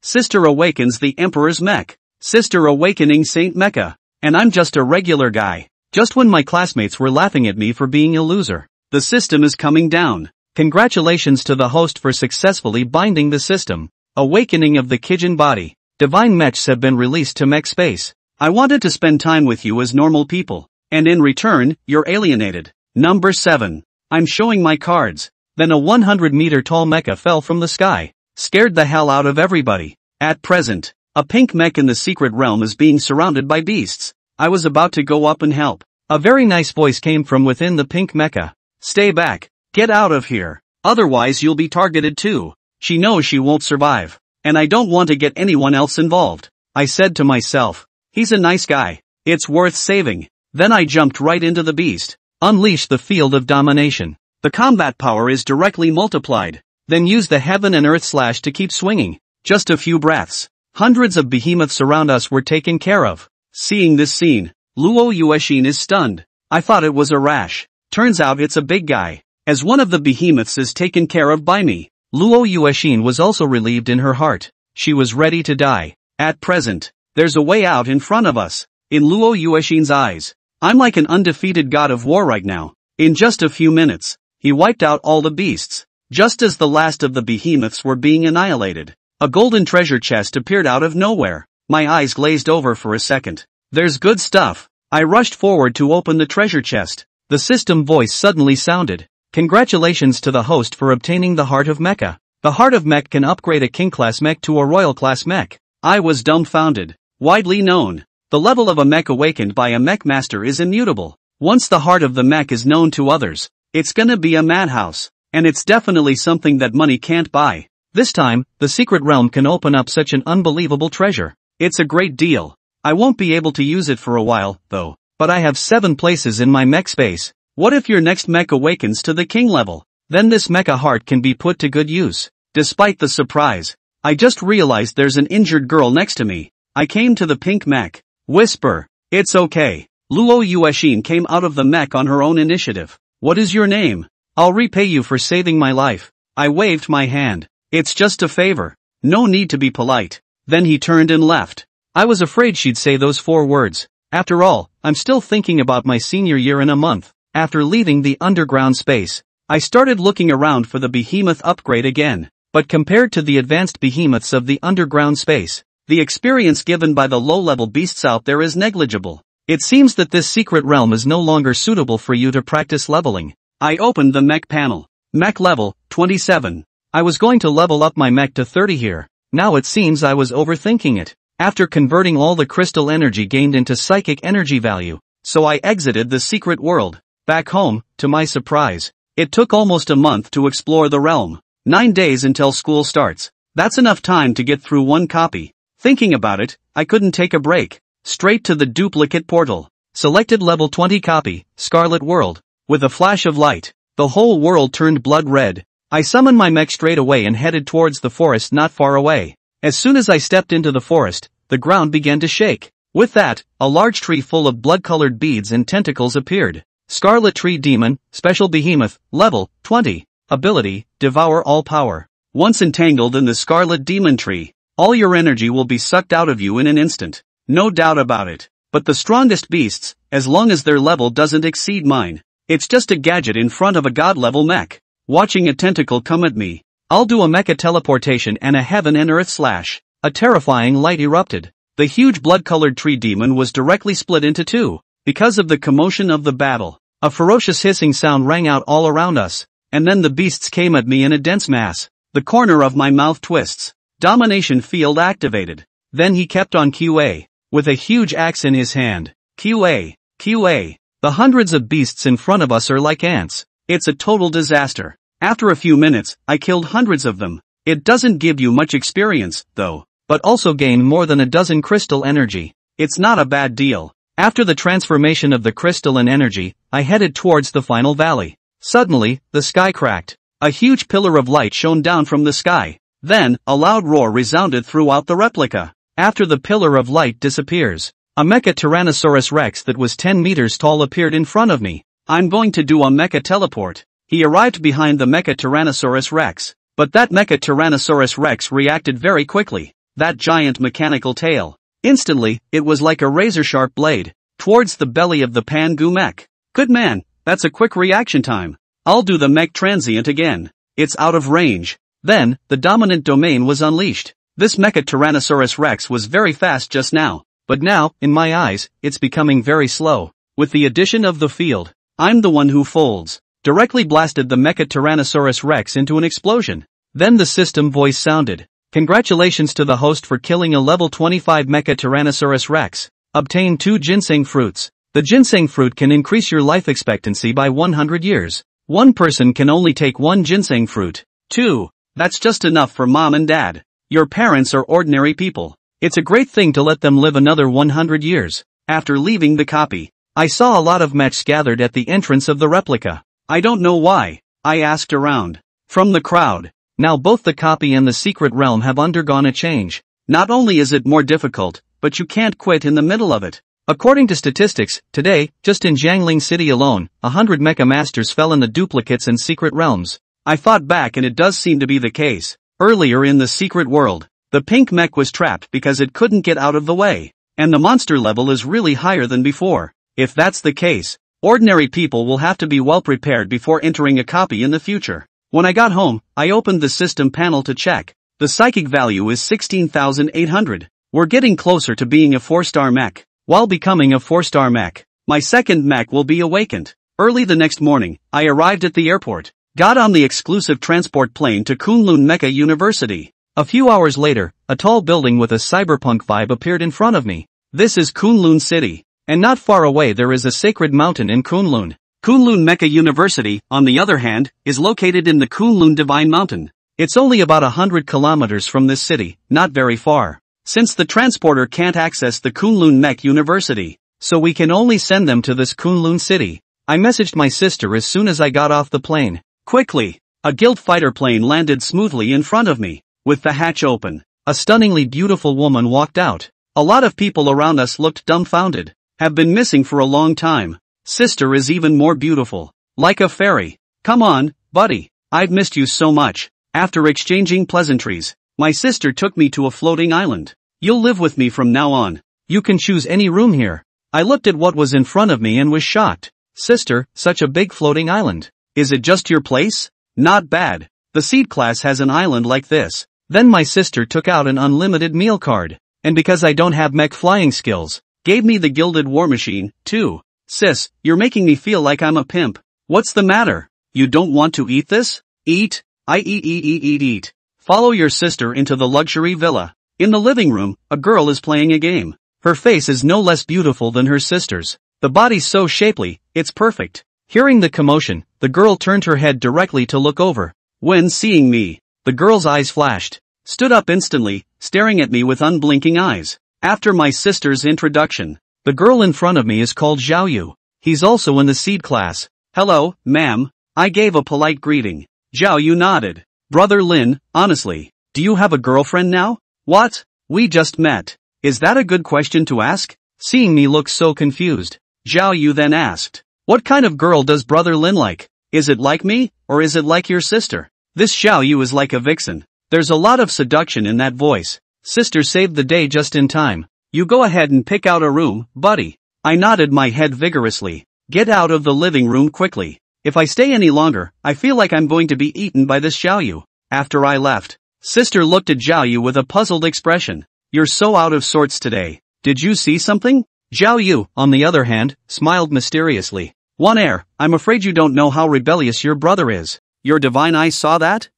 Sister awakens the Emperor's mech. Sister awakening Saint Mecha. And I'm just a regular guy. Just when my classmates were laughing at me for being a loser. The system is coming down. Congratulations to the host for successfully binding the system. Awakening of the Kijin body. Divine mechs have been released to mech space. I wanted to spend time with you as normal people. And in return, you're alienated. Number 7. I'm showing my cards. Then a 100-meter tall mecha fell from the sky. Scared the hell out of everybody. At present, a pink mech in the secret realm is being surrounded by beasts. I was about to go up and help. A very nice voice came from within the pink mecha. Stay back. Get out of here. Otherwise you'll be targeted too. She knows she won't survive. And I don't want to get anyone else involved. I said to myself. He's a nice guy. It's worth saving. Then I jumped right into the beast. Unleash the field of domination. The combat power is directly multiplied. Then use the heaven and earth slash to keep swinging. Just a few breaths. Hundreds of behemoths around us were taken care of. Seeing this scene, Luo Yuexin is stunned. I thought it was a rash. Turns out it's a big guy. As one of the behemoths is taken care of by me. Luo Yuexin was also relieved in her heart. She was ready to die. At present, there's a way out in front of us. In Luo Yuexin's eyes, I'm like an undefeated god of war right now. In just a few minutes, he wiped out all the beasts. Just as the last of the behemoths were being annihilated, a golden treasure chest appeared out of nowhere. My eyes glazed over for a second. There's good stuff. I rushed forward to open the treasure chest. The system voice suddenly sounded. Congratulations to the host for obtaining the Heart of Mecha. The Heart of Mech can upgrade a king-class mech to a royal-class mech. I was dumbfounded. Widely known, the level of a mech awakened by a mech master is immutable. Once the heart of the mech is known to others, it's gonna be a madhouse. And it's definitely something that money can't buy. This time, the secret realm can open up such an unbelievable treasure. It's a great deal. I won't be able to use it for a while, though. But I have 7 places in my mech space. What if your next mech awakens to the king level? Then this mecha heart can be put to good use. Despite the surprise, I just realized there's an injured girl next to me. I came to the pink mech. Whisper. It's okay. Luo Yuexin came out of the mech on her own initiative. What is your name? I'll repay you for saving my life. I waved my hand. It's just a favor. No need to be polite. Then he turned and left. I was afraid she'd say those 4 words. After all, I'm still thinking about my senior year in a month. After leaving the underground space, I started looking around for the behemoth upgrade again. But compared to the advanced behemoths of the underground space, the experience given by the low-level beasts out there is negligible. It seems that this secret realm is no longer suitable for you to practice leveling. I opened the mech panel. Mech level, 27. I was going to level up my mech to 30 here. Now it seems I was overthinking it. After converting all the crystal energy gained into psychic energy value, so I exited the secret world. Back home, to my surprise, it took almost a month to explore the realm. 9 days until school starts. That's enough time to get through 1 copy. Thinking about it, I couldn't take a break. Straight to the duplicate portal. Selected level 20 copy, Scarlet World. With a flash of light, the whole world turned blood red. I summoned my mech straight away and headed towards the forest not far away. As soon as I stepped into the forest, the ground began to shake. With that, a large tree full of blood-colored beads and tentacles appeared. Scarlet Tree Demon, Special Behemoth, Level 20. Ability, Devour All Power. Once entangled in the Scarlet Demon Tree, all your energy will be sucked out of you in an instant. No doubt about it. But the strongest beasts, as long as their level doesn't exceed mine, it's just a gadget in front of a god-level mech. Watching a tentacle come at me, I'll do a mecha teleportation and a heaven and earth slash. A terrifying light erupted. The huge blood-colored tree demon was directly split into 2. Because of the commotion of the battle, a ferocious hissing sound rang out all around us. And then the beasts came at me in a dense mass. The corner of my mouth twists. Domination field activated. Then he kept on QA. With a huge axe in his hand. QA. QA. The hundreds of beasts in front of us are like ants. It's a total disaster. After a few minutes, I killed hundreds of them. It doesn't give you much experience, though, but also gain more than a dozen crystal energy. It's not a bad deal. After the transformation of the crystal and energy, I headed towards the final valley. Suddenly, the sky cracked. A huge pillar of light shone down from the sky. Then, a loud roar resounded throughout the replica. After the pillar of light disappears, a mecha Tyrannosaurus Rex that was 10 meters tall appeared in front of me. I'm going to do a mecha teleport. He arrived behind the mecha Tyrannosaurus Rex. But that mecha Tyrannosaurus Rex reacted very quickly. that giant mechanical tail. Instantly, it was like a razor-sharp blade, towards the belly of the Pangu mech. Good man, that's a quick reaction time. I'll do the mech transient again. It's out of range. Then, the dominant domain was unleashed. This mecha Tyrannosaurus Rex was very fast just now, but now, in my eyes, it's becoming very slow. With the addition of the field, I'm the one who folds. Directly blasted the mecha Tyrannosaurus Rex into an explosion. Then the system voice sounded. Congratulations to the host for killing a level 25 mecha Tyrannosaurus Rex. Obtain 2 ginseng fruits. The ginseng fruit can increase your life expectancy by 100 years. One person can only take 1 ginseng fruit. 2. That's just enough for mom and dad. Your parents are ordinary people. It's a great thing to let them live another 100 years. After leaving the copy, I saw a lot of mechs gathered at the entrance of the replica. I don't know why. I asked around. From the crowd. Now both the copy and the secret realm have undergone a change. Not only is it more difficult, but you can't quit in the middle of it. According to statistics, today, just in Jiangling City alone, 100 mecha masters fell in the duplicates and secret realms. I fought back and it does seem to be the case. Earlier in the secret world, the pink mech was trapped because it couldn't get out of the way. And the monster level is really higher than before. If that's the case, ordinary people will have to be well prepared before entering a copy in the future. When I got home, I opened the system panel to check. The psychic value is 16,800. We're getting closer to being a 4-star mech. While becoming a 4-star mech, my second mech will be awakened. Early the next morning, I arrived at the airport. Got on the exclusive transport plane to Kunlun Mecha University. A few hours later, a tall building with a cyberpunk vibe appeared in front of me. This is Kunlun City. And not far away there is a sacred mountain in Kunlun. Kunlun Mecha University, on the other hand, is located in the Kunlun Divine Mountain. It's only about 100 kilometers from this city, not very far. Since the transporter can't access the Kunlun Mech University, so we can only send them to this Kunlun City. I messaged my sister as soon as I got off the plane. Quickly, a guild fighter plane landed smoothly in front of me. With the hatch open, a stunningly beautiful woman walked out. A lot of people around us looked dumbfounded. Have been missing for a long time. Sister is even more beautiful. Like a fairy. Come on, buddy. I've missed you so much. After exchanging pleasantries, my sister took me to a floating island. You'll live with me from now on. You can choose any room here. I looked at what was in front of me and was shocked. Sister, such a big floating island. Is it just your place? Not bad. The seed class has an island like this. Then my sister took out an unlimited meal card. And because I don't have mech flying skills, gave me the gilded war machine, too. Sis, you're making me feel like I'm a pimp. What's the matter? You don't want to eat this? Eat. I eat. Follow your sister into the luxury villa. In the living room, a girl is playing a game. Her face is no less beautiful than her sister's. The body's so shapely, it's perfect. Hearing the commotion, the girl turned her head directly to look over. When seeing me, the girl's eyes flashed. Stood up instantly, staring at me with unblinking eyes. After my sister's introduction, the girl in front of me is called Zhao Yu. He's also in the seed class. Hello, ma'am. I gave a polite greeting. Zhao Yu nodded. Brother Lin, honestly, do you have a girlfriend now? What? We just met. Is that a good question to ask? Seeing me look so confused, Zhao Yu then asked. What kind of girl does Brother Lin like? Is it like me, or is it like your sister? This Zhao Yu is like a vixen. There's a lot of seduction in that voice. Sister saved the day just in time. You go ahead and pick out a room, buddy. I nodded my head vigorously. Get out of the living room quickly. If I stay any longer, I feel like I'm going to be eaten by this Zhao Yu. After I left, Sister looked at Zhao Yu with a puzzled expression. You're so out of sorts today. Did you see something? Zhao Yu, on the other hand, smiled mysteriously. One air, I'm afraid you don't know how rebellious your brother is. Your divine eye saw that?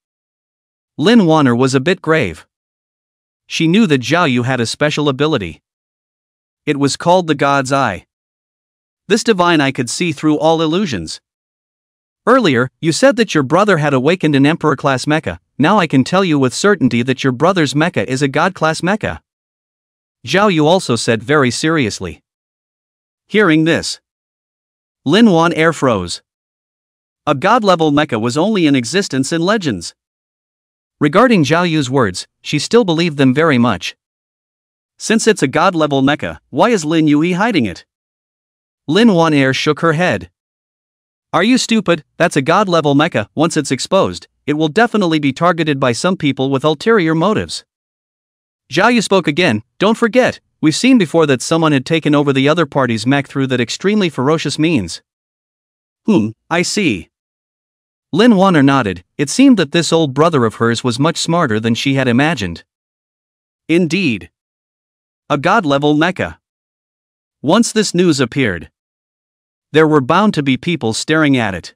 Lin Wanner was a bit grave. She knew that Zhao Yu had a special ability. It was called the God's Eye. This divine eye could see through all illusions. Earlier, you said that your brother had awakened an Emperor-class mecha. Now I can tell you with certainty that your brother's mecha is a God-class mecha. Zhao Yu also said very seriously. Hearing this, Lin Wan air froze. A god-level mecha was only in existence in legends. Regarding Zhao Yu's words, she still believed them very much. Since it's a god-level mecha, why is Lin Yui hiding it? Lin Wan air shook her head. Are you stupid? That's a god-level mecha. Once it's exposed, it will definitely be targeted by some people with ulterior motives. Zhao Yu spoke again, don't forget, we've seen before that someone had taken over the other party's mech through that extremely ferocious means. I see. Lin Wanner nodded. It seemed that this old brother of hers was much smarter than she had imagined. Indeed. A god-level mecha. Once this news appeared, there were bound to be people staring at it.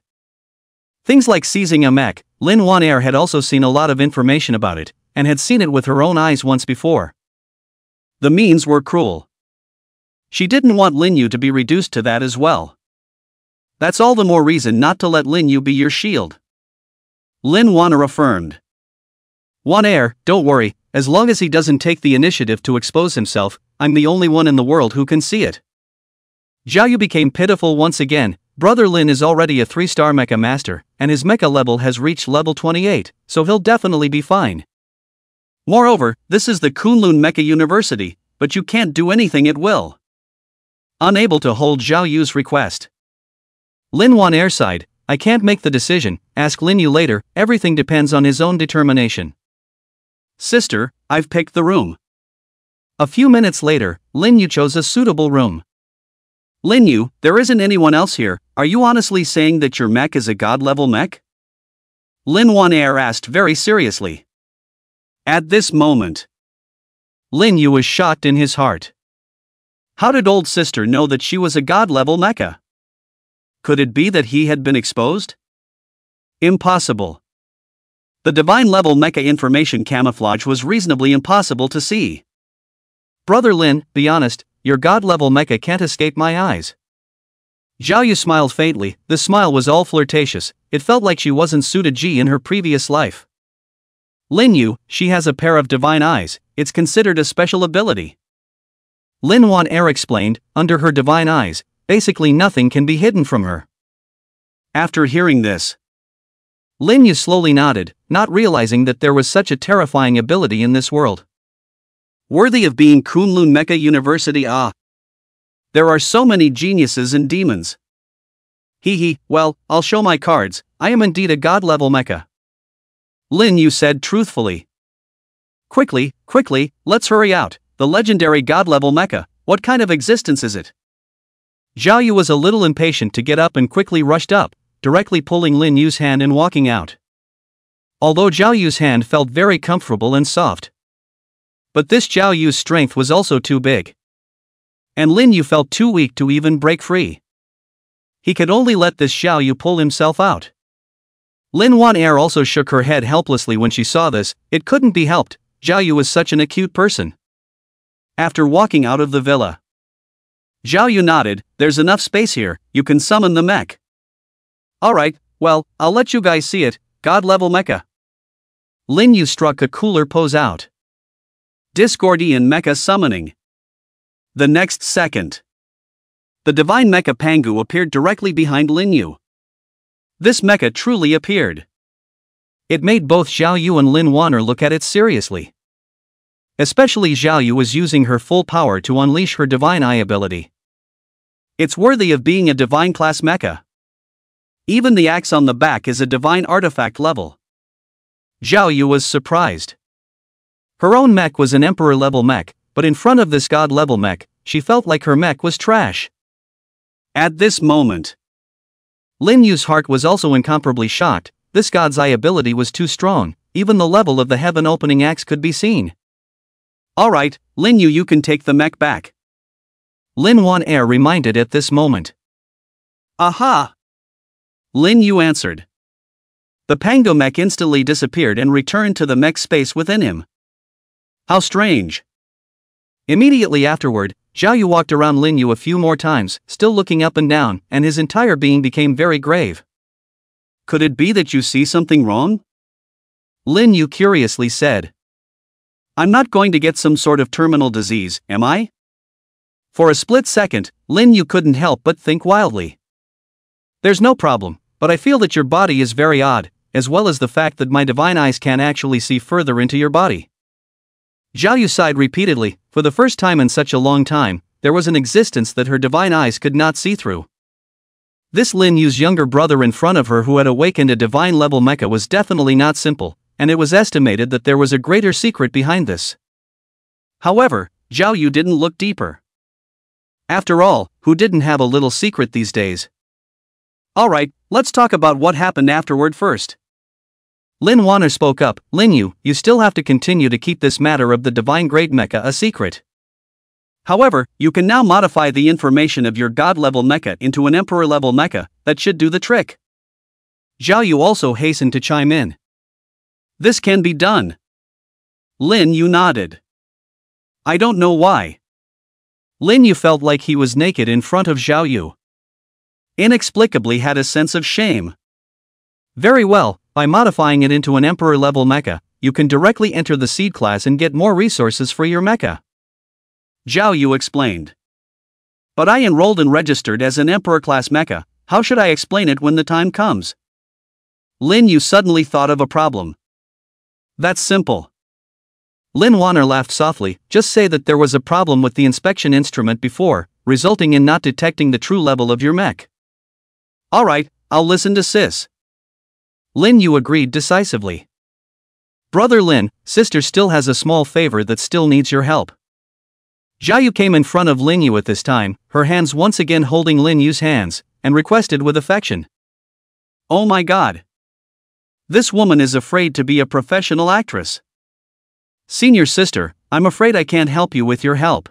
Things like seizing a mech. Lin Wanner had also seen a lot of information about it, and had seen it with her own eyes once before. The means were cruel. She didn't want Lin Yu to be reduced to that as well. That's all the more reason not to let Lin Yu be your shield. Lin Wanner affirmed. Wanner, don't worry, as long as he doesn't take the initiative to expose himself, I'm the only one in the world who can see it. Zhao Yu became pitiful once again. Brother Lin is already a 3-star mecha master, and his mecha level has reached level 28, so he'll definitely be fine. Moreover, this is the Kunlun Mecha University, but you can't do anything at will. Unable to hold Zhao Yu's request, Lin Wanner sighed. I can't make the decision, ask Lin Yu later, everything depends on his own determination. Sister, I've picked the room. A few minutes later, Lin Yu chose a suitable room. Lin Yu, there isn't anyone else here, are you honestly saying that your mech is a god-level mech? Lin Wanner asked very seriously. At this moment, Lin Yu was shocked in his heart. How did old sister know that she was a god-level mecha? Could it be that he had been exposed? Impossible. The divine-level mecha information camouflage was reasonably impossible to see. Brother Lin, be honest, your god-level mecha can't escape my eyes. Zhao Yu smiled faintly. The smile was all flirtatious. It felt like she wasn't Suda Ji in her previous life. Lin Yu, she has a pair of divine eyes, it's considered a special ability. Lin Wanner explained, under her divine eyes, basically nothing can be hidden from her. After hearing this, Lin Yu slowly nodded, not realizing that there was such a terrifying ability in this world. Worthy of being Kunlun Mecha University. There are so many geniuses and demons. Well, I'll show my cards, I am indeed a god-level mecha. Lin Yu said truthfully. Quickly, let's hurry out, the legendary god-level mecha, what kind of existence is it? Zhao Yu was a little impatient to get up and quickly rushed up, directly pulling Lin Yu's hand and walking out. Although Zhao Yu's hand felt very comfortable and soft, but this Zhao Yu's strength was also too big. And Lin Yu felt too weak to even break free. He could only let this Zhao Yu pull himself out. Lin Wanner also shook her head helplessly when she saw this. It couldn't be helped, Zhao Yu was such an acute person. After walking out of the villa, Zhao Yu nodded, there's enough space here, you can summon the mech. Alright, well, I'll let you guys see it, god-level mecha. Lin Yu struck a cooler pose out. Discordian mecha summoning. The next second, the divine mecha Pangu appeared directly behind Lin Yu. This mecha truly appeared. It made both Zhao Yu and Lin Wanner look at it seriously. Especially Zhao Yu was using her full power to unleash her divine eye ability. It's worthy of being a divine class mecha. Even the axe on the back is a divine artifact level. Zhao Yu was surprised. Her own mech was an emperor level mech, but in front of this god level mech, she felt like her mech was trash. At this moment, Lin Yu's heart was also incomparably shocked. This god's eye ability was too strong, even the level of the heaven opening axe could be seen. Alright, Lin Yu, you can take the mech back. Lin Wanner reminded at this moment. Aha! Lin Yu answered. The Pango mech instantly disappeared and returned to the mech space within him. How strange. Immediately afterward, Zhao Yu walked around Lin Yu a few more times, still looking up and down, and his entire being became very grave. Could it be that you see something wrong? Lin Yu curiously said. I'm not going to get some sort of terminal disease, am I? For a split second, Lin Yu couldn't help but think wildly. There's no problem, but I feel that your body is very odd, as well as the fact that my divine eyes can actually see further into your body. Zhao Yu sighed repeatedly. For the first time in such a long time, there was an existence that her divine eyes could not see through. This Lin Yu's younger brother in front of her who had awakened a divine level mecha was definitely not simple, and it was estimated that there was a greater secret behind this. However, Zhao Yu didn't look deeper. After all, who didn't have a little secret these days? Alright, let's talk about what happened afterward first. Lin Wanner spoke up. Lin Yu, you still have to continue to keep this matter of the divine grade mecha a secret. However, you can now modify the information of your god-level mecha into an emperor-level mecha. That should do the trick. Zhao Yu also hastened to chime in. This can be done. Lin Yu nodded. I don't know why. Lin Yu felt like he was naked in front of Zhao Yu. Inexplicably had a sense of shame. Very well, by modifying it into an emperor-level mecha, you can directly enter the seed class and get more resources for your mecha. Zhao Yu explained. But I enrolled and registered as an emperor-class mecha, how should I explain it when the time comes? Lin Yu suddenly thought of a problem. That's simple. Lin Wanner laughed softly. Just say that there was a problem with the inspection instrument before, resulting in not detecting the true level of your mech. Alright, I'll listen to sis. Lin Yu agreed decisively. Brother Lin, sister still has a small favor that still needs your help. Zhao Yu came in front of Lin Yu at this time, her hands once again holding Lin Yu's hands, and requested with affection. Oh my god. This woman is afraid to be a professional actress. Senior sister, I'm afraid I can't help you with your help.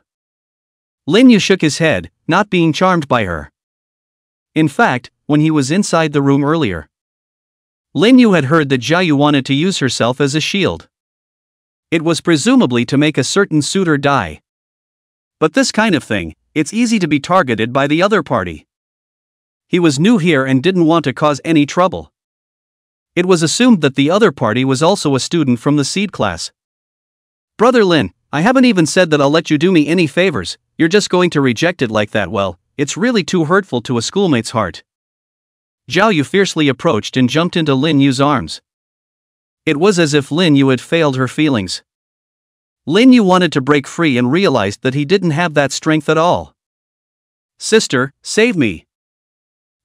Lin Yu shook his head, not being charmed by her. In fact, when he was inside the room earlier, Lin Yu had heard that Zhao Yu wanted to use herself as a shield. It was presumably to make a certain suitor die. But this kind of thing, it's easy to be targeted by the other party. He was new here and didn't want to cause any trouble. It was assumed that the other party was also a student from the seed class. Brother Lin, I haven't even said that I'll let you do me any favors, you're just going to reject it like that. Well, it's really too hurtful to a schoolmate's heart. Zhao Yu fiercely approached and jumped into Lin Yu's arms. It was as if Lin Yu had failed her feelings. Lin Yu wanted to break free and realized that he didn't have that strength at all. Sister, save me.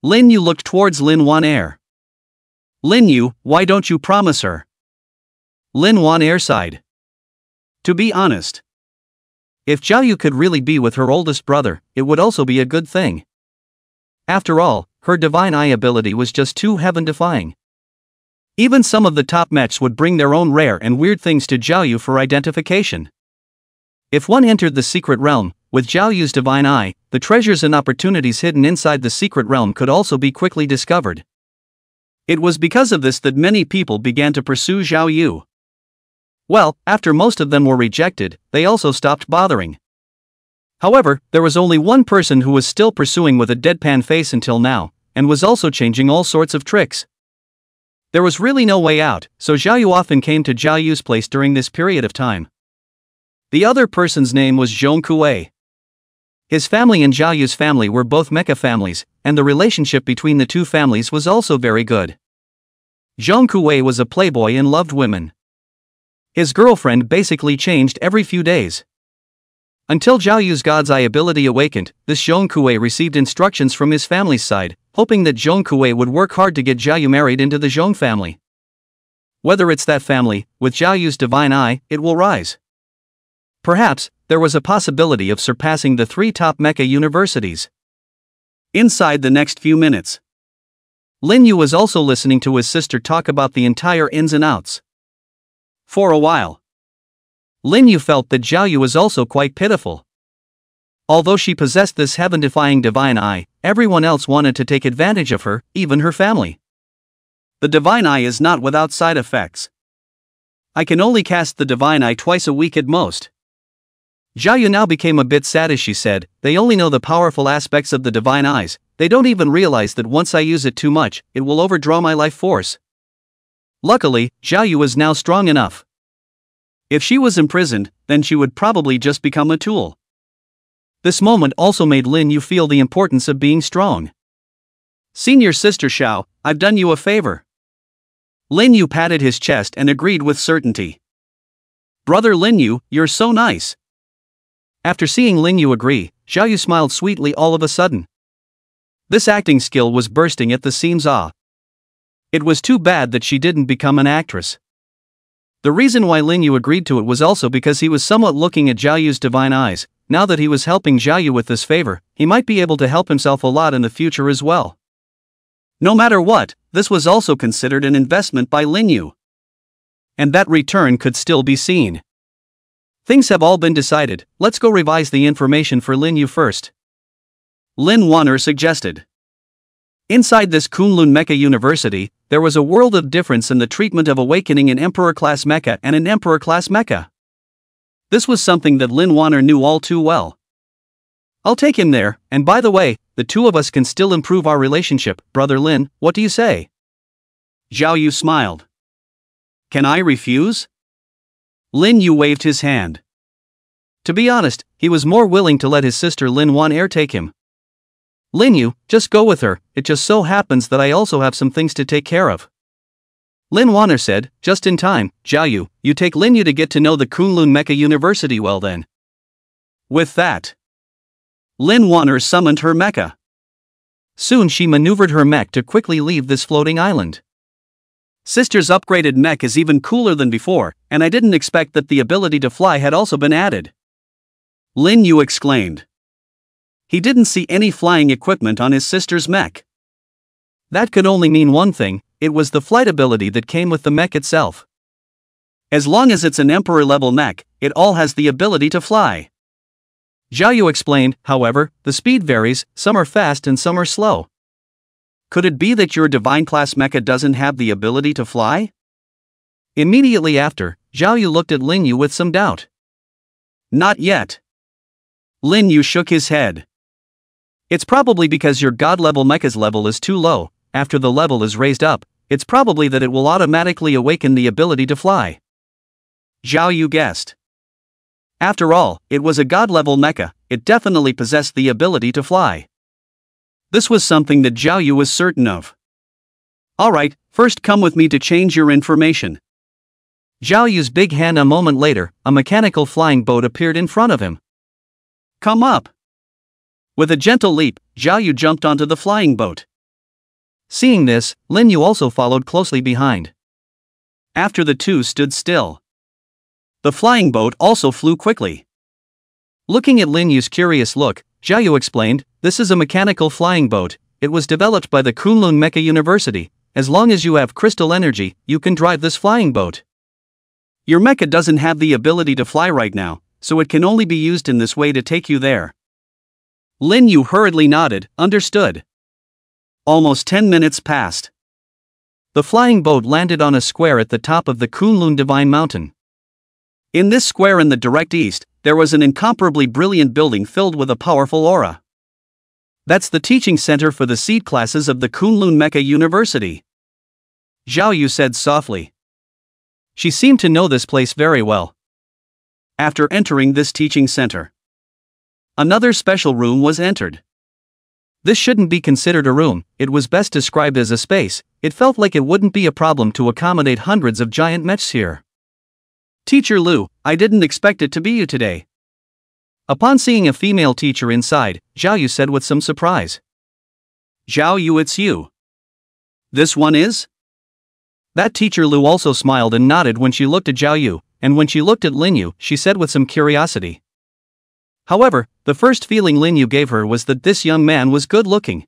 Lin Yu looked towards Lin Wanner. Lin Yu, why don't you promise her? Lin Wanner sighed. To be honest, if Zhao Yu could really be with her oldest brother, it would also be a good thing. After all, her divine eye ability was just too heaven-defying. Even some of the top mechs would bring their own rare and weird things to Zhao Yu for identification. If one entered the secret realm, with Zhao Yu's divine eye, the treasures and opportunities hidden inside the secret realm could also be quickly discovered. It was because of this that many people began to pursue Zhao Yu. Well, after most of them were rejected, they also stopped bothering. However, there was only one person who was still pursuing with a deadpan face until now, and was also changing all sorts of tricks. There was really no way out, so Zhao Yu often came to Zhao Yu's place during this period of time. The other person's name was Zhong Kuei. His family and Zhao Yu's family were both mecha families, and the relationship between the two families was also very good. Zhong Kuei was a playboy and loved women. His girlfriend basically changed every few days. Until Zhao Yu's God's Eye ability awakened, this Zhong Kuei received instructions from his family's side, hoping that Zhong Kuei would work hard to get Zhao Yu married into the Zhong family. Whether it's that family, with Zhao Yu's divine eye, it will rise. Perhaps, there was a possibility of surpassing the 3 top mecha universities. Inside the next few minutes, Lin Yu was also listening to his sister talk about the entire ins and outs. For a while, Lin Yu felt that Zhao Yu was also quite pitiful. Although she possessed this heaven-defying divine eye, everyone else wanted to take advantage of her, even her family. The divine eye is not without side effects. I can only cast the divine eye twice a week at most. Zhao Yu now became a bit sad as she said, they only know the powerful aspects of the divine eyes, they don't even realize that once I use it too much, it will overdraw my life force. Luckily, Zhao Yu is now strong enough. If she was imprisoned, then she would probably just become a tool. This moment also made Lin Yu feel the importance of being strong. Senior sister Xiao, I've done you a favor. Lin Yu patted his chest and agreed with certainty. Brother Lin Yu, you're so nice. After seeing Lin Yu agree, Zhao Yu smiled sweetly all of a sudden. This acting skill was bursting at the seams. It was too bad that she didn't become an actress. The reason why Lin Yu agreed to it was also because he was somewhat looking at Zhao Yu's divine eyes. Now that he was helping Zhao Yu with this favor, he might be able to help himself a lot in the future as well. No matter what, this was also considered an investment by Lin Yu. And that return could still be seen. Things have all been decided, let's go revise the information for Lin Yu first. Lin Wanner suggested. Inside this Kunlun Mecha University, there was a world of difference in the treatment of awakening an Emperor-class mecha and an Emperor-class mecha. This was something that Lin Wanner knew all too well. I'll take him there, and by the way, the two of us can still improve our relationship, Brother Lin, what do you say? Zhao Yu smiled. Can I refuse? Lin Yu waved his hand. To be honest, he was more willing to let his sister Lin Wanner take him. Lin Yu, just go with her, it just so happens that I also have some things to take care of. Lin Wanner said, just in time. Zhao Yu, you take Lin Yu to get to know the Kunlun Mecha University well then. With that, Lin Wanner summoned her mecha. Soon she maneuvered her mech to quickly leave this floating island. Sister's upgraded mech is even cooler than before, and I didn't expect that the ability to fly had also been added. Lin Yu exclaimed. He didn't see any flying equipment on his sister's mech. That could only mean one thing, it was the flight ability that came with the mech itself. As long as it's an Emperor-level mech, it all has the ability to fly. Zhao Yu explained, however, the speed varies, some are fast and some are slow. Could it be that your divine-class mecha doesn't have the ability to fly? Immediately after, Zhao Yu looked at Lin Yu with some doubt. Not yet. Lin Yu shook his head. It's probably because your god-level mecha's level is too low. After the level is raised up, it's probably that it will automatically awaken the ability to fly. Zhao Yu guessed. After all, it was a god-level mecha, it definitely possessed the ability to fly. This was something that Zhao Yu was certain of. Alright, first come with me to change your information. Zhao Yu's big hand. A moment later, a mechanical flying boat appeared in front of him. Come up. With a gentle leap, Zhao Yu jumped onto the flying boat. Seeing this, Lin Yu also followed closely behind. After the two stood still, the flying boat also flew quickly. Looking at Lin Yu's curious look, Zhao Yu explained, this is a mechanical flying boat, it was developed by the Kunlun Mecha University. As long as you have crystal energy, you can drive this flying boat. Your mecha doesn't have the ability to fly right now, so it can only be used in this way to take you there. Lin Yu hurriedly nodded, understood. Almost 10 minutes passed. The flying boat landed on a square at the top of the Kunlun Divine Mountain. In this square in the direct east, there was an incomparably brilliant building filled with a powerful aura. That's the teaching center for the seed classes of the Kunlun Mecha University. Zhao Yu said softly. She seemed to know this place very well. After entering this teaching center, another special room was entered. This shouldn't be considered a room, it was best described as a space. It felt like it wouldn't be a problem to accommodate hundreds of giant mechs here. Teacher Lu, I didn't expect it to be you today. Upon seeing a female teacher inside, Zhao Yu said with some surprise. Zhao Yu, it's you. This one is? That teacher Lu also smiled and nodded when she looked at Zhao Yu, and when she looked at Lin Yu, she said with some curiosity. However, the first feeling Lin Yu gave her was that this young man was good-looking.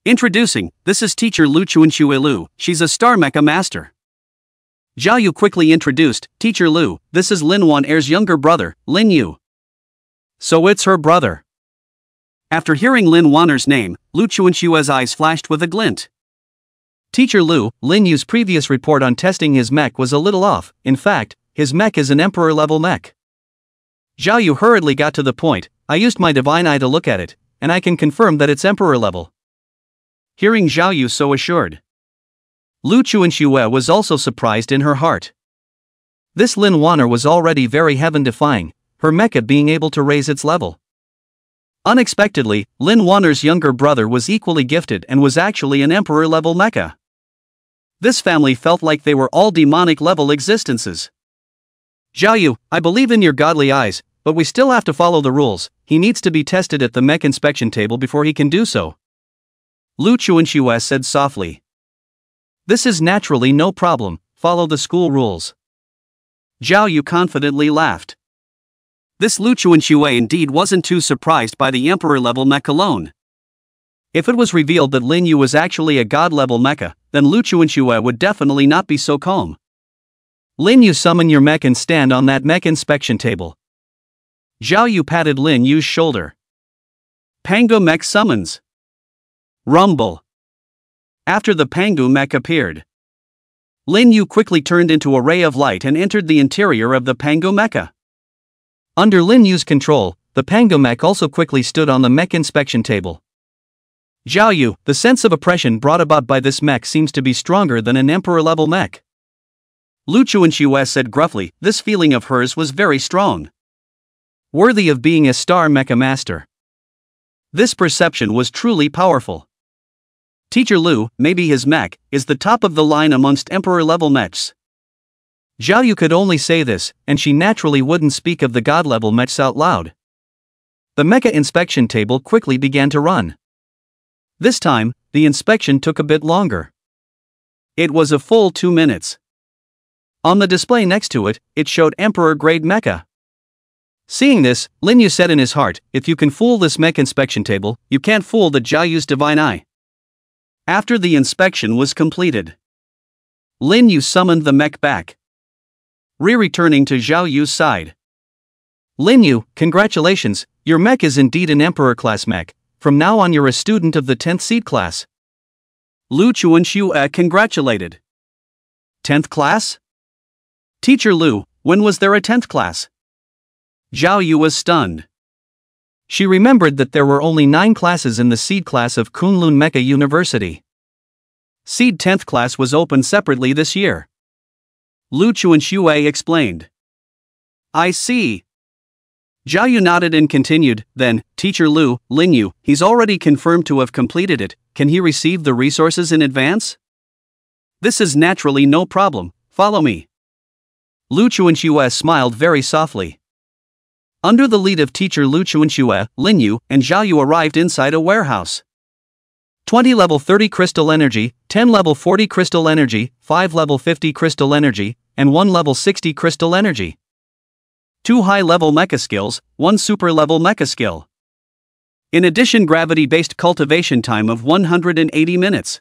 Introducing, this is teacher Lu Chuanxue Lu, she's a star mecha master. Zhao Yu quickly introduced, Teacher Lu, this is Lin Wanner's younger brother, Lin Yu. So it's her brother. After hearing Lin Wanner's name, Lu Chuanxue's eyes flashed with a glint. Teacher Lu, Lin Yu's previous report on testing his mech was a little off. In fact, his mech is an Emperor-level mech. Zhao Yu hurriedly got to the point, I used my divine eye to look at it, and I can confirm that it's Emperor-level. Hearing Zhao Yu so assured, Lu Chuanxue was also surprised in her heart. This Lin Wanner was already very heaven-defying, her mecha being able to raise its level. Unexpectedly, Lin Wanner's younger brother was equally gifted and was actually an Emperor-level mecha. This family felt like they were all demonic-level existences. Zhao Yu, I believe in your godly eyes, but we still have to follow the rules. He needs to be tested at the mech inspection table before he can do so. Lu Chuanxue said softly. This is naturally no problem, follow the school rules. Zhao Yu confidently laughed. This Lu Chuanxue indeed wasn't too surprised by the emperor-level mech alone. If it was revealed that Lin Yu was actually a god-level mecha, then Lu Chuanxue would definitely not be so calm. Lin Yu, summon your mech and stand on that mech inspection table. Zhao Yu patted Lin Yu's shoulder. Pangu mech summons. Rumble. After the Pangu mech appeared, Lin Yu quickly turned into a ray of light and entered the interior of the Pangu mecha. Under Lin Yu's control, the Pangu mech also quickly stood on the mech inspection table. Zhao Yu, the sense of oppression brought about by this mech seems to be stronger than an emperor-level mech. Lu Chuanxue said gruffly, this feeling of hers was very strong. Worthy of being a star mecha master. This perception was truly powerful. Teacher Lu, maybe his mech, is the top of the line amongst emperor-level mechs. Zhao Yu could only say this, and she naturally wouldn't speak of the god-level mechs out loud. The mecha inspection table quickly began to run. This time, the inspection took a bit longer. It was a full 2 minutes. On the display next to it, it showed emperor-grade mecha. Seeing this, Lin Yu said in his heart, if you can fool this mech inspection table, you can't fool the Zhao Yu's divine eye. After the inspection was completed, Lin Yu summoned the mech back, returning to Zhao Yu's side. Lin Yu, congratulations, your mech is indeed an emperor-class mech. From now on you're a student of the 10th seed class. Lu Chuanxue congratulated. 10th class? Teacher Lu, when was there a 10th class? Zhao Yu was stunned. She remembered that there were only 9 classes in the seed class of Kunlun Mecha University. Seed 10th class was opened separately this year. Lu Chuanxue explained. I see. Zhao Yu nodded and continued, then, Teacher Lu, Lin Yu, he's already confirmed to have completed it, can he receive the resources in advance? This is naturally no problem, follow me. Lu Chuanxue smiled very softly. Under the lead of Teacher Lu Chuanxue, Lin Yu and Zhao Yu arrived inside a warehouse. 20 level 30 crystal energy, 10 level 40 crystal energy, 5 level 50 crystal energy, and 1 level 60 crystal energy. 2 high-level mecha skills, 1 super-level mecha skill. In addition, gravity-based cultivation time of 180 minutes.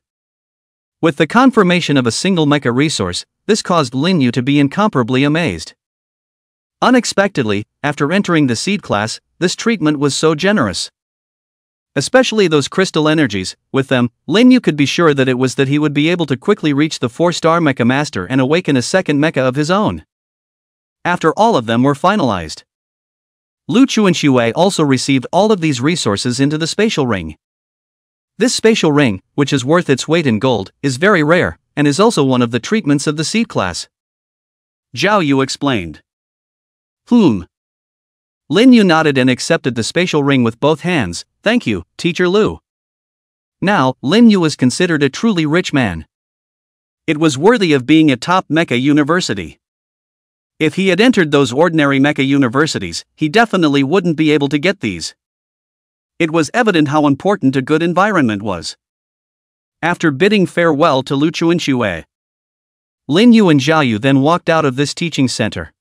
With the confirmation of a single mecha resource, this caused Lin Yu to be incomparably amazed. Unexpectedly, after entering the seed class, this treatment was so generous. Especially those crystal energies, with them, Lin Yu could be sure that it was that he would be able to quickly reach the 4-star mecha master and awaken a second mecha of his own. After all of them were finalized, Lu Chuanxue also received all of these resources into the spatial ring. This spatial ring, which is worth its weight in gold, is very rare, and is also one of the treatments of the seed class. Zhao Yu explained. Lin Yu nodded and accepted the spatial ring with both hands, thank you, Teacher Lu. Now, Lin Yu was considered a truly rich man. It was worthy of being a top mecha university. If he had entered those ordinary mecha universities, he definitely wouldn't be able to get these. It was evident how important a good environment was. After bidding farewell to Lu Chuanxue, Lin Yu and Zhao Yu then walked out of this teaching center.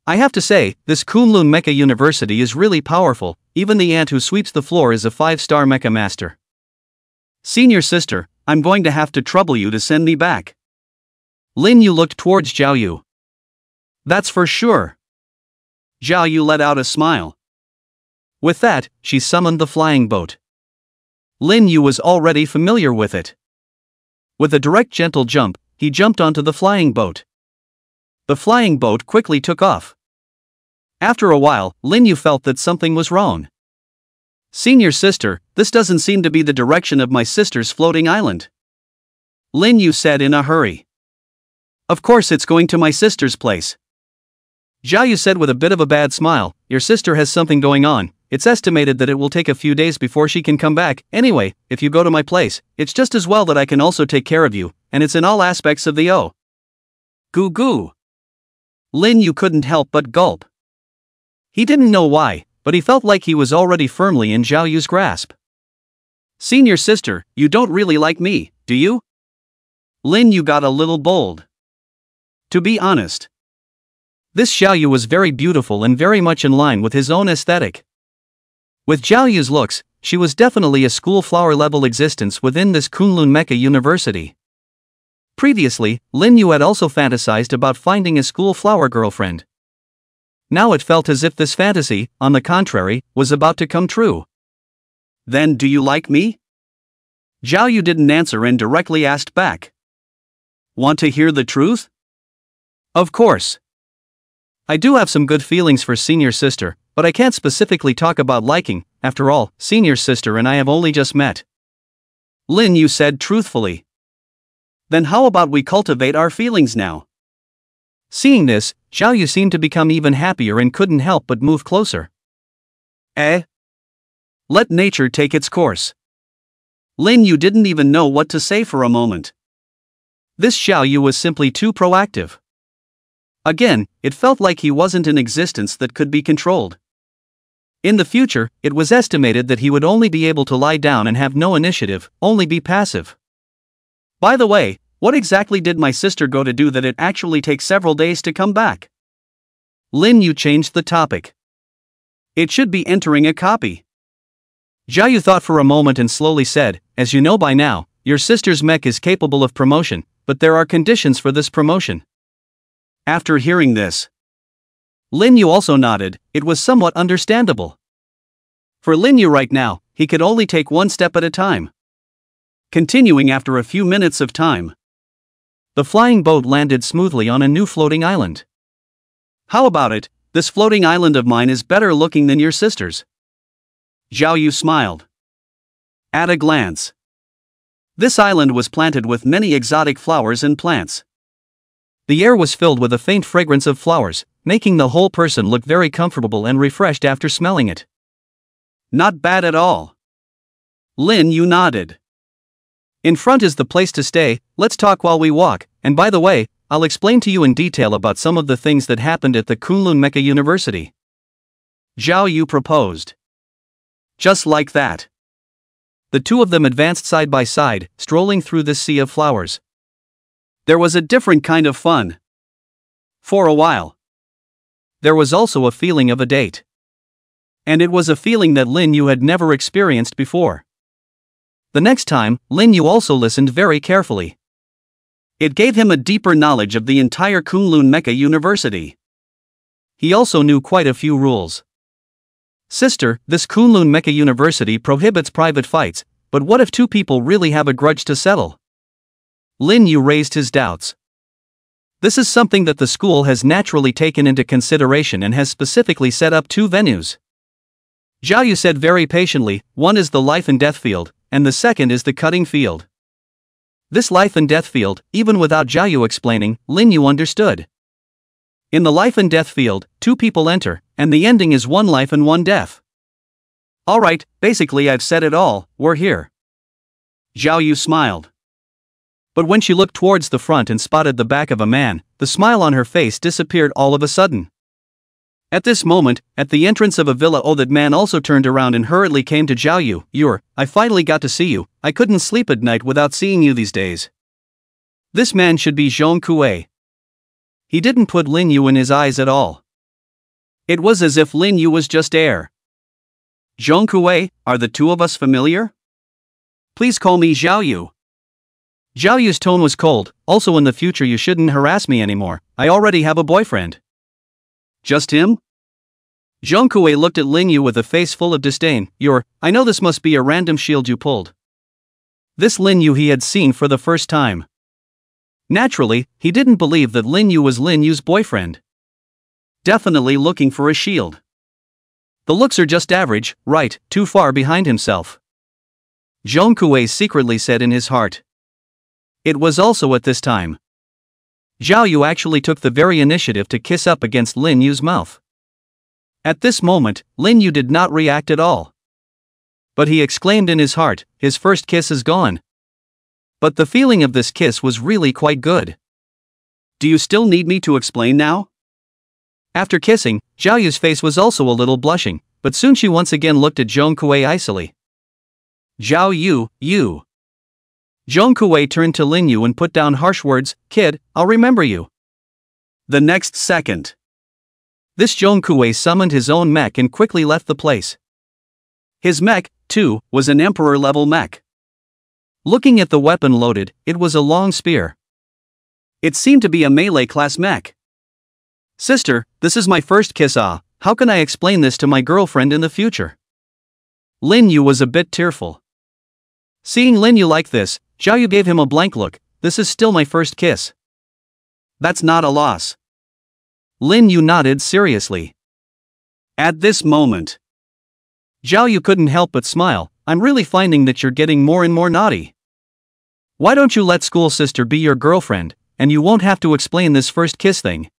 I have to say, this Kunlun Mecha University is really powerful, even the ant who sweeps the floor is a 5-star mecha master. Senior sister, I'm going to have to trouble you to send me back. Lin Yu looked towards Zhao Yu. That's for sure. Zhao Yu let out a smile. With that, she summoned the flying boat. Lin Yu was already familiar with it. With a direct gentle jump, he jumped onto the flying boat. The flying boat quickly took off. After a while, Lin Yu felt that something was wrong. Senior sister, this doesn't seem to be the direction of my sister's floating island. Lin Yu said in a hurry. Of course it's going to my sister's place. Zhao Yu said with a bit of a bad smile, your sister has something going on, it's estimated that it will take a few days before she can come back, anyway, if you go to my place, it's just as well that I can also take care of you, and it's in all aspects of the O. Goo goo. Lin Yu couldn't help but gulp. He didn't know why, but he felt like he was already firmly in Zhao Yu's grasp. Senior sister, you don't really like me, do you? Lin Yu got a little bold. To be honest, This Xiaoyu was very beautiful and very much in line with his own aesthetic. With Xiaoyu's looks, she was definitely a school flower level existence within this Kunlun Mecha University. Previously, Lin Yu had also fantasized about finding a school flower girlfriend. Now it felt as if this fantasy, on the contrary, was about to come true. Then do you like me? Xiaoyu didn't answer and directly asked back. Want to hear the truth? Of course. I do have some good feelings for senior sister, but I can't specifically talk about liking. After all, senior sister and I have only just met. Lin Yu said truthfully. Then how about we cultivate our feelings now? Seeing this, Xiaoyu seemed to become even happier and couldn't help but move closer. Eh? Let nature take its course. Lin Yu didn't even know what to say for a moment. This Xiaoyu was simply too proactive. Again, it felt like he wasn't an existence that could be controlled. In the future, it was estimated that he would only be able to lie down and have no initiative, only be passive. By the way, what exactly did my sister go to do that it actually takes several days to come back? Lin Yu changed the topic. It should be entering a copy. Xiaoyu thought for a moment and slowly said, as you know by now, your sister's mech is capable of promotion, but there are conditions for this promotion. After hearing this, Lin Yu also nodded. It was somewhat understandable. For Lin Yu right now, he could only take one step at a time. Continuing after a few minutes of time, the flying boat landed smoothly on a new floating island. How about it? This floating island of mine is better looking than your sister's. Xiaoyu smiled. At a glance, this island was planted with many exotic flowers and plants. The air was filled with a faint fragrance of flowers, making the whole person look very comfortable and refreshed after smelling it. Not bad at all. Lin Yu nodded. In front is the place to stay, let's talk while we walk, and by the way, I'll explain to you in detail about some of the things that happened at the Kunlun Mecha University. Xiaoyu proposed. Just like that. The two of them advanced side by side, strolling through this sea of flowers. There was a different kind of fun. For a while. There was also a feeling of a date. And it was a feeling that Lin Yu had never experienced before. The next time, Lin Yu also listened very carefully. It gave him a deeper knowledge of the entire Kunlun Mecha University. He also knew quite a few rules. Sister, this Kunlun Mecha University prohibits private fights, but what if two people really have a grudge to settle? Lin Yu raised his doubts. This is something that the school has naturally taken into consideration and has specifically set up two venues. Xiaoyu said very patiently, one is the life and death field, and the second is the cutting field. This life and death field, even without Xiaoyu explaining, Lin Yu understood. In the life and death field, two people enter, and the ending is one life and one death. Alright, basically I've said it all, we're here. Xiaoyu smiled. But when she looked towards the front and spotted the back of a man, the smile on her face disappeared all of a sudden. At this moment, at the entrance of a villa, that man also turned around and hurriedly came to Xiaoyu. I finally got to see you. I couldn't sleep at night without seeing you these days. This man should be Zhong Kuei. He didn't put Lin Yu in his eyes at all. It was as if Lin Yu was just air. Zhong Kuei, are the two of us familiar? Please call me Xiaoyu. Xiaoyu's tone was cold. Also, in the future you shouldn't harass me anymore. I already have a boyfriend. Just him? Zhong Kuei looked at Lin Yu with a face full of disdain. I know this must be a random shield you pulled. This Lin Yu he had seen for the first time. Naturally, he didn't believe that Lin Yu was Lin Yu's boyfriend. Definitely looking for a shield. The looks are just average, right, too far behind himself. Zhong Kuei secretly said in his heart. It was also at this time. Xiaoyu actually took the very initiative to kiss up against Lin Yu's mouth. At this moment, Lin Yu did not react at all. But he exclaimed in his heart, his first kiss is gone. But the feeling of this kiss was really quite good. Do you still need me to explain now? After kissing, Xiaoyu's face was also a little blushing, but soon she once again looked at Zhong Kuei icily. Xiaoyu, you. Zhong Kuei turned to Lin Yu and put down harsh words, kid, I'll remember you. The next second, This Jonkue summoned his own mech and quickly left the place. His mech, too, was an emperor-level mech. Looking at the weapon loaded, it was a long spear. It seemed to be a melee-class mech. Sister, this is my first kiss. How can I explain this to my girlfriend in the future? Lin Yu was a bit tearful. Seeing Lin Yu like this, Zhao Yu gave him a blank look. This is still my first kiss. That's not a loss. Lin Yu nodded seriously. At this moment, Zhao Yu couldn't help but smile. I'm really finding that you're getting more and more naughty. Why don't you let school sister be your girlfriend, and you won't have to explain this first kiss thing?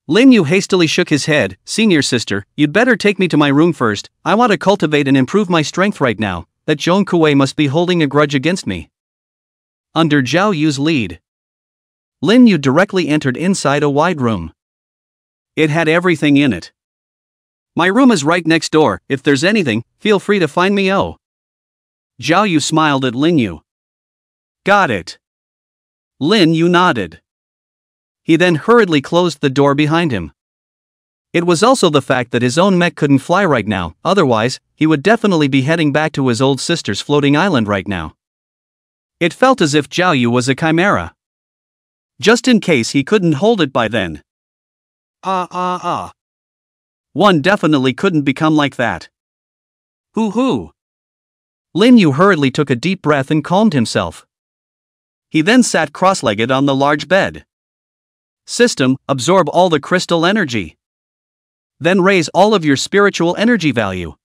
Lin Yu hastily shook his head. Senior sister, you'd better take me to my room first. I want to cultivate and improve my strength right now. That Jonkue must be holding a grudge against me. Under Zhao Yu's lead, Lin Yu directly entered inside a wide room. It had everything in it. My room is right next door. If there's anything, feel free to find me. Oh. Zhao Yu smiled at Lin Yu. Got it. Lin Yu nodded. He then hurriedly closed the door behind him. It was also the fact that his own mech couldn't fly right now, otherwise, he would definitely be heading back to his old sister's floating island right now. It felt as if Zhao Yu was a chimera. Just in case he couldn't hold it by then. One definitely couldn't become like that. Hoo-hoo. Lin Yu hurriedly took a deep breath and calmed himself. He then sat cross-legged on the large bed. System, absorb all the crystal energy. Then raise all of your spiritual energy value.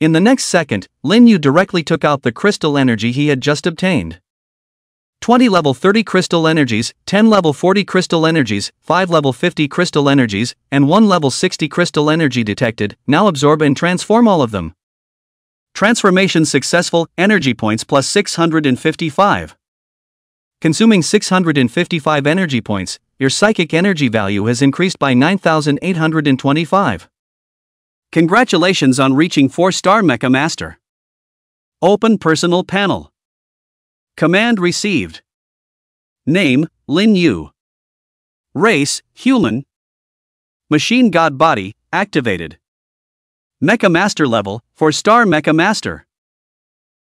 In the next second, Lin Yu directly took out the crystal energy he had just obtained. 20 level 30 crystal energies, 10 level 40 crystal energies, 5 level 50 crystal energies, and 1 level 60 crystal energy detected. Now absorb and transform all of them. Transformation successful, energy points plus 655. Consuming 655 energy points, your psychic energy value has increased by 9,825. Congratulations on reaching 4-star Mecha Master. Open personal panel. Command received. Name, Lin Yu. Race, human. Machine God body, activated. Mecha Master level, 4-star Mecha Master.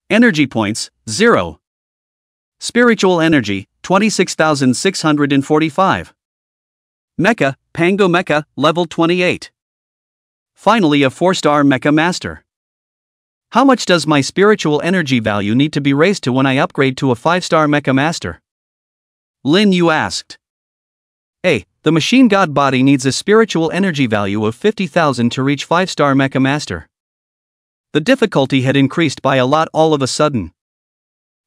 Energy points, 0. Spiritual energy, 26,645. Mecha, Pango Mecha, level 28. Finally a 4-star Mecha Master. How much does my spiritual energy value need to be raised to when I upgrade to a 5-star Mecha Master? Lin Yu asked. The machine god body needs a spiritual energy value of 50,000 to reach 5-star Mecha Master. The difficulty had increased by a lot all of a sudden.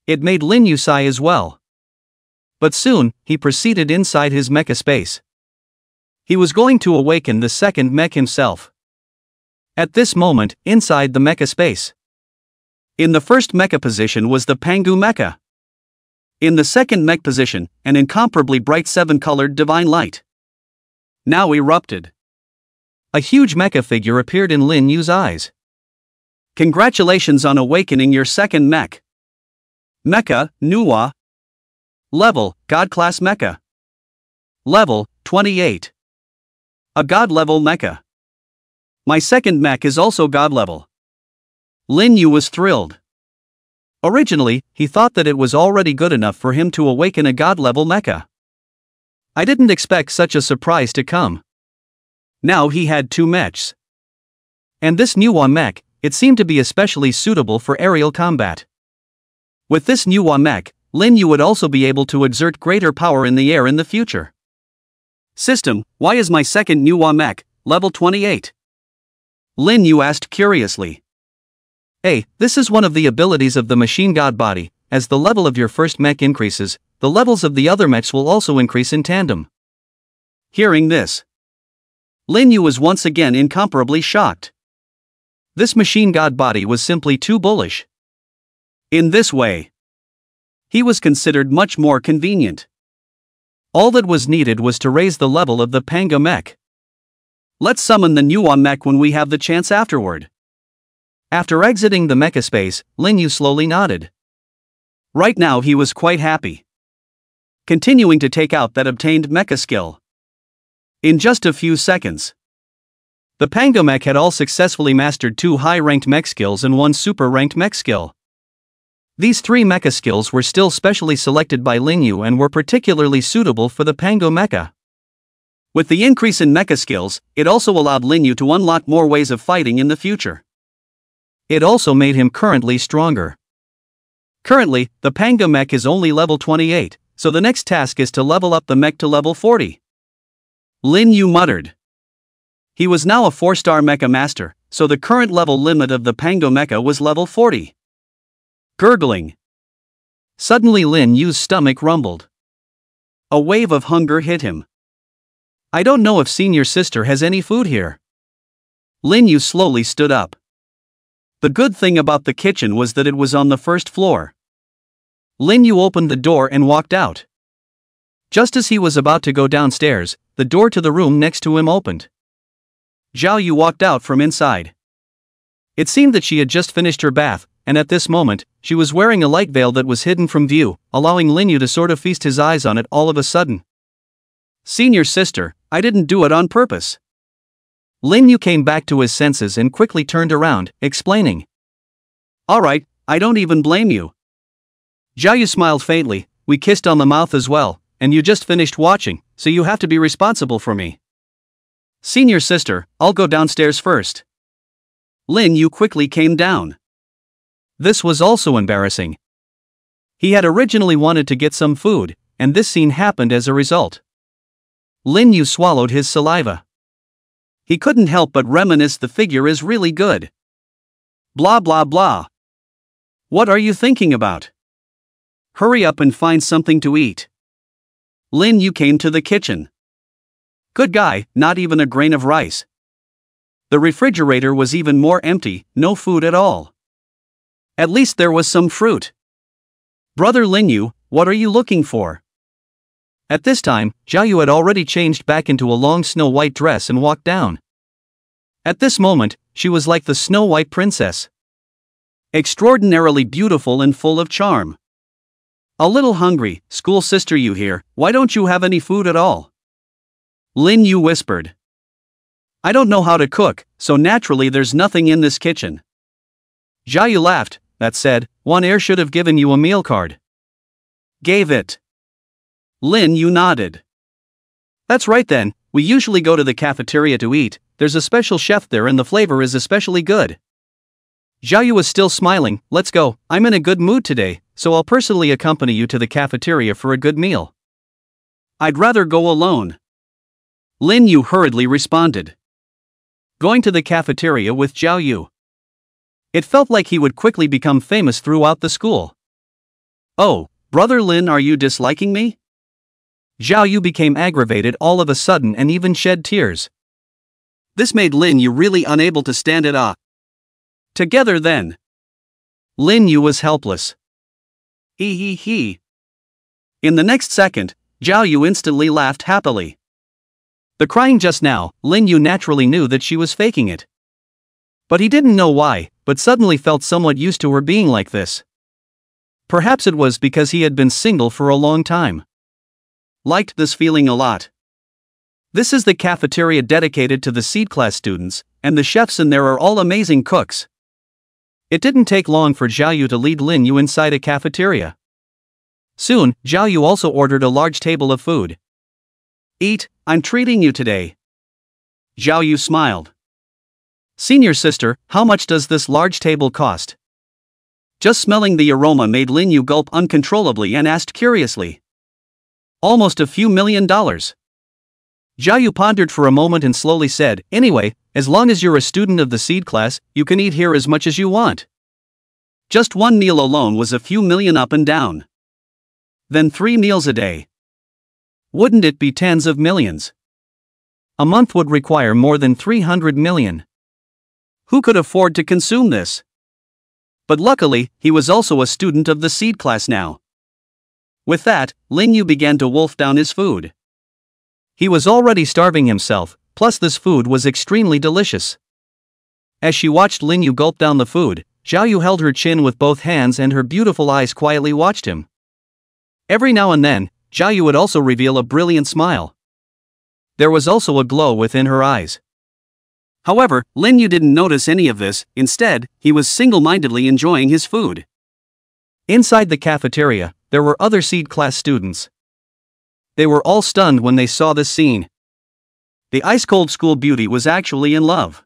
It made Lin Yu sigh as well. But soon, he proceeded inside his mecha space. He was going to awaken the second mech himself. At this moment, inside the mecha space, in the first mecha position was the Pangu mecha. In the second mech position, an incomparably bright 7-colored divine light now erupted. A huge mecha figure appeared in Lin Yu's eyes. Congratulations on awakening your second mech. Mecha, Nuwa. Level, God Class Mecha. Level, 28. A God level mecha. My second mech is also God level. Lin Yu was thrilled. Originally, he thought that it was already good enough for him to awaken a God level mecha. I didn't expect such a surprise to come. Now he had 2 mechs. And this Nuwa mech, it seemed to be especially suitable for aerial combat. With this Nuwa mech, Lin Yu would also be able to exert greater power in the air in the future. System, why is my second Nuwa mech, level 28? Lin Yu asked curiously. This is one of the abilities of the machine god body. As the level of your first mech increases, the levels of the other mechs will also increase in tandem. Hearing this, Lin Yu was once again incomparably shocked. This machine god body was simply too bullish. In this way, he was considered much more convenient. All that was needed was to raise the level of the Panga mech. Let's summon the Nuwa mech when we have the chance afterward. After exiting the mecha space, Lin Yu slowly nodded. Right now he was quite happy. Continuing to take out that obtained mecha skill. In just a few seconds, the Pango mech had all successfully mastered 2 high-ranked mech skills and 1 super-ranked mech skill. These 3 mecha skills were still specially selected by Lin Yu and were particularly suitable for the Pango mecha. With the increase in mecha skills, it also allowed Lin Yu to unlock more ways of fighting in the future. It also made him currently stronger. Currently, the Pango mech is only level 28, so the next task is to level up the mech to level 40. Lin Yu muttered. He was now a 4-star mecha master, so the current level limit of the Pango mecha was level 40. Gurgling. Suddenly Lin Yu's stomach rumbled. A wave of hunger hit him. I don't know if senior sister has any food here. Lin Yu slowly stood up. The good thing about the kitchen was that it was on the first floor. Lin Yu opened the door and walked out. Just as he was about to go downstairs, the door to the room next to him opened. Zhao Yu walked out from inside. It seemed that she had just finished her bath, and at this moment, she was wearing a light veil that was hidden from view, allowing Lin Yu to sort of feast his eyes on it all of a sudden. Senior sister, I didn't do it on purpose. Lin Yu came back to his senses and quickly turned around, explaining. Alright, I don't even blame you. Zhao Yu smiled faintly. We kissed on the mouth as well, and you just finished watching, so you have to be responsible for me. Senior sister, I'll go downstairs first. Lin Yu quickly came down. This was also embarrassing. He had originally wanted to get some food, and this scene happened as a result. Lin Yu swallowed his saliva. He couldn't help but reminisce the figure is really good. Blah blah blah. What are you thinking about? Hurry up and find something to eat. Lin Yu came to the kitchen. Good guy, not even a grain of rice. The refrigerator was even more empty, no food at all. At least there was some fruit. Brother Lin Yu, what are you looking for? At this time, Zhao Yu had already changed back into a long snow-white dress and walked down. At this moment, she was like the Snow-White princess. Extraordinarily beautiful and full of charm. A little hungry, school sister Yu here, why don't you have any food at all? Lin Yu whispered. I don't know how to cook, so naturally there's nothing in this kitchen. Zhao Yu laughed. That said, one heir should have given you a meal card. Gave it. Lin Yu nodded. That's right then, we usually go to the cafeteria to eat, there's a special chef there and the flavor is especially good. Zhao Yu was still smiling. Let's go, I'm in a good mood today, so I'll personally accompany you to the cafeteria for a good meal. I'd rather go alone. Lin Yu hurriedly responded. Going to the cafeteria with Zhao Yu. It felt like he would quickly become famous throughout the school. Oh, brother Lin, are you disliking me? Zhao Yu became aggravated all of a sudden and even shed tears. This made Lin Yu really unable to stand it off. Together then. Lin Yu was helpless. He. In the next second, Zhao Yu instantly laughed happily. The crying just now, Lin Yu naturally knew that she was faking it. But he didn't know why, but suddenly felt somewhat used to her being like this. Perhaps it was because he had been single for a long time. Liked this feeling a lot. This is the cafeteria dedicated to the seed class students, and the chefs in there are all amazing cooks. It didn't take long for Zhao Yu to lead Lin Yu inside a cafeteria. Soon, Zhao Yu also ordered a large table of food. Eat, I'm treating you today. Zhao Yu smiled. Senior sister, how much does this large table cost? Just smelling the aroma made Lin Yu gulp uncontrollably and asked curiously. Almost a few $1 million. Zhao Yu pondered for a moment and slowly said, anyway, as long as you're a student of the seed class, you can eat here as much as you want. Just one meal alone was a few million up and down. Then 3 meals a day. Wouldn't it be tens of millions? A month would require more than 300 million. Who could afford to consume this? But luckily, he was also a student of the seed class now. With that, Lin Yu began to wolf down his food. He was already starving himself, plus this food was extremely delicious. As she watched Lin Yu gulp down the food, Zhao Yu held her chin with both hands and her beautiful eyes quietly watched him. Every now and then, Zhao Yu would also reveal a brilliant smile. there was also a glow within her eyes. However, Lin Yu didn't notice any of this. Instead, he was single-mindedly enjoying his food. Inside the cafeteria, there were other seed class students. They were all stunned when they saw this scene. The ice-cold school beauty was actually in love.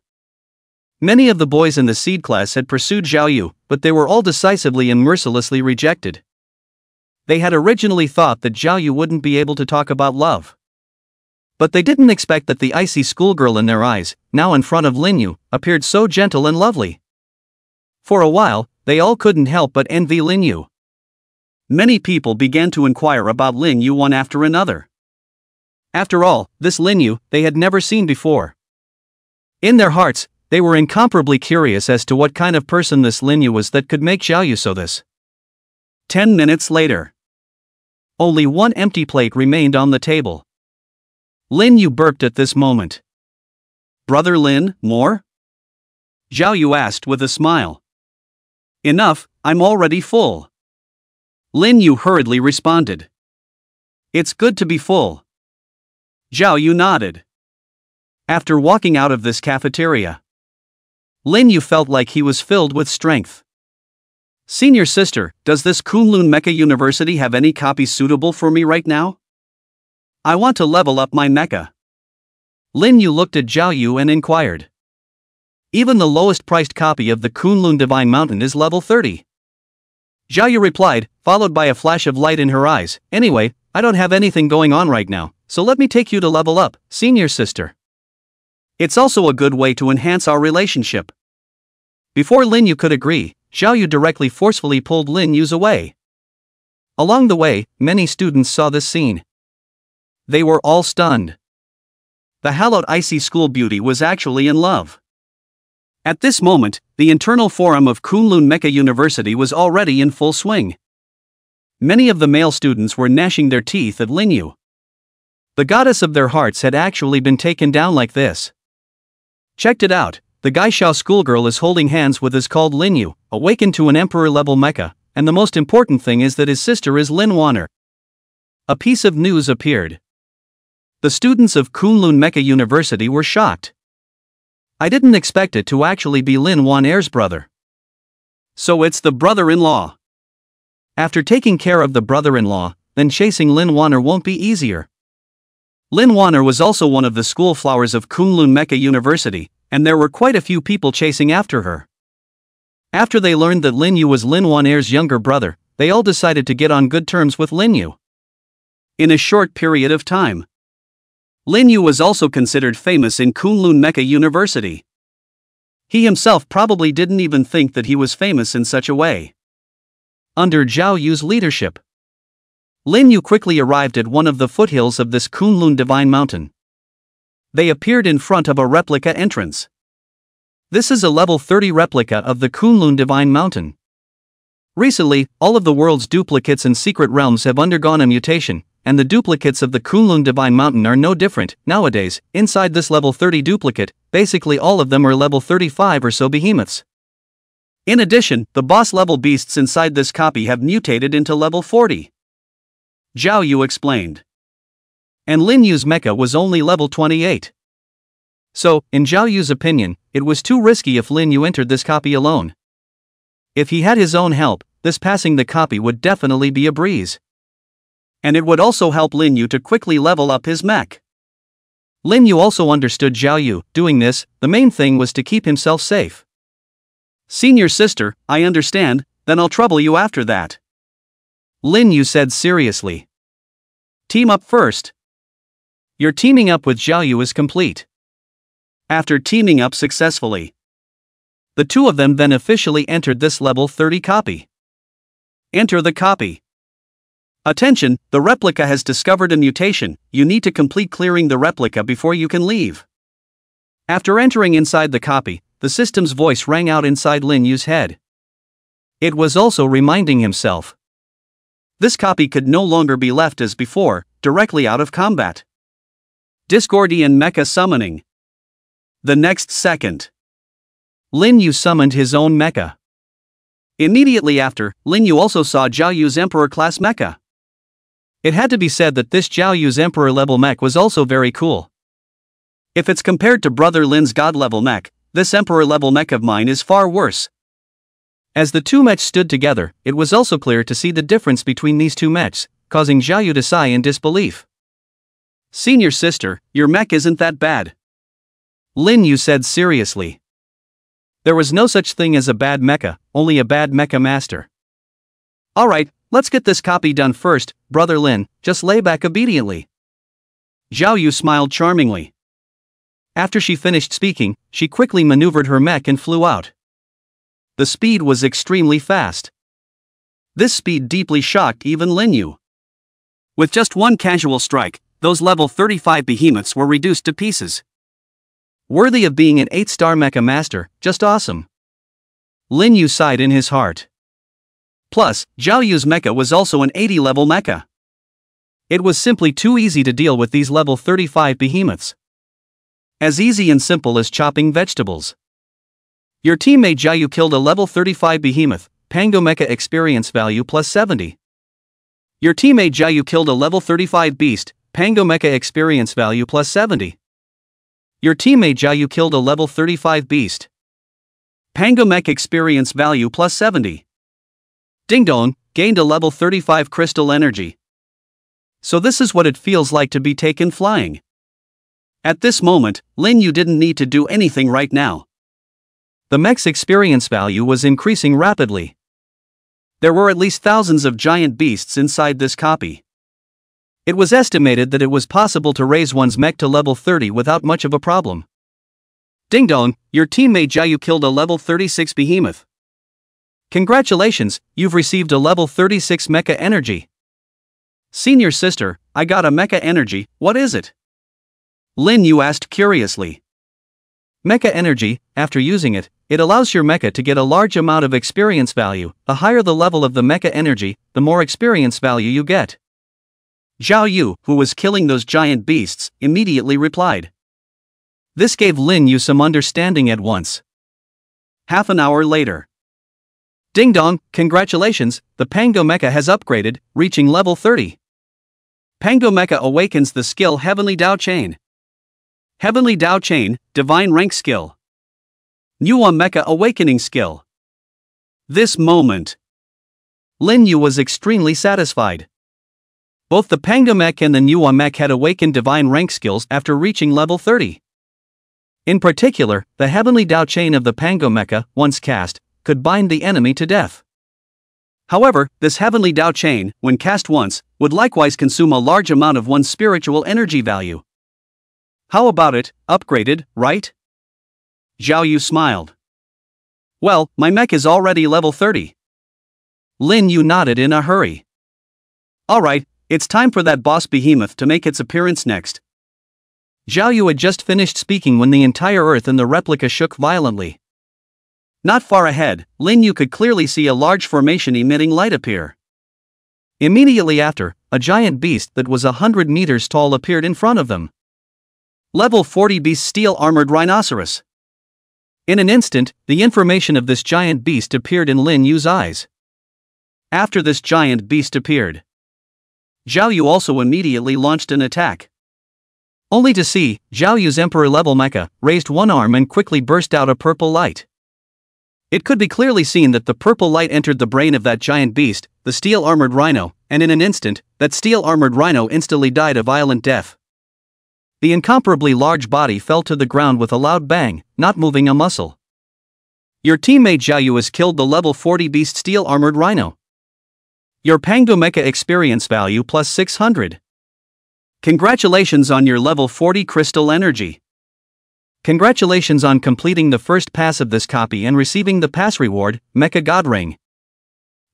Many of the boys in the seed class had pursued Zhao Yu, but they were all decisively and mercilessly rejected. They had originally thought that Zhao Yu wouldn't be able to talk about love. But they didn't expect that the icy schoolgirl in their eyes, now in front of Lin Yu, appeared so gentle and lovely. For a while, they all couldn't help but envy Lin Yu. Many people began to inquire about Lin Yu one after another. After all, this Lin Yu they had never seen before. In their hearts, they were incomparably curious as to what kind of person this Lin Yu was that could make Zhao Yu so this. 10 minutes later. Only one empty plate remained on the table. Lin Yu burped at this moment. "Brother Lin, more?" Zhao Yu asked with a smile. "Enough, I'm already full." Lin Yu hurriedly responded. "It's good to be full." Zhao Yu nodded. After walking out of this cafeteria, Lin Yu felt like he was filled with strength. "Senior sister, does this Kunlun Mecha University have any copies suitable for me right now? I want to level up my mecha." Lin Yu looked at Zhao Yu and inquired. "Even the lowest priced copy of the Kunlun Divine Mountain is level 30. Zhao Yu replied, followed by a flash of light in her eyes. "Anyway, I don't have anything going on right now, so let me take you to level up, senior sister. It's also a good way to enhance our relationship." Before Lin Yu could agree, Zhao Yu directly forcefully pulled Lin Yu's away. Along the way, many students saw this scene. They were all stunned. The hallowed icy school beauty was actually in love. At this moment, the internal forum of Kunlun Mecha University was already in full swing. Many of the male students were gnashing their teeth at Lin Yu. The goddess of their hearts had actually been taken down like this. Checked it out, the Gaishao schoolgirl is holding hands with his called Lin Yu, awakened to an emperor-level mecha, and the most important thing is that his sister is Lin Waner. A piece of news appeared. The students of Kunlun Mecha University were shocked. "I didn't expect it to actually be Lin Waner's brother. So it's the brother-in-law. After taking care of the brother-in-law, then chasing Lin Waner won't be easier." Lin Waner was also one of the school flowers of Kunlun Mecha University, and there were quite a few people chasing after her. After they learned that Lin Yu was Lin Waner's younger brother, they all decided to get on good terms with Lin Yu. In a short period of time, Lin Yu was also considered famous in Kunlun Mecha University. He himself probably didn't even think that he was famous in such a way. Under Zhao Yu's leadership, Lin Yu quickly arrived at one of the foothills of this Kunlun Divine Mountain. They appeared in front of a replica entrance. This is a level 30 replica of the Kunlun Divine Mountain. Recently, all of the world's duplicates and secret realms have undergone a mutation, and the duplicates of the Kunlun Divine Mountain are no different. Nowadays, inside this level 30 duplicate, basically all of them are level 35 or so behemoths. In addition, the boss level beasts inside this copy have mutated into level 40. Zhao Yu explained. And Lin Yu's mecha was only level 28. So, in Zhao Yu's opinion, it was too risky if Lin Yu entered this copy alone. If he had his own help, this passing the copy would definitely be a breeze. And it would also help Lin Yu to quickly level up his mech. Lin Yu also understood Zhao Yu. Doing this, the main thing was to keep himself safe. "Senior sister, I understand, then I'll trouble you after that," Lin Yu said seriously. "Team up first." Your teaming up with Zhao Yu is complete. After teaming up successfully, the two of them then officially entered this level 30 copy. Enter the copy. Attention, the replica has discovered a mutation. You need to complete clearing the replica before you can leave. After entering inside the copy, the system's voice rang out inside Lin Yu's head. It was also reminding himself. This copy could no longer be left as before, directly out of combat. Discordian Mecha Summoning. The next second, Lin Yu summoned his own mecha. Immediately after, Lin Yu also saw Zhao Yu's Emperor-class mecha. It had to be said that this Zhao Yu's Emperor-level mech was also very cool. If it's compared to Brother Lin's god-level mech, this emperor-level mech of mine is far worse. As the two mechs stood together, it was also clear to see the difference between these two mechs, causing Xiaoyu to sigh in disbelief. Senior sister, your mech isn't that bad. Lin Yu said seriously. There was no such thing as a bad mecha, only a bad mecha master. Alright, let's get this copy done first, Brother Lin, just lay back obediently. Xiaoyu smiled charmingly. After she finished speaking, she quickly maneuvered her mech and flew out. The speed was extremely fast. This speed deeply shocked even Lin Yu. With just one casual strike, those level 35 behemoths were reduced to pieces. Worthy of being an 8-star mecha master, just awesome. Lin Yu sighed in his heart. Plus, Xiaoyu's mecha was also an 80-level mecha. It was simply too easy to deal with these level 35 behemoths. As easy and simple as chopping vegetables. Your teammate Xiaoyu killed a level 35 behemoth, Pango Mecha experience value plus 70. Your teammate Xiaoyu killed a level 35 beast, Pango Mecha experience value plus 70. Your teammate Xiaoyu killed a level 35 beast. Pango Mech experience value plus 70. Ding dong, gained a level 35 crystal energy. So this is what it feels like to be taken flying. At this moment, Lin Yu didn't need to do anything right now. The mech's experience value was increasing rapidly. There were at least thousands of giant beasts inside this copy. It was estimated that it was possible to raise one's mech to level 30 without much of a problem. Ding dong, your teammate Xiaoyu killed a level 36 behemoth. Congratulations, you've received a level 36 mecha energy. Senior sister, I got a mecha energy, what is it? Lin Yu asked curiously. Mecha energy, after using it, it allows your mecha to get a large amount of experience value. The higher the level of the mecha energy, the more experience value you get. Xiaoyu, who was killing those giant beasts, immediately replied. This gave Lin Yu some understanding at once. Half an hour later. Ding dong, congratulations, the Pango Mecha has upgraded, reaching level 30. Pango Mecha awakens the skill Heavenly Dao Chain. Heavenly Dao Chain, Divine Rank Skill. Nuwa Mecha Awakening Skill. This moment. Lin Yu was extremely satisfied. Both the Pango Mech and the Nuwa Mech had awakened Divine Rank skills after reaching level 30. In particular, the Heavenly Dao Chain of the Pango Mecha, once cast, could bind the enemy to death. However, this Heavenly Dao Chain, when cast once, would likewise consume a large amount of one's spiritual energy value. How about it, upgraded, right? Xiaoyu smiled. Well, my mech is already level 30. Lin Yu nodded in a hurry. Alright, it's time for that boss behemoth to make its appearance next. Xiaoyu had just finished speaking when the entire earth and the replica shook violently. Not far ahead, Lin Yu could clearly see a large formation emitting light appear. Immediately after, a giant beast that was 100 meters tall appeared in front of them. Level 40 beast steel-armored rhinoceros. In an instant, the information of this giant beast appeared in Lin Yu's eyes. After this giant beast appeared, Xiaoyu also immediately launched an attack. Only to see, Xiaoyu's emperor-level mecha raised one arm and quickly burst out a purple light. It could be clearly seen that the purple light entered the brain of that giant beast, the steel-armored rhino, and in an instant, that steel-armored rhino instantly died a violent death. The incomparably large body fell to the ground with a loud bang, not moving a muscle. Your teammate Xiaoyu has killed the level 40 beast steel-armored rhino. Your Pango Mecha experience value plus 600. Congratulations on your level 40 crystal energy. Congratulations on completing the first pass of this copy and receiving the pass reward, Mecha God Ring.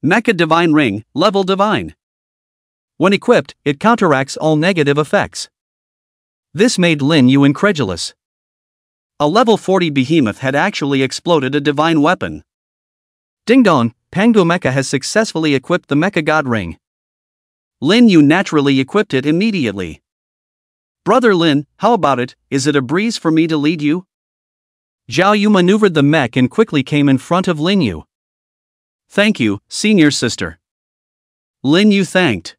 Mecha Divine Ring, level Divine. When equipped, it counteracts all negative effects. This made Lin Yu incredulous. A level 40 behemoth had actually exploded a divine weapon. Ding dong, Pango Mecha has successfully equipped the Mecha God Ring. Lin Yu naturally equipped it immediately. Brother Lin, how about it, is it a breeze for me to lead you? Xiaoyu maneuvered the mech and quickly came in front of Lin Yu. Thank you, senior sister. Lin Yu thanked.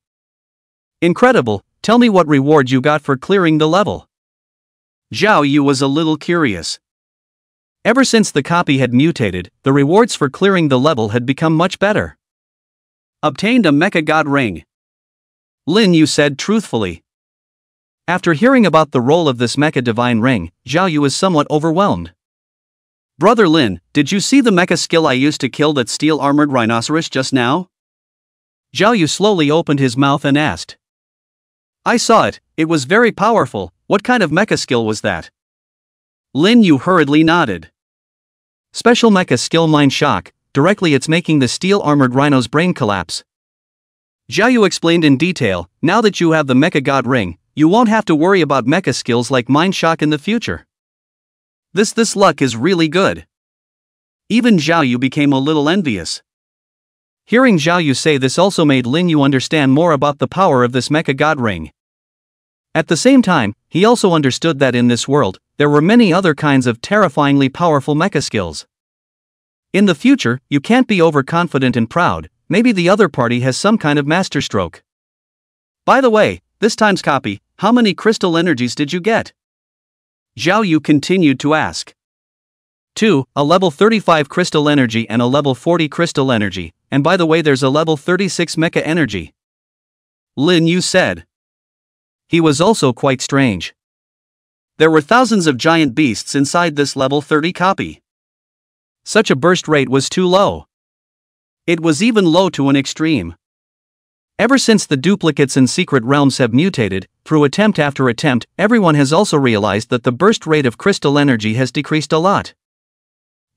Incredible, tell me what reward you got for clearing the level. Zhao Yu was a little curious. Ever since the copy had mutated, the rewards for clearing the level had become much better. Obtained a Mecha God Ring. Lin Yu said truthfully. After hearing about the role of this Mecha Divine Ring, Zhao Yu was somewhat overwhelmed. Brother Lin, did you see the mecha skill I used to kill that steel-armored rhinoceros just now? Zhao Yu slowly opened his mouth and asked. I saw it, it was very powerful. What kind of mecha skill was that? Lin Yu hurriedly nodded. Special mecha skill Mind Shock, directly it's making the steel-armored rhino's brain collapse. Zhao Yu explained in detail, now that you have the Mecha God Ring, you won't have to worry about mecha skills like Mind Shock in the future. This luck is really good. Even Zhao Yu became a little envious. Hearing Zhao Yu say this also made Lin Yu understand more about the power of this Mecha God Ring. At the same time, he also understood that in this world, there were many other kinds of terrifyingly powerful mecha skills. In the future, you can't be overconfident and proud, maybe the other party has some kind of masterstroke. By the way, this time's copy, how many crystal energies did you get? Zhao Yu continued to ask. 2, a level 35 crystal energy and a level 40 crystal energy, and by the way there's a level 36 mecha energy. Lin Yu said. He was also quite strange. There were thousands of giant beasts inside this level 30 copy. Such a burst rate was too low. It was even low to an extreme. Ever since the duplicates and secret realms have mutated, through attempt after attempt, everyone has also realized that the burst rate of crystal energy has decreased a lot.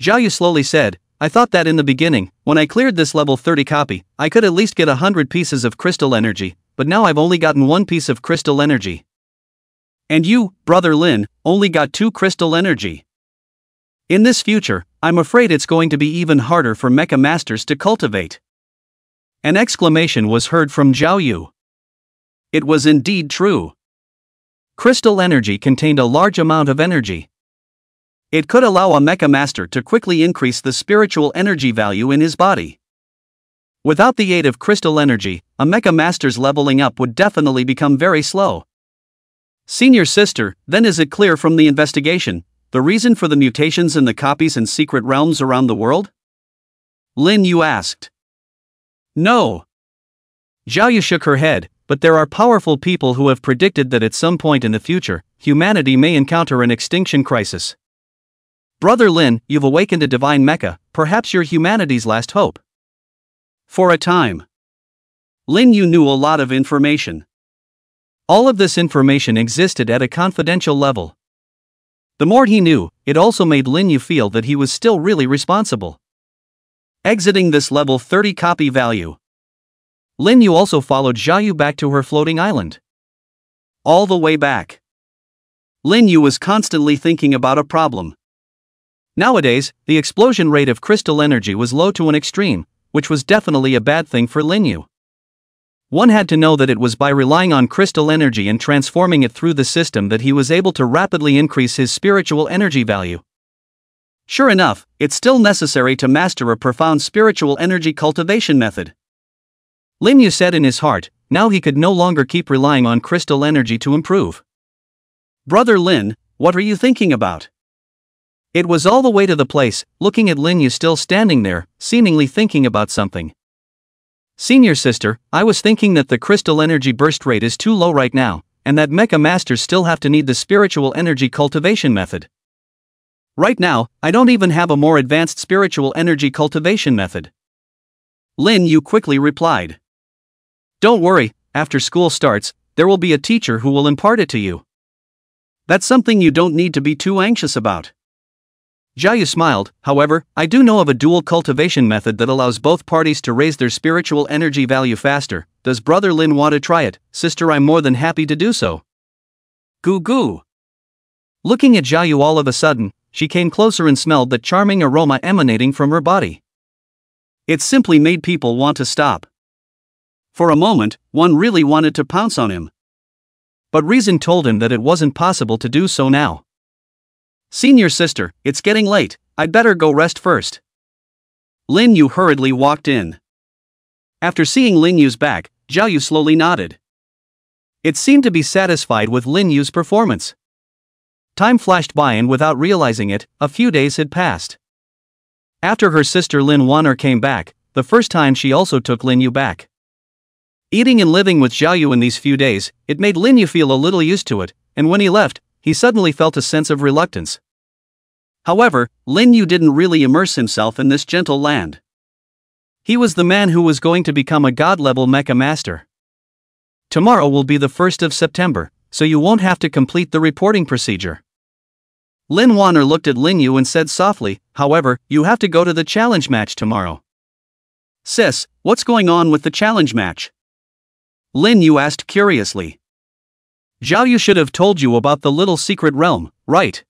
Zhao Yu slowly said, I thought that in the beginning, when I cleared this level 30 copy, I could at least get 100 pieces of crystal energy, but now I've only gotten 1 piece of crystal energy. And you, Brother Lin, only got 2 crystal energy. In this future, I'm afraid it's going to be even harder for mecha masters to cultivate. An exclamation was heard from Zhao Yu. It was indeed true. Crystal energy contained a large amount of energy. It could allow a mecha master to quickly increase the spiritual energy value in his body. Without the aid of crystal energy, a mecha master's leveling up would definitely become very slow. Senior sister, then is it clear from the investigation, the reason for the mutations in the copies and secret realms around the world? Lin Yu asked. No. Zhao Yu shook her head, but there are powerful people who have predicted that at some point in the future, humanity may encounter an extinction crisis. Brother Lin, you've awakened a divine mecha, perhaps you're humanity's last hope. For a time. Lin Yu knew a lot of information. All of this information existed at a confidential level. The more he knew, it also made Lin Yu feel that he was still really responsible. Exiting this level 30 copy value. Lin Yu also followed Zhao Yu back to her floating island. All the way back. Lin Yu was constantly thinking about a problem. Nowadays, the explosion rate of crystal energy was low to an extreme, which was definitely a bad thing for Lin Yu. One had to know that it was by relying on crystal energy and transforming it through the system that he was able to rapidly increase his spiritual energy value. Sure enough, it's still necessary to master a profound spiritual energy cultivation method. Lin Yu said in his heart, now he could no longer keep relying on crystal energy to improve. Brother Lin, what are you thinking about? It was all the way to the place, looking at Lin Yu still standing there, seemingly thinking about something. Senior sister, I was thinking that the crystal energy burst rate is too low right now, and that mecha masters still have to need the spiritual energy cultivation method. Right now, I don't even have a more advanced spiritual energy cultivation method. Lin Yu quickly replied. Don't worry, after school starts, there will be a teacher who will impart it to you. That's something you don't need to be too anxious about. Zhao Yu smiled, however, I do know of a dual cultivation method that allows both parties to raise their spiritual energy value faster. Does Brother Lin want to try it? Sister, I'm more than happy to do so. Goo goo. Looking at Zhao Yu all of a sudden, she came closer and smelled that charming aroma emanating from her body. It simply made people want to stop. For a moment, one really wanted to pounce on him. But reason told him that it wasn't possible to do so now. Senior sister, it's getting late, I'd better go rest first. Lin Yu hurriedly walked in. After seeing Lin Yu's back, Zhao Yu slowly nodded. It seemed to be satisfied with Lin Yu's performance. Time flashed by and without realizing it, a few days had passed. After her sister Lin Wan'er came back, the first time she also took Lin Yu back. Eating and living with Zhao Yu in these few days, it made Lin Yu feel a little used to it, and when he left, he suddenly felt a sense of reluctance. However, Lin Yu didn't really immerse himself in this gentle land. He was the man who was going to become a god-level mecha master. Tomorrow will be the 1st of September, so you won't have to complete the reporting procedure. Lin Wan'er looked at Lin Yu and said softly, however, you have to go to the challenge match tomorrow. Sis, what's going on with the challenge match? Lin Yu asked curiously. Zhao Yu should have told you about the little secret realm, right?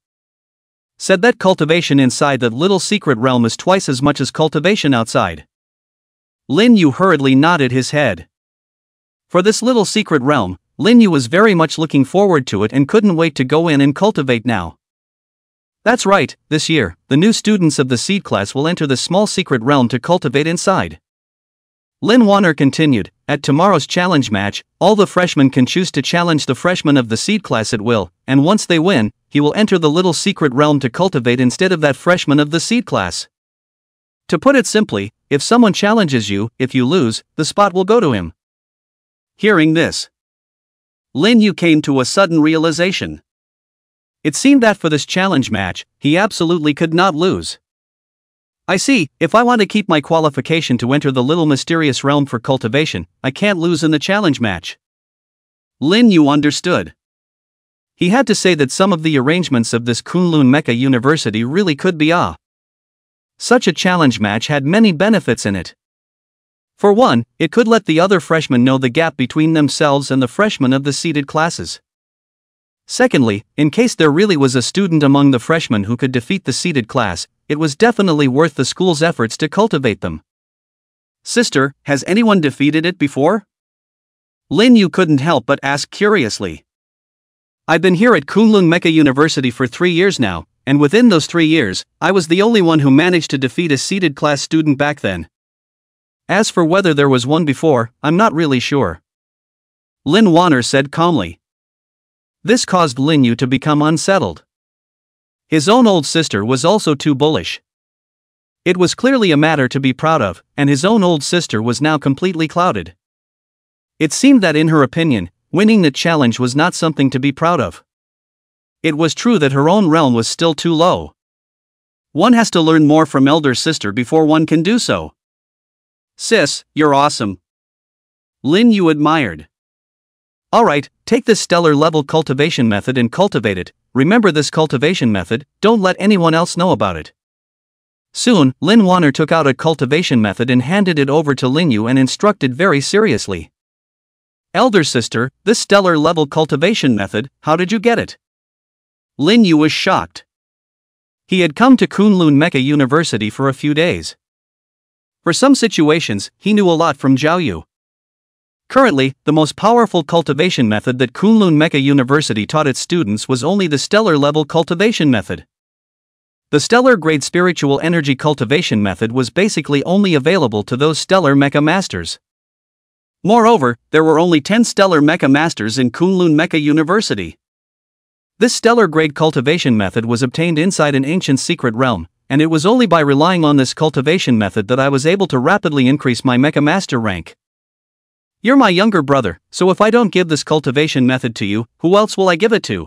Said that cultivation inside that little secret realm is twice as much as cultivation outside. Lin Yu hurriedly nodded his head. For this little secret realm, Lin Yu was very much looking forward to it and couldn't wait to go in and cultivate now. That's right, this year, the new students of the seed class will enter the small secret realm to cultivate inside. Lin Wan'er continued, at tomorrow's challenge match, all the freshmen can choose to challenge the freshmen of the seed class at will, and once they win, he will enter the little secret realm to cultivate instead of that freshman of the seed class. To put it simply, if someone challenges you, if you lose, the spot will go to him. Hearing this, Lin Yu came to a sudden realization. It seemed that for this challenge match, he absolutely could not lose. I see, if I want to keep my qualification to enter the little mysterious realm for cultivation, I can't lose in the challenge match. Lin Yu understood. He had to say that some of the arrangements of this Kunlun Mecha University really could be Such a challenge match had many benefits in it. For one, it could let the other freshmen know the gap between themselves and the freshmen of the seeded classes. Secondly, in case there really was a student among the freshmen who could defeat the seeded class, it was definitely worth the school's efforts to cultivate them. Sister, has anyone defeated it before? Lin Yu couldn't help but ask curiously. I've been here at Kunlun Mecha University for 3 years now, and within those 3 years, I was the only one who managed to defeat a seeded class student back then. As for whether there was one before, I'm not really sure. Lin Wan'er said calmly. This caused Lin Yu to become unsettled. His own old sister was also too bullish. It was clearly a matter to be proud of, and his own old sister was now completely clouded. It seemed that in her opinion, winning the challenge was not something to be proud of. It was true that her own realm was still too low. One has to learn more from elder sister before one can do so. Sis, you're awesome. Lin Yu admired. Alright, take this stellar level cultivation method and cultivate it. Remember this cultivation method, don't let anyone else know about it. Soon, Lin Wan'er took out a cultivation method and handed it over to Lin Yu and instructed very seriously. Elder sister, this stellar level cultivation method, how did you get it? Lin Yu was shocked. He had come to Kunlun Mecha University for a few days. For some situations, he knew a lot from Zhao Yu. Currently, the most powerful cultivation method that Kunlun Mecha University taught its students was only the stellar level cultivation method. The stellar grade spiritual energy cultivation method was basically only available to those stellar mecha masters. Moreover, there were only 10 stellar mecha masters in Kunlun Mecha University. This stellar grade cultivation method was obtained inside an ancient secret realm, and it was only by relying on this cultivation method that I was able to rapidly increase my mecha master rank. You're my younger brother, so if I don't give this cultivation method to you, who else will I give it to?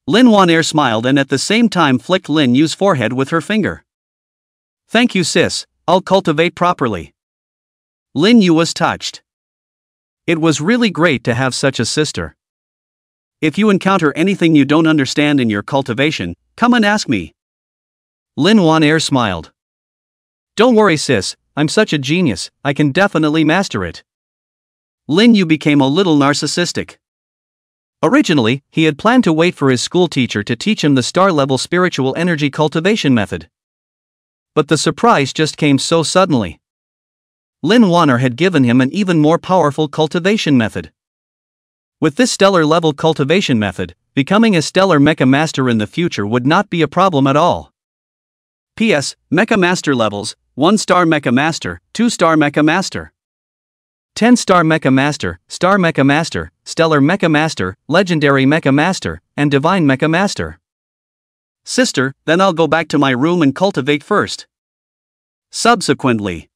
Lin Wan'er smiled and at the same time flicked Lin Yu's forehead with her finger. Thank you sis, I'll cultivate properly. Lin Yu was touched. It was really great to have such a sister. If you encounter anything you don't understand in your cultivation, come and ask me. Lin Wan'er smiled. Don't worry sis, I'm such a genius, I can definitely master it. Lin Yu became a little narcissistic. Originally, he had planned to wait for his school teacher to teach him the star-level spiritual energy cultivation method. But the surprise just came so suddenly. Lin Wan'er had given him an even more powerful cultivation method. With this stellar-level cultivation method, becoming a stellar mecha master in the future would not be a problem at all. P.S. Mecha Master levels, 1-star Mecha Master, 2-star Mecha Master. 10-star Mecha Master, Star Mecha Master, Stellar Mecha Master, Legendary Mecha Master, and Divine Mecha Master. Sister, then I'll go back to my room and cultivate first. Subsequently,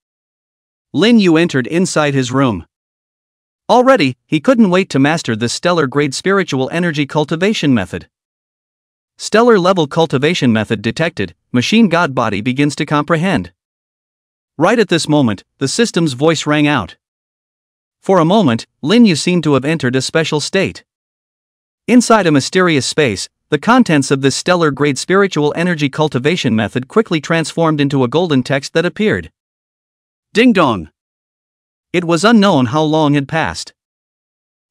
Lin Yu entered inside his room. Already, he couldn't wait to master the stellar-grade spiritual energy cultivation method. Stellar level cultivation method detected, machine god body begins to comprehend. Right at this moment, the system's voice rang out. For a moment, Lin Yu seemed to have entered a special state. Inside a mysterious space, the contents of this stellar-grade spiritual energy cultivation method quickly transformed into a golden text that appeared. Ding dong! It was unknown how long had passed.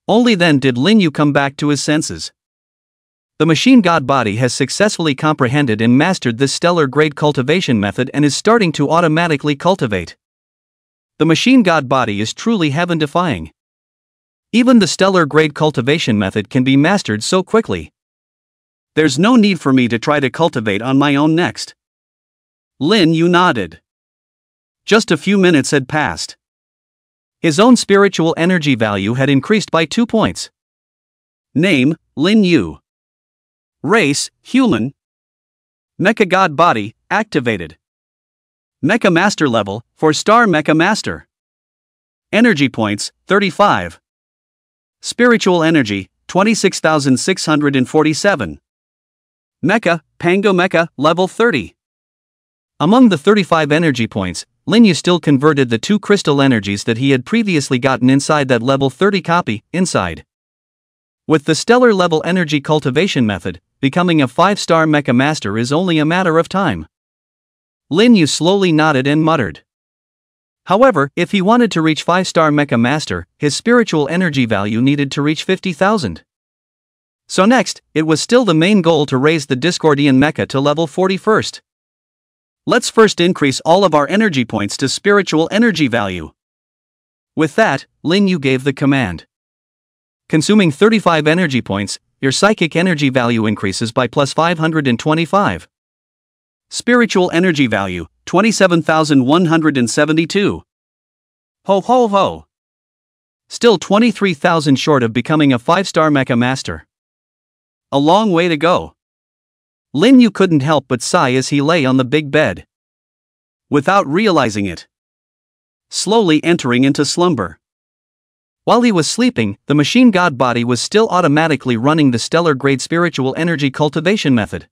Only then did Lin Yu come back to his senses. The machine god body has successfully comprehended and mastered this stellar-grade cultivation method and is starting to automatically cultivate. The machine god body is truly heaven-defying. Even the stellar-grade cultivation method can be mastered so quickly. There's no need for me to try to cultivate on my own next. Lin Yu nodded. Just a few minutes had passed. His own spiritual energy value had increased by 2 points. Name, Lin Yu. Race, human. Mecha God Body, activated. Mecha Master level, 4-star Mecha Master. Energy points, 35. Spiritual energy, 26,647. Mecha, Pango Mecha, level 30. Among the 35 energy points, Lin Yu still converted the 2 crystal energies that he had previously gotten inside that level 30 copy, inside. With the stellar level energy cultivation method, becoming a 5-star Mecha Master is only a matter of time. Lin Yu slowly nodded and muttered. However, if he wanted to reach 5-star Mecha Master, his spiritual energy value needed to reach 50,000. So next, it was still the main goal to raise the Discordian Mecha to level 41st. Let's first increase all of our energy points to spiritual energy value. With that, Lin Yu gave the command. Consuming 35 energy points, your psychic energy value increases by plus 525. Spiritual energy value, 27,172. Ho ho ho. Still 23,000 short of becoming a 5-star Mecha Master. A long way to go. Lin Yu couldn't help but sigh as he lay on the big bed. Without realizing it. Slowly entering into slumber. While he was sleeping, the machine god body was still automatically running the stellar-grade spiritual energy cultivation method.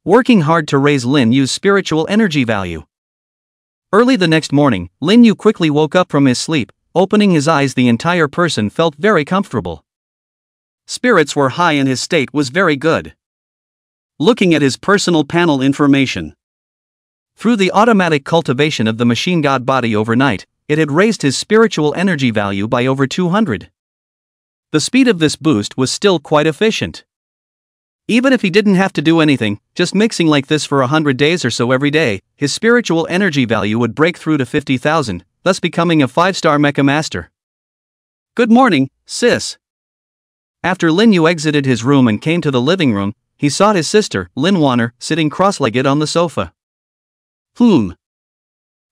Working hard to raise Lin Yu's spiritual energy value. Early the next morning, Lin Yu quickly woke up from his sleep. Opening his eyes, the entire person felt very comfortable. Spirits were high and his state was very good. Looking at his personal panel information. Through the automatic cultivation of the machine god body overnight, it had raised his spiritual energy value by over 200. The speed of this boost was still quite efficient. Even if he didn't have to do anything, just mixing like this for 100 days or so every day, his spiritual energy value would break through to 50,000, thus becoming a 5-star Mecha Master. Good morning, sis. After Lin Yu exited his room and came to the living room, he saw his sister, Lin Wanner, sitting cross-legged on the sofa.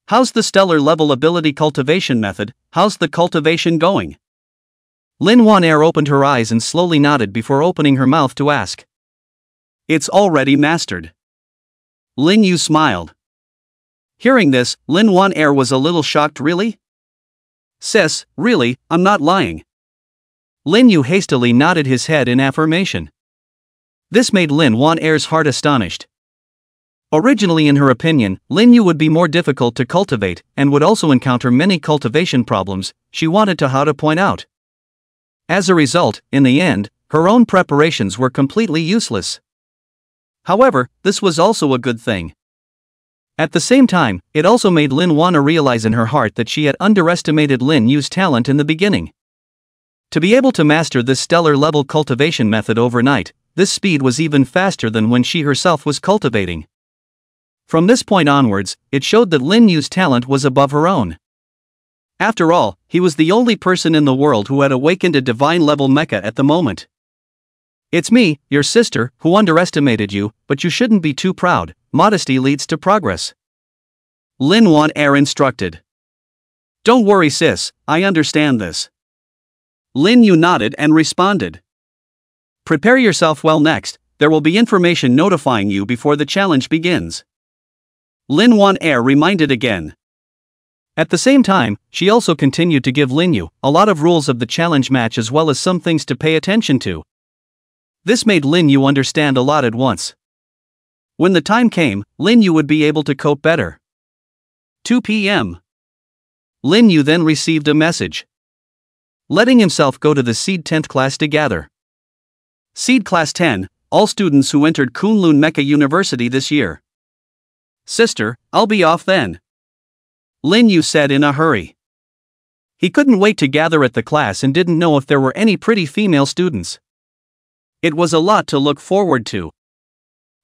How's the stellar level ability cultivation method? How's the cultivation going? Lin Wanner opened her eyes and slowly nodded before opening her mouth to ask. It's already mastered. Lin Yu smiled. Hearing this, Lin Wanner was a little shocked. Really? Sis, really, I'm not lying. Lin Yu hastily nodded his head in affirmation. This made Lin Wanner's heart astonished. Originally, in her opinion, Lin Yu would be more difficult to cultivate and would also encounter many cultivation problems she wanted to point out. As a result, in the end, her own preparations were completely useless. However, this was also a good thing. At the same time, it also made Lin Wanner realize in her heart that she had underestimated Lin Yu's talent in the beginning. To be able to master this stellar level cultivation method overnight, this speed was even faster than when she herself was cultivating. From this point onwards, it showed that Lin Yu's talent was above her own. After all, he was the only person in the world who had awakened a divine-level mecha at the moment. It's me, your sister, who underestimated you, but you shouldn't be too proud. Modesty leads to progress. Lin Wanner instructed. Don't worry sis, I understand this. Lin Yu nodded and responded. Prepare yourself well next, there will be information notifying you before the challenge begins. Lin Wan Air reminded again. At the same time, she also continued to give Lin Yu a lot of rules of the challenge match as well as some things to pay attention to. This made Lin Yu understand a lot at once. When the time came, Lin Yu would be able to cope better. 2 p.m. Lin Yu then received a message. Letting himself go to the Seed 10th class to gather. Seed Class 10, all students who entered Kunlun Mecha University this year. Sister, I'll be off then. Lin Yu said in a hurry. He couldn't wait to gather at the class and didn't know if there were any pretty female students. It was a lot to look forward to.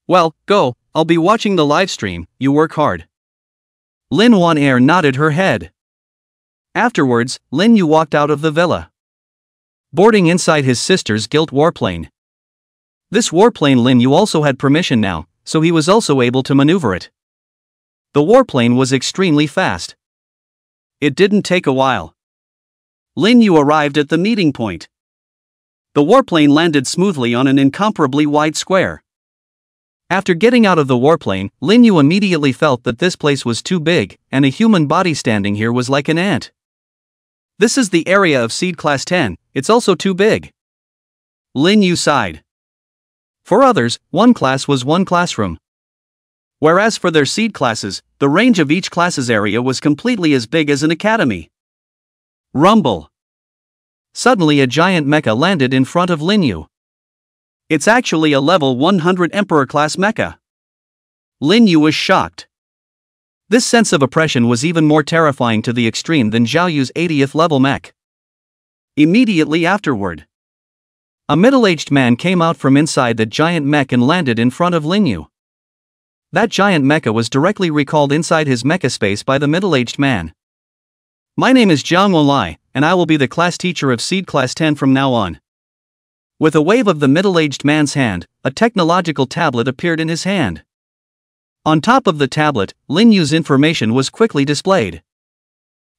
Well, go, I'll be watching the live stream, you work hard. Lin Wan Air nodded her head. Afterwards, Lin Yu walked out of the villa, boarding inside his sister's gilt warplane. This warplane Lin Yu also had permission now, so he was also able to maneuver it. The warplane was extremely fast. It didn't take a while. Lin Yu arrived at the meeting point. The warplane landed smoothly on an incomparably wide square. After getting out of the warplane, Lin Yu immediately felt that this place was too big, and a human body standing here was like an ant. This is the area of Seed Class 10, it's also too big. Lin Yu sighed. For others, one class was one classroom. Whereas for their seed classes, the range of each class's area was completely as big as an academy. Rumble. Suddenly a giant mecha landed in front of Lin Yu. It's actually a level 100 Emperor class mecha. Lin Yu was shocked. This sense of oppression was even more terrifying to the extreme than Zhao Yu's 80th level mech. Immediately afterward, a middle-aged man came out from inside the giant mech and landed in front of Lin Yu. That giant mecha was directly recalled inside his mecha space by the middle-aged man. My name is Jiang Wenlai, and I will be the class teacher of Seed Class 10 from now on. With a wave of the middle-aged man's hand, a technological tablet appeared in his hand. On top of the tablet, Lin Yu's information was quickly displayed.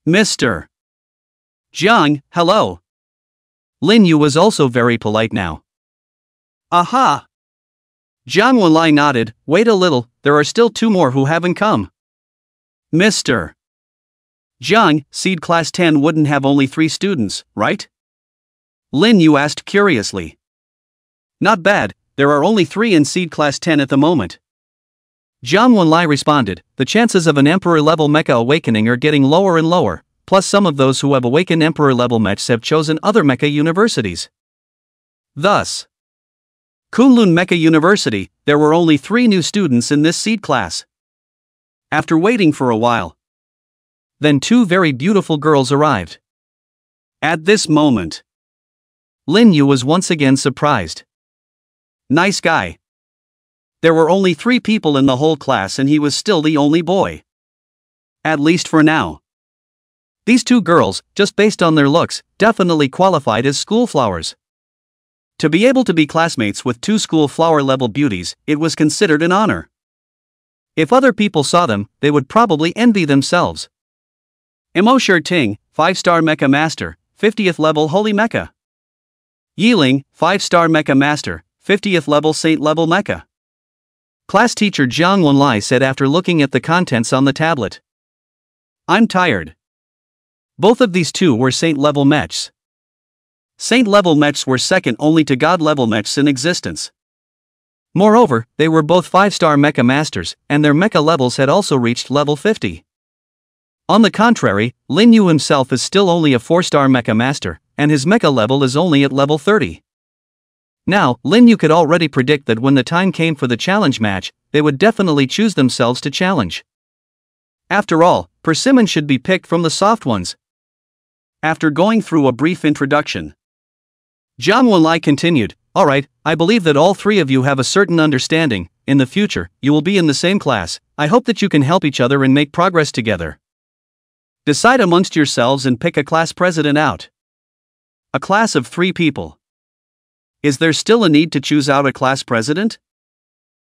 Mr. Jiang, hello. Lin Yu was also very polite now. Aha! Jiang Wenlai nodded, wait a little, there are still 2 more who haven't come. Mr. Jiang, Seed Class 10 wouldn't have only 3 students, right? Lin Yu asked curiously. Not bad, there are only 3 in Seed Class 10 at the moment. Jiang Wenlai responded, the chances of an Emperor-level mecha awakening are getting lower and lower, plus some of those who have awakened Emperor-level mechs have chosen other mecha universities. Thus, Kunlun Mecha University, there were only 3 new students in this seed class. After waiting for a while, then 2 very beautiful girls arrived. At this moment, Lin Yu was once again surprised. Nice guy. There were only 3 people in the whole class and he was still the only boy. At least for now. These 2 girls, just based on their looks, definitely qualified as school flowers. To be able to be classmates with 2 school flower-level beauties, it was considered an honor. If other people saw them, they would probably envy themselves. Imo Ting, 5-star Mecha Master, 50th level Holy Mecha. Yiling, 5-star Mecha Master, 50th level Saint level Mecha. Class teacher Jiang Wenlai said after looking at the contents on the tablet. I'm tired. Both of these 2 were Saint level mechs. Saint level mechs were second only to God level mechs in existence. Moreover, they were both 5-star Mecha Masters, and their mecha levels had also reached level 50. On the contrary, Lin Yu himself is still only a 4-star Mecha Master, and his mecha level is only at level 30. Now, Lin Yu could already predict that when the time came for the challenge match, they would definitely choose themselves to challenge. After all, persimmon should be picked from the soft ones. After going through a brief introduction, Jiang Wenlai continued, alright, I believe that all 3 of you have a certain understanding. In the future, you will be in the same class. I hope that you can help each other and make progress together. Decide amongst yourselves and pick a class president out. A class of 3 people. Is there still a need to choose out a class president?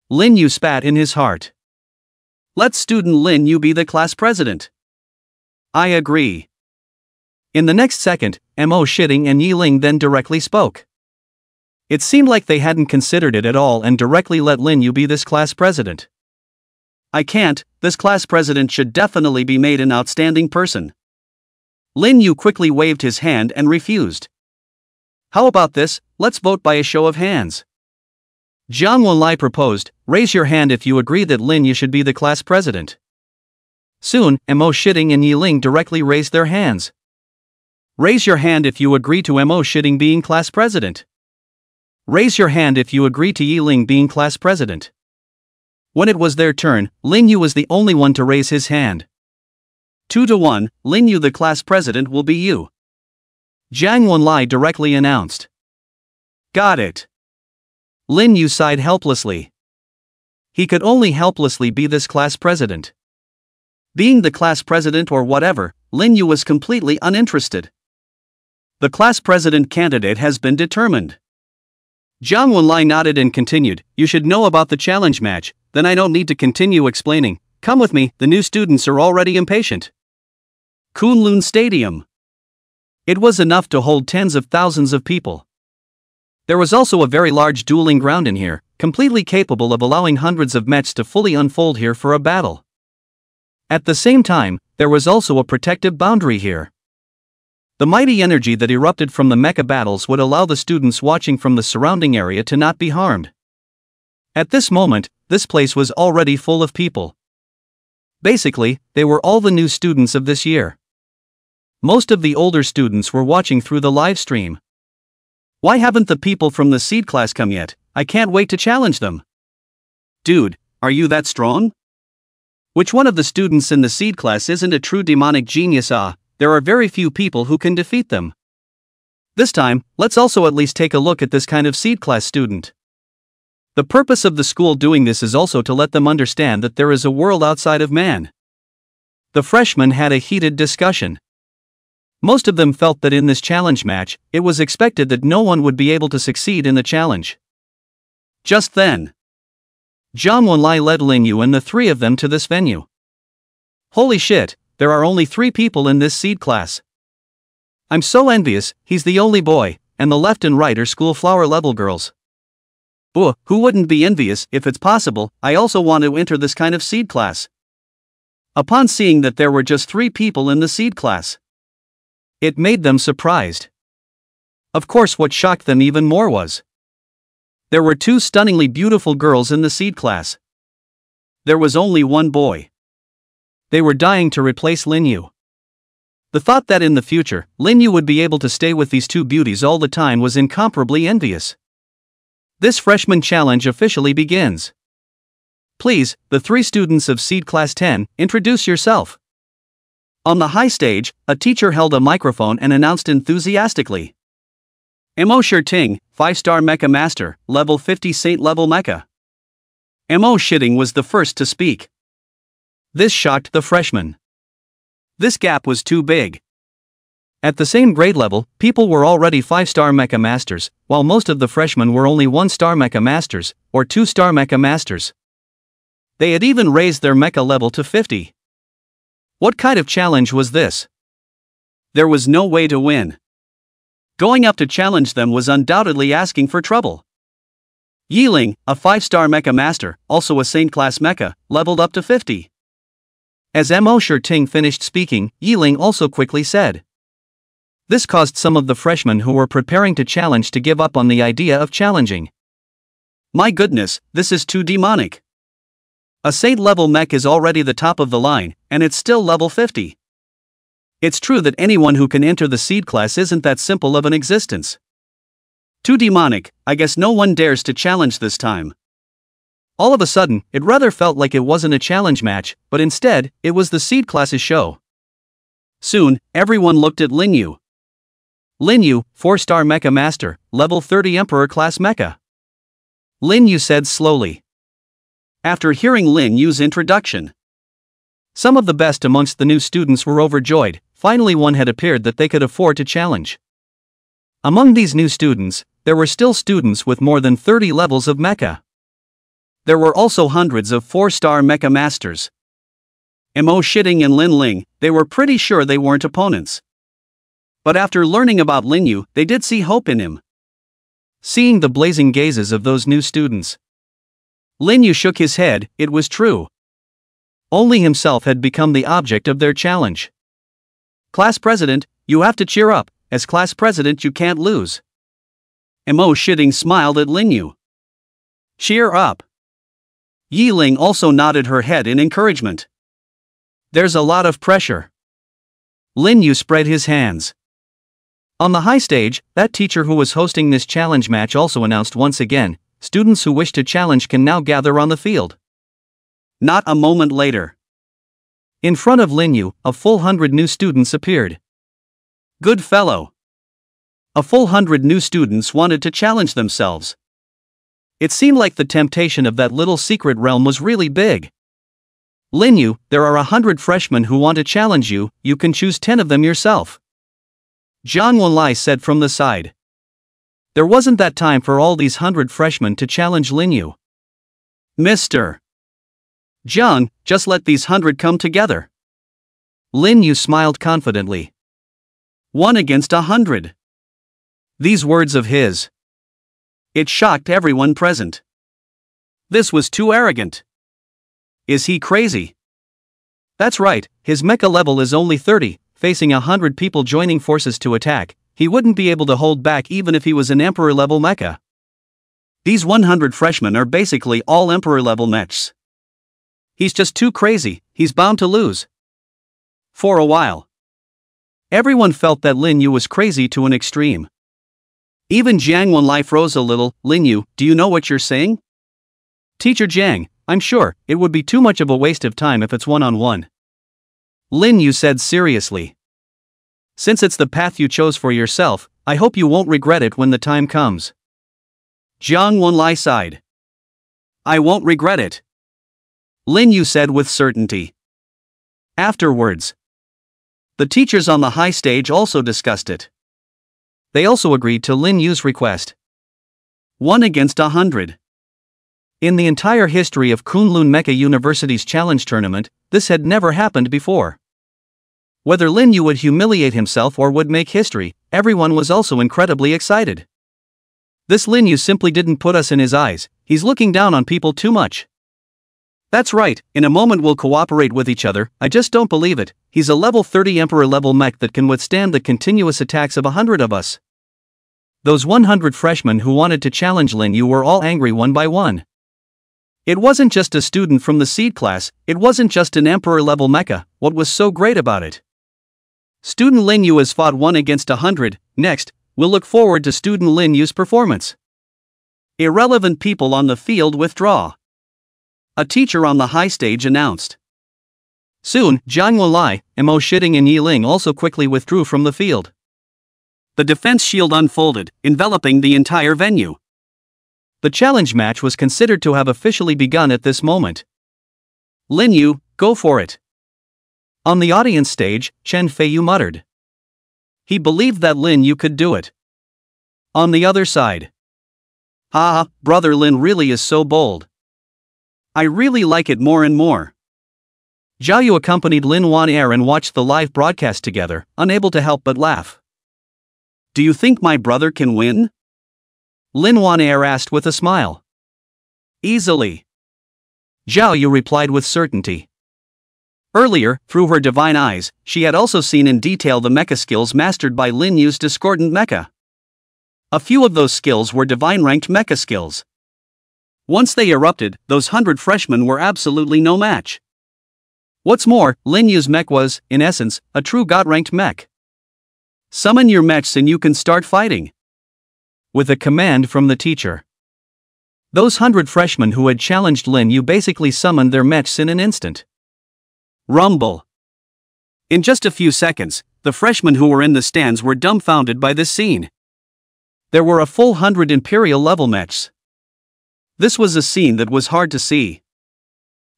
Lin Yu spat in his heart. Let student Lin Yu be the class president. I agree. In the next second, Mo Shitting and Yi Ling then directly spoke. It seemed like they hadn't considered it at all and directly let Lin Yu be this class president. I can't, this class president should definitely be made an outstanding person. Lin Yu quickly waved his hand and refused. How about this, let's vote by a show of hands. Jiang Wenlai proposed, raise your hand if you agree that Lin Yu should be the class president. Soon, Mo Shitting and Yi Ling directly raised their hands. Raise your hand if you agree to Mo Shitting being class president. Raise your hand if you agree to Yi Ling being class president. When it was their turn, Lin Yu was the only one to raise his hand. 2-1, Lin Yu the class president will be you. Jiang Wenlai directly announced. Got it. Lin Yu sighed helplessly. He could only helplessly be this class president. Being the class president or whatever, Lin Yu was completely uninterested. The class president candidate has been determined. Jiang Wenlai nodded and continued, you should know about the challenge match, then I don't need to continue explaining. Come with me, the new students are already impatient. Kunlun Stadium. It was enough to hold tens of thousands of people. There was also a very large dueling ground in here, completely capable of allowing hundreds of mechs to fully unfold here for a battle. At the same time, there was also a protective boundary here. The mighty energy that erupted from the mecha battles would allow the students watching from the surrounding area to not be harmed. At this moment, this place was already full of people. Basically, they were all the new students of this year. Most of the older students were watching through the live stream. Why haven't the people from the seed class come yet? I can't wait to challenge them. Dude, are you that strong? Which one of the students in the seed class isn't a true demonic genius? There are very few people who can defeat them. This time, let's also at least take a look at this kind of seed class student. The purpose of the school doing this is also to let them understand that there is a world outside of man. The freshmen had a heated discussion. Most of them felt that in this challenge match, it was expected that no one would be able to succeed in the challenge. Just then, Jiang Wenlai led Lin Yu and the three of them to this venue. Holy shit, there are only 3 people in this seed class. I'm so envious, he's the only boy, and the left and right are school flower level girls. Who wouldn't be envious? If it's possible, I also want to enter this kind of seed class. Upon seeing that there were just 3 people in the seed class, it made them surprised. Of course, what shocked them even more was there were 2 stunningly beautiful girls in the seed class. There was only 1 boy. They were dying to replace Lin Yu. The thought that in the future, Lin Yu would be able to stay with these 2 beauties all the time was incomparably envious. This freshman challenge officially begins. Please, the 3 students of Seed Class 10, introduce yourself. On the high stage, a teacher held a microphone and announced enthusiastically. Mo Shitting, 5-star Mecha Master, level 50 Saint level Mecha. Mo Shitting was the first to speak. This shocked the freshmen. This gap was too big. At the same grade level, people were already 5-star Mecha Masters, while most of the freshmen were only 1-star Mecha Masters, or 2-star Mecha Masters. They had even raised their Mecha level to 50. What kind of challenge was this? There was no way to win. Going up to challenge them was undoubtedly asking for trouble. Yi Ling, a 5-star Mecha Master, also a Saint class Mecha, leveled up to 50. As Mo Shitting finished speaking, Yi Ling also quickly said. This caused some of the freshmen who were preparing to challenge to give up on the idea of challenging. My goodness, this is too demonic. A Saint level mech is already the top of the line, and it's still level 50. It's true that anyone who can enter the seed class isn't that simple of an existence. Too demonic, I guess no one dares to challenge this time. All of a sudden, it rather felt like it wasn't a challenge match, but instead, it was the seed class's show. Soon, everyone looked at Lin Yu. Lin Yu, 4-star Mecha Master, level 30 Emperor class Mecha. Lin Yu said slowly. After hearing Lin Yu's introduction, some of the best amongst the new students were overjoyed. Finally one had appeared that they could afford to challenge. Among these new students, there were still students with more than 30 levels of Mecha. There were also hundreds of 4-star Mecha Masters. Mo Shitting and Lin Ling, they were pretty sure they weren't opponents. But after learning about Lin Yu, they did see hope in him. Seeing the blazing gazes of those new students, Lin Yu shook his head. It was true. Only himself had become the object of their challenge. Class president, you have to cheer up. As class president you can't lose. Mo Shitting smiled at Lin Yu. Cheer up. Yi Ling also nodded her head in encouragement. There's a lot of pressure. Lin Yu spread his hands. On the high stage, that teacher who was hosting this challenge match also announced once again, students who wish to challenge can now gather on the field. Not a moment later. In front of Lin Yu, a full 100 new students appeared. Good fellow. A full 100 new students wanted to challenge themselves. It seemed like the temptation of that little secret realm was really big. Lin Yu, there are 100 freshmen who want to challenge you, you can choose 10 of them yourself. Zhang Wenlai said from the side. There wasn't that time for all these 100 freshmen to challenge Lin Yu. Mr. Zhang, just let these 100 come together. Lin Yu smiled confidently. 1 against 100. These words of his. It shocked everyone present. This was too arrogant. Is he crazy? That's right, his mecha level is only 30, facing 100 people joining forces to attack, he wouldn't be able to hold back even if he was an emperor level mecha. These 100 freshmen are basically all emperor level mechs. He's just too crazy, he's bound to lose. For a while, everyone felt that Lin Yu was crazy to an extreme. Even Jiang Wenlai froze a little. Lin Yu, do you know what you're saying? Teacher Jiang, I'm sure, it would be too much of a waste of time if it's one-on-one. Lin Yu said seriously. Since it's the path you chose for yourself, I hope you won't regret it when the time comes. Jiang Wenlai sighed. I won't regret it. Lin Yu said with certainty. Afterwards, the teachers on the high stage also discussed it. They also agreed to Lin Yu's request. 1 against 100. In the entire history of Kunlun Mecha University's challenge tournament, this had never happened before. Whether Lin Yu would humiliate himself or would make history, everyone was also incredibly excited. This Lin Yu simply didn't put us in his eyes, he's looking down on people too much. That's right, in a moment we'll cooperate with each other, I just don't believe it, he's a level 30 emperor level mech that can withstand the continuous attacks of 100 of us. Those 100 freshmen who wanted to challenge Lin Yu were all angry one by one. It wasn't just a student from the seed class, it wasn't just an emperor level mecha, what was so great about it? Student Lin Yu has fought 1 against 100, next, we'll look forward to student Lin Yu's performance. Irrelevant people on the field withdraw. A teacher on the high stage announced. Soon, Zhang Wenlai, Mo Shitting and Yi Ling also quickly withdrew from the field. The defense shield unfolded, enveloping the entire venue. The challenge match was considered to have officially begun at this moment. Lin Yu, go for it. On the audience stage, Chen Feiyu muttered. He believed that Lin Yu could do it. On the other side. Ha, brother Lin really is so bold. I really like it more and more. Zhao Yu accompanied Lin Wan Air and watched the live broadcast together, unable to help but laugh. Do you think my brother can win? Lin Wan Air asked with a smile. Easily. Zhao Yu replied with certainty. Earlier, through her divine eyes, she had also seen in detail the mecha skills mastered by Lin Yu's discordant mecha. A few of those skills were divine-ranked mecha skills. Once they erupted, those 100 freshmen were absolutely no match. What's more, Lin Yu's mech was, in essence, a true god-ranked mech. Summon your mechs and you can start fighting. With a command from the teacher. Those 100 freshmen who had challenged Lin Yu basically summoned their mechs in an instant. Rumble. In just a few seconds, the freshmen who were in the stands were dumbfounded by this scene. There were a full 100 Imperial level mechs. This was a scene that was hard to see.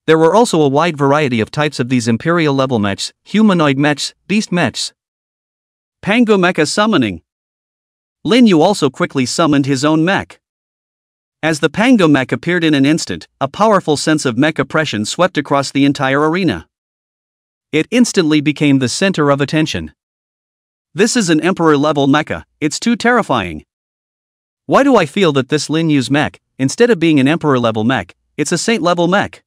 There were also a wide variety of types of these Imperial level mechs, humanoid mechs, beast mechs. Pango mecha summoning. Lin Yu also quickly summoned his own mech. As the Pango mech appeared in an instant, a powerful sense of mech oppression swept across the entire arena. It instantly became the center of attention. This is an emperor-level mecha, it's too terrifying. Why do I feel that this Lin Yu's mech, instead of being an emperor-level mech, it's a saint-level mech?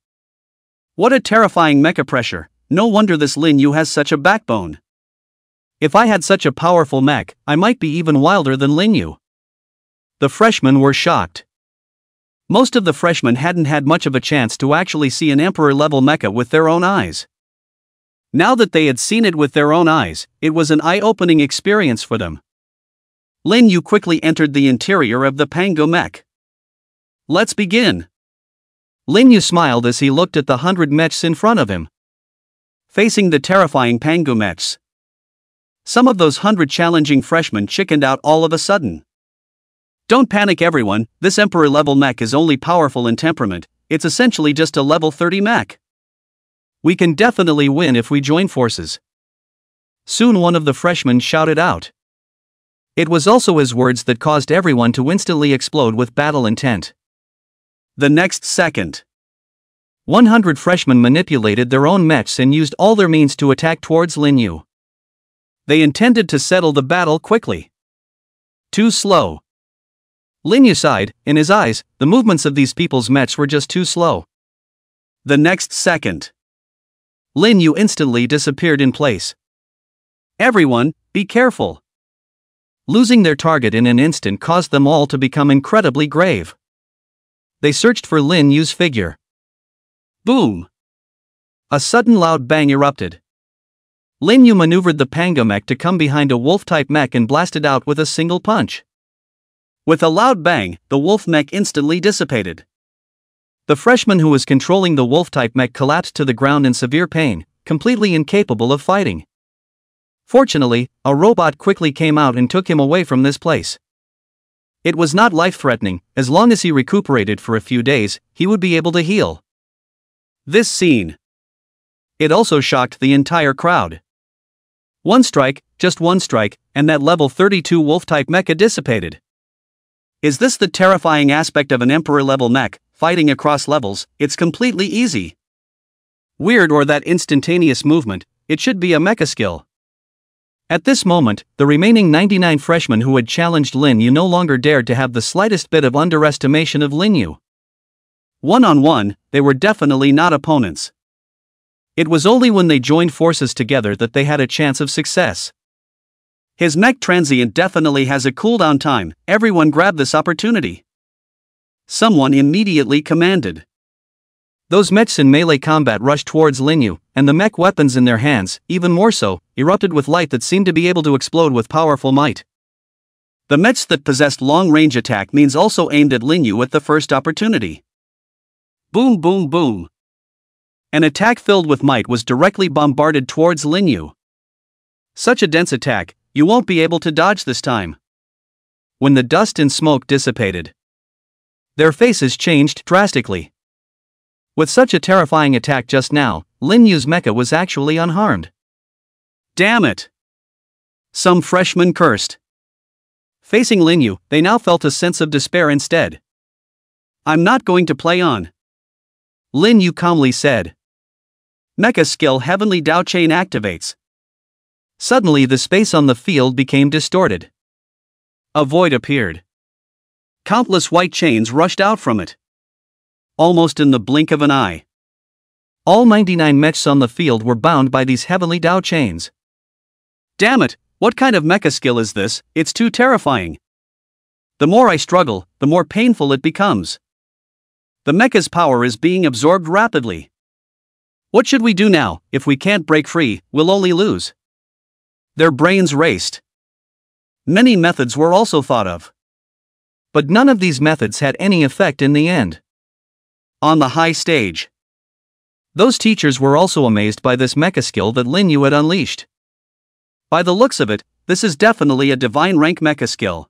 What a terrifying mecha pressure, no wonder this Lin Yu has such a backbone. If I had such a powerful mech, I might be even wilder than Lin Yu. The freshmen were shocked. Most of the freshmen hadn't had much of a chance to actually see an emperor-level mecha with their own eyes. Now that they had seen it with their own eyes, it was an eye-opening experience for them. Lin Yu quickly entered the interior of the Pango mech. Let's begin. Lin Yu smiled as he looked at the 100 mechs in front of him. Facing the terrifying Pango mechs, some of those 100 challenging freshmen chickened out all of a sudden. Don't panic everyone, this emperor-level mech is only powerful in temperament, it's essentially just a level 30 mech. We can definitely win if we join forces. Soon one of the freshmen shouted out. It was also his words that caused everyone to instantly explode with battle intent. The next second, 100 freshmen manipulated their own mechs and used all their means to attack towards Lin Yu. They intended to settle the battle quickly. Too slow. Lin Yu sighed, in his eyes, the movements of these people's mechs were just too slow. The next second, Lin Yu instantly disappeared in place. Everyone, be careful. Losing their target in an instant caused them all to become incredibly grave. They searched for Lin Yu's figure. Boom! A sudden loud bang erupted. Lin Yu maneuvered the Pango mech to come behind a wolf-type mech and blasted out with a single punch. With a loud bang, the wolf mech instantly dissipated. The freshman who was controlling the wolf-type mech collapsed to the ground in severe pain, completely incapable of fighting. Fortunately, a robot quickly came out and took him away from this place. It was not life-threatening, as long as he recuperated for a few days, he would be able to heal. This scene. It also shocked the entire crowd. One strike, just one strike, and that level 32 wolf-type mecha dissipated. Is this the terrifying aspect of an emperor-level mech, fighting across levels? It's completely easy. Weird or that instantaneous movement, it should be a mecha skill. At this moment, the remaining 99 freshmen who had challenged Lin Yu no longer dared to have the slightest bit of underestimation of Lin Yu. One-on-one, they were definitely not opponents. It was only when they joined forces together that they had a chance of success. His mech transient definitely has a cooldown time, everyone grab this opportunity. Someone immediately commanded. Those mechs in melee combat rushed towards Lin Yu, and the mech weapons in their hands, even more so, erupted with light that seemed to be able to explode with powerful might. The mechs that possessed long-range attack means also aimed at Lin Yu at the first opportunity. Boom boom boom. An attack filled with might was directly bombarded towards Lin Yu. Such a dense attack, you won't be able to dodge this time. When the dust and smoke dissipated, their faces changed drastically. With such a terrifying attack just now, Lin Yu's mecha was actually unharmed. Damn it! Some freshmen cursed. Facing Lin Yu, they now felt a sense of despair instead. I'm not going to play on. Lin Yu calmly said. Mecha skill Heavenly Dao Chain activates. Suddenly the space on the field became distorted. A void appeared. Countless white chains rushed out from it. Almost in the blink of an eye. All 99 mechs on the field were bound by these Heavenly Dao chains. Damn it, what kind of mecha skill is this? It's too terrifying. The more I struggle, the more painful it becomes. The mecha's power is being absorbed rapidly. What should we do now? If we can't break free, we'll only lose. Their brains raced. Many methods were also thought of. But none of these methods had any effect in the end. On the high stage, those teachers were also amazed by this mecha skill that Lin Yu had unleashed. By the looks of it, this is definitely a divine rank mecha skill.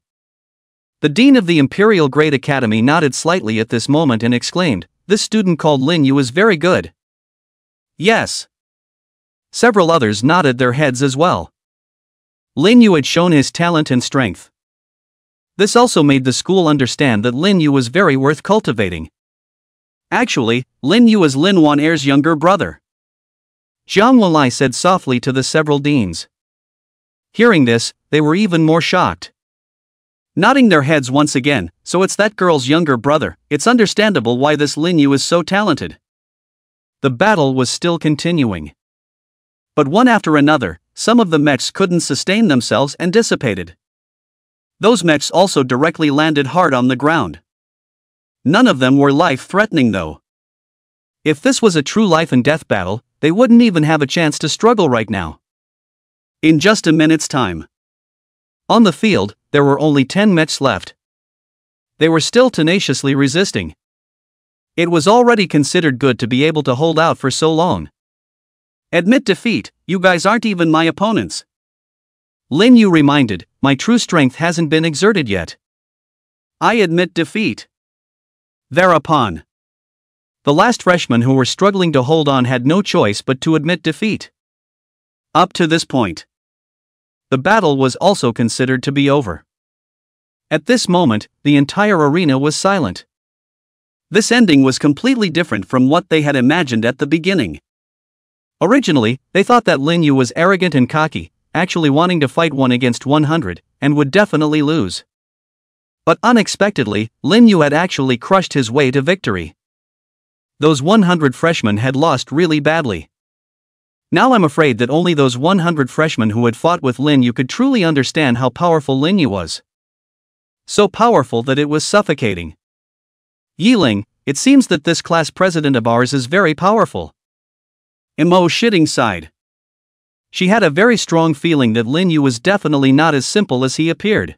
The dean of the Imperial Great Academy nodded slightly at this moment and exclaimed, "This student called Lin Yu is very good." Yes. Several others nodded their heads as well. Lin Yu had shown his talent and strength. This also made the school understand that Lin Yu was very worth cultivating. Actually, Lin Yu is Lin Wan-Er's younger brother. Jiang Wenlai said softly to the several deans. Hearing this, they were even more shocked. Nodding their heads once again, so it's that girl's younger brother. It's understandable why this Lin Yu is so talented. The battle was still continuing. But one after another, some of the mechs couldn't sustain themselves and dissipated. Those mechs also directly landed hard on the ground. None of them were life-threatening though. If this was a true life and death battle, they wouldn't even have a chance to struggle right now. In just a minute's time. On the field, there were only 10 mechs left. They were still tenaciously resisting. It was already considered good to be able to hold out for so long. Admit defeat, you guys aren't even my opponents. Lin Yu reminded, my true strength hasn't been exerted yet. I admit defeat. Thereupon, the last freshmen who were struggling to hold on had no choice but to admit defeat. Up to this point, the battle was also considered to be over. At this moment, the entire arena was silent. This ending was completely different from what they had imagined at the beginning. Originally, they thought that Lin Yu was arrogant and cocky, actually wanting to fight 1 against 100, and would definitely lose. But unexpectedly, Lin Yu had actually crushed his way to victory. Those 100 freshmen had lost really badly. Now I'm afraid that only those 100 freshmen who had fought with Lin Yu could truly understand how powerful Lin Yu was. So powerful that it was suffocating. Yiling, it seems that this class president of ours is very powerful. Emo shitting sighed. She had a very strong feeling that Lin Yu was definitely not as simple as he appeared.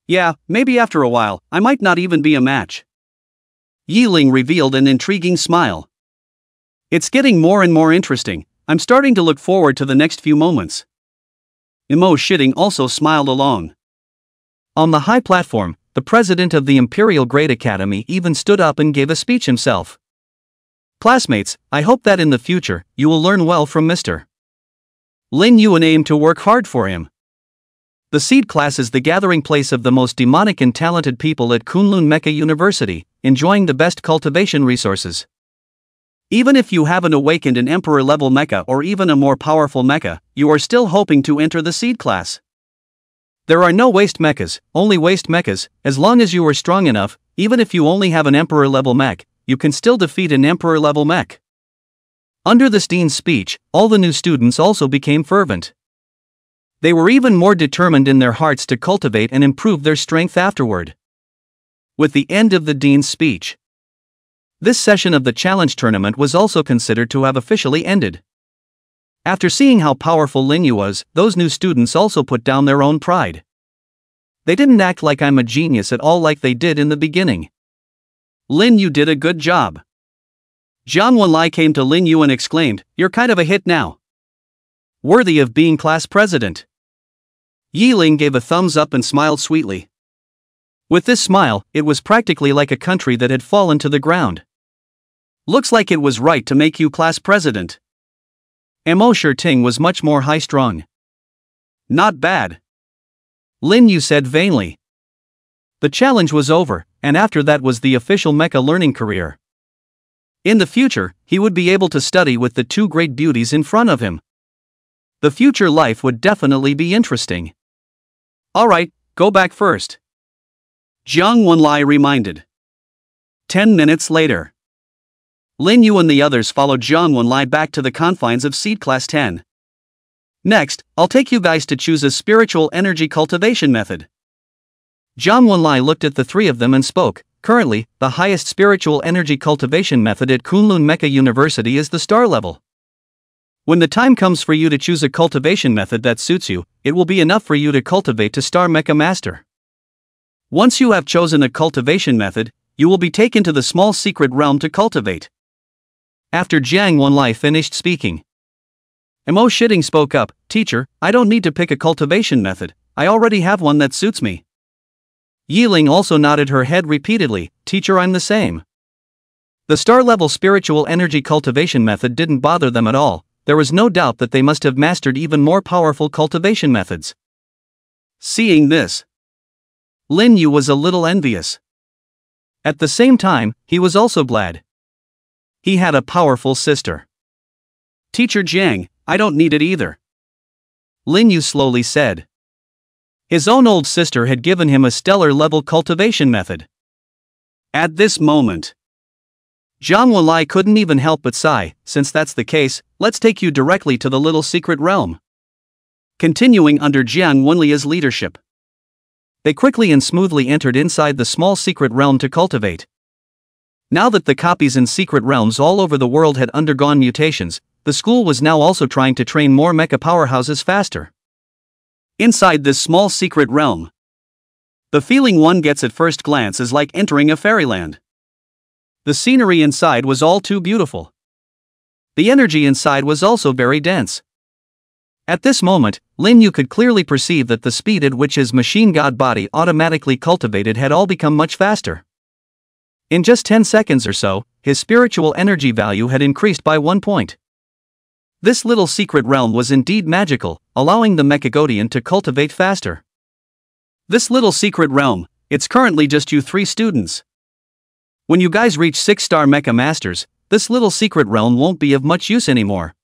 Yeah, maybe after a while, I might not even be a match. Yiling revealed an intriguing smile. It's getting more and more interesting. I'm starting to look forward to the next few moments. Emo shitting also smiled along. On the high platform, the president of the Imperial Great Academy even stood up and gave a speech himself. Classmates, I hope that in the future, you will learn well from Mr. Lin Yu and aim to work hard for him. The seed class is the gathering place of the most demonic and talented people at Kunlun Mecha University, enjoying the best cultivation resources. Even if you haven't awakened an emperor-level mecha or even a more powerful mecha, you are still hoping to enter the seed class. There are no waste mechas, only waste mechas. As long as you are strong enough, even if you only have an emperor-level mech, you can still defeat an emperor-level mech. Under the dean's speech, all the new students also became fervent. They were even more determined in their hearts to cultivate and improve their strength afterward. With the end of the dean's speech, this session of the challenge tournament was also considered to have officially ended. After seeing how powerful Lin Yu was, those new students also put down their own pride. They didn't act like I'm a genius at all like they did in the beginning. Lin Yu did a good job. Jiang Wenlai came to Lin Yu and exclaimed, "You're kind of a hit now. Worthy of being class president." Yiling gave a thumbs up and smiled sweetly. With this smile, it was practically like a country that had fallen to the ground. Looks like it was right to make you class president. Mo Shirting was much more high-strung. Not bad, Lin Yu said vainly. The challenge was over, and after that was the official mecha learning career. In the future, he would be able to study with the two great beauties in front of him. The future life would definitely be interesting. Alright, go back first, Jiang Wenlai reminded. 10 minutes later, Lin Yu and the others followed Jiang Wenlai back to the confines of Seed Class 10. Next, I'll take you guys to choose a spiritual energy cultivation method. Jiang Wenlai looked at the three of them and spoke. Currently, the highest spiritual energy cultivation method at Kunlun Mecha University is the star level. When the time comes for you to choose a cultivation method that suits you, it will be enough for you to cultivate to Star Mecha Master. Once you have chosen a cultivation method, you will be taken to the small secret realm to cultivate. After Jiang Wenlai finished speaking, Mo Shitting spoke up, "Teacher, I don't need to pick a cultivation method, I already have one that suits me." Yiling also nodded her head repeatedly, "Teacher, I'm the same." The star-level spiritual energy cultivation method didn't bother them at all. There was no doubt that they must have mastered even more powerful cultivation methods. Seeing this, Lin Yu was a little envious. At the same time, he was also glad. He had a powerful sister. "Teacher Jiang, I don't need it either. Lin Yu slowly said. His own old sister had given him a stellar-level cultivation method. At this moment, Zhang Wenlai couldn't even help but sigh. Since that's the case, let's take you directly to the little secret realm. Continuing under Jiang Wenlia's leadership, they quickly and smoothly entered inside the small secret realm to cultivate. Now that the copies in secret realms all over the world had undergone mutations, the school was now also trying to train more mecha powerhouses faster. Inside this small secret realm, the feeling one gets at first glance is like entering a fairyland. The scenery inside was all too beautiful. The energy inside was also very dense. At this moment, Lin Yu could clearly perceive that the speed at which his machine god body automatically cultivated had all become much faster. In just 10 seconds or so, his spiritual energy value had increased by 1 point. This little secret realm was indeed magical, allowing the Mechagodian to cultivate faster. This little secret realm, it's currently just you 3 students. When you guys reach 6-star Mecha Masters, this little secret realm won't be of much use anymore.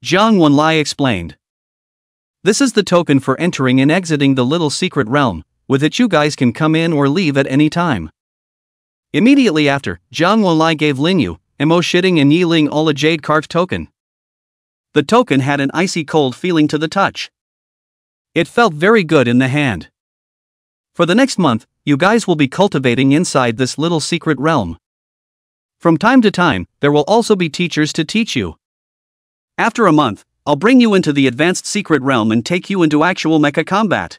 Zhang Wenlai explained. This is the token for entering and exiting the little secret realm, with it you guys can come in or leave at any time. Immediately after, Zhang Wenlai gave Lin Yu, Mo Shitting and Yi Ling all a jade carved token. The token had an icy cold feeling to the touch. It felt very good in the hand. For the next month, you guys will be cultivating inside this little secret realm. From time to time, there will also be teachers to teach you. After a month, I'll bring you into the advanced secret realm and take you into actual mecha combat.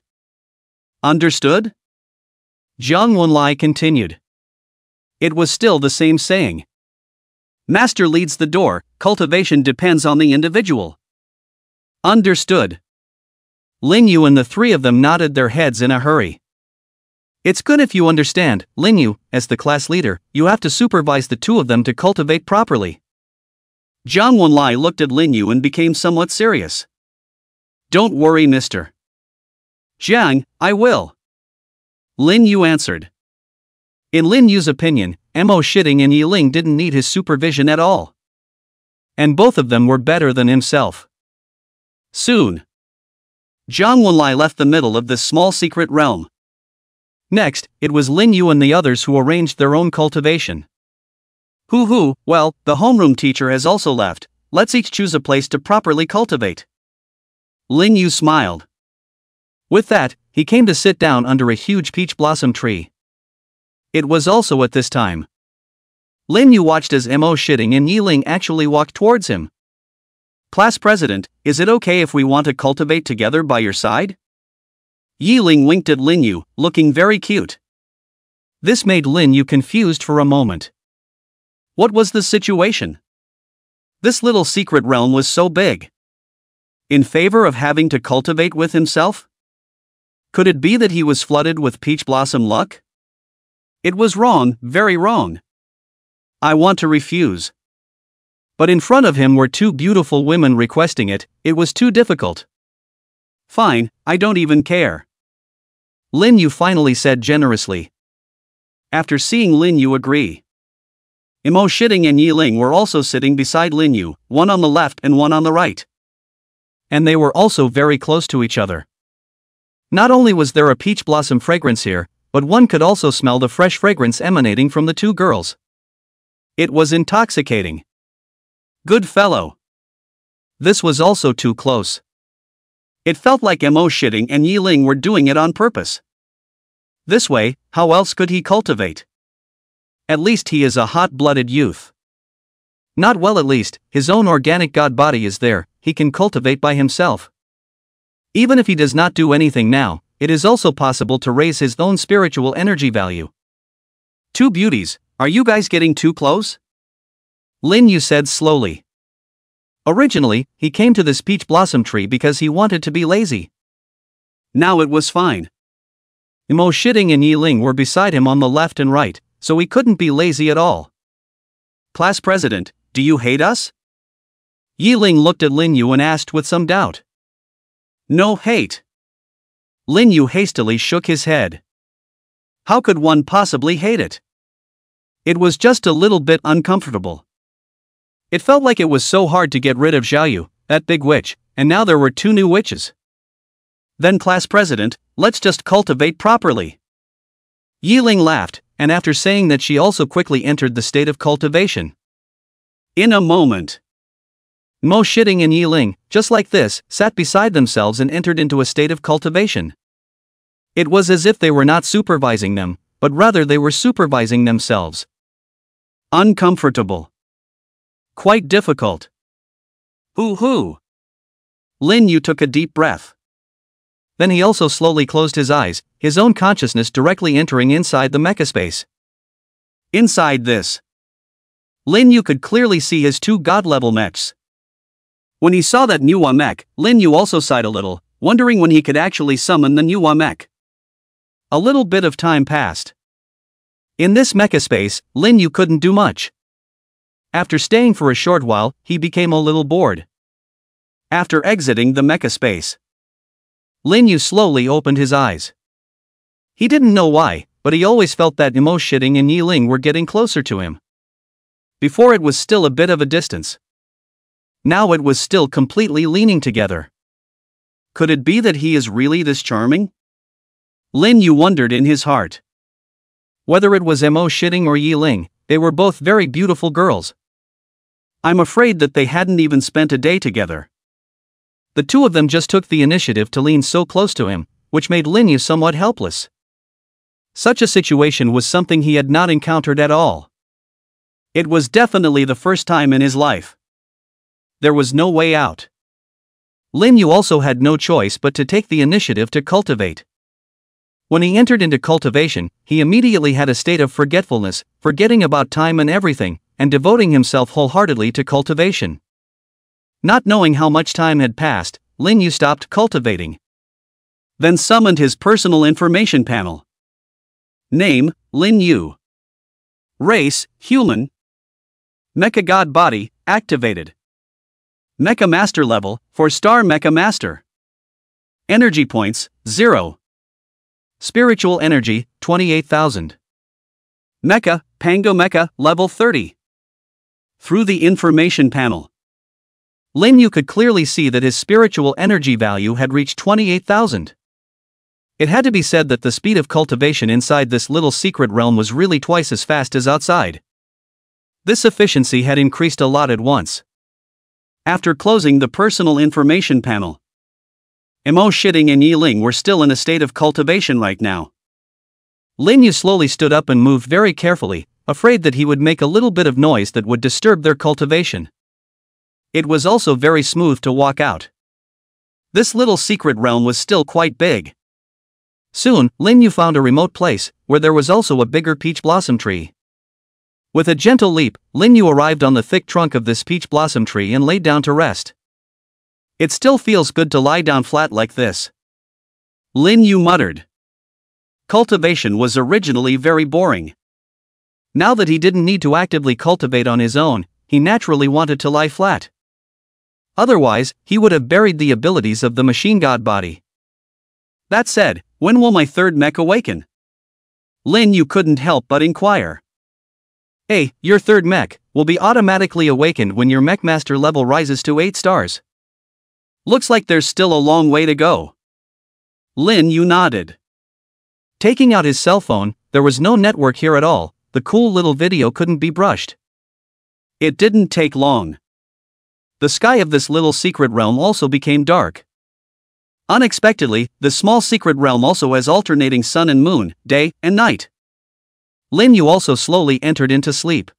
Understood? Zhang Wenlai continued. It was still the same saying. Master leads the door, cultivation depends on the individual. Understood. Lin Yu and the 3 of them nodded their heads in a hurry. It's good if you understand, Lin Yu, as the class leader, you have to supervise the 2 of them to cultivate properly. Zhang Wenlai looked at Lin Yu and became somewhat serious. Don't worry, mister. Jiang, I will. Lin Yu answered. In Lin Yu's opinion, Mo Shitting and Yi Ling didn't need his supervision at all. And both of them were better than himself. Soon, Zhang Wenlai left the middle of this small secret realm. Next, it was Lin Yu and the others who arranged their own cultivation. Well, the homeroom teacher has also left, let's each choose a place to properly cultivate. Lin Yu smiled. With that, he came to sit down under a huge peach blossom tree. It was also at this time Lin Yu watched as Mo Shitting and Yi Ling actually walked towards him. Class president, is it okay if we want to cultivate together by your side? Yi Ling winked at Lin Yu, looking very cute. This made Lin Yu confused for a moment. What was the situation? This little secret realm was so big. In favor of having to cultivate with himself? Could it be that he was flooded with peach blossom luck? It was wrong, very wrong. I want to refuse. But in front of him were 2 beautiful women requesting it, it was too difficult. Fine, I don't even care. Lin Yu finally said generously. After seeing Lin Yu agree, Mo Shitting and Yi Ling were also sitting beside Lin Yu, one on the left and one on the right. And they were also very close to each other. Not only was there a peach blossom fragrance here, but one could also smell the fresh fragrance emanating from the 2 girls. It was intoxicating. Good fellow. This was also too close. It felt like Mo Shitting and Yi Ling were doing it on purpose. This way, how else could he cultivate? At least he is a hot-blooded youth. Not well, at least, his own organic god body is there, he can cultivate by himself. Even if he does not do anything now, it is also possible to raise his own spiritual energy value. 2 beauties, are you guys getting too close? Lin Yu said slowly. Originally, he came to this peach blossom tree because he wanted to be lazy. Now it was fine. Mo Shitting and Yi Ling were beside him on the left and right, so he couldn't be lazy at all. Class president, do you hate us? Yi Ling looked at Lin Yu and asked with some doubt. No hate. Lin Yu hastily shook his head. How could one possibly hate it? It was just a little bit uncomfortable. It felt like it was so hard to get rid of Xiaoyu, that big witch, and now there were 2 new witches. Then class president, let's just cultivate properly. Yiling laughed, and after saying that she also quickly entered the state of cultivation. In a moment, Mo Shitting and Yiling, just like this, sat beside themselves and entered into a state of cultivation. It was as if they were not supervising them, but rather they were supervising themselves. Uncomfortable. Quite difficult. Hoo-hoo. Lin Yu took a deep breath. Then he also slowly closed his eyes, his own consciousness directly entering inside the mecha space. Inside this, Lin Yu could clearly see his 2 god-level mechs. When he saw that Nuwa mech, Lin Yu also sighed a little, wondering when he could actually summon the Nuwa mech. A little bit of time passed. In this mecha space, Lin Yu couldn't do much. After staying for a short while, he became a little bored. After exiting the mecha space, Lin Yu slowly opened his eyes. He didn't know why, but he always felt that Mo Shitting and Yiling were getting closer to him. Before it was still a bit of a distance. Now it was still completely leaning together. Could it be that he is really this charming? Lin Yu wondered in his heart. Whether it was Mo Shitting or Yiling, they were both very beautiful girls. I'm afraid that they hadn't even spent a day together. The 2 of them just took the initiative to lean so close to him, which made Lin Yu somewhat helpless. Such a situation was something he had not encountered at all. It was definitely the first time in his life. There was no way out. Lin Yu also had no choice but to take the initiative to cultivate. When he entered into cultivation, he immediately had a state of forgetfulness, forgetting about time and everything, and devoting himself wholeheartedly to cultivation. Not knowing how much time had passed, Lin Yu stopped cultivating. Then summoned his personal information panel. Name, Lin Yu. Race, human. Mecha God Body, activated. Mecha Master level, 4-star Mecha Master. Energy points, 0. Spiritual energy, 28,000. Mecha, Pango Mecha, level 30. Through the information panel, Lin Yu could clearly see that his spiritual energy value had reached 28,000. It had to be said that the speed of cultivation inside this little secret realm was really twice as fast as outside. This efficiency had increased a lot at once. After closing the personal information panel, Mo Shitting and Yiling were still in a state of cultivation right now. Lin Yu slowly stood up and moved very carefully, afraid that he would make a little bit of noise that would disturb their cultivation. It was also very smooth to walk out. This little secret realm was still quite big. Soon, Lin Yu found a remote place, where there was also a bigger peach blossom tree. With a gentle leap, Lin Yu arrived on the thick trunk of this peach blossom tree and laid down to rest. It still feels good to lie down flat like this. Lin Yu muttered. Cultivation was originally very boring. Now that he didn't need to actively cultivate on his own, he naturally wanted to lie flat. Otherwise, he would have buried the abilities of the machine god body. That said, when will my 3rd mech awaken? Lin Yu couldn't help but inquire. Hey, your 3rd mech will be automatically awakened when your mech master level rises to 8 stars. Looks like there's still a long way to go. Lin Yu nodded. Taking out his cell phone, there was no network here at all, the cool little video couldn't be brushed. It didn't take long. The sky of this little secret realm also became dark. Unexpectedly, the small secret realm also has alternating sun and moon, day and night. Lin Yu also slowly entered into sleep.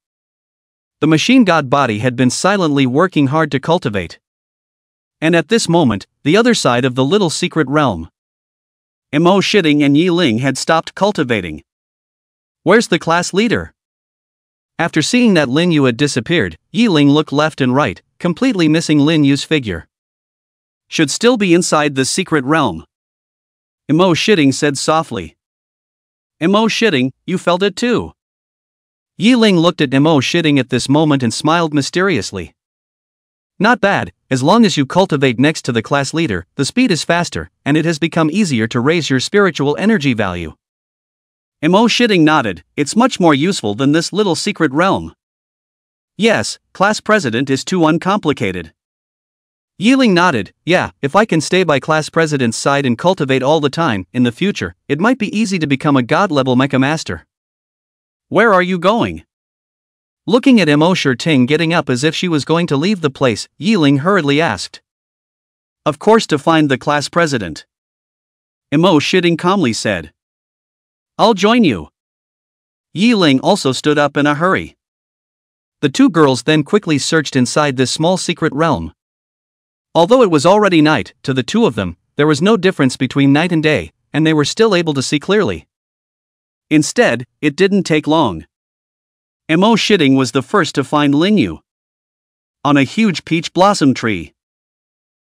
The machine god body had been silently working hard to cultivate. And at this moment, the other side of the little secret realm, Mo Shitting and Yiling had stopped cultivating. Where's the class leader? After seeing that Lin Yu had disappeared, Yiling looked left and right, completely missing Lin Yu's figure. Should still be inside the secret realm. Mo Shitting said softly. Mo Shitting, you felt it too. Yiling looked at Mo Shitting at this moment and smiled mysteriously. Not bad, as long as you cultivate next to the class leader, the speed is faster, and it has become easier to raise your spiritual energy value. Mo Shitting nodded, it's much more useful than this little secret realm. Yes, class president is too uncomplicated. Yiling nodded. Yeah, if I can stay by class president's side and cultivate all the time, in the future, it might be easy to become a god-level mecha master. Where are you going? Looking at Mo Ting getting up as if she was going to leave the place, Yiling hurriedly asked. Of course, to find the class president. Mo calmly said. I'll join you. Yiling also stood up in a hurry. The two girls then quickly searched inside this small secret realm. Although it was already night, to the two of them, there was no difference between night and day, and they were still able to see clearly. Instead, it didn't take long. Mo was the first to find Lin Yu on a huge peach blossom tree.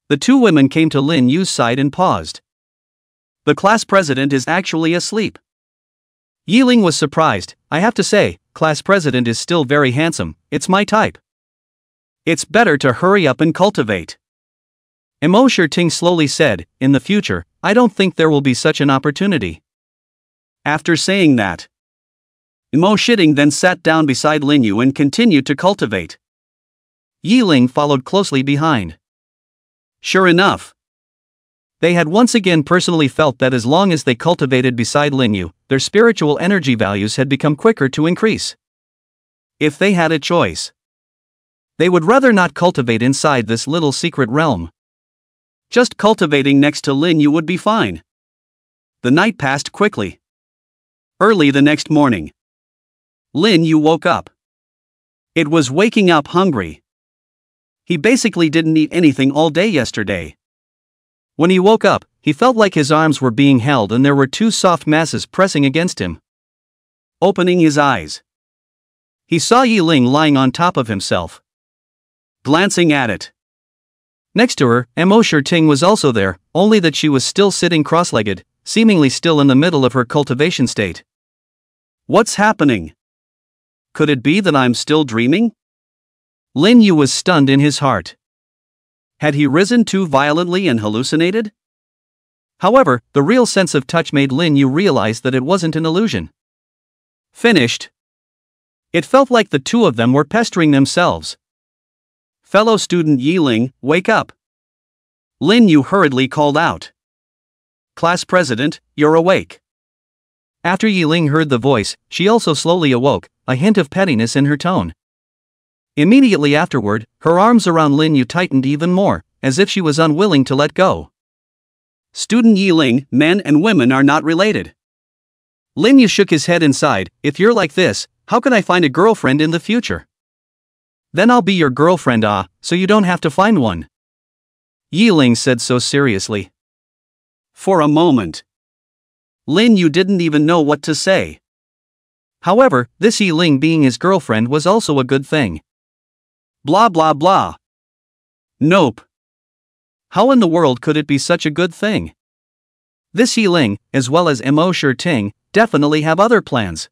The two women came to Lin Yu's side and paused. The class president is actually asleep. Yiling was surprised. I have to say, class president is still very handsome, it's my type. It's better to hurry up and cultivate. Mo Ting slowly said, in the future, I don't think there will be such an opportunity. After saying that, Mo then sat down beside Lin Yu and continued to cultivate. Yiling followed closely behind. Sure enough, they had once again personally felt that as long as they cultivated beside Lin Yu, their spiritual energy values had become quicker to increase. If they had a choice, they would rather not cultivate inside this little secret realm. Just cultivating next to Lin Yu would be fine. The night passed quickly. Early the next morning, Lin Yu woke up. It was waking up hungry. He basically didn't eat anything all day yesterday. When he woke up, he felt like his arms were being held and there were two soft masses pressing against him. Opening his eyes, he saw Yiling lying on top of himself. Glancing at it, next to her, Mo Ting was also there, only that she was still sitting cross-legged, seemingly still in the middle of her cultivation state. What's happening? Could it be that I'm still dreaming? Lin Yu was stunned in his heart. Had he risen too violently and hallucinated? However, the real sense of touch made Lin Yu realize that it wasn't an illusion. Finished. It felt like the two of them were pestering themselves. Fellow student Yiling, wake up. Lin Yu hurriedly called out. Class president, you're awake. After Yiling heard the voice, she also slowly awoke, a hint of pettiness in her tone. Immediately afterward, her arms around Lin Yu tightened even more, as if she was unwilling to let go. Student Yiling, men and women are not related. Lin Yu shook his head inside. If you're like this, how can I find a girlfriend in the future? Then I'll be your girlfriend, so you don't have to find one. Yiling said so seriously. For a moment, Lin Yu didn't even know what to say. However, this Yiling being his girlfriend was also a good thing. Blah blah blah. Nope. How in the world could it be such a good thing? This Yiling, as well as Mo Ting, definitely have other plans.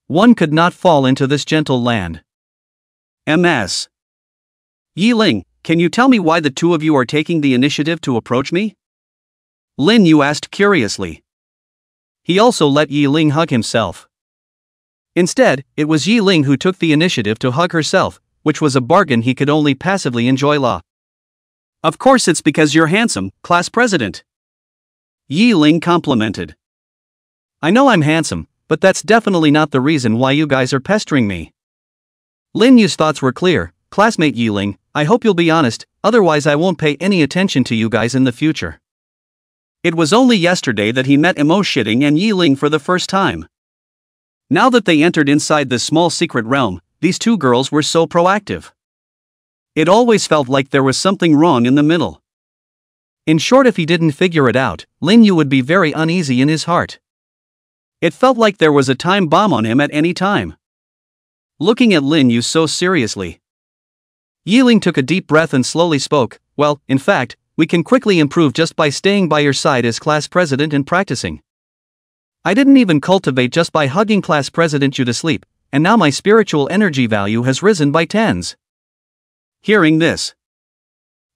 One could not fall into this gentle land. MS. Yiling, can you tell me why the two of you are taking the initiative to approach me? Lin Yu asked curiously. He also let Yiling hug himself. Instead, it was Yiling who took the initiative to hug herself, which was a bargain he could only passively enjoy. Of course it's because you're handsome, class president. Yiling complimented. I know I'm handsome, but that's definitely not the reason why you guys are pestering me. Lin Yu's thoughts were clear. Classmate Yiling, I hope you'll be honest, otherwise I won't pay any attention to you guys in the future. It was only yesterday that he met Mo and Yiling for the first time. Now that they entered inside this small secret realm, these two girls were so proactive. It always felt like there was something wrong in the middle. In short, if he didn't figure it out, Lin Yu would be very uneasy in his heart. It felt like there was a time bomb on him at any time. Looking at Lin Yu so seriously, Yiling took a deep breath and slowly spoke. Well, in fact, we can quickly improve just by staying by your side as class president and practicing. I didn't even cultivate just by hugging class president you to sleep, and now my spiritual energy value has risen by tens. Hearing this,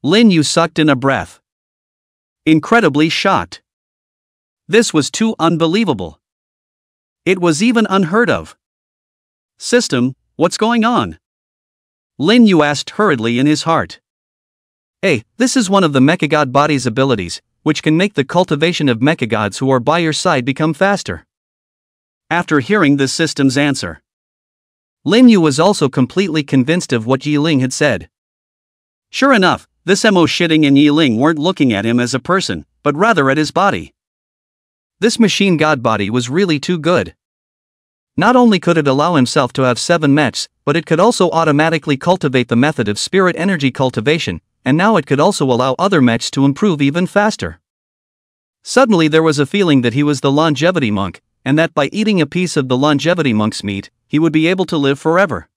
Lin Yu sucked in a breath. Incredibly shocked. This was too unbelievable. It was even unheard of. System, what's going on? Lin Yu asked hurriedly in his heart. This is one of the mechagod body's abilities, which can make the cultivation of mechagods who are by your side become faster. After hearing this system's answer, Lin Yu was also completely convinced of what Yi Ling had said. Sure enough, this Mo Shitting and Yi Ling weren't looking at him as a person, but rather at his body. This machine god body was really too good. Not only could it allow himself to have 7 mechs, but it could also automatically cultivate the method of spirit energy cultivation, and now it could also allow other mechs to improve even faster. Suddenly there was a feeling that he was the longevity monk, and that by eating a piece of the longevity monk's meat, he would be able to live forever.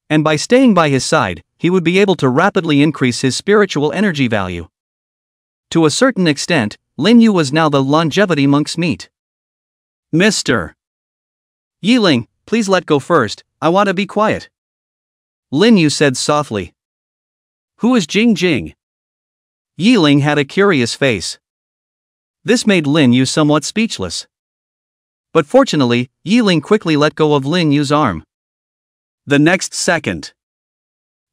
And by staying by his side, he would be able to rapidly increase his spiritual energy value. To a certain extent, Lin Yu was now the longevity monk's meat. Mr. Yi Ling, please let go first, I want to be quiet. Lin Yu said softly. Who is Jing Jing? Yi Ling had a curious face. This made Lin Yu somewhat speechless. But fortunately, Yi Ling quickly let go of Lin Yu's arm. The next second,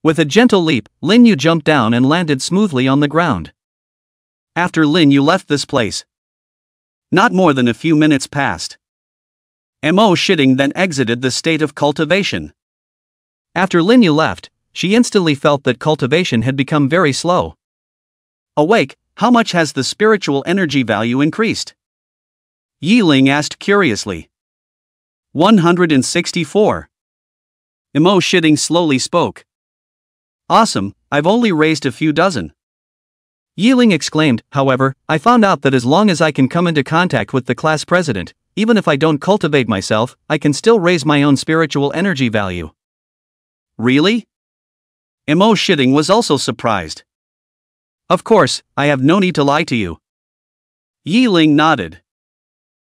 with a gentle leap, Lin Yu jumped down and landed smoothly on the ground. After Lin Yu left this place, not more than a few minutes passed. Mo Shitting then exited the state of cultivation. After Lin Yu left, she instantly felt that cultivation had become very slow. Awake, how much has the spiritual energy value increased? Yi Ling asked curiously. 164. Mo Shitting slowly spoke. Awesome, I've only raised a few dozen. Yi Ling exclaimed, however, I found out that as long as I can come into contact with the class president, even if I don't cultivate myself, I can still raise my own spiritual energy value. Really? Mo Shitting was also surprised. Of course, I have no need to lie to you. Yi Ling nodded.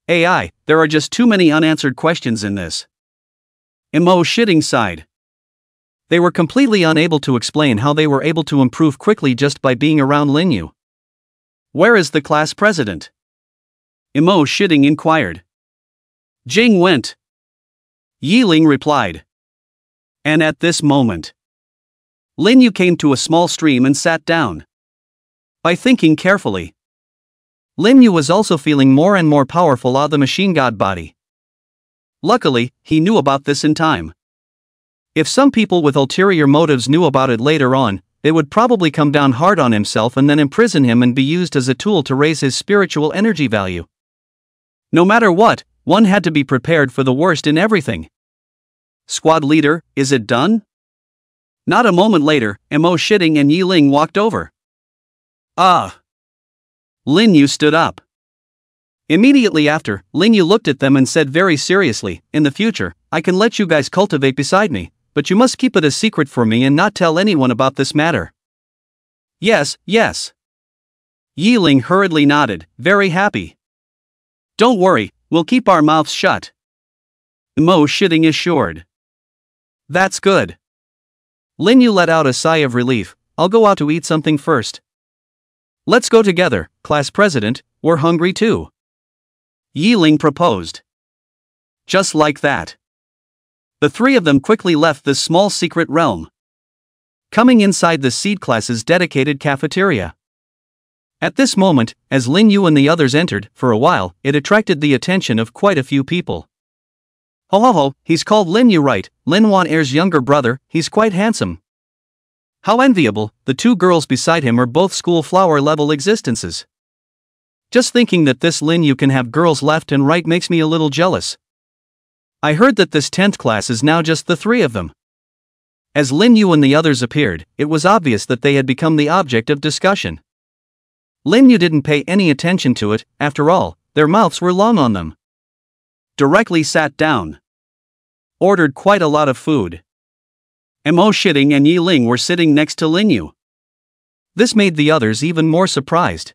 AI, there are just too many unanswered questions in this. Mo Shitting sighed. They were completely unable to explain how they were able to improve quickly just by being around Lin Yu. Where is the class president? Mo Shitting inquired. Jing went. Yi Ling replied. And at this moment, Lin Yu came to a small stream and sat down. By thinking carefully, Lin Yu was also feeling more and more powerful of the machine god body. Luckily, he knew about this in time. If some people with ulterior motives knew about it later on, they would probably come down hard on himself and then imprison him and be used as a tool to raise his spiritual energy value. No matter what, one had to be prepared for the worst in everything. Squad leader, is it done? Not a moment later, Mo Shitting and Yi Ling walked over. Lin Yu stood up. Immediately after, Lin Yu looked at them and said very seriously, in the future, I can let you guys cultivate beside me, but you must keep it a secret for me and not tell anyone about this matter. Yes, yes. Yi Ling hurriedly nodded, very happy. Don't worry, we'll keep our mouths shut. Mo Shitting assured. That's good. Lin Yu let out a sigh of relief. I'll go out to eat something first. Let's go together, class president, we're hungry too. Yi Ling proposed. Just like that. The three of them quickly left this small secret realm, coming inside the seed class's dedicated cafeteria. At this moment, as Lin Yu and the others entered, for a while, it attracted the attention of quite a few people. Ho, he's called Lin Yu right, Lin Wan Air's younger brother, he's quite handsome. How enviable, the two girls beside him are both school flower level existences. Just thinking that this Lin Yu can have girls left and right makes me a little jealous. I heard that this 10th class is now just the three of them. As Lin Yu and the others appeared, it was obvious that they had become the object of discussion. Lin Yu didn't pay any attention to it, after all, their mouths were long on them. Directly sat down. Ordered quite a lot of food. Mo Shitting and Yi Ling were sitting next to Lin Yu. This made the others even more surprised.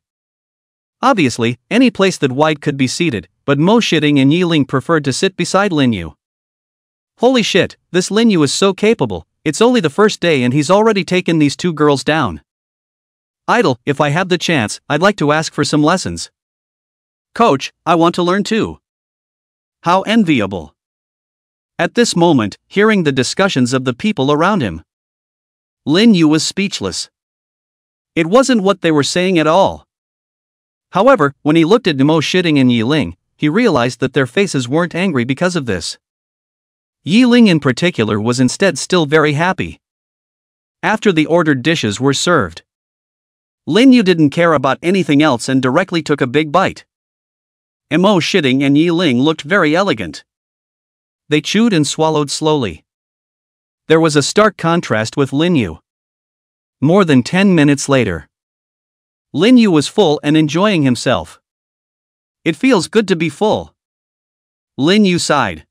Obviously, any place that White could be seated, but Mo Shitting and Yi Ling preferred to sit beside Lin Yu. Holy shit, this Lin Yu is so capable, it's only the first day and he's already taken these two girls down. Idol, if I have the chance, I'd like to ask for some lessons. Coach, I want to learn too. How enviable. At this moment, hearing the discussions of the people around him, Lin Yu was speechless. It wasn't what they were saying at all. However, when he looked at Mo Shiting and Yi Ling, he realized that their faces weren't angry because of this. Yi Ling in particular was instead still very happy. After the ordered dishes were served, Lin Yu didn't care about anything else and directly took a big bite. Mo Shiting and Yi Ling looked very elegant. They chewed and swallowed slowly. There was a stark contrast with Lin Yu. More than 10 minutes later, Lin Yu was full and enjoying himself. It feels good to be full. Lin Yu sighed.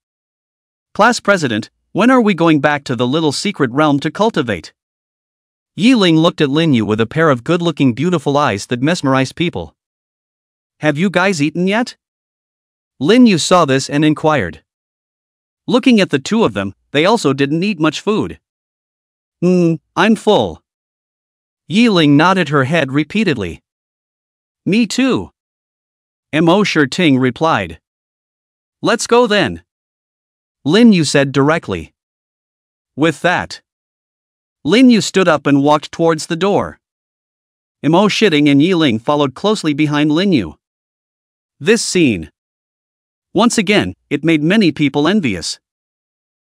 Class president, when are we going back to the little secret realm to cultivate? Yi Ling looked at Lin Yu with a pair of good-looking beautiful eyes that mesmerized people. Have you guys eaten yet? Lin Yu saw this and inquired. Looking at the two of them, they also didn't eat much food. I'm full. Yi Ling nodded her head repeatedly. Me too. Mo Shiting replied. Let's go then. Lin Yu said directly. With that, Lin Yu stood up and walked towards the door. Mo Shiting and Yi Ling followed closely behind Lin Yu. This scene, once again, it made many people envious.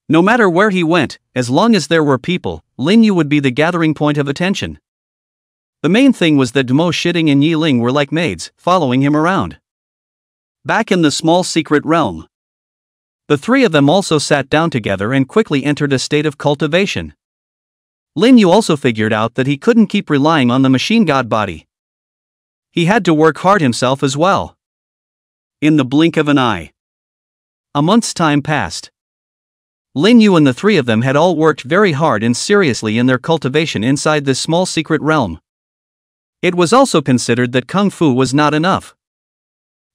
No matter where he went, as long as there were people, Lin Yu would be the gathering point of attention. The main thing was that Mo Shiting and Yi Ling were like maids, following him around. Back in the small secret realm, the three of them also sat down together and quickly entered a state of cultivation. Lin Yu also figured out that he couldn't keep relying on the machine god body. He had to work hard himself as well. In the blink of an eye, a month's time passed. Lin Yu and the three of them had all worked very hard and seriously in their cultivation inside this small secret realm. It was also considered that Kung Fu was not enough.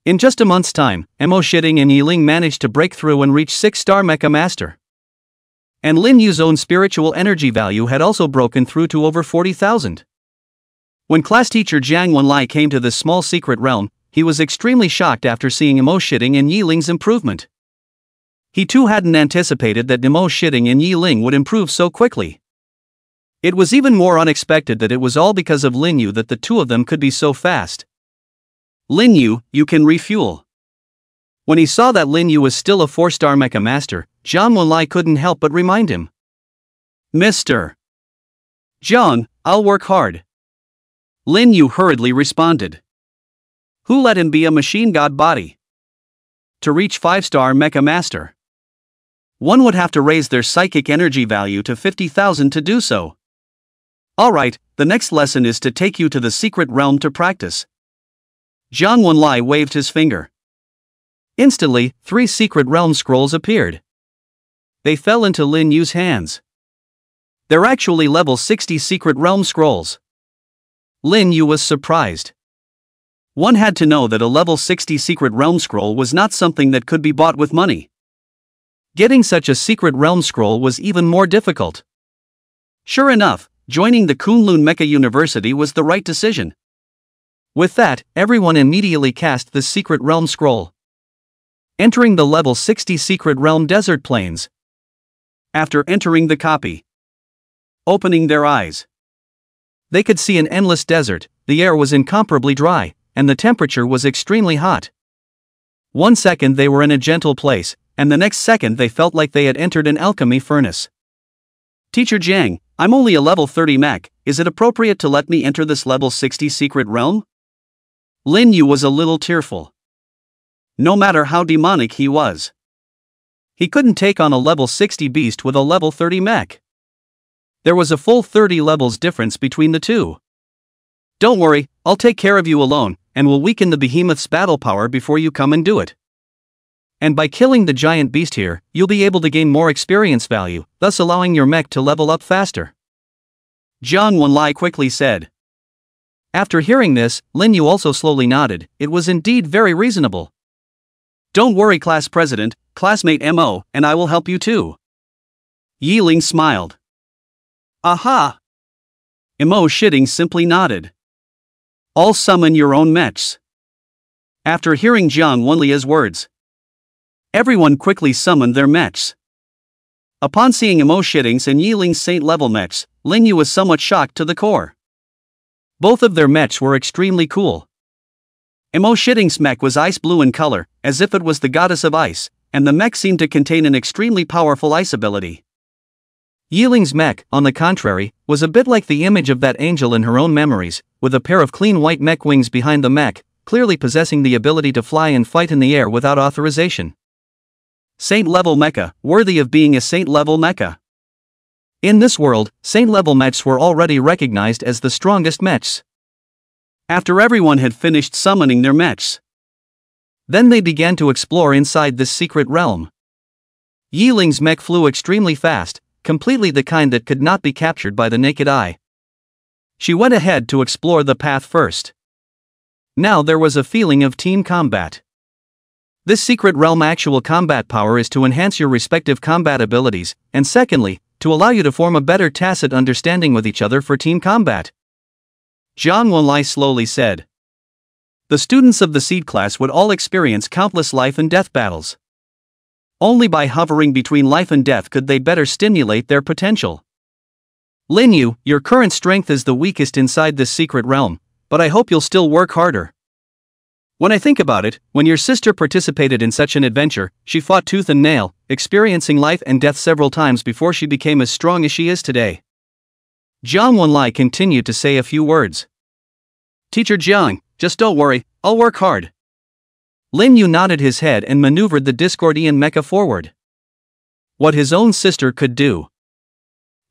In just a month's time, Mo Shiting and Yi Ling managed to break through and reach 6-star Mecha Master. And Lin Yu's own spiritual energy value had also broken through to over 40,000. When class teacher Jiang Wenlai came to this small secret realm, he was extremely shocked after seeing Mo Shiting and Yi Ling's improvement. He too hadn't anticipated that Mo Shiting and Yi Ling would improve so quickly. It was even more unexpected that it was all because of Lin Yu that the two of them could be so fast. Lin Yu, you can refuel. When he saw that Lin Yu was still a 4-star Mecha Master, Jiang Wenlai couldn't help but remind him. Mr. Jiang, I'll work hard. Lin Yu hurriedly responded. Who let him be a machine god body? To reach 5-star Mecha Master, one would have to raise their psychic energy value to 50,000 to do so. Alright, the next lesson is to take you to the secret realm to practice. Jiang Wenlai waved his finger. Instantly, 3 secret realm scrolls appeared. They fell into Lin Yu's hands. They're actually level 60 secret realm scrolls. Lin Yu was surprised. One had to know that a level 60 secret realm scroll was not something that could be bought with money. Getting such a secret realm scroll was even more difficult. Sure enough, joining the Kunlun Mecha University was the right decision. With that, everyone immediately cast the secret realm scroll, entering the level 60 secret realm desert plains. After entering the copy, opening their eyes, they could see an endless desert. The air was incomparably dry, and the temperature was extremely hot. 1 second they were in a gentle place, and the next second they felt like they had entered an alchemy furnace. Teacher Jiang, I'm only a level 30 mech, is it appropriate to let me enter this level 60 secret realm? Lin Yu was a little tearful. No matter how demonic he was, he couldn't take on a level 60 beast with a level 30 mech. There was a full 30 levels difference between the two. Don't worry, I'll take care of you alone, and will weaken the behemoth's battle power before you come and do it. And by killing the giant beast here, you'll be able to gain more experience value, thus allowing your mech to level up faster. Jiang Wenlai quickly said. After hearing this, Lin Yu also slowly nodded. It was indeed very reasonable. Don't worry, class president, classmate Mo, and I will help you too. Yi Ling smiled. Aha! Mo Shiting simply nodded. All summon your own mechs. After hearing Jiang Wenlia's words, everyone quickly summoned their mechs. Upon seeing Mo Shiting's and Yi Ling's saint-level mechs, Lin Yu was somewhat shocked to the core. Both of their mechs were extremely cool. Shitting's mech was ice blue in color, as if it was the goddess of ice, and the mech seemed to contain an extremely powerful ice ability. Yiling's mech, on the contrary, was a bit like the image of that angel in her own memories, with a pair of clean white mech wings behind the mech, clearly possessing the ability to fly and fight in the air without authorization. Saint-level mecha, worthy of being a saint-level mecha. In this world, saint-level mechs were already recognized as the strongest mechs. After everyone had finished summoning their mechs, then they began to explore inside this secret realm. Yiling's mech flew extremely fast, completely the kind that could not be captured by the naked eye. She went ahead to explore the path first. Now there was a feeling of team combat. This secret realm actual combat power is to enhance your respective combat abilities, and secondly, to allow you to form a better tacit understanding with each other for team combat. Jiang Wenlai slowly said. The students of the seed class would all experience countless life and death battles. Only by hovering between life and death could they better stimulate their potential. Lin Yu, your current strength is the weakest inside this secret realm, but I hope you'll still work harder. When I think about it, when your sister participated in such an adventure, she fought tooth and nail, experiencing life and death several times before she became as strong as she is today. Jiang Wenlai continued to say a few words. Teacher Jiang, just don't worry, I'll work hard. Lin Yu nodded his head and maneuvered the Discordian mecha forward. What his own sister could do,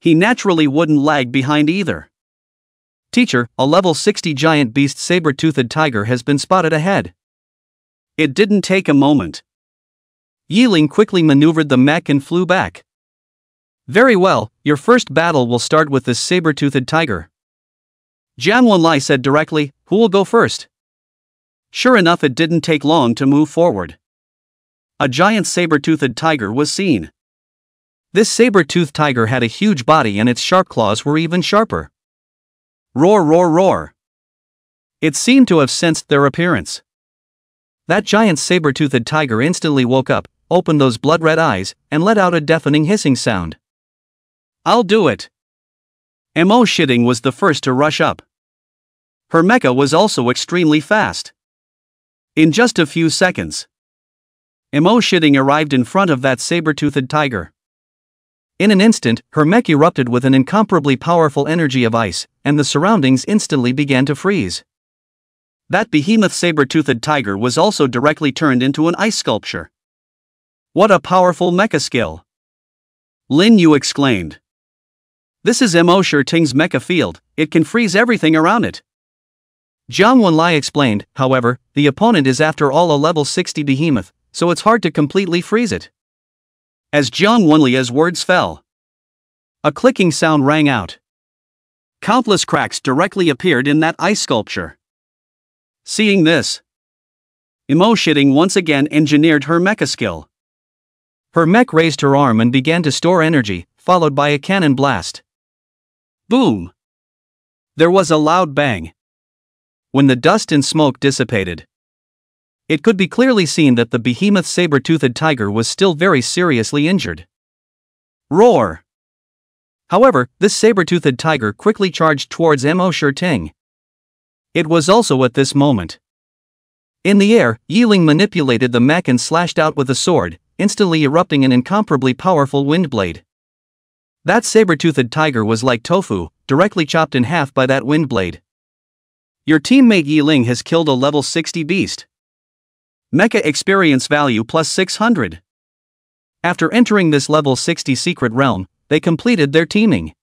he naturally wouldn't lag behind either. Teacher, a level 60 giant beast saber-toothed tiger has been spotted ahead. It didn't take a moment. Yiling quickly maneuvered the mech and flew back. Very well, your first battle will start with this saber-toothed tiger. Jiang Wenlai said directly, who will go first? Sure enough, it didn't take long to move forward. A giant saber-toothed tiger was seen. This saber-toothed tiger had a huge body and its sharp claws were even sharper. Roar, roar, roar. It seemed to have sensed their appearance. That giant saber-toothed tiger instantly woke up, opened those blood-red eyes, and let out a deafening hissing sound. I'll do it. Shitting was the first to rush up. Her mecha was also extremely fast. In just a few seconds, Shitting arrived in front of that saber-toothed tiger. In an instant, her mech erupted with an incomparably powerful energy of ice, and the surroundings instantly began to freeze. That behemoth saber-toothed tiger was also directly turned into an ice sculpture. What a powerful mecha skill! Lin Yu exclaimed. This is Shitting's mecha field, it can freeze everything around it. Jiang Wenlai explained, however, the opponent is after all a level 60 behemoth, so it's hard to completely freeze it. As Jiang Wenlai's words fell, a clicking sound rang out. Countless cracks directly appeared in that ice sculpture. Seeing this, Shitting once again engineered her mecha skill. Her mech raised her arm and began to store energy, followed by a cannon blast. Boom! There was a loud bang. When the dust and smoke dissipated, it could be clearly seen that the behemoth saber-toothed tiger was still very seriously injured. Roar! However, this saber-toothed tiger quickly charged towards Shitting. It was also at this moment. In the air, Yiling manipulated the mech and slashed out with a sword, instantly erupting an incomparably powerful wind blade. That saber-toothed tiger was like tofu, directly chopped in half by that wind blade. Your teammate Yiling has killed a level 60 beast. Mecha experience value plus 600. After entering this level 60 secret realm, they completed their teaming.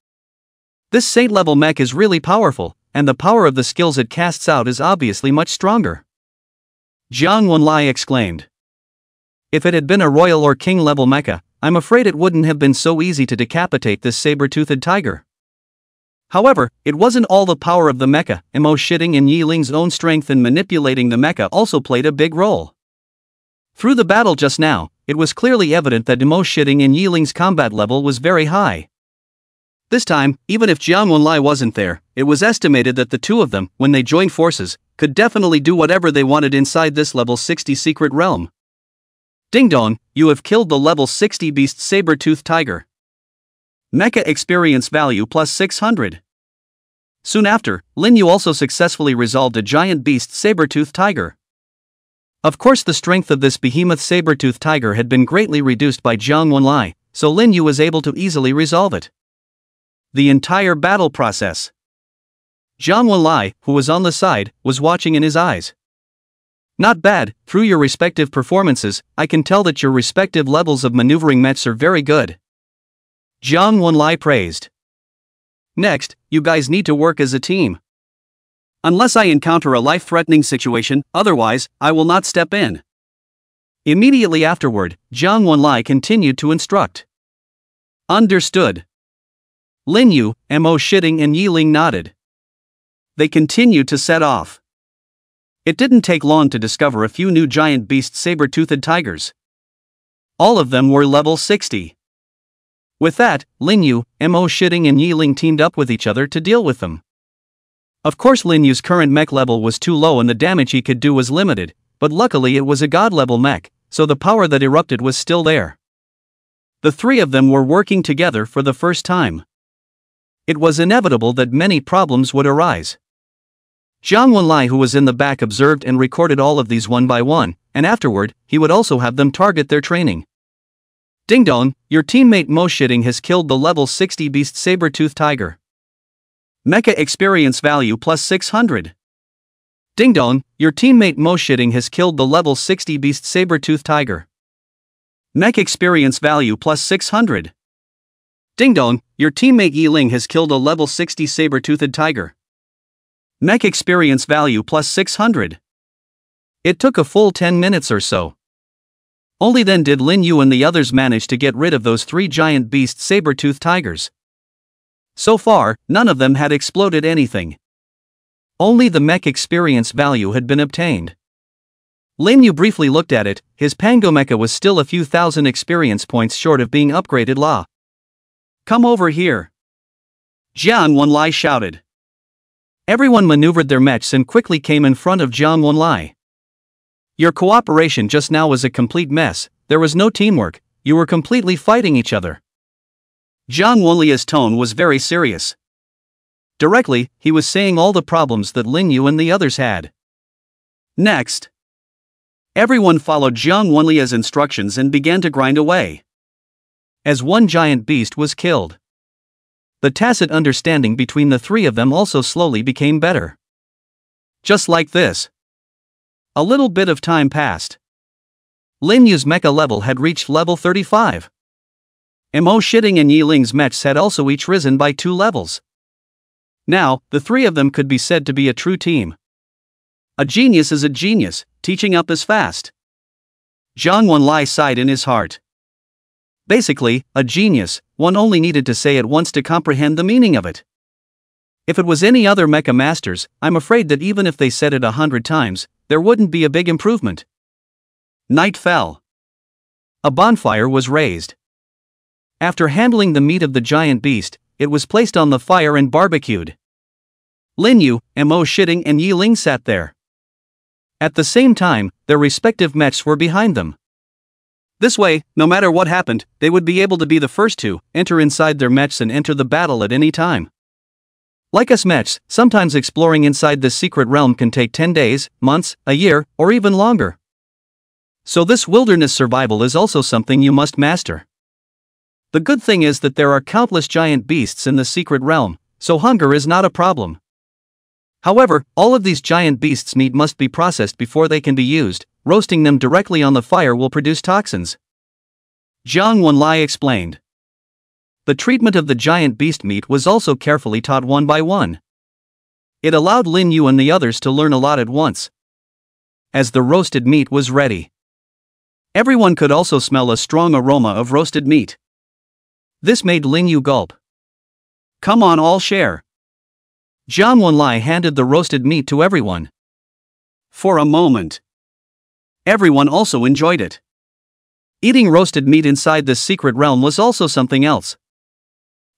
This saint-level mech is really powerful, and the power of the skills it casts out is obviously much stronger. Jiang Wenlai exclaimed. If it had been a royal or king-level mecha, I'm afraid it wouldn't have been so easy to decapitate this saber-toothed tiger. However, it wasn't all the power of the mecha. Shitting and Yiling's own strength in manipulating the mecha also played a big role. Through the battle just now, it was clearly evident that Shitting and Yiling's combat level was very high. This time, even if Jiang Wenlai wasn't there, it was estimated that the two of them, when they joined forces, could definitely do whatever they wanted inside this level 60 secret realm. Ding dong, you have killed the level 60 beast saber-toothed tiger. Mecha experience value plus 600. Soon after, Lin Yu also successfully resolved a giant beast saber-toothed tiger. Of course, the strength of this behemoth saber-toothed tiger had been greatly reduced by Jiang Wenlai, so Lin Yu was able to easily resolve it. The entire battle process. Jiang Wenlai, who was on the side, was watching in his eyes. Not bad, through your respective performances, I can tell that your respective levels of maneuvering mechs are very good. Jiang Wenlai praised. Next, you guys need to work as a team. Unless I encounter a life-threatening situation, otherwise, I will not step in. Immediately afterward, Jiang Wenlai continued to instruct. Understood. Lin Yu, Mo Shitting and Yi Ling nodded. They continued to set off. It didn't take long to discover a few new giant beast saber-toothed tigers. All of them were level 60. With that, Lin Yu, Mo Shitting and Yi Ling teamed up with each other to deal with them. Of course, Lin Yu's current mech level was too low and the damage he could do was limited, but luckily it was a god-level mech, so the power that erupted was still there. The three of them were working together for the first time. It was inevitable that many problems would arise. Jiang Wenlai, who was in the back, observed and recorded all of these one by one, and afterward, he would also have them target their training. Ding dong, your teammate Mo Shitting has killed the level 60 beast saber-toothed tiger. Mecha experience value plus 600. Ding dong, your teammate Mo Shitting has killed the level 60 beast saber-toothed tiger. Mech experience value plus 600. Ding dong, your teammate Yi Ling has killed a level 60 saber-toothed tiger. Mech experience value plus 600. It took a full 10 minutes or so. Only then did Lin Yu and the others manage to get rid of those three giant beast saber-toothed tigers. So far, none of them had exploded anything. Only the mech experience value had been obtained. Lin Yu briefly looked at it. His Pango mecha was still a few thousand experience points short of being upgraded. La. Come over here. Jiang Wenlai shouted. Everyone maneuvered their mechs and quickly came in front of Jiang Wenlai. Your cooperation just now was a complete mess, there was no teamwork, you were completely fighting each other. Jiang Wenlai's tone was very serious. Directly, he was saying all the problems that Lin Yu and the others had. Next. Everyone followed Jiang Wenlai's instructions and began to grind away. As one giant beast was killed. The tacit understanding between the three of them also slowly became better. Just like this. A little bit of time passed. Lin Yu's mecha level had reached level 35. Mo Shitting and Yi Ling's mechs had also each risen by 2 levels. Now, the three of them could be said to be a true team. A genius is a genius, teaching up as fast. Jiang Wenlai sighed in his heart. Basically, a genius, one only needed to say it once to comprehend the meaning of it. If it was any other mecha masters, I'm afraid that even if they said it 100 times, there wouldn't be a big improvement. Night fell. A bonfire was raised. After handling the meat of the giant beast, it was placed on the fire and barbecued. Lin Yu, Mo Shitting and Yi Ling sat there. At the same time, their respective mechs were behind them. This way, no matter what happened, they would be able to be the first to enter inside their mechs and enter the battle at any time. Like us mechs, sometimes exploring inside this secret realm can take 10 days, months, a year, or even longer. So this wilderness survival is also something you must master. The good thing is that there are countless giant beasts in the secret realm, so hunger is not a problem. However, all of these giant beasts' meat must be processed before they can be used. Roasting them directly on the fire will produce toxins. Jiang Wenlai explained. The treatment of the giant beast meat was also carefully taught one by one. It allowed Lin Yu and the others to learn a lot at once. As the roasted meat was ready, everyone could also smell a strong aroma of roasted meat. This made Lin Yu gulp. Come on, all share. Jiang Wenlai handed the roasted meat to everyone. For a moment, everyone also enjoyed it. Eating roasted meat inside this secret realm was also something else.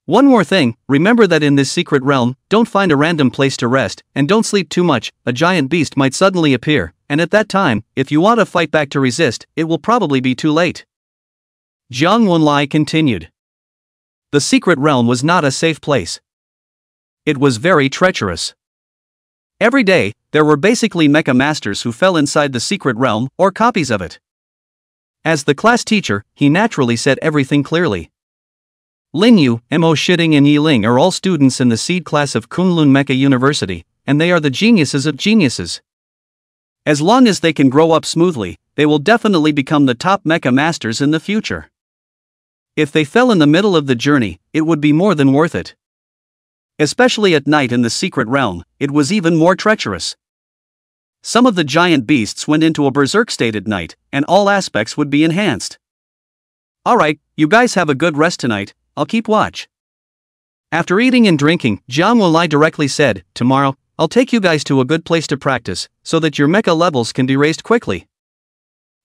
One more thing, remember that in this secret realm, don't find a random place to rest, and don't sleep too much. A giant beast might suddenly appear, and at that time, if you want to fight back to resist, it will probably be too late. Jiang Wenlai continued. The secret realm was not a safe place. It was very treacherous. Every day, there were basically mecha masters who fell inside the secret realm, or copies of it. As the class teacher, he naturally said everything clearly. Lin Yu, Mo Shitting and Yi Ling are all students in the seed class of Kunlun Mecha University, and they are the geniuses of geniuses. As long as they can grow up smoothly, they will definitely become the top mecha masters in the future. If they fell in the middle of the journey, it would be more than worth it. Especially at night in the secret realm, it was even more treacherous. Some of the giant beasts went into a berserk state at night, and all aspects would be enhanced. Alright, you guys have a good rest tonight, I'll keep watch. After eating and drinking, Jiang Wenlai directly said, tomorrow, I'll take you guys to a good place to practice, so that your mecha levels can be raised quickly.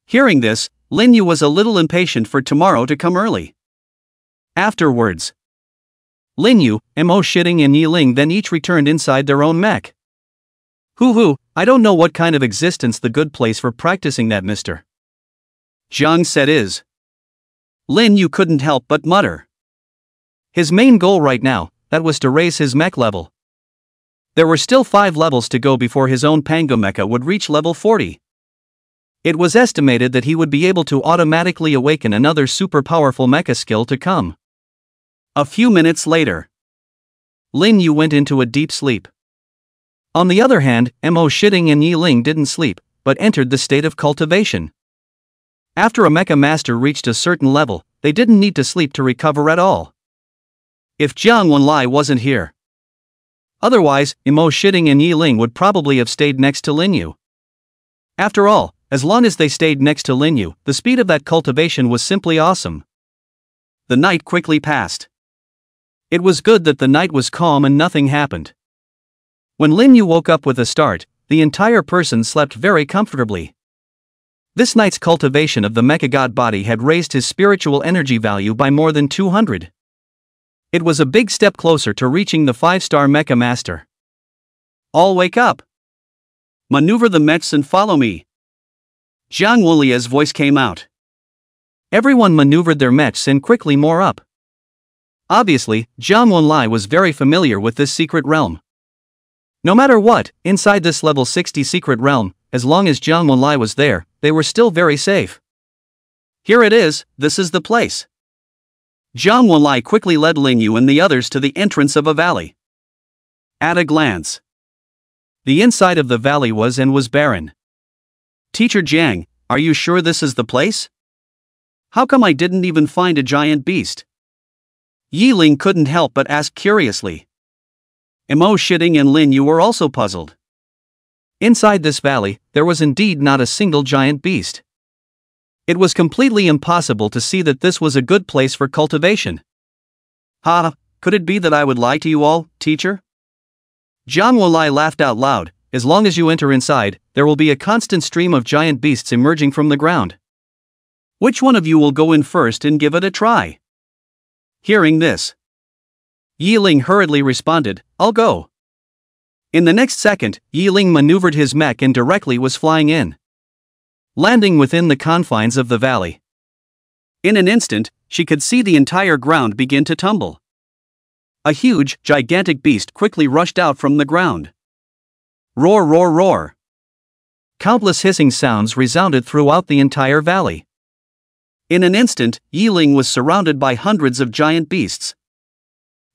Hearing this, Lin Yu was a little impatient for tomorrow to come early. Afterwards, Lin Yu, Mo Shitting and Yi Ling then each returned inside their own mech. Hoo, I don't know what kind of existence the good place for practicing that, mister. Jiang said is. Lin Yu couldn't help but mutter. His main goal right now, that was to raise his mech level. There were still 5 levels to go before his own Pango mecha would reach level 40. It was estimated that he would be able to automatically awaken another super powerful mecha skill to come. A few minutes later, Lin Yu went into a deep sleep. On the other hand, Mo Shitting and Yi Ling didn't sleep, but entered the state of cultivation. After a mecha master reached a certain level, they didn't need to sleep to recover at all. If Jiang Wenlai wasn't here. Otherwise, Mo Shitting and Yi Ling would probably have stayed next to Lin Yu. After all, as long as they stayed next to Lin Yu, the speed of that cultivation was simply awesome. The night quickly passed. It was good that the night was calm and nothing happened. When Lin Yu woke up with a start, the entire person slept very comfortably. This night's cultivation of the mecha god body had raised his spiritual energy value by more than 200. It was a big step closer to reaching the 5-star mecha master. All wake up! Maneuver the mechs and follow me! Jiang Wenlai's voice came out. Everyone maneuvered their mechs and quickly more up. Obviously, Jiang Wenlai was very familiar with this secret realm. No matter what, inside this level 60 secret realm, as long as Jiang Wenlai was there, they were still very safe. Here it is, this is the place. Jiang Wenlai quickly led Lin Yu and the others to the entrance of a valley. At a glance, the inside of the valley was barren. Teacher Jiang, are you sure this is the place? How come I didn't even find a giant beast? Yi Ling couldn't help but ask curiously. Mo Shitting and Lin Yu were also puzzled. Inside this valley, there was indeed not a single giant beast. It was completely impossible to see that this was a good place for cultivation. Could it be that I would lie to you all, teacher? Jiang Wenlai laughed out loud. As long as you enter inside, there will be a constant stream of giant beasts emerging from the ground. Which one of you will go in first and give it a try? Hearing this, Yi Ling hurriedly responded, I'll go. In the next second, Yi Ling maneuvered his mech and directly was flying in, landing within the confines of the valley. In an instant, she could see the entire ground begin to tumble. A huge, gigantic beast quickly rushed out from the ground. Roar, roar, roar. Countless hissing sounds resounded throughout the entire valley. In an instant, Yi Ling was surrounded by hundreds of giant beasts.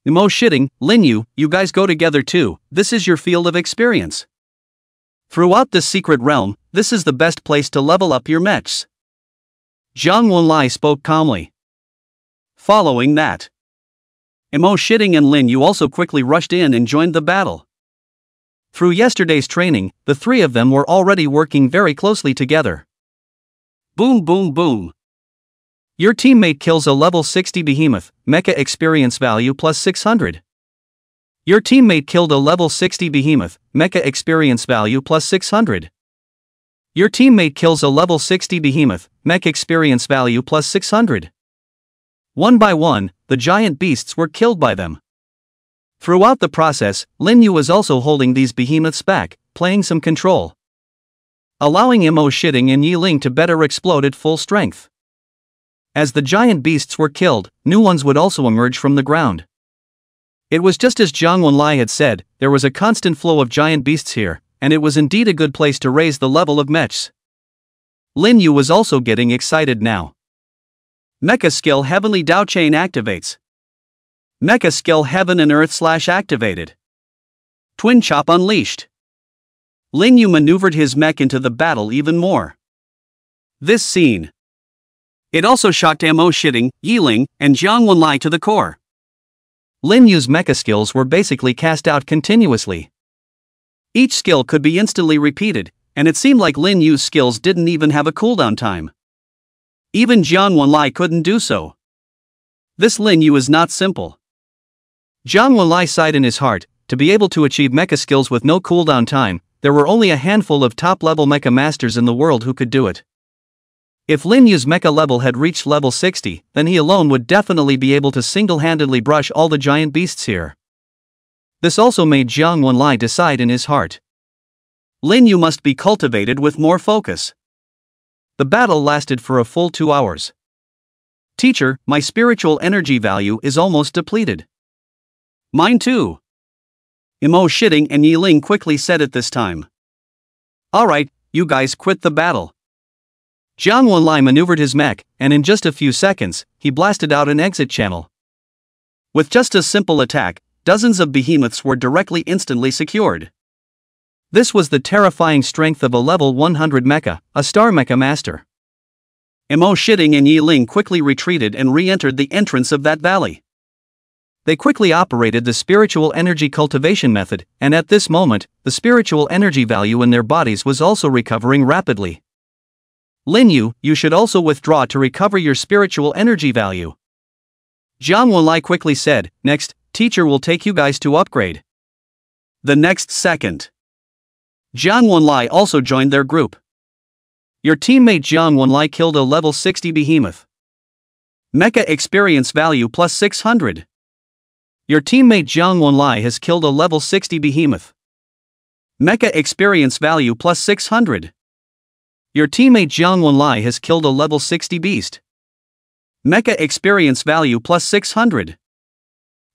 Mo Shitting, Lin Yu, you guys go together too, this is your field of experience. Throughout this secret realm, this is the best place to level up your mechs. Jiang Wenlai spoke calmly. Following that, Mo Shitting and Lin Yu also quickly rushed in and joined the battle. Through yesterday's training, the 3 of them were already working very closely together. Boom, boom, boom. Your teammate kills a level 60 behemoth, mecha experience value plus 600. Your teammate killed a level 60 behemoth, mecha experience value plus 600. Your teammate kills a level 60 behemoth, mech experience value plus 600. One by one, the giant beasts were killed by them. Throughout the process, Lin Yu was also holding these behemoths back, playing some control, allowing Mo Shitting and Yi Ling to better explode at full strength. As the giant beasts were killed, new ones would also emerge from the ground. It was just as Jiang Wenlai had said, there was a constant flow of giant beasts here, and it was indeed a good place to raise the level of mechs. Lin Yu was also getting excited now. Mecha skill Heavenly Dao Chain activates. Mecha skill Heaven and Earth / activated. Twin Chop unleashed. Lin Yu maneuvered his mech into the battle even more. This scene. It also shocked Mo Shitting, Yiling, and Jiang Wenlai to the core. Lin Yu's mecha skills were basically cast out continuously. Each skill could be instantly repeated, and it seemed like Lin Yu's skills didn't even have a cooldown time. Even Jiang Wenlai couldn't do so. This Lin Yu is not simple. Jiang Wenlai sighed in his heart. To be able to achieve mecha skills with no cooldown time, there were only a handful of top-level mecha masters in the world who could do it. If Lin Yu's mecha level had reached level 60, then he alone would definitely be able to single-handedly brush all the giant beasts here. This also made Jiang Wenlai decide in his heart. Lin Yu must be cultivated with more focus. The battle lasted for a full 2 hours. Teacher, my spiritual energy value is almost depleted. Mine too. Mo Shitting and Yiling quickly said at this time. Alright, you guys quit the battle. Jiang Wenlai maneuvered his mech, and in just a few seconds, he blasted out an exit channel. With just a simple attack, dozens of behemoths were instantly secured. This was the terrifying strength of a level 100 mecha, a star mecha master. Mo Shitting and Yiling quickly retreated and re-entered the entrance of that valley. They quickly operated the spiritual energy cultivation method, and at this moment, the spiritual energy value in their bodies was also recovering rapidly. Lin Yu, you should also withdraw to recover your spiritual energy value. Jiang Wenlai quickly said, next, teacher will take you guys to upgrade. The next second, Jiang Wenlai also joined their group. Your teammate Jiang Wenlai killed a level 60 behemoth. Mecha experience value plus 600. Your teammate Jiang Wenlai has killed a level 60 behemoth. Mecha experience value plus 600. Your teammate Jiang Wenlai has killed a level 60 beast. Mecha experience value plus 600.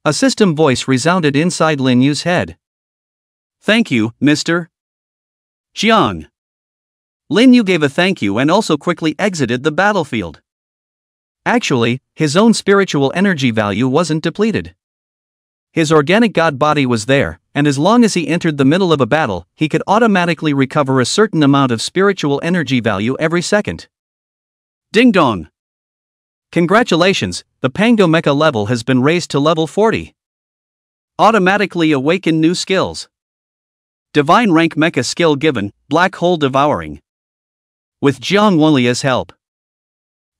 A system voice resounded inside Lin Yu's head. Thank you, Mr. Jiang. Lin Yu gave a thank you and also quickly exited the battlefield. Actually, his own spiritual energy value wasn't depleted. His organic god body was there, and as long as he entered the middle of a battle, he could automatically recover a certain amount of spiritual energy value every second. Ding dong! Congratulations, the Pango Mecha level has been raised to level 40. Automatically awaken new skills. Divine rank Mecha skill given, Black Hole Devouring. With Jiang Wenlai's help,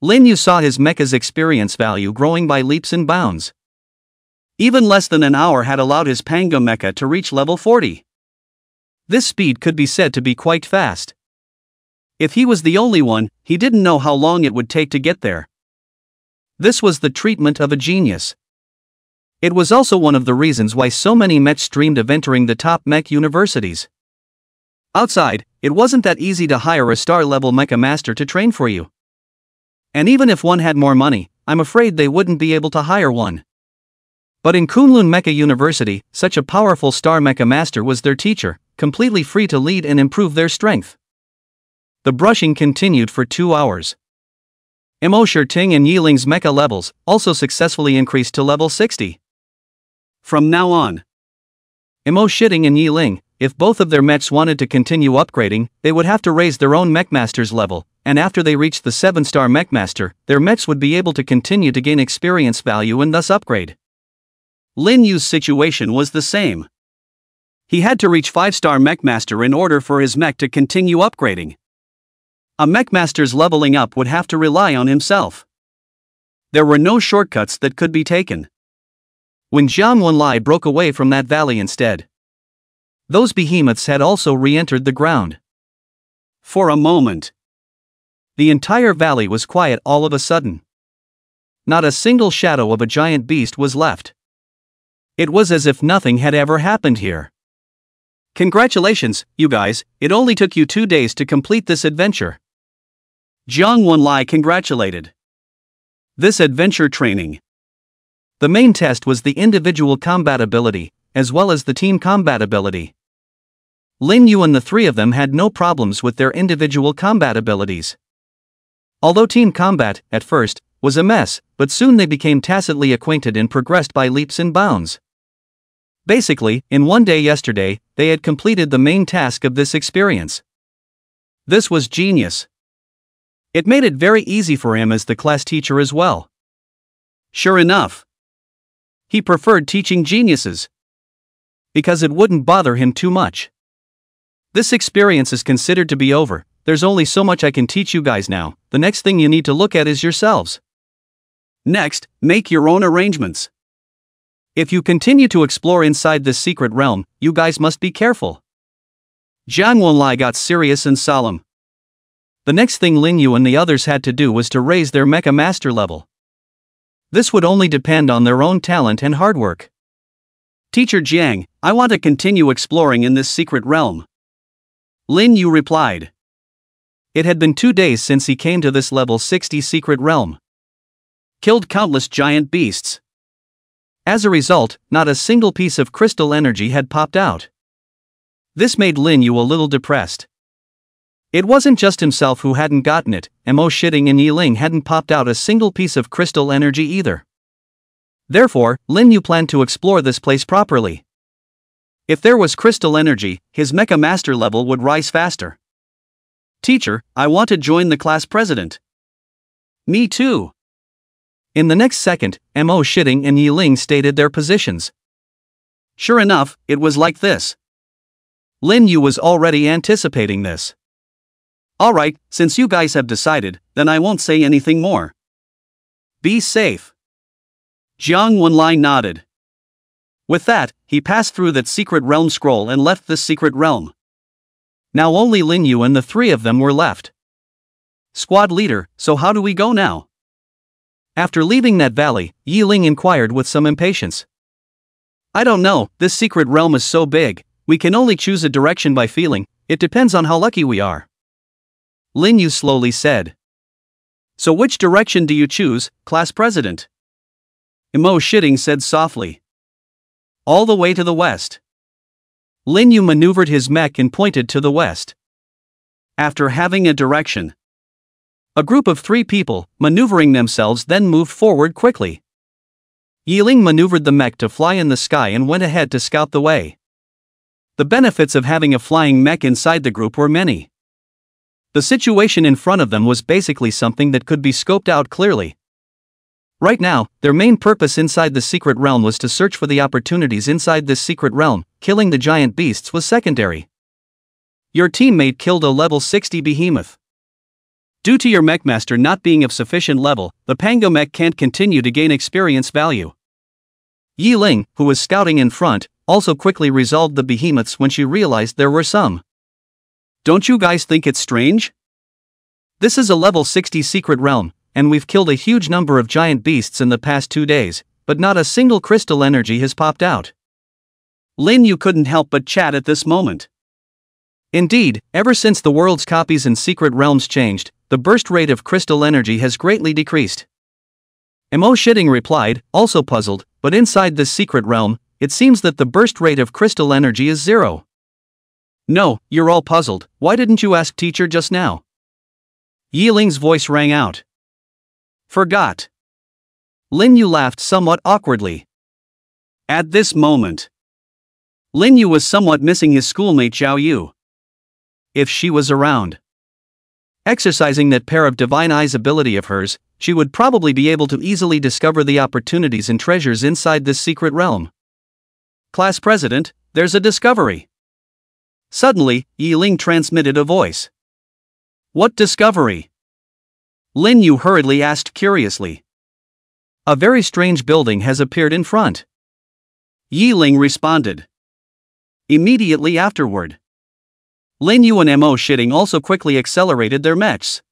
Lin Yu saw his mecha's experience value growing by leaps and bounds. Even less than an hour had allowed his Pango Mecha to reach level 40. This speed could be said to be quite fast. If he was the only one, he didn't know how long it would take to get there. This was the treatment of a genius. It was also one of the reasons why so many mechs dreamed of entering the top mech universities. Outside, it wasn't that easy to hire a star-level mecha master to train for you. And even if one had more money, I'm afraid they wouldn't be able to hire one. But in Kunlun Mecha University, such a powerful star mecha master was their teacher, completely free to lead and improve their strength. The brushing continued for 2 hours. Mo Shitting and Yiling's mecha levels also successfully increased to level 60. From now on, Mo Shitting and Yiling, if both of their mechs wanted to continue upgrading, they would have to raise their own mech master's level, and after they reached the 7-star mech master, their mechs would be able to continue to gain experience value and thus upgrade. Lin Yu's situation was the same. He had to reach 5-star mech master in order for his mech to continue upgrading. A mech master's leveling up would have to rely on himself. There were no shortcuts that could be taken. When Jiang Wenlai broke away from that valley instead, those behemoths had also re-entered the ground. For a moment, the entire valley was quiet all of a sudden. Not a single shadow of a giant beast was left. It was as if nothing had ever happened here. Congratulations, you guys, it only took you 2 days to complete this adventure. Jiang Wenlai congratulated. This adventure training The main test was the individual combat ability, as well as the team combat ability. Lin Yu and the three of them had no problems with their individual combat abilities. Although team combat, at first, was a mess, but soon they became tacitly acquainted and progressed by leaps and bounds. Basically, in one day yesterday, they had completed the main task of this experience. This was genius. It made it very easy for him as the class teacher as well. Sure enough, he preferred teaching geniuses, because it wouldn't bother him too much. This experience is considered to be over. There's only so much I can teach you guys now. The next thing you need to look at is yourselves. Next, make your own arrangements. If you continue to explore inside this secret realm, you guys must be careful. Jiang Wenlai got serious and solemn. The next thing Lin Yu and the others had to do was to raise their mecha master level. This would only depend on their own talent and hard work. Teacher Jiang, I want to continue exploring in this secret realm. Lin Yu replied. It had been 2 days since he came to this level 60 secret realm. Killed countless giant beasts. As a result, not a single piece of crystal energy had popped out. This made Lin Yu a little depressed. It wasn't just himself who hadn't gotten it, Mo Shitting and Yiling hadn't popped out a single piece of crystal energy either. Therefore, Lin Yu planned to explore this place properly. If there was crystal energy, his mecha master level would rise faster. Teacher, I want to join the class president. Me too. In the next second, Mo Shitting and Yiling stated their positions. Sure enough, it was like this. Lin Yu was already anticipating this. Alright, since you guys have decided, then I won't say anything more. Be safe. Jiang Wenlai nodded. With that, he passed through that secret realm scroll and left this secret realm. Now only Lin Yu and the three of them were left. Squad leader, so how do we go now? After leaving that valley, Yiling inquired with some impatience. I don't know, this secret realm is so big, we can only choose a direction by feeling, it depends on how lucky we are. Lin Yu slowly said. So which direction do you choose, class president? Mo Shitting said softly. All the way to the west. Lin Yu maneuvered his mech and pointed to the west. After having a direction, a group of 3 people, maneuvering themselves, then moved forward quickly. Yiling maneuvered the mech to fly in the sky and went ahead to scout the way. The benefits of having a flying mech inside the group were many. The situation in front of them was basically something that could be scoped out clearly. Right now, their main purpose inside the secret realm was to search for the opportunities inside this secret realm. Killing the giant beasts was secondary. Your teammate killed a level 60 behemoth. Due to your mechmaster not being of sufficient level, the Pango mech can't continue to gain experience value. Yiling, who was scouting in front, also quickly resolved the behemoths when she realized there were some. Don't you guys think it's strange? This is a level 60 secret realm, and we've killed a huge number of giant beasts in the past 2 days, but not a single crystal energy has popped out. Lin Yu couldn't help but chat at this moment. Indeed, ever since the world's copies and secret realms changed, the burst rate of crystal energy has greatly decreased. Mo Shitting replied, also puzzled, but inside this secret realm, it seems that the burst rate of crystal energy is 0. No, you're all puzzled, why didn't you ask teacher just now? Yiling's voice rang out. Forgot. Lin Yu laughed somewhat awkwardly. At this moment, Lin Yu was somewhat missing his schoolmate Xiao Yu. If she was around, exercising that pair of divine eyes ability of hers, she would probably be able to easily discover the opportunities and treasures inside this secret realm. Class president, there's a discovery. Suddenly, Yiling transmitted a voice. What discovery? Lin Yu hurriedly asked curiously. A very strange building has appeared in front. Yiling responded. Immediately afterward, Lin Yu and Mo Shitting also quickly accelerated their mechs.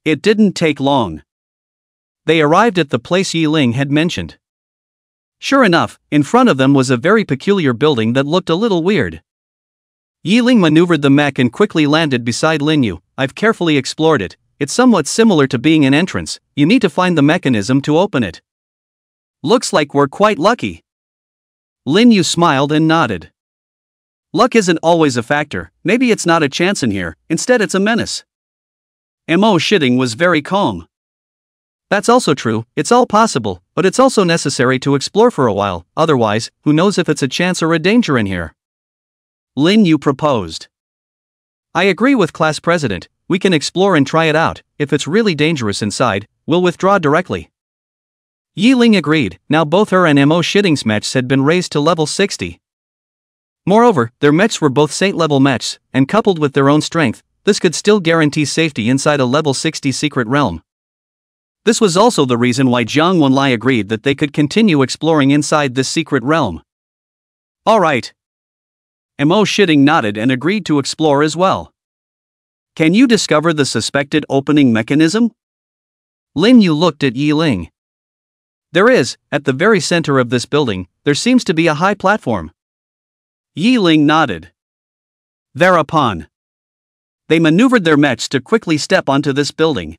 It didn't take long. They arrived at the place Yiling had mentioned. Sure enough, in front of them was a very peculiar building that looked a little weird. Yiling maneuvered the mech and quickly landed beside Lin Yu. I've carefully explored it. It's somewhat similar to being an entrance, you need to find the mechanism to open it. Looks like we're quite lucky. Lin Yu smiled and nodded. Luck isn't always a factor, maybe it's not a chance in here, instead it's a menace. Mo Shitting was very calm. That's also true, it's all possible, but it's also necessary to explore for a while, otherwise, who knows if it's a chance or a danger in here. Lin Yu proposed. I agree with class president, we can explore and try it out, if it's really dangerous inside, we'll withdraw directly. Yi Ling agreed, now both her and Mo Shitting's mechs had been raised to level 60. Moreover, their mechs were both saint-level mechs, and coupled with their own strength, this could still guarantee safety inside a level 60 secret realm. This was also the reason why Jiang Wenlai agreed that they could continue exploring inside this secret realm. Alright. Mo Shitting nodded and agreed to explore as well. Can you discover the suspected opening mechanism? Lin Yu looked at Yi Ling. There is, at the very center of this building, there seems to be a high platform. Yi Ling nodded. Thereupon, they maneuvered their mechs to quickly step onto this building.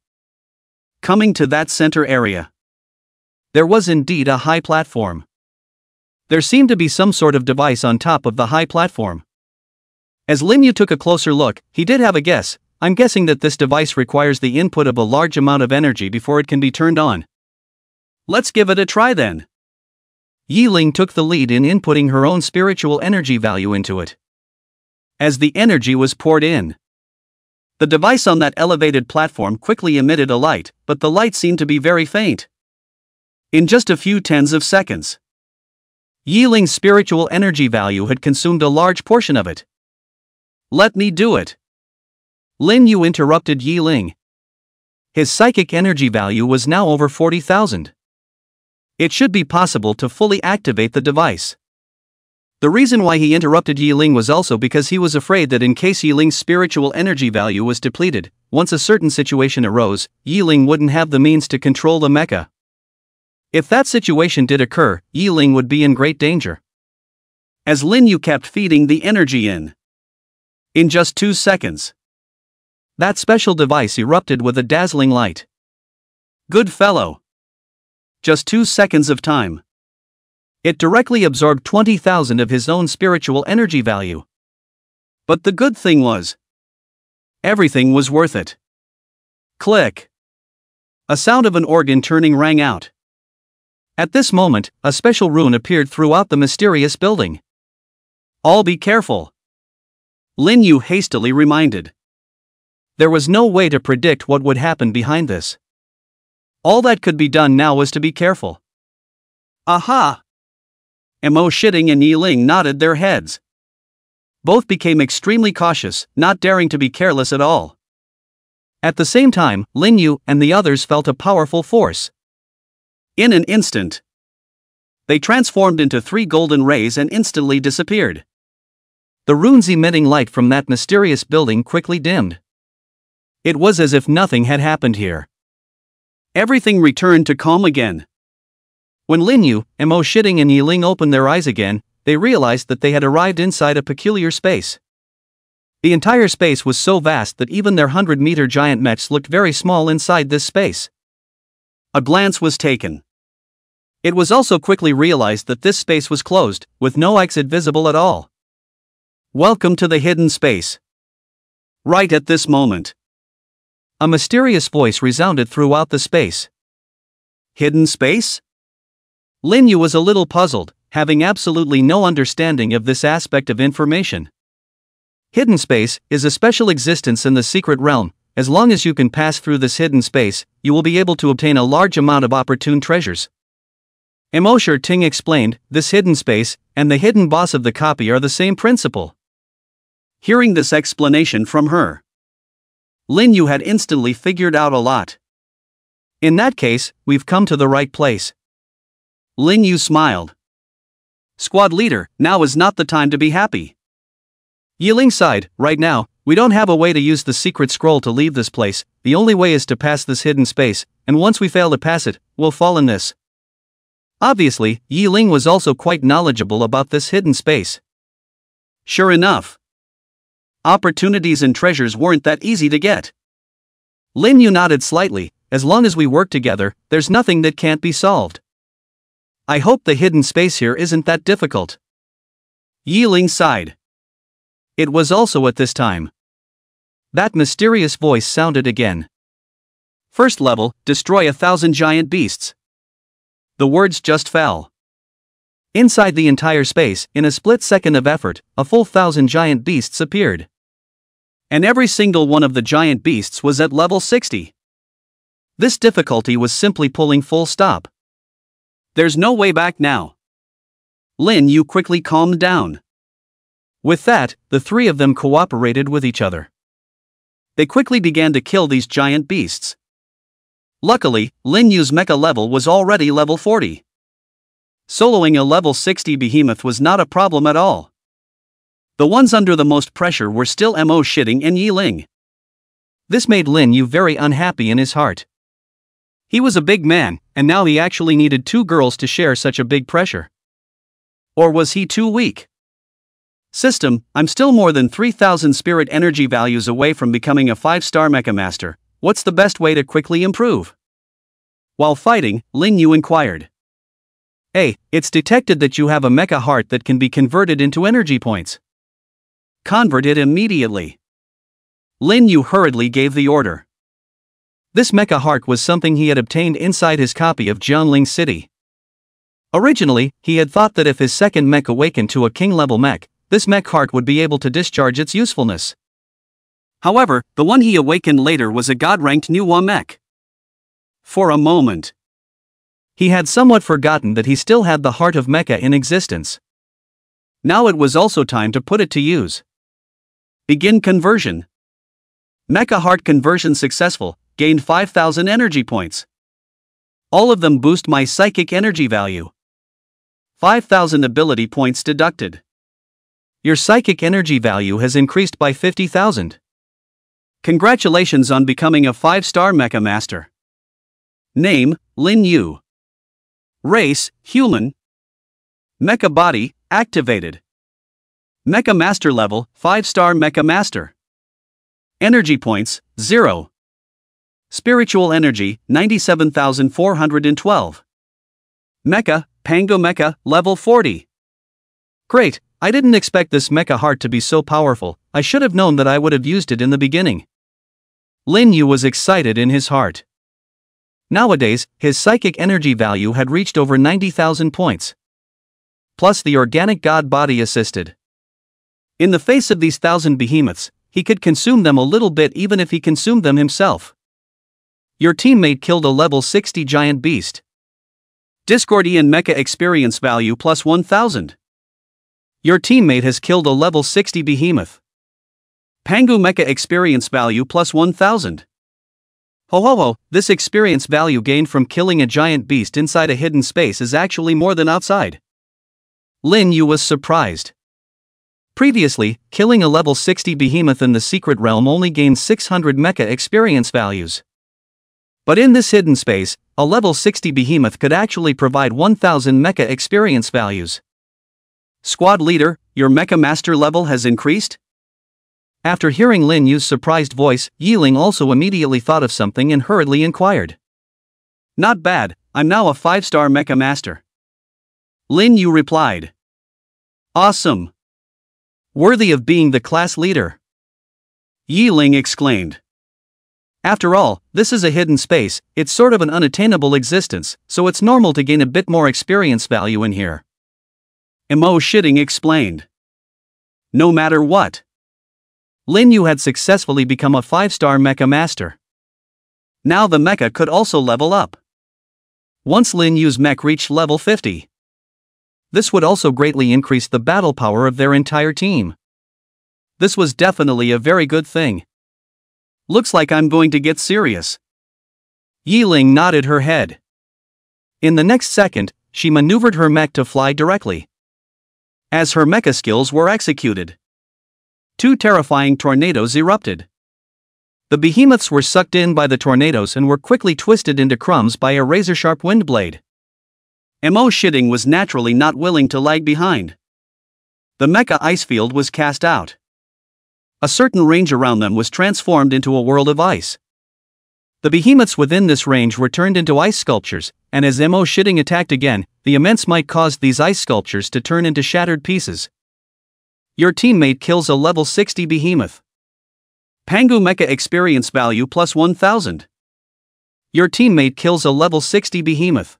Coming to that center area, there was indeed a high platform. There seemed to be some sort of device on top of the high platform. As Lin Yu took a closer look, he did have a guess. I'm guessing that this device requires the input of a large amount of energy before it can be turned on. Let's give it a try then. Yi Ling took the lead in inputting her own spiritual energy value into it. As the energy was poured in, the device on that elevated platform quickly emitted a light, but the light seemed to be very faint. In just a few tens of seconds, Yi Ling's spiritual energy value had consumed a large portion of it. Let me do it. Lin Yu interrupted Yi Ling. His psychic energy value was now over 40,000. It should be possible to fully activate the device. The reason why he interrupted Yi Ling was also because he was afraid that in case Yi Ling's spiritual energy value was depleted, once a certain situation arose, Yi Ling wouldn't have the means to control the mecha. If that situation did occur, Yi Ling would be in great danger. As Lin Yu kept feeding the energy in just 2 seconds, that special device erupted with a dazzling light. Good fellow. Just 2 seconds of time. It directly absorbed 20,000 of his own spiritual energy value. But the good thing was, everything was worth it. Click. A sound of an organ turning rang out. At this moment, a special rune appeared throughout the mysterious building. All be careful. Lin Yu hastily reminded. There was no way to predict what would happen behind this. All that could be done now was to be careful. Aha! Mo Shitting and Yi Ling nodded their heads. Both became extremely cautious, not daring to be careless at all. At the same time, Lin Yu and the others felt a powerful force. In an instant, they transformed into 3 golden rays and instantly disappeared. The runes emitting light from that mysterious building quickly dimmed. It was as if nothing had happened here. Everything returned to calm again. When Lin Yu, Mo Shitting and Yi Ling opened their eyes again, they realized that they had arrived inside a peculiar space. The entire space was so vast that even their 100-meter giant mechs looked very small inside this space. A glance was taken. It was also quickly realized that this space was closed, with no exit visible at all. Welcome to the hidden space. Right at this moment, a mysterious voice resounded throughout the space. Hidden space? Lin Yu was a little puzzled, having absolutely no understanding of this aspect of information. Hidden space is a special existence in the secret realm. As long as you can pass through this hidden space, you will be able to obtain a large amount of opportune treasures. Mo Shitting explained, this hidden space and the hidden boss of the copy are the same principle. Hearing this explanation from her, Lin Yu had instantly figured out a lot. In that case, we've come to the right place. Lin Yu smiled. Squad leader, now is not the time to be happy. Yi Ling sighed, right now, we don't have a way to use the secret scroll to leave this place, the only way is to pass this hidden space, and once we fail to pass it, we'll fall in this. Obviously, Yi Ling was also quite knowledgeable about this hidden space. Sure enough, opportunities and treasures weren't that easy to get. Lin Yu nodded slightly, as long as we work together, there's nothing that can't be solved. I hope the hidden space here isn't that difficult. Yiling sighed. It was also at this time that mysterious voice sounded again. First level, destroy 1,000 giant beasts. The words just fell. Inside the entire space, in a split second of effort, a full 1,000 giant beasts appeared. And every single one of the giant beasts was at level 60. This difficulty was simply pulling full stop. There's no way back now. Lin Yu quickly calmed down. With that, the three of them cooperated with each other. They quickly began to kill these giant beasts. Luckily, Lin Yu's mecha level was already level 40. Soloing a level 60 behemoth was not a problem at all. The ones under the most pressure were still Mo Shitting and Yiling. This made Lin Yu very unhappy in his heart. He was a big man, and now he actually needed two girls to share such a big pressure. Or was he too weak? System, I'm still more than 3,000 spirit energy values away from becoming a 5-star mecha master. What's the best way to quickly improve? While fighting, Lin Yu inquired. Hey, it's detected that you have a mecha heart that can be converted into energy points. Convert it immediately. Lin Yu hurriedly gave the order. This mecha heart was something he had obtained inside his copy of Jianling City. Originally, he had thought that if his second mech awakened to a king-level mech, this mech heart would be able to discharge its usefulness. However, the one he awakened later was a god-ranked Nuwa mech. For a moment, he had somewhat forgotten that he still had the heart of mecha in existence. Now it was also time to put it to use. Begin conversion. Mecha heart conversion successful. Gained 5,000 energy points. All of them boost my psychic energy value. 5,000 ability points deducted. Your psychic energy value has increased by 50,000. Congratulations on becoming a 5-star mecha master. Name, Lin Yu. Race, human. Mecha body, activated. Mecha master level, 5-star mecha master. Energy points, 0. Spiritual energy, 97,412. Mecha, Pango Mecha, level 40. Great, I didn't expect this mecha heart to be so powerful. I should have known that I would have used it in the beginning. Lin Yu was excited in his heart. Nowadays, his psychic energy value had reached over 90,000 points. Plus the organic god body assisted. In the face of these 1,000 behemoths, he could consume them a little bit even if he consumed them himself. Your teammate killed a level 60 giant beast. Discordian mecha experience value plus 1,000. Your teammate has killed a level 60 behemoth. Pangu mecha experience value plus 1,000. Ho ho ho, this experience value gained from killing a giant beast inside a hidden space is actually more than outside. Lin Yu was surprised. Previously, killing a level 60 behemoth in the secret realm only gained 600 mecha experience values. But in this hidden space, a level 60 behemoth could actually provide 1,000 mecha experience values. Squad leader, your mecha master level has increased? After hearing Lin Yu's surprised voice, Yiling also immediately thought of something and hurriedly inquired. Not bad, I'm now a 5-star mecha master. Lin Yu replied. Awesome. Worthy of being the class leader. Yiling exclaimed. After all, this is a hidden space, it's sort of an unattainable existence, so it's normal to gain a bit more experience value in here. Mo Shitting explained. No matter what, Lin Yu had successfully become a 5-star mecha master. Now the mecha could also level up. Once Lin Yu's mech reached level 50, this would also greatly increase the battle power of their entire team. This was definitely a very good thing. Looks like I'm going to get serious. Yiling nodded her head. In the next second, she maneuvered her mech to fly directly. As her mecha skills were executed, 2 terrifying tornadoes erupted. The behemoths were sucked in by the tornadoes and were quickly twisted into crumbs by a razor-sharp wind blade. Mo Shitting was naturally not willing to lag behind. The mecha ice field was cast out. A certain range around them was transformed into a world of ice. The behemoths within this range were turned into ice sculptures, and as Mo Shitting attacked again, the immense might caused these ice sculptures to turn into shattered pieces. Your teammate kills a level 60 behemoth. Pangu Mecha experience value plus 1000. Your teammate kills a level 60 behemoth.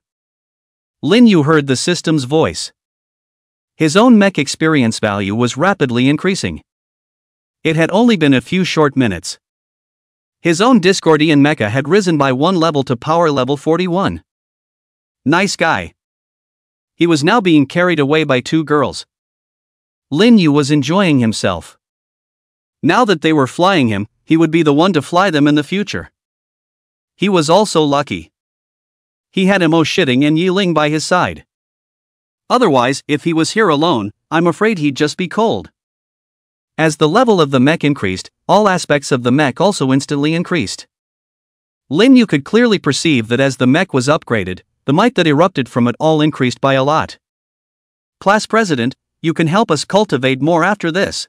Lin Yu heard the system's voice. His own mech experience value was rapidly increasing. It had only been a few short minutes. His own Discordian mecha had risen by 1 level to power level 41. Nice guy. He was now being carried away by 2 girls. Lin Yu was enjoying himself. Now that they were flying him, he would be the one to fly them in the future. He was also lucky. He had Mo Shitting and Yi Ling by his side. Otherwise, if he was here alone, I'm afraid he'd just be cold. As the level of the mech increased, all aspects of the mech also instantly increased. Lin Yu could clearly perceive that as the mech was upgraded, the might that erupted from it all increased by a lot. Class President, you can help us cultivate more after this.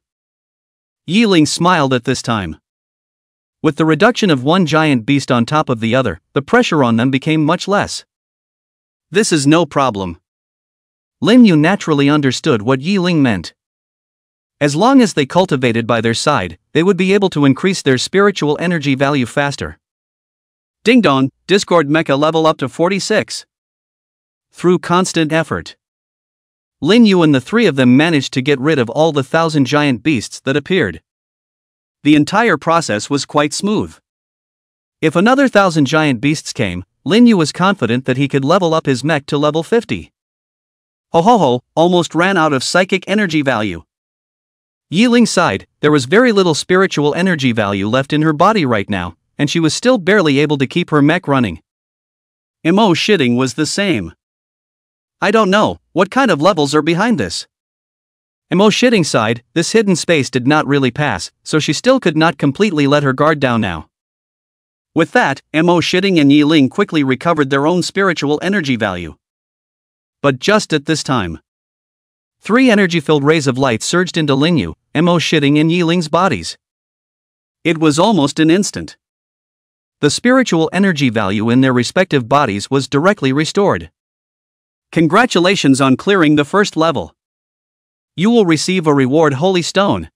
Yi Ling smiled at this time. With the reduction of one giant beast on top of the other, the pressure on them became much less. This is no problem. Lin Yu naturally understood what Yi Ling meant. As long as they cultivated by their side, they would be able to increase their spiritual energy value faster. Ding dong, Discord Mecha level up to 46. Through constant effort, Lin Yu and the 3 of them managed to get rid of all the 1,000 giant beasts that appeared. The entire process was quite smooth. If another 1,000 giant beasts came, Lin Yu was confident that he could level up his mech to level 50. Ho ho ho, almost ran out of psychic energy value. Yi Ling sighed. There was very little spiritual energy value left in her body right now, and she was still barely able to keep her mech running. Mo Shitting was the same. I don't know, what kind of levels are behind this? Mo Shitting sighed. This hidden space did not really pass, so she still could not completely let her guard down now. With that, Mo Shitting and Yi Ling quickly recovered their own spiritual energy value. But just at this time, 3 energy-filled rays of light surged into Lin Yu, Mo Shitting and Yi Ling's bodies. It was almost an instant. The spiritual energy value in their respective bodies was directly restored. Congratulations on clearing the first level. You will receive a reward Holy Stone.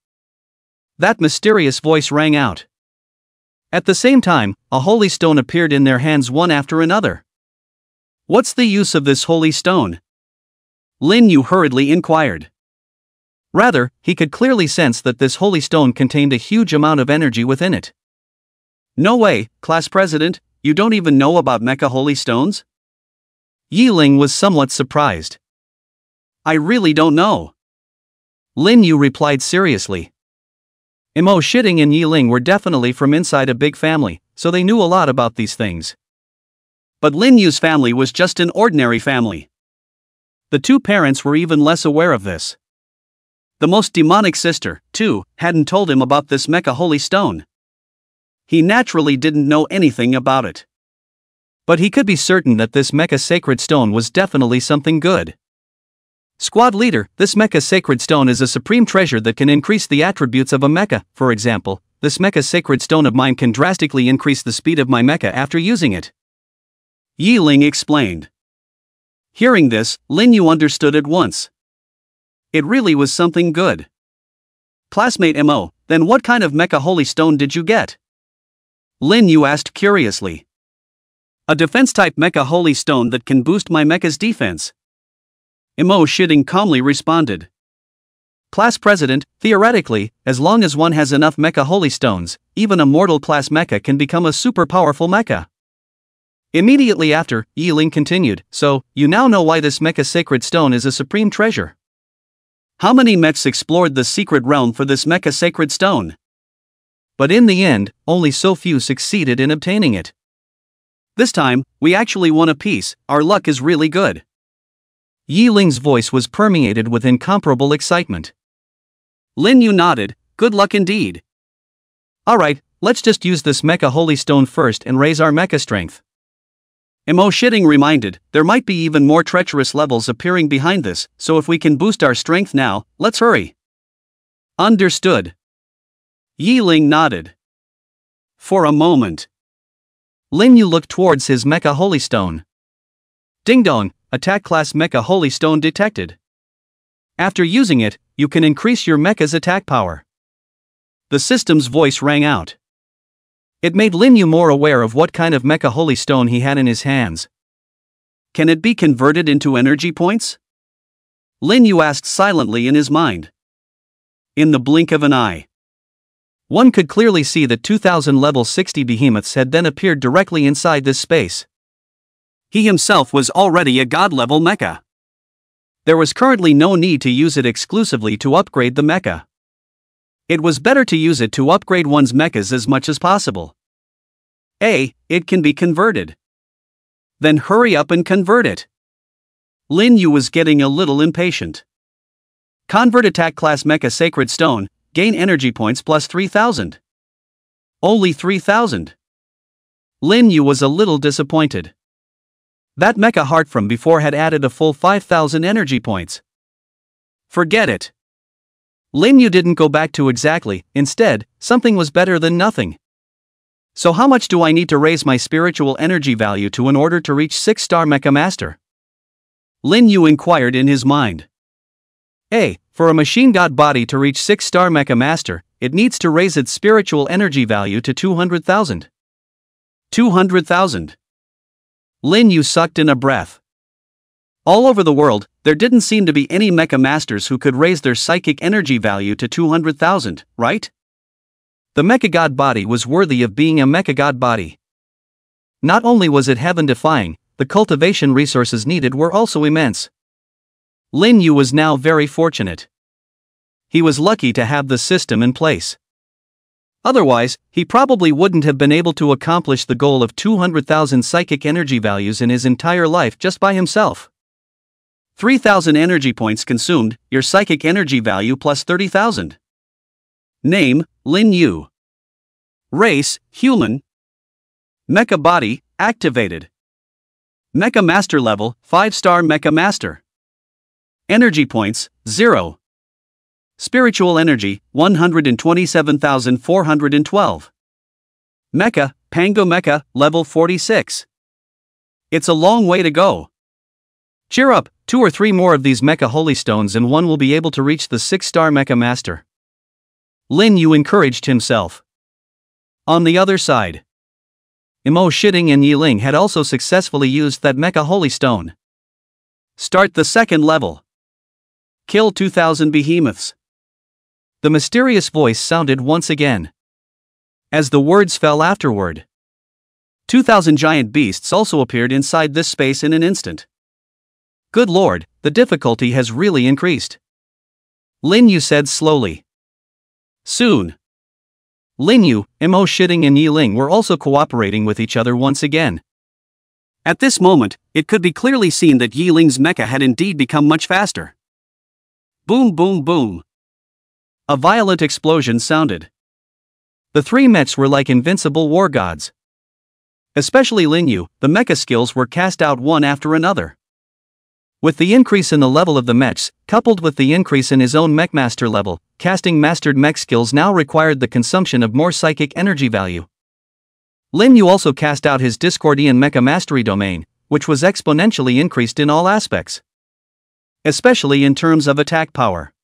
That mysterious voice rang out. At the same time, a holy stone appeared in their hands one after another. What's the use of this holy stone? Lin Yu hurriedly inquired. Rather, he could clearly sense that this holy stone contained a huge amount of energy within it. No way, Class President, you don't even know about mecha holy stones? Yi Ling was somewhat surprised. I really don't know. Lin Yu replied seriously. Mo Shitting and Yi Ling were definitely from inside a big family, so they knew a lot about these things. But Lin Yu's family was just an ordinary family. The 2 parents were even less aware of this. The most demonic sister, too, hadn't told him about this mecha holy stone. He naturally didn't know anything about it. But he could be certain that this mecha sacred stone was definitely something good. Squad leader, this mecha sacred stone is a supreme treasure that can increase the attributes of a mecha. For example, this mecha sacred stone of mine can drastically increase the speed of my mecha after using it. Yi Ling explained. Hearing this, Lin Yu understood at once. It really was something good. Classmate Mo, then what kind of mecha holy stone did you get? Lin Yu asked curiously. A defense-type mecha holy stone that can boost my mecha's defense. Mo Shitting calmly responded. Class President, theoretically, as long as one has enough mecha holy stones, even a mortal class mecha can become a super powerful mecha. Immediately after, Yi Ling continued, so, you now know why this mecha sacred stone is a supreme treasure. How many mechs explored the secret realm for this mecha sacred stone? But in the end, only so few succeeded in obtaining it. This time, we actually won a piece, our luck is really good. Yi Ling's voice was permeated with incomparable excitement. Lin Yu nodded, good luck indeed. Alright, let's just use this mecha holy stone first and raise our mecha strength. Mo Shitting reminded, there might be even more treacherous levels appearing behind this, so if we can boost our strength now, let's hurry. Understood. Yi Ling nodded. For a moment, Lin Yu looked towards his mecha holy stone. Ding dong, attack class mecha holy stone detected. After using it, you can increase your mecha's attack power. The system's voice rang out. It made Lin Yu more aware of what kind of mecha holy stone he had in his hands. Can it be converted into energy points? Lin Yu asked silently in his mind. In the blink of an eye, one could clearly see that 2,000 level 60 behemoths had then appeared directly inside this space. He himself was already a god-level mecha. There was currently no need to use it exclusively to upgrade the mecha. It was better to use it to upgrade one's mechas as much as possible. It can be converted. Then hurry up and convert it. Lin Yu was getting a little impatient. Convert attack class mecha sacred stone, gain energy points plus 3,000. Only 3,000. Lin Yu was a little disappointed. That mecha heart from before had added a full 5,000 energy points. Forget it. Lin Yu didn't go back to exactly, instead, something was better than nothing. So how much do I need to raise my spiritual energy value to in order to reach 6-star mecha master? Lin Yu inquired in his mind. For a machine god body to reach 6-star mecha master, it needs to raise its spiritual energy value to 200,000. 200,000. Lin Yu sucked in a breath. All over the world, there didn't seem to be any mecha masters who could raise their psychic energy value to 200,000, right? The mecha god body was worthy of being a mecha god body. Not only was it heaven-defying, the cultivation resources needed were also immense. Lin Yu was now very fortunate. He was lucky to have the system in place. Otherwise, he probably wouldn't have been able to accomplish the goal of 200,000 psychic energy values in his entire life just by himself. 3,000 energy points consumed, your psychic energy value plus 30,000. Name, Lin Yu. Race, human. Mecha body, activated. Mecha master level, 5-star mecha master. Energy points, 0. Spiritual energy, 127,412. Mecha, Pango Mecha, level 46. It's a long way to go. Cheer up, 2 or 3 more of these mecha holy stones and one will be able to reach the 6-star mecha master. Lin Yu encouraged himself. On the other side, Imo Shitting and Yiling had also successfully used that mecha holy stone. Start the second level. Kill 2,000 behemoths. The mysterious voice sounded once again. As the words fell afterward, 2,000 giant beasts also appeared inside this space in an instant. Good lord, the difficulty has really increased. Lin Yu said slowly. Soon. Lin Yu, Imo Shitting and Yiling were also cooperating with each other once again. At this moment, it could be clearly seen that Yiling's mecha had indeed become much faster. Boom boom boom. A violent explosion sounded. The 3 mechs were like invincible war gods. Especially Lin Yu, the mecha skills were cast out one after another. With the increase in the level of the mechs, coupled with the increase in his own mech master level, casting mastered mech skills now required the consumption of more psychic energy value. Lin Yu also cast out his Discordian mecha mastery domain, which was exponentially increased in all aspects. Especially in terms of attack power.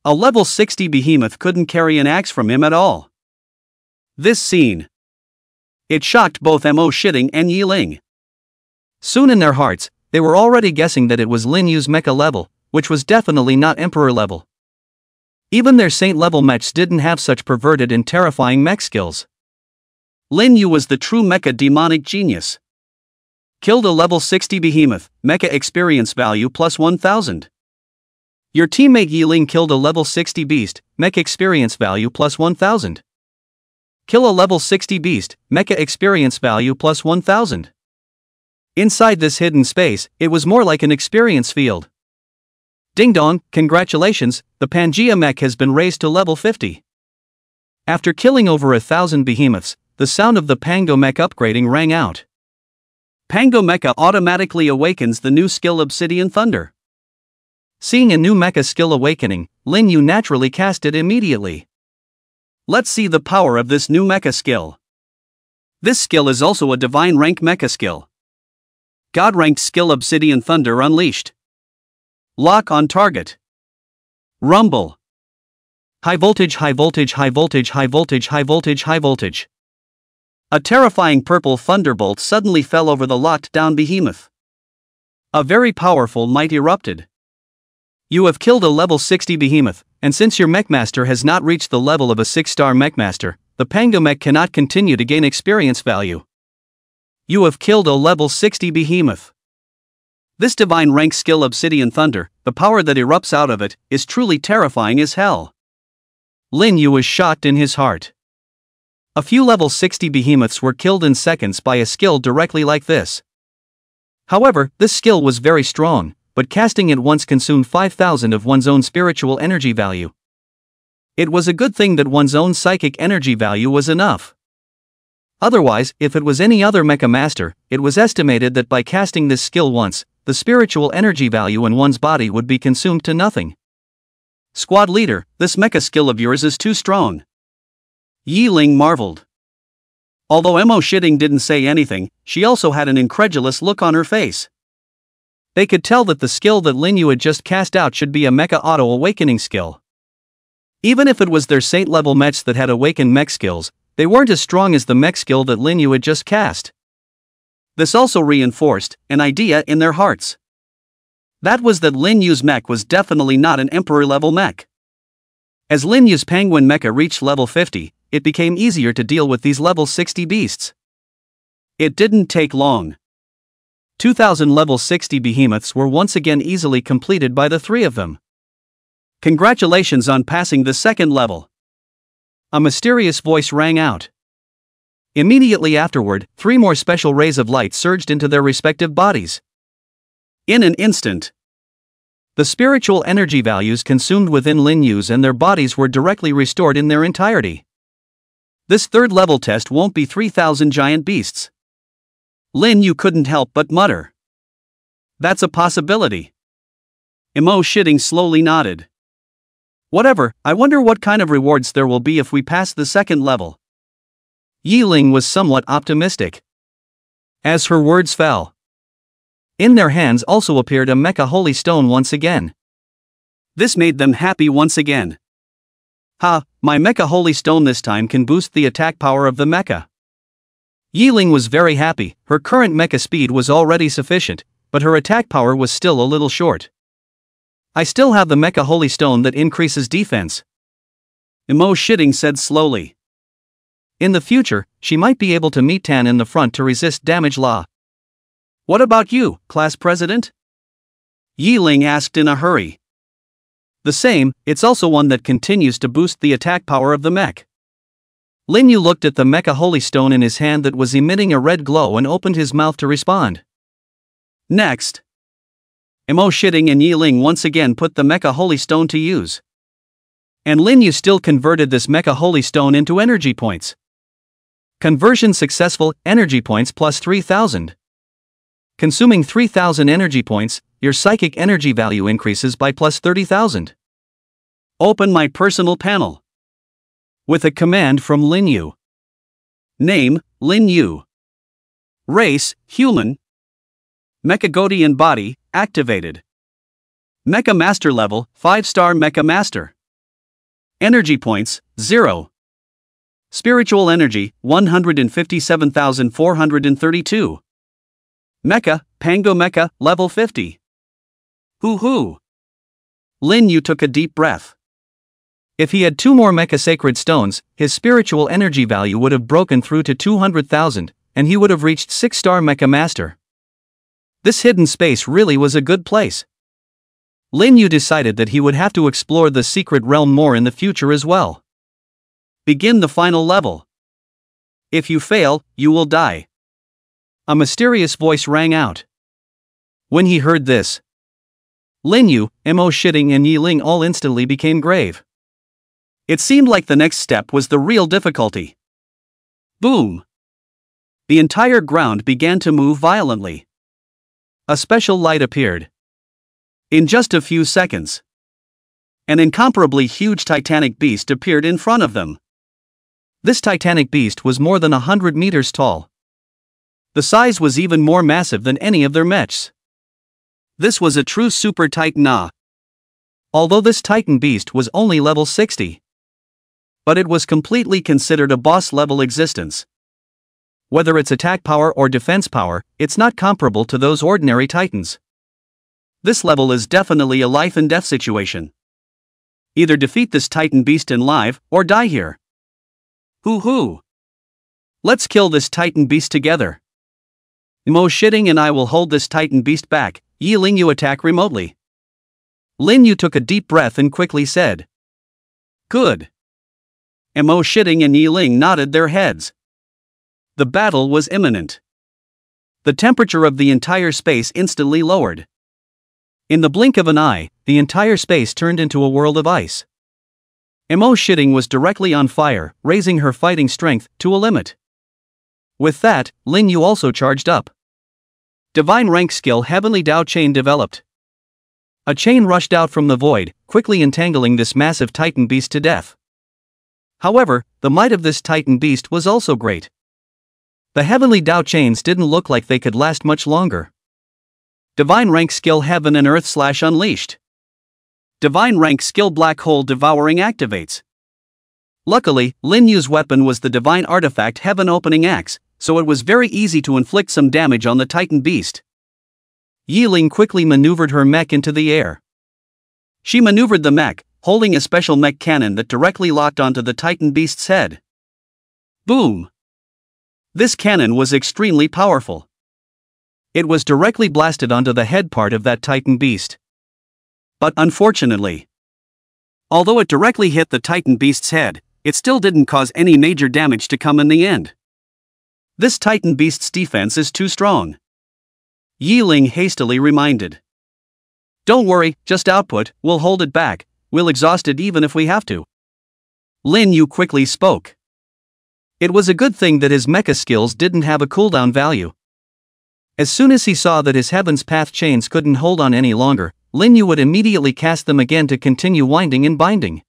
A level 60 behemoth couldn't carry an axe from him at all. This scene. It shocked both Mo Shitting and Yiling. Soon in their hearts, they were already guessing that it was Lin Yu's mecha level, which was definitely not emperor level. Even their saint level mechs didn't have such perverted and terrifying mech skills. Lin Yu was the true mecha demonic genius. Killed a level 60 behemoth, mecha experience value plus 1,000. Your teammate Yiling killed a level 60 beast, mecha experience value plus 1,000. Kill a level 60 beast, mecha experience value plus 1,000. Inside this hidden space, it was more like an experience field. Ding dong, congratulations, the Pangea mech has been raised to level 50. After killing over 1,000 behemoths, the sound of the Pango mech upgrading rang out. Pango Mecha automatically awakens the new skill Obsidian Thunder. Seeing a new mecha skill awakening, Lin Yu naturally cast it immediately. Let's see the power of this new mecha skill. This skill is also a divine rank mecha skill. God-ranked skill Obsidian Thunder unleashed. Lock on target. Rumble. High voltage, high voltage, high voltage, high voltage, high voltage, high voltage. A terrifying purple thunderbolt suddenly fell over the locked-down behemoth. A very powerful might erupted. You have killed a level 60 behemoth, and since your mechmaster has not reached the level of a 6-star mechmaster, the Pango mech cannot continue to gain experience value. You have killed a level 60 behemoth. This divine rank skill Obsidian Thunder, the power that erupts out of it, is truly terrifying as hell. Lin Yu was shocked in his heart. A few level 60 behemoths were killed in seconds by a skill directly like this. However, this skill was very strong, but casting it once consumed 5,000 of one's own spiritual energy value. It was a good thing that one's own psychic energy value was enough. Otherwise, if it was any other mecha master, it was estimated that by casting this skill once, the spiritual energy value in one's body would be consumed to nothing. Squad leader, this mecha skill of yours is too strong. Yi Ling marveled. Although Mo Shitting didn't say anything, she also had an incredulous look on her face. They could tell that the skill that Lin Yu had just cast out should be a mecha auto-awakening skill. Even if it was their saint-level mechs that had awakened mech skills, they weren't as strong as the mech skill that Lin Yu had just cast. This also reinforced an idea in their hearts. That was that Lin Yu's mech was definitely not an emperor-level mech. As Lin Yu's penguin mecha reached level 50, it became easier to deal with these level 60 beasts. It didn't take long. 2,000 level 60 behemoths were once again easily completed by the three of them. Congratulations on passing the second level. A mysterious voice rang out. Immediately afterward, 3 more special rays of light surged into their respective bodies. In an instant, the spiritual energy values consumed within Lin Yu's and their bodies were directly restored in their entirety. This third level test won't be 3,000 giant beasts. Lin Yu couldn't help but mutter. That's a possibility. Mo Shitting slowly nodded. Whatever, I wonder what kind of rewards there will be if we pass the second level. Yi Ling was somewhat optimistic. As her words fell, in their hands also appeared a mecha holy stone once again. This made them happy once again. Ha, my mecha holy stone this time can boost the attack power of the mecha. Yi Ling was very happy. Her current mecha speed was already sufficient, but her attack power was still a little short. I still have the mecha holy stone that increases defense. Mo Shitting said slowly. In the future, she might be able to meet Tan in the front to resist damage law. What about you, class president? Yi Ling asked in a hurry. The same, it's also one that continues to boost the attack power of the mech. Lin Yu looked at the mecha holy stone in his hand that was emitting a red glow and opened his mouth to respond. Next, Mo Shitting and Yi Ling once again put the mecha holy stone to use. And Lin Yu still converted this mecha holy stone into energy points. Conversion successful, energy points plus 3,000. Consuming 3,000 energy points, your psychic energy value increases by plus 30,000. Open my personal panel. With a command from Lin Yu. Name, Lin Yu. Race, human. Mechagodian body, activated. Mecha Master level, 5-star Mecha Master. Energy points, 0. Spiritual energy, 157,432. Mecha, Pango Mecha, level 50. Hoo-hoo. Lin Yu took a deep breath. If he had 2 more Mecha Sacred Stones, his spiritual energy value would have broken through to 200,000, and he would have reached 6-star Mecha Master. This hidden space really was a good place. Lin Yu decided that he would have to explore the secret realm more in the future as well. Begin the final level. If you fail, you will die. A mysterious voice rang out. When he heard this, Lin Yu, Mo Shitting and Yi Ling all instantly became grave. It seemed like the next step was the real difficulty. Boom! The entire ground began to move violently. A special light appeared. In just a few seconds, an incomparably huge titanic beast appeared in front of them. This titanic beast was more than 100 meters tall. The size was even more massive than any of their mechs. This was a true super titan. Although this titan beast was only level 60. But it was completely considered a boss level existence. Whether it's attack power or defense power, it's not comparable to those ordinary titans. This level is definitely a life and death situation. Either defeat this titan beast in live, or die here. Hoo-hoo! Let's kill this titan beast together. Mo Shitting and I will hold this titan beast back. Yi Ling Yu attack remotely. Lin Yu took a deep breath and quickly said, "Good." Mo Shitting and Yi Ling nodded their heads. The battle was imminent. The temperature of the entire space instantly lowered. In the blink of an eye, the entire space turned into a world of ice. Mo Shitting was directly on fire, raising her fighting strength to a limit. With that, Lin Yu also charged up. Divine rank skill Heavenly Dao Chain developed. A chain rushed out from the void, quickly entangling this massive titan beast to death. However, the might of this titan beast was also great. The Heavenly Dao chains didn't look like they could last much longer. Divine rank skill Heaven and Earth / Unleashed. Divine rank skill Black Hole Devouring activates. Luckily, Lin Yu's weapon was the divine artifact Heaven Opening Axe, so it was very easy to inflict some damage on the titan beast. Yi Ling quickly maneuvered her mech into the air. She maneuvered the mech, holding a special mech cannon that directly locked onto the titan beast's head. Boom! This cannon was extremely powerful. It was directly blasted onto the head part of that titan beast. But unfortunately, although it directly hit the titan beast's head, it still didn't cause any major damage to come in the end. This titan beast's defense is too strong. Yi Ling hastily reminded. Don't worry, just output, we'll hold it back, we'll exhaust it even if we have to. Lin Yu quickly spoke. It was a good thing that his mecha skills didn't have a cooldown value. As soon as he saw that his Heaven's Path chains couldn't hold on any longer, Lin Yu would immediately cast them again to continue winding and binding.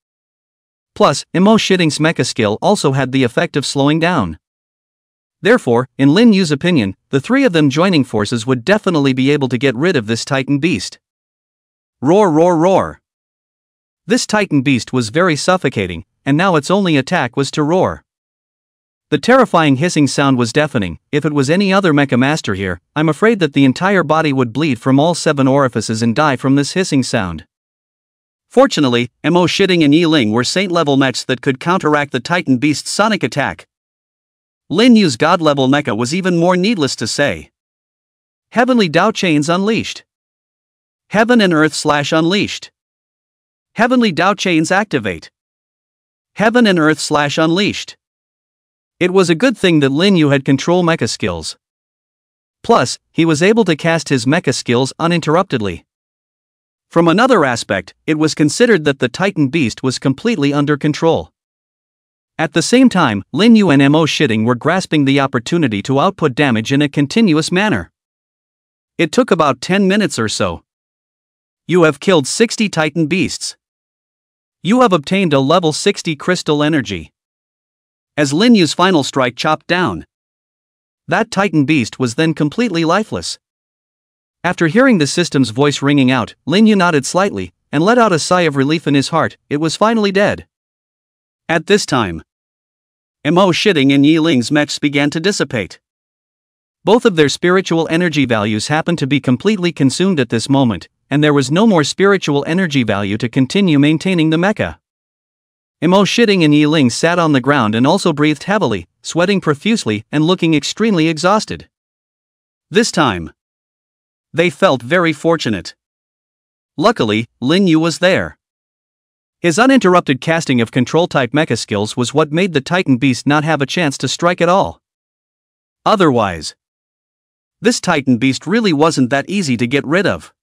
Plus, Mo Shitting's mecha skill also had the effect of slowing down. Therefore, in Lin Yu's opinion, the three of them joining forces would definitely be able to get rid of this titan beast. Roar, roar, roar. This titan beast was very suffocating, and now its only attack was to roar. The terrifying hissing sound was deafening. If it was any other mecha master here, I'm afraid that the entire body would bleed from all 7 orifices and die from this hissing sound. Fortunately, Mo Shitting and Yi Ling were saint-level mechs that could counteract the titan beast's sonic attack. Lin Yu's god-level mecha was even more needless to say. Heavenly Dao Chains Unleashed. Heaven and Earth / Unleashed. Heavenly Dao Chains activate. Heaven and Earth / Unleashed. It was a good thing that Lin Yu had control mecha skills. Plus, he was able to cast his mecha skills uninterruptedly. From another aspect, it was considered that the titan beast was completely under control. At the same time, Lin Yu and Mo Shitting were grasping the opportunity to output damage in a continuous manner. It took about 10 minutes or so. You have killed 60 titan beasts. You have obtained a level 60 crystal energy. As Lin Yu's final strike chopped down, that titan beast was then completely lifeless. After hearing the system's voice ringing out, Lin Yu nodded slightly, and let out a sigh of relief in his heart. It was finally dead. At this time, Mo Shitting and Yi Ling's mechs began to dissipate. Both of their spiritual energy values happened to be completely consumed at this moment, and there was no more spiritual energy value to continue maintaining the mecha. Mo Shitting and Yi Ling sat on the ground and also breathed heavily, sweating profusely and looking extremely exhausted. This time, they felt very fortunate. Luckily, Lin Yu was there. His uninterrupted casting of control-type mecha skills was what made the titan beast not have a chance to strike at all. Otherwise, this titan beast really wasn't that easy to get rid of.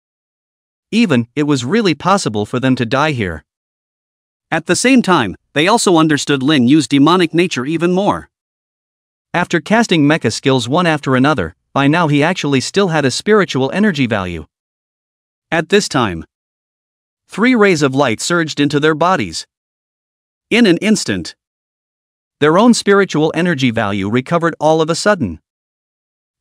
Even, it was really possible for them to die here. At the same time, they also understood Lin Yu's demonic nature even more. After casting mecha skills one after another, by now he actually still had a spiritual energy value. At this time, 3 rays of light surged into their bodies. In an instant, their own spiritual energy value recovered all of a sudden.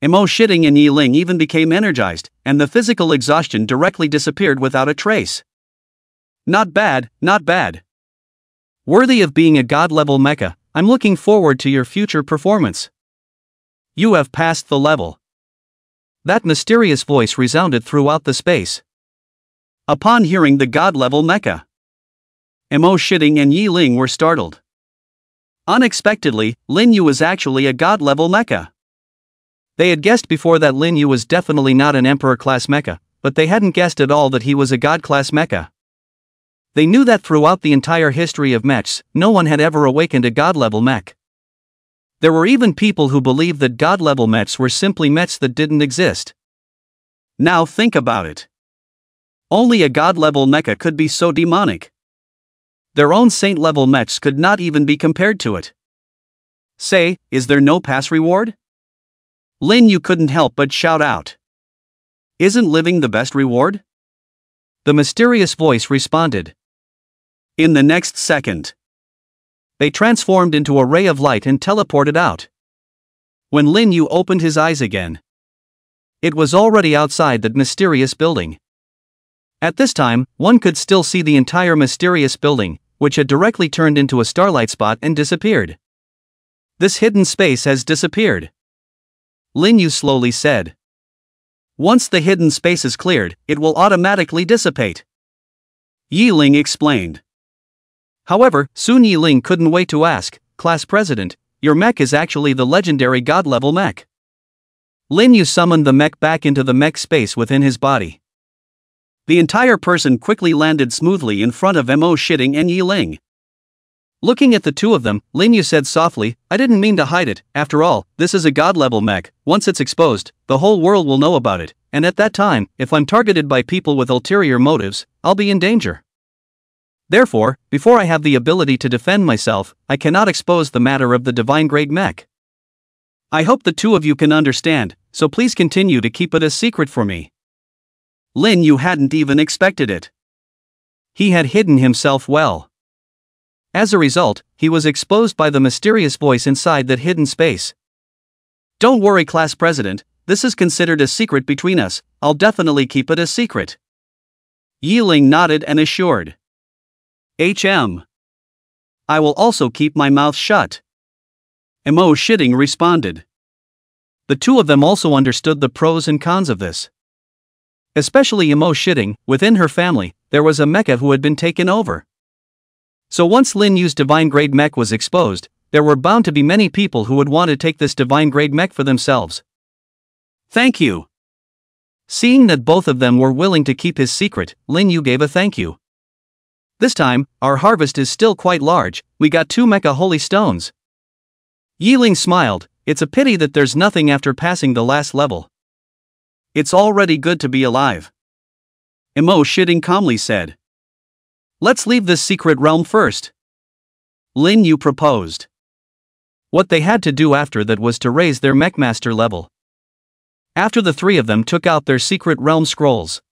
Emo Shitting and Yi Ling even became energized, and the physical exhaustion directly disappeared without a trace. Not bad, not bad. Worthy of being a god-level mecha, I'm looking forward to your future performance. You have passed the level. That mysterious voice resounded throughout the space. Upon hearing the god-level mecha, Emo Shitting and Yi Ling were startled. Unexpectedly, Lin Yu was actually a god-level mecha. They had guessed before that Lin Yu was definitely not an emperor-class mecha, but they hadn't guessed at all that he was a god-class mecha. They knew that throughout the entire history of mechs, no one had ever awakened a god-level mech. There were even people who believed that god-level mechs were simply mechs that didn't exist. Now think about it. Only a god-level mecha could be so demonic. Their own saint-level mechs could not even be compared to it. Say, is there no pass reward? Lin Yu couldn't help but shout out. Isn't living the best reward? The mysterious voice responded. In the next second, they transformed into a ray of light and teleported out. When Lin Yu opened his eyes again, it was already outside that mysterious building. At this time, one could still see the entire mysterious building, which had directly turned into a starlight spot and disappeared. This hidden space has disappeared, Lin Yu slowly said. Once the hidden space is cleared, it will automatically dissipate. Yi Ling explained. However, soon Yi Ling couldn't wait to ask, Class President, your mech is actually the legendary god-level mech. Lin Yu summoned the mech back into the mech space within his body. The entire person quickly landed smoothly in front of Emo Shitting and Yi Ling. Looking at the two of them, Lin Yu said softly, I didn't mean to hide it, after all, this is a god-level mech, once it's exposed, the whole world will know about it, and at that time, if I'm targeted by people with ulterior motives, I'll be in danger. Therefore, before I have the ability to defend myself, I cannot expose the matter of the divine-grade mech. I hope the two of you can understand, so please continue to keep it a secret for me. Lin Yu hadn't even expected it. He had hidden himself well. As a result, he was exposed by the mysterious voice inside that hidden space. Don't worry, Class President, this is considered a secret between us, I'll definitely keep it a secret. Yi Ling nodded and assured. I will also keep my mouth shut. Emo Shitting responded. The two of them also understood the pros and cons of this. Especially Emo Shitting, within her family, there was a mecha who had been taken over. So once Lin Yu's divine-grade mech was exposed, there were bound to be many people who would want to take this divine-grade mech for themselves. Thank you. Seeing that both of them were willing to keep his secret, Lin Yu gave a thank you. This time, our harvest is still quite large, we got 2 mecha holy stones. Yi Ling smiled, it's a pity that there's nothing after passing the last level. It's already good to be alive. Emo Shitting calmly said. Let's leave this secret realm first. Lin Yu proposed. What they had to do after that was to raise their mechmaster level. After the three of them took out their secret realm scrolls.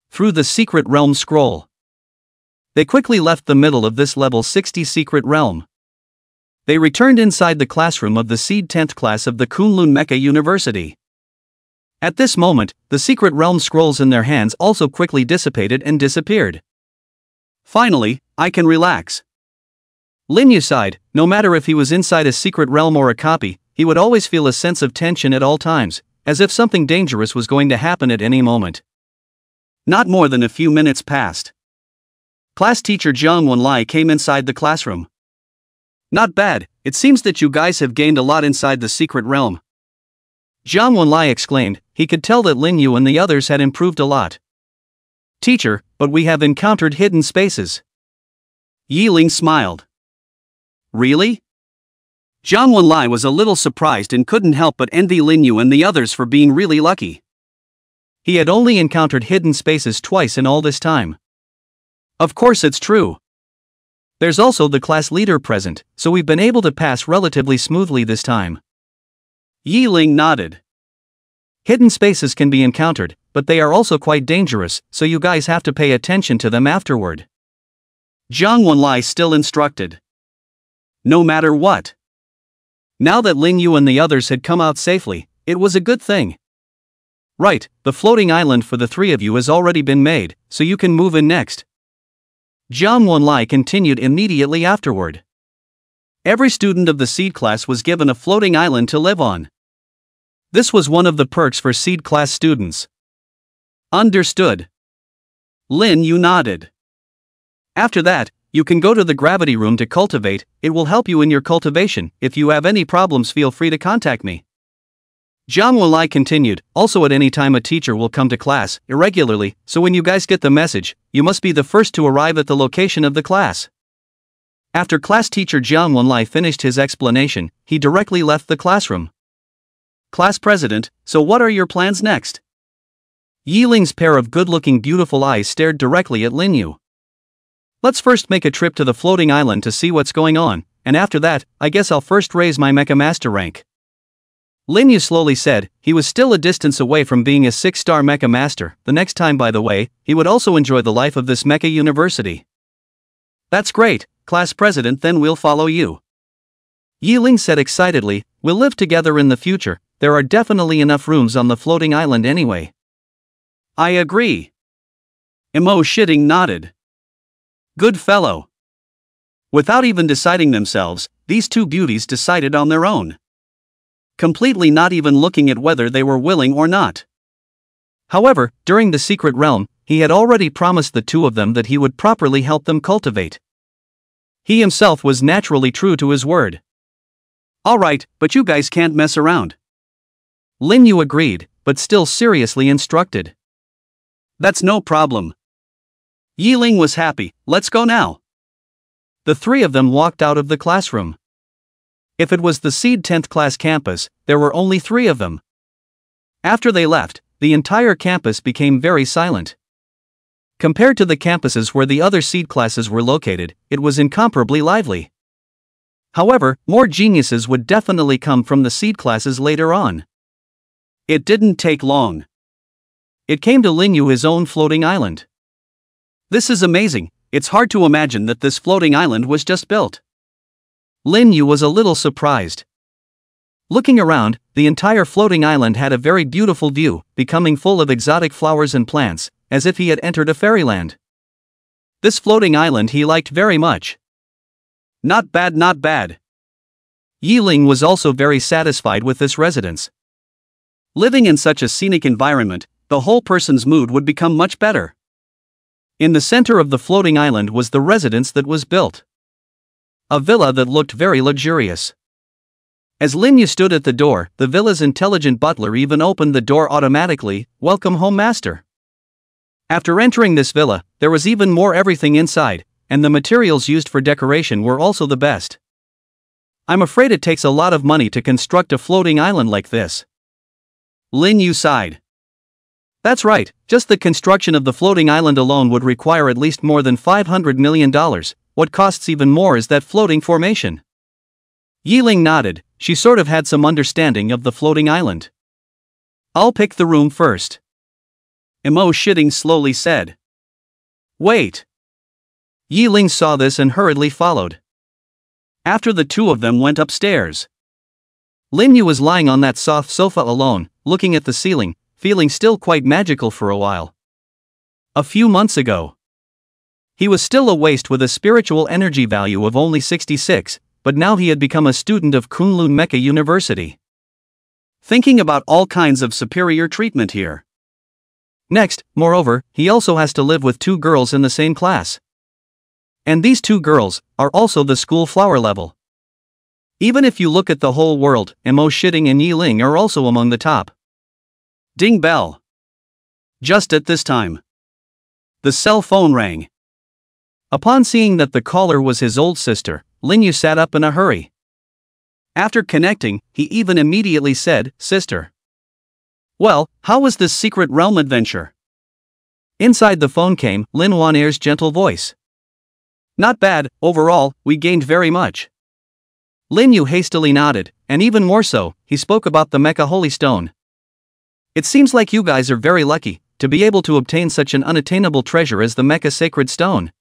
Through the secret realm scroll, they quickly left the middle of this level 60 secret realm. They returned inside the classroom of the Seed 10th class of the Kunlun Mecha University. At this moment, the secret realm scrolls in their hands also quickly dissipated and disappeared. Finally, I can relax. Lin Yu sighed. No matter if he was inside a secret realm or a copy, he would always feel a sense of tension at all times, as if something dangerous was going to happen at any moment. Not more than a few minutes passed. Class teacher Jiang Wenlai came inside the classroom. Not bad, it seems that you guys have gained a lot inside the secret realm. Jiang Wenlai exclaimed. He could tell that Lin Yu and the others had improved a lot. Teacher, but we have encountered hidden spaces. Yi Ling smiled. Really? Jiang Wenlai was a little surprised and couldn't help but envy Lin Yu and the others for being really lucky. He had only encountered hidden spaces twice in all this time. Of course it's true. There's also the class leader present, so we've been able to pass relatively smoothly this time. Yi Ling nodded. Hidden spaces can be encountered, but they are also quite dangerous, so you guys have to pay attention to them afterward. Jiang Wenlai still instructed. No matter what. Now that Lin Yu and the others had come out safely, It was a good thing. Right, the floating island for the three of you has already been made, so you can move in next. Jiang Wenlai continued immediately afterward. Every student of the seed class was given a floating island to live on. This was one of the perks for seed class students. Understood. Lin Yu nodded. After that, you can go to the gravity room to cultivate. It will help you in your cultivation. If you have any problems, feel free to contact me. Jiang Wenlai continued. Also, at any time a teacher will come to class, irregularly, so when you guys get the message, you must be the first to arrive at the location of the class. After class teacher Jiang Wenlai finished his explanation, he directly left the classroom. Class president, so what are your plans next? Yiling's pair of good-looking beautiful eyes stared directly at Lin Yu. Let's first make a trip to the floating island to see what's going on, and after that, I guess I'll first raise my mecha master rank. Lin Yu slowly said. He was still a distance away from being a 6-star mecha master. The next time, by the way, he would also enjoy the life of this mecha university. That's great, class president, then we'll follow you. Yiling said excitedly. We'll live together in the future. There are definitely enough rooms on the floating island anyway. I agree. Emo Shitting nodded. Good fellow. Without even deciding themselves, these two beauties decided on their own. Completely not even looking at whether they were willing or not. However, during the secret realm, he had already promised the two of them that he would properly help them cultivate. He himself was naturally true to his word. Alright, but you guys can't mess around. Lin Yu agreed, but still seriously instructed. That's no problem. Yiling was happy. Let's go now. The three of them walked out of the classroom. If it was the Seed 10th class campus, there were only 3 of them. After they left, the entire campus became very silent. Compared to the campuses where the other Seed classes were located, it was incomparably lively. However, more geniuses would definitely come from the Seed classes later on. It didn't take long. It came to Lin Yu his own floating island. This is amazing. It's hard to imagine that this floating island was just built. Lin Yu was a little surprised. Looking around, the entire floating island had a very beautiful view, becoming full of exotic flowers and plants, as if he had entered a fairyland. This floating island he liked very much. Not bad, not bad. Yiling was also very satisfied with this residence. Living in such a scenic environment, the whole person's mood would become much better. In the center of the floating island was the residence that was built. A villa that looked very luxurious. As Lin Yu stood at the door, the villa's intelligent butler even opened the door automatically. Welcome home, master. After entering this villa, there was even more everything inside, and the materials used for decoration were also the best. I'm afraid it takes a lot of money to construct a floating island like this. Lin Yu sighed. That's right, just the construction of the floating island alone would require at least more than $500 million. What costs even more is that floating formation. Yiling nodded. She sort of had some understanding of the floating island. I'll pick the room first. Emo Shitting slowly said. Wait. Yiling saw this and hurriedly followed. After the two of them went upstairs, Lin Yu was lying on that soft sofa alone, looking at the ceiling, feeling still quite magical for a while. A few months ago, he was still a waste with a spiritual energy value of only 66, but now he had become a student of Kunlun Mecha University. Thinking about all kinds of superior treatment here. Next, moreover, he also has to live with 2 girls in the same class. And these 2 girls are also the school flower level. Even if you look at the whole world, Emo Shitting and Yiling are also among the top. Ding bell. Just at this time, the cell phone rang. Upon seeing that the caller was his old sister, Lin Yu sat up in a hurry. After connecting, he even immediately said, Sister. Well, how was this secret realm adventure? Inside the phone came Lin Waner's gentle voice. Not bad, overall, we gained very much. Lin Yu hastily nodded, and even more so, he spoke about the Mecha Holy Stone. It seems like you guys are very lucky to be able to obtain such an unattainable treasure as the Mecha Sacred Stone.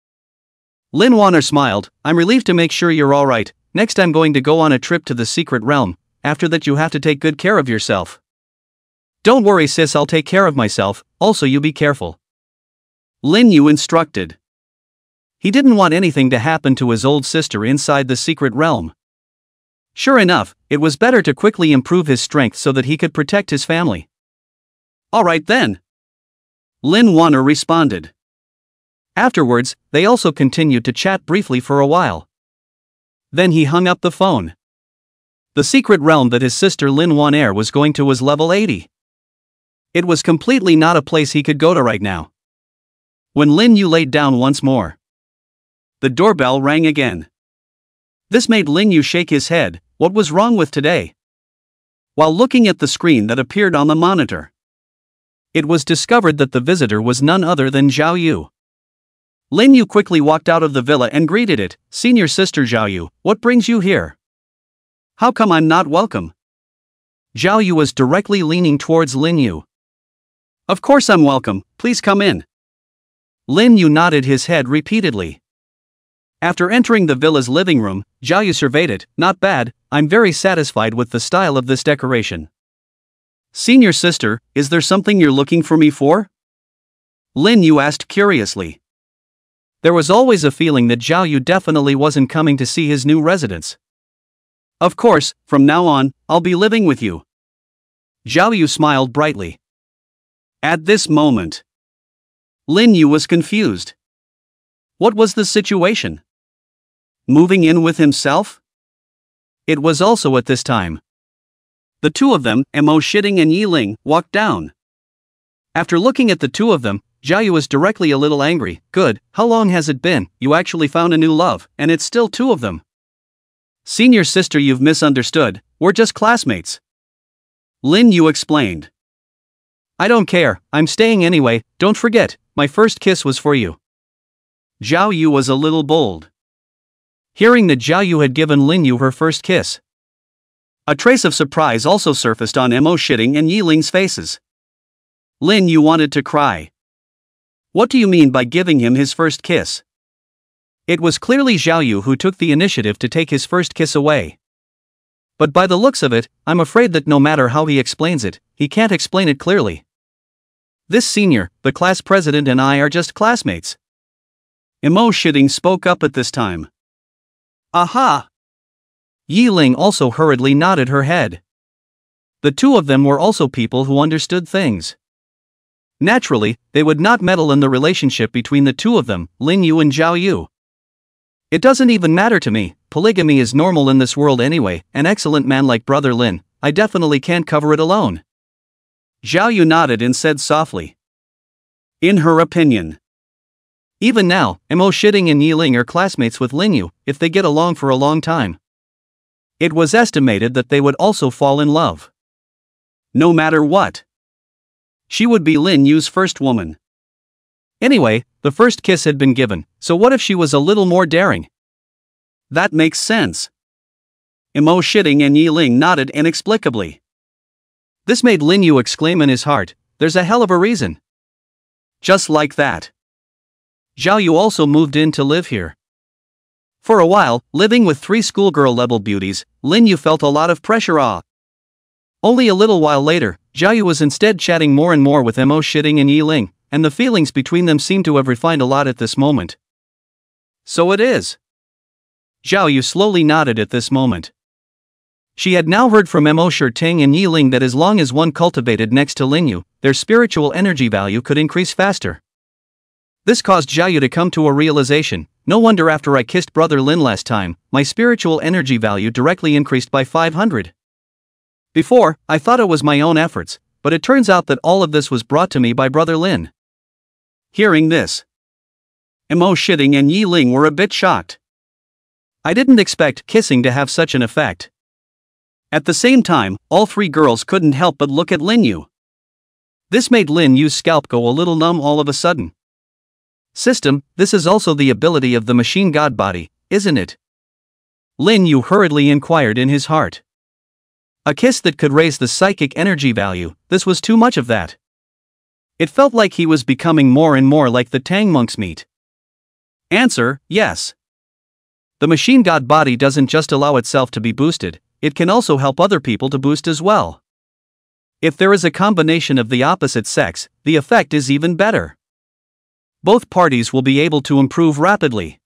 Lin Waner smiled. I'm relieved to make sure you're alright. Next I'm going to go on a trip to the secret realm. After that you have to take good care of yourself. Don't worry sis, I'll take care of myself, also you be careful. Lin Yu instructed. He didn't want anything to happen to his old sister inside the secret realm. Sure enough, it was better to quickly improve his strength so that he could protect his family. Alright then. Lin Wanner responded. Afterwards, they also continued to chat briefly for a while. Then he hung up the phone. The secret realm that his sister Lin Wanner was going to was level 80. It was completely not a place he could go to right now. When Lin Yu laid down once more, the doorbell rang again. This made Lin Yu shake his head. What was wrong with today? While looking at the screen that appeared on the monitor, it was discovered that the visitor was none other than Zhao Yu. Lin Yu quickly walked out of the villa and greeted it. Senior sister Zhao Yu, what brings you here? How come I'm not welcome? Zhao Yu was directly leaning towards Lin Yu. Of course I'm welcome, please come in. Lin Yu nodded his head repeatedly. After entering the villa's living room, Zhao Yu surveyed it. Not bad, I'm very satisfied with the style of this decoration. Senior sister, is there something you're looking for me for? Lin Yu asked curiously. There was always a feeling that Zhao Yu definitely wasn't coming to see his new residence. Of course, from now on, I'll be living with you. Zhao Yu smiled brightly. At this moment, Lin Yu was confused. What was the situation? Moving in with himself? It was also at this time. The two of them, Mo Shitting and Yi Ling, walked down. After looking at the two of them, Zhao Yu was directly a little angry. Good, how long has it been? You actually found a new love, and it's still two of them. Senior sister, you've misunderstood, we're just classmates. Lin Yu explained. I don't care, I'm staying anyway, don't forget, my first kiss was for you. Zhao Yu was a little bold. Hearing that Zhao Yu had given Lin Yu her first kiss, a trace of surprise also surfaced on Mo Shitting and Yi Ling's faces. Lin Yu wanted to cry. What do you mean by giving him his first kiss? It was clearly Zhao Yu who took the initiative to take his first kiss away. But by the looks of it, I'm afraid that no matter how he explains it, he can't explain it clearly. This senior, the class president, and I are just classmates. Mo Shitting spoke up at this time. Aha! Yi Ling also hurriedly nodded her head. The two of them were also people who understood things. Naturally, they would not meddle in the relationship between the two of them, Lin Yu and Zhao Yu. It doesn't even matter to me, polygamy is normal in this world anyway, an excellent man like Brother Lin, I definitely can't cover it alone. Zhao Yu nodded and said softly. In her opinion. Even now, Mo Shitting and Yi Ling are classmates with Lin Yu, if they get along for a long time. It was estimated that they would also fall in love. No matter what. She would be Lin Yu's first woman. Anyway, the first kiss had been given, so what if she was a little more daring? That makes sense. Mo Shitting and Yi Ling nodded inexplicably. This made Lin Yu exclaim in his heart, there's a hell of a reason. Just like that. Zhao Yu also moved in to live here. For a while, living with three schoolgirl-level beauties, Lin Yu felt a lot of pressure. Only a little while later, Zhao Yu was instead chatting more and more with Mo Shitting and Yi Ling, and the feelings between them seemed to have refined a lot at this moment. So it is. Zhao Yu slowly nodded at this moment. She had now heard from Mo Shitting and Yi Ling that as long as one cultivated next to Lin Yu, their spiritual energy value could increase faster. This caused Zhao Yu to come to a realization, no wonder after I kissed Brother Lin last time, my spiritual energy value directly increased by 500. Before, I thought it was my own efforts, but it turns out that all of this was brought to me by Brother Lin. Hearing this, Mo Shitting and Yi Ling were a bit shocked. I didn't expect kissing to have such an effect. At the same time, all three girls couldn't help but look at Lin Yu. This made Lin Yu's scalp go a little numb all of a sudden. System, this is also the ability of the machine god body, isn't it? Lin Yu hurriedly inquired in his heart. A kiss that could raise the psychic energy value, this was too much of that. It felt like he was becoming more and more like the Tang monk's meat. Answer, yes. The machine god body doesn't just allow itself to be boosted, it can also help other people to boost as well. If there is a combination of the opposite sex, the effect is even better. Both parties will be able to improve rapidly.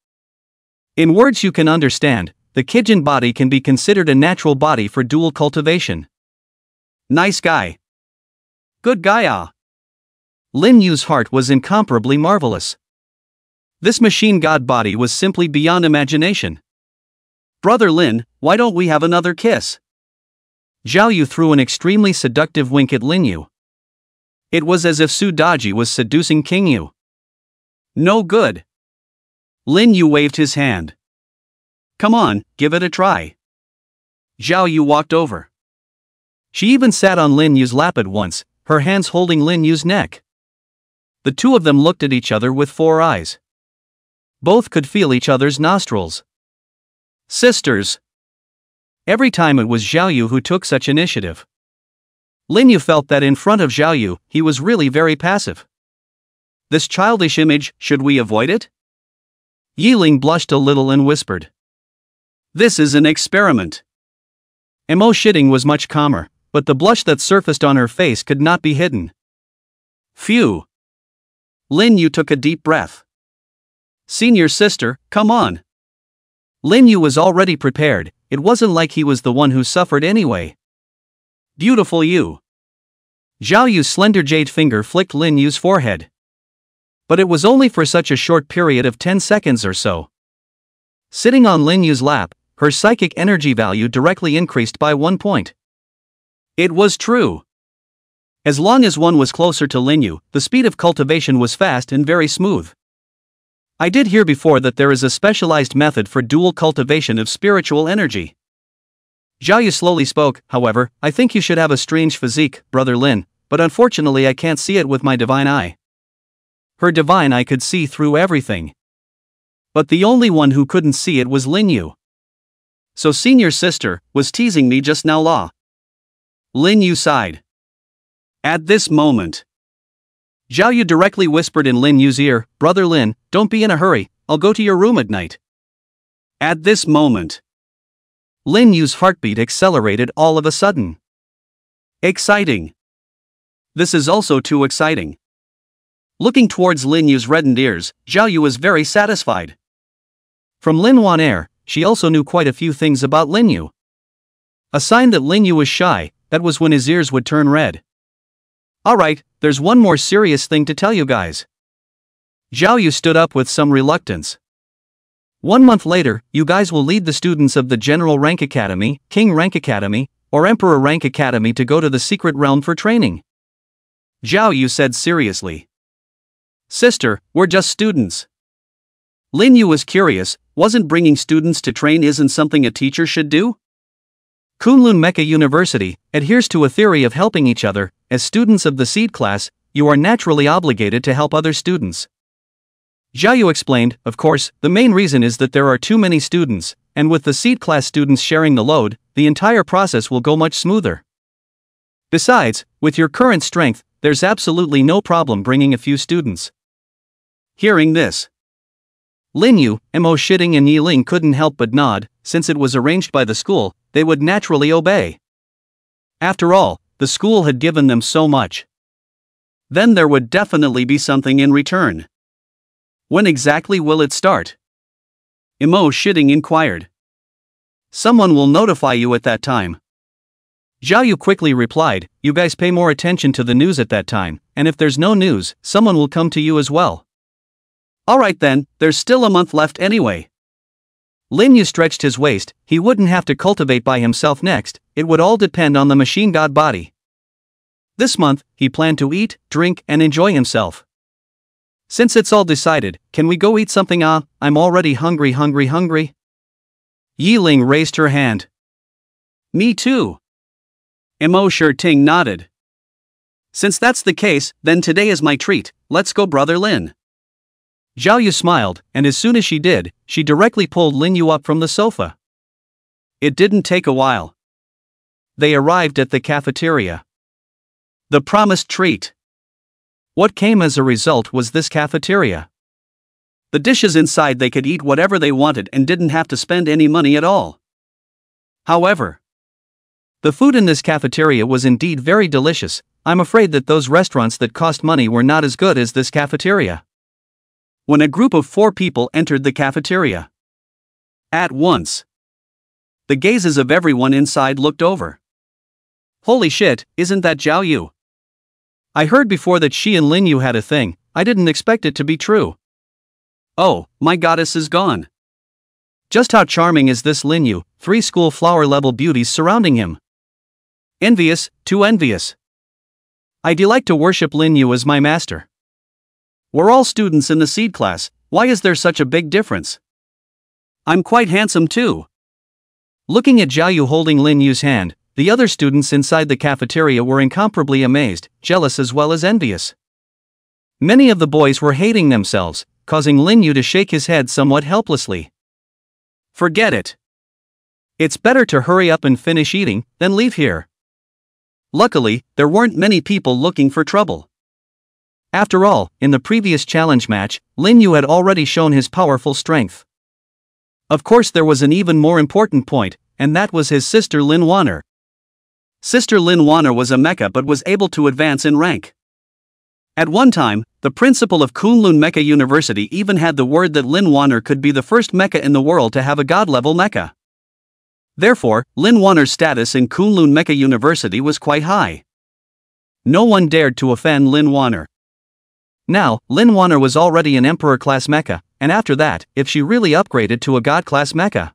In words you can understand, the Kijin body can be considered a natural body for dual cultivation. Nice guy. Good guy ah. Lin Yu's heart was incomparably marvelous. This machine god body was simply beyond imagination. Brother Lin, why don't we have another kiss? Zhao Yu threw an extremely seductive wink at Lin Yu. It was as if Su Daji was seducing King Yu. No good. Lin Yu waved his hand. Come on, give it a try. Zhao Yu walked over. She even sat on Lin Yu's lap at once, her hands holding Lin Yu's neck. The two of them looked at each other with 4 eyes. Both could feel each other's nostrils. Sisters. Every time it was Zhao Yu who took such initiative. Lin Yu felt that in front of Zhao Yu, he was really very passive. This childish image, should we avoid it? Yiling blushed a little and whispered. This is an experiment. Mo Shitting was much calmer, but the blush that surfaced on her face could not be hidden. Phew. Lin Yu took a deep breath. Senior sister, come on. Lin Yu was already prepared, it wasn't like he was the one who suffered anyway. Beautiful you. Zhao Yu's slender jade finger flicked Lin Yu's forehead. But it was only for such a short period of 10 seconds or so. Sitting on Lin Yu's lap, her psychic energy value directly increased by 1 point. It was true. As long as one was closer to Lin Yu, the speed of cultivation was fast and very smooth. I did hear before that there is a specialized method for dual cultivation of spiritual energy. Zhao Yu slowly spoke, however, I think you should have a strange physique, Brother Lin, but unfortunately I can't see it with my divine eye. Her divine eye could see through everything. But the only one who couldn't see it was Lin Yu. So senior sister was teasing me just now law. Lin Yu sighed. At this moment. Zhao Yu directly whispered in Lin Yu's ear, Brother Lin, don't be in a hurry, I'll go to your room at night. At this moment. Lin Yu's heartbeat accelerated all of a sudden. Exciting. This is also too exciting. Looking towards Lin Yu's reddened ears, Zhao Yu was very satisfied. From Lin Wan Air, she also knew quite a few things about Lin Yu. A sign that Lin Yu was shy, that was when his ears would turn red. Alright, there's one more serious thing to tell you guys. Zhao Yu stood up with some reluctance. 1 month later, you guys will lead the students of the General Rank Academy, King Rank Academy, or Emperor Rank Academy to go to the secret realm for training. Zhao Yu said seriously. Sister, we're just students. Lin Yu was curious, wasn't bringing students to train isn't something a teacher should do? Kunlun Mecha University adheres to a theory of helping each other. As students of the seed class, you are naturally obligated to help other students. Zhao Yu explained, of course, the main reason is that there are too many students, and with the seed class students sharing the load, the entire process will go much smoother. Besides, with your current strength, there's absolutely no problem bringing a few students. Hearing this, Lin Yu, Mo Shitting and Yiling couldn't help but nod, since it was arranged by the school, they would naturally obey. After all, the school had given them so much. Then there would definitely be something in return. When exactly will it start? Mo Shitting inquired. Someone will notify you at that time. Zhao Yu quickly replied, you guys pay more attention to the news at that time, and if there's no news, someone will come to you as well. Alright then, there's still a month left anyway. Lin Yu stretched his waist, he wouldn't have to cultivate by himself next, it would all depend on the machine god body. This month, he planned to eat, drink, and enjoy himself. Since it's all decided, can we go eat something? I'm already hungry. Yiling raised her hand. Me too. Mo Shitting nodded. Since that's the case, then today is my treat, let's go Brother Lin. Zhao Yu smiled, and as soon as she did, she directly pulled Lin Yu up from the sofa. It didn't take a while. They arrived at the cafeteria. The promised treat. What came as a result was this cafeteria. The dishes inside they could eat whatever they wanted and didn't have to spend any money at all. However, The food in this cafeteria was indeed very delicious. I'm afraid that those restaurants that cost money were not as good as this cafeteria. When a group of 4 people entered the cafeteria. At once, the gazes of everyone inside looked over. Holy shit, isn't that Zhao Yu? I heard before that she and Lin Yu had a thing. I didn't expect it to be true. Oh, my goddess is gone. Just how charming is this Lin Yu? 3 school flower level beauties surrounding him. Envious, too envious. I delight to worship Lin Yu as my master. We're all students in the seed class, why is there such a big difference? I'm quite handsome too. Looking at Zhao Yu holding Lin Yu's hand, the other students inside the cafeteria were incomparably amazed, jealous as well as envious. Many of the boys were hating themselves, causing Lin Yu to shake his head somewhat helplessly. Forget it. It's better to hurry up and finish eating, than leave here. Luckily, there weren't many people looking for trouble. After all, in the previous challenge match, Lin Yu had already shown his powerful strength. Of course, there was an even more important point, and that was his sister Lin Wanner. Sister Lin Wanner was a mecha but was able to advance in rank. At one time, the principal of Kunlun Mecha University even had the word that Lin Wanner could be the first mecha in the world to have a god-level mecha. Therefore, Lin Wanner's status in Kunlun Mecha University was quite high. No one dared to offend Lin Wanner. Now, Lin Wanner was already an Emperor-class mecha, and after that, if she really upgraded to a God-class mecha,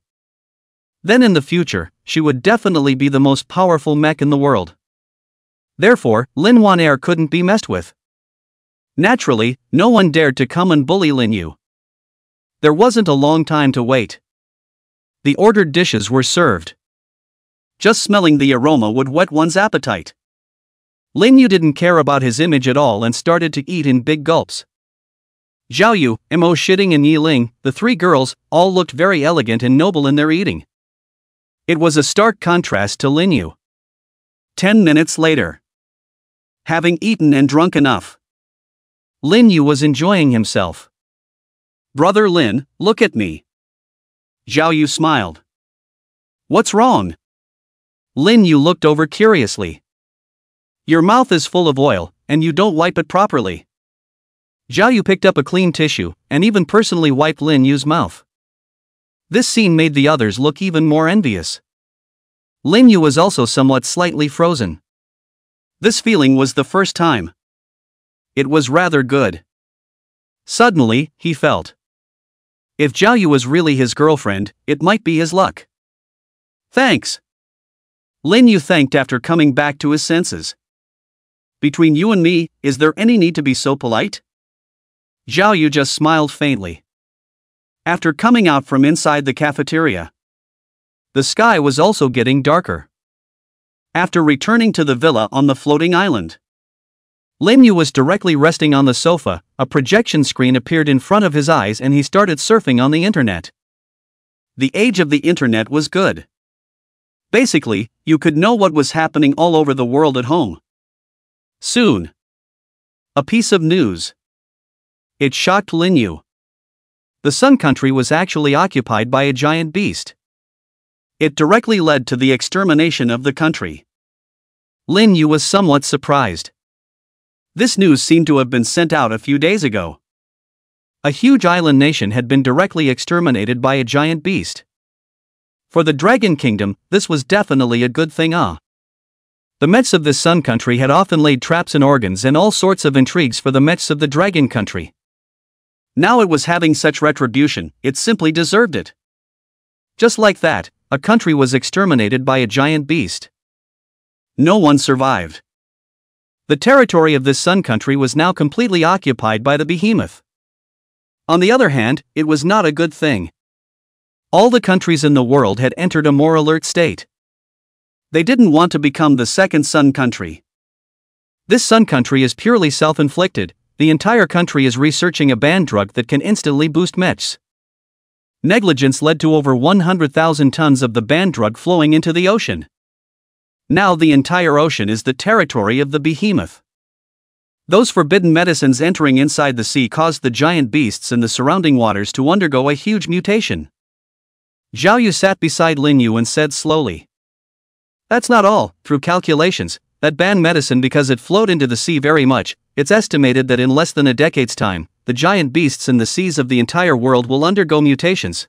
then in the future, she would definitely be the most powerful mech in the world. Therefore, Lin Wanner couldn't be messed with. Naturally, no one dared to come and bully Lin Yu. There wasn't a long time to wait. The ordered dishes were served. Just smelling the aroma would whet one's appetite. Lin Yu didn't care about his image at all and started to eat in big gulps. Zhao Yu, Mo Shitting and Yi Ling, the 3 girls, all looked very elegant and noble in their eating. It was a stark contrast to Lin Yu. 10 minutes later. Having eaten and drunk enough, Lin Yu was enjoying himself. Brother Lin, look at me. Zhao Yu smiled. What's wrong? Lin Yu looked over curiously. Your mouth is full of oil, and you don't wipe it properly. Zhao Yu picked up a clean tissue, and even personally wiped Lin Yu's mouth. This scene made the others look even more envious. Lin Yu was also somewhat slightly frozen. This feeling was the first time. It was rather good. Suddenly, he felt. If Zhao Yu was really his girlfriend, it might be his luck. Thanks. Lin Yu thanked after coming back to his senses. Between you and me, is there any need to be so polite? Zhao Yu just smiled faintly. After coming out from inside the cafeteria, the sky was also getting darker. After returning to the villa on the floating island, Lin Yu was directly resting on the sofa. A projection screen appeared in front of his eyes and he started surfing on the internet. The age of the internet was good. Basically, you could know what was happening all over the world at home. Soon. A piece of news. It shocked Lin Yu. The Sun Country was actually occupied by a giant beast. It directly led to the extermination of the country. Lin Yu was somewhat surprised. This news seemed to have been sent out a few days ago. A huge island nation had been directly exterminated by a giant beast. For the Dragon Kingdom, this was definitely a good thing. The mechs of this Sun Country had often laid traps and organs and all sorts of intrigues for the mechs of the Dragon Country. Now it was having such retribution, it simply deserved it. Just like that, a country was exterminated by a giant beast. No one survived. The territory of this Sun Country was now completely occupied by the behemoth. On the other hand, it was not a good thing. All the countries in the world had entered a more alert state. They didn't want to become the second Sun Country. This Sun Country is purely self-inflicted. The entire country is researching a banned drug that can instantly boost mechs. Negligence led to over 100,000 tons of the banned drug flowing into the ocean. Now the entire ocean is the territory of the behemoth. Those forbidden medicines entering inside the sea caused the giant beasts in the surrounding waters to undergo a huge mutation. Zhao Yu sat beside Lin Yu and said slowly. That's not all. Through calculations that ban medicine because it flowed into the sea very much, it's estimated that in less than a decade's time, the giant beasts in the seas of the entire world will undergo mutations.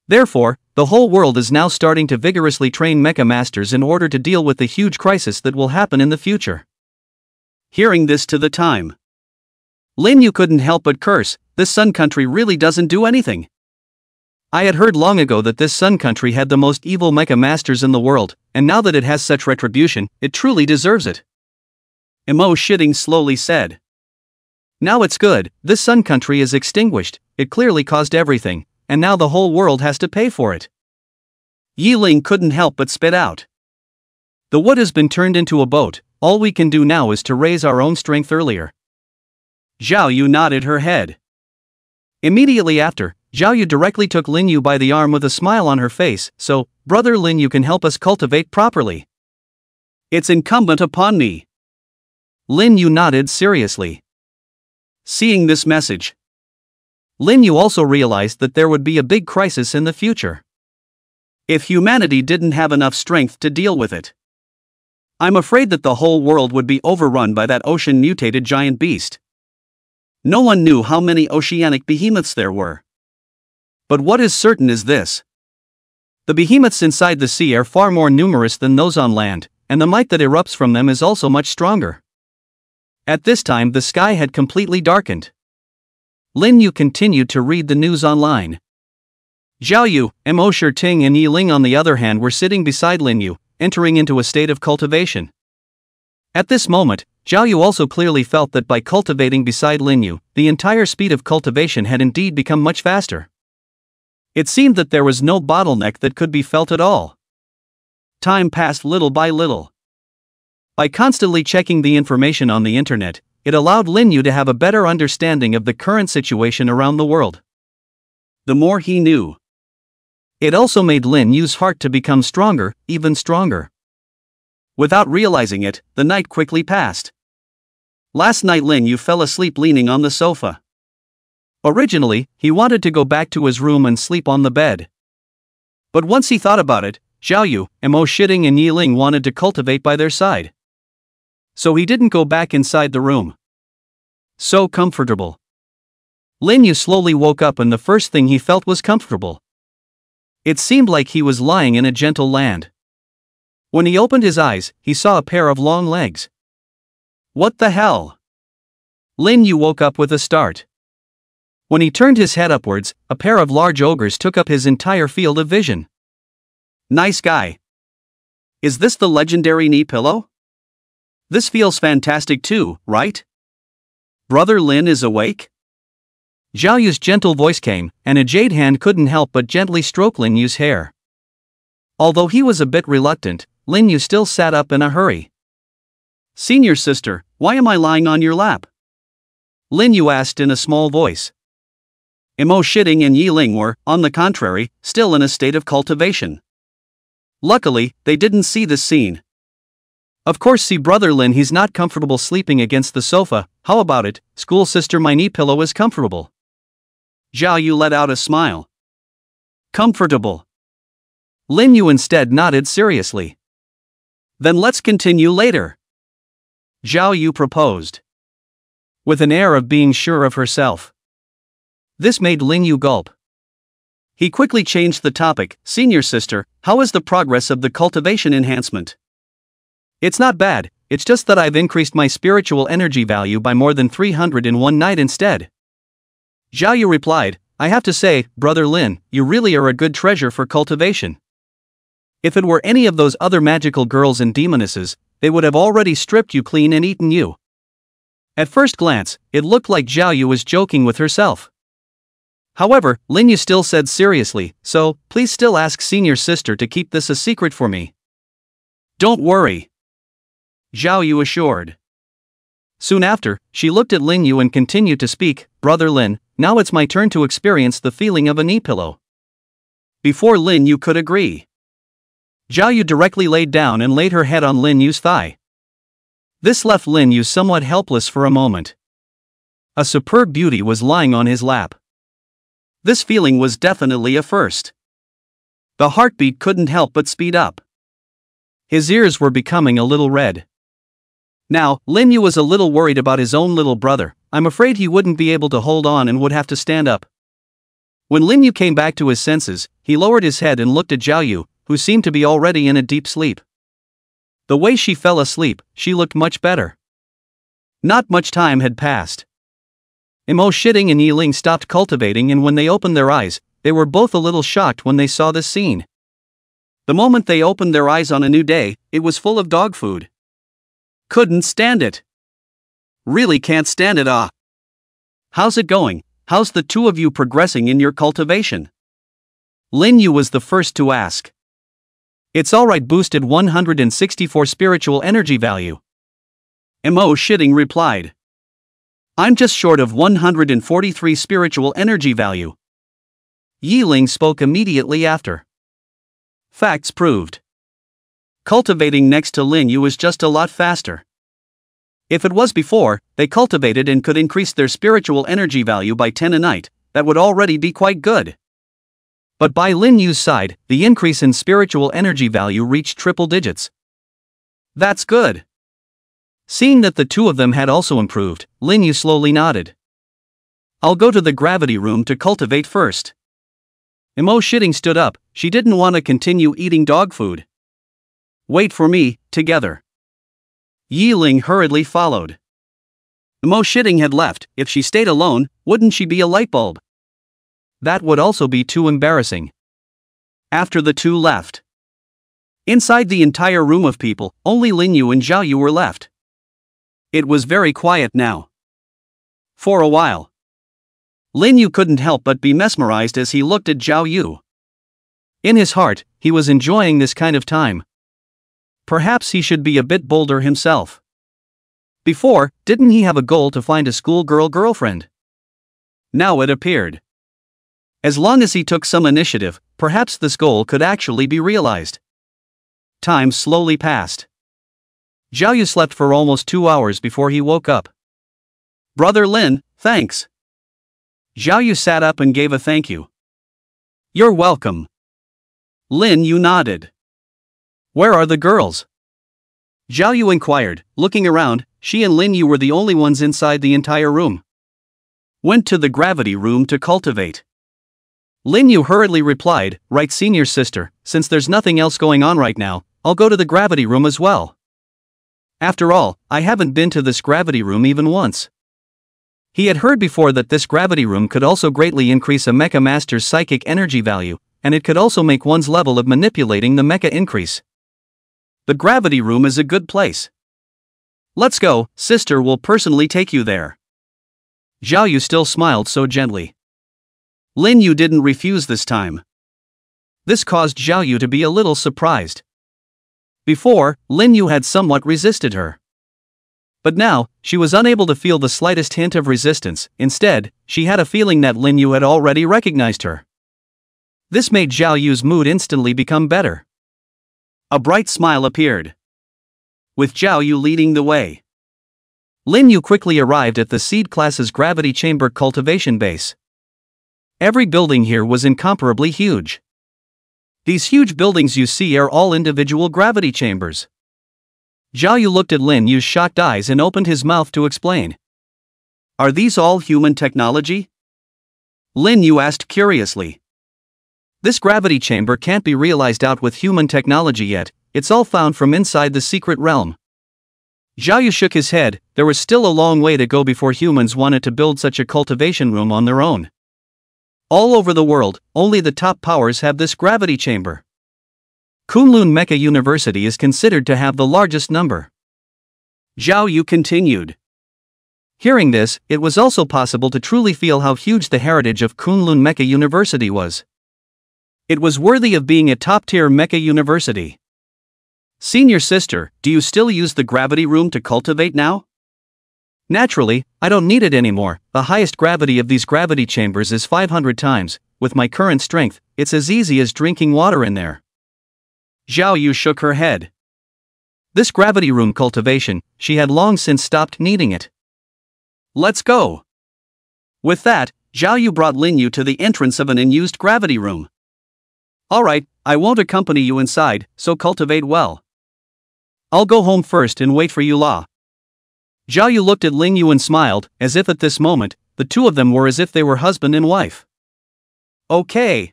Therefore, the whole world is now starting to vigorously train mecha masters in order to deal with the huge crisis that will happen in the future. Hearing this to the time, Lin Yu couldn't help but curse. This sun country really doesn't do anything. I had heard long ago that this sun country had the most evil mecha masters in the world, and now that it has such retribution, it truly deserves it. Emo shitting slowly said. Now it's good, this sun country is extinguished, it clearly caused everything, and now the whole world has to pay for it. Yi Ling couldn't help but spit out. The wood has been turned into a boat, all we can do now is to raise our own strength earlier. Zhao Yu nodded her head. Immediately after, Zhao Yu directly took Lin Yu by the arm with a smile on her face. So, brother Lin Yu can help us cultivate properly. It's incumbent upon me. Lin Yu nodded seriously. Seeing this message, Lin Yu also realized that there would be a big crisis in the future if humanity didn't have enough strength to deal with it. I'm afraid that the whole world would be overrun by that ocean-mutated giant beast. No one knew how many oceanic behemoths there were. But what is certain is this. The behemoths inside the sea are far more numerous than those on land, and the might that erupts from them is also much stronger. At this time the sky had completely darkened. Lin Yu continued to read the news online. Zhao Yu, Mo Shirting and Yi Ling on the other hand were sitting beside Lin Yu, entering into a state of cultivation. At this moment, Zhao Yu also clearly felt that by cultivating beside Lin Yu, the entire speed of cultivation had indeed become much faster. It seemed that there was no bottleneck that could be felt at all. Time passed little by little. By constantly checking the information on the internet, it allowed Lin Yu to have a better understanding of the current situation around the world. The more he knew, it also made Lin Yu's heart to become stronger, even stronger. Without realizing it, the night quickly passed. Last night Lin Yu fell asleep leaning on the sofa. Originally, he wanted to go back to his room and sleep on the bed. But once he thought about it, Zhao Yu, Mo Shitting and Yi Ling wanted to cultivate by their side. So he didn't go back inside the room. So comfortable. Lin Yu slowly woke up and the first thing he felt was comfortable. It seemed like he was lying in a gentle land. When he opened his eyes, he saw a pair of long legs. What the hell? Lin Yu woke up with a start. When he turned his head upwards, a pair of large ogres took up his entire field of vision. Nice guy. Is this the legendary knee pillow? This feels fantastic too, right? Brother Lin is awake? Zhao Yu's gentle voice came, and a jade hand couldn't help but gently stroke Lin Yu's hair. Although he was a bit reluctant, Lin Yu still sat up in a hurry. Senior sister, why am I lying on your lap? Lin Yu asked in a small voice. Mo Shitting and Yi Ling were, on the contrary, still in a state of cultivation. Luckily, they didn't see this scene. Of course, see brother Lin, he's not comfortable sleeping against the sofa. How about it, school sister, my knee pillow is comfortable. Zhao Yu let out a smile. Comfortable. Lin Yu instead nodded seriously. Then let's continue later. Zhao Yu proposed. With an air of being sure of herself. This made Lin Yu gulp. He quickly changed the topic. Senior sister, how is the progress of the cultivation enhancement? It's not bad, it's just that I've increased my spiritual energy value by more than 300 in one night instead. Zhao Yu replied, I have to say, brother Lin, you really are a good treasure for cultivation. If it were any of those other magical girls and demonesses, they would have already stripped you clean and eaten you. At first glance, it looked like Zhao Yu was joking with herself. However, Lin Yu still said seriously, so, please still ask senior sister to keep this a secret for me. Don't worry. Zhao Yu assured. Soon after, she looked at Lin Yu and continued to speak, brother Lin, now it's my turn to experience the feeling of a knee pillow. Before Lin Yu could agree, Zhao Yu directly laid down and laid her head on Lin Yu's thigh. This left Lin Yu somewhat helpless for a moment. A superb beauty was lying on his lap. This feeling was definitely a first. The heartbeat couldn't help but speed up. His ears were becoming a little red. Now, Lin Yu was a little worried about his own little brother. I'm afraid he wouldn't be able to hold on and would have to stand up. When Lin Yu came back to his senses, he lowered his head and looked at Zhao Yu, who seemed to be already in a deep sleep. The way she fell asleep, she looked much better. Not much time had passed. Mo Shitting and Yi Ling stopped cultivating, and when they opened their eyes, they were both a little shocked when they saw this scene. The moment they opened their eyes on a new day, it was full of dog food. Couldn't stand it. Really can't stand it. How's it going? How's the two of you progressing in your cultivation? Lin Yu was the first to ask. It's alright, boosted 164 spiritual energy value. Mo Shitting replied. I'm just short of 143 spiritual energy value. Yi Ling spoke immediately after. Facts proved. Cultivating next to Lin Yu was just a lot faster. If it was before, they cultivated and could increase their spiritual energy value by 10 a night, that would already be quite good. But by Lin Yu's side, the increase in spiritual energy value reached triple digits. That's good. Seeing that the two of them had also improved, Lin Yu slowly nodded. I'll go to the gravity room to cultivate first. Mo Shitting stood up. She didn't want to continue eating dog food. Wait for me, together. Yi Ling hurriedly followed. Mo Shitting had left. If she stayed alone, wouldn't she be a light bulb? That would also be too embarrassing. After the two left. Inside the entire room of people, only Lin Yu and Zhao Yu were left. It was very quiet now. For a while. Lin Yu couldn't help but be mesmerized as he looked at Zhao Yu. In his heart, he was enjoying this kind of time. Perhaps he should be a bit bolder himself. Before, didn't he have a goal to find a schoolgirl girlfriend? Now it appeared. As long as he took some initiative, perhaps this goal could actually be realized. Time slowly passed. Zhao Yu slept for almost 2 hours before he woke up. Brother Lin, thanks. Zhao Yu sat up and gave a thank you. You're welcome. Lin Yu nodded. Where are the girls? Zhao Yu inquired. Looking around, she and Lin Yu were the only ones inside the entire room. Went to the gravity room to cultivate. Lin Yu hurriedly replied, right, senior sister, since there's nothing else going on right now, I'll go to the gravity room as well. After all, I haven't been to this gravity room even once. He had heard before that this gravity room could also greatly increase a mecha master's psychic energy value, and it could also make one's level of manipulating the mecha increase. The gravity room is a good place. Let's go, sister will personally take you there. Zhao Yu still smiled so gently. Lin Yu didn't refuse this time. This caused Zhao Yu to be a little surprised. Before, Lin Yu had somewhat resisted her. But now, she was unable to feel the slightest hint of resistance. Instead, she had a feeling that Lin Yu had already recognized her. This made Zhao Yu's mood instantly become better. A bright smile appeared. With Zhao Yu leading the way. Lin Yu quickly arrived at the seed class's gravity chamber cultivation base. Every building here was incomparably huge. These huge buildings you see are all individual gravity chambers. Zhao Yu looked at Lin Yu's shocked eyes and opened his mouth to explain. Are these all human technology? Lin Yu asked curiously. This gravity chamber can't be realized out with human technology yet, it's all found from inside the secret realm. Zhao Yu shook his head. There was still a long way to go before humans wanted to build such a cultivation room on their own. All over the world, only the top powers have this gravity chamber. Kunlun Mecha University is considered to have the largest number. Zhao Yu continued. Hearing this, it was also possible to truly feel how huge the heritage of Kunlun Mecha University was. It was worthy of being a top-tier mecha university. Senior sister, do you still use the gravity room to cultivate now? Naturally, I don't need it anymore. The highest gravity of these gravity chambers is 500 times. With my current strength, it's as easy as drinking water in there. Zhao Yu shook her head. This gravity room cultivation, she had long since stopped needing it. Let's go. With that, Zhao Yu brought Lin Yu to the entrance of an unused gravity room. Alright, I won't accompany you inside, so cultivate well. I'll go home first and wait for you, La. Zhao Yu looked at Ling Yu and smiled, as if at this moment, the two of them were as if they were husband and wife. Okay.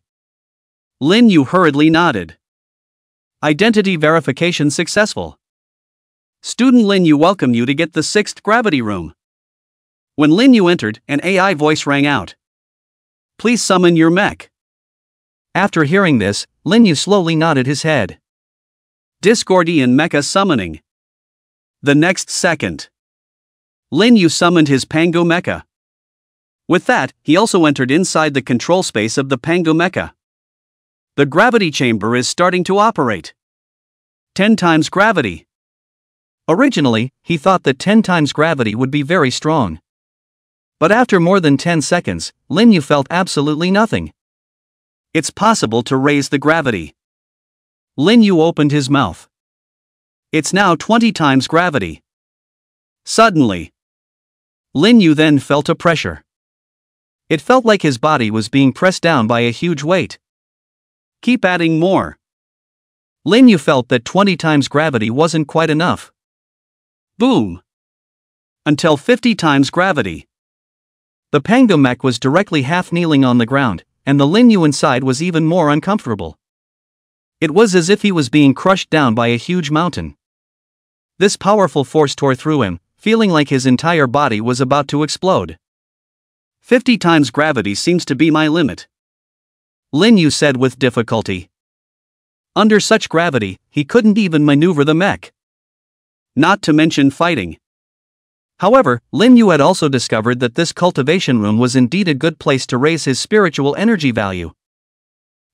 Lin Yu hurriedly nodded. Identity verification successful. Student Lin Yu, welcome you to get the 6th gravity room. When Lin Yu entered, an AI voice rang out. Please summon your mech. After hearing this, Lin Yu slowly nodded his head. Discordian mecha summoning. The next second, Lin Yu summoned his Pango mecha. With that, he also entered inside the control space of the Pango mecha. The gravity chamber is starting to operate. 10 times gravity. Originally, he thought that 10 times gravity would be very strong. But after more than 10 seconds, Lin Yu felt absolutely nothing. It's possible to raise the gravity. Lin Yu opened his mouth. It's now 20 times gravity. Suddenly, Lin Yu then felt a pressure. It felt like his body was being pressed down by a huge weight. Keep adding more. Lin Yu felt that 20 times gravity wasn't quite enough. Boom! Until 50 times gravity. The Pango mech was directly half kneeling on the ground, and the Lin Yu inside was even more uncomfortable. It was as if he was being crushed down by a huge mountain. This powerful force tore through him, feeling like his entire body was about to explode. 50 times gravity seems to be my limit, Lin Yu said with difficulty. Under such gravity, he couldn't even maneuver the mech. Not to mention fighting. However, Lin Yu had also discovered that this cultivation room was indeed a good place to raise his spiritual energy value.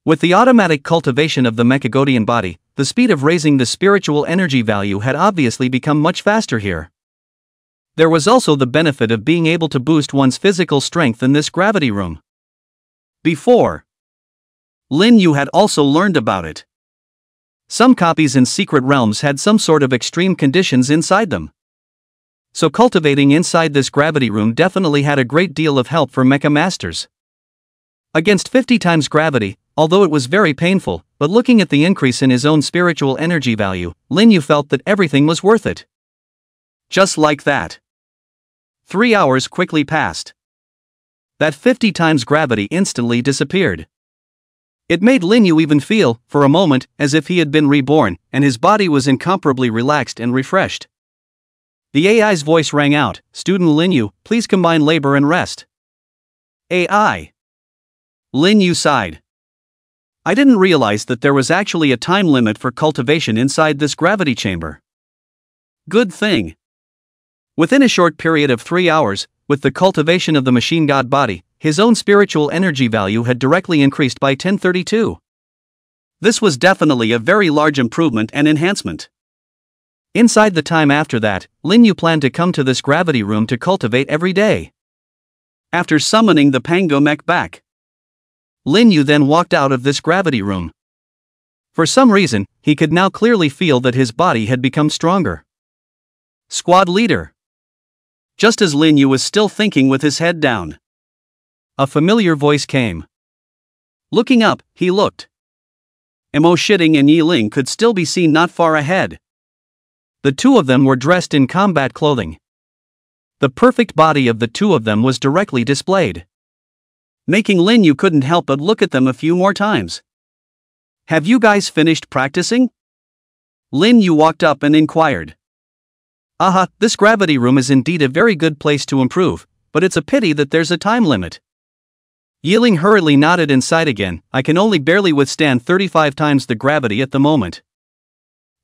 With the automatic cultivation of the Mechagodian body, the speed of raising the spiritual energy value had obviously become much faster here. There was also the benefit of being able to boost one's physical strength in this gravity room. Before, Lin Yu had also learned about it. Some copies in secret realms had some sort of extreme conditions inside them. So cultivating inside this gravity room definitely had a great deal of help for mecha masters. Against 50 times gravity, although it was very painful, but looking at the increase in his own spiritual energy value, Lin Yu felt that everything was worth it. Just like that. 3 hours quickly passed. That 50 times gravity instantly disappeared. It made Lin Yu even feel, for a moment, as if he had been reborn, and his body was incomparably relaxed and refreshed. The AI's voice rang out, Student Lin Yu, please combine labor and rest. AI. Lin Yu sighed. I didn't realize that there was actually a time limit for cultivation inside this gravity chamber. Good thing. Within a short period of 3 hours, with the cultivation of the machine god body, his own spiritual energy value had directly increased by 1032. This was definitely a very large improvement and enhancement. Inside the time after that, Lin Yu planned to come to this gravity room to cultivate every day. After summoning the Pango mech back, Lin Yu then walked out of this gravity room. For some reason, he could now clearly feel that his body had become stronger. Squad leader. Just as Lin Yu was still thinking with his head down, a familiar voice came. Looking up, he looked. Mo Shitting and Yi Ling could still be seen not far ahead. The two of them were dressed in combat clothing. The perfect body of the two of them was directly displayed, making Lin Yu couldn't help but look at them a few more times. Have you guys finished practicing? Lin Yu walked up and inquired. Aha, this gravity room is indeed a very good place to improve, but it's a pity that there's a time limit. Yi Ling hurriedly nodded inside again. I can only barely withstand 35 times the gravity at the moment.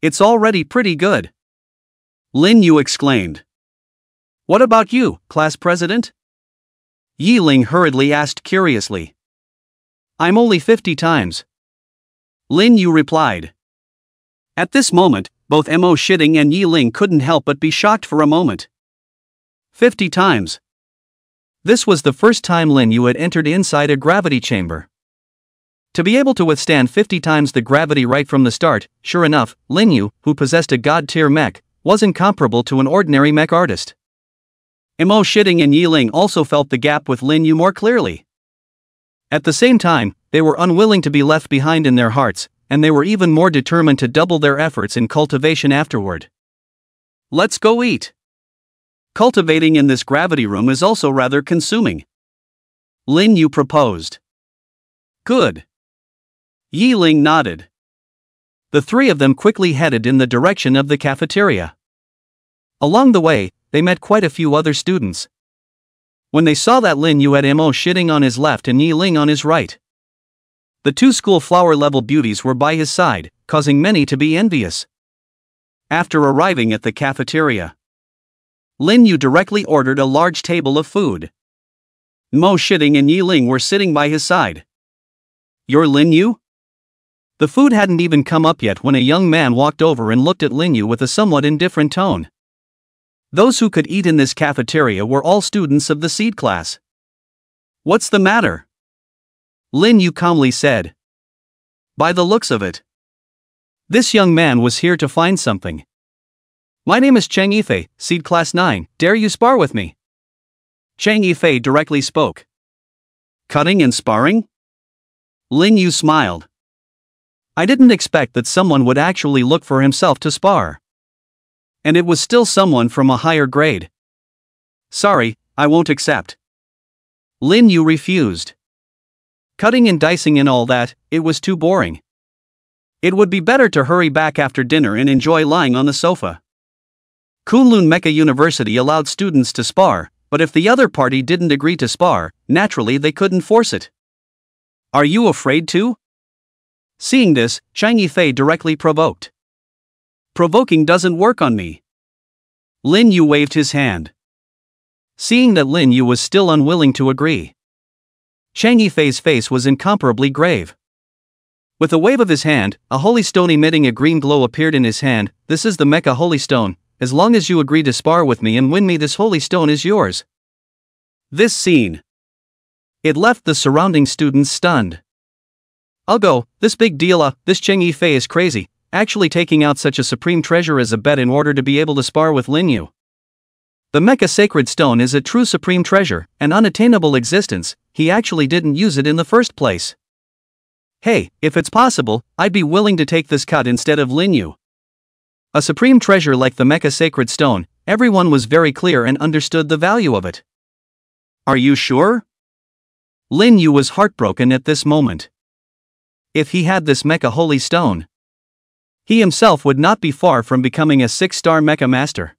It's already pretty good, Lin Yu exclaimed. What about you, class president? Yi Ling hurriedly asked curiously. I'm only 50 times, Lin Yu replied. At this moment, both Mo Shitting and Yi Ling couldn't help but be shocked for a moment. 50 times. This was the first time Lin Yu had entered inside a gravity chamber. To be able to withstand 50 times the gravity right from the start, sure enough, Lin Yu, who possessed a god-tier mech, was incomparable to an ordinary mech artist. Mo Shitting and Yi Ling also felt the gap with Lin Yu more clearly. At the same time, they were unwilling to be left behind in their hearts, and they were even more determined to double their efforts in cultivation afterward. Let's go eat. Cultivating in this gravity room is also rather consuming. Lin Yu proposed. Good. Yi Ling nodded. The three of them quickly headed in the direction of the cafeteria. Along the way, they met quite a few other students. When they saw that Lin Yu had Mo sitting on his left and Yi Ling on his right, the two school flower-level beauties were by his side, causing many to be envious. After arriving at the cafeteria, Lin Yu directly ordered a large table of food. Mo Shitting and Yi Ling were sitting by his side. You're Lin Yu? The food hadn't even come up yet when a young man walked over and looked at Lin Yu with a somewhat indifferent tone. Those who could eat in this cafeteria were all students of the seed class. What's the matter? Lin Yu calmly said. By the looks of it, this young man was here to find something. My name is Cheng Yifei, seed class 9, dare you spar with me? Cheng Yifei directly spoke. Cutting and sparring? Lin Yu smiled. I didn't expect that someone would actually look for himself to spar. And it was still someone from a higher grade. Sorry, I won't accept. Lin Yu refused. Cutting and dicing and all that, it was too boring. It would be better to hurry back after dinner and enjoy lying on the sofa. Kunlun Mecha University allowed students to spar, but if the other party didn't agree to spar, naturally they couldn't force it. Are you afraid to? Seeing this, Cheng Yifei directly provoked. Provoking doesn't work on me. Lin Yu waved his hand. Seeing that Lin Yu was still unwilling to agree, Cheng Yifei's face was incomparably grave. With a wave of his hand, a holy stone emitting a green glow appeared in his hand. This is the Mecha Holy Stone. As long as you agree to spar with me and win me, this holy stone is yours. This scene. It left the surrounding students stunned. I'll go, this big deal, this Cheng Yifei is crazy, actually taking out such a supreme treasure as a bet in order to be able to spar with Lin Yu. The Mecha Sacred Stone is a true supreme treasure, an unattainable existence. He actually didn't use it in the first place. Hey, if it's possible, I'd be willing to take this cut instead of Lin Yu. A supreme treasure like the Mecha Sacred Stone, everyone was very clear and understood the value of it. Are you sure? Lin Yu was heartbroken at this moment. If he had this Mecha Holy Stone, he himself would not be far from becoming a 6-star Mecha Master.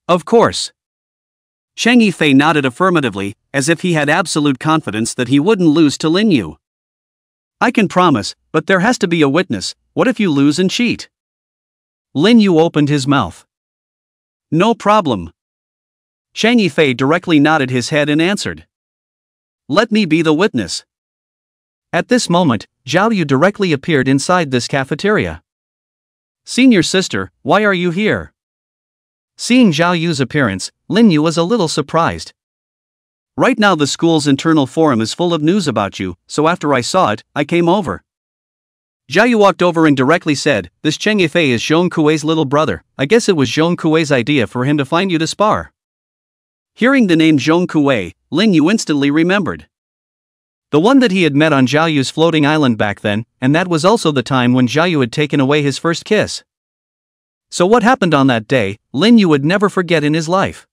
Of course. Cheng Yifei nodded affirmatively, as if he had absolute confidence that he wouldn't lose to Lin Yu. I can promise, but there has to be a witness. What if you lose and cheat? Lin Yu opened his mouth. No problem. Cheng Yifei directly nodded his head and answered. Let me be the witness. At this moment, Zhao Yu directly appeared inside this cafeteria. Senior sister, why are you here? Seeing Zhao Yu's appearance, Lin Yu was a little surprised. Right now the school's internal forum is full of news about you, so after I saw it, I came over. Zhao Yu walked over and directly said, this Cheng Yifei is Zhong Kuei's little brother. I guess it was Zhong Kuei's idea for him to find you to spar. Hearing the name Zhong Kuei, Lin Yu instantly remembered. The one that he had met on Zhao Yu's floating island back then, and that was also the time when Zhao Yu had taken away his first kiss. So what happened on that day, Lin Yu would never forget in his life.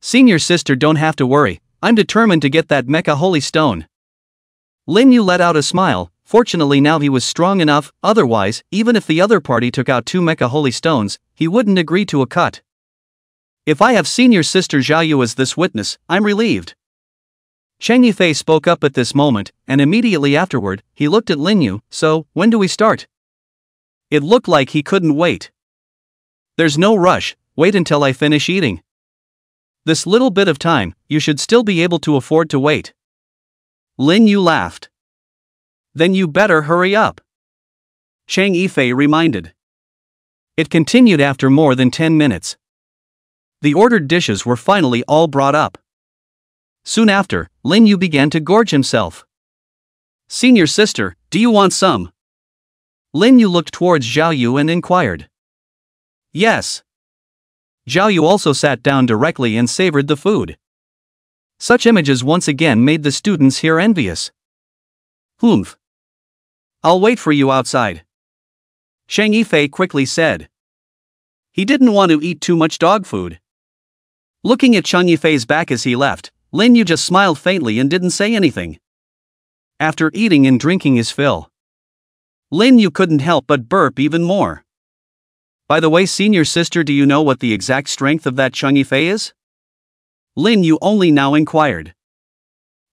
Senior sister, don't have to worry, I'm determined to get that Mecha Holy Stone. Lin Yu let out a smile. Fortunately now he was strong enough, otherwise, even if the other party took out 2 Mecha Holy Stones, he wouldn't agree to a cut. If I have senior sister Zhao Yu as this witness, I'm relieved. Cheng Yifei spoke up at this moment, and immediately afterward, he looked at Lin Yu. So, when do we start? It looked like he couldn't wait. There's no rush, wait until I finish eating. This little bit of time, you should still be able to afford to wait. Lin Yu laughed. Then you better hurry up. Cheng Yifei reminded. It continued after more than 10 minutes. The ordered dishes were finally all brought up. Soon after, Lin Yu began to gorge himself. Senior sister, do you want some? Lin Yu looked towards Zhao Yu and inquired. Yes. Zhao Yu also sat down directly and savored the food. Such images once again made the students here envious. Humph. I'll wait for you outside, Chang Yifei quickly said. He didn't want to eat too much dog food. Looking at Chang Yifei's back as he left, Lin Yu just smiled faintly and didn't say anything. After eating and drinking his fill, Lin Yu couldn't help but burp even more. By the way, senior sister, do you know what the exact strength of that Chang Yifei is? Lin Yu only now inquired.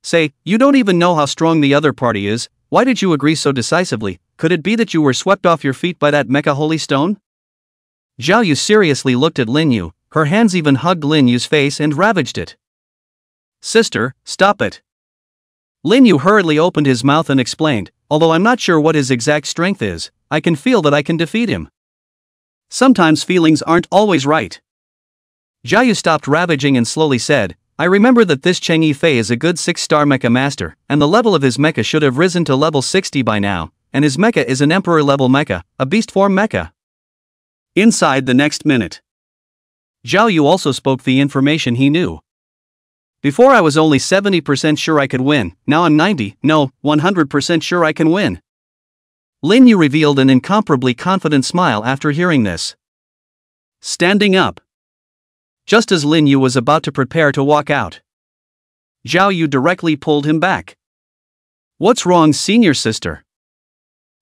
Say, you don't even know how strong the other party is. Why did you agree so decisively? Could it be that you were swept off your feet by that mecha holy stone? Zhao Yu seriously looked at Lin Yu, her hands even hugged Lin Yu's face and ravaged it. Sister, stop it. Lin Yu hurriedly opened his mouth and explained, although I'm not sure what his exact strength is, I can feel that I can defeat him. Sometimes feelings aren't always right. Zhao Yu stopped ravaging and slowly said, I remember that this Chang Yifei is a good 6-star mecha master, and the level of his mecha should have risen to level 60 by now, and his mecha is an emperor level mecha, a beast form mecha. Inside the next minute, Zhao Yu also spoke the information he knew. Before I was only 70% sure I could win, now I'm 100% sure I can win. Lin Yu revealed an incomparably confident smile after hearing this. Standing up. Just as Lin Yu was about to prepare to walk out, Zhao Yu directly pulled him back. What's wrong, senior sister?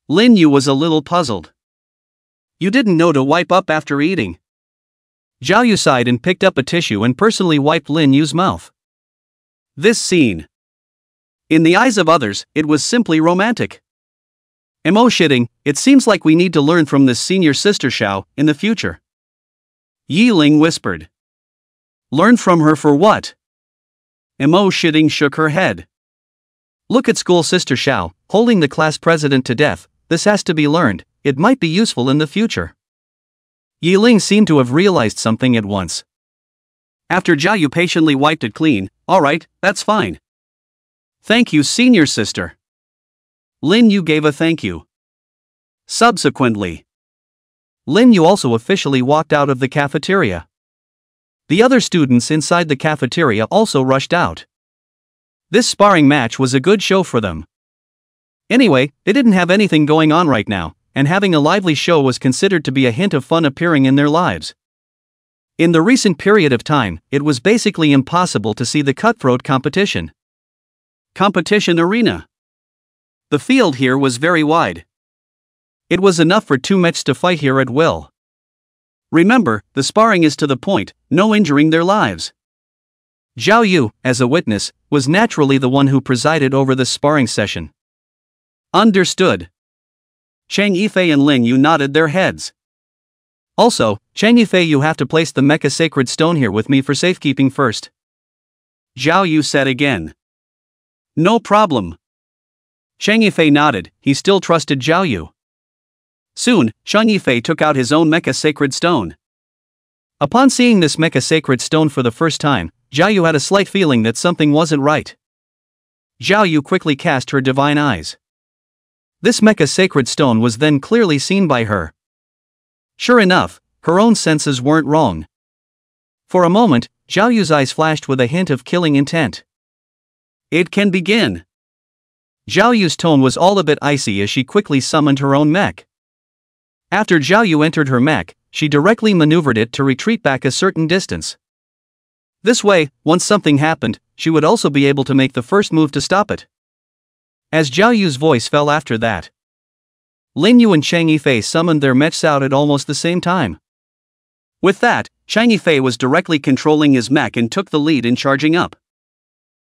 Lin Yu was a little puzzled. You didn't know to wipe up after eating. Zhao Yu sighed and picked up a tissue and personally wiped Lin Yu's mouth. This scene. In the eyes of others, it was simply romantic. Shitting, it seems like we need to learn from this senior sister Xiao in the future. Yi Ling whispered. Learn from her for what? Shitting shook her head. Look at school sister Xiao, holding the class president to death, this has to be learned, it might be useful in the future. Yi Ling seemed to have realized something at once. After Zhao Yu patiently wiped it clean, alright, that's fine. Thank you, senior sister. Lin Yu gave a thank you. Subsequently, Lin Yu also officially walked out of the cafeteria. The other students inside the cafeteria also rushed out. This sparring match was a good show for them. Anyway, they didn't have anything going on right now, and having a lively show was considered to be a hint of fun appearing in their lives. In the recent period of time, it was basically impossible to see the cutthroat competition. Competition arena. The field here was very wide. It was enough for 2 mechs to fight here at will. Remember, the sparring is to the point, no injuring their lives. Zhao Yu, as a witness, was naturally the one who presided over the sparring session. Understood. Chang Yifei and Lin Yu nodded their heads. Also, Chang Yifei, you have to place the mecha sacred stone here with me for safekeeping first. Zhao Yu said again. No problem. Chang Yifei nodded, he still trusted Zhao Yu. Soon, Chang Yifei took out his own mecha sacred stone. Upon seeing this mecha sacred stone for the first time, Zhao Yu had a slight feeling that something wasn't right. Zhao Yu quickly cast her divine eyes. This mecha sacred stone was then clearly seen by her. Sure enough, her own senses weren't wrong. For a moment, Zhao Yu's eyes flashed with a hint of killing intent. It can begin. Zhao Yu's tone was all a bit icy as she quickly summoned her own mech. After Zhao Yu entered her mech, she directly maneuvered it to retreat back a certain distance. This way, once something happened, she would also be able to make the first move to stop it. As Zhao Yu's voice fell after that, Lin Yu and Chang Yifei summoned their mechs out at almost the same time. With that, Chang Yifei was directly controlling his mech and took the lead in charging up.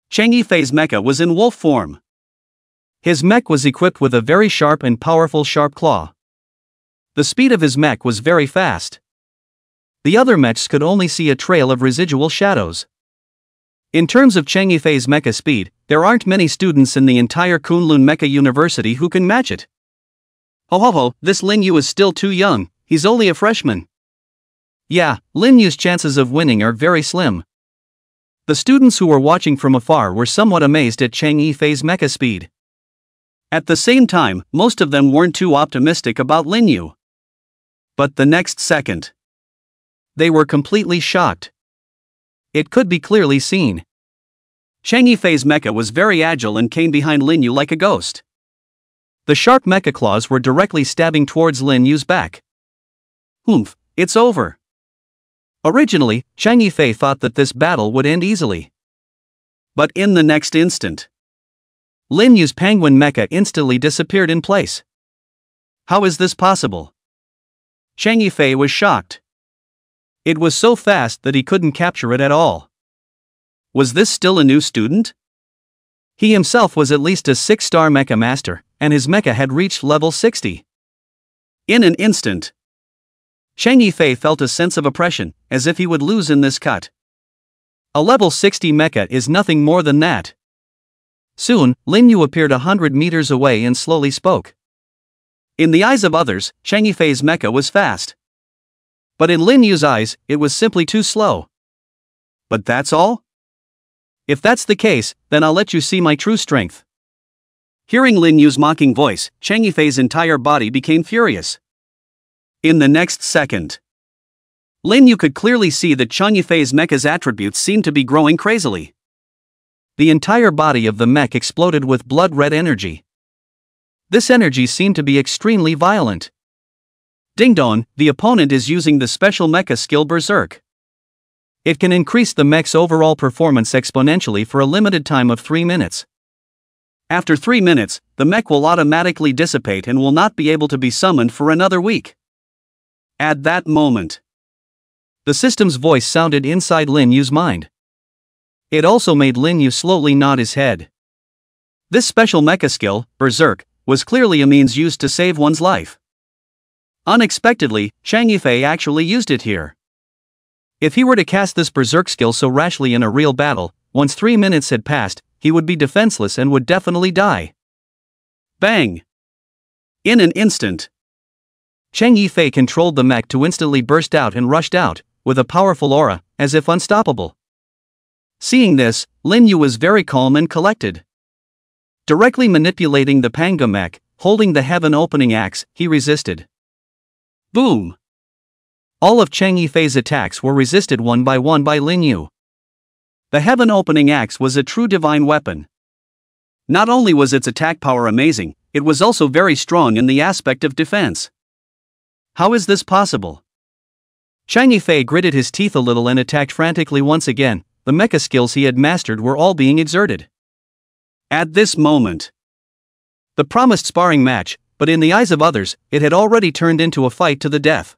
Chang Yifei's mecha was in wolf form. His mech was equipped with a very sharp and powerful sharp claw. The speed of his mech was very fast. The other mechs could only see a trail of residual shadows. In terms of Chang Yifei's mecha speed, there aren't many students in the entire Kunlun Mecha University who can match it. Ho, this Lin Yu is still too young, he's only a freshman. Yeah, Lin Yu's chances of winning are very slim. The students who were watching from afar were somewhat amazed at Chang Yifei's mecha speed. At the same time, most of them weren't too optimistic about Lin Yu. But the next second, they were completely shocked. It could be clearly seen. Chang Yifei's mecha was very agile and came behind Lin Yu like a ghost. The sharp mecha claws were directly stabbing towards Lin Yu's back. Oomph, it's over. Originally, Chang Yifei thought that this battle would end easily. But in the next instant, Lin Yu's penguin mecha instantly disappeared in place. How is this possible? Chang Yifei was shocked. It was so fast that he couldn't capture it at all. Was this still a new student? He himself was at least a 6-star mecha master, and his mecha had reached level 60. In an instant, Chang Yifei felt a sense of oppression, as if he would lose in this cut. A level 60 mecha is nothing more than that. Soon, Lin Yu appeared 100 meters away and slowly spoke. In the eyes of others, Chang Yifei's mecha was fast. But in Lin Yu's eyes, it was simply too slow. But that's all? If that's the case, then I'll let you see my true strength. Hearing Lin Yu's mocking voice, Chang Yifei's entire body became furious. In the next second, Lin Yu could clearly see that Chang Yifei's mecha's attributes seemed to be growing crazily. The entire body of the mech exploded with blood-red energy. This energy seemed to be extremely violent. Ding dong, the opponent is using the special mecha skill Berserk. It can increase the mech's overall performance exponentially for a limited time of 3 minutes. After 3 minutes, the mech will automatically dissipate and will not be able to be summoned for another week. At that moment, the system's voice sounded inside Lin Yu's mind. It also made Lin Yu slowly nod his head. This special mecha skill, Berserk, was clearly a means used to save one's life. Unexpectedly, Chang Yifei actually used it here. If he were to cast this Berserk skill so rashly in a real battle, once 3 minutes had passed, he would be defenseless and would definitely die. Bang! In an instant, Chang Yifei controlled the mech to instantly burst out and rushed out, with a powerful aura, as if unstoppable. Seeing this, Lin Yu was very calm and collected. Directly manipulating the panga mech, holding the heaven-opening axe, he resisted. Boom! All of Chang Yifei's attacks were resisted one by Lin Yu. The heaven-opening axe was a true divine weapon. Not only was its attack power amazing, it was also very strong in the aspect of defense. How is this possible? Chang Yifei gritted his teeth a little and attacked frantically once again. The mecha skills he had mastered were all being exerted. At this moment, the promised sparring match, but in the eyes of others, it had already turned into a fight to the death.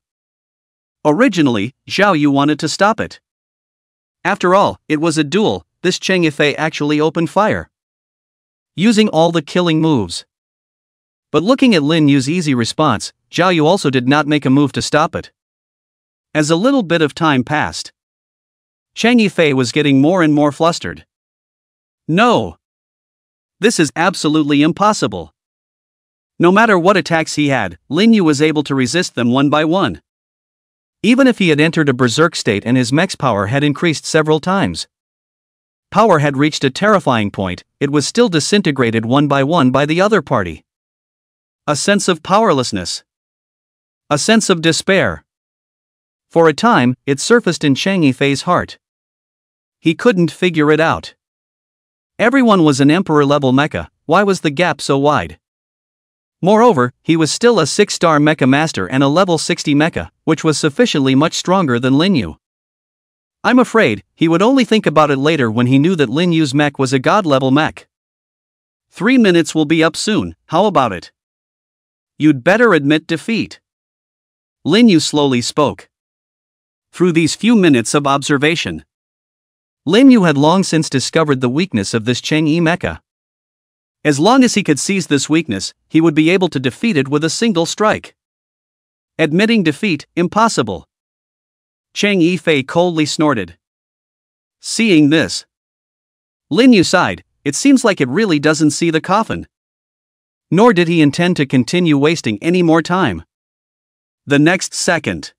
Originally, Zhao Yu wanted to stop it. After all, it was a duel. This Chang Yifei actually opened fire, using all the killing moves. But looking at Lin Yu's easy response, Zhao Yu also did not make a move to stop it. As a little bit of time passed, Chang Yifei was getting more and more flustered. No! This is absolutely impossible. No matter what attacks he had, Lin Yu was able to resist them one by one. Even if he had entered a berserk state and his mech's power had increased several times, power had reached a terrifying point, it was still disintegrated one by the other party. A sense of powerlessness. A sense of despair. For a time, it surfaced in Chang Yifei's heart. He couldn't figure it out. Everyone was an emperor-level mecha, why was the gap so wide? Moreover, he was still a 6-star mecha master and a level 60 mecha, which was sufficiently much stronger than Lin Yu. I'm afraid, he would only think about it later when he knew that Lin Yu's mech was a god-level mech. 3 minutes will be up soon, how about it? You'd better admit defeat. Lin Yu slowly spoke. Through these few minutes of observation, Lin Yu had long since discovered the weakness of this Chang Yi mecha. As long as he could seize this weakness, he would be able to defeat it with a single strike. Admitting defeat, impossible. Chang Yifei coldly snorted. Seeing this, Lin Yu sighed. It seems like it really doesn't see the coffin. Nor did he intend to continue wasting any more time. The next second,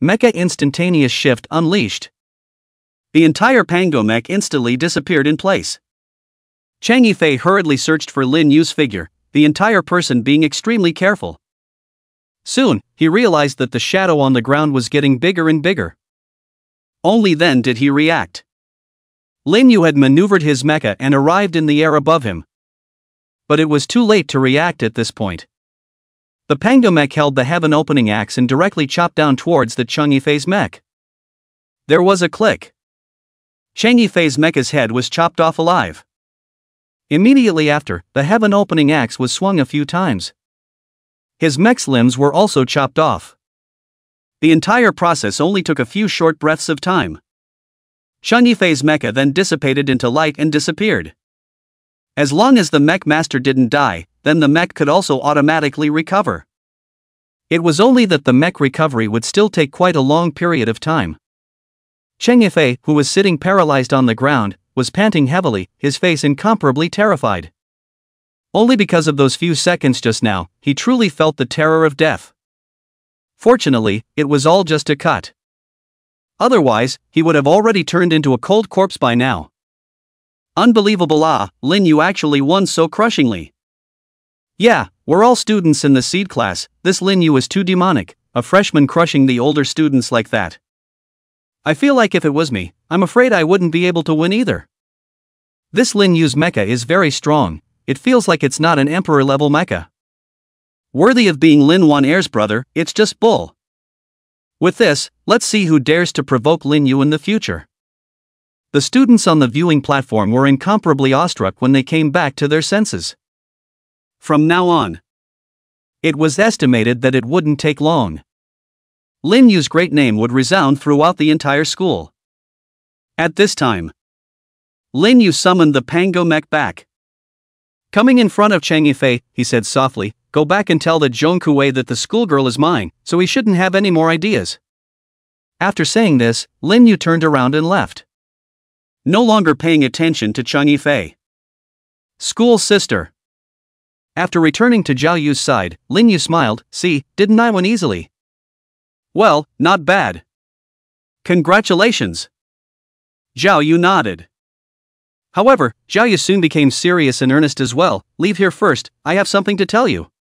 mecha instantaneous shift unleashed. The entire Pango mech instantly disappeared in place. Chang Yifei hurriedly searched for Lin Yu's figure, the entire person being extremely careful. Soon, he realized that the shadow on the ground was getting bigger and bigger. Only then did he react. Lin Yu had maneuvered his mecha and arrived in the air above him. But it was too late to react at this point. The Pango mech held the heaven opening axe and directly chopped down towards the Chang Yifei's mech. There was a click. Chang Yifei's mecha's head was chopped off alive. Immediately after, the heaven opening axe was swung a few times. His mech's limbs were also chopped off. The entire process only took a few short breaths of time. Chang Yifei's mecha then dissipated into light and disappeared. As long as the mech master didn't die, then the mech could also automatically recover. It was only that the mech recovery would still take quite a long period of time. Chang Yifei, who was sitting paralyzed on the ground, was panting heavily, his face incomparably terrified. Only because of those few seconds just now, he truly felt the terror of death. Fortunately, it was all just a cut. Otherwise, he would have already turned into a cold corpse by now. Unbelievable! Lin Yu actually won so crushingly. Yeah, we're all students in the seed class, this Lin Yu is too demonic, a freshman crushing the older students like that. I feel like if it was me, I'm afraid I wouldn't be able to win either. This Lin Yu's mecha is very strong, it feels like it's not an emperor-level mecha. Worthy of being Lin Wan'er's brother, it's just bull. With this, let's see who dares to provoke Lin Yu in the future. The students on the viewing platform were incomparably awestruck when they came back to their senses. From now on, it was estimated that it wouldn't take long. Lin Yu's great name would resound throughout the entire school. At this time, Lin Yu summoned the Pango mech back. Coming in front of Chang Yifei, he said softly, "Go back and tell that Zhong Kuwei that the schoolgirl is mine, so he shouldn't have any more ideas." After saying this, Lin Yu turned around and left. No longer paying attention to Chang Yifei. School sister. After returning to Zhao Yu's side, Lin Yu smiled, "See, didn't I win easily?" "Well, not bad. Congratulations." Zhao Yu nodded. However, Zhao Yu soon became serious and earnest as well. "Leave here first, I have something to tell you."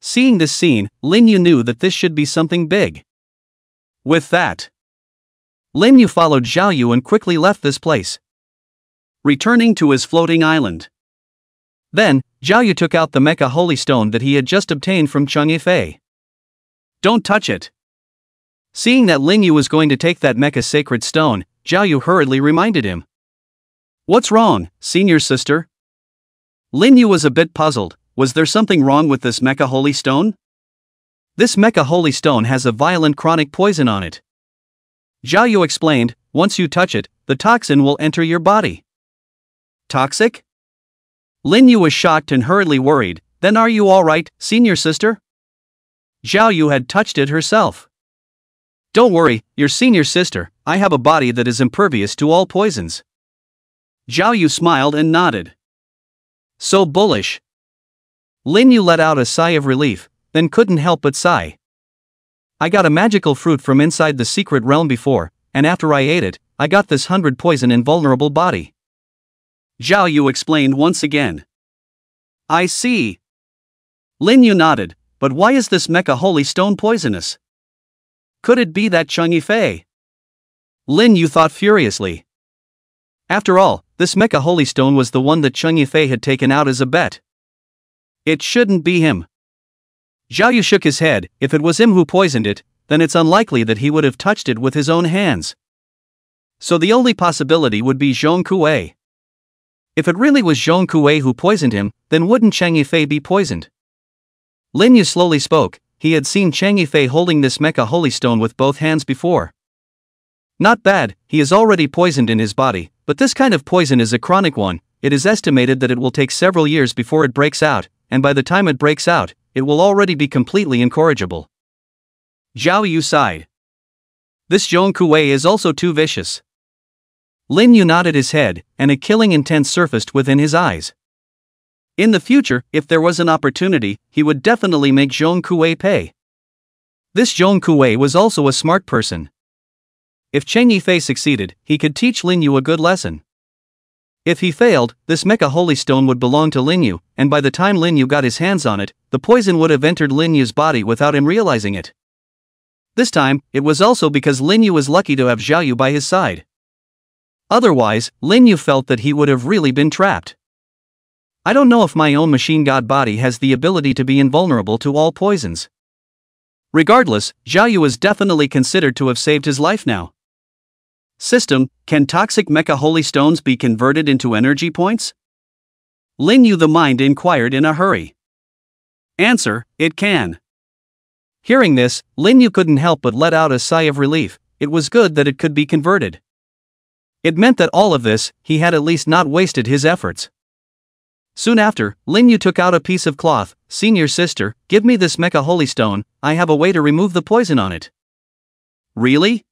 Seeing this scene, Lin Yu knew that this should be something big. With that, Lin Yu followed Zhao Yu and quickly left this place, returning to his floating island. Then, Zhao Yu took out the mecha holy stone that he had just obtained from Chang Yifei. "Don't touch it." Seeing that Lin Yu was going to take that mecha sacred stone, Zhao Yu hurriedly reminded him. "What's wrong, senior sister?" Lin Yu was a bit puzzled. Was there something wrong with this mecha holy stone? This mecha holy stone has a violent chronic poison on it. Zhao Yu explained, "Once you touch it, the toxin will enter your body." Toxic? Lin Yu was shocked and hurriedly worried. "Then are you alright, senior sister?" Zhao Yu had touched it herself. "Don't worry, your senior sister, I have a body that is impervious to all poisons." Zhao Yu smiled and nodded. So bullish. Lin Yu let out a sigh of relief, then couldn't help but sigh. "I got a magical fruit from inside the secret realm before, and after I ate it, I got this 100 poison invulnerable body." Zhao Yu explained once again. "I see." Lin Yu nodded, "But why is this mecha holy stone poisonous? Could it be that Chang Yifei?" Lin Yu thought furiously. After all, this mecha holy stone was the one that Chang Yifei had taken out as a bet. It shouldn't be him. Zhao Yu shook his head. If it was him who poisoned it, then it's unlikely that he would have touched it with his own hands. So the only possibility would be Zhong Kuwei. If it really was Zhong Kuwei who poisoned him, then wouldn't Chang Yifei be poisoned? Lin Yu slowly spoke. He had seen Chang Yifei holding this mecha holy stone with both hands before. Not bad, he is already poisoned in his body, but this kind of poison is a chronic one. It is estimated that it will take several years before it breaks out, and by the time it breaks out, it will already be completely incorrigible. Zhao Yu sighed. This Zhong Kuwei is also too vicious. Lin Yu nodded his head, and a killing intent surfaced within his eyes. In the future, if there was an opportunity, he would definitely make Zhong Kuwei pay. This Zhong Kuwei was also a smart person. If Chang Yifei succeeded, he could teach Lin Yu a good lesson. If he failed, this mecha holy stone would belong to Lin Yu, and by the time Lin Yu got his hands on it, the poison would have entered Lin Yu's body without him realizing it. This time, it was also because Lin Yu was lucky to have Zhao Yu by his side. Otherwise, Lin Yu felt that he would have really been trapped. I don't know if my own machine god body has the ability to be invulnerable to all poisons. Regardless, Zhao Yu is definitely considered to have saved his life now. System: can toxic mecha holy stones be converted into energy points? Lin Yu the Mind inquired in a hurry. Answer: it can. Hearing this, Lin Yu couldn't help but let out a sigh of relief. It was good that it could be converted. It meant that all of this, he had at least not wasted his efforts. Soon after, Lin Yu took out a piece of cloth. Senior sister, give me this mecha holy stone, I have a way to remove the poison on it. Really?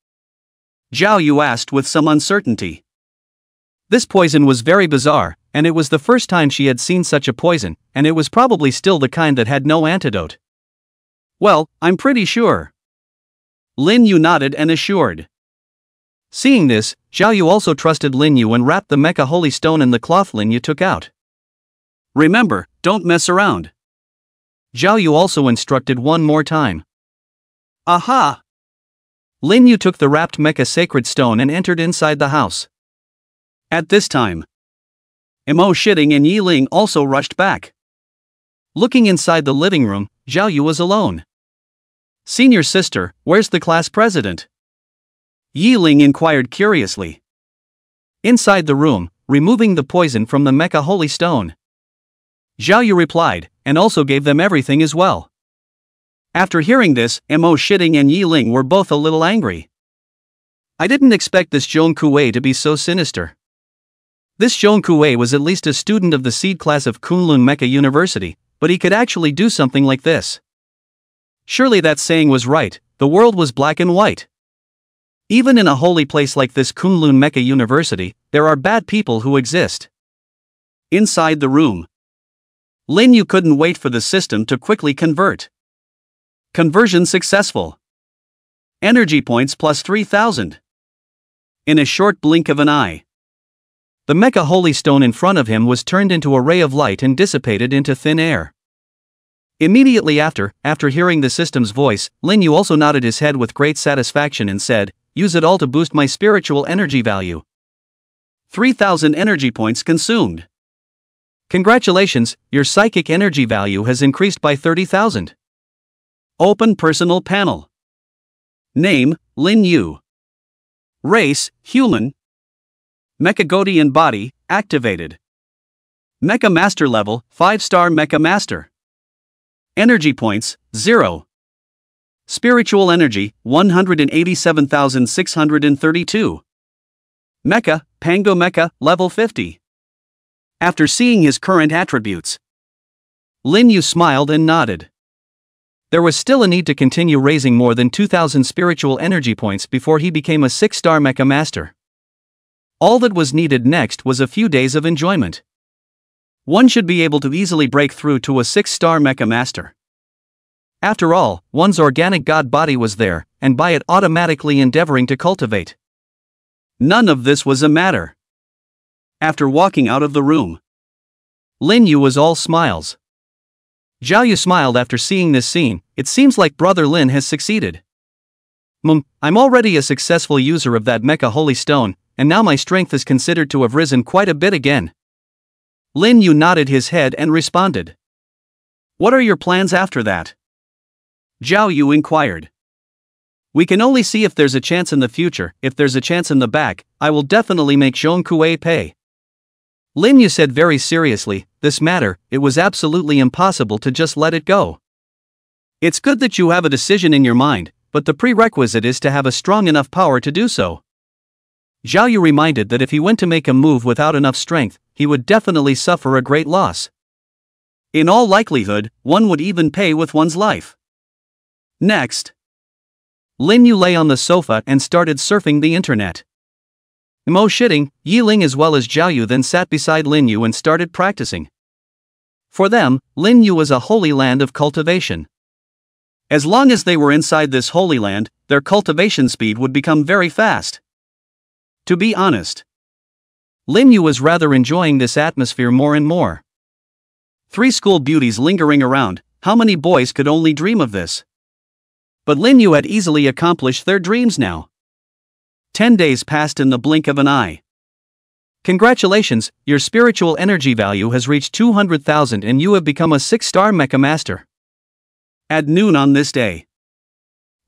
Zhao Yu asked with some uncertainty. This poison was very bizarre, and it was the first time she had seen such a poison, and it was probably still the kind that had no antidote. Well, I'm pretty sure. Lin Yu nodded and assured. Seeing this, Zhao Yu also trusted Lin Yu and wrapped the mecha holy stone in the cloth Lin Yu took out. Remember, don't mess around. Zhao Yu also instructed one more time. Aha! Lin Yu took the wrapped mecha sacred stone and entered inside the house. At this time, Mo Shitting and Yi Ling also rushed back. Looking inside the living room, Zhao Yu was alone. Senior sister, where's the class president? Yi Ling inquired curiously. Inside the room, removing the poison from the mecha holy stone. Zhao Yu replied, and also gave them everything as well. After hearing this, Mo Shitting and Yi Ling were both a little angry. I didn't expect this Zhong Kuei to be so sinister. This Zhong Kuei was at least a student of the seed class of Kunlun Mecha University, but he could actually do something like this. Surely that saying was right, the world was black and white. Even in a holy place like this Kunlun Mecha University, there are bad people who exist. Inside the room, Lin Yu couldn't wait for the system to quickly convert. Conversion successful. Energy points plus 3,000. In a short blink of an eye, the mecha holy stone in front of him was turned into a ray of light and dissipated into thin air. Immediately after hearing the system's voice, Lin Yu also nodded his head with great satisfaction and said, use it all to boost my spiritual energy value. 3,000 energy points consumed. Congratulations, your psychic energy value has increased by 30,000. Open personal panel. Name, Lin Yu. Race, human. Mechagodian body, activated. Mecha Master level, 5-star Mecha Master. Energy points, 0. Spiritual energy, 187,632. Mecha, Pango Mecha, level 50. After seeing his current attributes, Lin Yu smiled and nodded. There was still a need to continue raising more than 2,000 spiritual energy points before he became a 6-star Mecha Master. All that was needed next was a few days of enjoyment. One should be able to easily break through to a 6-star Mecha Master. After all, one's organic god body was there, and by it automatically endeavoring to cultivate. None of this was a matter. After walking out of the room, Lin Yu was all smiles. Zhao Yu smiled after seeing this scene. It seems like Brother Lin has succeeded. I'm already a successful user of that mecha holy stone, and now my strength is considered to have risen quite a bit again. Lin Yu nodded his head and responded. What are your plans after that? Zhao Yu inquired. We can only see if there's a chance in the future. If there's a chance in the back, I will definitely make Zhong Kuei pay. Lin Yu said very seriously, this matter, it was absolutely impossible to just let it go. It's good that you have a decision in your mind, but the prerequisite is to have a strong enough power to do so. Zhao Yu reminded that if he went to make a move without enough strength, he would definitely suffer a great loss. In all likelihood, one would even pay with one's life. Next, Lin Yu lay on the sofa and started surfing the internet. Mo Shitting, Yi Ling as well as Zhao Yu then sat beside Lin Yu and started practicing. For them, Lin Yu was a holy land of cultivation. As long as they were inside this holy land, their cultivation speed would become very fast. To be honest, Lin Yu was rather enjoying this atmosphere more and more. 3 school beauties lingering around, how many boys could only dream of this? But Lin Yu had easily accomplished their dreams now. 10 days passed in the blink of an eye. Congratulations, your spiritual energy value has reached 200,000 and you have become a 6-star mecha master. At noon on this day,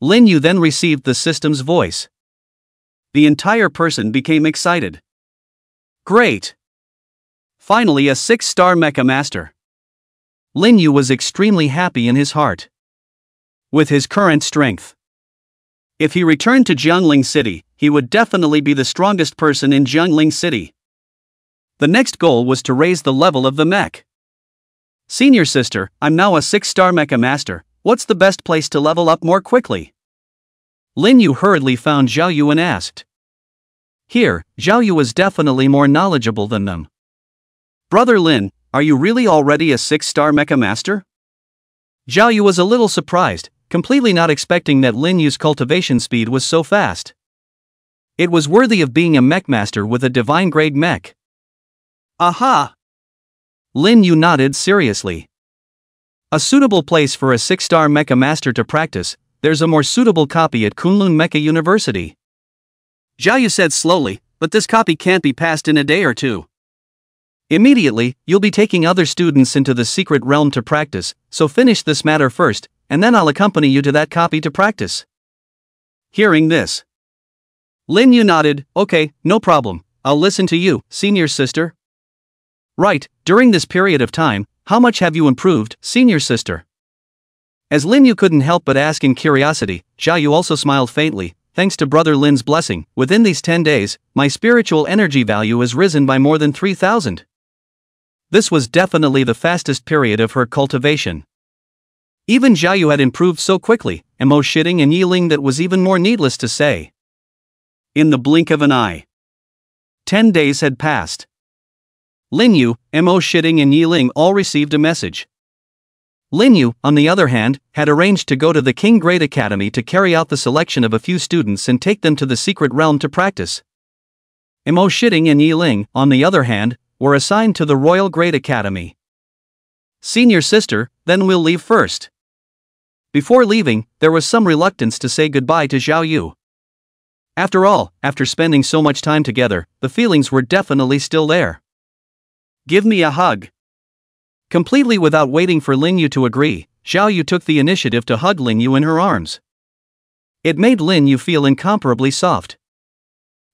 Lin Yu then received the system's voice. The entire person became excited. Great! Finally a 6-star mecha master. Lin Yu was extremely happy in his heart. With his current strength, if he returned to Jiangling City, he would definitely be the strongest person in Jiangling City. The next goal was to raise the level of the mech. Senior sister, I'm now a 6-star mecha master, what's the best place to level up more quickly? Lin Yu hurriedly found Zhao Yu and asked. Here, Zhao Yu was definitely more knowledgeable than them. Brother Lin, are you really already a 6-star mecha master? Zhao Yu was a little surprised, completely not expecting that Lin Yu's cultivation speed was so fast. It was worthy of being a mech master with a divine grade mech. Aha! Lin Yu nodded seriously. A suitable place for a 6-star mecha master to practice, there's a more suitable copy at Kunlun Mecha University. Zhao Yu said slowly, but this copy can't be passed in a day or two. Immediately, you'll be taking other students into the secret realm to practice, so finish this matter first, and then I'll accompany you to that copy to practice. Hearing this, Lin Yu nodded, okay, no problem, I'll listen to you, senior sister. Right, during this period of time, how much have you improved, senior sister? As Lin Yu couldn't help but ask in curiosity, Zhao Yu also smiled faintly. Thanks to Brother Lin's blessing, within these 10 days, my spiritual energy value has risen by more than 3,000. This was definitely the fastest period of her cultivation. Even Zhao Yu had improved so quickly, Mo Shitting and Yi Ling, that was even more needless to say. In the blink of an eye, 10 days had passed. Lin Yu, Mo Shitting and Yi Ling all received a message. Lin Yu, on the other hand, had arranged to go to the King Grade Academy to carry out the selection of a few students and take them to the secret realm to practice. Mo Shitting and Yi Ling, on the other hand, were assigned to the Royal Grade Academy. Senior sister, then we'll leave first. Before leaving, there was some reluctance to say goodbye to Zhao Yu. After all, after spending so much time together, the feelings were definitely still there. Give me a hug. Completely without waiting for Lin Yu to agree, Zhao Yu took the initiative to hug Lin Yu in her arms. It made Lin Yu feel incomparably soft.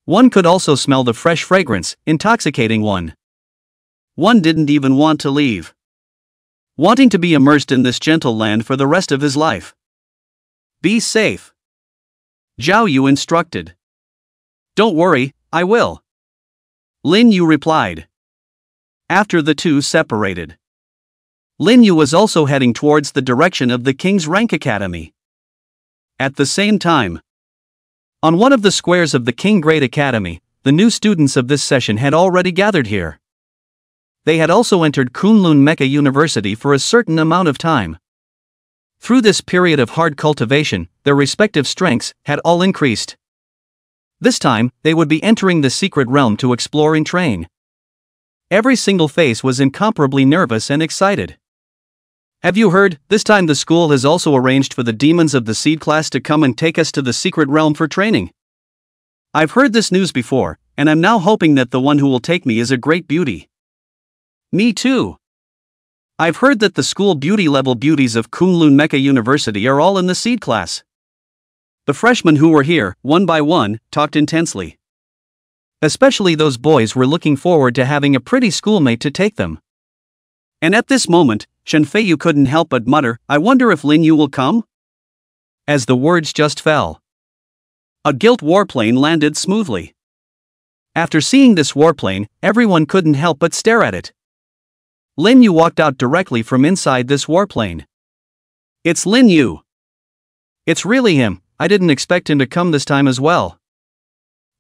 One could also smell the fresh fragrance, intoxicating one. One didn't even want to leave, wanting to be immersed in this gentle land for the rest of his life. Be safe, Zhao Yu instructed. Don't worry, I will, Lin Yu replied. After the two separated, Lin Yu was also heading towards the direction of the King's Rank Academy. At the same time, on one of the squares of the King Grade Academy, the new students of this session had already gathered here. They had also entered Kunlun Mecha University for a certain amount of time. Through this period of hard cultivation, their respective strengths had all increased. This time, they would be entering the secret realm to explore and train. Every single face was incomparably nervous and excited. Have you heard, this time the school has also arranged for the demons of the seed class to come and take us to the secret realm for training. I've heard this news before, and I'm now hoping that the one who will take me is a great beauty. Me too. I've heard that the school beauty level beauties of Kunlun Mecha University are all in the seed class. The freshmen who were here, one by one, talked intensely. Especially those boys were looking forward to having a pretty schoolmate to take them. And at this moment, Shen Feiyu couldn't help but mutter, I wonder if Lin Yu will come? As the words just fell, a gilt warplane landed smoothly. After seeing this warplane, everyone couldn't help but stare at it. Lin Yu walked out directly from inside this warplane. It's Lin Yu. It's really him, I didn't expect him to come this time as well.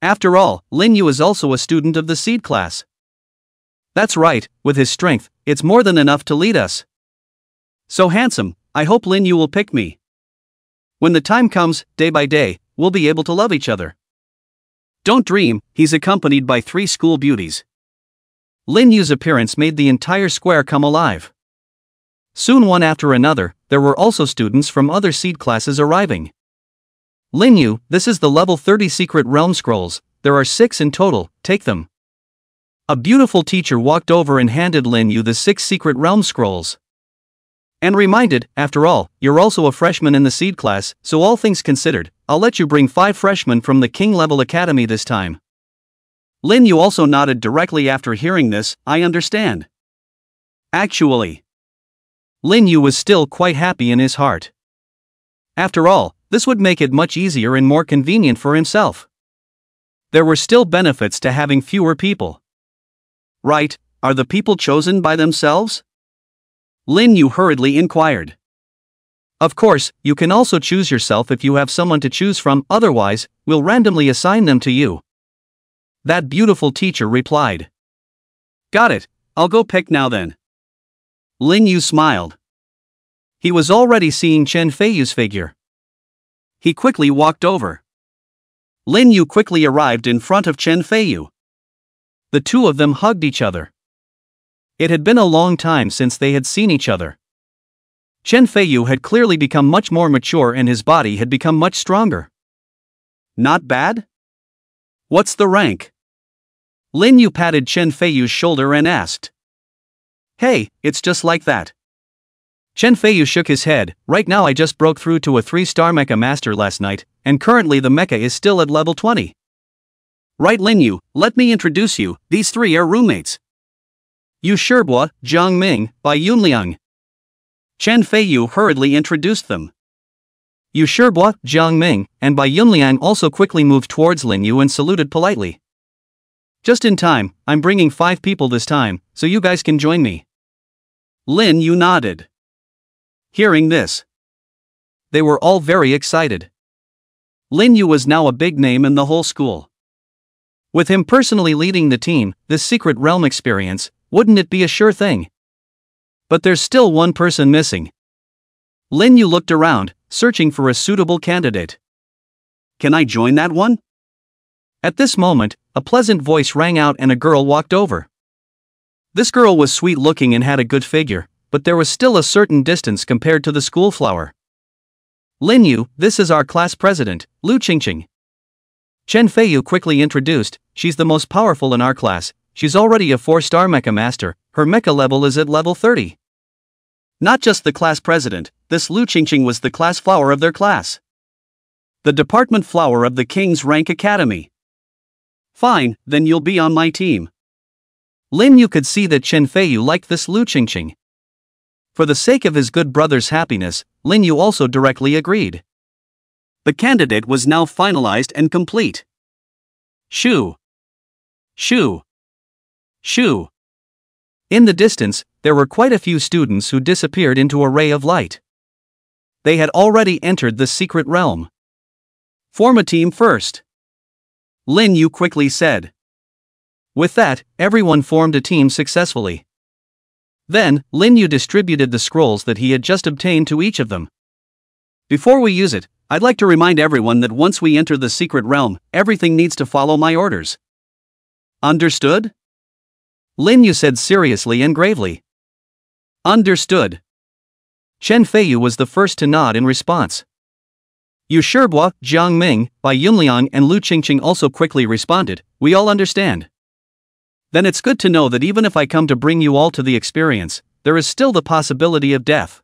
After all, Lin Yu is also a student of the seed class. That's right, with his strength, it's more than enough to lead us. So handsome, I hope Lin Yu will pick me. When the time comes, day by day, we'll be able to love each other. Don't dream, he's accompanied by 3 school beauties. Lin Yu's appearance made the entire square come alive. Soon one after another, there were also students from other seed classes arriving. Lin Yu, this is the level 30 secret realm scrolls, there are 6 in total, take them. A beautiful teacher walked over and handed Lin Yu the 6 secret realm scrolls. And reminded, after all, you're also a freshman in the seed class, so all things considered, I'll let you bring 5 freshmen from the King Level Academy this time. Lin Yu also nodded directly after hearing this. I understand. Actually, Lin Yu was still quite happy in his heart. After all, this would make it much easier and more convenient for himself. There were still benefits to having fewer people. Right, are the people chosen by themselves? Lin Yu hurriedly inquired. Of course, you can also choose yourself if you have someone to choose from, otherwise, we'll randomly assign them to you. That beautiful teacher replied. Got it, I'll go pick now then. Lin Yu smiled. He was already seeing Chen Feiyu's figure. He quickly walked over. Lin Yu quickly arrived in front of Chen Feiyu. The two of them hugged each other. It had been a long time since they had seen each other. Chen Feiyu had clearly become much more mature and his body had become much stronger. Not bad? What's the rank? Lin Yu patted Chen Feiyu's shoulder and asked. Hey, it's just like that. Chen Feiyu shook his head. Right now I just broke through to a 3-star mecha master last night, and currently the mecha is still at level 20. Right, Lin Yu, let me introduce you, these 3 are roommates. Yu Shibua, Jiang Ming, by Yunliang. Chen Feiyu hurriedly introduced them. Yu Shibua, Jiang Ming, and Bai Yunliang also quickly moved towards Lin Yu and saluted politely. Just in time, I'm bringing 5 people this time, so you guys can join me. Lin Yu nodded. Hearing this, they were all very excited. Lin Yu was now a big name in the whole school. With him personally leading the team, this secret realm experience, wouldn't it be a sure thing? But there's still one person missing. Lin Yu looked around, searching for a suitable candidate. Can I join that one? At this moment, a pleasant voice rang out and a girl walked over. This girl was sweet looking and had a good figure, but there was still a certain distance compared to the school flower. Lin Yu, this is our class president, Lu Qingqing. Chen Feiyu quickly introduced. She's the most powerful in our class. She's already a 4-star mecha master. Her mecha level is at level 30. Not just the class president, this Lu Qingqing was the class flower of their class. The department flower of the King's Rank Academy. Fine, then you'll be on my team. Lin Yu could see that Chen Feiyu liked this Lu Qingqing. For the sake of his good brother's happiness, Lin Yu also directly agreed. The candidate was now finalized and complete. Shoo! Shoo! Shoo! In the distance, there were quite a few students who disappeared into a ray of light. They had already entered the secret realm. Form a team first. Lin Yu quickly said. With that, everyone formed a team successfully. Then, Lin Yu distributed the scrolls that he had just obtained to each of them. Before we use it, I'd like to remind everyone that once we enter the secret realm, everything needs to follow my orders. Understood? Lin Yu said seriously and gravely. Understood. Chen Feiyu was the first to nod in response. Yu Shibua, Jiang Ming, Bai Yunliang and Lu Qingqing also quickly responded. We all understand. Then it's good to know that even if I come to bring you all to the experience, there is still the possibility of death.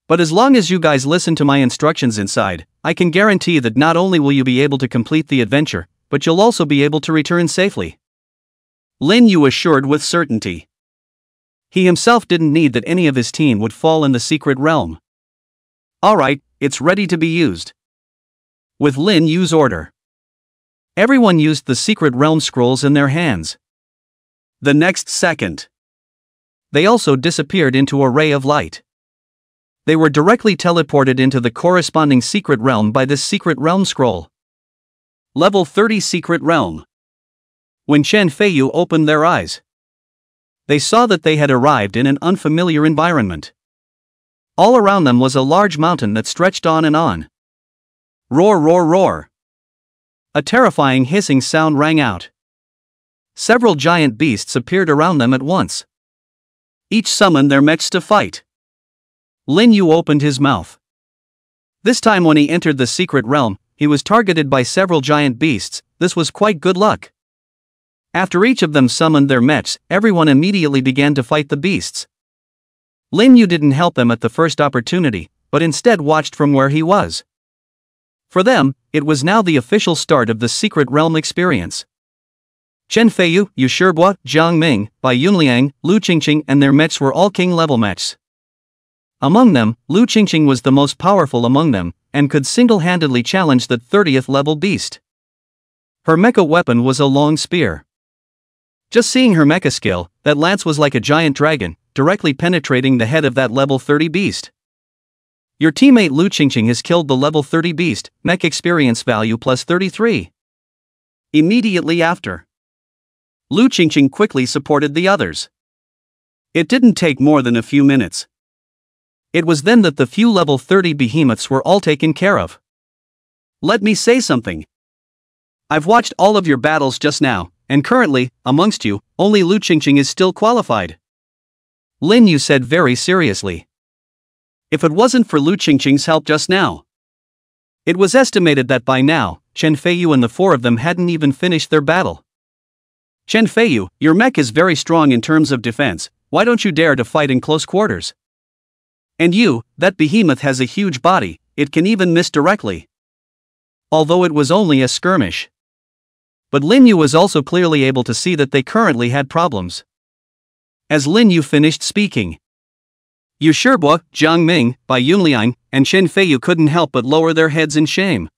But as long as you guys listen to my instructions inside, I can guarantee that not only will you be able to complete the adventure, but you'll also be able to return safely. Lin Yu assured with certainty. He himself didn't need that any of his team would fall in the secret realm. Alright, it's ready to be used. With Lin Yu's order, everyone used the secret realm scrolls in their hands. The next second, they also disappeared into a ray of light. They were directly teleported into the corresponding secret realm by this secret realm scroll. Level 30 Secret Realm. When Chen Feiyu opened their eyes, they saw that they had arrived in an unfamiliar environment. All around them was a large mountain that stretched on and on. Roar, roar, roar. A terrifying hissing sound rang out. Several giant beasts appeared around them at once. Each summoned their mechs to fight. Lin Yu opened his mouth. This time when he entered the secret realm, he was targeted by several giant beasts. This was quite good luck. After each of them summoned their mechs, everyone immediately began to fight the beasts. Lin Yu didn't help them at the first opportunity, but instead watched from where he was. For them, it was now the official start of the Secret Realm experience. Chen Feiyu, Yu Shibua, Jiang Ming, Bai Yunliang, Lu Qingqing and their mechs were all king-level mechs. Among them, Lu Qingqing was the most powerful among them, and could single-handedly challenge the 30th level beast. Her mecha weapon was a long spear. Just seeing her mecha skill, that lance was like a giant dragon, directly penetrating the head of that level 30 beast. Your teammate Lu Qingqing has killed the level 30 beast, mech experience value plus 33. Immediately after, Lu Qingqing quickly supported the others. It didn't take more than a few minutes. It was then that the few level 30 behemoths were all taken care of. Let me say something. I've watched all of your battles just now, and currently, amongst you, only Lu Qingqing is still qualified. Lin Yu said very seriously. If it wasn't for Lu Qingqing's help just now. It was estimated that by now, Chen Feiyu and the four of them hadn't even finished their battle. Chen Feiyu, your mech is very strong in terms of defense, why don't you dare to fight in close quarters? And you, that behemoth has a huge body, it can even miss directly. Although it was only a skirmish. But Lin Yu was also clearly able to see that they currently had problems. As Lin Yu finished speaking, Yu Shibua, Jiang Ming, Bai Yunliang, and Chen Feiyu couldn't help but lower their heads in shame.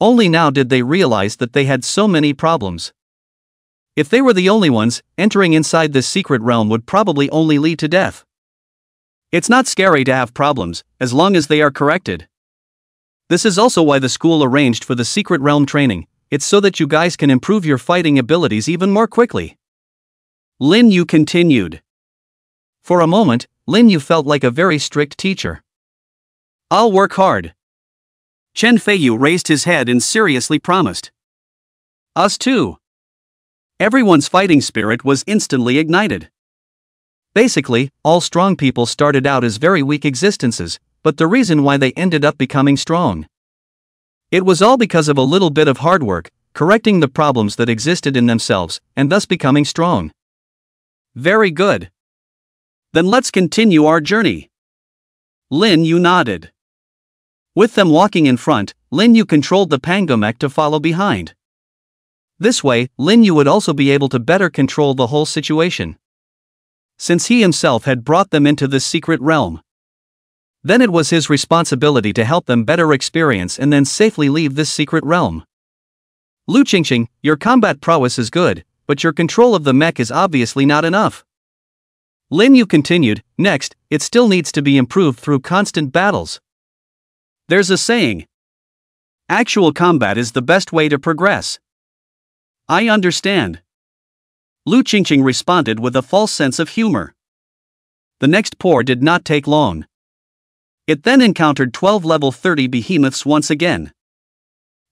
Only now did they realize that they had so many problems. If they were the only ones, entering inside this secret realm would probably only lead to death. It's not scary to have problems, as long as they are corrected. This is also why the school arranged for the secret realm training, it's so that you guys can improve your fighting abilities even more quickly. Lin Yu continued. For a moment, Lin Yu felt like a very strict teacher. I'll work hard. Chen Feiyu raised his head and seriously promised. Us too. Everyone's fighting spirit was instantly ignited. Basically, all strong people started out as very weak existences, but the reason why they ended up becoming strong. It was all because of a little bit of hard work, correcting the problems that existed in themselves, and thus becoming strong. Very good. Then let's continue our journey. Lin Yu nodded. With them walking in front, Lin Yu controlled the Pango mech to follow behind. This way, Lin Yu would also be able to better control the whole situation. Since he himself had brought them into this secret realm, then it was his responsibility to help them better experience and then safely leave this secret realm. Lu Qingqing, your combat prowess is good, but your control of the mech is obviously not enough. Lin Yu continued, next, it still needs to be improved through constant battles. There's a saying. Actual combat is the best way to progress. I understand. Lu Qingqing responded with a false sense of humor. The next pour did not take long. It then encountered 12 level 30 behemoths once again.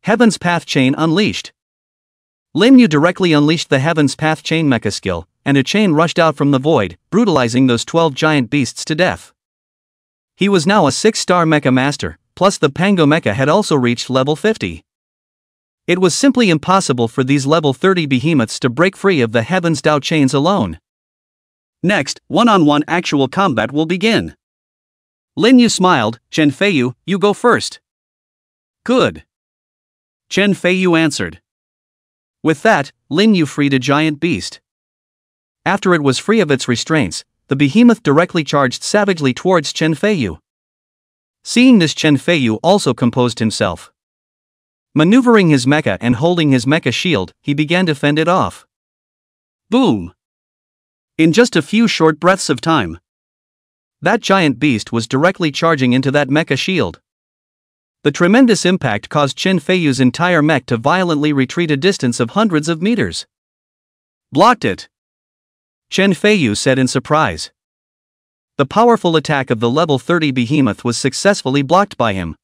Heaven's Path Chain unleashed. Lin Yu directly unleashed the Heaven's Path Chain mecha skill, and a chain rushed out from the void, brutalizing those 12 giant beasts to death. He was now a 6-star mecha master, plus the Pango mecha had also reached level 50. It was simply impossible for these level 30 behemoths to break free of the Heaven's Dao chains alone. Next, one-on-one actual combat will begin. Lin Yu smiled, Chen Feiyu, you go first. Good. Chen Feiyu answered. With that, Lin Yu freed a giant beast. After it was free of its restraints, the behemoth directly charged savagely towards Chen Feiyu. Seeing this, Chen Feiyu also composed himself. Maneuvering his mecha and holding his mecha shield, he began to fend it off. Boom! In just a few short breaths of time, that giant beast was directly charging into that mecha shield. The tremendous impact caused Chen Feiyu's entire mech to violently retreat a distance of hundreds of meters. Blocked it! Chen Feiyu said in surprise. The powerful attack of the level 30 behemoth was successfully blocked by him.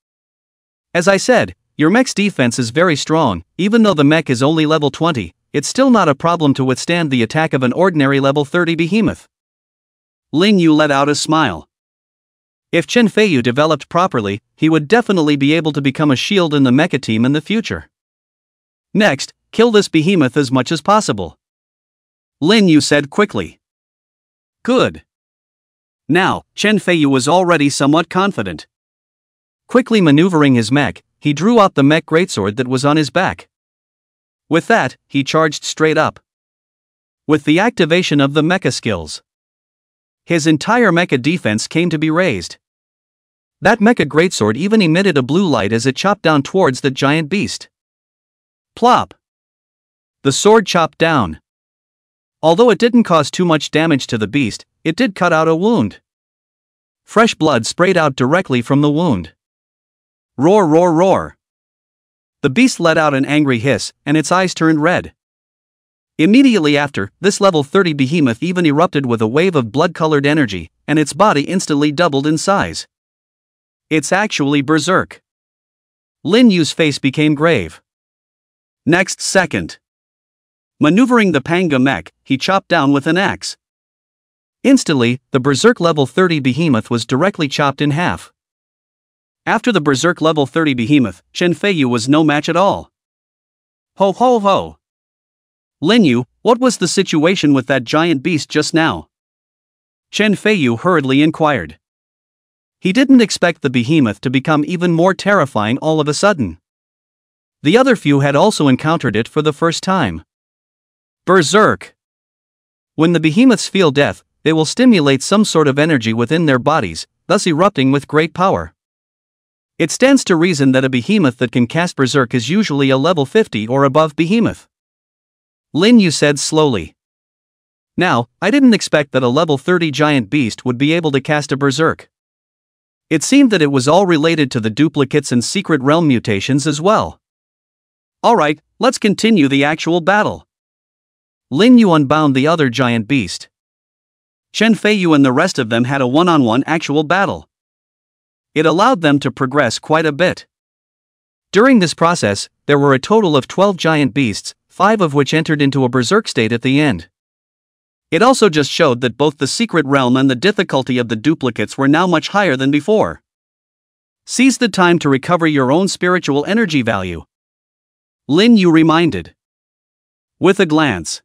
As I said, your mech's defense is very strong, even though the mech is only level 20, it's still not a problem to withstand the attack of an ordinary level 30 behemoth. Lin Yu let out a smile. If Chen Feiyu developed properly, he would definitely be able to become a shield in the mecha team in the future. Next, kill this behemoth as much as possible. Lin Yu said quickly. Good. Now, Chen Feiyu was already somewhat confident. Quickly maneuvering his mech, he drew out the mech greatsword that was on his back. With that, he charged straight up. With the activation of the mecha skills, his entire mecha defense came to be raised. That mecha greatsword even emitted a blue light as it chopped down towards the giant beast. Plop! The sword chopped down. Although it didn't cause too much damage to the beast, it did cut out a wound. Fresh blood sprayed out directly from the wound. Roar, roar, roar. The beast let out an angry hiss, and its eyes turned red. Immediately after, this level 30 behemoth even erupted with a wave of blood-colored energy, and its body instantly doubled in size. It's actually berserk. Lin Yu's face became grave. Next second, maneuvering the panga mech, he chopped down with an axe. Instantly, the berserk level 30 behemoth was directly chopped in half. After the berserk level 30 behemoth, Chen Feiyu was no match at all. Ho ho ho! Lin Yu, what was the situation with that giant beast just now? Chen Feiyu hurriedly inquired. He didn't expect the behemoth to become even more terrifying all of a sudden. The other few had also encountered it for the first time. Berserk! When the behemoths feel death, they will stimulate some sort of energy within their bodies, thus erupting with great power. It stands to reason that a behemoth that can cast berserk is usually a level 50 or above behemoth. Lin Yu said slowly. Now, I didn't expect that a level 30 giant beast would be able to cast a berserk. It seemed that it was all related to the duplicates and secret realm mutations as well. Alright, let's continue the actual battle. Lin Yu unbound the other giant beast. Chen Feiyu and the rest of them had a one-on-one actual battle. It allowed them to progress quite a bit. During this process, there were a total of 12 giant beasts, 5 of which entered into a berserk state at the end. It also just showed that both the secret realm and the difficulty of the duplicates were now much higher than before. Seize the time to recover your own spiritual energy value. Lin Yu reminded. With a glance,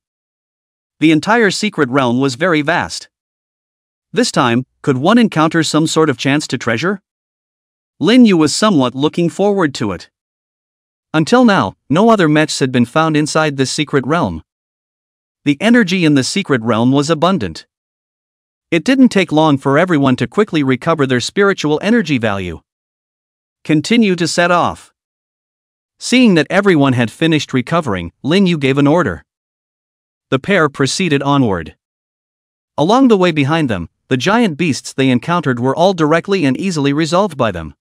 the entire secret realm was very vast. This time, could one encounter some sort of chance to treasure? Lin Yu was somewhat looking forward to it. Until now, no other mechs had been found inside this secret realm. The energy in the secret realm was abundant. It didn't take long for everyone to quickly recover their spiritual energy value. Continue to set off. Seeing that everyone had finished recovering, Lin Yu gave an order. The pair proceeded onward. Along the way behind them, the giant beasts they encountered were all directly and easily resolved by them.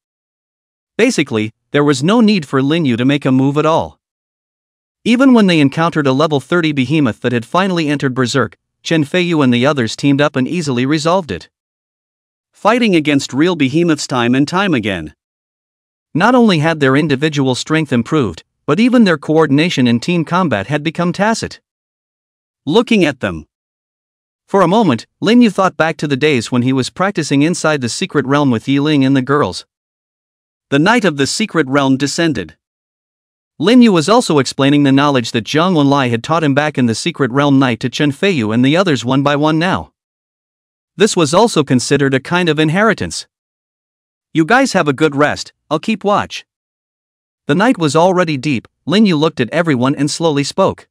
Basically, there was no need for Lin Yu to make a move at all. Even when they encountered a level 30 behemoth that had finally entered berserk, Chen Feiyu and the others teamed up and easily resolved it. Fighting against real behemoths time and time again. Not only had their individual strength improved, but even their coordination in team combat had become tacit. Looking at them. For a moment, Lin Yu thought back to the days when he was practicing inside the secret realm with Yiling and the girls. The night of the secret realm descended. Lin Yu was also explaining the knowledge that Zhang Wenlai had taught him back in the secret realm night to Chen Feiyu and the others one by one now. This was also considered a kind of inheritance. You guys have a good rest, I'll keep watch. The night was already deep. Lin Yu looked at everyone and slowly spoke.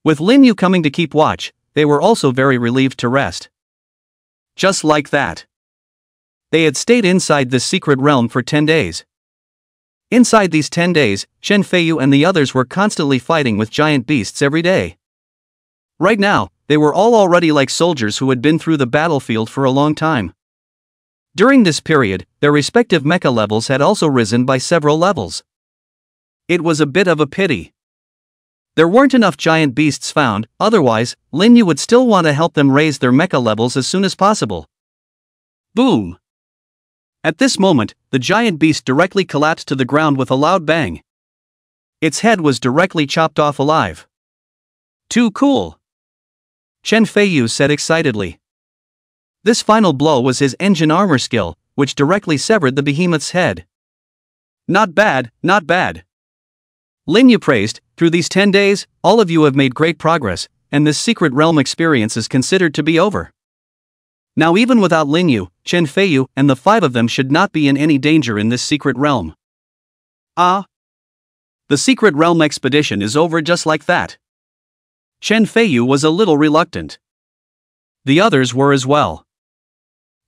With Lin Yu coming to keep watch, they were also very relieved to rest. Just like that. They had stayed inside this secret realm for 10 days. Inside these 10 days, Chen Feiyu and the others were constantly fighting with giant beasts every day. Right now, they were all already like soldiers who had been through the battlefield for a long time. During this period, their respective mecha levels had also risen by several levels. It was a bit of a pity. There weren't enough giant beasts found, otherwise, Lin Yu would still want to help them raise their mecha levels as soon as possible. Boom! At this moment, the giant beast directly collapsed to the ground with a loud bang. Its head was directly chopped off alive. Too cool! Chen Feiyu said excitedly. This final blow was his engine armor skill, which directly severed the behemoth's head. Not bad, not bad. Lin Yu praised, through these 10 days, all of you have made great progress, and this secret realm experience is considered to be over. Now even without Lin Yu, Chen Feiyu and the 5 of them should not be in any danger in this secret realm. Ah! The secret realm expedition is over just like that. Chen Feiyu was a little reluctant. The others were as well.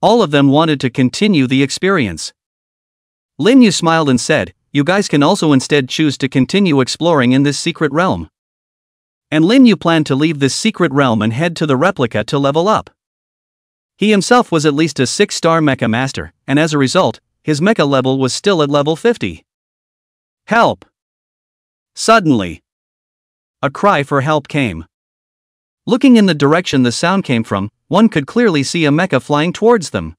All of them wanted to continue the experience. Lin Yu smiled and said, you guys can also instead choose to continue exploring in this secret realm. And Lin Yu planned to leave this secret realm and head to the replica to level up. He himself was at least a 6-star mecha master, and as a result, his mecha level was still at level 50. Help! Suddenly, a cry for help came. Looking in the direction the sound came from, one could clearly see a mecha flying towards them.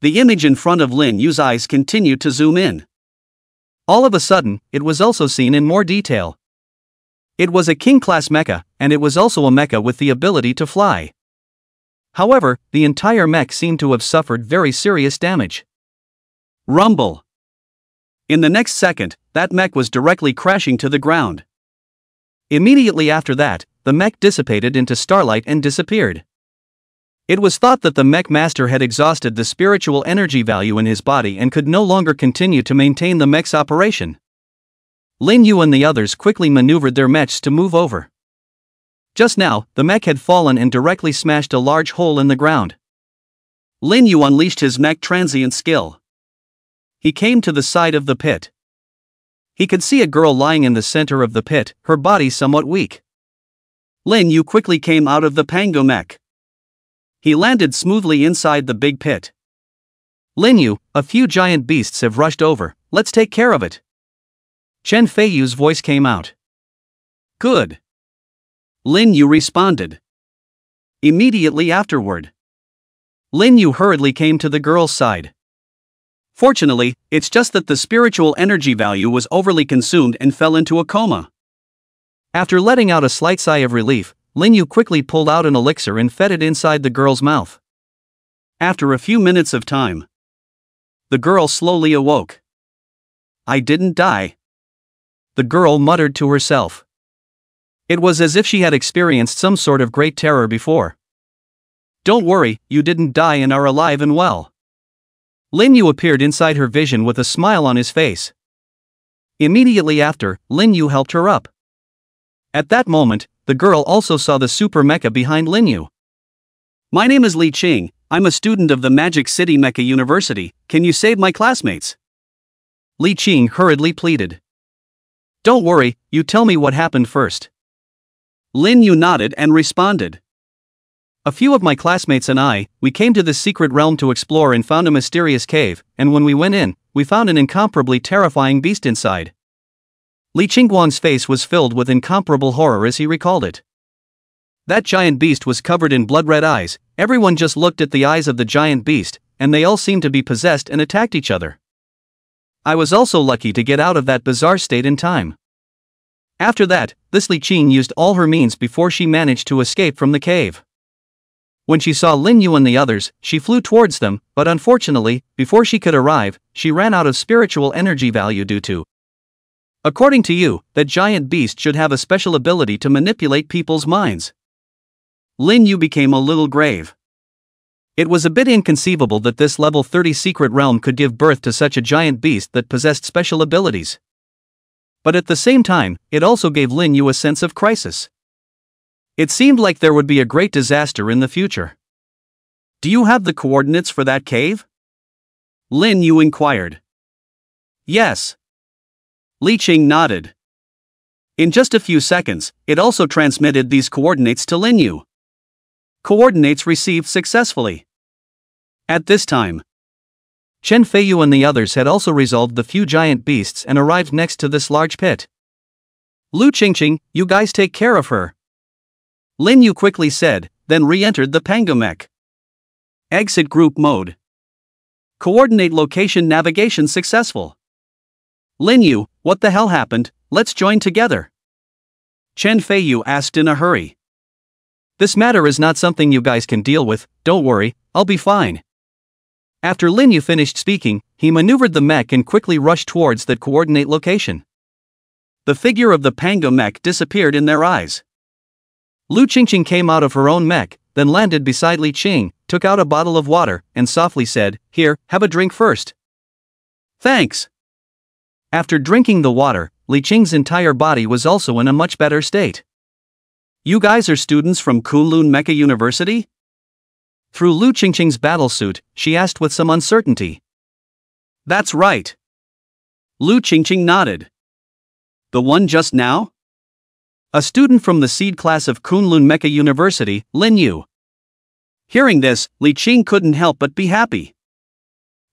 The image in front of Lin Yu's eyes continued to zoom in. All of a sudden, it was also seen in more detail. It was a king-class mecha, and it was also a mecha with the ability to fly. However, the entire mech seemed to have suffered very serious damage. Rumble! In the next second, that mech was directly crashing to the ground. Immediately after that, the mech dissipated into starlight and disappeared. It was thought that the mech master had exhausted the spiritual energy value in his body and could no longer continue to maintain the mech's operation. Lin Yu and the others quickly maneuvered their mechs to move over. Just now, the mech had fallen and directly smashed a large hole in the ground. Lin Yu unleashed his mech transient skill. He came to the side of the pit. He could see a girl lying in the center of the pit, her body somewhat weak. Lin Yu quickly came out of the Pango mech. He landed smoothly inside the big pit. Lin Yu, a few giant beasts have rushed over, let's take care of it. Chen Feiyu's voice came out. Good. Lin Yu responded. Immediately afterward, Lin Yu hurriedly came to the girl's side. Fortunately, it's just that the spiritual energy value was overly consumed and fell into a coma. After letting out a slight sigh of relief, Lin Yu quickly pulled out an elixir and fed it inside the girl's mouth. After a few minutes of time, the girl slowly awoke. I didn't die, the girl muttered to herself. It was as if she had experienced some sort of great terror before. Don't worry, you didn't die and are alive and well. Lin Yu appeared inside her vision with a smile on his face. Immediately after, Lin Yu helped her up. At that moment, the girl also saw the super mecha behind Lin Yu. My name is Li Qing, I'm a student of the Magic City Mecha University, can you save my classmates? Li Qing hurriedly pleaded. Don't worry, you tell me what happened first. Lin Yu nodded and responded. A few of my classmates and we came to this secret realm to explore and found a mysterious cave, and when we went in, we found an incomparably terrifying beast inside. Li Qingguang's face was filled with incomparable horror as he recalled it. That giant beast was covered in blood-red eyes, everyone just looked at the eyes of the giant beast, and they all seemed to be possessed and attacked each other. I was also lucky to get out of that bizarre state in time. After that, this Li Qing used all her means before she managed to escape from the cave. When she saw Lin Yu and the others, she flew towards them, but unfortunately, before she could arrive, she ran out of spiritual energy value due to. According to you, that giant beast should have a special ability to manipulate people's minds. Lin Yu became a little grave. It was a bit inconceivable that this level 30 secret realm could give birth to such a giant beast that possessed special abilities. But at the same time, it also gave Lin Yu a sense of crisis. It seemed like there would be a great disaster in the future. Do you have the coordinates for that cave? Lin Yu inquired. Yes. Li Qing nodded. In just a few seconds, it also transmitted these coordinates to Lin Yu. Coordinates received successfully. At this time, Chen Feiyu and the others had also resolved the few giant beasts and arrived next to this large pit. Lu Qingqing, you guys take care of her. Lin Yu quickly said, then re-entered the Pango mech. Exit group mode. Coordinate location navigation successful. Lin Yu, what the hell happened, let's join together. Chen Feiyu asked in a hurry. This matter is not something you guys can deal with, don't worry, I'll be fine. After Lin Yu finished speaking, he maneuvered the mech and quickly rushed towards that coordinate location. The figure of the Pango mech disappeared in their eyes. Lu Qingqing came out of her own mech, then landed beside Li Qing, took out a bottle of water, and softly said, "Here, have a drink first." "Thanks." After drinking the water, Li Qing's entire body was also in a much better state. "You guys are students from Kunlun Mecha University?" Through Lu Qingqing's battlesuit, she asked with some uncertainty. "That's right." Lu Qingqing nodded. "The one just now?" "A student from the seed class of Kunlun Mecha University, Lin Yu." Hearing this, Li Qing couldn't help but be happy.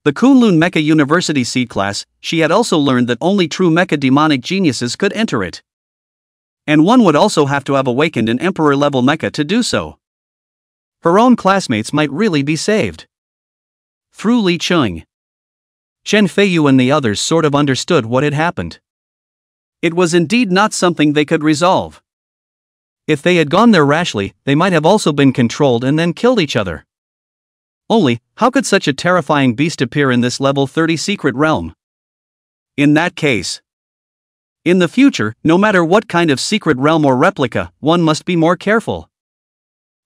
The Kunlun Mecha University seed class, she had also learned that only true mecha demonic geniuses could enter it. And one would also have to have awakened an emperor-level mecha to do so. Her own classmates might really be saved. Through Li Qing, Chen Feiyu and the others sort of understood what had happened. It was indeed not something they could resolve. If they had gone there rashly, they might have also been controlled and then killed each other. Only, how could such a terrifying beast appear in this level 30 secret realm? In that case, in the future, no matter what kind of secret realm or replica, one must be more careful.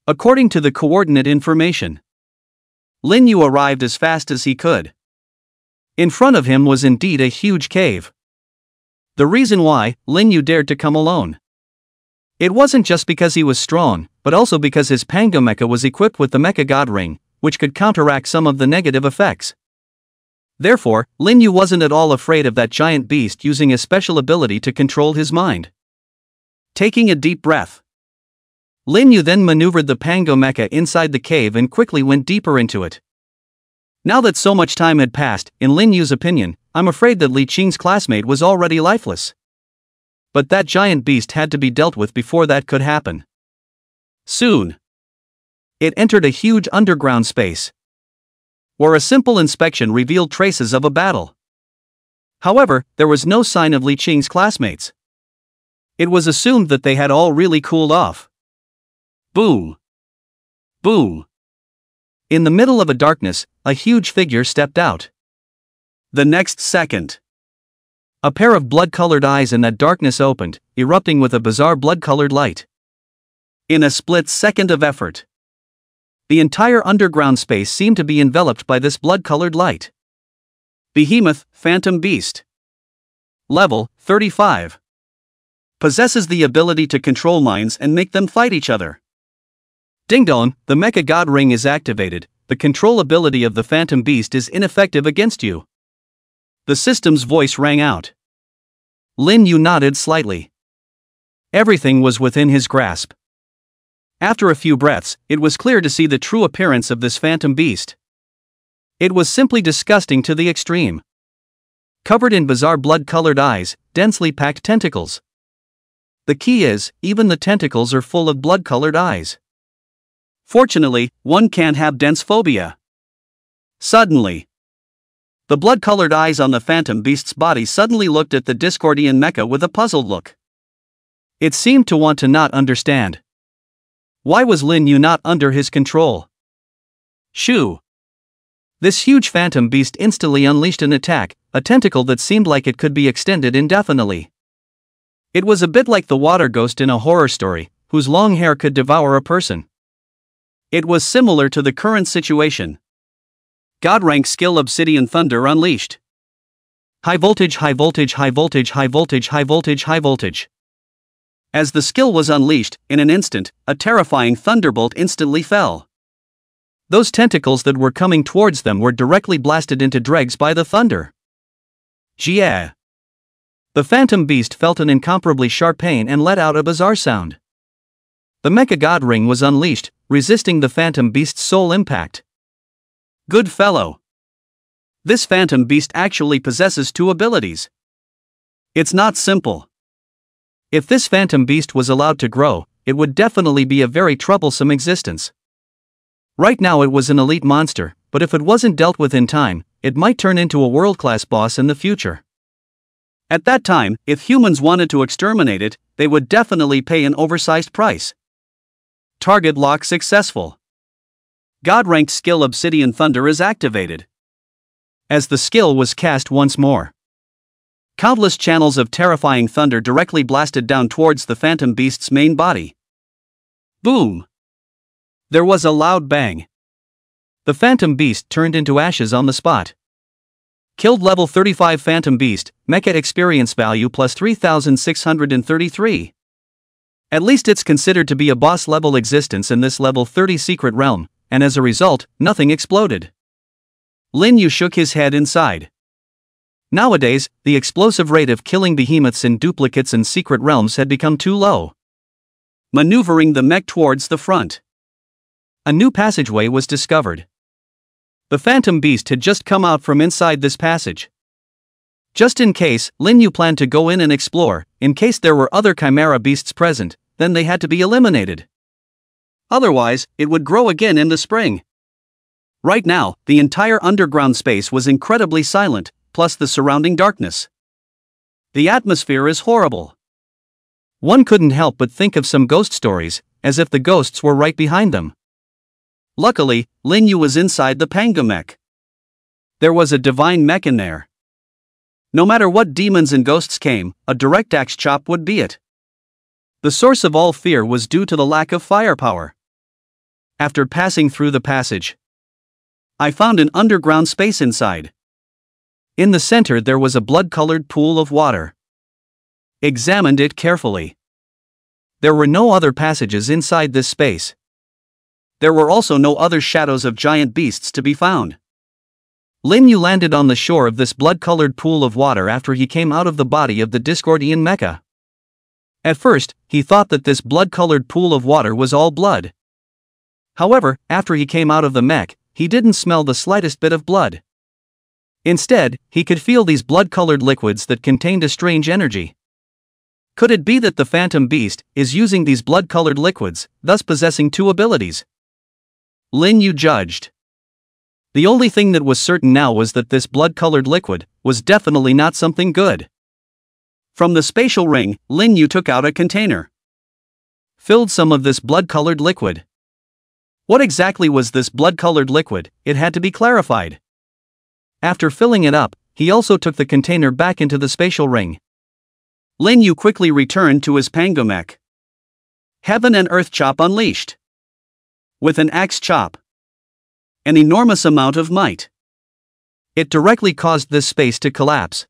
According to the coordinate information, Lin Yu arrived as fast as he could. In front of him was indeed a huge cave. The reason why Lin Yu dared to come alone. It wasn't just because he was strong, but also because his Pango mecha was equipped with the Mecha God Ring, which could counteract some of the negative effects. Therefore, Lin Yu wasn't at all afraid of that giant beast using a special ability to control his mind. Taking a deep breath, Lin Yu then maneuvered the Pango mecha inside the cave and quickly went deeper into it. Now that so much time had passed, in Lin Yu's opinion, I'm afraid that Li Qing's classmate was already lifeless. But that giant beast had to be dealt with before that could happen. Soon, it entered a huge underground space, where a simple inspection revealed traces of a battle. However, there was no sign of Li Qing's classmates. It was assumed that they had all really cooled off. Boom! Boom! In the middle of a darkness, a huge figure stepped out. The next second, a pair of blood-colored eyes in that darkness opened, erupting with a bizarre blood-colored light. In a split second of effort, the entire underground space seemed to be enveloped by this blood-colored light. Behemoth, Phantom Beast. Level 35. Possesses the ability to control minds and make them fight each other. Ding dong, the Mecha God Ring is activated. The control ability of the Phantom Beast is ineffective against you. The system's voice rang out. Lin Yu nodded slightly. Everything was within his grasp. After a few breaths, it was clear to see the true appearance of this Phantom Beast. It was simply disgusting to the extreme. Covered in bizarre blood-colored eyes, densely packed tentacles. The key is, even the tentacles are full of blood-colored eyes. Fortunately, one can't have dense phobia. Suddenly, the blood-colored eyes on the Phantom Beast's body suddenly looked at the Discordian mecha with a puzzled look. It seemed to want to not understand. Why was Lin Yu not under his control? Shoo! This huge Phantom Beast instantly unleashed an attack, a tentacle that seemed like it could be extended indefinitely. It was a bit like the water ghost in a horror story, whose long hair could devour a person. It was similar to the current situation. God rank skill Obsidian Thunder unleashed. High voltage, high voltage, high voltage, high voltage, high voltage, high voltage. As the skill was unleashed, in an instant, a terrifying thunderbolt instantly fell. Those tentacles that were coming towards them were directly blasted into dregs by the thunder. Yeah! The Phantom Beast felt an incomparably sharp pain and let out a bizarre sound. The Mecha God Ring was unleashed, resisting the Phantom Beast's soul impact. Good fellow! This Phantom Beast actually possesses two abilities. It's not simple. If this Phantom Beast was allowed to grow, it would definitely be a very troublesome existence. Right now it was an elite monster, but if it wasn't dealt with in time, it might turn into a world-class boss in the future. At that time, if humans wanted to exterminate it, they would definitely pay an oversized price. Target lock successful. God-ranked skill Obsidian Thunder is activated. As the skill was cast once more, Countless channels of terrifying thunder directly blasted down towards the phantom beast's main body. Boom! There was a loud bang. The phantom beast turned into ashes on the spot. Killed level 35 phantom beast, mecha experience value plus 3633. At least it's considered to be a boss level existence in this level 30 secret realm, and as a result, nothing exploded. Lin Yu shook his head inside. Nowadays, the explosive rate of killing behemoths in duplicates and secret realms had become too low. Maneuvering the mech towards the front, a new passageway was discovered. The phantom beast had just come out from inside this passage. Just in case, Lin Yu planned to go in and explore. In case there were other chimera beasts present, then they had to be eliminated. Otherwise, it would grow again in the spring. Right now, the entire underground space was incredibly silent, plus the surrounding darkness. The atmosphere is horrible. One couldn't help but think of some ghost stories, as if the ghosts were right behind them. Luckily, Lin Yu was inside the Panga mech. There was a divine mech in there. No matter what demons and ghosts came, a direct axe chop would be it. The source of all fear was due to the lack of firepower. After passing through the passage, I found an underground space inside. In the center there was a blood-colored pool of water. Examined it carefully. There were no other passages inside this space. There were also no other shadows of giant beasts to be found. Lin Yu landed on the shore of this blood-colored pool of water after he came out of the body of the Discordian mecha. At first, he thought that this blood-colored pool of water was all blood. However, after he came out of the mech, he didn't smell the slightest bit of blood. Instead, he could feel these blood-colored liquids that contained a strange energy. Could it be that the phantom beast is using these blood-colored liquids, thus possessing two abilities? Lin Yu judged. The only thing that was certain now was that this blood-colored liquid was definitely not something good. From the spatial ring, Lin Yu took out a container. Filled some of this blood-colored liquid. What exactly was this blood-colored liquid? It had to be clarified. After filling it up, he also took the container back into the spatial ring. Lin Yu quickly returned to his Panga mech. Heaven and Earth Chop unleashed. With an axe chop. An enormous amount of might. It directly caused this space to collapse.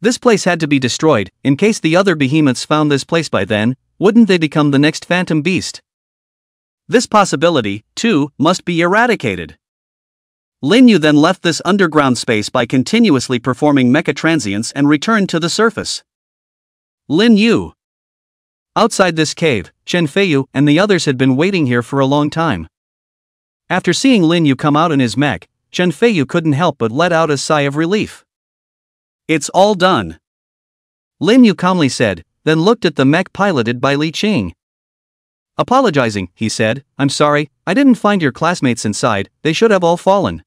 This place had to be destroyed. In case the other behemoths found this place by then, wouldn't they become the next phantom beast? This possibility, too, must be eradicated. Lin Yu then left this underground space by continuously performing mecha transients and returned to the surface. Lin Yu. Outside this cave, Chen Feiyu and the others had been waiting here for a long time. After seeing Lin Yu come out in his mech, Chen Feiyu couldn't help but let out a sigh of relief. It's all done. Lin Yu calmly said, then looked at the mech piloted by Li Qing. Apologizing, he said, I'm sorry, I didn't find your classmates inside, they should have all fallen.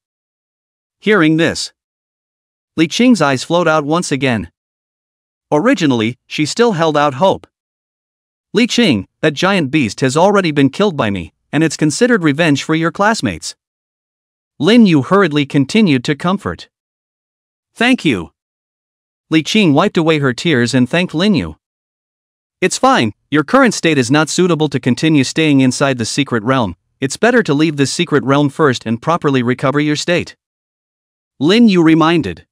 Hearing this, Li Qing's eyes flowed out once again. Originally, she still held out hope. Li Qing, that giant beast has already been killed by me, and it's considered revenge for your classmates. Lin Yu hurriedly continued to comfort. Thank you. Li Qing wiped away her tears and thanked Lin Yu. It's fine, your current state is not suitable to continue staying inside the secret realm, it's better to leave this secret realm first and properly recover your state. Lin Yu reminded.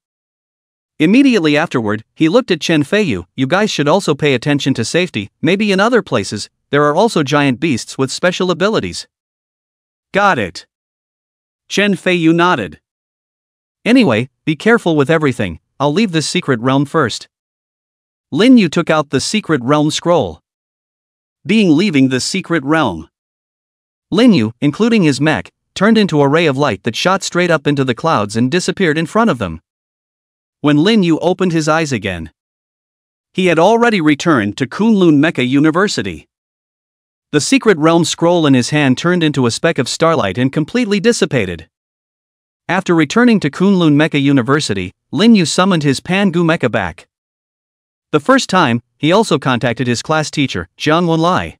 Immediately afterward, he looked at Chen Feiyu, you guys should also pay attention to safety, maybe in other places, there are also giant beasts with special abilities. Got it. Chen Feiyu nodded. Anyway, be careful with everything, I'll leave this secret realm first. Lin Yu took out the secret realm scroll. Being leaving the secret realm. Lin Yu, including his mech, turned into a ray of light that shot straight up into the clouds and disappeared in front of them. When Lin Yu opened his eyes again, he had already returned to Kunlun Mecha University. The secret realm scroll in his hand turned into a speck of starlight and completely dissipated. After returning to Kunlun Mecha University, Lin Yu summoned his Pangu Mecha back. The first time, he also contacted his class teacher, Jiang Wenlai.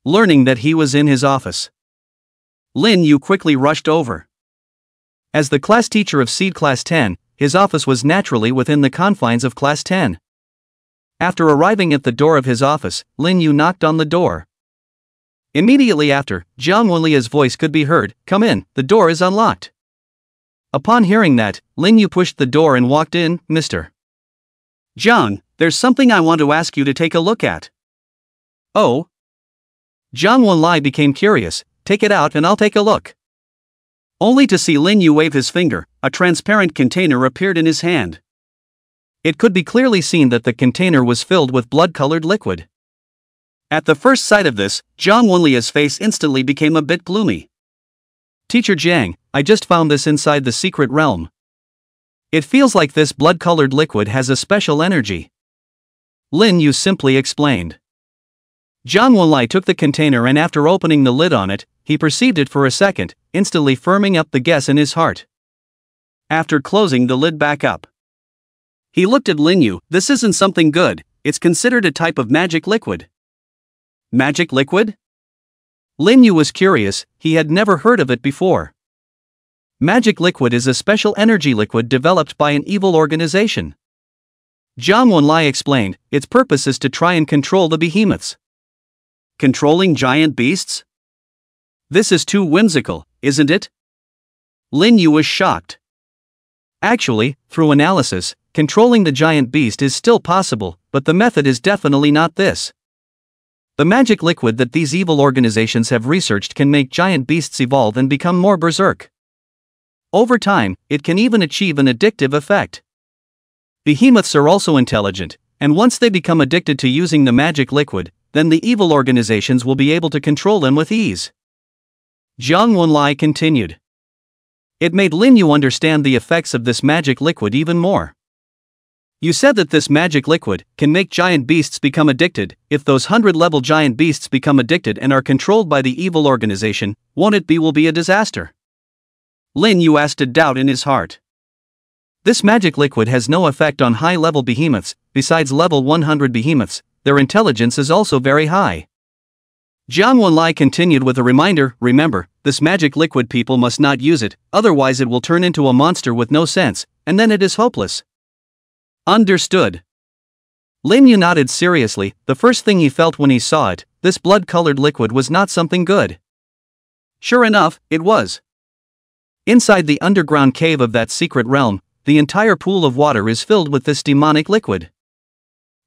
Learning that he was in his office, Lin Yu quickly rushed over. As the class teacher of Seed Class 10, his office was naturally within the confines of Class 10. After arriving at the door of his office, Lin Yu knocked on the door. Immediately after, Jiang Wenlia's voice could be heard, "Come in, the door is unlocked." Upon hearing that, Lin Yu pushed the door and walked in. "Mr. Jiang, there's something I want to ask you to take a look at." "Oh?" Jiang Wenli became curious. "Take it out and I'll take a look." Only to see Lin Yu wave his finger, a transparent container appeared in his hand. It could be clearly seen that the container was filled with blood-colored liquid. At the first sight of this, Jiang Wenlia's face instantly became a bit gloomy. "Teacher Jiang, I just found this inside the secret realm. It feels like this blood-colored liquid has a special energy," Lin Yu simply explained. Jiang Wenli took the container and after opening the lid on it, he perceived it for a second, instantly firming up the guess in his heart. After closing the lid back up, he looked at Lin Yu. "This isn't something good, it's considered a type of magic liquid." Magic liquid? Lin Yu was curious, he had never heard of it before. Magic liquid is a special energy liquid developed by an evil organization. Jiang Wenli explained, its purpose is to try and control the behemoths. Controlling giant beasts? This is too whimsical, isn't it? Lin Yu was shocked. Actually, through analysis, controlling the giant beast is still possible, but the method is definitely not this. The magic liquid that these evil organizations have researched can make giant beasts evolve and become more berserk. Over time, it can even achieve an addictive effect. Behemoths are also intelligent, and once they become addicted to using the magic liquid, then the evil organizations will be able to control them with ease. Jiang Wenli continued. It made Lin Yu understand the effects of this magic liquid even more. "You said that this magic liquid can make giant beasts become addicted. If those 100-level giant beasts become addicted and are controlled by the evil organization, won't it will be a disaster?" Lin Yu asked a doubt in his heart. This magic liquid has no effect on high-level behemoths. Besides level 100 behemoths, their intelligence is also very high. Jiang Wenli continued with a reminder, "Remember, this magic liquid people must not use it, otherwise it will turn into a monster with no sense, and then it is hopeless." Understood. Lin Yu nodded seriously. The first thing he felt when he saw it, this blood-colored liquid, was not something good. Sure enough, it was. Inside the underground cave of that secret realm, the entire pool of water is filled with this demonic liquid.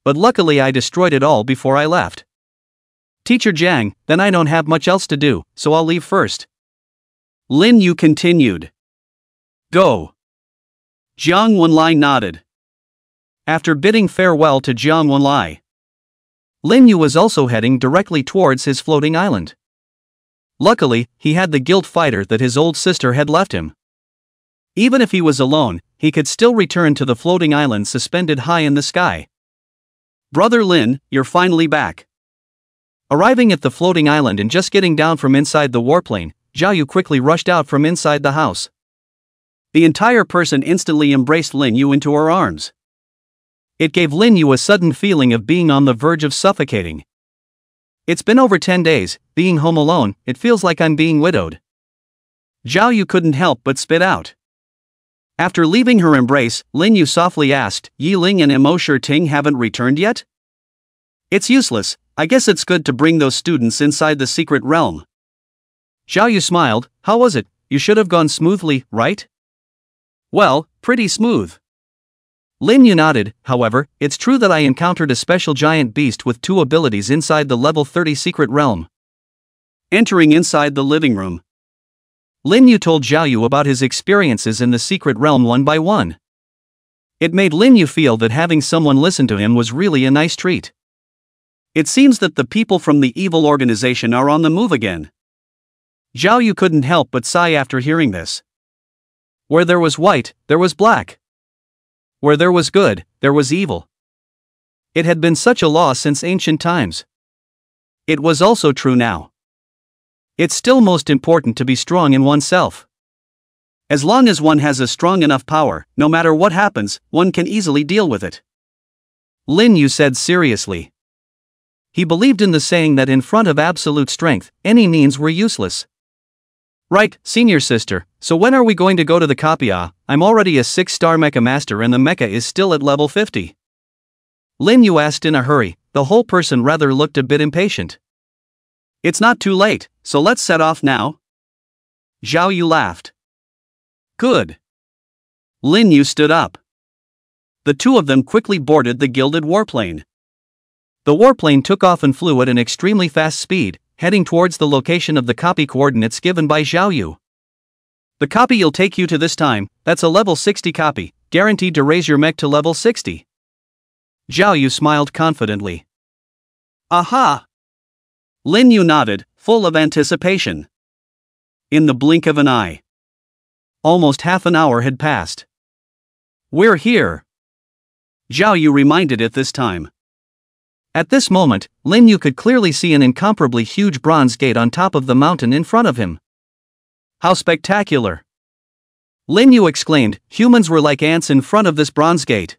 But luckily I destroyed it all before I left. "Teacher Jiang, then I don't have much else to do, so I'll leave first." Lin Yu continued. "Go." Jiang Wenli nodded. After bidding farewell to Jiang Wenli, Lin Yu was also heading directly towards his floating island. Luckily, he had the guilt fighter that his old sister had left him. Even if he was alone, he could still return to the floating island suspended high in the sky. "Brother Lin, you're finally back." Arriving at the floating island and just getting down from inside the warplane, Zhao Yu quickly rushed out from inside the house. The entire person instantly embraced Lin Yu into her arms. It gave Lin Yu a sudden feeling of being on the verge of suffocating. "It's been over 10 days, being home alone, it feels like I'm being widowed." Zhao Yu couldn't help but spit out. After leaving her embrace, Lin Yu softly asked, "Yi Ling and Mo Ting haven't returned yet?" "It's useless, I guess it's good to bring those students inside the secret realm." Zhao Yu smiled. "How was it? You should have gone smoothly, right?" "Well, pretty smooth." Lin Yu nodded. "However, it's true that I encountered a special giant beast with 2 abilities inside the level 30 secret realm." Entering inside the living room, Lin Yu told Zhao Yu about his experiences in the secret realm one by one. It made Lin Yu feel that having someone listen to him was really a nice treat. It seems that the people from the evil organization are on the move again. Zhao Yu couldn't help but sigh after hearing this. Where there was white, there was black. Where there was good, there was evil. It had been such a law since ancient times. It was also true now. It's still most important to be strong in oneself. As long as one has a strong enough power, no matter what happens, one can easily deal with it. Lin Yu said seriously. He believed in the saying that in front of absolute strength, any means were useless. Right, senior sister, so when are we going to go to the copy? I'm already a 6-star mecha master and the mecha is still at level 50. Lin Yu asked in a hurry, the whole person rather looked a bit impatient. It's not too late, so let's set off now. Zhao Yu laughed. Good. Lin Yu stood up. The two of them quickly boarded the gilded warplane. The warplane took off and flew at an extremely fast speed, heading towards the location of the copy coordinates given by Zhao Yu. The copy you'll take you to this time, that's a level 60 copy, guaranteed to raise your mech to level 60. Zhao Yu smiled confidently. Aha! Lin Yu nodded, full of anticipation. In the blink of an eye. Almost half an hour had passed. We're here. Zhao Yu reminded it this time. At this moment, Lin Yu could clearly see an incomparably huge bronze gate on top of the mountain in front of him. How spectacular! Lin Yu exclaimed, humans were like ants in front of this bronze gate.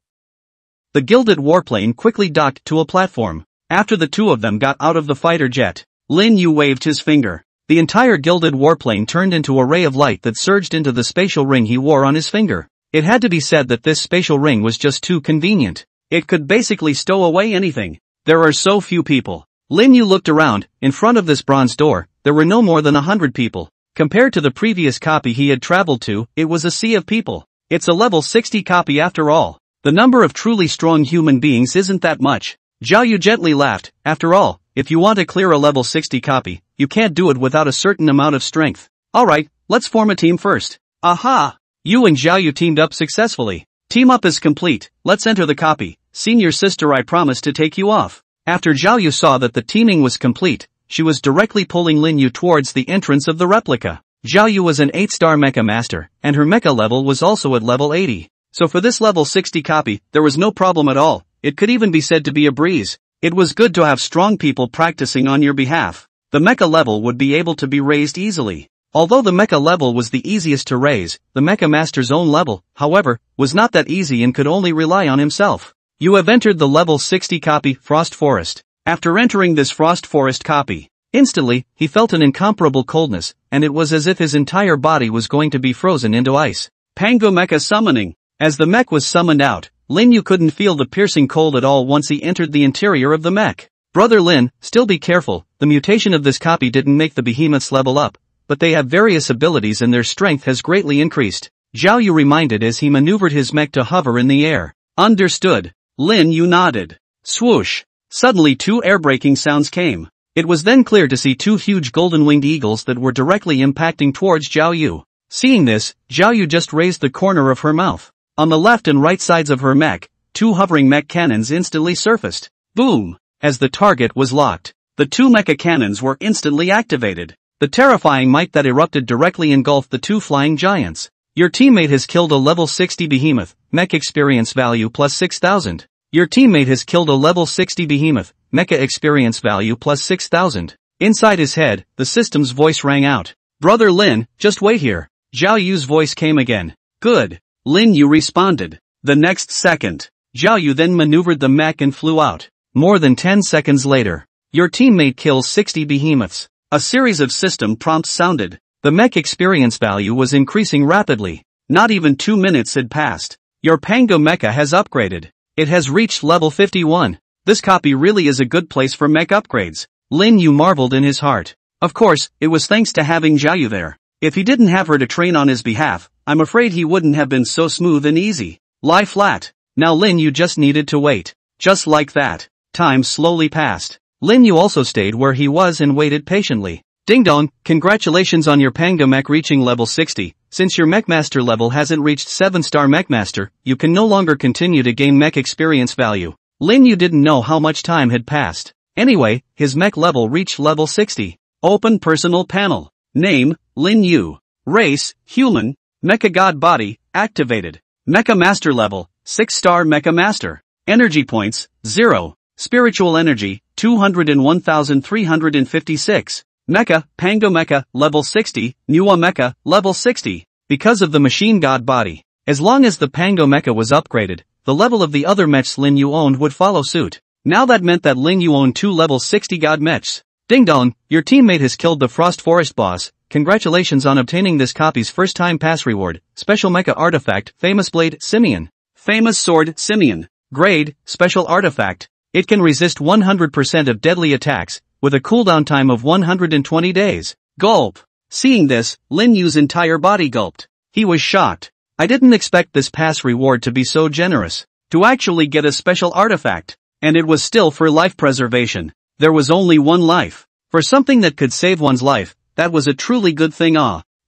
The gilded warplane quickly docked to a platform. After the two of them got out of the fighter jet, Lin Yu waved his finger. The entire gilded warplane turned into a ray of light that surged into the spatial ring he wore on his finger. It had to be said that this spatial ring was just too convenient. It could basically stow away anything. There are so few people. Lin Yu looked around. In front of this bronze door, there were no more than 100 people. Compared to the previous copy he had traveled to, it was a sea of people. It's a level 60 copy after all. The number of truly strong human beings isn't that much. Zhao Yu gently laughed. After all, if you want to clear a level 60 copy, you can't do it without a certain amount of strength. Alright, let's form a team first. Aha! You and Zhao Yu teamed up successfully. Team up is complete, let's enter the copy. Senior sister, I promise to take you off. After Zhao Yu saw that the teaming was complete, she was directly pulling Lin Yu towards the entrance of the replica. Zhao Yu was an 8-star mecha master, and her mecha level was also at level 80. So for this level 60 copy, there was no problem at all. It could even be said to be a breeze. It was good to have strong people practicing on your behalf. The mecha level would be able to be raised easily. Although the mecha level was the easiest to raise, the mecha master's own level, however, was not that easy and could only rely on himself. You have entered the level 60 copy, Frost Forest. After entering this Frost Forest copy, instantly, he felt an incomparable coldness, and it was as if his entire body was going to be frozen into ice. Pango Mecha Summoning. As the mech was summoned out, Lin Yu couldn't feel the piercing cold at all once he entered the interior of the mech. Brother Lin, still be careful, the mutation of this copy didn't make the behemoths level up, but they have various abilities and their strength has greatly increased. Zhao Yu reminded as he maneuvered his mech to hover in the air. Understood. Lin Yu nodded. Swoosh. Suddenly two air-breaking sounds came. It was then clear to see two huge golden-winged eagles that were directly impacting towards Zhao Yu. Seeing this, Zhao Yu just raised the corner of her mouth. On the left and right sides of her mech, two hovering mech cannons instantly surfaced. Boom! As the target was locked, the two mecha cannons were instantly activated. The terrifying might that erupted directly engulfed the two flying giants. Your teammate has killed a level 60 behemoth, mech experience value plus 6,000. Your teammate has killed a level 60 behemoth, mecha experience value plus 6,000. Inside his head, the system's voice rang out. Brother Lin, just wait here. Zhao Yu's voice came again. Good. Lin Yu responded. The next second, Zhao Yu then maneuvered the mech and flew out. More than 10 seconds later, your teammate kills 60 behemoths. A series of system prompts sounded. The mech experience value was increasing rapidly. Not even 2 minutes had passed. Your Pango mecha has upgraded. It has reached level 51. This copy really is a good place for mech upgrades. Lin Yu marveled in his heart. Of course, it was thanks to having Zhao Yu there. If he didn't have her to train on his behalf, I'm afraid he wouldn't have been so smooth and easy. Lie flat. Now Lin Yu just needed to wait. Just like that. Time slowly passed. Lin Yu also stayed where he was and waited patiently. Ding dong, congratulations on your Pango mech reaching level 60. Since your mech master level hasn't reached 7-star mech master, you can no longer continue to gain mech experience value. Lin Yu didn't know how much time had passed. Anyway, his mech level reached level 60. Open personal panel. Name, Lin Yu. Race, human. Mecha god body, activated. Mecha master level, 6-star mecha master. Energy points, 0. Spiritual energy, 201,356. Mecha, Pango mecha, level 60, Manhwa mecha, level 60. Because of the machine god body, as long as the Pango mecha was upgraded, the level of the other mechs Lin Yu owned would follow suit. Now that meant that Lin Yu owned 2 level 60 god mechs. Ding dong, your teammate has killed the Frost Forest boss. Congratulations on obtaining this copy's first time pass reward. Special mecha artifact, famous blade, Simeon. Famous sword, Simeon. Grade, special artifact. It can resist 100% of deadly attacks, with a cooldown time of 120 days. Gulp. Seeing this, Lin Yu's entire body gulped. He was shocked. I didn't expect this pass reward to be so generous. To actually get a special artifact. And it was still for life preservation. There was only one life. For something that could save one's life, that was a truly good thing.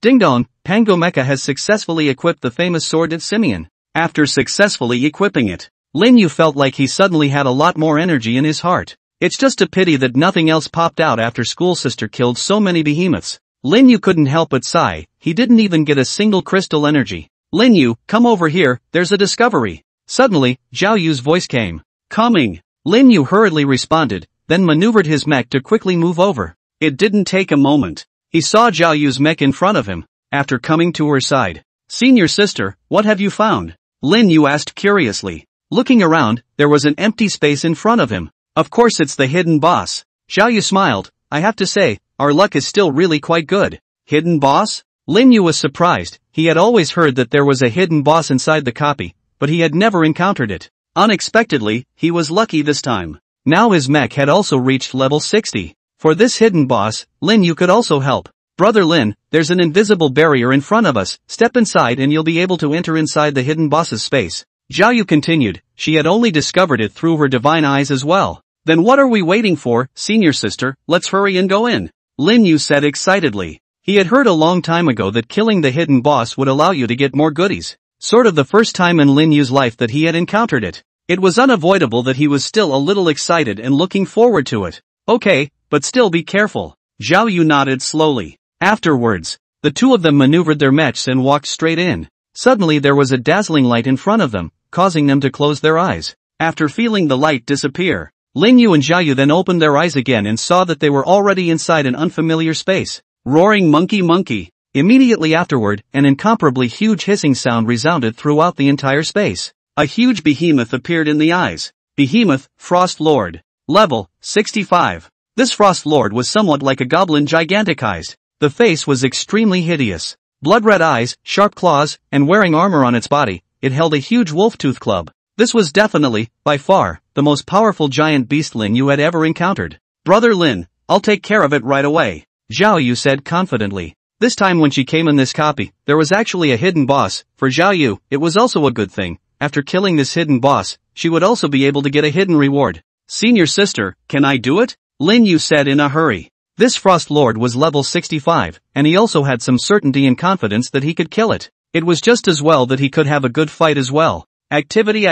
Ding dong, Pango Mecha has successfully equipped the famous sword at Simeon. After successfully equipping it, Lin Yu felt like he suddenly had a lot more energy in his heart. It's just a pity that nothing else popped out after School Sister killed so many behemoths. Lin Yu couldn't help but sigh. He didn't even get a single crystal energy. Lin Yu, come over here, there's a discovery. Suddenly, Zhao Yu's voice came. Coming. Lin Yu hurriedly responded, then maneuvered his mech to quickly move over. It didn't take a moment. He saw Zhao Yu's mech in front of him. After coming to her side. Senior sister, what have you found? Lin Yu asked curiously. Looking around, there was an empty space in front of him. Of course it's the hidden boss. Zhao Yu smiled. I have to say, our luck is still really quite good. Hidden boss? Lin Yu was surprised. He had always heard that there was a hidden boss inside the copy, but he had never encountered it. Unexpectedly, he was lucky this time. Now his mech had also reached level 60. For this hidden boss, Lin Yu could also help. Brother Lin, there's an invisible barrier in front of us. Step inside and you'll be able to enter inside the hidden boss's space. Zhao Yu continued. She had only discovered it through her divine eyes as well. Then what are we waiting for, senior sister? Let's hurry and go in. Lin Yu said excitedly. He had heard a long time ago that killing the hidden boss would allow you to get more goodies. Sort of the first time in Lin Yu's life that he had encountered it. It was unavoidable that he was still a little excited and looking forward to it. Okay, but still be careful. Zhao Yu nodded slowly. Afterwards, the two of them maneuvered their mechs and walked straight in. Suddenly there was a dazzling light in front of them, causing them to close their eyes. After feeling the light disappear, Lin Yu and Zhao Yu then opened their eyes again and saw that they were already inside an unfamiliar space. Roaring monkey monkey. Immediately afterward, an incomparably huge hissing sound resounded throughout the entire space. A huge behemoth appeared in the eyes. Behemoth, Frost Lord. Level, 65. This Frost Lord was somewhat like a goblin giganticized. The face was extremely hideous. Blood-red eyes, sharp claws, and wearing armor on its body, it held a huge wolf-tooth club. This was definitely, by far, the most powerful giant beast Lin Yu had ever encountered. Brother Lin, I'll take care of it right away, Zhao Yu said confidently. This time when she came in this copy, there was actually a hidden boss. For Zhao Yu, it was also a good thing. After killing this hidden boss, she would also be able to get a hidden reward. Senior sister, can I do it? Lin Yu said in a hurry. This Frost Lord was level 65, and he also had some certainty and confidence that he could kill it. It was just as well that he could have a good fight as well. Activity.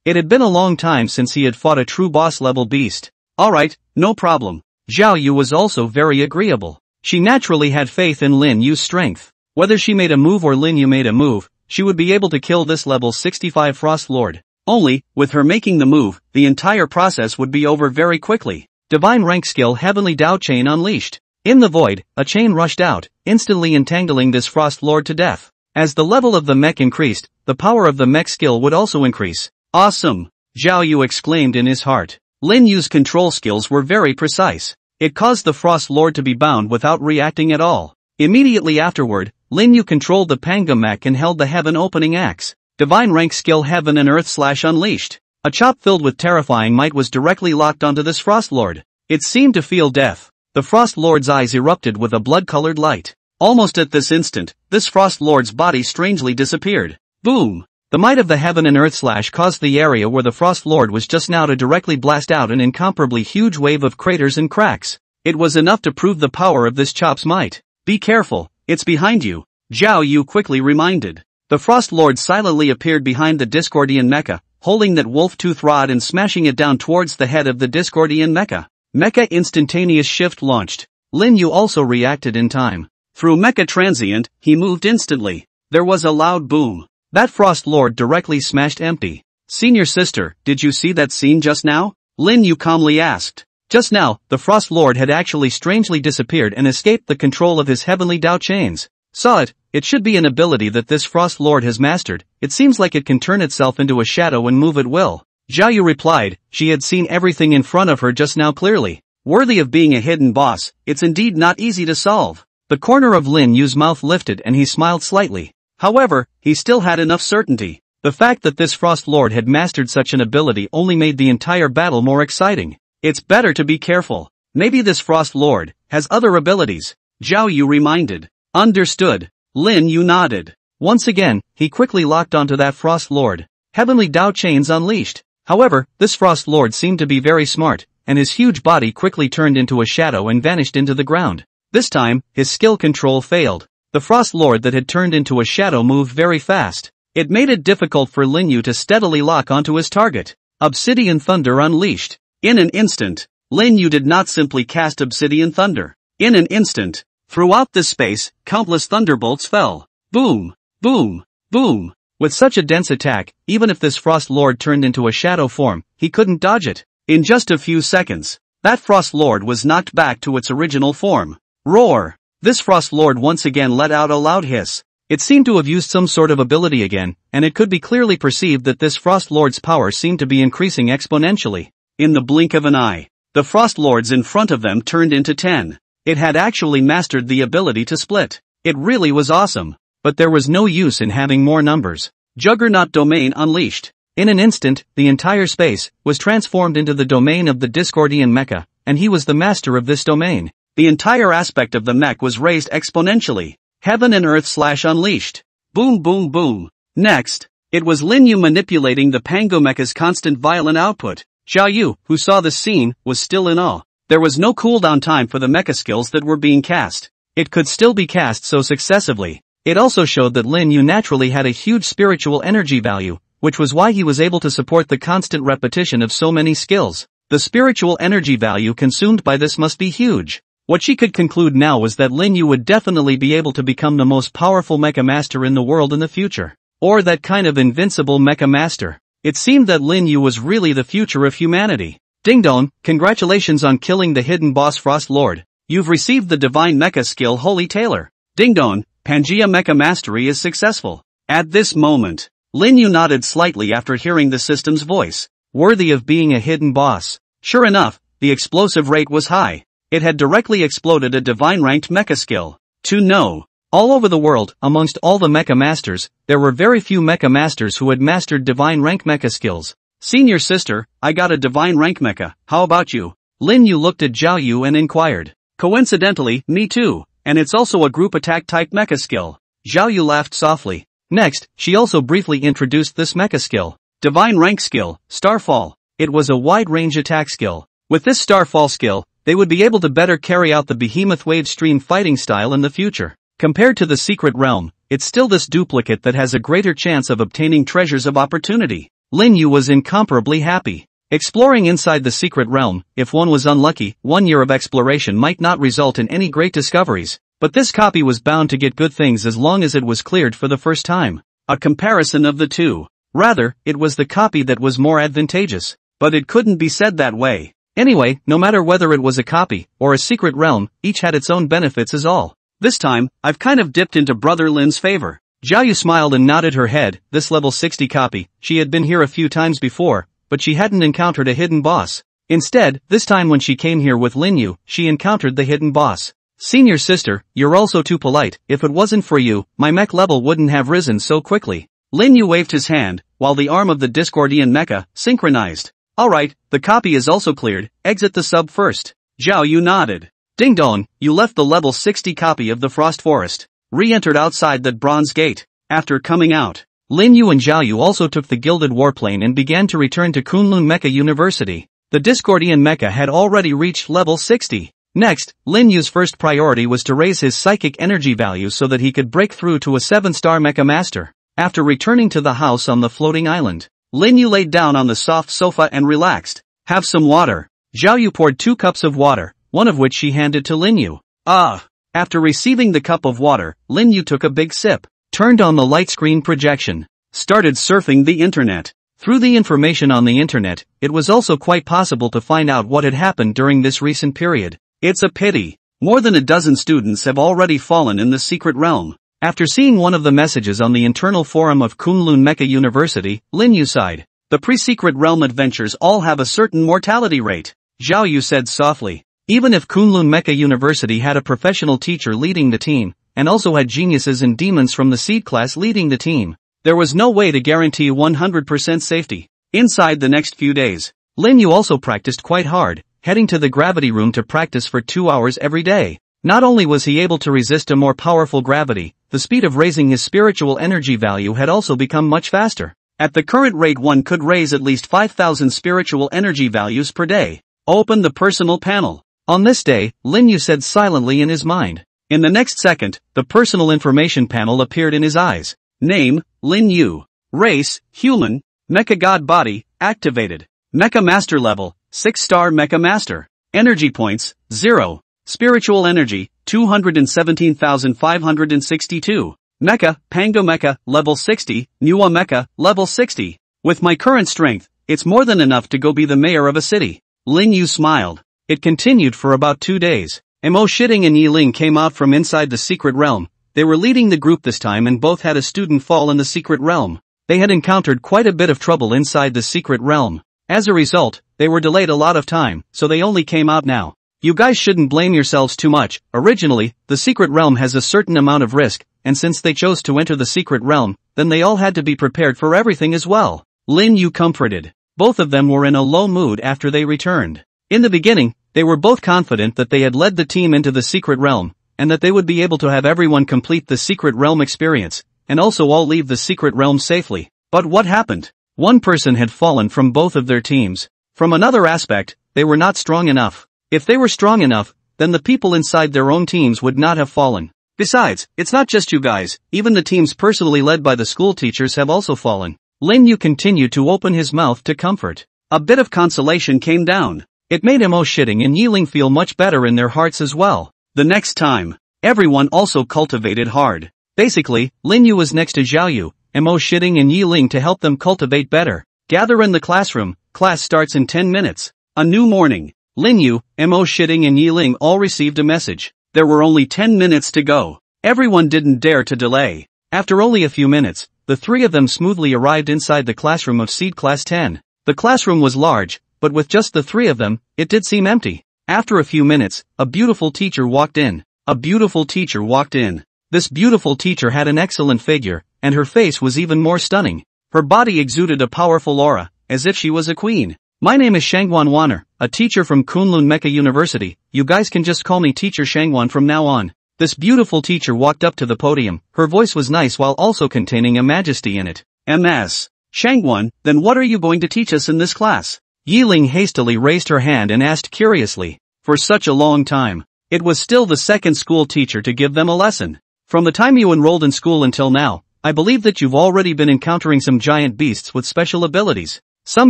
It had been a long time since he had fought a true boss level beast. Alright, no problem. Zhao Yu was also very agreeable. She naturally had faith in Lin Yu's strength. Whether she made a move or Lin Yu made a move, she would be able to kill this level 65 Frost Lord. Only, with her making the move, the entire process would be over very quickly. Divine rank skill Heavenly Dao Chain unleashed. In the void, a chain rushed out, instantly entangling this Frost Lord to death. As the level of the mech increased, the power of the mech skill would also increase. Awesome! Zhao Yu exclaimed in his heart. Lin Yu's control skills were very precise. It caused the Frost Lord to be bound without reacting at all. Immediately afterward, Lin Yu controlled the Panga mech and held the Heaven Opening Axe. Divine rank skill Heaven and Earth / Unleashed. A chop filled with terrifying might was directly locked onto this Frost Lord. It seemed to feel death. The Frost Lord's eyes erupted with a blood-colored light. Almost at this instant, this Frost Lord's body strangely disappeared. Boom! The might of the Heaven and Earth / caused the area where the Frost Lord was just now to directly blast out an incomparably huge wave of craters and cracks. It was enough to prove the power of this chop's might. Be careful, it's behind you, Zhao Yu quickly reminded. The Frost Lord silently appeared behind the Discordian mecha, holding that wolf-tooth rod and smashing it down towards the head of the Discordian mecha. Mecha instantaneous shift launched. Lin Yu also reacted in time. Through mecha transient, he moved instantly. There was a loud boom. That Frost Lord directly smashed empty. Senior sister, did you see that scene just now? Lin Yu calmly asked. Just now, the Frost Lord had actually strangely disappeared and escaped the control of his Heavenly Dao chains. Saw it, it should be an ability that this Frost Lord has mastered. It seems like it can turn itself into a shadow and move at will. Zhao Yu replied, she had seen everything in front of her just now clearly. Worthy of being a hidden boss, it's indeed not easy to solve. The corner of Lin Yu's mouth lifted and he smiled slightly. However, he still had enough certainty. The fact that this Frost Lord had mastered such an ability only made the entire battle more exciting. It's better to be careful. Maybe this Frost Lord has other abilities, Zhao Yu reminded. Understood. Lin Yu nodded. Once again, he quickly locked onto that Frost Lord. Heavenly Dao chains unleashed. However, this Frost Lord seemed to be very smart, and his huge body quickly turned into a shadow and vanished into the ground. This time, his skill control failed. The Frost Lord that had turned into a shadow moved very fast. It made it difficult for Lin Yu to steadily lock onto his target. Obsidian Thunder unleashed. In an instant, Lin Yu did not simply cast Obsidian Thunder. In an instant, throughout this space, countless thunderbolts fell. Boom, boom, boom. With such a dense attack, even if this Frost Lord turned into a shadow form, he couldn't dodge it. In just a few seconds, that Frost Lord was knocked back to its original form. Roar! This Frost Lord once again let out a loud hiss. It seemed to have used some sort of ability again, and it could be clearly perceived that this Frost Lord's power seemed to be increasing exponentially. In the blink of an eye, the Frost Lords in front of them turned into 10. It had actually mastered the ability to split. It really was awesome. But there was no use in having more numbers. Juggernaut Domain unleashed. In an instant, the entire space was transformed into the domain of the Discordian mecha, and he was the master of this domain. The entire aspect of the mech was raised exponentially. Heaven and Earth / unleashed. Boom boom boom. Next, it was Lin Yu manipulating the Pango mecha's constant violent output. Zhao Yu, who saw this scene, was still in awe. There was no cooldown time for the mecha skills that were being cast. It could still be cast so successively. It also showed that Lin Yu naturally had a huge spiritual energy value, which was why he was able to support the constant repetition of so many skills. The spiritual energy value consumed by this must be huge. What she could conclude now was that Lin Yu would definitely be able to become the most powerful mecha master in the world in the future. Or that kind of invincible mecha master. It seemed that Lin Yu was really the future of humanity. Ding dong, congratulations on killing the hidden boss Frost Lord. You've received the divine mecha skill Holy Tailor. Ding dong, Pangea mecha mastery is successful. At this moment, Lin Yu nodded slightly after hearing the system's voice. Worthy of being a hidden boss. Sure enough, the explosive rate was high. It had directly exploded a divine-ranked mecha skill. To know. All over the world, amongst all the mecha masters, there were very few mecha masters who had mastered divine rank mecha skills. Senior sister, I got a divine rank mecha, how about you? Lin Yu looked at Zhao Yu and inquired. Coincidentally, me too, and it's also a group attack type mecha skill. Zhao Yu laughed softly. Next, she also briefly introduced this mecha skill. Divine rank skill, Starfall. It was a wide-range attack skill. With this Starfall skill, they would be able to better carry out the behemoth wave stream fighting style in the future. Compared to the secret realm, it's still this duplicate that has a greater chance of obtaining treasures of opportunity. Lin Yu was incomparably happy. Exploring inside the secret realm, if one was unlucky, 1 year of exploration might not result in any great discoveries, but this copy was bound to get good things as long as it was cleared for the first time. A comparison of the two. Rather, it was the copy that was more advantageous. But it couldn't be said that way. Anyway, no matter whether it was a copy or a secret realm, each had its own benefits as all. This time, I've kind of dipped into Brother Lin's favor. Zhao Yu smiled and nodded her head. This level 60 copy, she had been here a few times before, but she hadn't encountered a hidden boss. Instead, this time when she came here with Lin Yu, she encountered the hidden boss. Senior sister, you're also too polite. If it wasn't for you, my mech level wouldn't have risen so quickly. Lin Yu waved his hand, while the arm of the Discordian mecha synchronized. Alright, the copy is also cleared, exit the sub first. Zhao Yu nodded. Ding dong, you left the level 60 copy of the Frost Forest. Re-entered outside that bronze gate. After coming out, Lin Yu and Zhao Yu also took the gilded warplane and began to return to Kunlun Mecha University. The Discordian mecha had already reached level 60. Next, Lin Yu's first priority was to raise his psychic energy value so that he could break through to a 7-star mecha master. After returning to the house on the floating island, Lin Yu laid down on the soft sofa and relaxed. Have some water. Zhao Yu poured 2 cups of water, one of which she handed to Lin Yu. After receiving the cup of water, Lin Yu took a big sip, turned on the light screen projection, started surfing the internet. Through the information on the internet, it was also quite possible to find out what had happened during this recent period. It's a pity. More than a dozen students have already fallen in the secret realm. After seeing one of the messages on the internal forum of Kunlun Mecha University, Lin Yu sighed. The pre-secret realm adventures all have a certain mortality rate. Zhao Yu said softly. Even if Kunlun Mecha University had a professional teacher leading the team, and also had geniuses and demons from the seed class leading the team, there was no way to guarantee 100% safety. Inside the next few days, Lin Yu also practiced quite hard, heading to the gravity room to practice for 2 hours every day. Not only was he able to resist a more powerful gravity, the speed of raising his spiritual energy value had also become much faster. At the current rate, one could raise at least 5,000 spiritual energy values per day. Open the personal panel. On this day, Lin Yu said silently in his mind. In the next second, the personal information panel appeared in his eyes. Name, Lin Yu. Race, human. Mecha God body, activated. Mecha Master level, 6-star Mecha Master. Energy points, 0. Spiritual energy, 217,562. Mecha, Pango Mecha, level 60, Nuwa Mecha, level 60. With my current strength, it's more than enough to go be the mayor of a city. Lin Yu smiled. It continued for about 2 days. Mo Shitting and Yi Ling came out from inside the secret realm. They were leading the group this time and both had a student fall in the secret realm. They had encountered quite a bit of trouble inside the secret realm. As a result, they were delayed a lot of time, so they only came out now. You guys shouldn't blame yourselves too much. Originally, the secret realm has a certain amount of risk, and since they chose to enter the secret realm, then they all had to be prepared for everything as well. Lin Yu comforted. Both of them were in a low mood after they returned. In the beginning, they were both confident that they had led the team into the secret realm, and that they would be able to have everyone complete the secret realm experience, and also all leave the secret realm safely. But what happened? One person had fallen from both of their teams. From another aspect, they were not strong enough. If they were strong enough, then the people inside their own teams would not have fallen. Besides, it's not just you guys, even the teams personally led by the school teachers have also fallen. Lin Yu continued to open his mouth to comfort. A bit of consolation came down. It made Mo Shitting and Yi Ling feel much better in their hearts as well. The next time, everyone also cultivated hard. Basically, Lin Yu was next to Zhao Yu, Mo Shitting and Yi Ling to help them cultivate better. Gather in the classroom, class starts in 10 minutes. A new morning. Lin Yu, Mo Shitting and Yi Ling all received a message. There were only 10 minutes to go. Everyone didn't dare to delay. After only a few minutes, the three of them smoothly arrived inside the classroom of Seed Class 10. The classroom was large, but with just the three of them, it did seem empty. After a few minutes, a beautiful teacher walked in. A beautiful teacher walked in. This beautiful teacher had an excellent figure, and her face was even more stunning. Her body exuded a powerful aura, as if she was a queen. My name is Shangwan Wanner, a teacher from Kunlun Mecha University. You guys can just call me Teacher Shangwan from now on. This beautiful teacher walked up to the podium. Her voice was nice while also containing a majesty in it. MS. Shangwan, then what are you going to teach us in this class? Yi Ling hastily raised her hand and asked curiously. For such a long time, it was still the second school teacher to give them a lesson. From the time you enrolled in school until now, I believe that you've already been encountering some giant beasts with special abilities. Some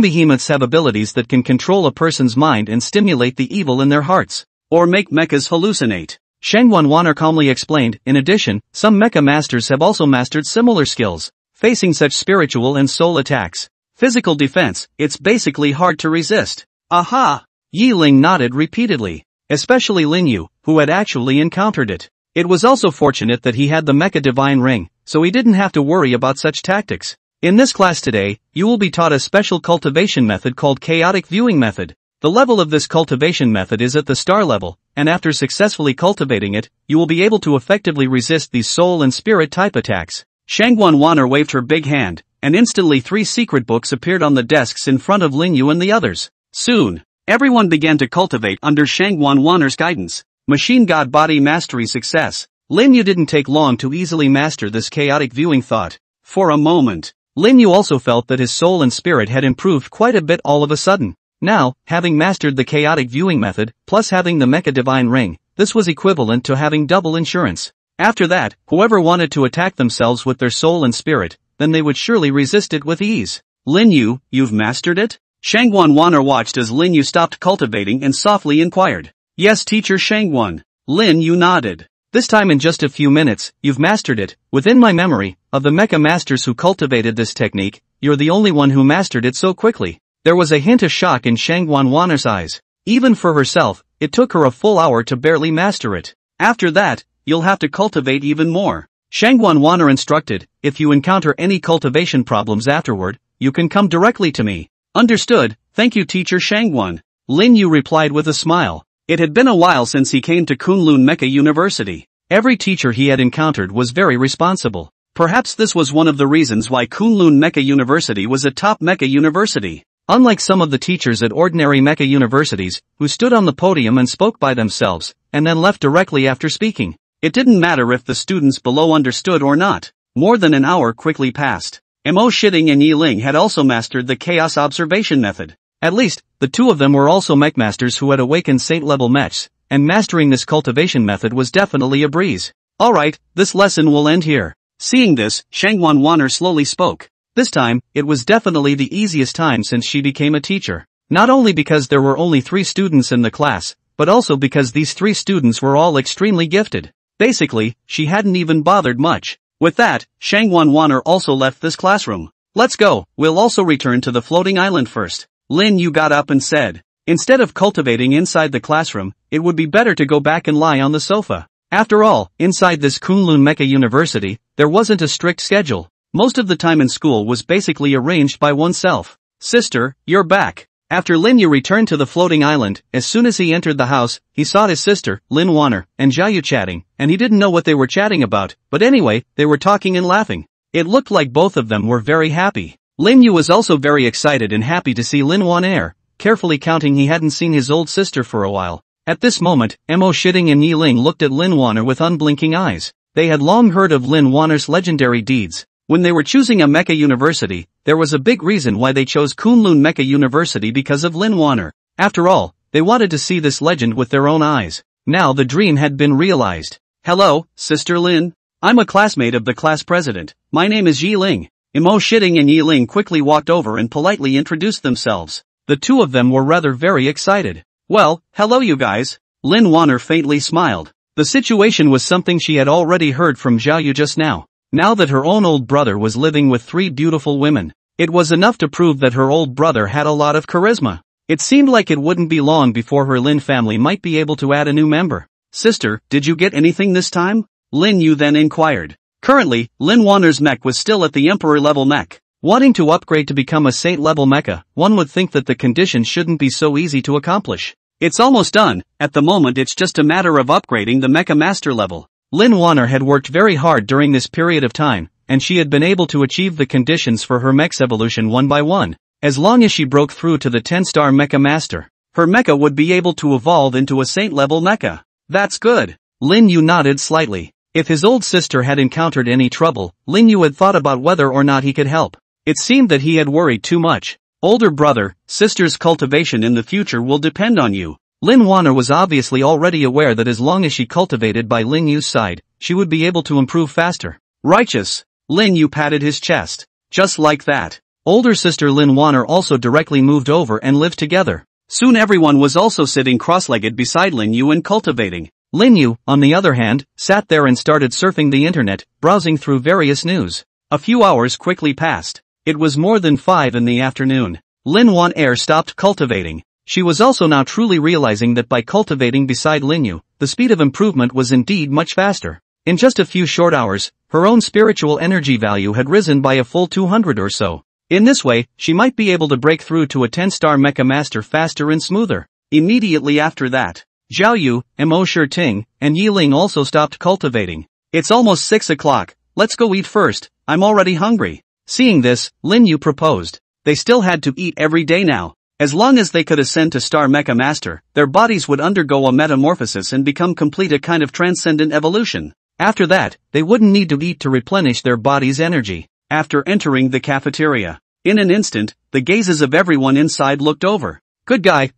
behemoths have abilities that can control a person's mind and stimulate the evil in their hearts, or make mechas hallucinate. Shangwan Wanner calmly explained. In addition, some mecha masters have also mastered similar skills, facing such spiritual and soul attacks. Physical defense, it's basically hard to resist. Aha! Yi Ling nodded repeatedly, especially Lin Yu, who had actually encountered it. It was also fortunate that he had the Mecha Divine Ring, so he didn't have to worry about such tactics. In this class today, you will be taught a special cultivation method called Chaotic Viewing Method. The level of this cultivation method is at the star level, and after successfully cultivating it, you will be able to effectively resist these soul and spirit type attacks. Shangwan Wanner waved her big hand, and instantly 3 secret books appeared on the desks in front of Lin Yu and the others. Soon, everyone began to cultivate under Shangwan Wanner's guidance. Machine God Body Mastery Success. Lin Yu didn't take long to easily master this chaotic viewing thought. For a moment, Lin Yu also felt that his soul and spirit had improved quite a bit all of a sudden. Now, having mastered the chaotic viewing method, plus having the Mecha Divine Ring, this was equivalent to having double insurance. After that, whoever wanted to attack themselves with their soul and spirit, then they would surely resist it with ease. Lin Yu, you've mastered it? Shangwan Wanner watched as Lin Yu stopped cultivating and softly inquired. Yes, Teacher Shangwan. Lin Yu nodded. This time in just a few minutes, you've mastered it. Within my memory, of the mecha masters who cultivated this technique, you're the only one who mastered it so quickly. There was a hint of shock in Shangwan Wanner's eyes. Even for herself, it took her a full hour to barely master it. After that, you'll have to cultivate even more. Shangwan Wanner instructed, if you encounter any cultivation problems afterward, you can come directly to me. Understood, thank you Teacher Shangwan. Lin Yu replied with a smile. It had been a while since he came to Kunlun Mecha University. Every teacher he had encountered was very responsible. Perhaps this was one of the reasons why Kunlun Mecha University was a top mecha university. Unlike some of the teachers at ordinary mecha universities, who stood on the podium and spoke by themselves, and then left directly after speaking. It didn't matter if the students below understood or not. More than an hour quickly passed. Mo Shitting and Yi Ling had also mastered the chaos observation method. At least, the two of them were also mech masters who had awakened saint-level mechs, and mastering this cultivation method was definitely a breeze. Alright, this lesson will end here. Seeing this, Shangwan Wanner slowly spoke. This time, it was definitely the easiest time since she became a teacher. Not only because there were only 3 students in the class, but also because these 3 students were all extremely gifted. Basically, she hadn't even bothered much. With that, Shangwan Wanner also left this classroom. Let's go, we'll also return to the floating island first. Lin Yu got up and said, instead of cultivating inside the classroom, it would be better to go back and lie on the sofa. After all, inside this Kunlun Mecha University, there wasn't a strict schedule. Most of the time in school was basically arranged by oneself. Sister, you're back. After Lin Yu returned to the floating island, as soon as he entered the house, he saw his sister, Lin Wanner, and Xiaoyu chatting, and he didn't know what they were chatting about, but anyway, they were talking and laughing. It looked like both of them were very happy. Lin Yu was also very excited and happy to see Lin Wanner, carefully counting he hadn't seen his old sister for a while. At this moment, Mo Shitting and Yi Ling looked at Lin Wanner with unblinking eyes. They had long heard of Lin Wanner's legendary deeds. When they were choosing a mecha university, there was a big reason why they chose Kunlun Mecha University because of Lin Wanner. After all, they wanted to see this legend with their own eyes. Now the dream had been realized. Hello, Sister Lin. I'm a classmate of the class president. My name is Yi Ling. Mo Shitting and Yi Ling quickly walked over and politely introduced themselves. The two of them were rather very excited. Well, hello you guys. Lin Wanner faintly smiled. The situation was something she had already heard from Xiaoyu just now. Now that her own old brother was living with 3 beautiful women, it was enough to prove that her old brother had a lot of charisma. It seemed like it wouldn't be long before her Lin family might be able to add a new member. Sister, did you get anything this time? Lin Yu then inquired. Currently, Lin Wanner's mech was still at the emperor level mech. Wanting to upgrade to become a saint level mecha, one would think that the condition shouldn't be so easy to accomplish. It's almost done. At the moment it's just a matter of upgrading the mecha master level. Lin Wanner had worked very hard during this period of time, and she had been able to achieve the conditions for her mech's evolution one by one. As long as she broke through to the 10-star mecha master, her mecha would be able to evolve into a saint-level mecha. That's good. Lin Yu nodded slightly. If his old sister had encountered any trouble, Lin Yu had thought about whether or not he could help. It seemed that he had worried too much. Older brother, sister's cultivation in the future will depend on you. Lin Wanner was obviously already aware that as long as she cultivated by Lin Yu's side, she would be able to improve faster. Righteous. Lin Yu patted his chest. Just like that. Older sister Lin Wanner also directly moved over and lived together. Soon everyone was also sitting cross-legged beside Lin Yu and cultivating. Lin Yu, on the other hand, sat there and started surfing the internet, browsing through various news. A few hours quickly passed. It was more than 5 in the afternoon. Lin Wanner stopped cultivating. She was also now truly realizing that by cultivating beside Lin Yu, the speed of improvement was indeed much faster. In just a few short hours, her own spiritual energy value had risen by a full 200 or so. In this way, she might be able to break through to a 10-star mecha master faster and smoother. Immediately after that, Xiaoyu, Mo Shitting, and Yi Ling also stopped cultivating. It's almost 6 o'clock, let's go eat first, I'm already hungry. Seeing this, Lin Yu proposed. They still had to eat every day now. As long as they could ascend to Star Mecha Master, their bodies would undergo a metamorphosis and become complete a kind of transcendent evolution. After that, they wouldn't need to eat to replenish their body's energy. After entering the cafeteria, in an instant, the gazes of everyone inside looked over. Good guy,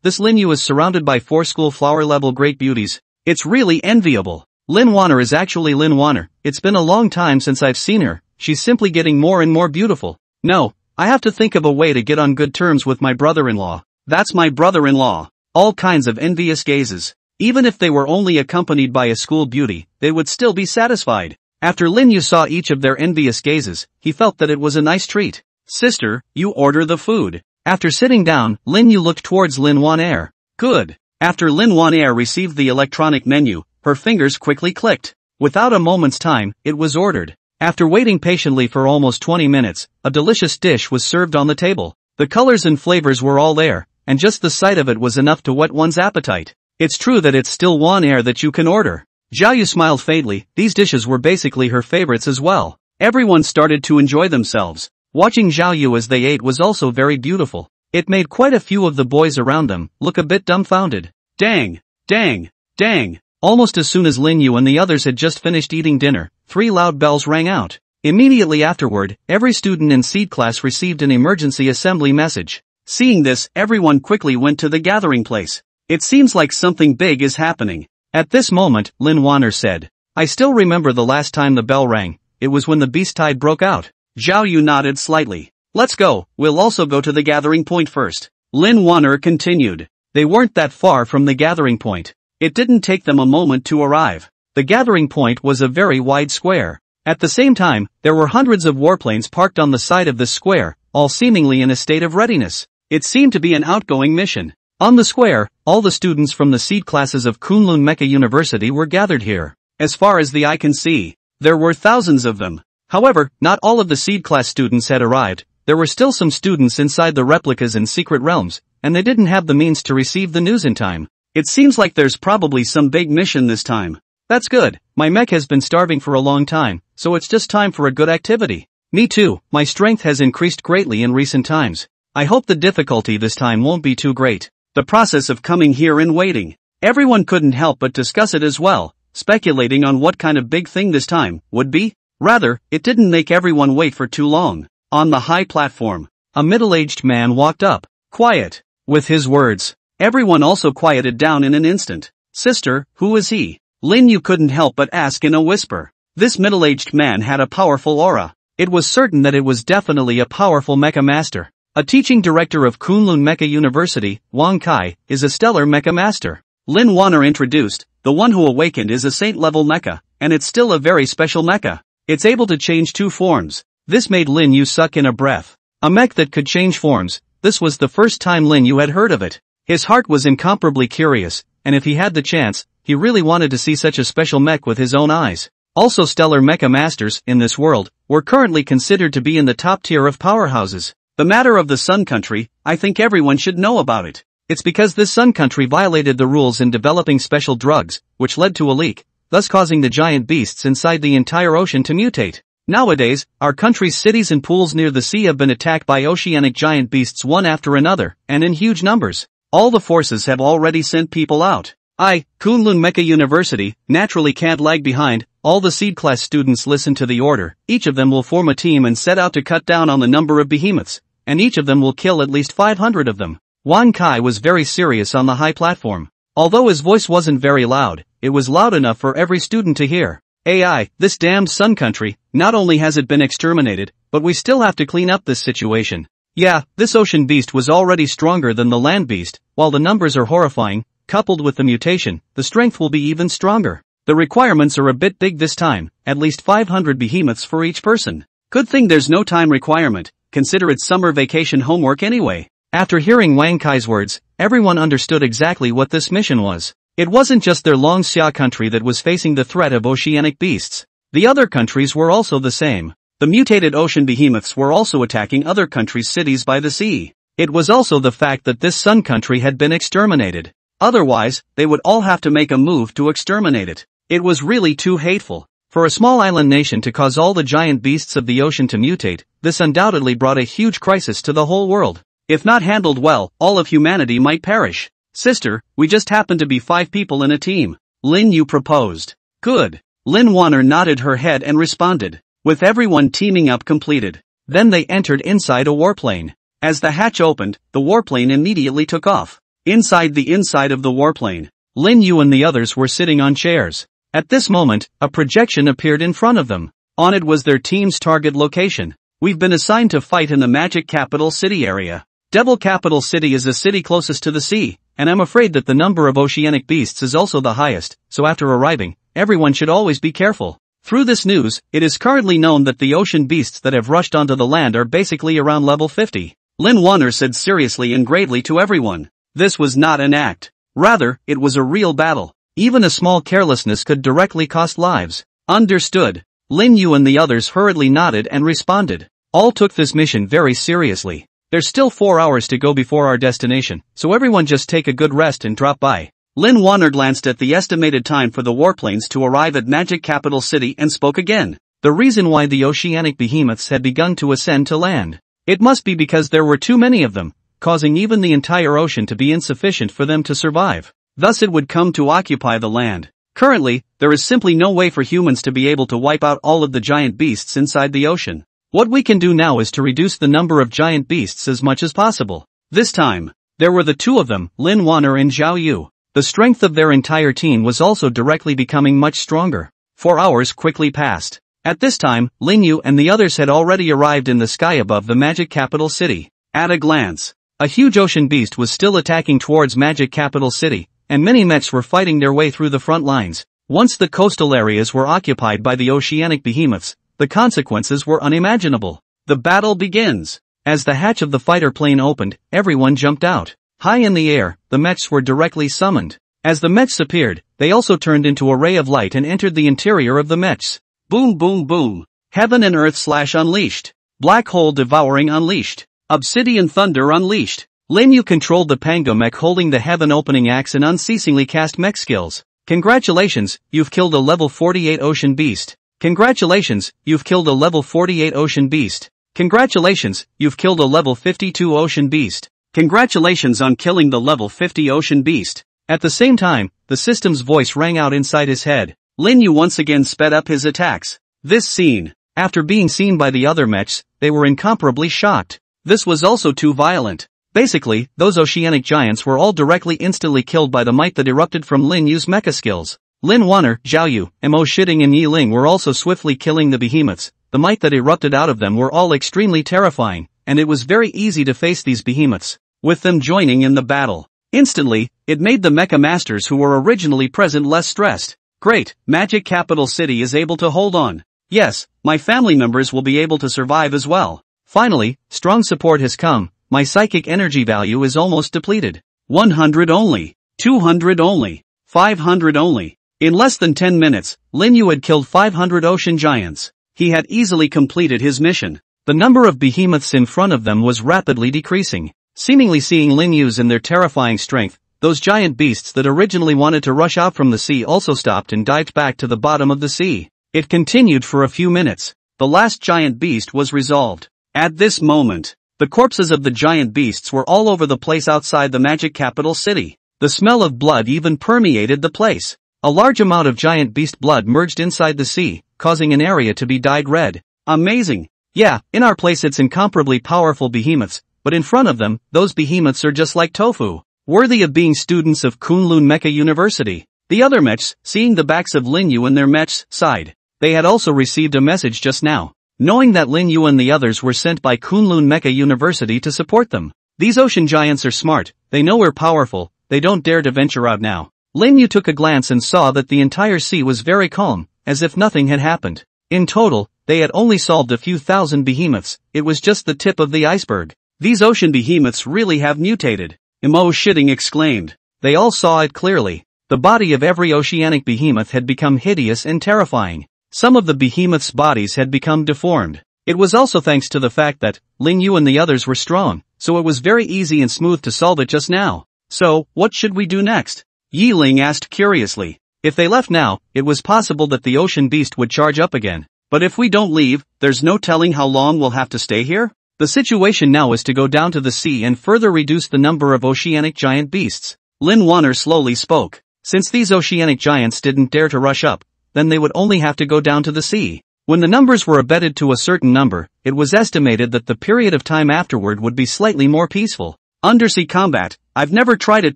this Lin Yu is surrounded by 4 school flower-level great beauties. It's really enviable. Lin Wanner is actually Lin Wanner. It's been a long time since I've seen her. She's simply getting more and more beautiful. No. I have to think of a way to get on good terms with my brother-in-law. That's my brother-in-law. All kinds of envious gazes. Even if they were only accompanied by a school beauty, they would still be satisfied. After Lin Yu saw each of their envious gazes, he felt that it was a nice treat. Sister, you order the food. After sitting down, Lin Yu looked towards Lin Wanner. Good. After Lin Wanner received the electronic menu, her fingers quickly clicked. Without a moment's time, it was ordered. After waiting patiently for almost 20 minutes, a delicious dish was served on the table. The colors and flavors were all there, and just the sight of it was enough to whet one's appetite. It's true that it's still one air that you can order. Xiaoyu smiled faintly, these dishes were basically her favorites as well. Everyone started to enjoy themselves. Watching Xiaoyu as they ate was also very beautiful. It made quite a few of the boys around them look a bit dumbfounded. Dang! Dang! Dang! Almost as soon as Lin Yu and the others had just finished eating dinner, 3 loud bells rang out. Immediately afterward, every student in seed class received an emergency assembly message. Seeing this, everyone quickly went to the gathering place. It seems like something big is happening. At this moment, Lin Wanner said, I still remember the last time the bell rang. It was when the beast tide broke out. Zhao Yu nodded slightly. Let's go, we'll also go to the gathering point first. Lin Wanner continued. They weren't that far from the gathering point. It didn't take them a moment to arrive. The gathering point was a very wide square. At the same time, there were hundreds of warplanes parked on the side of this square, all seemingly in a state of readiness. It seemed to be an outgoing mission. On the square, all the students from the seed classes of Kunlun Mecha University were gathered here. As far as the eye can see, there were thousands of them. However, not all of the seed class students had arrived. There were still some students inside the replicas and secret realms, and they didn't have the means to receive the news in time. It seems like there's probably some big mission this time. That's good, my mech has been starving for a long time, so it's just time for a good activity. Me too, my strength has increased greatly in recent times. I hope the difficulty this time won't be too great. The process of coming here and waiting. Everyone couldn't help but discuss it as well, speculating on what kind of big thing this time would be. Rather, it didn't make everyone wait for too long. On the high platform, a middle-aged man walked up. Quiet. With his words, everyone also quieted down in an instant. Sister, who is he? Lin Yu couldn't help but ask in a whisper. This middle-aged man had a powerful aura. It was certain that it was definitely a powerful mecha master. A teaching director of Kunlun Mecha University, Wang Kai, is a stellar mecha master. Lin Wanner introduced, the one who awakened is a saint-level mecha, and it's still a very special mecha. It's able to change 2 forms. This made Lin Yu suck in a breath. A mech that could change forms, this was the first time Lin Yu had heard of it. His heart was incomparably curious, and if he had the chance, he really wanted to see such a special mech with his own eyes. Also stellar mecha masters, in this world, were currently considered to be in the top tier of powerhouses. The matter of the Sun Country, I think everyone should know about it. It's because this Sun Country violated the rules in developing special drugs, which led to a leak, thus causing the giant beasts inside the entire ocean to mutate. Nowadays, our country's cities and pools near the sea have been attacked by oceanic giant beasts one after another, and in huge numbers. All the forces have already sent people out. Kunlun Mecha University, naturally can't lag behind. All the seed class students listen to the order. Each of them will form a team and set out to cut down on the number of behemoths, and each of them will kill at least 500 of them. Wan Kai was very serious on the high platform. Although his voice wasn't very loud, it was loud enough for every student to hear. This damned Sun Country, not only has it been exterminated, but we still have to clean up this situation. Yeah, this ocean beast was already stronger than the land beast. While the numbers are horrifying, coupled with the mutation, the strength will be even stronger. The requirements are a bit big this time, at least 500 behemoths for each person. Good thing there's no time requirement, consider it's summer vacation homework anyway. After hearing Wang Kai's words, everyone understood exactly what this mission was. It wasn't just their Long Xia country that was facing the threat of oceanic beasts. The other countries were also the same. The mutated ocean behemoths were also attacking other countries' cities by the sea. It was also the fact that this Sun Country had been exterminated. Otherwise, they would all have to make a move to exterminate it. It was really too hateful. For a small island nation to cause all the giant beasts of the ocean to mutate, this undoubtedly brought a huge crisis to the whole world. If not handled well, all of humanity might perish. Sister, we just happen to be 5 people in a team. Lin Yu proposed. Good. Lin Wanner nodded her head and responded. With everyone teaming up completed. Then they entered inside a warplane. As the hatch opened, the warplane immediately took off. Inside the inside of the warplane, Lin Yu and the others were sitting on chairs. At this moment, a projection appeared in front of them. On it was their team's target location. We've been assigned to fight in the magic capital city area. Devil Capital City is the city closest to the sea, and I'm afraid that the number of oceanic beasts is also the highest, so after arriving, everyone should always be careful. Through this news, it is currently known that the ocean beasts that have rushed onto the land are basically around level 50. Lin Wanner said seriously and gravely to everyone. This was not an act. Rather, it was a real battle. Even a small carelessness could directly cost lives. Understood. Lin Yu and the others hurriedly nodded and responded. All took this mission very seriously. There's still 4 hours to go before our destination, so everyone just take a good rest and drop by. Lin Wanner glanced at the estimated time for the warplanes to arrive at Magic Capital City and spoke again. The reason why the oceanic behemoths had begun to ascend to land. It must be because there were too many of them, causing even the entire ocean to be insufficient for them to survive. Thus it would come to occupy the land. Currently, there is simply no way for humans to be able to wipe out all of the giant beasts inside the ocean. What we can do now is to reduce the number of giant beasts as much as possible. This time, there were the two of them, Lin Wanner and Zhao Yu. The strength of their entire team was also directly becoming much stronger. 4 hours quickly passed. At this time, Lin Yu and the others had already arrived in the sky above the Magic Capital City. At a glance, a huge ocean beast was still attacking towards Magic Capital City, and many mechs were fighting their way through the front lines. Once the coastal areas were occupied by the oceanic behemoths, the consequences were unimaginable. The battle begins. As the hatch of the fighter plane opened, everyone jumped out. High in the air, the mechs were directly summoned. As the mechs appeared, they also turned into a ray of light and entered the interior of the mechs. Boom boom boom. Heaven and earth slash unleashed. Black hole devouring unleashed. Obsidian thunder unleashed. Lin Yu controlled the Pango mech holding the heaven opening axe and unceasingly cast mech skills. Congratulations, you've killed a level 48 ocean beast. Congratulations, you've killed a level 48 ocean beast. Congratulations, you've killed a level 52 ocean beast. Congratulations on killing the level 50 ocean beast. At the same time, the system's voice rang out inside his head. Lin Yu once again sped up his attacks. This scene, after being seen by the other mechs, they were incomparably shocked. This was also too violent. Basically, those oceanic giants were all directly instantly killed by the might that erupted from Lin Yu's mecha skills. Lin Wanner, Zhao Yu, Mo Shitting and Yi Ling were also swiftly killing the behemoths. The might that erupted out of them were all extremely terrifying, and it was very easy to face these behemoths. With them joining in the battle. Instantly, it made the mecha masters who were originally present less stressed. Great, Magic Capital City is able to hold on. Yes, my family members will be able to survive as well. Finally, strong support has come. My psychic energy value is almost depleted. 100 only. 200 only. 500 only. In less than 10 minutes, Lin Yu had killed 500 ocean giants. He had easily completed his mission. The number of behemoths in front of them was rapidly decreasing. Seemingly seeing Lin Yu's and their terrifying strength, those giant beasts that originally wanted to rush out from the sea also stopped and dived back to the bottom of the sea. It continued for a few minutes. The last giant beast was resolved. At this moment, the corpses of the giant beasts were all over the place outside the Magic Capital City. The smell of blood even permeated the place. A large amount of giant beast blood merged inside the sea, causing an area to be dyed red. Amazing. Yeah, in our place it's incomparably powerful behemoths, but in front of them, those behemoths are just like tofu. Worthy of being students of Kunlun Mecha University. The other mechs, seeing the backs of Lin Yu and their mechs, sighed. They had also received a message just now. Knowing that Lin Yu and the others were sent by Kunlun Mecha University to support them. These ocean giants are smart, they know we're powerful, they don't dare to venture out now. Lin Yu took a glance and saw that the entire sea was very calm, as if nothing had happened. In total, they had only solved a few thousand behemoths, it was just the tip of the iceberg. These ocean behemoths really have mutated. Mo Shitting exclaimed. They all saw it clearly. The body of every oceanic behemoth had become hideous and terrifying. Some of the behemoths' bodies had become deformed. It was also thanks to the fact that Lin Yu and the others were strong, so it was very easy and smooth to solve it just now. So, what should we do next? Yi Ling asked curiously. If they left now, it was possible that the ocean beast would charge up again. But if we don't leave, there's no telling how long we'll have to stay here? The situation now is to go down to the sea and further reduce the number of oceanic giant beasts. Lin Wanner slowly spoke. Since these oceanic giants didn't dare to rush up, then they would only have to go down to the sea. When the numbers were abated to a certain number, it was estimated that the period of time afterward would be slightly more peaceful. Undersea combat, I've never tried it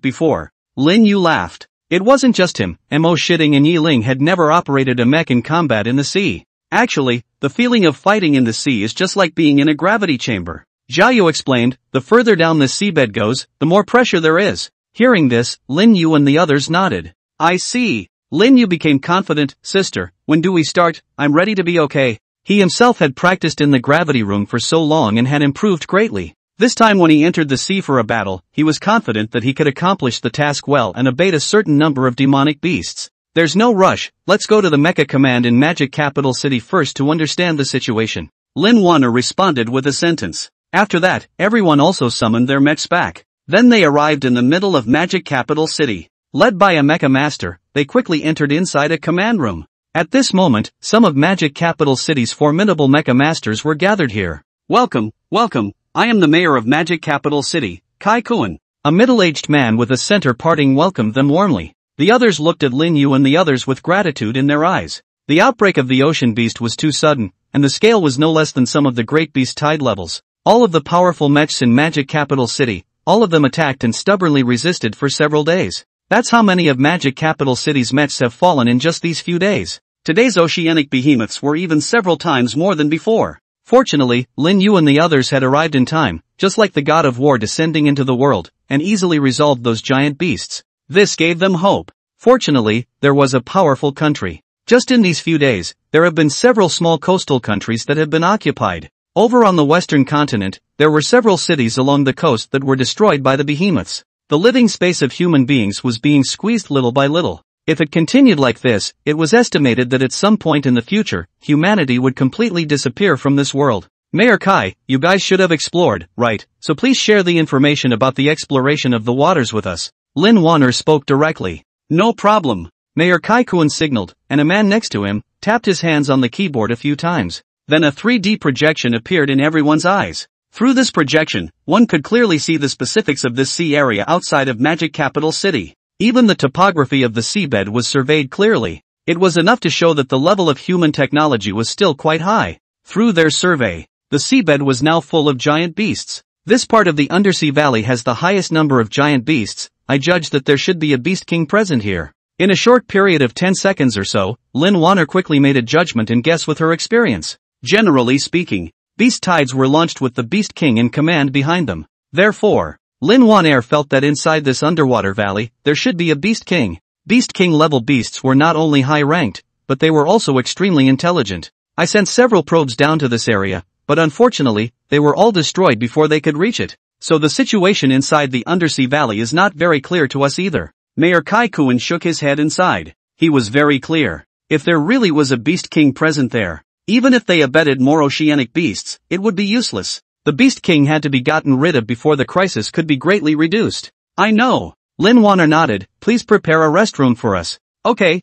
before. Lin Yu laughed. It wasn't just him, Mo Shitting and Yi Ling had never operated a mech in combat in the sea. Actually, the feeling of fighting in the sea is just like being in a gravity chamber. Zhao Yu explained, the further down the seabed goes, the more pressure there is. Hearing this, Lin Yu and the others nodded. I see. Lin Yu became confident, sister, when do we start? I'm ready to be okay. He himself had practiced in the gravity room for so long and had improved greatly. This time when he entered the sea for a battle, he was confident that he could accomplish the task well and abate a certain number of demonic beasts. There's no rush, let's go to the Mecha Command in Magic Capital City first to understand the situation. Lin Wanner responded with a sentence. After that, everyone also summoned their mechs back. Then they arrived in the middle of Magic Capital City. Led by a mecha master, they quickly entered inside a command room. At this moment, some of Magic Capital City's formidable mecha masters were gathered here. Welcome, welcome, I am the mayor of Magic Capital City, Kai Kuan. A middle-aged man with a center parting welcomed them warmly. The others looked at Lin Yu and the others with gratitude in their eyes. The outbreak of the ocean beast was too sudden, and the scale was no less than some of the great beast tide levels. All of the powerful mechs in Magic Capital City, all of them attacked and stubbornly resisted for several days. That's how many of Magic Capital City's mechs have fallen in just these few days. Today's oceanic behemoths were even several times more than before. Fortunately, Lin Yu and the others had arrived in time, just like the god of war descending into the world, and easily resolved those giant beasts. This gave them hope. Fortunately, there was a powerful country. Just in these few days, there have been several small coastal countries that have been occupied. Over on the western continent, there were several cities along the coast that were destroyed by the behemoths. The living space of human beings was being squeezed little by little. If it continued like this, it was estimated that at some point in the future, humanity would completely disappear from this world. Mayor Kai, you guys should have explored, right? So please share the information about the exploration of the waters with us. Lin Wanner spoke directly. No problem. Mayor Kai Kuan signaled, and a man next to him tapped his hands on the keyboard a few times. Then a 3D projection appeared in everyone's eyes. Through this projection, one could clearly see the specifics of this sea area outside of Magic Capital City. Even the topography of the seabed was surveyed clearly. It was enough to show that the level of human technology was still quite high. Through their survey, the seabed was now full of giant beasts. This part of the undersea valley has the highest number of giant beasts. I judge that there should be a beast king present here. In a short period of 10 seconds or so, Lin Wanner quickly made a judgment and guess with her experience. Generally speaking, beast tides were launched with the Beast King in command behind them. Therefore, Lin Wanner felt that inside this underwater valley, there should be a Beast King. Beast King level beasts were not only high-ranked, but they were also extremely intelligent. I sent several probes down to this area, but unfortunately, they were all destroyed before they could reach it. So the situation inside the undersea valley is not very clear to us either. Mayor Kai Kuan shook his head inside. He was very clear. If there really was a Beast King present there, even if they abetted more oceanic beasts, it would be useless. The Beast King had to be gotten rid of before the crisis could be greatly reduced. I know. Lin Wanner nodded. Please prepare a restroom for us. Okay.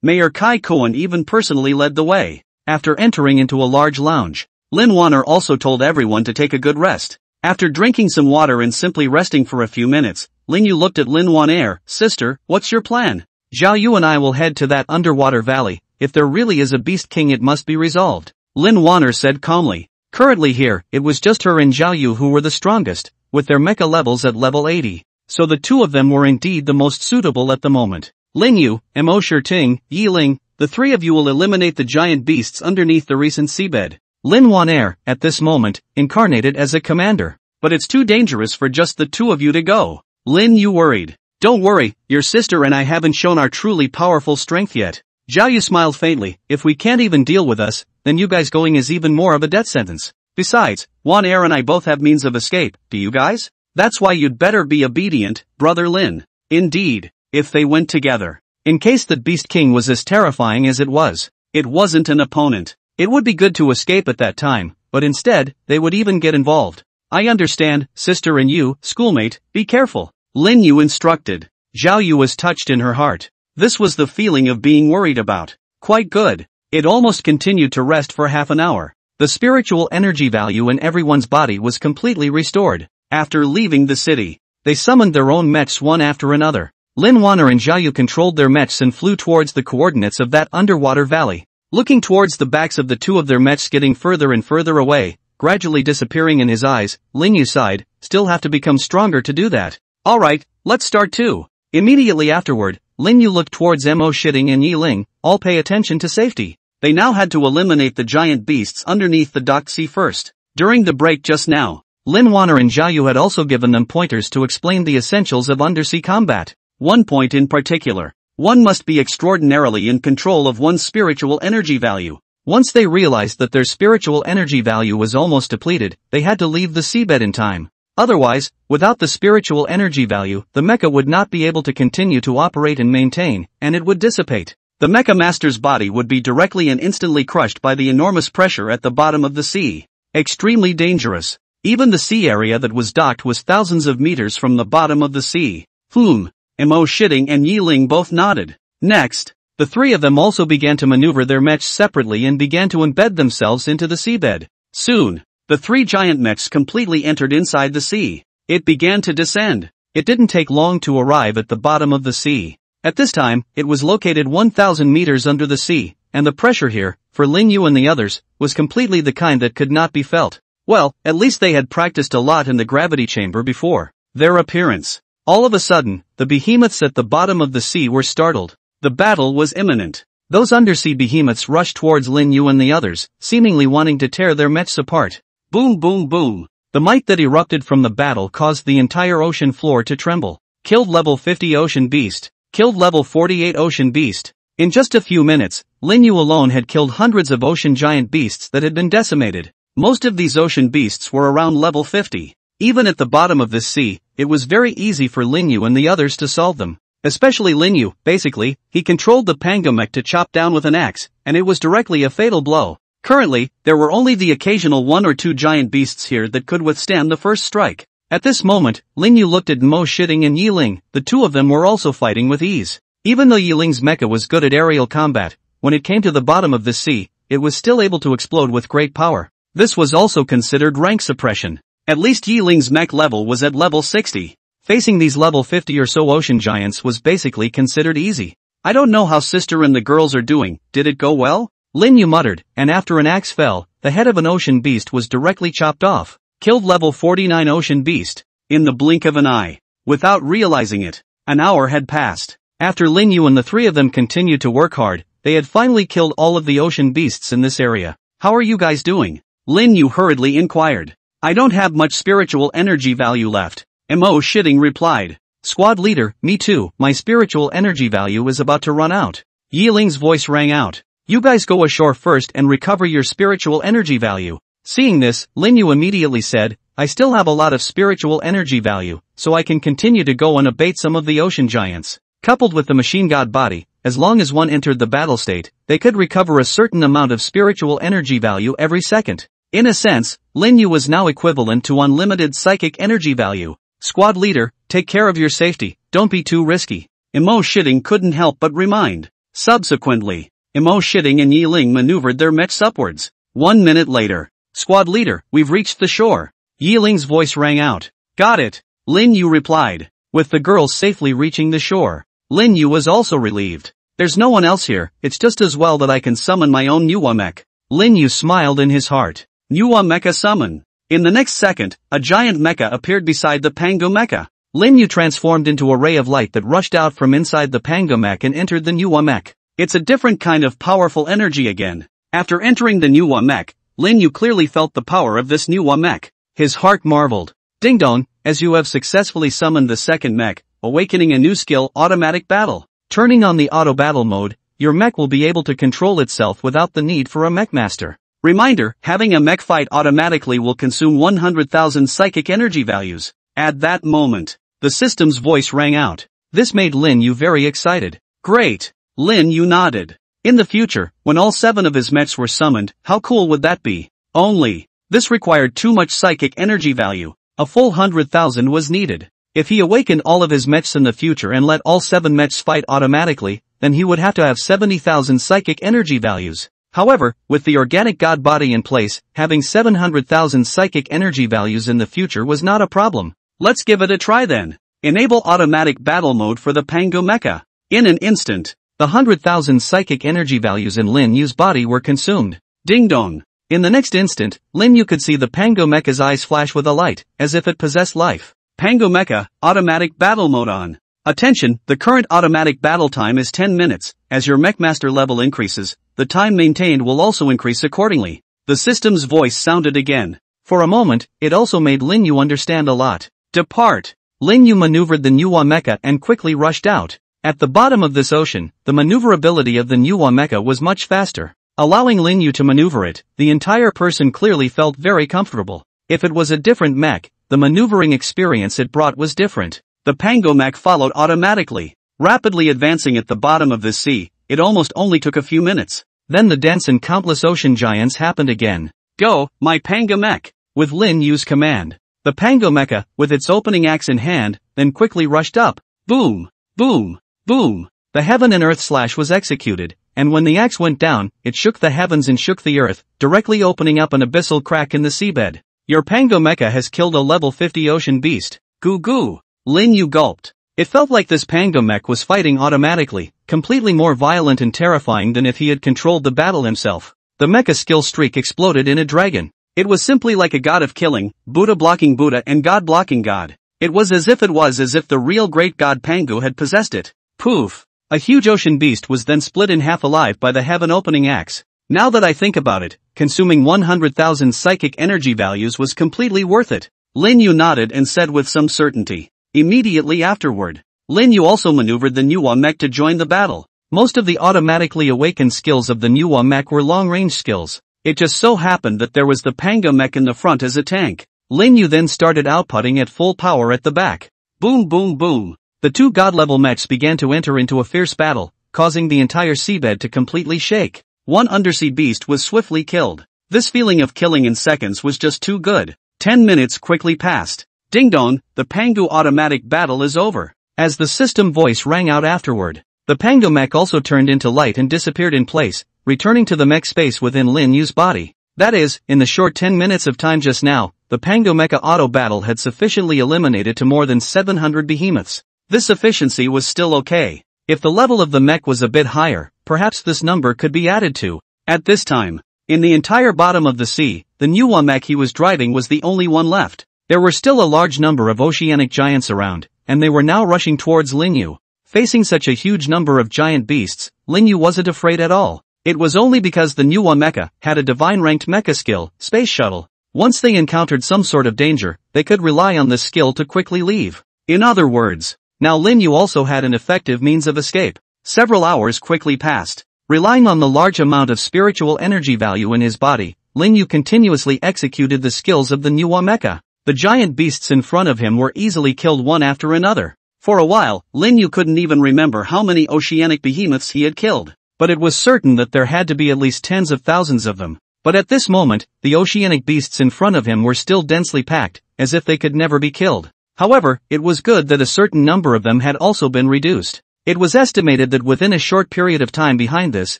Mayor Kai Kuan even personally led the way. After entering into a large lounge, Lin Wanner also told everyone to take a good rest. After drinking some water and simply resting for a few minutes, Lin Yu looked at Lin Wanner. Sister, what's your plan? Zhao Yu and I will head to that underwater valley. If there really is a Beast King, it must be resolved. Lin Wanner said calmly. Currently here, it was just her and Zhao Yu who were the strongest, with their mecha levels at level 80. So the two of them were indeed the most suitable at the moment. Lin Yu, Mo Shirting, Yi Ling, the three of you will eliminate the giant beasts underneath the recent seabed. Lin Wanner, at this moment, incarnated as a commander. But it's too dangerous for just the two of you to go. Lin Yu worried. Don't worry, your sister and I haven't shown our truly powerful strength yet. Zhao Yu smiled faintly. If we can't even deal with us, then you guys going is even more of a death sentence. Besides, Wanner and I both have means of escape, do you guys? That's why you'd better be obedient, brother Lin. Indeed, if they went together. In case that Beast King was as terrifying as it wasn't an opponent. It would be good to escape at that time, but instead, they would even get involved. I understand, sister, and you, schoolmate, be careful. Lin Yu instructed. Zhao Yu was touched in her heart. This was the feeling of being worried about. Quite good. It almost continued to rest for half an hour. The spiritual energy value in everyone's body was completely restored. After leaving the city, they summoned their own mechs one after another. Lin Wanner and Zhao Yu controlled their mechs and flew towards the coordinates of that underwater valley. Looking towards the backs of the two of their mechs getting further and further away, gradually disappearing in his eyes, Lin Yu sighed, still have to become stronger to do that. Alright, let's start too. Immediately afterward, Lin Yu looked towards Mo Shitting and Yi Ling. All pay attention to safety. They now had to eliminate the giant beasts underneath the docked sea first. During the break just now, Lin Wanner and Zhao Yu had also given them pointers to explain the essentials of undersea combat. One point in particular. One must be extraordinarily in control of one's spiritual energy value. Once they realized that their spiritual energy value was almost depleted, they had to leave the seabed in time. Otherwise, without the spiritual energy value, the mecha would not be able to continue to operate and maintain, and it would dissipate. The mecha master's body would be directly and instantly crushed by the enormous pressure at the bottom of the sea. Extremely dangerous. Even the sea area that was docked was thousands of meters from the bottom of the sea. Imo Shitting and Yiling both nodded. Next, the three of them also began to maneuver their mechs separately and began to embed themselves into the seabed. Soon, the three giant mechs completely entered inside the sea. It began to descend. It didn't take long to arrive at the bottom of the sea. At this time, it was located 1,000 meters under the sea, and the pressure here, for Lin Yu and the others, was completely the kind that could not be felt. Well, at least they had practiced a lot in the gravity chamber before their appearance. All of a sudden, the behemoths at the bottom of the sea were startled. The battle was imminent. Those undersea behemoths rushed towards Lin Yu and the others, seemingly wanting to tear their mechs apart. Boom boom boom. The might that erupted from the battle caused the entire ocean floor to tremble. Killed level 50 ocean beast. Killed level 48 ocean beast. In just a few minutes, Lin Yu alone had killed hundreds of ocean giant beasts that had been decimated. Most of these ocean beasts were around level 50. Even at the bottom of this sea, it was very easy for Lin Yu and the others to solve them. Especially Lin Yu. Basically, he controlled the Pango mech to chop down with an axe, and it was directly a fatal blow. Currently, there were only the occasional one or two giant beasts here that could withstand the first strike. At this moment, Lin Yu looked at Mo Shitting and Yiling. The two of them were also fighting with ease. Even though Yiling's mecha was good at aerial combat, when it came to the bottom of the sea, it was still able to explode with great power. This was also considered rank suppression. At least Yiling's mech level was at level 60. Facing these level 50 or so ocean giants was basically considered easy. I don't know how sister and the girls are doing, did it go well? Lin Yu muttered, and after an axe fell, the head of an ocean beast was directly chopped off. Killed level 49 ocean beast. In the blink of an eye. Without realizing it, an hour had passed. After Lin Yu and the three of them continued to work hard, they had finally killed all of the ocean beasts in this area. How are you guys doing? Lin Yu hurriedly inquired. I don't have much spiritual energy value left. Mo Shitting replied. Squad leader, me too, my spiritual energy value is about to run out. Yiling's voice rang out. You guys go ashore first and recover your spiritual energy value. Seeing this, Lin Yu immediately said, I still have a lot of spiritual energy value, so I can continue to go and abate some of the ocean giants. Coupled with the machine god body, as long as one entered the battle state, they could recover a certain amount of spiritual energy value every second. In a sense, Lin Yu was now equivalent to unlimited psychic energy value. Squad leader, take care of your safety, don't be too risky. Mo Shitting couldn't help but remind. Subsequently, Mo Shitting and Yiling maneuvered their mechs upwards. 1 minute later. Squad leader, we've reached the shore. Yiling's voice rang out. Got it. Lin Yu replied. With the girls safely reaching the shore, Lin Yu was also relieved. There's no one else here, it's just as well that I can summon my own Nuwa mech. Lin Yu smiled in his heart. Nuwa mecha summon. In the next second, a giant mecha appeared beside the Pango mecha. Lin Yu transformed into a ray of light that rushed out from inside the Pango mech and entered the Nuwa mech. It's a different kind of powerful energy again. After entering the Nuwa mech, Lin Yu clearly felt the power of this Nuwa mech. His heart marveled. Ding dong, as you have successfully summoned the second mech, awakening a new skill, automatic battle. Turning on the auto battle mode, your mech will be able to control itself without the need for a mech master. Reminder, having a mech fight automatically will consume 100,000 psychic energy values. At that moment, the system's voice rang out. This made Lin Yu very excited. Great! Lin Yu nodded. In the future, when all 7 of his mechs were summoned, how cool would that be? Only, this required too much psychic energy value. A full 100,000 was needed. If he awakened all of his mechs in the future and let all 7 mechs fight automatically, then he would have to have 70,000 psychic energy values. However, with the organic god body in place, having 700,000 psychic energy values in the future was not a problem. Let's give it a try then. Enable automatic battle mode for the Pango mecha. In an instant, the 100,000 psychic energy values in Lin Yu's body were consumed. Ding dong. In the next instant, Lin Yu could see the Pango mecha's eyes flash with a light, as if it possessed life. Pango mecha, automatic battle mode on. Attention, the current automatic battle time is 10 minutes. As your mech master level increases, the time maintained will also increase accordingly. The system's voice sounded again. For a moment, it also made Lin Yu understand a lot. Depart. Lin Yu maneuvered the Nuwa mecha and quickly rushed out. At the bottom of this ocean, the maneuverability of the Nuwa mecha was much faster. Allowing Lin Yu to maneuver it, the entire person clearly felt very comfortable. If it was a different mech, the maneuvering experience it brought was different. The Pango mech followed automatically. Rapidly advancing at the bottom of the sea, it almost only took a few minutes. Then the dense and countless ocean giants happened again. Go, my Pango mech! with Lin Yu's command. The Pango mecha, with its opening axe in hand, then quickly rushed up. Boom! Boom! Boom! The heaven and earth slash was executed, and when the axe went down, it shook the heavens and shook the earth, directly opening up an abyssal crack in the seabed. Your Pango mecha has killed a level 50 ocean beast. Goo goo! Lin Yu gulped. It felt like this Pango mech was fighting automatically, completely more violent and terrifying than if he had controlled the battle himself. The mecha skill streak exploded in a dragon. It was simply like a god of killing, Buddha blocking Buddha and God blocking God. It was as if the real great god Pango had possessed it. Poof! A huge ocean beast was then split in half alive by the heaven opening axe. Now that I think about it, consuming 100,000 psychic energy values was completely worth it. Lin Yu nodded and said with some certainty. Immediately afterward, Lin Yu also maneuvered the manhwa mech to join the battle. Most of the automatically awakened skills of the manhwa mech were long-range skills. It just so happened that there was the Pango mech in the front as a tank. Lin Yu then started outputting at full power at the back. Boom boom boom. The two god-level mechs began to enter into a fierce battle, causing the entire seabed to completely shake. One undersea beast was swiftly killed. This feeling of killing in seconds was just too good. 10 minutes quickly passed. Ding dong, the Pango automatic battle is over. As the system voice rang out afterward, the Pango mech also turned into light and disappeared in place, returning to the mech space within Lin Yu's body. That is, in the short 10 minutes of time just now, the Pango mecha auto battle had sufficiently eliminated to more than 700 behemoths. This efficiency was still okay. If the level of the mech was a bit higher, perhaps this number could be added to. At this time, in the entire bottom of the sea, the manhwa mech he was driving was the only one left. There were still a large number of oceanic giants around, and they were now rushing towards Lin Yu. Facing such a huge number of giant beasts, Lin Yu wasn't afraid at all. It was only because the manhwa mecha had a divine-ranked mecha skill, Space Shuttle. Once they encountered some sort of danger, they could rely on this skill to quickly leave. In other words, now Lin Yu also had an effective means of escape. Several hours quickly passed. Relying on the large amount of spiritual energy value in his body, Lin Yu continuously executed the skills of the manhwa mecha. The giant beasts in front of him were easily killed one after another. For a while, Lin Yu couldn't even remember how many oceanic behemoths he had killed. But it was certain that there had to be at least tens of thousands of them. But at this moment, the oceanic beasts in front of him were still densely packed, as if they could never be killed. However, it was good that a certain number of them had also been reduced. It was estimated that within a short period of time behind this,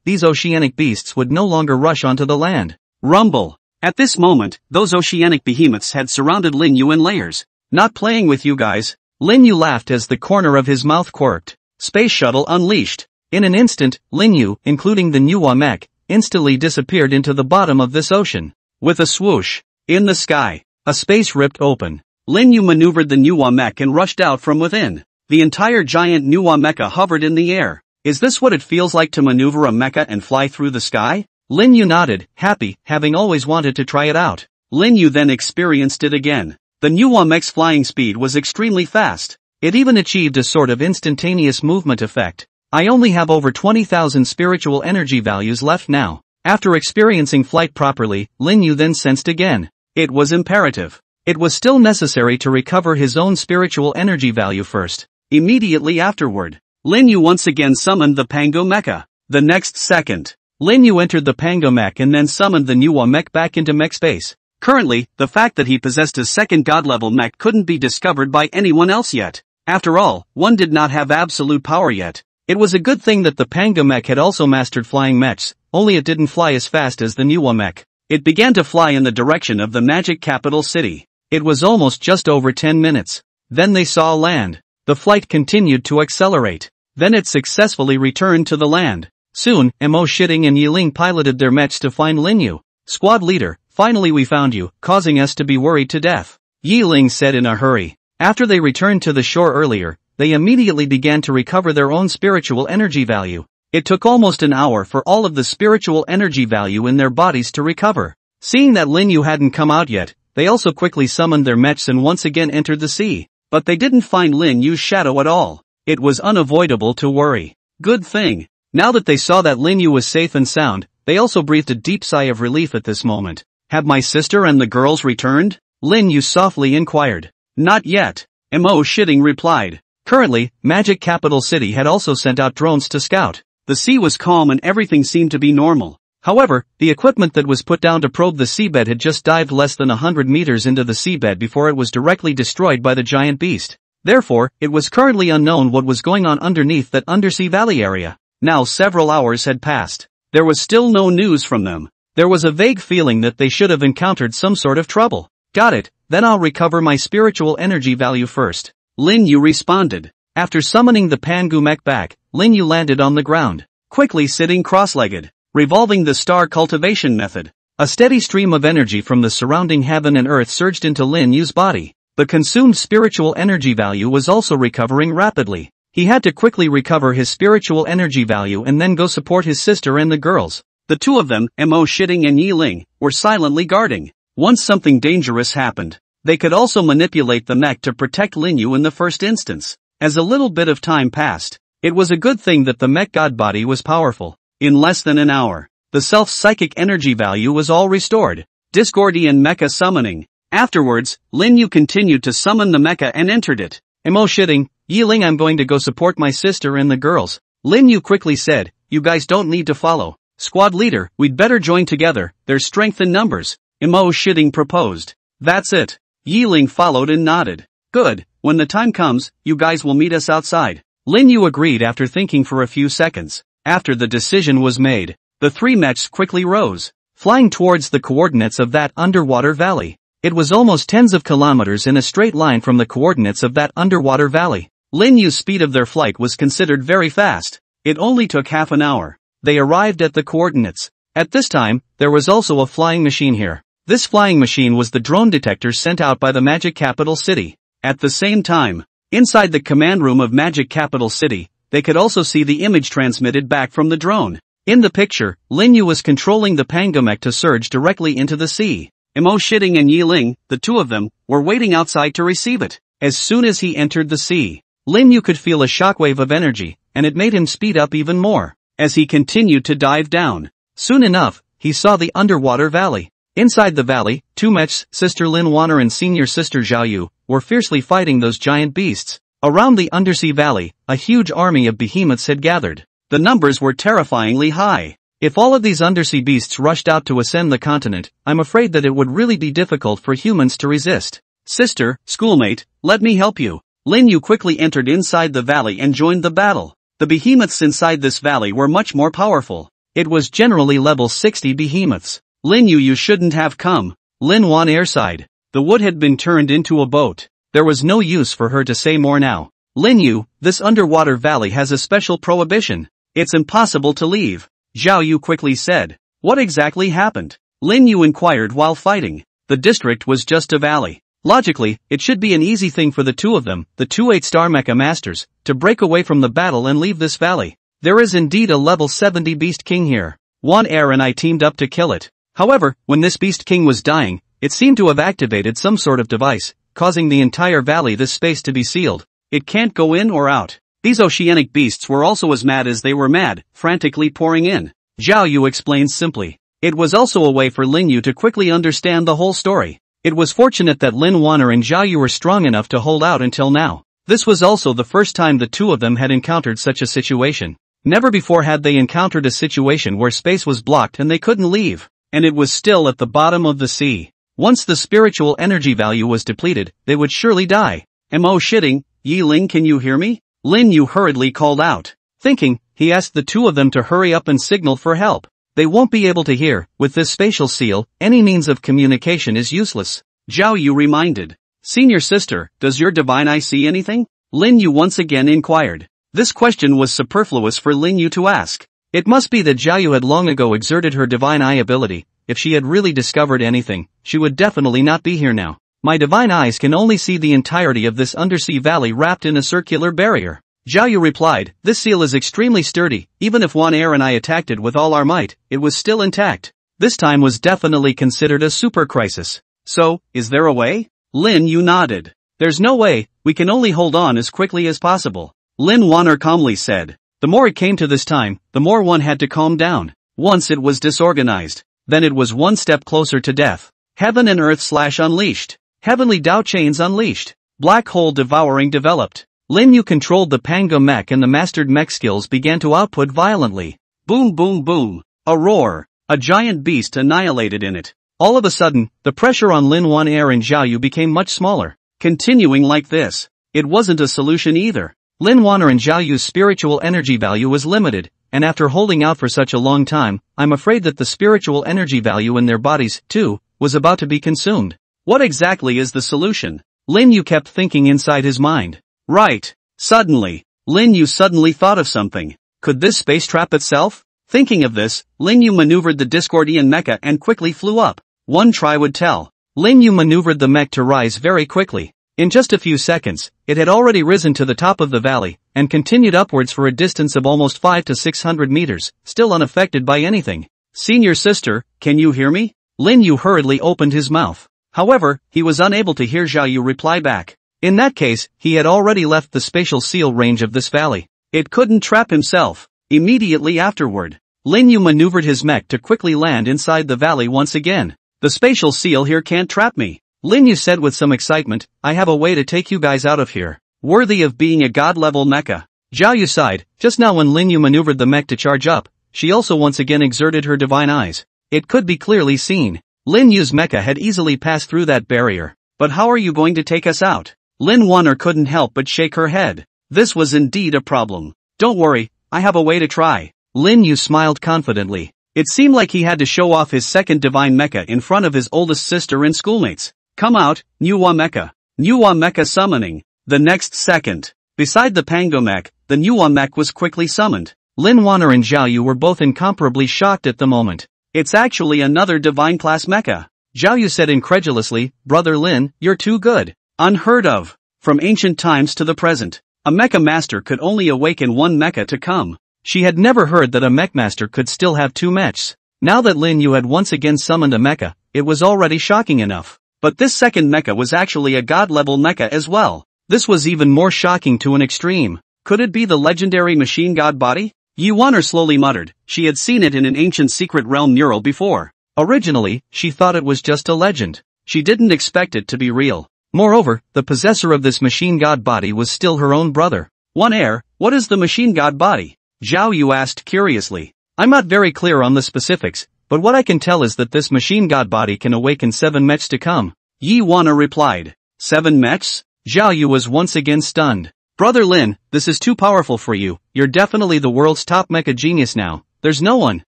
these oceanic beasts would no longer rush onto the land. Rumble. At this moment, those oceanic behemoths had surrounded Lin Yu in layers. Not playing with you guys. Lin Yu laughed as the corner of his mouth quirked. Space Shuttle unleashed. In an instant, Lin Yu, including the manhwa mech, instantly disappeared into the bottom of this ocean. With a swoosh, in the sky, a space ripped open. Lin Yu maneuvered the manhwa mech and rushed out from within. The entire giant manhwa mecha hovered in the air. Is this what it feels like to maneuver a mecha and fly through the sky? Lin Yu nodded, happy, having always wanted to try it out. Lin Yu then experienced it again. The manhwa mech's flying speed was extremely fast. It even achieved a sort of instantaneous movement effect. I only have over 20,000 spiritual energy values left now. After experiencing flight properly, Lin Yu then sensed again. It was imperative. It was still necessary to recover his own spiritual energy value first. Immediately afterward, Lin Yu once again summoned the Pango mecha. The next second, Lin Yu entered the Pango mech and then summoned the manhwa mech back into mech space. Currently, the fact that he possessed a second god-level mech couldn't be discovered by anyone else yet. After all, one did not have absolute power yet. It was a good thing that the Pango mech had also mastered flying mechs, only it didn't fly as fast as the manhwa mech. It began to fly in the direction of the magic capital city. It was almost just over 10 minutes. Then they saw land. The flight continued to accelerate. Then it successfully returned to the land. Soon, Mo Shitting and Yiling piloted their mechs to find Lin Yu. Squad leader, finally we found you, causing us to be worried to death. Yiling said in a hurry. After they returned to the shore earlier, they immediately began to recover their own spiritual energy value. It took almost an hour for all of the spiritual energy value in their bodies to recover. Seeing that Lin Yu hadn't come out yet, they also quickly summoned their mechs and once again entered the sea. But they didn't find Lin Yu's shadow at all. It was unavoidable to worry. Good thing. Now that they saw that Lin Yu was safe and sound, they also breathed a deep sigh of relief at this moment. Have my sister and the girls returned? Lin Yu softly inquired. Not yet. Mo Shitting replied. Currently, Magic Capital City had also sent out drones to scout. The sea was calm and everything seemed to be normal. However, the equipment that was put down to probe the seabed had just dived less than 100 meters into the seabed before it was directly destroyed by the giant beast. Therefore, it was currently unknown what was going on underneath that undersea valley area. Now several hours had passed. There was still no news from them. There was a vague feeling that they should have encountered some sort of trouble. Got it, then I'll recover my spiritual energy value first. Lin Yu responded. After summoning the Pangu mech back, Lin Yu landed on the ground, quickly sitting cross-legged, revolving the star cultivation method. A steady stream of energy from the surrounding heaven and earth surged into Lin Yu's body. The consumed spiritual energy value was also recovering rapidly. He had to quickly recover his spiritual energy value and then go support his sister and the girls. The two of them, Mo Shitting and Yi Ling, were silently guarding. Once something dangerous happened, they could also manipulate the mech to protect Lin Yu in the first instance. As a little bit of time passed, it was a good thing that the mech god body was powerful. In less than an hour, the self-psychic energy value was all restored. Discordian mecha summoning. Afterwards, Lin Yu continued to summon the mecha and entered it. Mo Shitting, Yi Ling, I'm going to go support my sister and the girls. Lin Yu quickly said, you guys don't need to follow. Squad leader, we'd better join together, there's strength in numbers. Mo Shitting proposed. That's it. Yi Ling followed and nodded. Good, when the time comes, you guys will meet us outside. Lin Yu agreed after thinking for a few seconds. After the decision was made, the three mechs quickly rose, flying towards the coordinates of that underwater valley. It was almost tens of kilometers in a straight line from the coordinates of that underwater valley. Lin Yu's speed of their flight was considered very fast. It only took half an hour. They arrived at the coordinates. At this time, there was also a flying machine here. This flying machine was the drone detector sent out by the Magic Capital City. At the same time, inside the command room of Magic Capital City, they could also see the image transmitted back from the drone. In the picture, Lin Yu was controlling the Pangu mech to surge directly into the sea. Mo Shitting and Yi Ling, the two of them, were waiting outside to receive it. As soon as he entered the sea, Lin Yu could feel a shockwave of energy, and it made him speed up even more. As he continued to dive down, soon enough, he saw the underwater valley. Inside the valley, two mechs, Sister Lin Wanner and Senior Sister Zhao Yu, were fiercely fighting those giant beasts. Around the undersea valley, a huge army of behemoths had gathered. The numbers were terrifyingly high. If all of these undersea beasts rushed out to ascend the continent, I'm afraid that it would really be difficult for humans to resist. Sister, schoolmate, let me help you. Lin Yu quickly entered inside the valley and joined the battle. The behemoths inside this valley were much more powerful. It was generally level 60 behemoths. Lin Yu, you shouldn't have come. Lin Wan airside. The wood had been turned into a boat. There was no use for her to say more now. Lin Yu, this underwater valley has a special prohibition. It's impossible to leave. Zhao Yu quickly said. What exactly happened? Lin Yu inquired while fighting. The district was just a valley. Logically, it should be an easy thing for the two of them, the two 8-star mecha masters, to break away from the battle and leave this valley. There is indeed a level 70 beast king here. Wan Er and I teamed up to kill it. However, when this beast king was dying, it seemed to have activated some sort of device, causing the entire valley this space to be sealed. It can't go in or out. These oceanic beasts were also as mad as they were mad, frantically pouring in. Zhao Yu explained simply. It was also a way for Lin Yu to quickly understand the whole story. It was fortunate that Lin Wanner and Zhao Yu were strong enough to hold out until now. This was also the first time the two of them had encountered such a situation. Never before had they encountered a situation where space was blocked and they couldn't leave. And it was still at the bottom of the sea. Once the spiritual energy value was depleted, they would surely die. Mo Shitting, Yi Ling, can you hear me? Lin Yu hurriedly called out. Thinking, he asked the two of them to hurry up and signal for help. They won't be able to hear. With this spatial seal, any means of communication is useless. Zhao Yu reminded. Senior sister, does your divine eye see anything? Lin Yu once again inquired. This question was superfluous for Lin Yu to ask. It must be that Zhao Yu had long ago exerted her divine eye ability. If she had really discovered anything, she would definitely not be here now. My divine eyes can only see the entirety of this undersea valley wrapped in a circular barrier. Zhao Yu replied, this seal is extremely sturdy. Even if Wan Er and I attacked it with all our might, it was still intact. This time was definitely considered a super crisis. So, is there a way? Lin Yu nodded. There's no way, we can only hold on as quickly as possible. Lin Wanner calmly said. The more it came to this time, the more one had to calm down. Once it was disorganized, then it was one step closer to death. Heaven and earth / unleashed. Heavenly Dao chains unleashed. Black hole devouring developed. Lin Yu controlled the Pangu mech and the mastered mech skills began to output violently. Boom boom boom. A roar. A giant beast annihilated in it. All of a sudden, the pressure on Lin Wan Air and Zhao Yu became much smaller. Continuing like this, it wasn't a solution either. Lin Waner and Zhao Yu's spiritual energy value was limited, and after holding out for such a long time, I'm afraid that the spiritual energy value in their bodies, too, was about to be consumed. What exactly is the solution? Lin Yu kept thinking inside his mind. Right. Suddenly, Lin Yu suddenly thought of something. Could this space trap itself? Thinking of this, Lin Yu maneuvered the Discordian mecha and quickly flew up. One try would tell. Lin Yu maneuvered the mech to rise very quickly. In just a few seconds, it had already risen to the top of the valley, and continued upwards for a distance of almost 500 to 600 meters, still unaffected by anything. Senior sister, can you hear me? Lin Yu hurriedly opened his mouth. However, he was unable to hear Zhao Yu reply back. In that case, he had already left the spatial seal range of this valley. It couldn't trap himself. Immediately afterward, Lin Yu maneuvered his mech to quickly land inside the valley once again. The spatial seal here can't trap me, Lin Yu said with some excitement. I have a way to take you guys out of here. Worthy of being a god-level mecha. Zhao Yu sighed. Just now when Lin Yu maneuvered the mech to charge up, she also once again exerted her divine eyes. It could be clearly seen. Lin Yu's mecha had easily passed through that barrier. But how are you going to take us out? Lin Waner couldn't help but shake her head. This was indeed a problem. Don't worry, I have a way to try. Lin Yu smiled confidently. It seemed like he had to show off his second divine mecha in front of his oldest sister and schoolmates. Come out, Nuwa mecha. Nuwa mecha summoning. The next second, beside the Pango mech, the Nuwa mech was quickly summoned. Lin Waner and Zhao Yu were both incomparably shocked at the moment. It's actually another divine class mecha. Zhao Yu said incredulously, Brother Lin, you're too good. Unheard of. From ancient times to the present, a mecha master could only awaken one mecha to come. She had never heard that a mech master could still have two mechs. Now that Lin Yu had once again summoned a mecha, it was already shocking enough. But this second mecha was actually a god-level mecha as well. This was even more shocking to an extreme. Could it be the legendary machine god body? Yi Waner slowly muttered. She had seen it in an ancient secret realm mural before. Originally, she thought it was just a legend. She didn't expect it to be real. Moreover, the possessor of this machine god body was still her own brother. One heir, what is the machine god body? Zhao Yu asked curiously. I'm not very clear on the specifics, but what I can tell is that this machine god body can awaken 7 mechs to come. Yi Waner replied. 7 mechs? Zhao Yu was once again stunned. Brother Lin, this is too powerful for you. You're definitely the world's top mecha genius now. There's no one.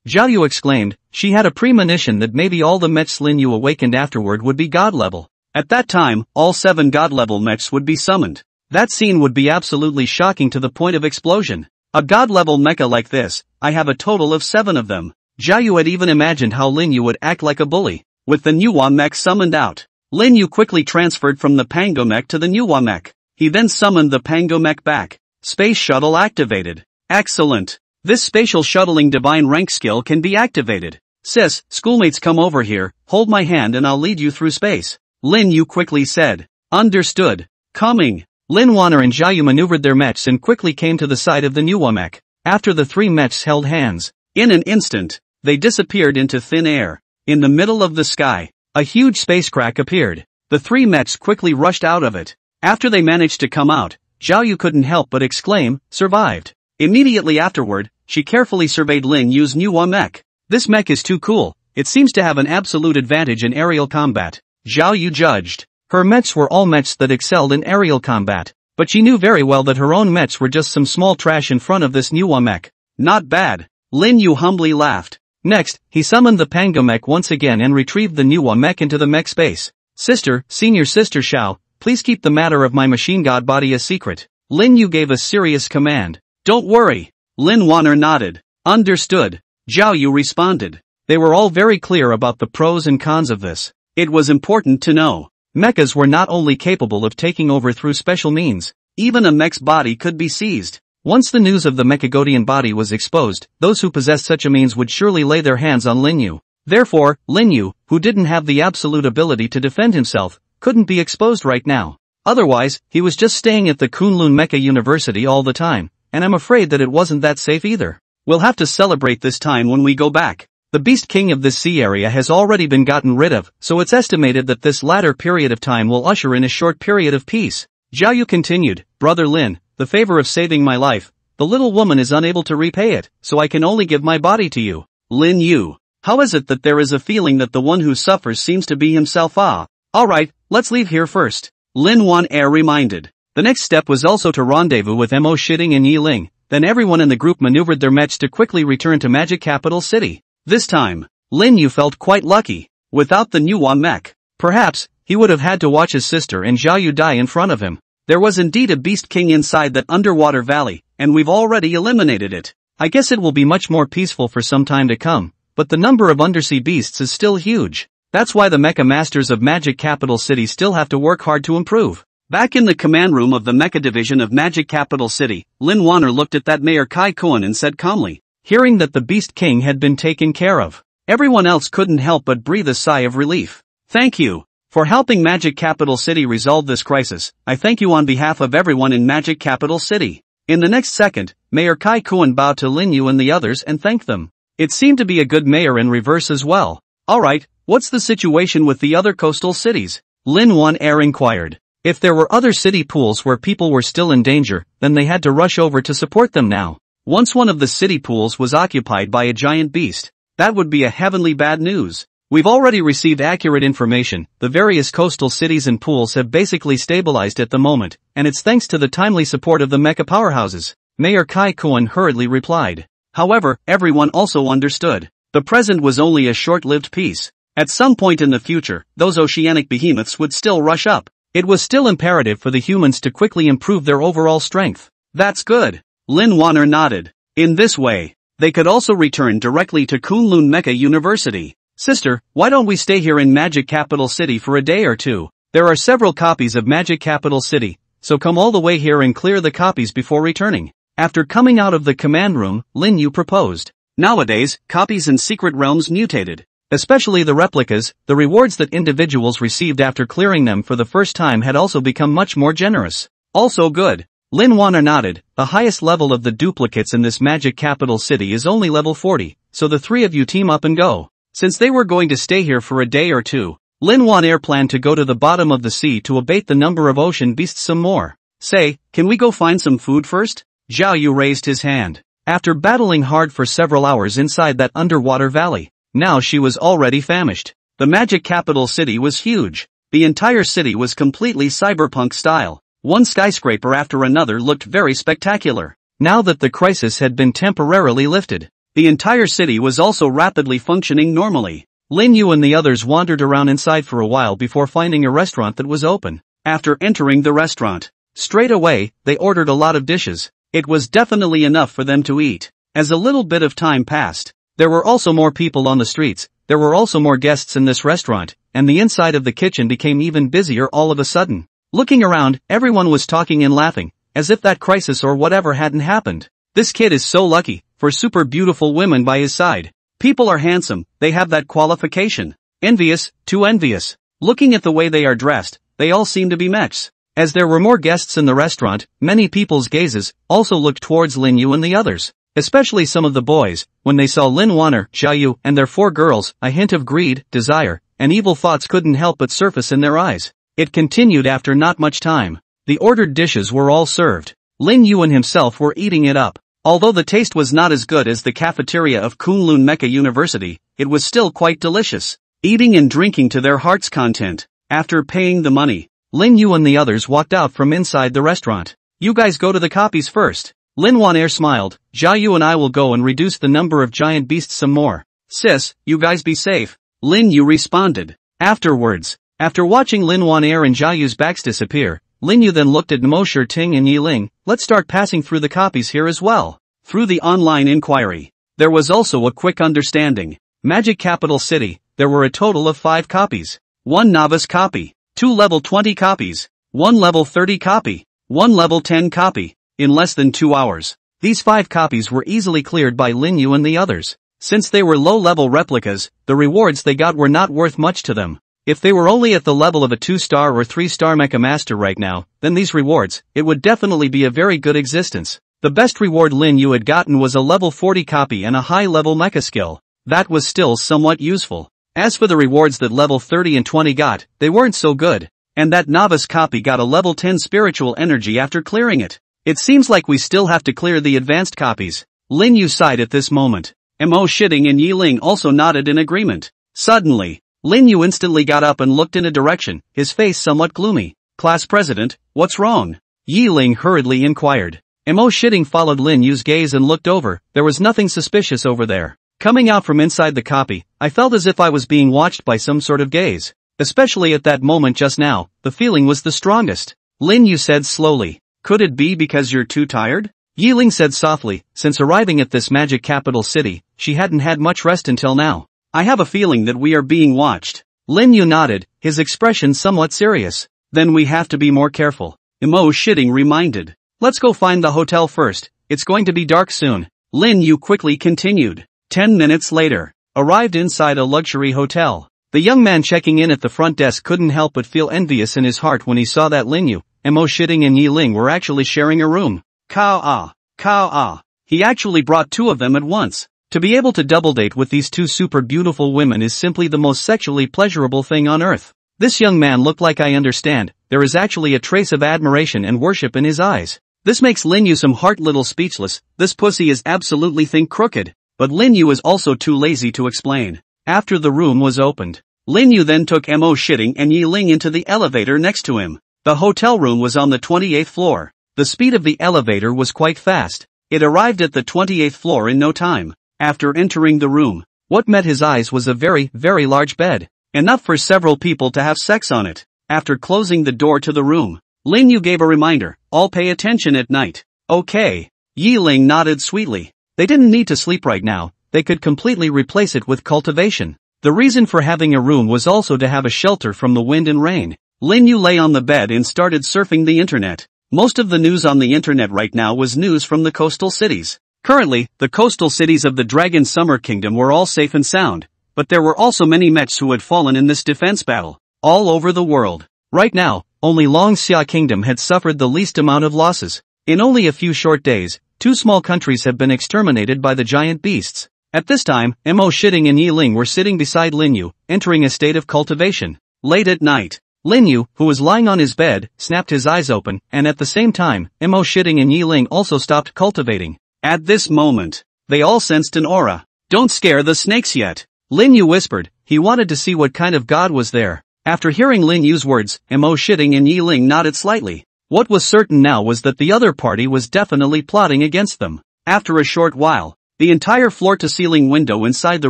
Zhao Yu exclaimed. She had a premonition that maybe all the mechs Lin Yu awakened afterward would be god level. At that time, all 7 god level mechs would be summoned. That scene would be absolutely shocking to the point of explosion. A god-level mecha like this, I have a total of 7 of them. Zhao Yu had even imagined how Lin Yu would act like a bully. With the Nuwa mech summoned out, Lin Yu quickly transferred from the Pango mech to the Nuwa mech. He then summoned the Pango mech back. Space shuttle activated. Excellent. This spatial shuttling divine rank skill can be activated. Sis, schoolmates come over here, hold my hand and I'll lead you through space. Lin Yu quickly said. Understood. Coming. Lin Waner and Zhao Yu maneuvered their mechs and quickly came to the side of the Nuwa mech. After the 3 mechs held hands, in an instant, they disappeared into thin air. In the middle of the sky, a huge space crack appeared. The 3 mechs quickly rushed out of it. After they managed to come out, Zhao Yu couldn't help but exclaim, survived. Immediately afterward, she carefully surveyed Lin Yu's Nuwa mech. This mech is too cool, it seems to have an absolute advantage in aerial combat. Zhao Yu judged. Her mechs were all mechs that excelled in aerial combat, but she knew very well that her own mechs were just some small trash in front of this Nuwa mech. Not bad. Lin Yu humbly laughed. Next, he summoned the Pango mech once again and retrieved the Nuwa mech into the mech space. Sister, senior sister Xiao, please keep the matter of my machine god body a secret. Lin Yu gave a serious command. Don't worry. Lin Waner nodded. Understood. Zhao Yu responded. They were all very clear about the pros and cons of this. It was important to know. Mechas were not only capable of taking over through special means, even a mech's body could be seized. Once the news of the Mechagodian body was exposed, those who possessed such a means would surely lay their hands on Lin Yu. Therefore, Lin Yu, who didn't have the absolute ability to defend himself, couldn't be exposed right now. Otherwise, he was just staying at the Kunlun Mecha University all the time, and I'm afraid that it wasn't that safe either. We'll have to celebrate this time when we go back. The Beast King of this sea area has already been gotten rid of, so it's estimated that this latter period of time will usher in a short period of peace. Zhao Yu continued, Brother Lin, the favor of saving my life, the little woman is unable to repay it, so I can only give my body to you. Lin Yu. How is it that there is a feeling that the one who suffers seems to be himself? Alright, let's leave here first. Lin Wan Air reminded. The next step was also to rendezvous with Mo Shitting and Yi Ling, then everyone in the group maneuvered their mechs to quickly return to Magic Capital City. This time, Lin Yu felt quite lucky. Without the Nuwa mech, perhaps, he would have had to watch his sister and Xiao Yu die in front of him. There was indeed a beast king inside that underwater valley, and we've already eliminated it. I guess it will be much more peaceful for some time to come, but the number of undersea beasts is still huge. That's why the mecha masters of Magic Capital City still have to work hard to improve. Back in the command room of the mecha division of Magic Capital City, Lin Wanner looked at that Mayor Kai Kuan and said calmly, hearing that the Beast King had been taken care of. Everyone else couldn't help but breathe a sigh of relief. Thank you for helping Magic Capital City resolve this crisis. I thank you on behalf of everyone in Magic Capital City. In the next second, Mayor Kai Kuan bowed to Lin Yu and the others and thanked them. It seemed to be a good mayor in reverse as well. Alright, what's the situation with the other coastal cities? Lin Wan Air inquired. If there were other city pools where people were still in danger, then they had to rush over to support them now. Once one of the city pools was occupied by a giant beast, that would be a heavenly bad news. We've already received accurate information. The various coastal cities and pools have basically stabilized at the moment, and it's thanks to the timely support of the mecha powerhouses. Mayor Kai Kuan hurriedly replied. However, everyone also understood. The present was only a short-lived peace. At some point in the future, those oceanic behemoths would still rush up. It was still imperative for the humans to quickly improve their overall strength. That's good. Lin Wanner nodded. In this way, they could also return directly to Kunlun Mecha University. Sister, why don't we stay here in Magic Capital City for a day or two? There are several copies of Magic Capital City, so come all the way here and clear the copies before returning. After coming out of the command room, Lin Yu proposed. Nowadays, copies in secret realms mutated. Especially the replicas, the rewards that individuals received after clearing them for the first time had also become much more generous. Also good. Lin Wanner nodded. The highest level of the duplicates in this Magic Capital City is only level 40, so the three of you team up and go. Since they were going to stay here for a day or two, Lin Wanner planned to go to the bottom of the sea to abate the number of ocean beasts some more. Say, can we go find some food first? Xiao Yu raised his hand. After battling hard for several hours inside that underwater valley, now she was already famished. The Magic Capital City was huge. The entire city was completely cyberpunk style. One skyscraper after another looked very spectacular. Now that the crisis had been temporarily lifted, the entire city was also rapidly functioning normally. Lin Yu and the others wandered around inside for a while before finding a restaurant that was open. After entering the restaurant, straight away, they ordered a lot of dishes. It was definitely enough for them to eat. As a little bit of time passed, there were also more people on the streets, there were also more guests in this restaurant, and the inside of the kitchen became even busier all of a sudden. Looking around, everyone was talking and laughing, as if that crisis or whatever hadn't happened. This kid is so lucky, for super beautiful women by his side. People are handsome, they have that qualification. Envious, too envious. Looking at the way they are dressed, they all seem to be mechs. As there were more guests in the restaurant, many people's gazes also looked towards Lin Yu and the others. Especially some of the boys, when they saw Lin Wanner, Xiao Yu, and their four girls, a hint of greed, desire, and evil thoughts couldn't help but surface in their eyes. It continued after not much time. The ordered dishes were all served. Lin Yu and himself were eating it up. Although the taste was not as good as the cafeteria of Kunlun Mecha University, it was still quite delicious. Eating and drinking to their heart's content. After paying the money, Lin Yu and the others walked out from inside the restaurant. You guys go to the copies first. Lin Wanner smiled. Xiao Yu and I will go and reduce the number of giant beasts some more. Sis, you guys be safe. Lin Yu responded. Afterwards, after watching Lin Wanner and Xiao Yu's backs disappear, Lin Yu then looked at Mo Shirting and Yi Ling. Let's start passing through the copies here as well. Through the online inquiry, there was also a quick understanding. Magic Capital City, there were a total of 5 copies. 1 novice copy, 2 level 20 copies, 1 level 30 copy, 1 level 10 copy. In less than 2 hours, these 5 copies were easily cleared by Lin Yu and the others. Since they were low-level replicas, the rewards they got were not worth much to them. If they were only at the level of a 2-star or 3-star Mecha Master right now, then these rewards, it would definitely be a very good existence. The best reward Lin Yu had gotten was a level 40 copy and a high-level mecha skill. That was still somewhat useful. As for the rewards that level 30 and 20 got, they weren't so good. And that novice copy got a level 10 spiritual energy after clearing it. It seems like we still have to clear the advanced copies. Lin Yu sighed at this moment. Mo Shitting and Yi Ling also nodded in agreement. Suddenly, Lin Yu instantly got up and looked in a direction, his face somewhat gloomy. Class president, what's wrong? Yi Ling hurriedly inquired. Mo Shitting followed Lin Yu's gaze and looked over. There was nothing suspicious over there. Coming out from inside the copy, I felt as if I was being watched by some sort of gaze. Especially at that moment just now, the feeling was the strongest. Lin Yu said slowly. Could it be because you're too tired? Yi Ling said softly, since arriving at this magic capital city, she hadn't had much rest until now. I have a feeling that we are being watched. Lin Yu nodded, his expression somewhat serious. Then we have to be more careful. Mo Shitting reminded. Let's go find the hotel first, it's going to be dark soon. Lin Yu quickly continued. 10 minutes later, arrived inside a luxury hotel. The young man checking in at the front desk couldn't help but feel envious in his heart when he saw that Lin Yu, Mo Shitting and Yi Ling were actually sharing a room. Kao ah. He actually brought two of them at once. To be able to double date with these two super beautiful women is simply the most sexually pleasurable thing on earth. This young man looked like I understand, there is actually a trace of admiration and worship in his eyes. This makes Lin Yu some heart little speechless, this pussy is absolutely think crooked. But Lin Yu is also too lazy to explain. After the room was opened, Lin Yu then took Mo Shitting and Yi Ling into the elevator next to him. The hotel room was on the 28th floor. The speed of the elevator was quite fast. It arrived at the 28th floor in no time. After entering the room, what met his eyes was a very, very large bed. Enough for several people to have sex on it. After closing the door to the room, Lin Yu gave a reminder, all pay attention at night. Okay. Yi Ling nodded sweetly. They didn't need to sleep right now, they could completely replace it with cultivation. The reason for having a room was also to have a shelter from the wind and rain. Lin Yu lay on the bed and started surfing the internet. Most of the news on the internet right now was news from the coastal cities. Currently, the coastal cities of the Dragon Summer Kingdom were all safe and sound, but there were also many mechs who had fallen in this defense battle, all over the world. Right now, only Long Xia Kingdom had suffered the least amount of losses. In only a few short days, two small countries have been exterminated by the giant beasts. At this time, Mo Shitting and Yi Ling were sitting beside Lin Yu, entering a state of cultivation. Late at night, Lin Yu, who was lying on his bed, snapped his eyes open, and at the same time, Mo Shitting and Yi Ling also stopped cultivating. At this moment, they all sensed an aura. Don't scare the snakes yet. Lin Yu whispered, he wanted to see what kind of god was there. After hearing Lin Yu's words, Mo Shitting and Yi Ling nodded slightly. What was certain now was that the other party was definitely plotting against them. After a short while, the entire floor-to-ceiling window inside the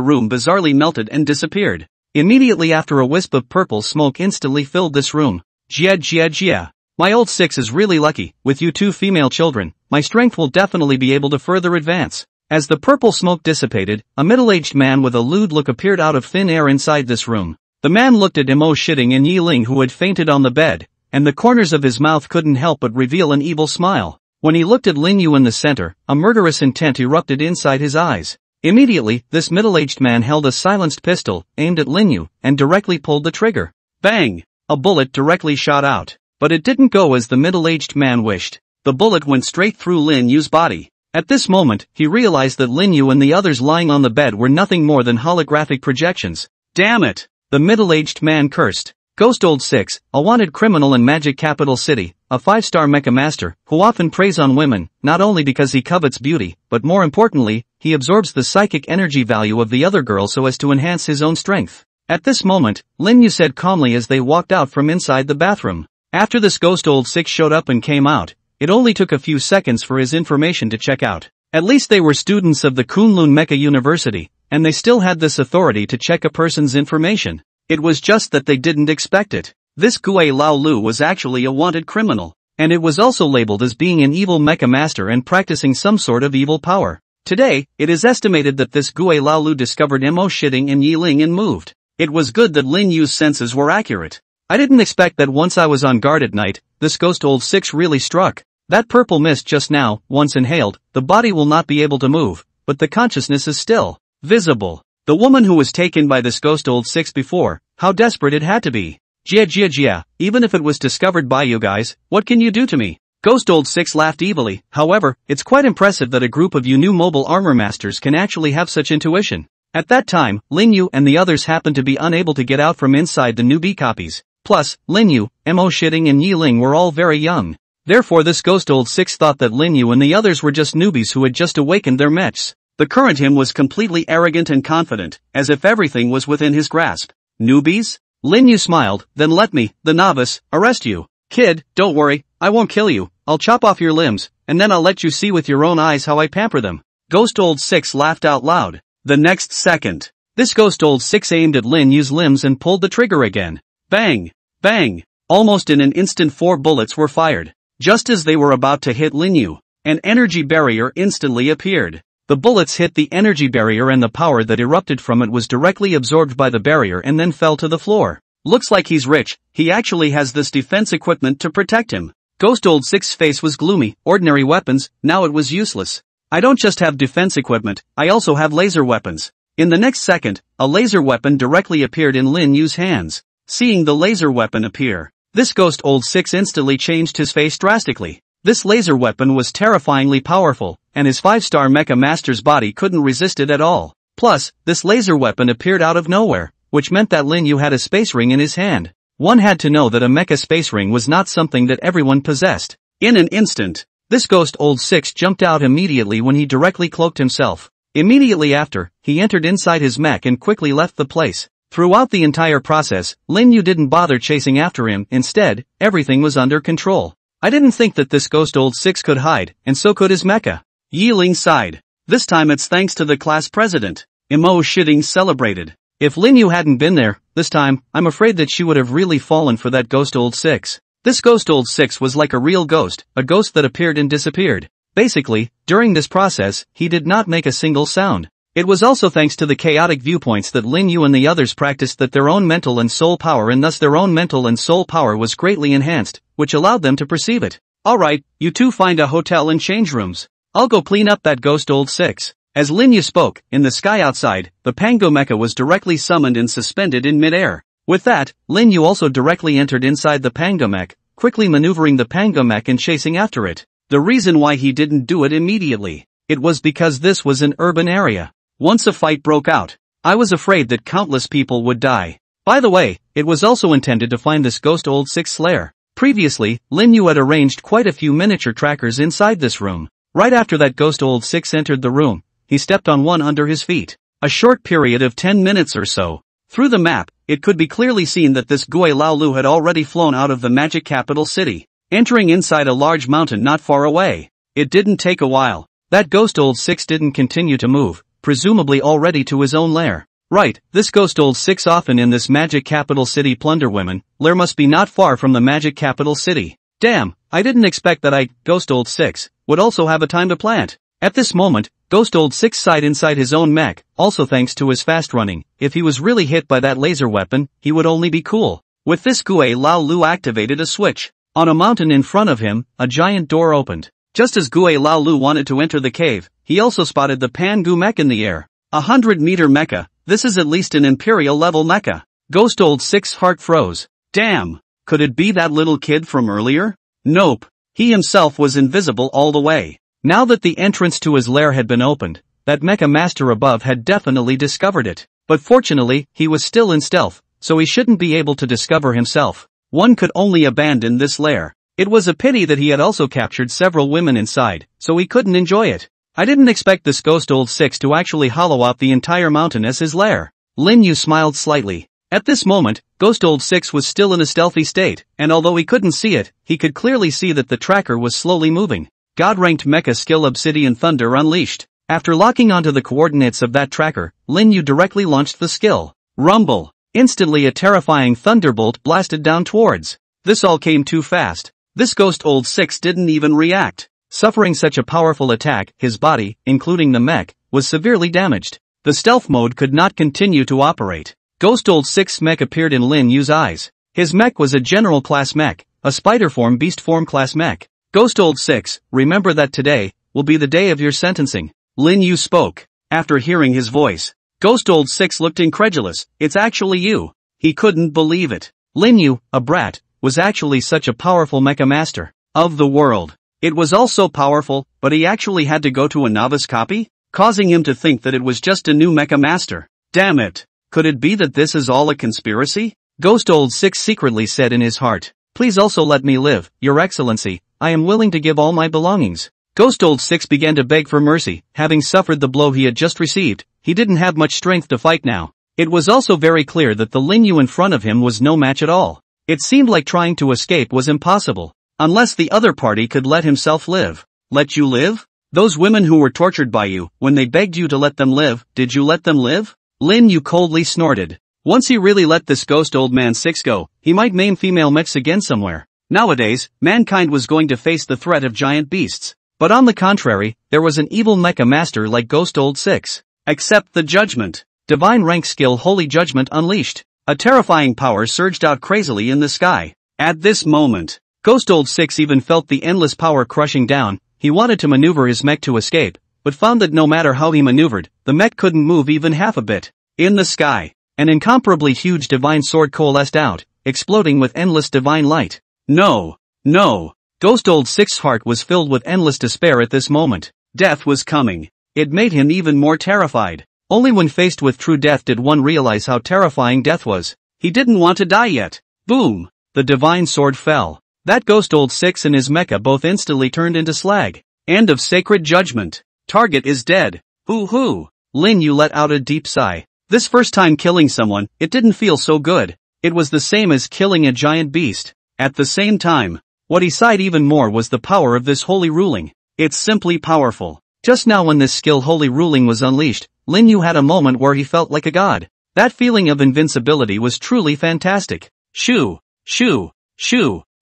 room bizarrely melted and disappeared. Immediately after a wisp of purple smoke instantly filled this room. Jia. My old six is really lucky, with you two female children, my strength will definitely be able to further advance. As the purple smoke dissipated, a middle-aged man with a lewd look appeared out of thin air inside this room. The man looked at Mo Shitting and Yi Ling who had fainted on the bed, and the corners of his mouth couldn't help but reveal an evil smile. When he looked at Lin Yu in the center, a murderous intent erupted inside his eyes. Immediately, this middle-aged man held a silenced pistol, aimed at Lin Yu, and directly pulled the trigger. Bang! A bullet directly shot out. But it didn't go as the middle-aged man wished. The bullet went straight through Lin Yu's body. At this moment, he realized that Lin Yu and the others lying on the bed were nothing more than holographic projections. Damn it! The middle-aged man cursed. Ghost Old Six, a wanted criminal in Magic Capital City, a 5-star mecha master, who often preys on women, not only because he covets beauty, but more importantly, he absorbs the psychic energy value of the other girl so as to enhance his own strength. At this moment, Lin Yu said calmly as they walked out from inside the bathroom. After this Ghost Old Six showed up and came out, it only took a few seconds for his information to check out. At least they were students of the Kunlun Mecha University, and they still had this authority to check a person's information. It was just that they didn't expect it. This Gue Lao Lu was actually a wanted criminal, and it was also labeled as being an evil mecha master and practicing some sort of evil power. Today, it is estimated that this Gue Lao Lu discovered Mo Shitting and Yi Ling and moved. It was good that Lin Yu's senses were accurate. I didn't expect that once I was on guard at night, this Ghost Old Six really struck. That purple mist just now, once inhaled, the body will not be able to move, but the consciousness is still visible. The woman who was taken by this Ghost Old Six before, how desperate it had to be. Jia, even if it was discovered by you guys, what can you do to me? Ghost Old Six laughed evilly. However, it's quite impressive that a group of you new mobile armor masters can actually have such intuition. At that time, Lin Yu and the others happened to be unable to get out from inside the newbie copies. Plus, Lin Yu, Mo Shitting and Yi Ling were all very young. Therefore this Ghost Old Six thought that Lin Yu and the others were just newbies who had just awakened their mechs. The current him was completely arrogant and confident, as if everything was within his grasp. Newbies? Lin Yu smiled, then let me, the novice, arrest you. Kid, don't worry, I won't kill you, I'll chop off your limbs, and then I'll let you see with your own eyes how I pamper them. Ghost Old Six laughed out loud. The next second, this Ghost Old Six aimed at Lin Yu's limbs and pulled the trigger again. Bang! Bang! Almost in an instant 4 bullets were fired. Just as they were about to hit Lin Yu, an energy barrier instantly appeared. The bullets hit the energy barrier and the power that erupted from it was directly absorbed by the barrier and then fell to the floor. Looks like he's rich, he actually has this defense equipment to protect him. Ghost Old Six's face was gloomy. Ordinary weapons, now it was useless. I don't just have defense equipment, I also have laser weapons. In the next second, a laser weapon directly appeared in Lin Yu's hands. Seeing the laser weapon appear, this Ghost Old Six instantly changed his face drastically. This laser weapon was terrifyingly powerful, and his 5-star mecha master's body couldn't resist it at all. Plus, this laser weapon appeared out of nowhere, which meant that Lin Yu had a space ring in his hand. One had to know that a mecha space ring was not something that everyone possessed. In an instant, this Ghost Old Six jumped out immediately when he directly cloaked himself. Immediately after, he entered inside his mech and quickly left the place. Throughout the entire process, Lin Yu didn't bother chasing after him, instead, everything was under control. I didn't think that this Ghost Old Six could hide, and so could his mecha. Yi Ling sighed. This time it's thanks to the class president. Emo Shitting celebrated. If Lin Yu hadn't been there, this time, I'm afraid that she would have really fallen for that Ghost Old Six. This Ghost Old Six was like a real ghost, a ghost that appeared and disappeared. Basically, during this process, he did not make a single sound. It was also thanks to the chaotic viewpoints that Lin Yu and the others practiced that their own mental and soul power and thus their own mental and soul power was greatly enhanced, which allowed them to perceive it. Alright, you two find a hotel and change rooms. I'll go clean up that Ghost Old Six. As Lin Yu spoke, in the sky outside, the Pango Mecha was directly summoned and suspended in midair. With that, Lin Yu also directly entered inside the Pango Mech, quickly maneuvering the Pango Mech and chasing after it. The reason why he didn't do it immediately, it was because this was an urban area. Once a fight broke out, I was afraid that countless people would die. By the way, it was also intended to find this Ghost Old Six lair. Previously, Lin Yu had arranged quite a few miniature trackers inside this room. Right after that Ghost Old Six entered the room, he stepped on one under his feet. A short period of 10 minutes or so. Through the map, it could be clearly seen that this Gui Laolu had already flown out of the magic capital city, entering inside a large mountain not far away. It didn't take a while. That Ghost Old Six didn't continue to move, presumably already to his own lair. Right, this Ghost Old Six often in this magic capital city plunder women, lair must be not far from the magic capital city. Damn, I didn't expect that Ghost Old Six, would also have a time to plant. At this moment, Ghost Old Six sighed inside his own mech, also thanks to his fast running. If he was really hit by that laser weapon, he would only be cool. With this Gui Laolu activated a switch. On a mountain in front of him, a giant door opened. Just as Gui Laolu wanted to enter the cave, he also spotted the Pangu Mech in the air. 100-meter mecha, this is at least an imperial level mecha. Ghost Old Six heart froze. Damn, could it be that little kid from earlier? Nope, he himself was invisible all the way. Now that the entrance to his lair had been opened, that mecha master above had definitely discovered it. But fortunately, he was still in stealth, so he shouldn't be able to discover himself. One could only abandon this lair. It was a pity that he had also captured several women inside, so he couldn't enjoy it. I didn't expect this Ghost Old Six to actually hollow out the entire mountain as his lair. Lin Yu smiled slightly. At this moment, Ghost Old Six was still in a stealthy state, and although he couldn't see it, he could clearly see that the tracker was slowly moving. God-ranked mecha skill Obsidian Thunder unleashed. After locking onto the coordinates of that tracker, Lin Yu directly launched the skill. Rumble. Instantly a terrifying thunderbolt blasted down towards. This all came too fast. This Ghost Old Six didn't even react. Suffering such a powerful attack, his body, including the mech, was severely damaged. The stealth mode could not continue to operate. Ghost Old Six mech appeared in Lin Yu's eyes. His mech was a general class mech, a spider form beast form class mech. Ghost Old Six, remember that today will be the day of your sentencing. Lin Yu spoke. After hearing his voice, Ghost Old Six looked incredulous. It's actually you. He couldn't believe it. Lin Yu, a brat, was actually such a powerful mecha master of the world. It was all so powerful, but he actually had to go to a novice copy, causing him to think that it was just a new mecha master. Damn it. Could it be that this is all a conspiracy? Ghost Old Six secretly said in his heart. Please also let me live, Your Excellency. I am willing to give all my belongings. Ghost Old Six began to beg for mercy. Having suffered the blow he had just received, he didn't have much strength to fight now. It was also very clear that the Lin Yu in front of him was no match at all. It seemed like trying to escape was impossible. Unless the other party could let himself live. Let you live? Those women who were tortured by you, when they begged you to let them live, did you let them live? Lin Yu coldly snorted. Once he really let this Ghost Old Man 6 go, he might maim female mechs again somewhere. Nowadays, mankind was going to face the threat of giant beasts. But on the contrary, there was an evil mecha master like Ghost Old 6. Accept the judgment. Divine rank skill Holy Judgment unleashed. A terrifying power surged out crazily in the sky. At this moment, Ghost Old 6 even felt the endless power crushing down. He wanted to maneuver his mech to escape, but found that no matter how he maneuvered, the mech couldn't move even half a bit. In the sky, an incomparably huge divine sword coalesced out, exploding with endless divine light. No. Ghost Old Six's heart was filled with endless despair at this moment. Death was coming. It made him even more terrified. Only when faced with true death did one realize how terrifying death was. He didn't want to die yet. Boom! The divine sword fell. That Ghost Old Six and his mecha both instantly turned into slag. End of sacred judgment. Target is dead. Hoo-hoo! Lin Yu let out a deep sigh. This first time killing someone, it didn't feel so good. It was the same as killing a giant beast. At the same time, what he sighed even more was the power of this holy ruling. It's simply powerful. Just now when this skill holy ruling was unleashed, Lin Yu had a moment where he felt like a god. That feeling of invincibility was truly fantastic. Shoo!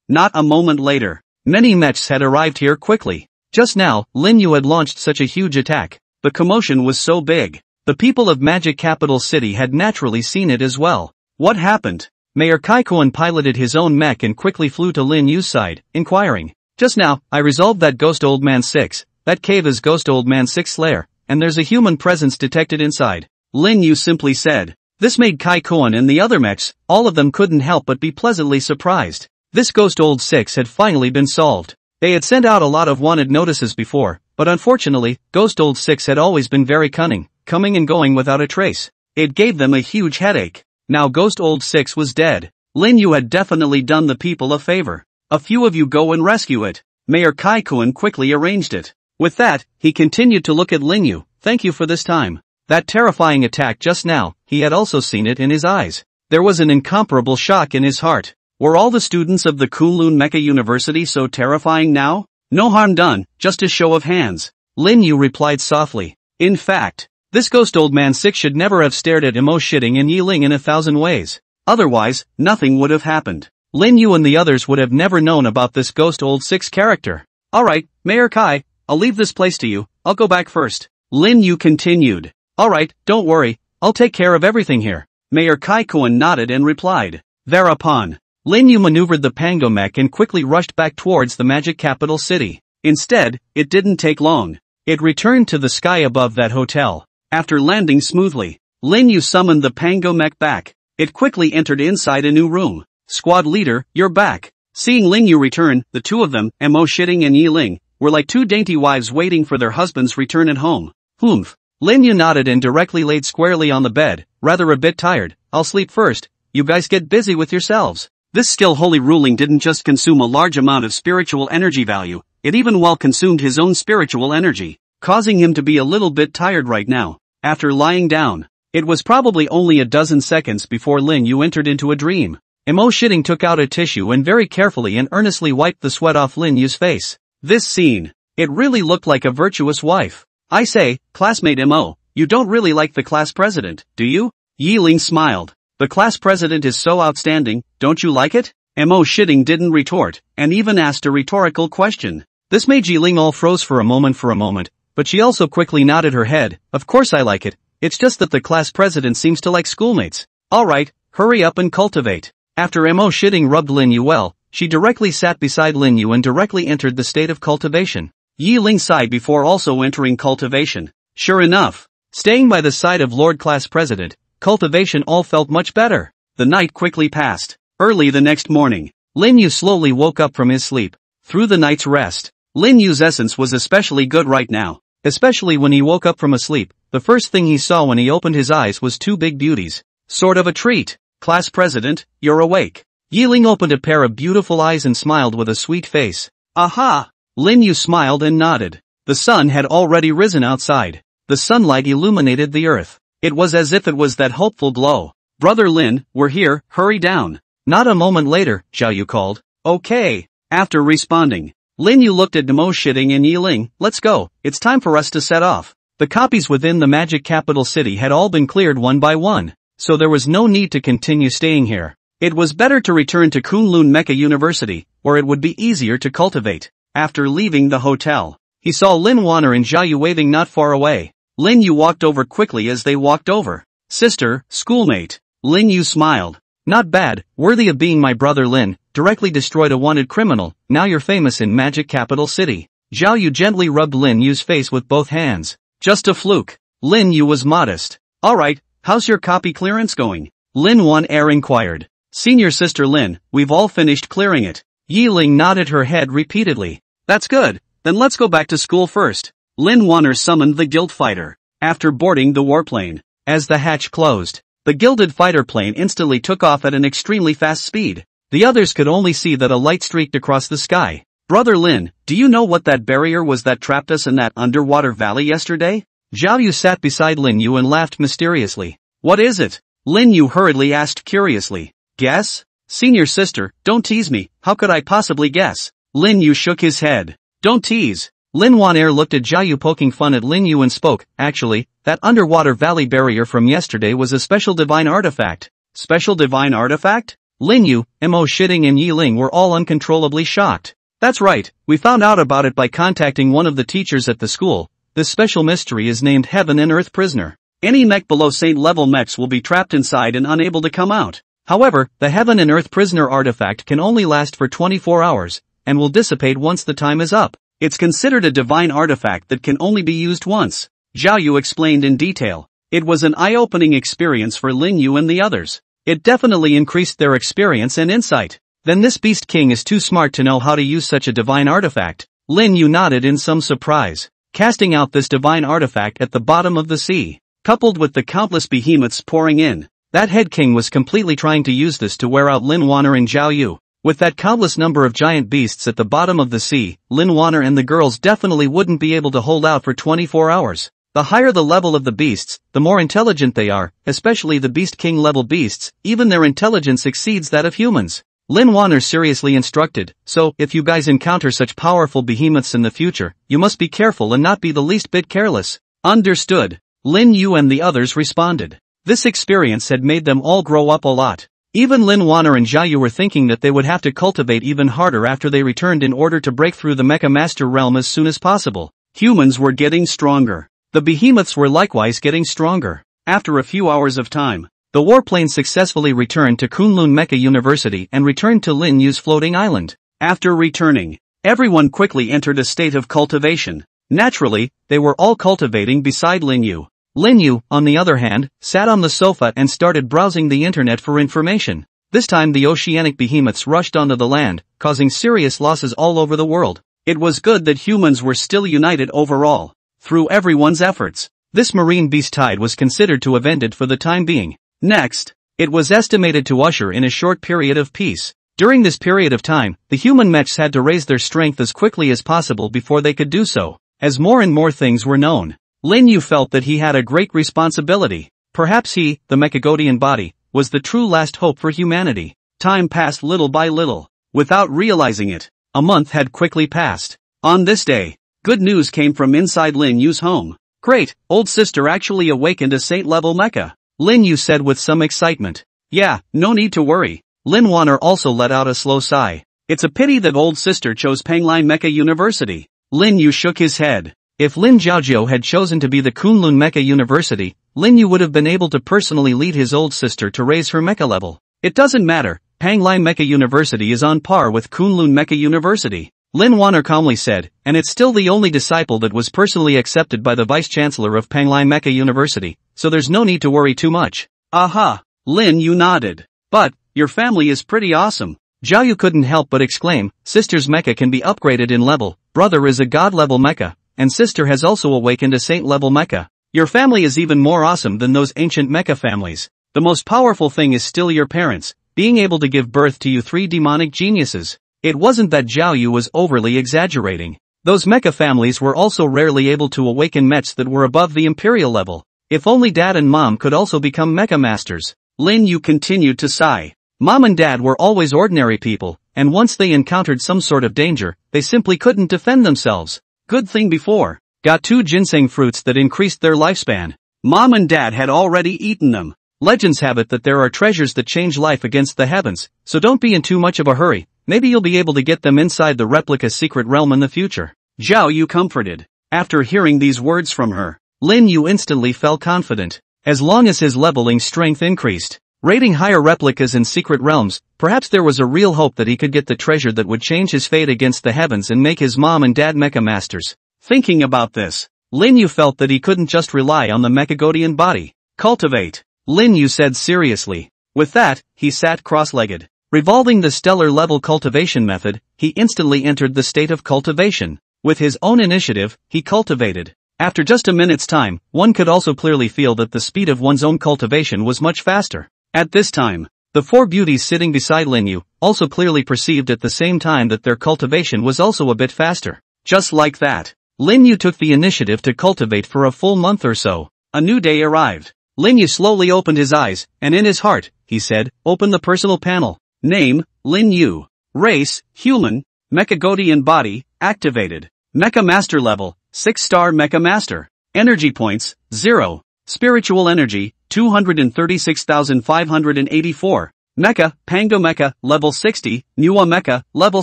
Not a moment later, many mechs had arrived here quickly. Just now, Lin Yu had launched such a huge attack. The commotion was so big. The people of Magic Capital City had naturally seen it as well. What happened? Mayor Kaikuan piloted his own mech and quickly flew to Lin Yu's side, inquiring. Just now, I resolved that Ghost Old Man 6. That cave is Ghost Old Man 6's lair, and there's a human presence detected inside. Lin Yu simply said. This made Kaikuan and the other mechs, all of them couldn't help but be pleasantly surprised. This Ghost Old 6 had finally been solved. They had sent out a lot of wanted notices before, but unfortunately, Ghost Old 6 had always been very cunning, coming and going without a trace. It gave them a huge headache. Now Ghost Old 6 was dead. Lin Yu had definitely done the people a favor. A few of you go and rescue it. Mayor Kaikuan quickly arranged it. With that, he continued to look at Lin Yu. Thank you for this time. That terrifying attack just now, he had also seen it in his eyes. There was an incomparable shock in his heart. Were all the students of the Kunlun Mecha University so terrifying now? No harm done, just a show of hands. Lin Yu replied softly. In fact, this Ghost Old Man 6 should never have stared at Imo Shitting and Yiling in 1,000 ways. Otherwise, nothing would have happened. Lin Yu and the others would have never known about this Ghost Old 6 character. Alright, Mayor Kai, I'll leave this place to you, I'll go back first. Lin Yu continued. Alright, don't worry, I'll take care of everything here. Mayor Kaikuan nodded and replied. Thereupon, Lin Yu maneuvered the Pango mech and quickly rushed back towards the Magic Capital City. Instead, it didn't take long. It returned to the sky above that hotel. After landing smoothly, Lin Yu summoned the Pango mech back. It quickly entered inside a new room. Squad leader, you're back. Seeing Lin Yu return, the two of them, Mo Shitting and Yiling, were like two dainty wives waiting for their husband's return at home. Humph. Lin Yu nodded and directly laid squarely on the bed, rather a bit tired. I'll sleep first. You guys get busy with yourselves. This skill holy ruling didn't just consume a large amount of spiritual energy value, it even well consumed his own spiritual energy, causing him to be a little bit tired right now. After lying down, it was probably only a dozen seconds before Lin Yu entered into a dream. Mo Shitting took out a tissue and very carefully and earnestly wiped the sweat off Lin Yu's face. This scene, it really looked like a virtuous wife. I say, classmate Mo, you don't really like the class president, do you? Yiling smiled. The class president is so outstanding, don't you like it? Mo Shitting didn't retort, and even asked a rhetorical question. This made Yiling all froze for a moment, but she also quickly nodded her head. Of course I like it, it's just that the class president seems to like schoolmates. Alright, hurry up and cultivate. After Mo Shitting rubbed Lin Yu well, she directly sat beside Lin Yu and directly entered the state of cultivation. Yiling sighed before also entering cultivation. Sure enough, staying by the side of Lord Class President, cultivation all felt much better. The night quickly passed. Early the next morning, Lin Yu slowly woke up from his sleep. Through the night's rest, Lin Yu's essence was especially good right now. Especially when he woke up from a sleep, the first thing he saw when he opened his eyes was two big beauties. Sort of a treat. Class President, you're awake. Yiling opened a pair of beautiful eyes and smiled with a sweet face. Aha! Lin Yu smiled and nodded. The sun had already risen outside. The sunlight illuminated the earth. It was as if it was that hopeful glow. Brother Lin, we're here, hurry down. Not a moment later, Xiao Yu called. Okay. After responding, Lin Yu looked at Nemo Shitting and Yiling. Let's go, it's time for us to set off. The copies within the magic capital city had all been cleared one by one, so there was no need to continue staying here. It was better to return to Kunlun Mecha University, where it would be easier to cultivate. After leaving the hotel, he saw Lin Wanner and Xiao Yu waving not far away. Lin Yu walked over quickly as they walked over. Sister, schoolmate. Lin Yu smiled. Not bad, worthy of being my brother Lin, directly destroyed a wanted criminal, now you're famous in Magic Capital City. Xiao Yu gently rubbed Lin Yu's face with both hands. Just a fluke. Lin Yu was modest. Alright, how's your copy clearance going? Lin Wanner inquired. Senior sister Lin, we've all finished clearing it. Yiling nodded her head repeatedly. That's good, then let's go back to school first. Lin Wanner summoned the guild fighter. After boarding the warplane, as the hatch closed, the gilded fighter plane instantly took off at an extremely fast speed. The others could only see that a light streaked across the sky. Brother Lin, do you know what that barrier was that trapped us in that underwater valley yesterday? Xiao Yu sat beside Lin Yu and laughed mysteriously. What is it? Lin Yu hurriedly asked curiously. Guess? Senior sister, don't tease me, how could I possibly guess? Lin Yu shook his head. Don't tease. Lin Wanner looked at Xiao Yu poking fun at Lin Yu and spoke. Actually, that underwater valley barrier from yesterday was a special divine artifact. Special divine artifact? Lin Yu, Mo Shitting and Yiling were all uncontrollably shocked. That's right, we found out about it by contacting one of the teachers at the school. This special mystery is named Heaven and Earth Prisoner. Any mech below Saint level mechs will be trapped inside and unable to come out. However, the Heaven and Earth Prisoner artifact can only last for 24 hours, and will dissipate once the time is up. It's considered a divine artifact that can only be used once. Xiao Yu explained in detail. It was an eye-opening experience for Lin Yu and the others. It definitely increased their experience and insight. Then this Beast King is too smart to know how to use such a divine artifact. Lin Yu nodded in some surprise. Casting out this divine artifact at the bottom of the sea, coupled with the countless behemoths pouring in, that head king was completely trying to use this to wear out Lin Wanner and Xiao Yu. With that countless number of giant beasts at the bottom of the sea, Lin Wanner and the girls definitely wouldn't be able to hold out for 24 hours. The higher the level of the beasts, the more intelligent they are, especially the Beast King level beasts, even their intelligence exceeds that of humans. Lin Wanner seriously instructed, so, if you guys encounter such powerful behemoths in the future, you must be careful and not be the least bit careless. Understood. Lin Yu and the others responded. This experience had made them all grow up a lot. Even Lin Wanner and Xiao Yu were thinking that they would have to cultivate even harder after they returned in order to break through the Mecha Master realm as soon as possible. Humans were getting stronger. The behemoths were likewise getting stronger. After a few hours of time, the warplane successfully returned to Kunlun Mecha University and returned to Lin Yu's floating island. After returning, everyone quickly entered a state of cultivation. Naturally, they were all cultivating beside Lin Yu. Lin Yu, on the other hand, sat on the sofa and started browsing the internet for information. This time the oceanic behemoths rushed onto the land, causing serious losses all over the world. It was good that humans were still united overall, through everyone's efforts. This marine beast tide was considered to have ended for the time being. Next, it was estimated to usher in a short period of peace. During this period of time, the human mechs had to raise their strength as quickly as possible before they could do so. As more and more things were known, Lin Yu felt that he had a great responsibility. Perhaps he, the Mechagodian body, was the true last hope for humanity. Time passed little by little. Without realizing it, a month had quickly passed. On this day, good news came from inside Lin Yu's home. Great, old sister actually awakened a saint-level mecha, Lin Yu said with some excitement. Yeah, no need to worry. Lin Wanner also let out a slow sigh. It's a pity that old sister chose Panglai Mecha University. Lin Yu shook his head. If Lin Jiaojiu had chosen to be the Kunlun Mecha University, Lin Yu would have been able to personally lead his old sister to raise her mecha level. It doesn't matter, Panglai Mecha University is on par with Kunlun Mecha University, Lin Wanner calmly said, and it's still the only disciple that was personally accepted by the Vice-Chancellor of Panglai Mecha University, so there's no need to worry too much. Aha! Lin Yu nodded. But, your family is pretty awesome. Xiao Yu couldn't help but exclaim, sister's mecha can be upgraded in level, brother is a god-level mecha, and sister has also awakened a saint-level mecha. Your family is even more awesome than those ancient mecha families. The most powerful thing is still your parents, being able to give birth to you three demonic geniuses. It wasn't that Zhao Yu was overly exaggerating. Those mecha families were also rarely able to awaken mechs that were above the imperial level. If only dad and mom could also become mecha masters. Lin Yu continued to sigh. Mom and dad were always ordinary people, and once they encountered some sort of danger, they simply couldn't defend themselves. Good thing before. Got 2 ginseng fruits that increased their lifespan. Mom and dad had already eaten them. Legends have it that there are treasures that change life against the heavens, so don't be in too much of a hurry. Maybe you'll be able to get them inside the replica secret realm in the future. Zhao Yu comforted. After hearing these words from her, Lin Yu instantly felt confident. As long as his leveling strength increased, raiding higher replicas in secret realms, perhaps there was a real hope that he could get the treasure that would change his fate against the heavens and make his mom and dad mecha masters. Thinking about this, Lin Yu felt that he couldn't just rely on the Mechagodian body. Cultivate, Lin Yu said seriously. With that, he sat cross-legged. Revolving the stellar level cultivation method, he instantly entered the state of cultivation. With his own initiative, he cultivated. After just a minute's time, one could also clearly feel that the speed of one's own cultivation was much faster. At this time, the 4 beauties sitting beside Lin Yu also clearly perceived at the same time that their cultivation was also a bit faster. Just like that, Lin Yu took the initiative to cultivate for a full month or so. A new day arrived. Lin Yu slowly opened his eyes, and in his heart, he said, "Open the personal panel. Name, Lin Yu. Race, human. Mechagodian body, activated. Mecha Master level, 6-star Mecha Master. Energy points, 0. Spiritual energy, 236,584. Mecha, Pango Mecha, level 60, Nuwa Mecha, level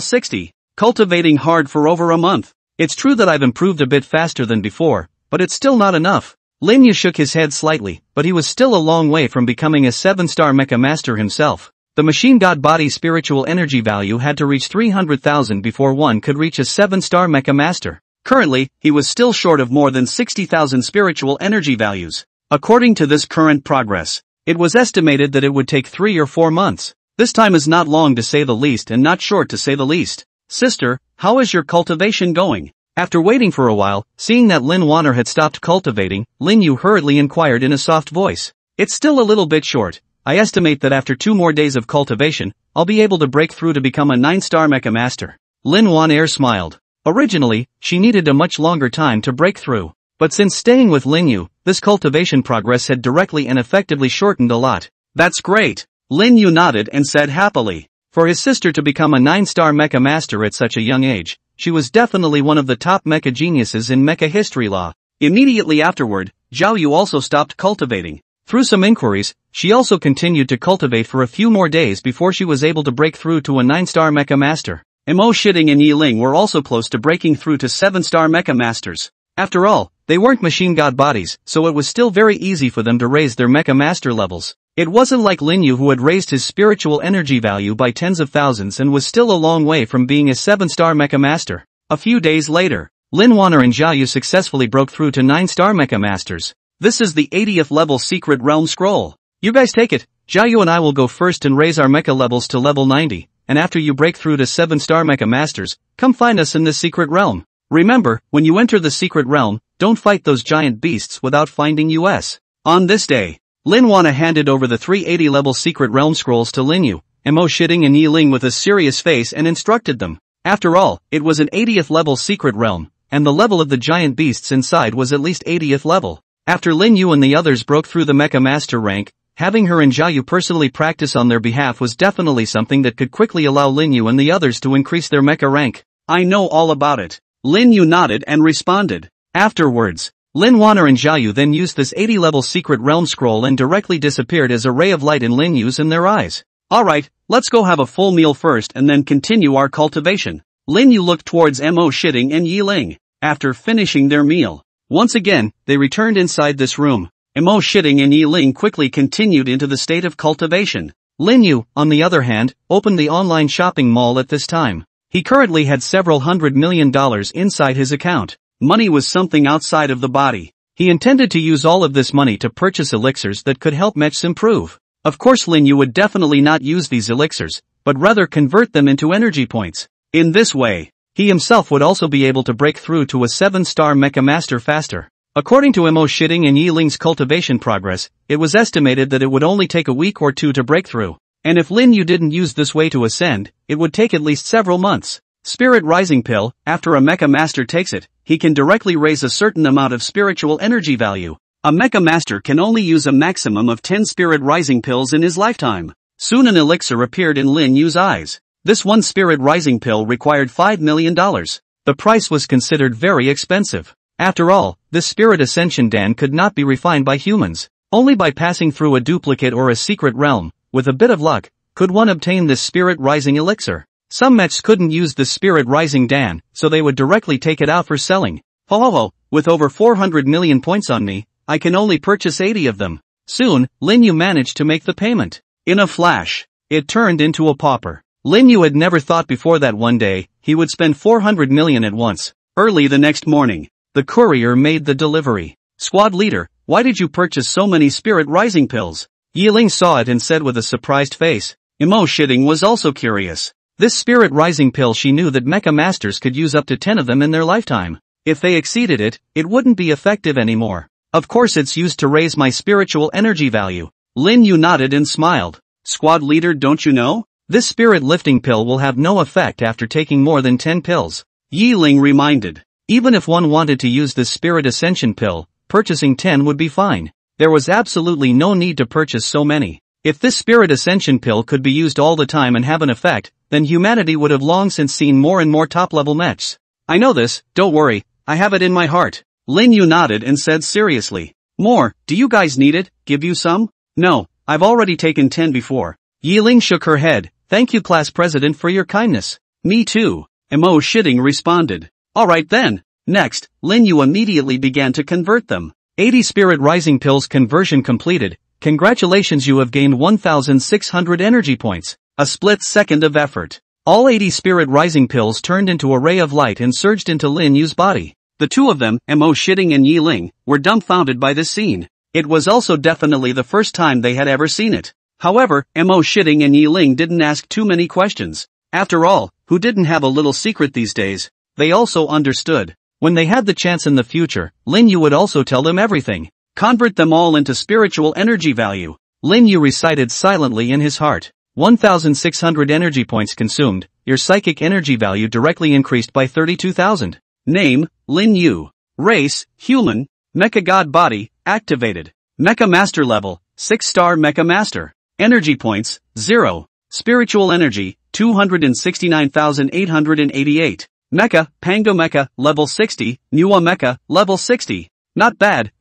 60. Cultivating hard for over a month. It's true that I've improved a bit faster than before, but it's still not enough." Lin Yu shook his head slightly, but he was still a long way from becoming a 7-star Mecha Master himself. The machine god body spiritual energy value had to reach 300,000 before one could reach a 7-star Mecha Master. Currently, he was still short of more than 60,000 spiritual energy values. According to this current progress, it was estimated that it would take 3 or 4 months. This time is not long to say the least and not short to say the least. "Sister, how is your cultivation going?" After waiting for a while, seeing that Lin Wanner had stopped cultivating, Lin Yu hurriedly inquired in a soft voice. "It's still a little bit short. I estimate that after 2 more days of cultivation, I'll be able to break through to become a 9-star Mecha Master." Lin Wanner smiled. Originally, she needed a much longer time to break through. But since staying with Lin Yu, this cultivation progress had directly and effectively shortened a lot. "That's great." Lin Yu nodded and said happily. For his sister to become a 9-star Mecha Master at such a young age, she was definitely one of the top mecha geniuses in mecha history law. Immediately afterward, Zhao Yu also stopped cultivating. Through some inquiries, she also continued to cultivate for a few more days before she was able to break through to a 9-star Mecha Master. Mo Shitting and Yi Ling were also close to breaking through to 7-star Mecha Masters. After all, they weren't machine god bodies, so it was still very easy for them to raise their Mecha Master levels. It wasn't like Lin Yu who had raised his spiritual energy value by tens of thousands and was still a long way from being a 7-star Mecha Master. A few days later, Lin Wanner and Zhao Yu successfully broke through to 9-star Mecha Masters. This is the 80th level Secret Realm Scroll. You guys take it. Zhao Yu and I will go first and raise our mecha levels to level 90, and after you break through to 7-star Mecha Masters, come find us in this secret realm. Remember, when you enter the secret realm, don't fight those giant beasts without finding us. On this day, Lin Wanna handed over the 380 level Secret Realm Scrolls to Lin Yu, Mo Shitting and Yi Ling with a serious face and instructed them. After all, it was an 80th level secret realm, and the level of the giant beasts inside was at least 80th level. After Lin Yu and the others broke through the Mecha Master rank, having her and Zhao Yu personally practice on their behalf was definitely something that could quickly allow Lin Yu and the others to increase their mecha rank. "I know all about it." Lin Yu nodded and responded. Afterwards, Lin Wanner and Zhao Yu then used this 80-level Secret Realm Scroll and directly disappeared as a ray of light in Lin Yu's and their eyes. "Alright, let's go have a full meal first and then continue our cultivation." Lin Yu looked towards Mo Shitting and Yi Ling. After finishing their meal, once again, they returned inside this room. Mo Shitting and Yi Ling quickly continued into the state of cultivation. Lin Yu, on the other hand, opened the online shopping mall at this time. He currently had several $100 million inside his account. Money was something outside of the body. He intended to use all of this money to purchase elixirs that could help mechs improve. Of course Lin Yu would definitely not use these elixirs, but rather convert them into energy points. In this way, he himself would also be able to break through to a 7-star Mecha Master faster. According to Mo Shitting and Yi Ling's cultivation progress, it was estimated that it would only take a week or 2 to break through. And if Lin Yu didn't use this way to ascend, it would take at least several months. Spirit Rising Pill, after a mecha master takes it, he can directly raise a certain amount of spiritual energy value. A mecha master can only use a maximum of 10 Spirit Rising Pills in his lifetime. Soon an elixir appeared in Lin Yu's eyes. This one Spirit Rising Pill required $5 million. The price was considered very expensive. After all, this Spirit Ascension Dan could not be refined by humans. Only by passing through a duplicate or a secret realm, with a bit of luck, could one obtain this Spirit Rising elixir. Some mechs couldn't use the Spirit Rising Dan, so they would directly take it out for selling. Ho, with over 400 million points on me, I can only purchase 80 of them. Soon, Lin Yu managed to make the payment. In a flash, it turned into a pauper. Lin Yu had never thought before that one day, he would spend 400 million at once. Early the next morning, the courier made the delivery. Squad leader, why did you purchase so many Spirit Rising Pills? Yiling saw it and said with a surprised face. Emo Shitting was also curious. This Spirit Rising Pill, she knew that mecha masters could use up to 10 of them in their lifetime. If they exceeded it, it wouldn't be effective anymore. Of course it's used to raise my spiritual energy value. Lin Yu nodded and smiled. Squad leader, don't you know? This Spirit Lifting Pill will have no effect after taking more than 10 pills. Yiling reminded. Even if one wanted to use this Spirit Ascension Pill, purchasing 10 would be fine. There was absolutely no need to purchase so many. If this Spirit Ascension Pill could be used all the time and have an effect, then humanity would have long since seen more and more top-level mechs. I know this, don't worry, I have it in my heart. Lin Yu nodded and said seriously. More, do you guys need it? Give you some? No, I've already taken 10 before. Yiling shook her head. Thank you, class president, for your kindness. Me too. Emo Shitting responded. Alright then. Next, Lin Yu immediately began to convert them. 80 Spirit Rising Pills conversion completed. Congratulations, you have gained 1,600 energy points. A split second of effort. All 80 Spirit Rising Pills turned into a ray of light and surged into Lin Yu's body. The two of them, Emo Shitting and Yiling, were dumbfounded by this scene. It was also definitely the first time they had ever seen it. However, Emo Shitting and Yiling didn't ask too many questions. After all, who didn't have a little secret these days? They also understood. When they had the chance in the future, Lin Yu would also tell them everything. Convert them all into spiritual energy value. Lin Yu recited silently in his heart. 1,600 energy points consumed, your psychic energy value directly increased by 32,000. Name, Lin Yu. Race, human. Mecha God body, activated. Mecha Master level, 6-star Mecha Master. Energy points, 0. Spiritual energy, 269,888. Mecha, Pango Mecha, level 60, Nuwa Mecha, level 60. Not bad,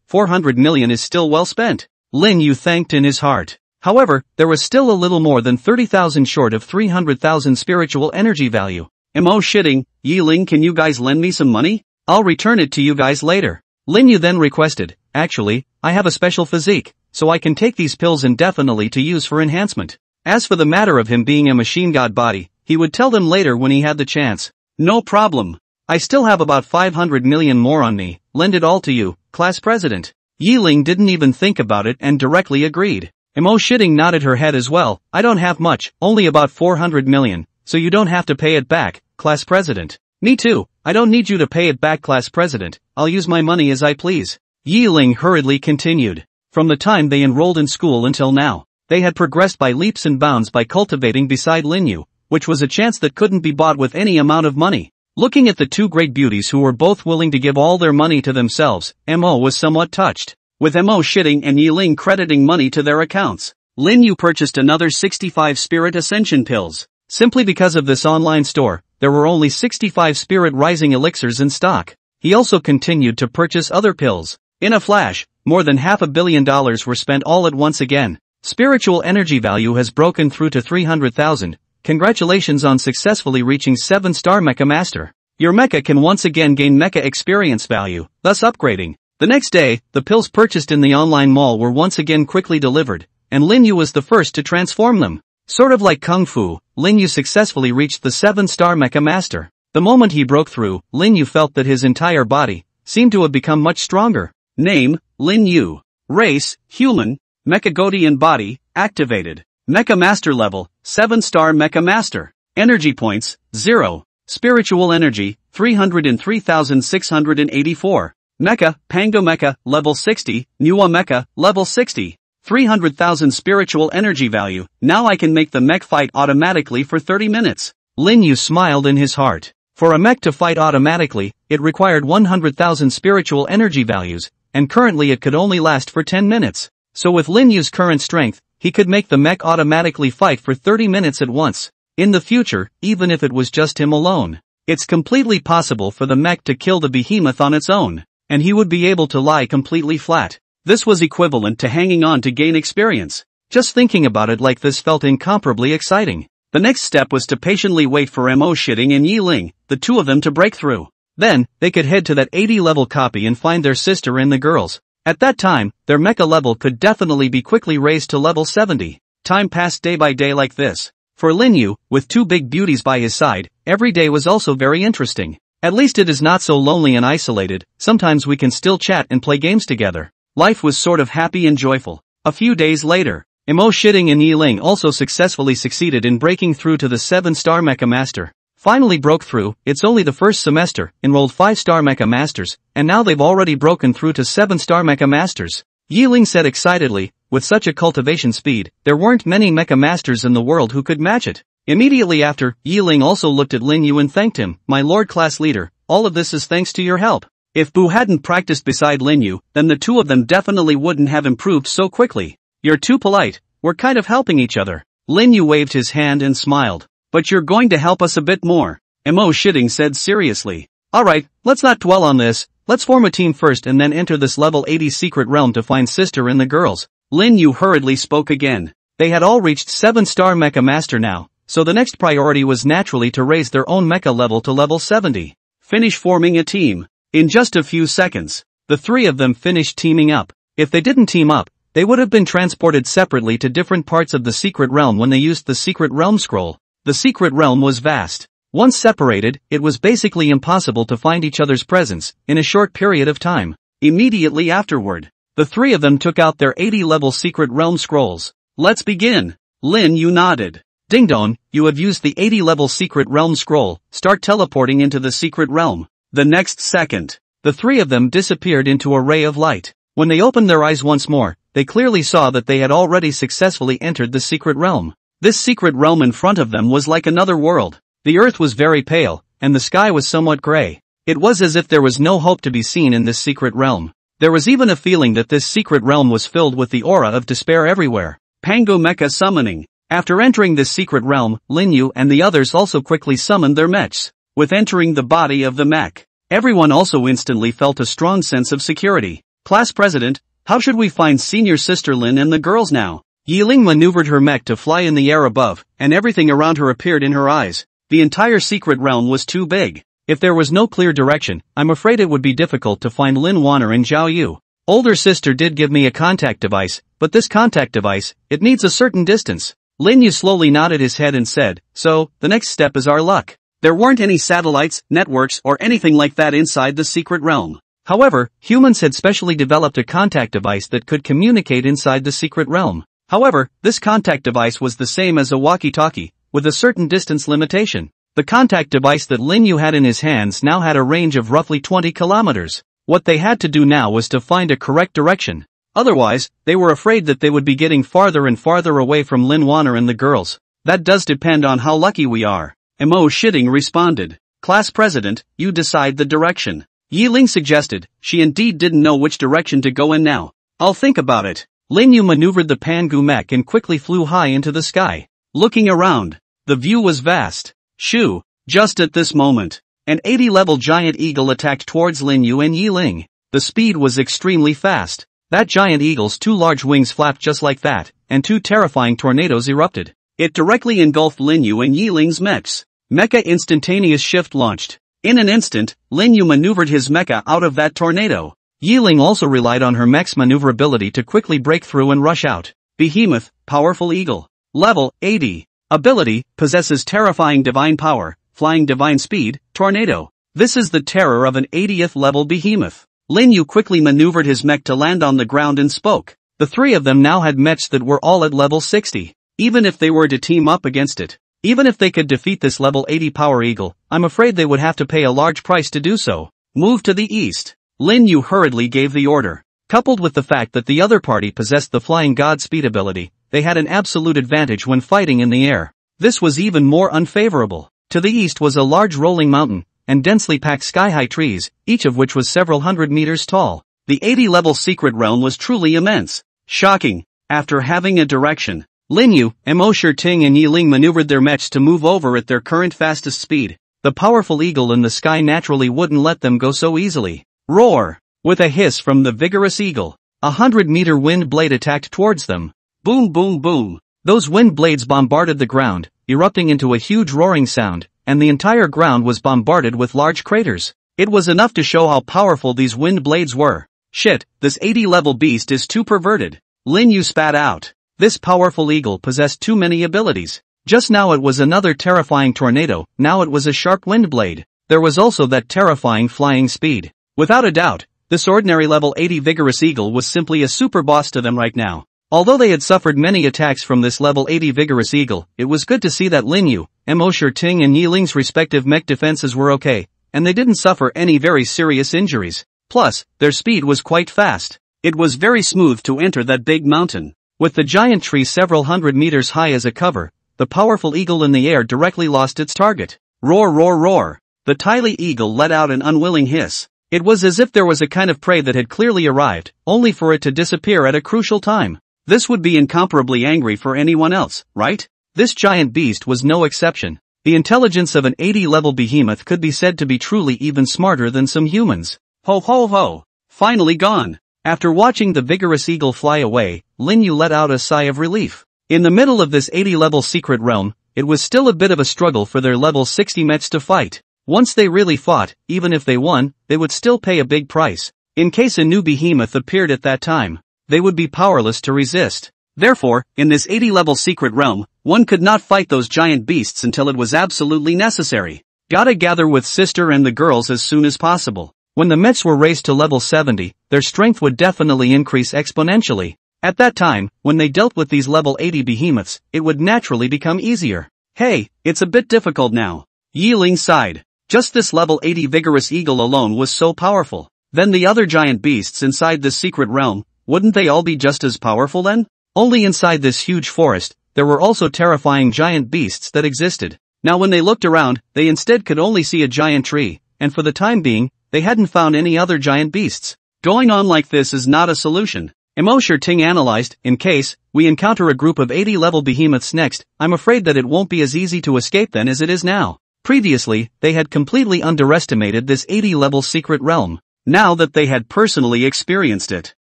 400 million is still well spent. Lin Yu thanked in his heart. However, there was still a little more than 30,000 short of 300,000 spiritual energy value. Emo Shitting, Yiling, can you guys lend me some money? I'll return it to you guys later. Lin Yu then requested, actually, I have a special physique, so I can take these pills indefinitely to use for enhancement. As for the matter of him being a machine god body, he would tell them later when he had the chance. No problem. I still have about 500 million more on me, lend it all to you, class president. Yiling didn't even think about it and directly agreed. Emo Shitting nodded her head as well. I don't have much, only about 400 million, so you don't have to pay it back, class president. Me too, I don't need you to pay it back, class president, I'll use my money as I please. Yiling hurriedly continued. From the time they enrolled in school until now, they had progressed by leaps and bounds by cultivating beside Lin Yu, which was a chance that couldn't be bought with any amount of money. Looking at the two great beauties who were both willing to give all their money to themselves, Mo was somewhat touched. With Mo Shitting and Yiling crediting money to their accounts, Lin Yu purchased another 65 Spirit Ascension Pills. Simply because of this online store, there were only 65 Spirit Rising Elixirs in stock. He also continued to purchase other pills. In a flash, more than $500 million were spent all at once again. Spiritual energy value has broken through to 300,000. Congratulations on successfully reaching 7-star Mecha Master. Your mecha can once again gain mecha experience value, thus upgrading. The next day, the pills purchased in the online mall were once again quickly delivered, and Lin Yu was the first to transform them. Sort of like Kung Fu, Lin Yu successfully reached the 7-star Mecha Master. The moment he broke through, Lin Yu felt that his entire body seemed to have become much stronger. Name, Lin Yu. Race, human. Mecha Godian body, activated. Mecha Master level, 7-star Mecha Master. Energy points, 0. Spiritual energy, 303,684. Mecha, Pango Mecha, level 60, Nuwa Mecha, level 60. 300,000 spiritual energy value, now I can make the mech fight automatically for 30 minutes. Lin Yu smiled in his heart. For a mech to fight automatically, it required 100,000 spiritual energy values, and currently it could only last for 10 minutes. So with Lin Yu's current strength, he could make the mech automatically fight for 30 minutes at once. In the future, even if it was just him alone, it's completely possible for the mech to kill the behemoth on its own, and he would be able to lie completely flat. This was equivalent to hanging on to gain experience. Just thinking about it like this felt incomparably exciting. The next step was to patiently wait for Mo Shitting and Yi Ling, the two of them to break through. Then, they could head to that 80-level copy and find their sister and the girls. At that time, their mecha level could definitely be quickly raised to level 70. Time passed day by day like this. For Lin Yu, with two big beauties by his side, every day was also very interesting. At least it is not so lonely and isolated, sometimes we can still chat and play games together. Life was sort of happy and joyful. A few days later, Mo Shitting and Yi Ling also successfully succeeded in breaking through to the 7-star Mecha Master. Finally broke through, it's only the first semester, enrolled 5-star Mecha Masters, and now they've already broken through to 7-star Mecha Masters. Yi Ling said excitedly, with such a cultivation speed, there weren't many Mecha Masters in the world who could match it. Immediately after, Yi Ling also looked at Lin Yu and thanked him, my Lord Class Leader, all of this is thanks to your help. If Bu hadn't practiced beside Lin Yu, then the two of them definitely wouldn't have improved so quickly. You're too polite, we're kind of helping each other. Lin Yu waved his hand and smiled. But you're going to help us a bit more, Mo Shitting said seriously. Alright, let's not dwell on this, let's form a team first and then enter this level 80 secret realm to find sister and the girls. Lin Yu hurriedly spoke again. They had all reached 7-star Mecha Master now, so the next priority was naturally to raise their own mecha level to level 70. Finish forming a team. In just a few seconds, the three of them finished teaming up. If they didn't team up, they would have been transported separately to different parts of the secret realm when they used the secret realm scroll. The secret realm was vast. Once separated, it was basically impossible to find each other's presence in a short period of time. Immediately afterward, the three of them took out their 80-level secret realm scrolls. Let's begin. Lin Yu nodded. Ding dong, you have used the 80-level secret realm scroll, start teleporting into the secret realm. The next second, the three of them disappeared into a ray of light. When they opened their eyes once more, they clearly saw that they had already successfully entered the secret realm. This secret realm in front of them was like another world. The earth was very pale, and the sky was somewhat gray. It was as if there was no hope to be seen in this secret realm. There was even a feeling that this secret realm was filled with the aura of despair everywhere. Pango Mecha Summoning. After entering this secret realm, Lin Yu and the others also quickly summoned their mechs. With entering the body of the mech, everyone also instantly felt a strong sense of security. Class President, how should we find senior sister Lin and the girls now? Yi Ling maneuvered her mech to fly in the air above, and everything around her appeared in her eyes. The entire secret realm was too big. If there was no clear direction, I'm afraid it would be difficult to find Lin Wanner and Zhao Yu. Older sister did give me a contact device, but this contact device, it needs a certain distance. Lin Yu slowly nodded his head and said, so, the next step is our luck. There weren't any satellites, networks, or anything like that inside the secret realm. However, humans had specially developed a contact device that could communicate inside the secret realm. However, this contact device was the same as a walkie-talkie, with a certain distance limitation. The contact device that Lin Yu had in his hands now had a range of roughly 20 kilometers. What they had to do now was to find a correct direction. Otherwise, they were afraid that they would be getting farther and farther away from Lin Wanner and the girls. That does depend on how lucky we are. Mo Shitting responded. Class President, you decide the direction. Yi Ling suggested, she indeed didn't know which direction to go in now. I'll think about it. Lin Yu maneuvered the Pangu mech and quickly flew high into the sky. Looking around, the view was vast. Shoo! Just at this moment, an 80-level giant eagle attacked towards Lin Yu and Yi Ling. The speed was extremely fast. That giant eagle's two large wings flapped just like that, and two terrifying tornadoes erupted. It directly engulfed Lin Yu and Yi Ling's mechs. Mecha instantaneous shift launched. In an instant, Lin Yu maneuvered his mecha out of that tornado. Yi Ling also relied on her mech's maneuverability to quickly break through and rush out. Behemoth, powerful eagle. Level 80. Ability, possesses terrifying divine power, flying divine speed, tornado. This is the terror of an 80th level behemoth. Lin Yu quickly maneuvered his mech to land on the ground and spoke. The three of them now had mechs that were all at level 60. Even if they were to team up against it, even if they could defeat this level 80 power eagle, I'm afraid they would have to pay a large price to do so. Move to the east. Lin Yu hurriedly gave the order. Coupled with the fact that the other party possessed the flying god speed ability, they had an absolute advantage when fighting in the air. This was even more unfavorable. To the east was a large rolling mountain, and densely packed sky-high trees, each of which was several hundred meters tall. The 80-level secret realm was truly immense. Shocking. After having a direction, Lin Yu, Mo Shirting and Yi Ling maneuvered their mechs to move over at their current fastest speed. The powerful eagle in the sky naturally wouldn't let them go so easily. Roar! With a hiss from the vigorous eagle, 100-meter wind blade attacked towards them. Boom boom boom. Those wind blades bombarded the ground, erupting into a huge roaring sound, and the entire ground was bombarded with large craters. It was enough to show how powerful these wind blades were. Shit, this 80-level beast is too perverted. Lin Yu spat out. This powerful eagle possessed too many abilities. Just now it was another terrifying tornado, now it was a sharp wind blade. There was also that terrifying flying speed. Without a doubt, this ordinary level 80 vigorous eagle was simply a super boss to them right now. Although they had suffered many attacks from this level 80 vigorous eagle, it was good to see that Lin Yu, Mo Shirting and Yi Ling's respective mech defenses were okay, and they didn't suffer any very serious injuries. Plus, their speed was quite fast. It was very smooth to enter that big mountain. With the giant tree several hundred meters high as a cover, the powerful eagle in the air directly lost its target. Roar roar roar. The tiny eagle let out an unwilling hiss. It was as if there was a kind of prey that had clearly arrived, only for it to disappear at a crucial time. This would be incomparably angry for anyone else, right? This giant beast was no exception. The intelligence of an 80-level behemoth could be said to be truly even smarter than some humans. Ho ho ho! Finally gone! After watching the vigorous eagle fly away, Lin Yu let out a sigh of relief. In the middle of this 80-level secret realm, it was still a bit of a struggle for their level 60 mechs to fight. Once they really fought, even if they won, they would still pay a big price. In case a new behemoth appeared at that time, they would be powerless to resist. Therefore, in this 80-level secret realm, one could not fight those giant beasts until it was absolutely necessary. Gotta gather with sister and the girls as soon as possible. When the mechs were raised to level 70, their strength would definitely increase exponentially. At that time, when they dealt with these level 80 behemoths, it would naturally become easier. Hey, it's a bit difficult now. Yi Ling sighed. Just this level 80 vigorous eagle alone was so powerful. Then the other giant beasts inside this secret realm, wouldn't they all be just as powerful then? Only inside this huge forest, there were also terrifying giant beasts that existed. Now when they looked around, they instead could only see a giant tree, and for the time being, they hadn't found any other giant beasts. Going on like this is not a solution. Mo Shirting analyzed. In case we encounter a group of 80-level behemoths next, I'm afraid that it won't be as easy to escape then as it is now. Previously, they had completely underestimated this 80-level secret realm. Now that they had personally experienced it,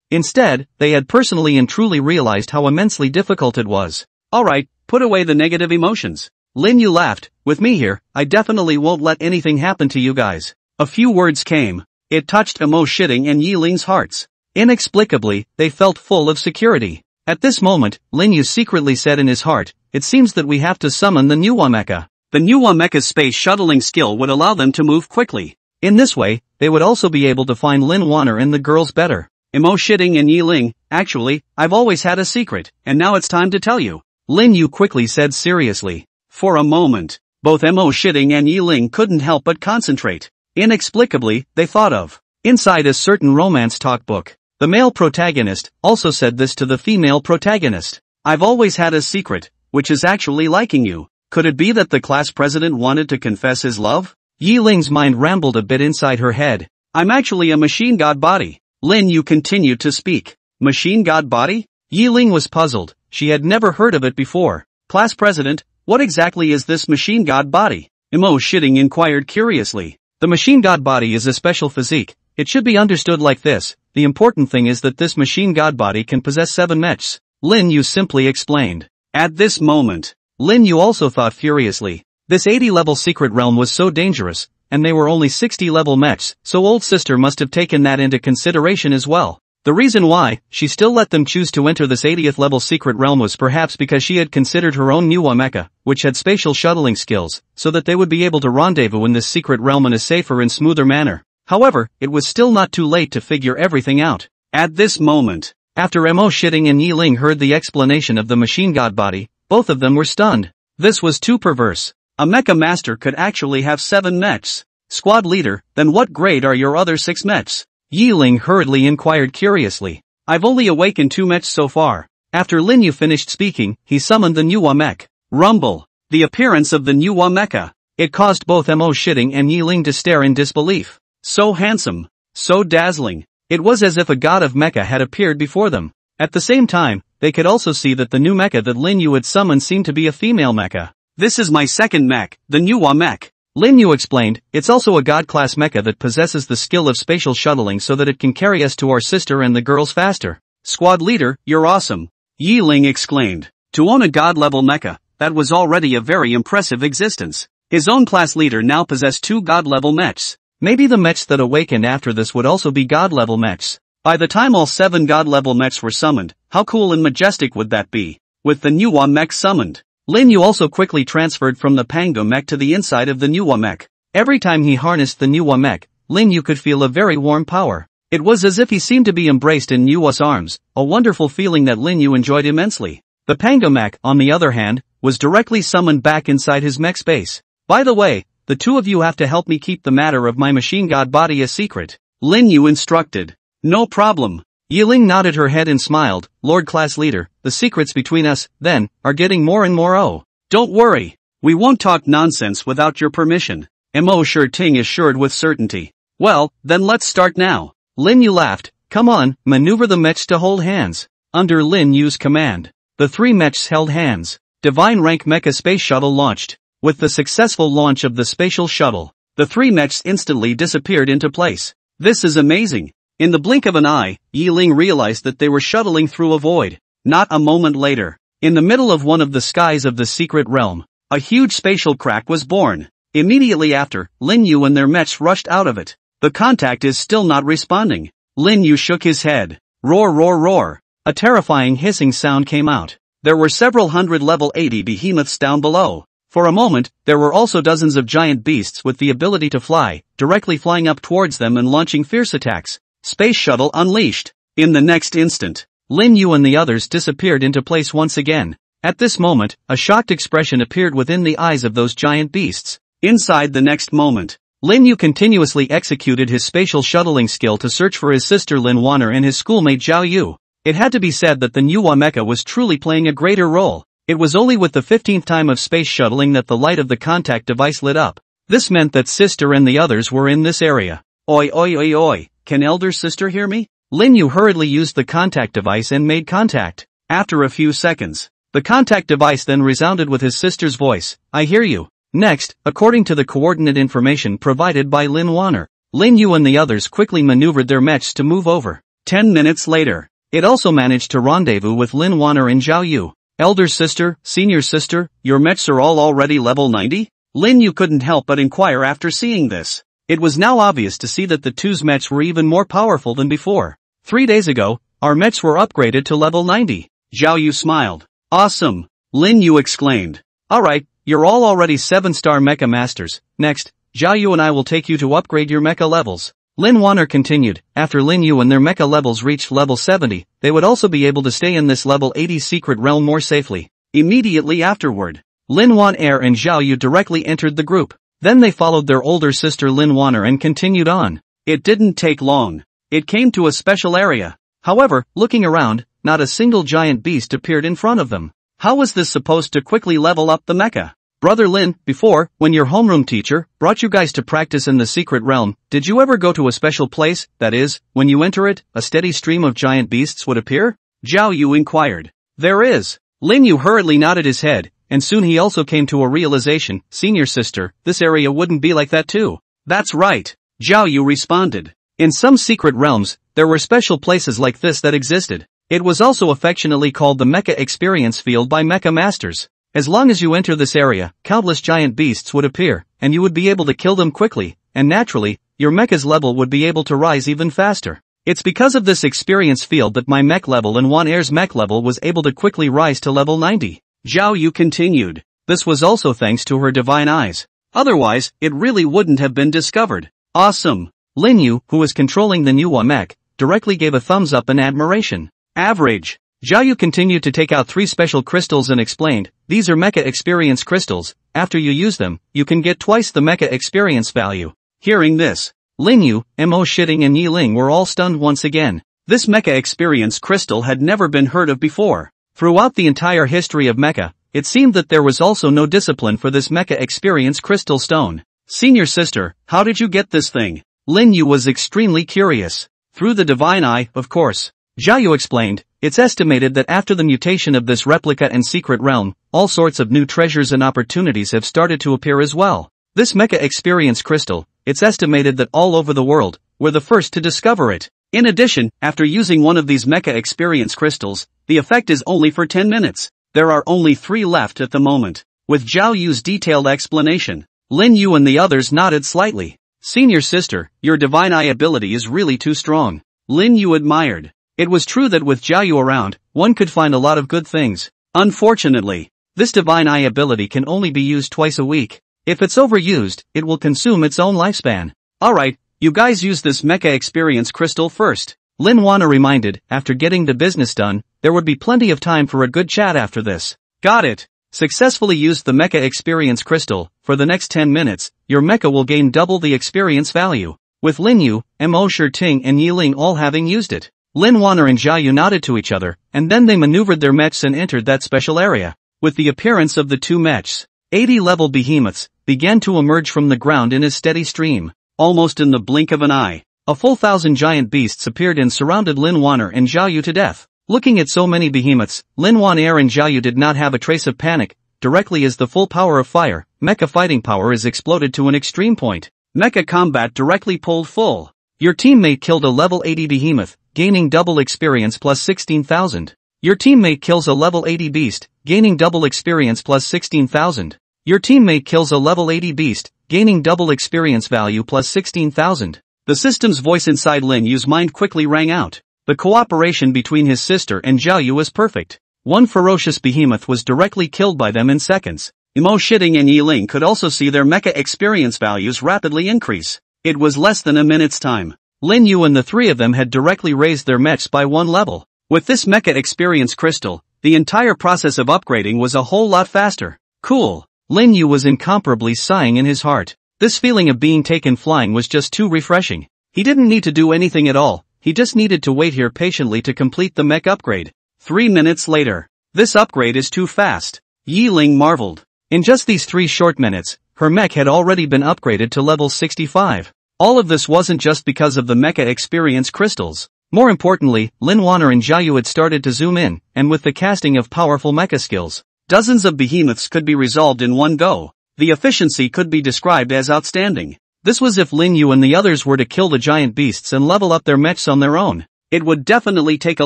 instead, they had personally and truly realized how immensely difficult it was. Alright, put away the negative emotions. Lin Yu laughed. With me here, I definitely won't let anything happen to you guys. A few words came. It touched Mo Shitting and Yi Ling's hearts. Inexplicably, they felt full of security. At this moment, Lin Yu secretly said in his heart, it seems that we have to summon the new mecha. The new mecha's space shuttling skill would allow them to move quickly. In this way, they would also be able to find Lin Wanner and the girls better. Mo Shitting and Yi Ling, actually, I've always had a secret, and now it's time to tell you. Lin Yu quickly said seriously. For a moment, both Mo Shitting and Yi Ling couldn't help but concentrate. Inexplicably, they thought of. Inside a certain romance talk book, the male protagonist also said this to the female protagonist. I've always had a secret, which is actually liking you. Could it be that the class president wanted to confess his love? Yi Ling's mind rambled a bit inside her head. I'm actually a machine god body. Lin Yu continued to speak. Machine god body? Yi Ling was puzzled. She had never heard of it before. Class president, what exactly is this machine god body? Mo Shitting inquired curiously. The machine god body is a special physique. It should be understood like this. The important thing is that this machine god body can possess 7 mechs. Lin Yu simply explained. At this moment, Lin Yu also thought furiously. This 80-level secret realm was so dangerous, and they were only 60-level mechs, so old sister must have taken that into consideration as well. The reason why she still let them choose to enter this 80th level secret realm was perhaps because she had considered her own new mecha, which had spatial shuttling skills, so that they would be able to rendezvous in this secret realm in a safer and smoother manner. However, it was still not too late to figure everything out. At this moment, after Mo Shitting and Yi Ling heard the explanation of the machine god body, both of them were stunned. This was too perverse. A mecha master could actually have 7 mechs. Squad leader, then what grade are your other 6 mechs? Yiling hurriedly inquired curiously. I've only awakened 2 mechs so far. After Lin Yu finished speaking, he summoned the Nuwa mech. Rumble. The appearance of the Nuwa mecha. It caused both Mo Shitting and Yiling to stare in disbelief. So handsome. So dazzling. It was as if a god of mecha had appeared before them. At the same time, they could also see that the new mecha that Lin Yu had summoned seemed to be a female mecha. This is my second mech, the Nuwa mech. Lin Yu explained, it's also a god-class mecha that possesses the skill of spatial shuttling so that it can carry us to our sister and the girls faster. Squad leader, you're awesome. Yiling exclaimed. To own a god-level mecha, that was already a very impressive existence. His own class leader now possessed 2 god-level mechs. Maybe the mechs that awakened after this would also be god-level mechs. By the time all 7 god-level mechs were summoned, how cool and majestic would that be? With the Nuwa mech summoned, Lin Yu also quickly transferred from the Pango mech to the inside of the Nuwa mech. Every time he harnessed the Nuwa mech, Lin Yu could feel a very warm power. It was as if he seemed to be embraced in Nuwa's arms, a wonderful feeling that Lin Yu enjoyed immensely. The Pango mech, on the other hand, was directly summoned back inside his mech space. By the way, the 2 of you have to help me keep the matter of my machine god body a secret. Lin Yu instructed. No problem. Yiling nodded her head and smiled. Lord Class Leader, the secrets between us, then, are getting more and more. Oh. Don't worry. We won't talk nonsense without your permission. Mo Shitting assured with certainty. Well, then let's start now. Lin Yu laughed. Come on, maneuver the mechs to hold hands. Under Lin Yu's command, the 3 mechs held hands. Divine Rank Mecha Space Shuttle launched. With the successful launch of the spatial shuttle, the 3 mechs instantly disappeared into place. This is amazing. In the blink of an eye, Yiling realized that they were shuttling through a void. Not a moment later, in the middle of one of the skies of the secret realm, a huge spatial crack was born. Immediately after, Lin Yu and their mechs rushed out of it. The contact is still not responding. Lin Yu shook his head. Roar roar roar. A terrifying hissing sound came out. There were several hundred level 80 behemoths down below. For a moment, there were also dozens of giant beasts with the ability to fly, directly flying up towards them and launching fierce attacks. Space Shuttle unleashed. In the next instant, Lin Yu and the others disappeared into place once again. At this moment, a shocked expression appeared within the eyes of those giant beasts. Inside the next moment, Lin Yu continuously executed his spatial shuttling skill to search for his sister Lin Wanner and his schoolmate Zhao Yu. It had to be said that the Nuwa mecha was truly playing a greater role. It was only with the 15th time of space shuttling that the light of the contact device lit up. This meant that sister and the others were in this area. Oi oi oi oi. Can elder sister hear me? Lin Yu hurriedly used the contact device and made contact. After a few seconds, the contact device then resounded with his sister's voice. I hear you. Next, according to the coordinate information provided by Lin Wanner, Lin Yu and the others quickly maneuvered their mechs to move over. 10 minutes later, it also managed to rendezvous with Lin Wanner and Zhao Yu. Elder sister, senior sister, your mechs are all already level 90? Lin Yu couldn't help but inquire after seeing this. It was now obvious to see that the 2's mechs were even more powerful than before. 3 days ago, our mechs were upgraded to level 90. Zhao Yu smiled. Awesome. Lin Yu exclaimed. Alright, you're all already 7-star mecha masters. Next, Zhao Yu and I will take you to upgrade your mecha levels. Lin Wanner continued. After Lin Yu and their mecha levels reached level 70, they would also be able to stay in this level 80 secret realm more safely. Immediately afterward, Lin Wanner and Zhao Yu directly entered the group. Then they followed their older sister Lin Wanner and continued on. It didn't take long. It came to a special area. However, looking around, not a single giant beast appeared in front of them. How was this supposed to quickly level up the mecha? Brother Lin, before, when your homeroom teacher brought you guys to practice in the secret realm, did you ever go to a special place, that is, when you enter it, a steady stream of giant beasts would appear? Zhao Yu inquired. There is. Lin Yu hurriedly nodded his head, and soon he also came to a realization. Senior sister, this area wouldn't be like that too. That's right. Zhao Yu responded. In some secret realms, there were special places like this that existed. It was also affectionately called the Mecha Experience Field by Mecha Masters. As long as you enter this area, countless giant beasts would appear, and you would be able to kill them quickly, and naturally, your mecha's level would be able to rise even faster. It's because of this experience field that my mech level and Wanner's mech level was able to quickly rise to level 90. Zhao Yu continued. This was also thanks to her divine eyes. Otherwise, it really wouldn't have been discovered. Awesome. Lin Yu, who was controlling the Nuwa mech, directly gave a thumbs up in admiration. Average. Zhao Yu continued to take out 3 special crystals and explained, these are mecha experience crystals. After you use them, you can get twice the mecha experience value. Hearing this, Lin Yu, Mo Shitting and Yi Ling were all stunned once again. This mecha experience crystal had never been heard of before. Throughout the entire history of mecha, it seemed that there was also no discipline for this mecha experience crystal stone. Senior sister, how did you get this thing? Lin Yu was extremely curious. Through the divine eye, of course. Xiaoyu explained, it's estimated that after the mutation of this replica and secret realm, all sorts of new treasures and opportunities have started to appear as well. This mecha experience crystal, it's estimated that all over the world, we're the first to discover it. In addition, after using one of these mecha experience crystals, the effect is only for 10 minutes. There are only 3 left at the moment. With Zhao Yu's detailed explanation, Lin Yu and the others nodded slightly. Senior sister, your divine eye ability is really too strong. Lin Yu admired. It was true that with Zhao Yu around, one could find a lot of good things. Unfortunately, this divine eye ability can only be used twice a week. If it's overused, it will consume its own lifespan. Alright, you guys use this mecha experience crystal first. Lin Wana reminded, after getting the business done, there would be plenty of time for a good chat after this. Got it. Successfully used the mecha experience crystal. For the next 10 minutes, your mecha will gain double the experience value. With Lin Yu, Mo Shitting and Yi Ling all having used it. Lin Wana and Xiaoyu nodded to each other, and then they maneuvered their mechs and entered that special area. With the appearance of the 2 mechs, 80-level behemoths began to emerge from the ground in a steady stream. Almost in the blink of an eye, a full 1,000 giant beasts appeared and surrounded Lin Wana and Xiaoyu to death. Looking at so many behemoths, Lin Wana and Xiaoyu did not have a trace of panic. Directly as the full power of fire, mecha fighting power is exploded to an extreme point. Mecha combat directly pulled full. Your teammate killed a level 80 behemoth, gaining double experience plus 16,000. Your teammate kills a level 80 beast, gaining double experience plus 16,000. Your teammate kills a level 80 beast, gaining double experience value plus 16,000. The system's voice inside Lin Yu's mind quickly rang out. The cooperation between his sister and Xiaoyu was perfect. One ferocious behemoth was directly killed by them in seconds. Mo Shitting and Yi Ling could also see their mecha experience values rapidly increase. It was less than a minute's time. Lin Yu and the 3 of them had directly raised their mechs by 1 level. With this mecha experience crystal, the entire process of upgrading was a whole lot faster. Cool. Lin Yu was incomparably sighing in his heart. This feeling of being taken flying was just too refreshing. He didn't need to do anything at all. He just needed to wait here patiently to complete the mech upgrade. 3 minutes later. This upgrade is too fast. Yi Ling marveled. In just these 3 short minutes, her mech had already been upgraded to level 65. All of this wasn't just because of the mecha experience crystals. More importantly, Lin Wana and Xiaoyu had started to zoom in, and with the casting of powerful mecha skills, dozens of behemoths could be resolved in one go. The efficiency could be described as outstanding. This was if Lin Yu and the others were to kill the giant beasts and level up their mechs on their own. It would definitely take a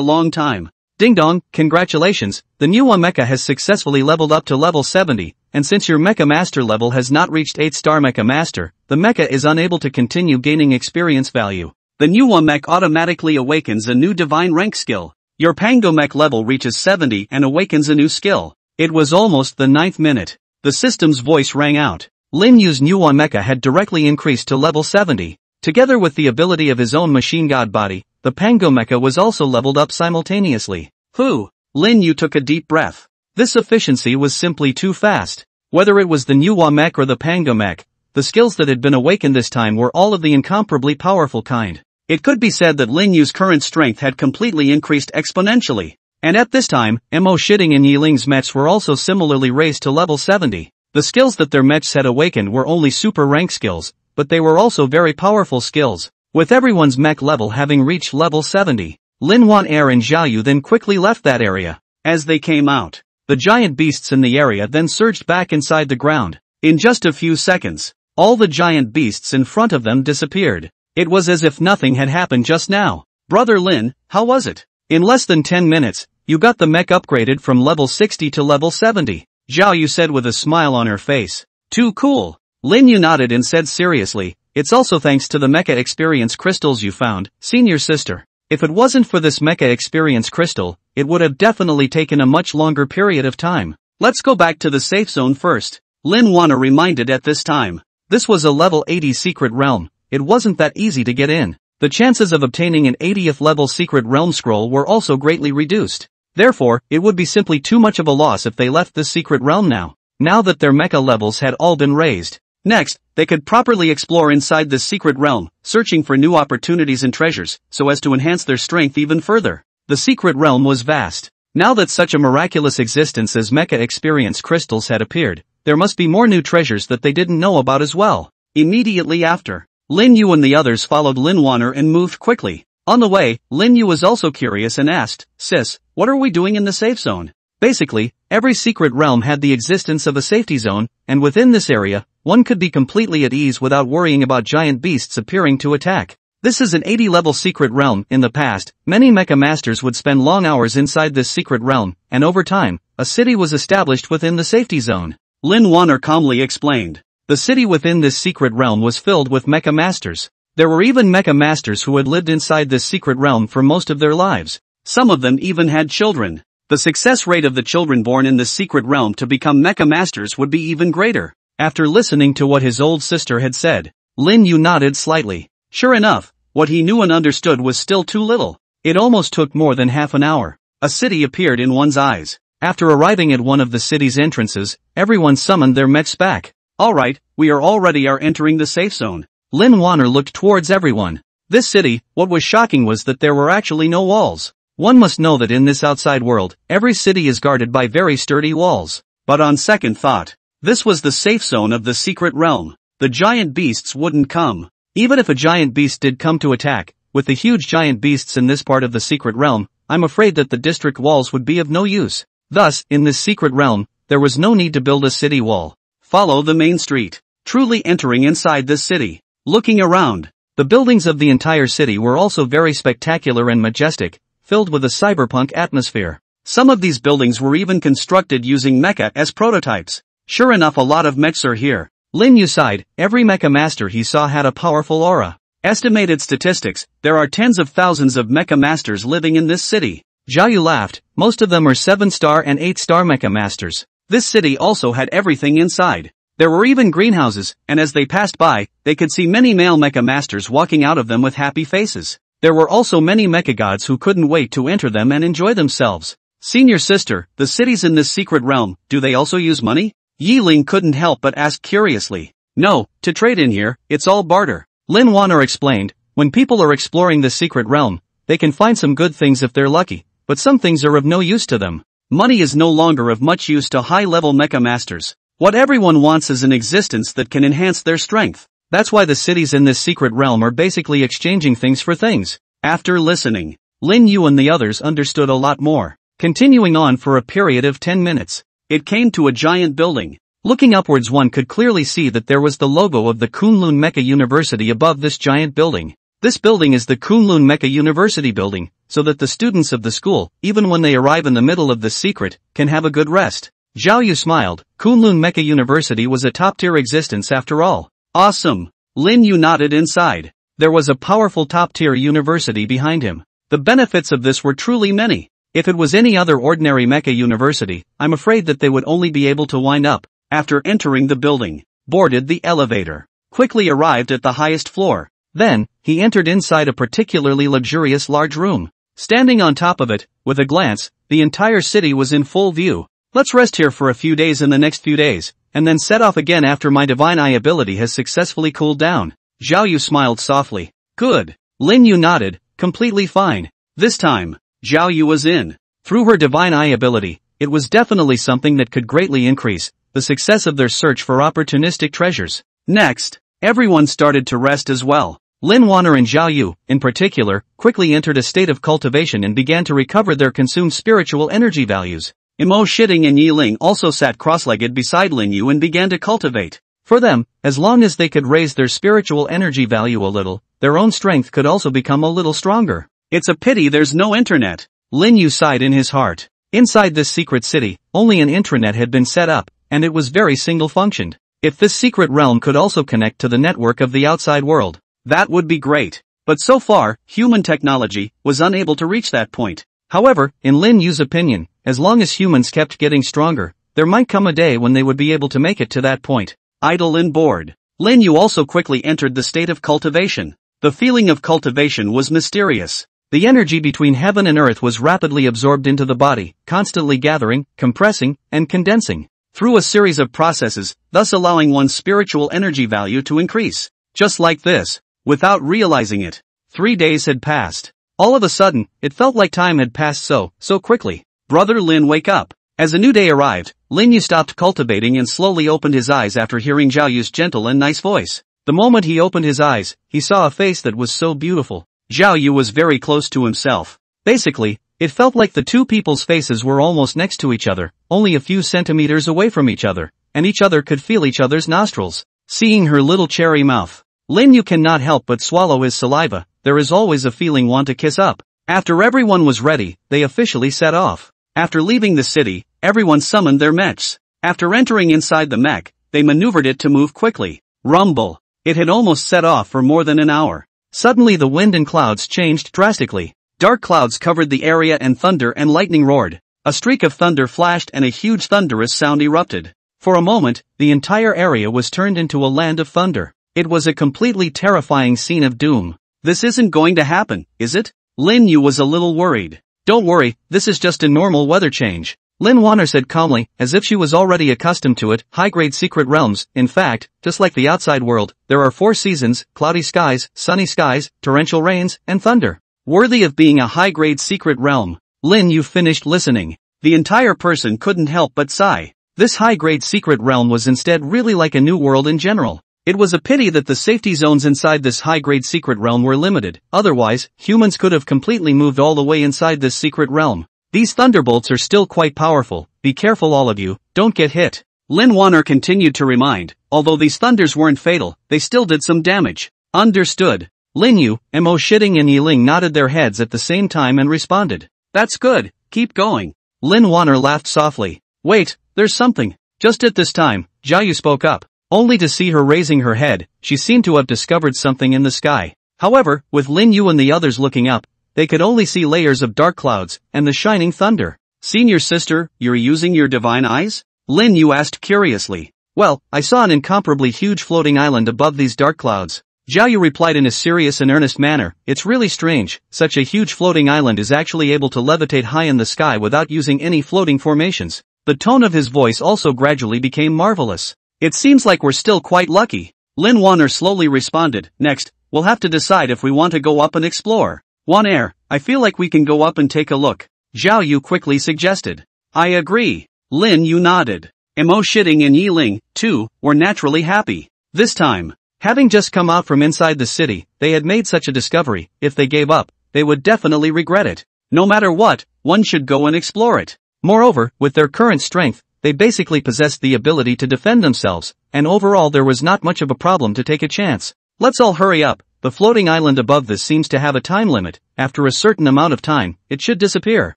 long time. Ding dong, congratulations, the new mecha has successfully leveled up to level 70, and since your mecha master level has not reached 8-star mecha master, the mecha is unable to continue gaining experience value. The new mech automatically awakens a new divine rank skill. Your Pango mech level reaches 70 and awakens a new skill. It was almost the 9th minute. The system's voice rang out. Lin Yu's new mecha had directly increased to level 70. Together with the ability of his own machine god body, the Pango mecha was also leveled up simultaneously. Phew! Lin Yu took a deep breath. This efficiency was simply too fast. Whether it was the new mech or the Pango mech, the skills that had been awakened this time were all of the incomparably powerful kind. It could be said that Lin Yu's current strength had completely increased exponentially. And at this time, Mo Shitting and Yi Ling's mechs were also similarly raised to level 70. The skills that their mechs had awakened were only super rank skills, but they were also very powerful skills. With everyone's mech level having reached level 70, Lin Wana and Xiaoyu then quickly left that area. As they came out, the giant beasts in the area then surged back inside the ground. In just a few seconds, all the giant beasts in front of them disappeared. It was as if nothing had happened just now. Brother Lin, how was it? In less than 10 minutes, you got the mech upgraded from level 60 to level 70. Xiaoyu said with a smile on her face. Too cool. Lin Yu nodded and said seriously, it's also thanks to the mecha experience crystals you found, senior sister. If it wasn't for this mecha experience crystal, it would have definitely taken a much longer period of time. Let's go back to the safe zone first. Lin Wana reminded at this time. This was a level 80 secret realm. It wasn't that easy to get in. The chances of obtaining an 80th level secret realm scroll were also greatly reduced. Therefore, it would be simply too much of a loss if they left this secret realm now. Now that their mecha levels had all been raised. Next, they could properly explore inside this secret realm, searching for new opportunities and treasures, so as to enhance their strength even further. The secret realm was vast. Now that such a miraculous existence as mecha experience crystals had appeared, there must be more new treasures that they didn't know about as well. Immediately after, Lin Yu and the others followed Lin Wanner and moved quickly. On the way, Lin Yu was also curious and asked, "Sis, what are we doing in the safe zone?" Basically, every secret realm had the existence of a safety zone, and within this area, one could be completely at ease without worrying about giant beasts appearing to attack. This is an 80-level secret realm. In the past, many mecha masters would spend long hours inside this secret realm, and over time, a city was established within the safety zone. Lin Wanner calmly explained. The city within this secret realm was filled with mecha masters. There were even mecha masters who had lived inside this secret realm for most of their lives. Some of them even had children. The success rate of the children born in this secret realm to become mecha masters would be even greater. After listening to what his old sister had said, Lin Yu nodded slightly. Sure enough, what he knew and understood was still too little. It almost took more than half an hour. A city appeared in one's eyes. After arriving at one of the city's entrances, everyone summoned their mechs back. Alright, we are entering the safe zone. Lin Wanner looked towards everyone. This city, what was shocking was that there were actually no walls. One must know that in this outside world, every city is guarded by very sturdy walls. But on second thought, this was the safe zone of the secret realm. The giant beasts wouldn't come. Even if a giant beast did come to attack, with the huge giant beasts in this part of the secret realm, I'm afraid that the district walls would be of no use. Thus, in this secret realm, there was no need to build a city wall. Follow the main street. Truly entering inside this city. Looking around, the buildings of the entire city were also very spectacular and majestic, filled with a cyberpunk atmosphere. Some of these buildings were even constructed using mecha as prototypes. Sure enough, a lot of mechs are here. Lin Yu sighed. Every mecha master he saw had a powerful aura. Estimated statistics, there are tens of thousands of mecha masters living in this city. Zhao Yu laughed. Most of them are 7-star and 8-star mecha masters. This city also had everything inside. There were even greenhouses, and as they passed by, they could see many male mecha masters walking out of them with happy faces. There were also many mecha gods who couldn't wait to enter them and enjoy themselves. Senior sister, the cities in this secret realm, do they also use money? Yi Ling couldn't help but ask curiously. No, to trade in here, it's all barter. Lin Wanner explained. When people are exploring the secret realm, they can find some good things if they're lucky, but some things are of no use to them. Money is no longer of much use to high-level mecha masters. What everyone wants is an existence that can enhance their strength. That's why the cities in this secret realm are basically exchanging things for things. After listening, Lin Yu and the others understood a lot more. Continuing on for a period of 10 minutes, it came to a giant building. Looking upwards, one could clearly see that there was the logo of the Kunlun Mecha University above this giant building. This building is the Kunlun Mecha University building, so that the students of the school, even when they arrive in the middle of the secret, can have a good rest. Zhao Yu smiled. Kunlun Mecha University was a top-tier existence after all. Awesome. Lin Yu nodded inside. There was a powerful top-tier university behind him. The benefits of this were truly many. If it was any other ordinary mecha university, I'm afraid that they would only be able to wind up. After entering the building, boarded the elevator, quickly arrived at the highest floor. Then, he entered inside a particularly luxurious large room. Standing on top of it, with a glance, the entire city was in full view. Let's rest here for a few days in the next few days, and then set off again after my divine eye ability has successfully cooled down. Zhao Yu smiled softly. Good. Lin Yu nodded. Completely fine. This time, Zhao Yu was in. Through her divine eye ability, it was definitely something that could greatly increase the success of their search for opportunistic treasures. Next, everyone started to rest as well. Lin Wanner and Zhao Yu, in particular, quickly entered a state of cultivation and began to recover their consumed spiritual energy values. Imo Shitting and Yi Ling also sat cross-legged beside Lin Yu and began to cultivate. For them, as long as they could raise their spiritual energy value a little, their own strength could also become a little stronger. It's a pity there's no internet. Lin Yu sighed in his heart. Inside this secret city, only an intranet had been set up, and it was very single-functioned. If this secret realm could also connect to the network of the outside world, that would be great. But so far, human technology was unable to reach that point. However, in Lin Yu's opinion, as long as humans kept getting stronger, there might come a day when they would be able to make it to that point. Idle and bored, Lin Yu also quickly entered the state of cultivation. The feeling of cultivation was mysterious. The energy between heaven and earth was rapidly absorbed into the body, constantly gathering, compressing, and condensing. through a series of processes, thus allowing one's spiritual energy value to increase. Just like this, without realizing it, 3 days had passed. All of a sudden, it felt like time had passed so quickly. Brother Lin, wake up. As a new day arrived, Lin Yu stopped cultivating and slowly opened his eyes after hearing Zhao Yu's gentle and nice voice. The moment he opened his eyes, he saw a face that was so beautiful. Zhao Yu was very close to himself. Basically, it felt like the two people's faces were almost next to each other, only a few centimeters away from each other, and each other could feel each other's nostrils. Seeing her little cherry mouth, Lin Yu cannot help but swallow his saliva. There is always a feeling want to kiss up. After everyone was ready, they officially set off. After leaving the city, everyone summoned their mechs. After entering inside the mech, they maneuvered it to move quickly. Rumble. It had almost set off for more than an hour. Suddenly the wind and clouds changed drastically. Dark clouds covered the area and thunder and lightning roared. A streak of thunder flashed and a huge thunderous sound erupted. For a moment, the entire area was turned into a land of thunder. It was a completely terrifying scene of doom. This isn't going to happen, is it? Lin Yu was a little worried. Don't worry, this is just a normal weather change, Lin Wanner said calmly, as if she was already accustomed to it. High-grade secret realms, in fact, just like the outside world, there are 4 seasons: cloudy skies, sunny skies, torrential rains, and thunder. Worthy of being a high-grade secret realm. Lin Yu finished listening. The entire person couldn't help but sigh. This high-grade secret realm was instead really like a new world in general. It was a pity that the safety zones inside this high-grade secret realm were limited, otherwise, humans could have completely moved all the way inside this secret realm. These thunderbolts are still quite powerful, be careful all of you, don't get hit. Lin Wanner continued to remind, although these thunders weren't fatal, they still did some damage. Understood. Lin Yu, Mo Shitting and Yiling nodded their heads at the same time and responded. That's good, keep going. Lin Wanner laughed softly. Wait, there's something. Just at this time, Zhao Yu spoke up. Only to see her raising her head, she seemed to have discovered something in the sky. However, with Lin Yu and the others looking up, they could only see layers of dark clouds and the shining thunder. Senior sister, you're using your divine eyes? Lin Yu asked curiously. Well, I saw an incomparably huge floating island above these dark clouds. Zhao Yu replied in a serious and earnest manner. It's really strange, such a huge floating island is actually able to levitate high in the sky without using any floating formations. The tone of his voice also gradually became marvelous. It seems like we're still quite lucky. Lin Wanner slowly responded. Next, we'll have to decide if we want to go up and explore. Wanner, I feel like we can go up and take a look. Zhao Yu quickly suggested. I agree. Lin Yu nodded. Mo Shitting and Yiling, too, were naturally happy. This time, having just come out from inside the city, they had made such a discovery. If they gave up, they would definitely regret it. No matter what, one should go and explore it. Moreover, with their current strength, they basically possessed the ability to defend themselves, and overall there was not much of a problem to take a chance. Let's all hurry up. The floating island above this seems to have a time limit. After a certain amount of time, it should disappear.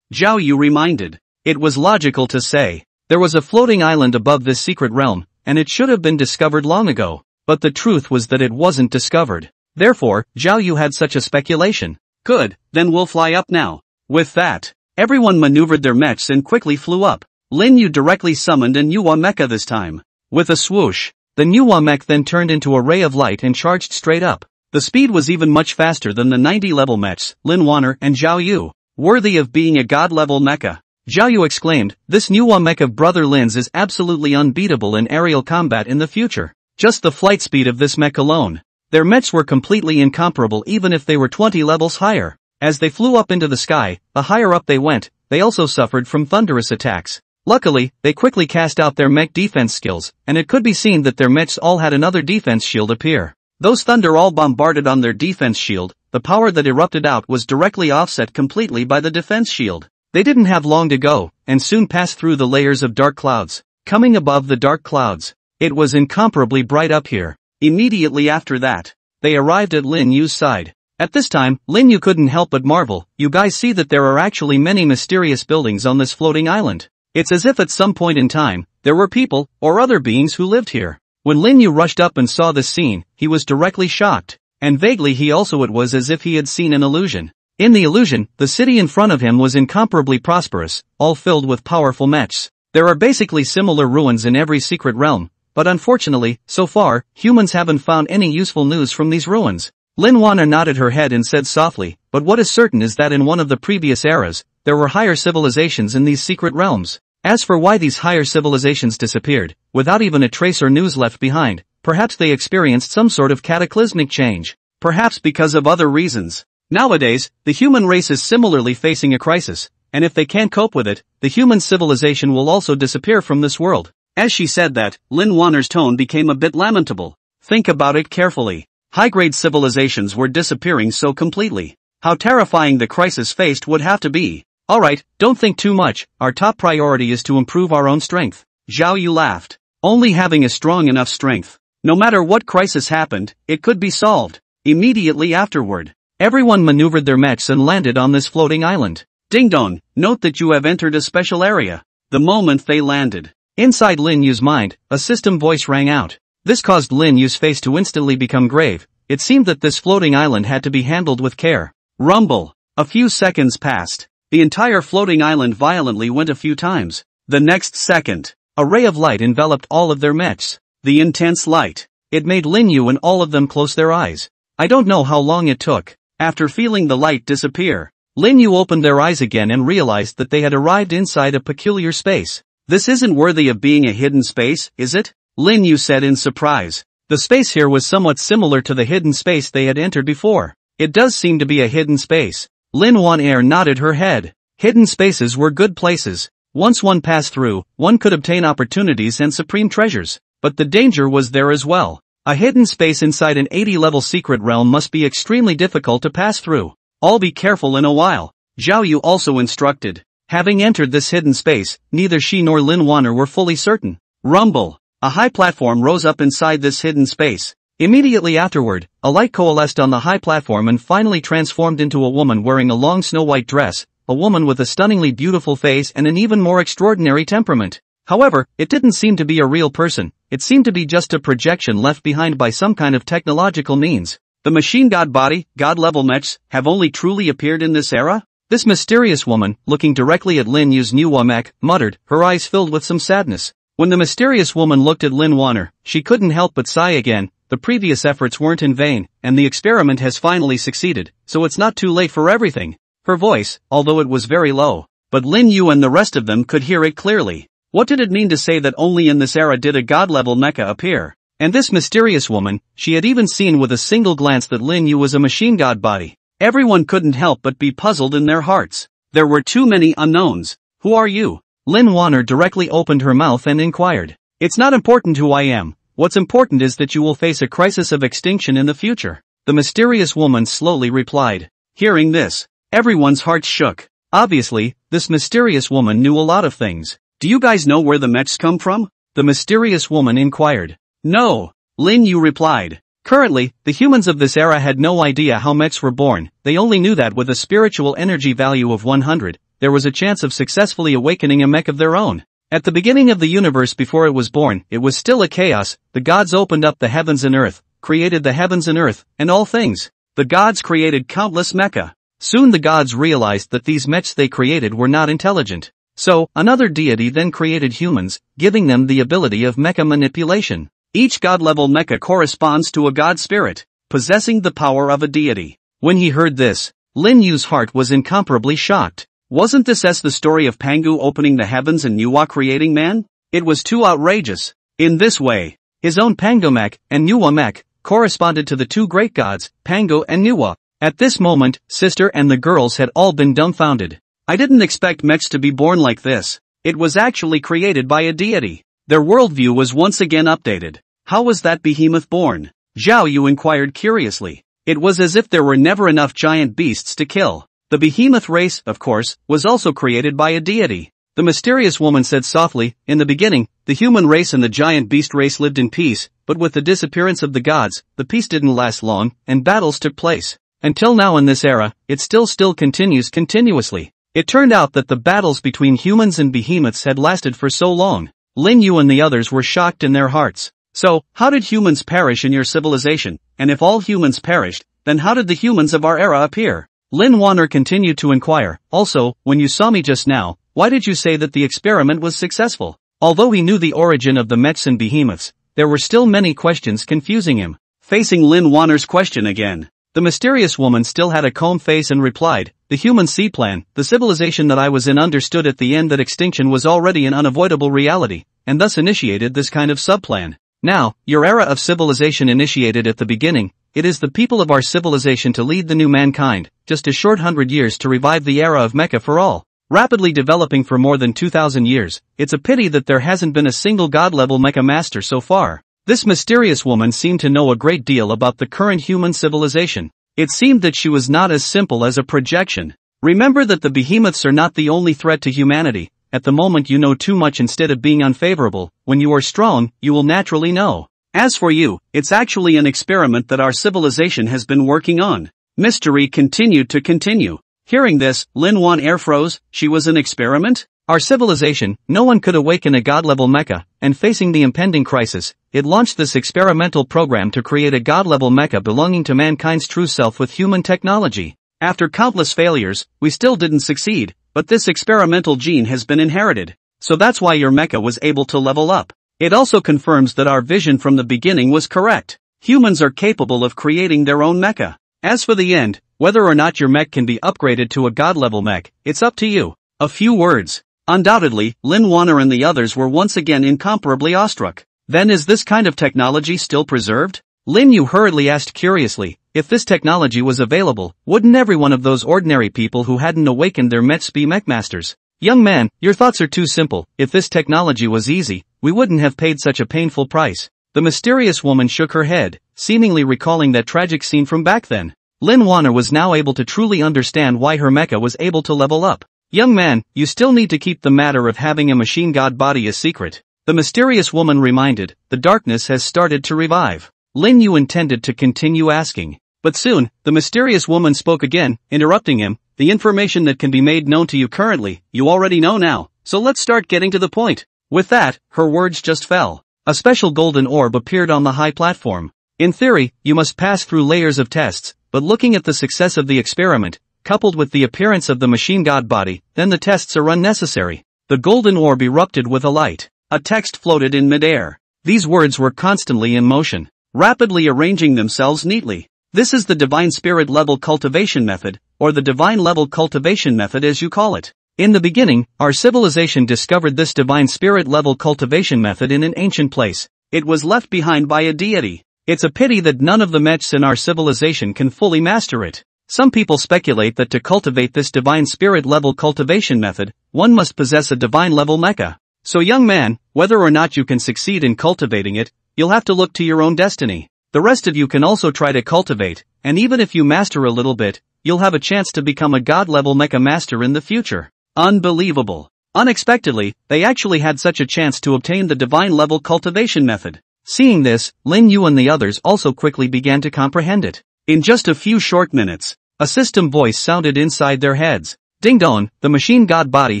Zhao Yu reminded. It was logical to say. There was a floating island above this secret realm, and it should have been discovered long ago. But the truth was that it wasn't discovered. Therefore, Zhao Yu had such a speculation. Good, then we'll fly up now. With that, everyone maneuvered their mechs and quickly flew up. Lin Yu directly summoned a Nuwa mecha this time. With a swoosh, the Nuwa mech then turned into a ray of light and charged straight up. The speed was even much faster than the 90-level mechs, Lin Wanner and Zhao Yu. Worthy of being a god-level mecha. Zhao Yu exclaimed, this Nuwa mech of Brother Lin's is absolutely unbeatable in aerial combat in the future. Just the flight speed of this mech alone. Their mechs were completely incomparable even if they were 20 levels higher. As they flew up into the sky, the higher up they went, they also suffered from thunderous attacks. Luckily, they quickly cast out their mech defense skills, and it could be seen that their mechs all had another defense shield appear. Those thunder all bombarded on their defense shield, the power that erupted out was directly offset completely by the defense shield. They didn't have long to go, and soon passed through the layers of dark clouds. Coming above the dark clouds, it was incomparably bright up here. Immediately after that, they arrived at Lin Yu's side. At this time, Lin Yu couldn't help but marvel. You guys see that there are actually many mysterious buildings on this floating island. It's as if at some point in time, there were people, or other beings who lived here. When Lin Yu rushed up and saw this scene, he was directly shocked. And vaguely it was as if he had seen an illusion. In the illusion, the city in front of him was incomparably prosperous, all filled with powerful mechs. There are basically similar ruins in every secret realm, but unfortunately, so far, humans haven't found any useful news from these ruins. Lin Wanner nodded her head and said softly, but what is certain is that in one of the previous eras, there were higher civilizations in these secret realms. As for why these higher civilizations disappeared, without even a trace or news left behind, perhaps they experienced some sort of cataclysmic change. Perhaps because of other reasons. Nowadays, the human race is similarly facing a crisis, and if they can't cope with it, the human civilization will also disappear from this world. As she said that, Lin Wanner's tone became a bit lamentable. Think about it carefully. High-grade civilizations were disappearing so completely. How terrifying the crisis faced would have to be. Alright, don't think too much, our top priority is to improve our own strength. Zhao Yu laughed. Only having a strong enough strength. No matter what crisis happened, it could be solved. Immediately afterward, everyone maneuvered their mechs and landed on this floating island. Ding dong, note that you have entered a special area. The moment they landed, inside Lin Yu's mind, a system voice rang out. This caused Lin Yu's face to instantly become grave. It seemed that this floating island had to be handled with care. Rumble. A few seconds passed. The entire floating island violently went a few times. The next second, a ray of light enveloped all of their mechs. The intense light. It made Lin Yu and all of them close their eyes. I don't know how long it took. After feeling the light disappear, Lin Yu opened their eyes again and realized that they had arrived inside a peculiar space. This isn't worthy of being a hidden space, is it? Lin Yu said in surprise. The space here was somewhat similar to the hidden space they had entered before. It does seem to be a hidden space. Lin Wanner nodded her head. Hidden spaces were good places. Once one passed through, one could obtain opportunities and supreme treasures. But the danger was there as well. A hidden space inside an 80-level secret realm must be extremely difficult to pass through. I'll be careful in a while. Zhao Yu also instructed. Having entered this hidden space, neither she nor Lin Wanner were fully certain. Rumble. A high platform rose up inside this hidden space. Immediately afterward, a light coalesced on the high platform and finally transformed into a woman wearing a long snow-white dress, a woman with a stunningly beautiful face and an even more extraordinary temperament. However, it didn't seem to be a real person, it seemed to be just a projection left behind by some kind of technological means. The machine god body, god-level mechs, have only truly appeared in this era? This mysterious woman, looking directly at Lin Yu's new mech, muttered, her eyes filled with some sadness. When the mysterious woman looked at Lin Wanner, she couldn't help but sigh again. The previous efforts weren't in vain, and the experiment has finally succeeded, so it's not too late for everything. Her voice, although it was very low, but Lin Yu and the rest of them could hear it clearly. What did it mean to say that only in this era did a god-level mecha appear? And this mysterious woman, she had even seen with a single glance that Lin Yu was a machine god body. Everyone couldn't help but be puzzled in their hearts. There were too many unknowns. Who are you? Lin Wanner directly opened her mouth and inquired. It's not important who I am. What's important is that you will face a crisis of extinction in the future. The mysterious woman slowly replied. Hearing this, everyone's hearts shook. Obviously, this mysterious woman knew a lot of things. Do you guys know where the mechs come from? The mysterious woman inquired. No, Lin Yu replied. Currently, the humans of this era had no idea how mechs were born. They only knew that with a spiritual energy value of 100, there was a chance of successfully awakening a mech of their own. At the beginning of the universe before it was born, it was still a chaos. The gods opened up the heavens and earth, created the heavens and earth, and all things. The gods created countless mecha. Soon the gods realized that these mechs they created were not intelligent. So, another deity then created humans, giving them the ability of mecha manipulation. Each god-level mecha corresponds to a god spirit, possessing the power of a deity. When he heard this, Lin Yu's heart was incomparably shocked. Wasn't this as the story of Pangu opening the heavens and Nuwa creating man? It was too outrageous. In this way, his own Pangu mech and Nuwa mech corresponded to the two great gods, Pangu and Nuwa. At this moment, sister and the girls had all been dumbfounded. I didn't expect mechs to be born like this. It was actually created by a deity. Their worldview was once again updated. How was that behemoth born? Zhao Yu inquired curiously. It was as if there were never enough giant beasts to kill. The behemoth race, of course, was also created by a deity. The mysterious woman said softly, in the beginning, the human race and the giant beast race lived in peace, but with the disappearance of the gods, the peace didn't last long, and battles took place. Until now in this era, it still continues continuously. It turned out that the battles between humans and behemoths had lasted for so long. Lin Yu and the others were shocked in their hearts. So, how did humans perish in your civilization? And if all humans perished, then how did the humans of our era appear? Lin Wanner continued to inquire. Also, when you saw me just now, why did you say that the experiment was successful? Although he knew the origin of the mechs and behemoths, there were still many questions confusing him. Facing Lin Wanner's question again, The mysterious woman still had a calm face and replied, "The human seed plan, the civilization that I was in understood at the end that extinction was already an unavoidable reality, and thus initiated this kind of subplan. Now, your era of civilization initiated at the beginning, it is the people of our civilization to lead the new mankind, just a short 100 years to revive the era of mecha for all. Rapidly developing for more than 2,000 years, it's a pity that there hasn't been a single god-level mecha master so far." This mysterious woman seemed to know a great deal about the current human civilization. It seemed that she was not as simple as a projection. Remember that the behemoths are not the only threat to humanity. At the moment you know too much instead of being unfavorable. When you are strong, you will naturally know. As for you, it's actually an experiment that our civilization has been working on. Mystery continued to continue. Hearing this, Lin Wan air froze. She was an experiment? Our civilization, no one could awaken a god-level mecha, and facing the impending crisis, it launched this experimental program to create a god-level mecha belonging to mankind's true self with human technology. After countless failures, we still didn't succeed, but this experimental gene has been inherited. So that's why your mecha was able to level up. It also confirms that our vision from the beginning was correct. Humans are capable of creating their own mecha. As for the end, whether or not your mech can be upgraded to a god-level mech, it's up to you. A few words. Undoubtedly, Lin Wanner and the others were once again incomparably awestruck. Then is this kind of technology still preserved? Lin Yu hurriedly asked curiously, if this technology was available, wouldn't every one of those ordinary people who hadn't awakened their mechs be mech masters? Young man, your thoughts are too simple. If this technology was easy, we wouldn't have paid such a painful price. The mysterious woman shook her head, seemingly recalling that tragic scene from back then. Lin Wanner was now able to truly understand why her mecha was able to level up. Young man, you still need to keep the matter of having a machine god body a secret. The mysterious woman reminded, the darkness has started to revive. Lin Yu intended to continue asking. But soon, the mysterious woman spoke again, interrupting him, the information that can be made known to you currently, you already know now, so let's start getting to the point. With that, her words just fell. A special golden orb appeared on the high platform. In theory, you must pass through layers of tests, but looking at the success of the experiment, coupled with the appearance of the machine god body, then the tests are unnecessary. The golden orb erupted with a light. A text floated in midair. These words were constantly in motion, rapidly arranging themselves neatly. This is the divine spirit level cultivation method, or the divine level cultivation method as you call it. In the beginning, our civilization discovered this divine spirit level cultivation method in an ancient place. It was left behind by a deity. It's a pity that none of the mechs in our civilization can fully master it. Some people speculate that to cultivate this divine spirit level cultivation method, one must possess a divine level mecha. So young man, whether or not you can succeed in cultivating it, you'll have to look to your own destiny. The rest of you can also try to cultivate, and even if you master a little bit, you'll have a chance to become a god-level mecha master in the future. Unbelievable. Unexpectedly, they actually had such a chance to obtain the divine level cultivation method. Seeing this, Lin Yu and the others also quickly began to comprehend it. In just a few short minutes, a system voice sounded inside their heads. Ding dong, the machine god body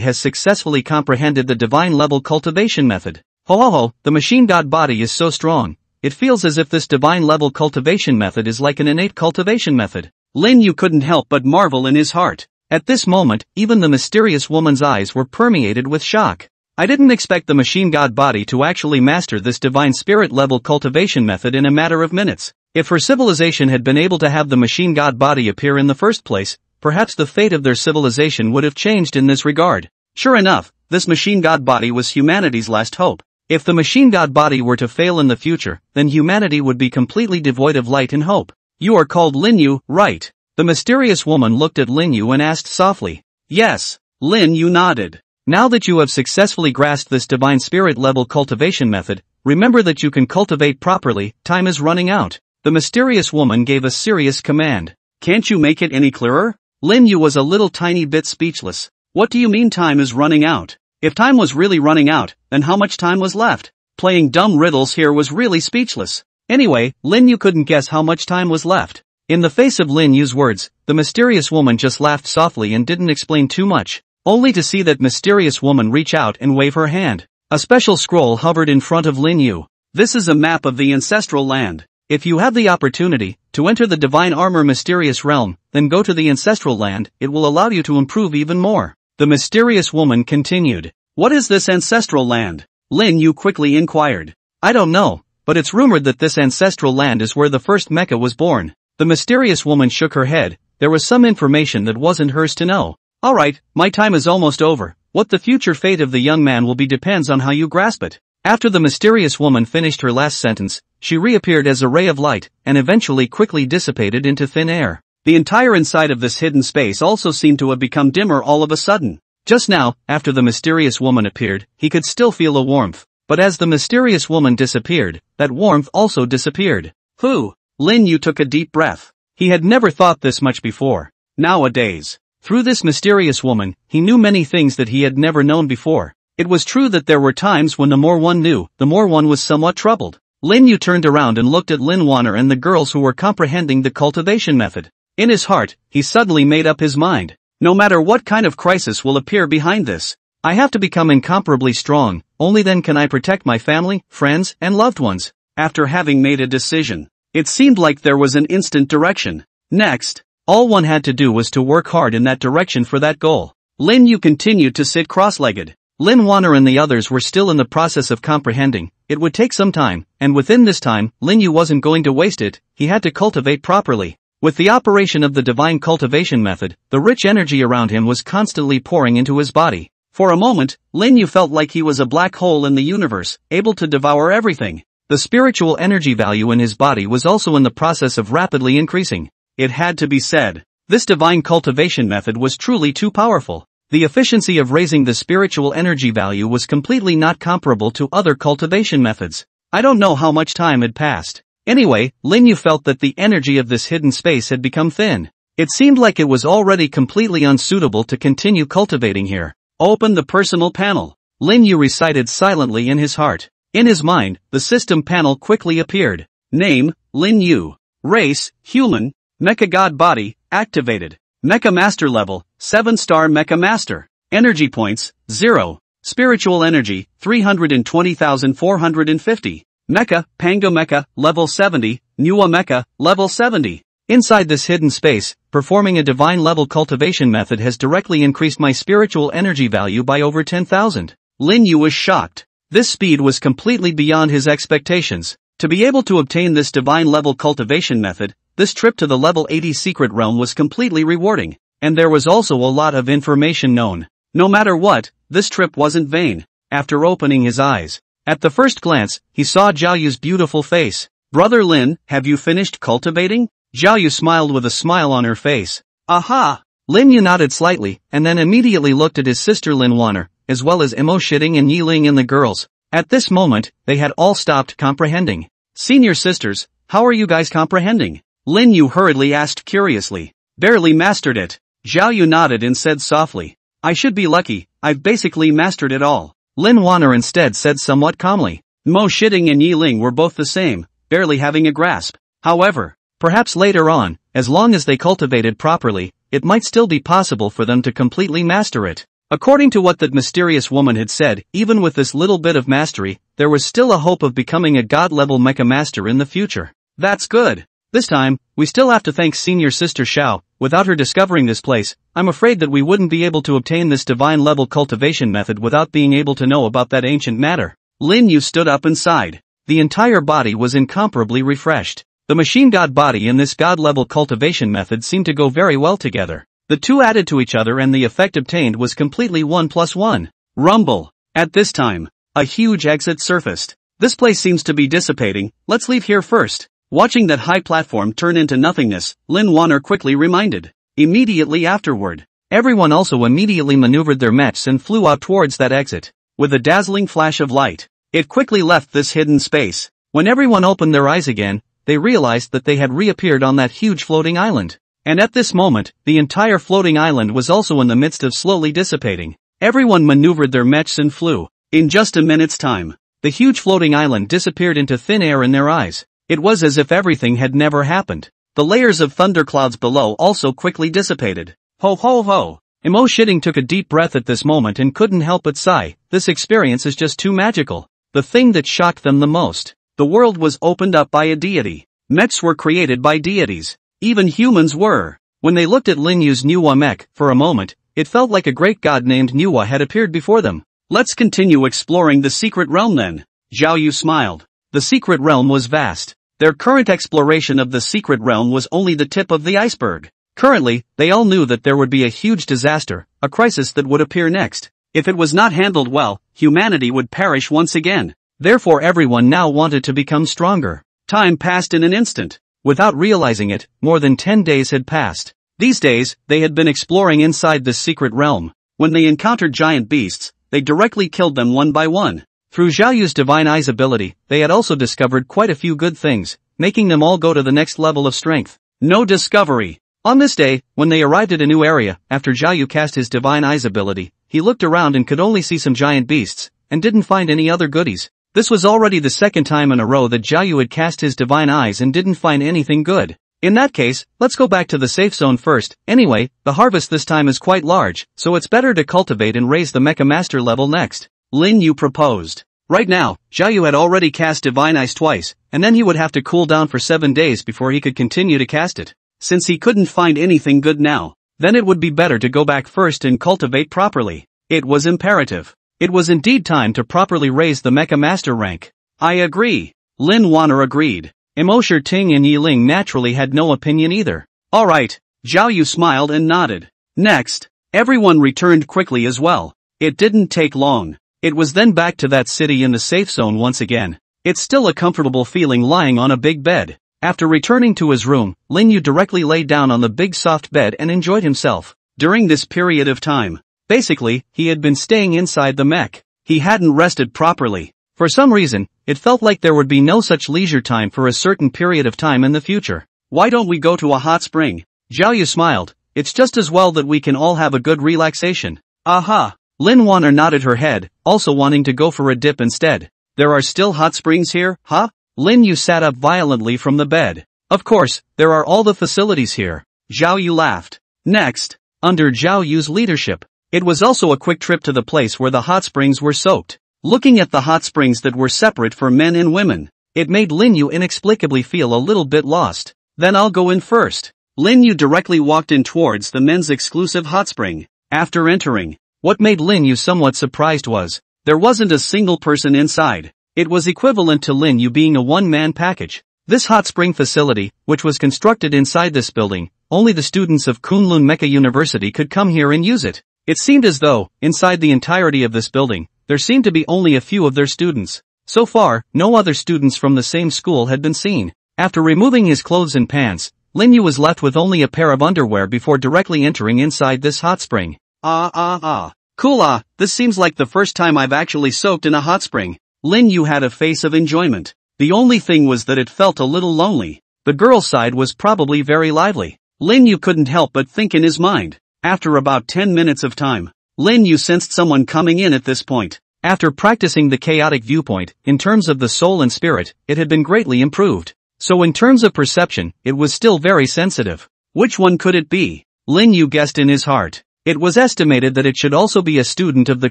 has successfully comprehended the divine level cultivation method. Ho ho ho, the machine god body is so strong. It feels as if this divine level cultivation method is like an innate cultivation method. Lin Yu couldn't help but marvel in his heart. At this moment, even the mysterious woman's eyes were permeated with shock. I didn't expect the machine god body to actually master this divine spirit level cultivation method in a matter of minutes. If her civilization had been able to have the machine god body appear in the first place, perhaps the fate of their civilization would have changed in this regard. Sure enough, this machine god body was humanity's last hope. If the machine god body were to fail in the future, then humanity would be completely devoid of light and hope. You are called Lin Yu, right? The mysterious woman looked at Lin Yu and asked softly. Yes. Lin Yu nodded. Now that you have successfully grasped this divine spirit level cultivation method, remember that you can cultivate properly, time is running out. The mysterious woman gave a serious command. Can't you make it any clearer? Lin Yu was a little tiny bit speechless. What do you mean time is running out? If time was really running out, then how much time was left? Playing dumb riddles here was really speechless. Anyway, Lin Yu couldn't guess how much time was left. In the face of Lin Yu's words, the mysterious woman just laughed softly and didn't explain too much, only to see that mysterious woman reach out and wave her hand. A special scroll hovered in front of Lin Yu. This is a map of the ancestral land. If you have the opportunity to enter the divine armor mysterious realm, then go to the ancestral land, it will allow you to improve even more. The mysterious woman continued. What is this ancestral land? Lin Yu quickly inquired. I don't know, but it's rumored that this ancestral land is where the first mecha was born. The mysterious woman shook her head. There was some information that wasn't hers to know. Alright, my time is almost over. What the future fate of the young man will be depends on how you grasp it. After the mysterious woman finished her last sentence, she reappeared as a ray of light, and eventually quickly dissipated into thin air. The entire inside of this hidden space also seemed to have become dimmer all of a sudden. Just now, after the mysterious woman appeared, he could still feel a warmth. But as the mysterious woman disappeared, that warmth also disappeared. Phew! Lin Yu took a deep breath. He had never thought this much before. Nowadays, through this mysterious woman, he knew many things that he had never known before. It was true that there were times when the more one knew, the more one was somewhat troubled. Lin Yu turned around and looked at Lin Wanner and the girls who were comprehending the cultivation method. In his heart, he suddenly made up his mind. No matter what kind of crisis will appear behind this, I have to become incomparably strong, only then can I protect my family, friends, and loved ones. After having made a decision, it seemed like there was an instant direction. Next, all one had to do was to work hard in that direction for that goal. Lin Yu continued to sit cross-legged. Lin Wanner and the others were still in the process of comprehending. It would take some time, and within this time, Lin Yu wasn't going to waste it. He had to cultivate properly. With the operation of the divine cultivation method, the rich energy around him was constantly pouring into his body. For a moment, Lin Yu felt like he was a black hole in the universe, able to devour everything. The spiritual energy value in his body was also in the process of rapidly increasing. It had to be said, this divine cultivation method was truly too powerful. The efficiency of raising the spiritual energy value was completely not comparable to other cultivation methods. I don't know how much time had passed. Anyway, Lin Yu felt that the energy of this hidden space had become thin. It seemed like it was already completely unsuitable to continue cultivating here. Open the personal panel. Lin Yu recited silently in his heart. In his mind, the system panel quickly appeared. Name, Lin Yu. Race, human. Mecha God body, activated. Mecha Master level, 7-star Mecha Master. Energy points, 0. Spiritual energy, 320,450. Mecha, Pango Mecha, level 70, Nuwa Mecha, level 70. Inside this hidden space, performing a divine level cultivation method has directly increased my spiritual energy value by over 10,000. Lin Yu was shocked. This speed was completely beyond his expectations. To be able to obtain this divine level cultivation method, this trip to the level 80 secret realm was completely rewarding, and there was also a lot of information known. No matter what, this trip wasn't vain. After opening his eyes, at the first glance, he saw Zhao Yu's beautiful face. Brother Lin, have you finished cultivating? Zhao Yu smiled with a smile on her face. Aha! Lin Yu nodded slightly, and then immediately looked at his sister Lin Wanner, as well as Imo Shitting and Yiling and the girls. At this moment, they had all stopped comprehending. Senior sisters, how are you guys comprehending? Lin Yu hurriedly asked curiously. Barely mastered it. Zhao Yu nodded and said softly. I should be lucky, I've basically mastered it all. Lin Wanner instead said somewhat calmly. Mo Shitting and Yiling were both the same, barely having a grasp. However, perhaps later on, as long as they cultivated properly, it might still be possible for them to completely master it. According to what that mysterious woman had said, even with this little bit of mastery, there was still a hope of becoming a god-level mecha master in the future. That's good. This time, we still have to thank senior sister Xiao. Without her discovering this place, I'm afraid that we wouldn't be able to obtain this divine level cultivation method without being able to know about that ancient matter. Lin Yu stood up and sighed. The entire body was incomparably refreshed. The machine god body and this god level cultivation method seemed to go very well together. The two added to each other and the effect obtained was completely 1+1. Rumble. At this time, a huge exit surfaced. This place seems to be dissipating, let's leave here first. Watching that high platform turn into nothingness, Lin Wanner quickly reminded. Immediately afterward, everyone also immediately maneuvered their mechs and flew out towards that exit. With a dazzling flash of light, it quickly left this hidden space. When everyone opened their eyes again, they realized that they had reappeared on that huge floating island. And at this moment, the entire floating island was also in the midst of slowly dissipating. Everyone maneuvered their mechs and flew. In just a minute's time, the huge floating island disappeared into thin air in their eyes. It was as if everything had never happened. The layers of thunderclouds below also quickly dissipated. Ho ho ho! Imo Shitting took a deep breath at this moment and couldn't help but sigh. This experience is just too magical. The thing that shocked them the most. The world was opened up by a deity. Mechs were created by deities. Even humans were. When they looked at Lin Yu's Nuwa mech, for a moment, it felt like a great god named Nuwa had appeared before them. Let's continue exploring the secret realm then. Zhao Yu smiled. The secret realm was vast. Their current exploration of the secret realm was only the tip of the iceberg. Currently, they all knew that there would be a huge disaster, a crisis that would appear next. If it was not handled well, humanity would perish once again. Therefore everyone now wanted to become stronger. Time passed in an instant. Without realizing it, more than 10 days had passed. These days, they had been exploring inside this secret realm. When they encountered giant beasts, they directly killed them one by one. Through Xiaoyu's divine eyes ability, they had also discovered quite a few good things, making them all go to the next level of strength. No discovery. On this day, when they arrived at a new area, after Xiaoyu cast his divine eyes ability, he looked around and could only see some giant beasts, and didn't find any other goodies. This was already the second time in a row that Xiaoyu had cast his divine eyes and didn't find anything good. In that case, let's go back to the safe zone first. Anyway, the harvest this time is quite large, so it's better to cultivate and raise the mecha master level next. Lin Yu proposed. Right now, Xiaoyu had already cast divine eyes twice, and then he would have to cool down for 7 days before he could continue to cast it. Since he couldn't find anything good now, then it would be better to go back first and cultivate properly. It was imperative. It was indeed time to properly raise the mecha master rank. I agree. Lin Wan'er agreed. Imo Ting and Yi Ling naturally had no opinion either. Alright, Xiaoyu smiled and nodded. Next, everyone returned quickly as well. It didn't take long. It was then back to that city in the safe zone once again. It's still a comfortable feeling lying on a big bed. After returning to his room, Lin Yu directly lay down on the big soft bed and enjoyed himself. During this period of time, basically, he had been staying inside the mech. He hadn't rested properly. For some reason, it felt like there would be no such leisure time for a certain period of time in the future. Why don't we go to a hot spring? Xiaoyu smiled. It's just as well that we can all have a good relaxation. Aha! Lin Wan'er nodded her head, also wanting to go for a dip instead. There are still hot springs here, huh? Lin Yu sat up violently from the bed. Of course, there are all the facilities here. Xiaoyu laughed. Next, under Xiaoyu's leadership, it was also a quick trip to the place where the hot springs were soaked. Looking at the hot springs that were separate for men and women, it made Lin Yu inexplicably feel a little bit lost. Then I'll go in first. Lin Yu directly walked in towards the men's exclusive hot spring. After entering, what made Lin Yu somewhat surprised was, there wasn't a single person inside. It was equivalent to Lin Yu being a one-man package. This hot spring facility, which was constructed inside this building, only the students of Kunlun Mecha University could come here and use it. It seemed as though, inside the entirety of this building, there seemed to be only a few of their students. So far, no other students from the same school had been seen. After removing his clothes and pants, Lin Yu was left with only a pair of underwear before directly entering inside this hot spring. Cool, this seems like the first time I've actually soaked in a hot spring. Lin Yu had a face of enjoyment. The only thing was that it felt a little lonely. The girl's side was probably very lively. Lin Yu couldn't help but think in his mind. After about 10 minutes of time, Lin Yu sensed someone coming in at this point. After practicing the chaotic viewpoint, in terms of the soul and spirit, it had been greatly improved. So in terms of perception, it was still very sensitive. Which one could it be? Lin Yu guessed in his heart. It was estimated that it should also be a student of the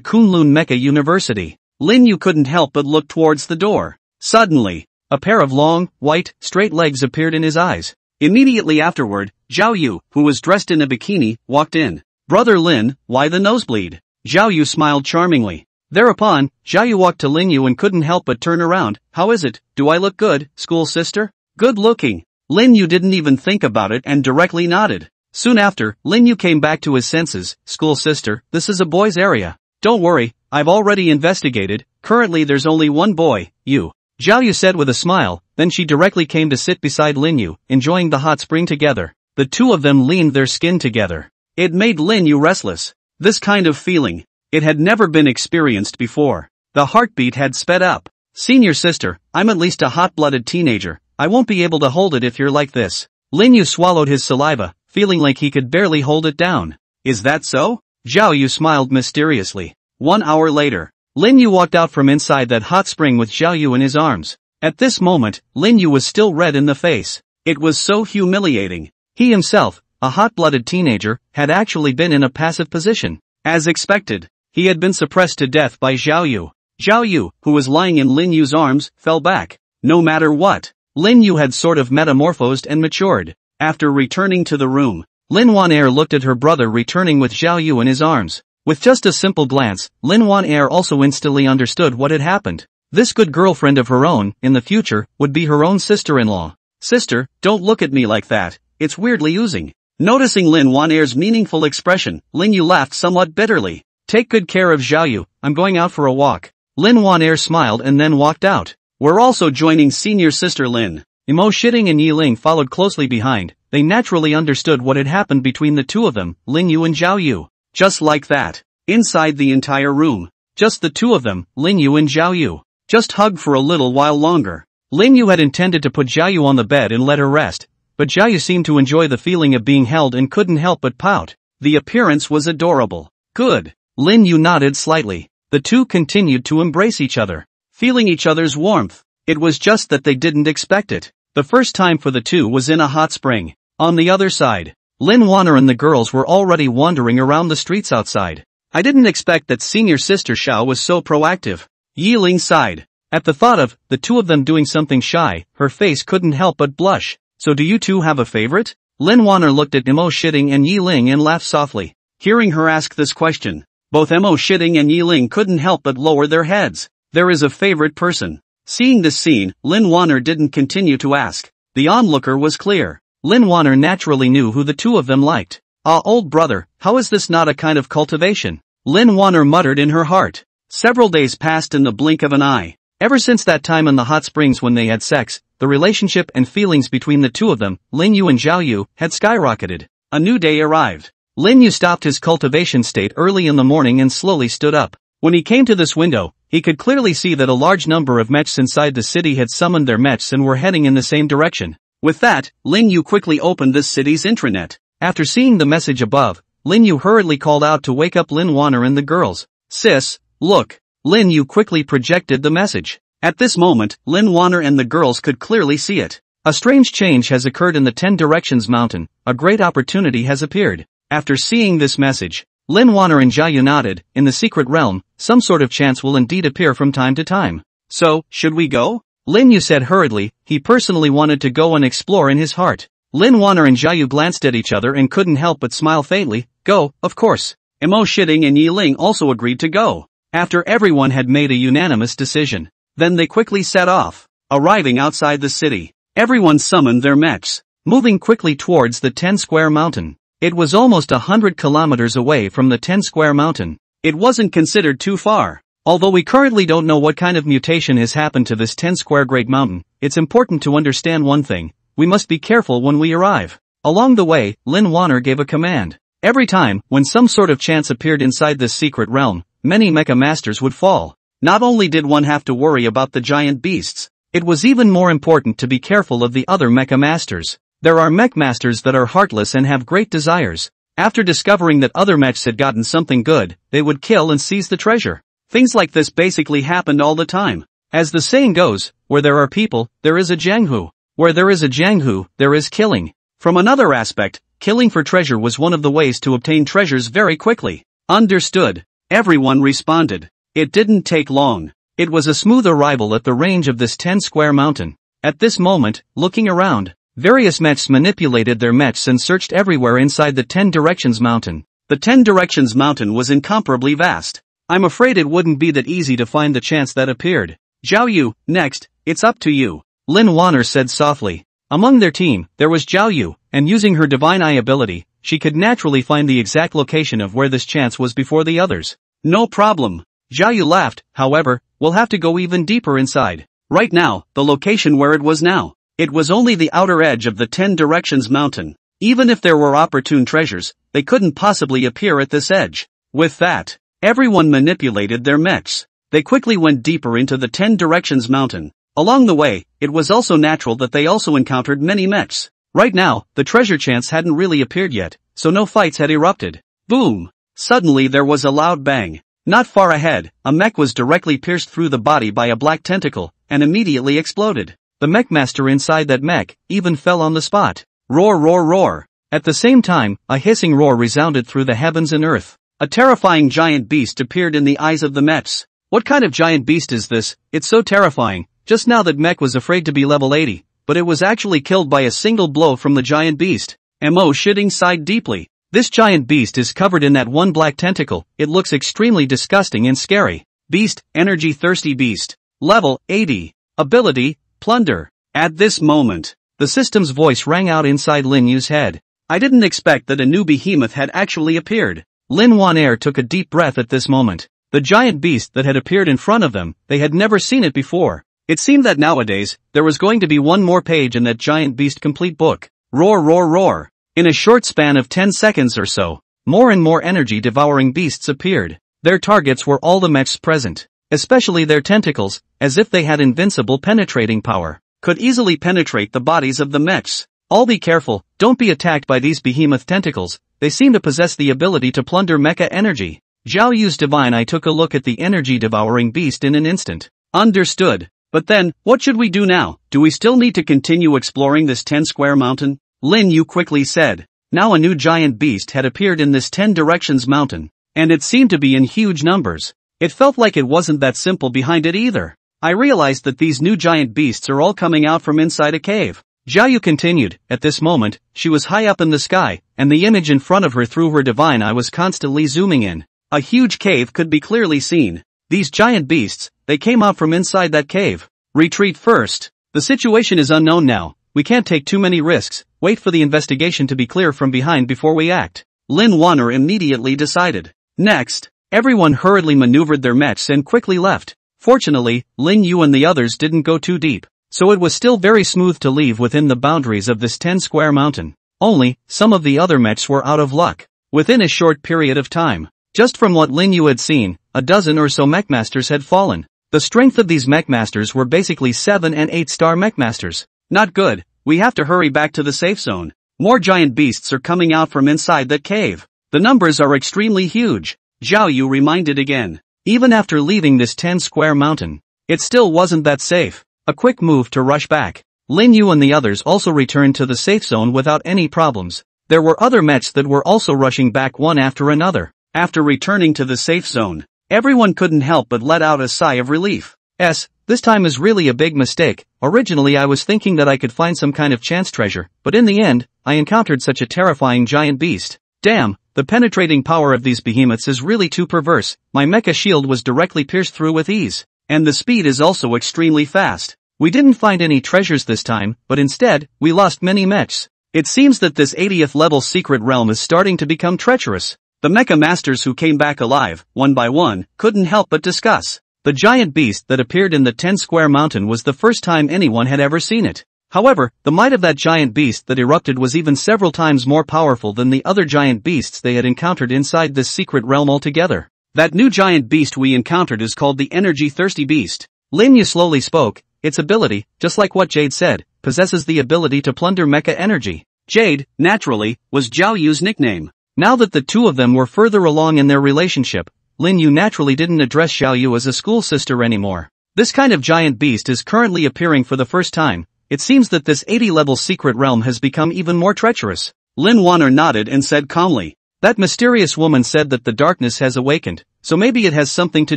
Kunlun Mecha University. Lin Yu couldn't help but look towards the door. Suddenly, a pair of long, white, straight legs appeared in his eyes. Immediately afterward, Xiaoyu, who was dressed in a bikini, walked in. Brother Lin, why the nosebleed? Xiaoyu smiled charmingly. Thereupon, Xiaoyu walked to Lin Yu and couldn't help but turn around. How is it? Do I look good, school sister? Good looking. Lin Yu didn't even think about it and directly nodded. Soon after, Lin Yu came back to his senses. School sister, this is a boys' area. Don't worry, I've already investigated. Currently there's only one boy, you. Xiaoyu said with a smile, then she directly came to sit beside Lin Yu, enjoying the hot spring together. The two of them leaned their skin together. It made Lin Yu restless. This kind of feeling, it had never been experienced before. The heartbeat had sped up. Senior sister, I'm at least a hot-blooded teenager. I won't be able to hold it if you're like this. Lin Yu swallowed his saliva, feeling like he could barely hold it down. Is that so? Xiaoyu smiled mysteriously. 1 hour later, Lin Yu walked out from inside that hot spring with Xiaoyu in his arms. At this moment, Lin Yu was still red in the face. It was so humiliating. He himself, a hot-blooded teenager, had actually been in a passive position. As expected, he had been suppressed to death by Xiaoyu. Xiaoyu, who was lying in Lin Yu's arms, fell back. No matter what, Lin Yu had sort of metamorphosed and matured. After returning to the room, Lin Wan'er looked at her brother returning with Xiaoyu in his arms. With just a simple glance, Lin Wan'er also instantly understood what had happened. This good girlfriend of her own, in the future, would be her own sister-in-law. Sister, don't look at me like that, it's weirdly oozing. Noticing Lin Wanair's meaningful expression, Lin Yu laughed somewhat bitterly. Take good care of Xiaoyu, I'm going out for a walk. Lin Wanair smiled and then walked out. We're also joining senior sister Lin. Imo Shitting and Yi Ling followed closely behind. They naturally understood what had happened between the two of them, Lin Yu and Zhao Yu. Just like that. Inside the entire room. Just the two of them, Lin Yu and Zhao Yu. Just hugged for a little while longer. Lin Yu had intended to put Zhao Yu on the bed and let her rest, but Zhao Yu seemed to enjoy the feeling of being held and couldn't help but pout. The appearance was adorable. Good. Lin Yu nodded slightly. The two continued to embrace each other, feeling each other's warmth. It was just that they didn't expect it. The first time for the two was in a hot spring. On the other side, Lin Waner and the girls were already wandering around the streets outside. I didn't expect that senior sister Xiao was so proactive. Yi Ling sighed. At the thought of the two of them doing something shy, her face couldn't help but blush. So do you two have a favorite? Lin Waner looked at Imo Shitting and Yi Ling and laughed softly. Hearing her ask this question, both Imo Shitting and Yi Ling couldn't help but lower their heads. There is a favorite person. Seeing this scene, Lin Waner didn't continue to ask. The onlooker was clear. Lin Waner naturally knew who the two of them liked. Ah, old brother, how is this not a kind of cultivation? Lin Waner muttered in her heart. Several days passed in the blink of an eye. Ever since that time in the hot springs when they had sex, the relationship and feelings between the two of them, Lin Yu and Zhao Yu, had skyrocketed. A new day arrived. Lin Yu stopped his cultivation state early in the morning and slowly stood up. When he came to this window, he could clearly see that a large number of mechs inside the city had summoned their mechs and were heading in the same direction. With that, Lin Yu quickly opened this city's intranet. After seeing the message above, Lin Yu hurriedly called out to wake up Lin Waner and the girls. Sis, look. Lin Yu quickly projected the message. At this moment, Lin Waner and the girls could clearly see it. A strange change has occurred in the 10 Directions Mountain. A great opportunity has appeared. After seeing this message, Lin Waner and Zhao Yu nodded. In the secret realm, some sort of chance will indeed appear from time to time. So, should we go? Lin Yu said hurriedly. He personally wanted to go and explore in his heart. Lin Waner and Zhao Yu glanced at each other and couldn't help but smile faintly. Go, of course. Imo Shitting and Yi Ling also agreed to go. After everyone had made a unanimous decision, then they quickly set off. Arriving outside the city, everyone summoned their mechs, moving quickly towards the 10-square mountain. It was almost 100 kilometers away from the 10-square mountain. It wasn't considered too far. Although we currently don't know what kind of mutation has happened to this 10-square Great Mountain, it's important to understand one thing. We must be careful when we arrive. Along the way, Lin Waner gave a command. Every time, when some sort of chance appeared inside this secret realm, many mecha masters would fall. Not only did one have to worry about the giant beasts, it was even more important to be careful of the other mecha masters. There are mech masters that are heartless and have great desires. After discovering that other mechs had gotten something good, they would kill and seize the treasure. Things like this basically happened all the time. As the saying goes, where there are people, there is a Jianghu. Where there is a Jianghu, there is killing. From another aspect, killing for treasure was one of the ways to obtain treasures very quickly. Understood. Everyone responded. It didn't take long. It was a smooth arrival at the range of this 10-square mountain. At this moment, looking around, various mechs manipulated their mechs and searched everywhere inside the 10 Directions Mountain. The 10 Directions Mountain was incomparably vast. I'm afraid it wouldn't be that easy to find the chance that appeared. Zhao Yu, next, it's up to you. Lin Waner said softly. Among their team, there was Zhao Yu, and using her divine eye ability, she could naturally find the exact location of where this chance was before the others. No problem. Zhao Yu laughed. However, we'll have to go even deeper inside. Right now, the location where it was now. It was only the outer edge of the 10 Directions Mountain. Even if there were opportune treasures, they couldn't possibly appear at this edge. With that, everyone manipulated their mechs. They quickly went deeper into the 10 Directions Mountain. Along the way, it was also natural that they also encountered many mechs. Right now, the treasure chance hadn't really appeared yet, so no fights had erupted. Boom! Suddenly there was a loud bang. Not far ahead, a mech was directly pierced through the body by a black tentacle, and immediately exploded. The mech master inside that mech even fell on the spot. Roar, roar, roar. At the same time, a hissing roar resounded through the heavens and earth. A terrifying giant beast appeared in the eyes of the mechs. What kind of giant beast is this? It's so terrifying. Just now that mech was afraid to be level 80, but it was actually killed by a single blow from the giant beast. Mo Shitting sighed deeply. This giant beast is covered in that one black tentacle. It looks extremely disgusting and scary. Beast, energy thirsty beast. Level 80. Ability, Plunder. At this moment, the system's voice rang out inside Lin Yu's head. I didn't expect that a new behemoth had actually appeared. Lin Yuan took a deep breath at this moment. The giant beast that had appeared in front of them, they had never seen it before. It seemed that nowadays, there was going to be one more page in that giant beast complete book. Roar roar roar. In a short span of 10 seconds or so, more and more energy-devouring beasts appeared. Their targets were all the mechs present, especially their tentacles, as if they had invincible penetrating power, could easily penetrate the bodies of the mechs. All be careful, don't be attacked by these behemoth tentacles, they seem to possess the ability to plunder mecha energy. Zhao Yu's divine eye took a look at the energy-devouring beast in an instant. Understood. But then, what should we do now? Do we still need to continue exploring this 10-square mountain? Lin Yu quickly said. Now a new giant beast had appeared in this 10 directions mountain, and it seemed to be in huge numbers. It felt like it wasn't that simple behind it either. I realized that these new giant beasts are all coming out from inside a cave. Zhao Yu continued. At this moment, she was high up in the sky, and the image in front of her through her divine eye was constantly zooming in. A huge cave could be clearly seen. These giant beasts, they came out from inside that cave. Retreat first. The situation is unknown now. We can't take too many risks. Wait for the investigation to be clear from behind before we act. Lin Yuan immediately decided. Next, everyone hurriedly maneuvered their mechs and quickly left. Fortunately, Lin Yu and the others didn't go too deep, so it was still very smooth to leave within the boundaries of this 10-square mountain. Only, some of the other mechs were out of luck. Within a short period of time, just from what Lin Yu had seen, a dozen or so mechmasters had fallen. The strength of these mechmasters were basically 7 and 8-star mechmasters. Not good, we have to hurry back to the safe zone. More giant beasts are coming out from inside that cave. The numbers are extremely huge. Zhao Yu reminded again. Even after leaving this 10-square mountain, it still wasn't that safe. A quick move to rush back. Lin Yu and the others also returned to the safe zone without any problems. There were other mechs that were also rushing back one after another. After returning to the safe zone, everyone couldn't help but let out a sigh of relief. This time is really a big mistake. Originally I was thinking that I could find some kind of chance treasure, but in the end, I encountered such a terrifying giant beast. Damn, the penetrating power of these behemoths is really too perverse. My mecha shield was directly pierced through with ease. And the speed is also extremely fast. We didn't find any treasures this time, but instead, we lost many mechs. It seems that this 80th level secret realm is starting to become treacherous. The mecha masters who came back alive, one by one, couldn't help but discuss. The giant beast that appeared in the 10-square mountain was the first time anyone had ever seen it. However, the might of that giant beast that erupted was even several times more powerful than the other giant beasts they had encountered inside this secret realm altogether. That new giant beast we encountered is called the energy-thirsty beast. Lin Yu slowly spoke. Its ability, just like what Jade said, possesses the ability to plunder mecha energy. Jade, naturally, was Zhao Yu's nickname. Now that the two of them were further along in their relationship, Lin Yu naturally didn't address Zhao Yu as a school sister anymore. This kind of giant beast is currently appearing for the first time. It seems that this 80-level secret realm has become even more treacherous. Lin Yuan nodded and said calmly. That mysterious woman said that the darkness has awakened, so maybe it has something to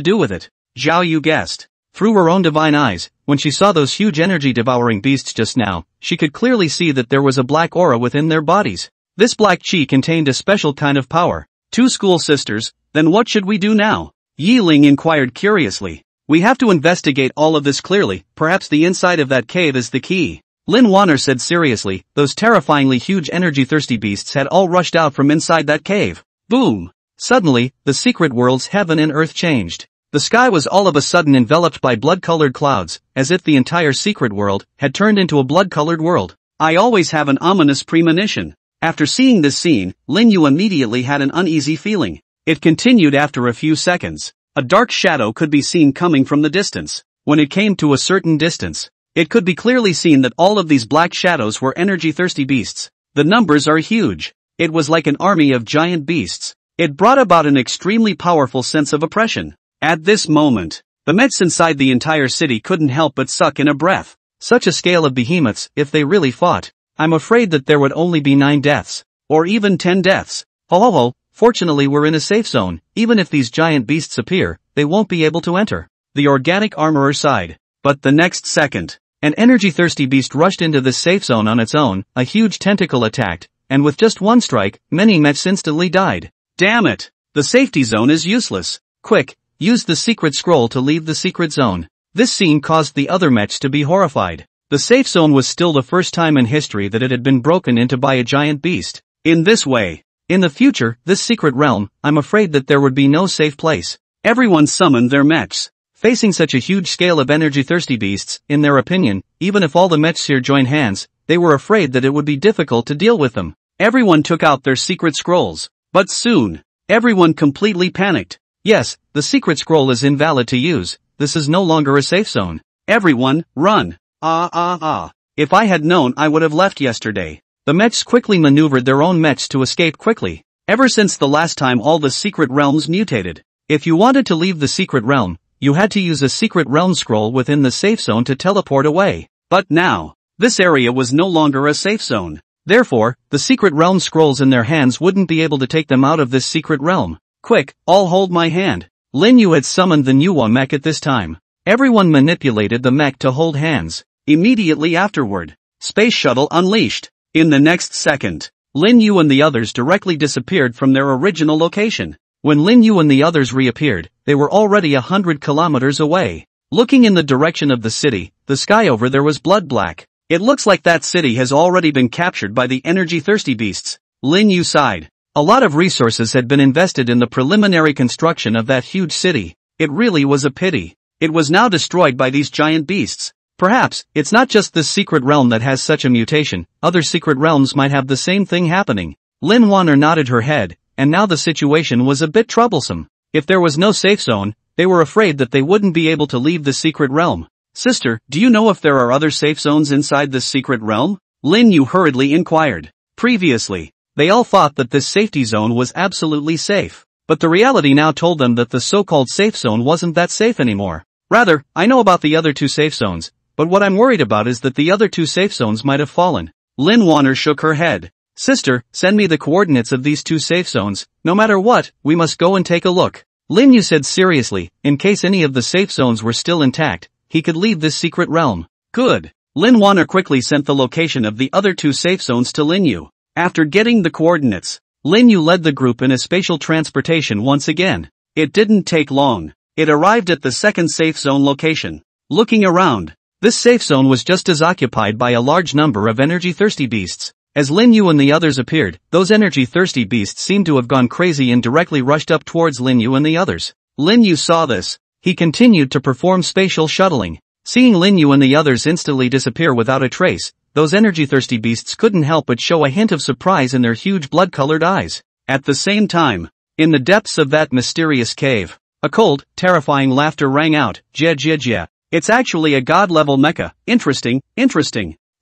do with it. Zhao Yu guessed. Through her own divine eyes, when she saw those huge energy-devouring beasts just now, she could clearly see that there was a black aura within their bodies. This black chi contained a special kind of power. Two school sisters, then what should we do now? Yi Ling inquired curiously. We have to investigate all of this clearly, perhaps the inside of that cave is the key. Lin Yuan said seriously. Those terrifyingly huge energy-thirsty beasts had all rushed out from inside that cave. Boom! Suddenly, the secret world's heaven and earth changed. The sky was all of a sudden enveloped by blood-colored clouds, as if the entire secret world had turned into a blood-colored world. I always have an ominous premonition. After seeing this scene, Lin Yu immediately had an uneasy feeling. It continued after a few seconds. A dark shadow could be seen coming from the distance. When it came to a certain distance, it could be clearly seen that all of these black shadows were energy-thirsty beasts. The numbers are huge. It was like an army of giant beasts. It brought about an extremely powerful sense of oppression. At this moment, the mechs inside the entire city couldn't help but suck in a breath. Such a scale of behemoths, if they really fought, I'm afraid that there would only be 9 deaths. Or even 10 deaths. Ho. Fortunately we're in a safe zone. Even if these giant beasts appear, they won't be able to enter. The organic armorer sighed. But the next second, an energy-thirsty beast rushed into the safe zone on its own. A huge tentacle attacked, and with just one strike, many mechs instantly died. Damn it! The safety zone is useless. Quick, use the secret scroll to leave the secret zone. This scene caused the other mechs to be horrified. The safe zone was still the first time in history that it had been broken into by a giant beast. In this way, in the future, this secret realm, I'm afraid that there would be no safe place. Everyone summoned their mechs. Facing such a huge scale of energy-thirsty beasts, in their opinion, even if all the mechs here joined hands, they were afraid that it would be difficult to deal with them. Everyone took out their secret scrolls. But soon, everyone completely panicked. Yes, the secret scroll is invalid to use. This is no longer a safe zone. Everyone, run. If I had known, I would have left yesterday. The mechs quickly maneuvered their own mechs to escape quickly. Ever since the last time all the secret realms mutated, if you wanted to leave the secret realm, you had to use a secret realm scroll within the safe zone to teleport away. But now, this area was no longer a safe zone. Therefore, the secret realm scrolls in their hands wouldn't be able to take them out of this secret realm. Quick, all hold my hand. Lin Yu had summoned the new mech at this time. Everyone manipulated the mech to hold hands. Immediately afterward, Space Shuttle unleashed. In the next second, Lin Yu and the others directly disappeared from their original location. When Lin Yu and the others reappeared, they were already 100 kilometers away. Looking in the direction of the city, the sky over there was blood black. It looks like that city has already been captured by the energy-thirsty beasts. Lin Yu sighed. A lot of resources had been invested in the preliminary construction of that huge city. It really was a pity. It was now destroyed by these giant beasts. Perhaps, it's not just this secret realm that has such a mutation, other secret realms might have the same thing happening. Lin Wanner nodded her head, and now the situation was a bit troublesome. If there was no safe zone, they were afraid that they wouldn't be able to leave the secret realm. Sister, do you know if there are other safe zones inside this secret realm? Lin Yu hurriedly inquired. Previously, they all thought that this safety zone was absolutely safe. But the reality now told them that the so-called safe zone wasn't that safe anymore. Rather, I know about the other two safe zones, but what I'm worried about is that the other two safe zones might have fallen. Lin Wanner shook her head. Sister, send me the coordinates of these two safe zones. No matter what, we must go and take a look. Lin Yu said seriously, in case any of the safe zones were still intact, he could leave this secret realm. Good. Lin Wanner quickly sent the location of the other two safe zones to Lin Yu. After getting the coordinates, Lin Yu led the group in a spatial transportation once again. It didn't take long. It arrived at the second safe zone location. Looking around, this safe zone was just as occupied by a large number of energy-thirsty beasts. As Lin Yu and the others appeared, those energy-thirsty beasts seemed to have gone crazy and directly rushed up towards Lin Yu and the others. Lin Yu saw this. He continued to perform spatial shuttling. Seeing Lin Yu and the others instantly disappear without a trace, those energy-thirsty beasts couldn't help but show a hint of surprise in their huge blood-colored eyes. At the same time, in the depths of that mysterious cave, a cold, terrifying laughter rang out. Jia jia jia. It's actually a god-level mecha. Interesting.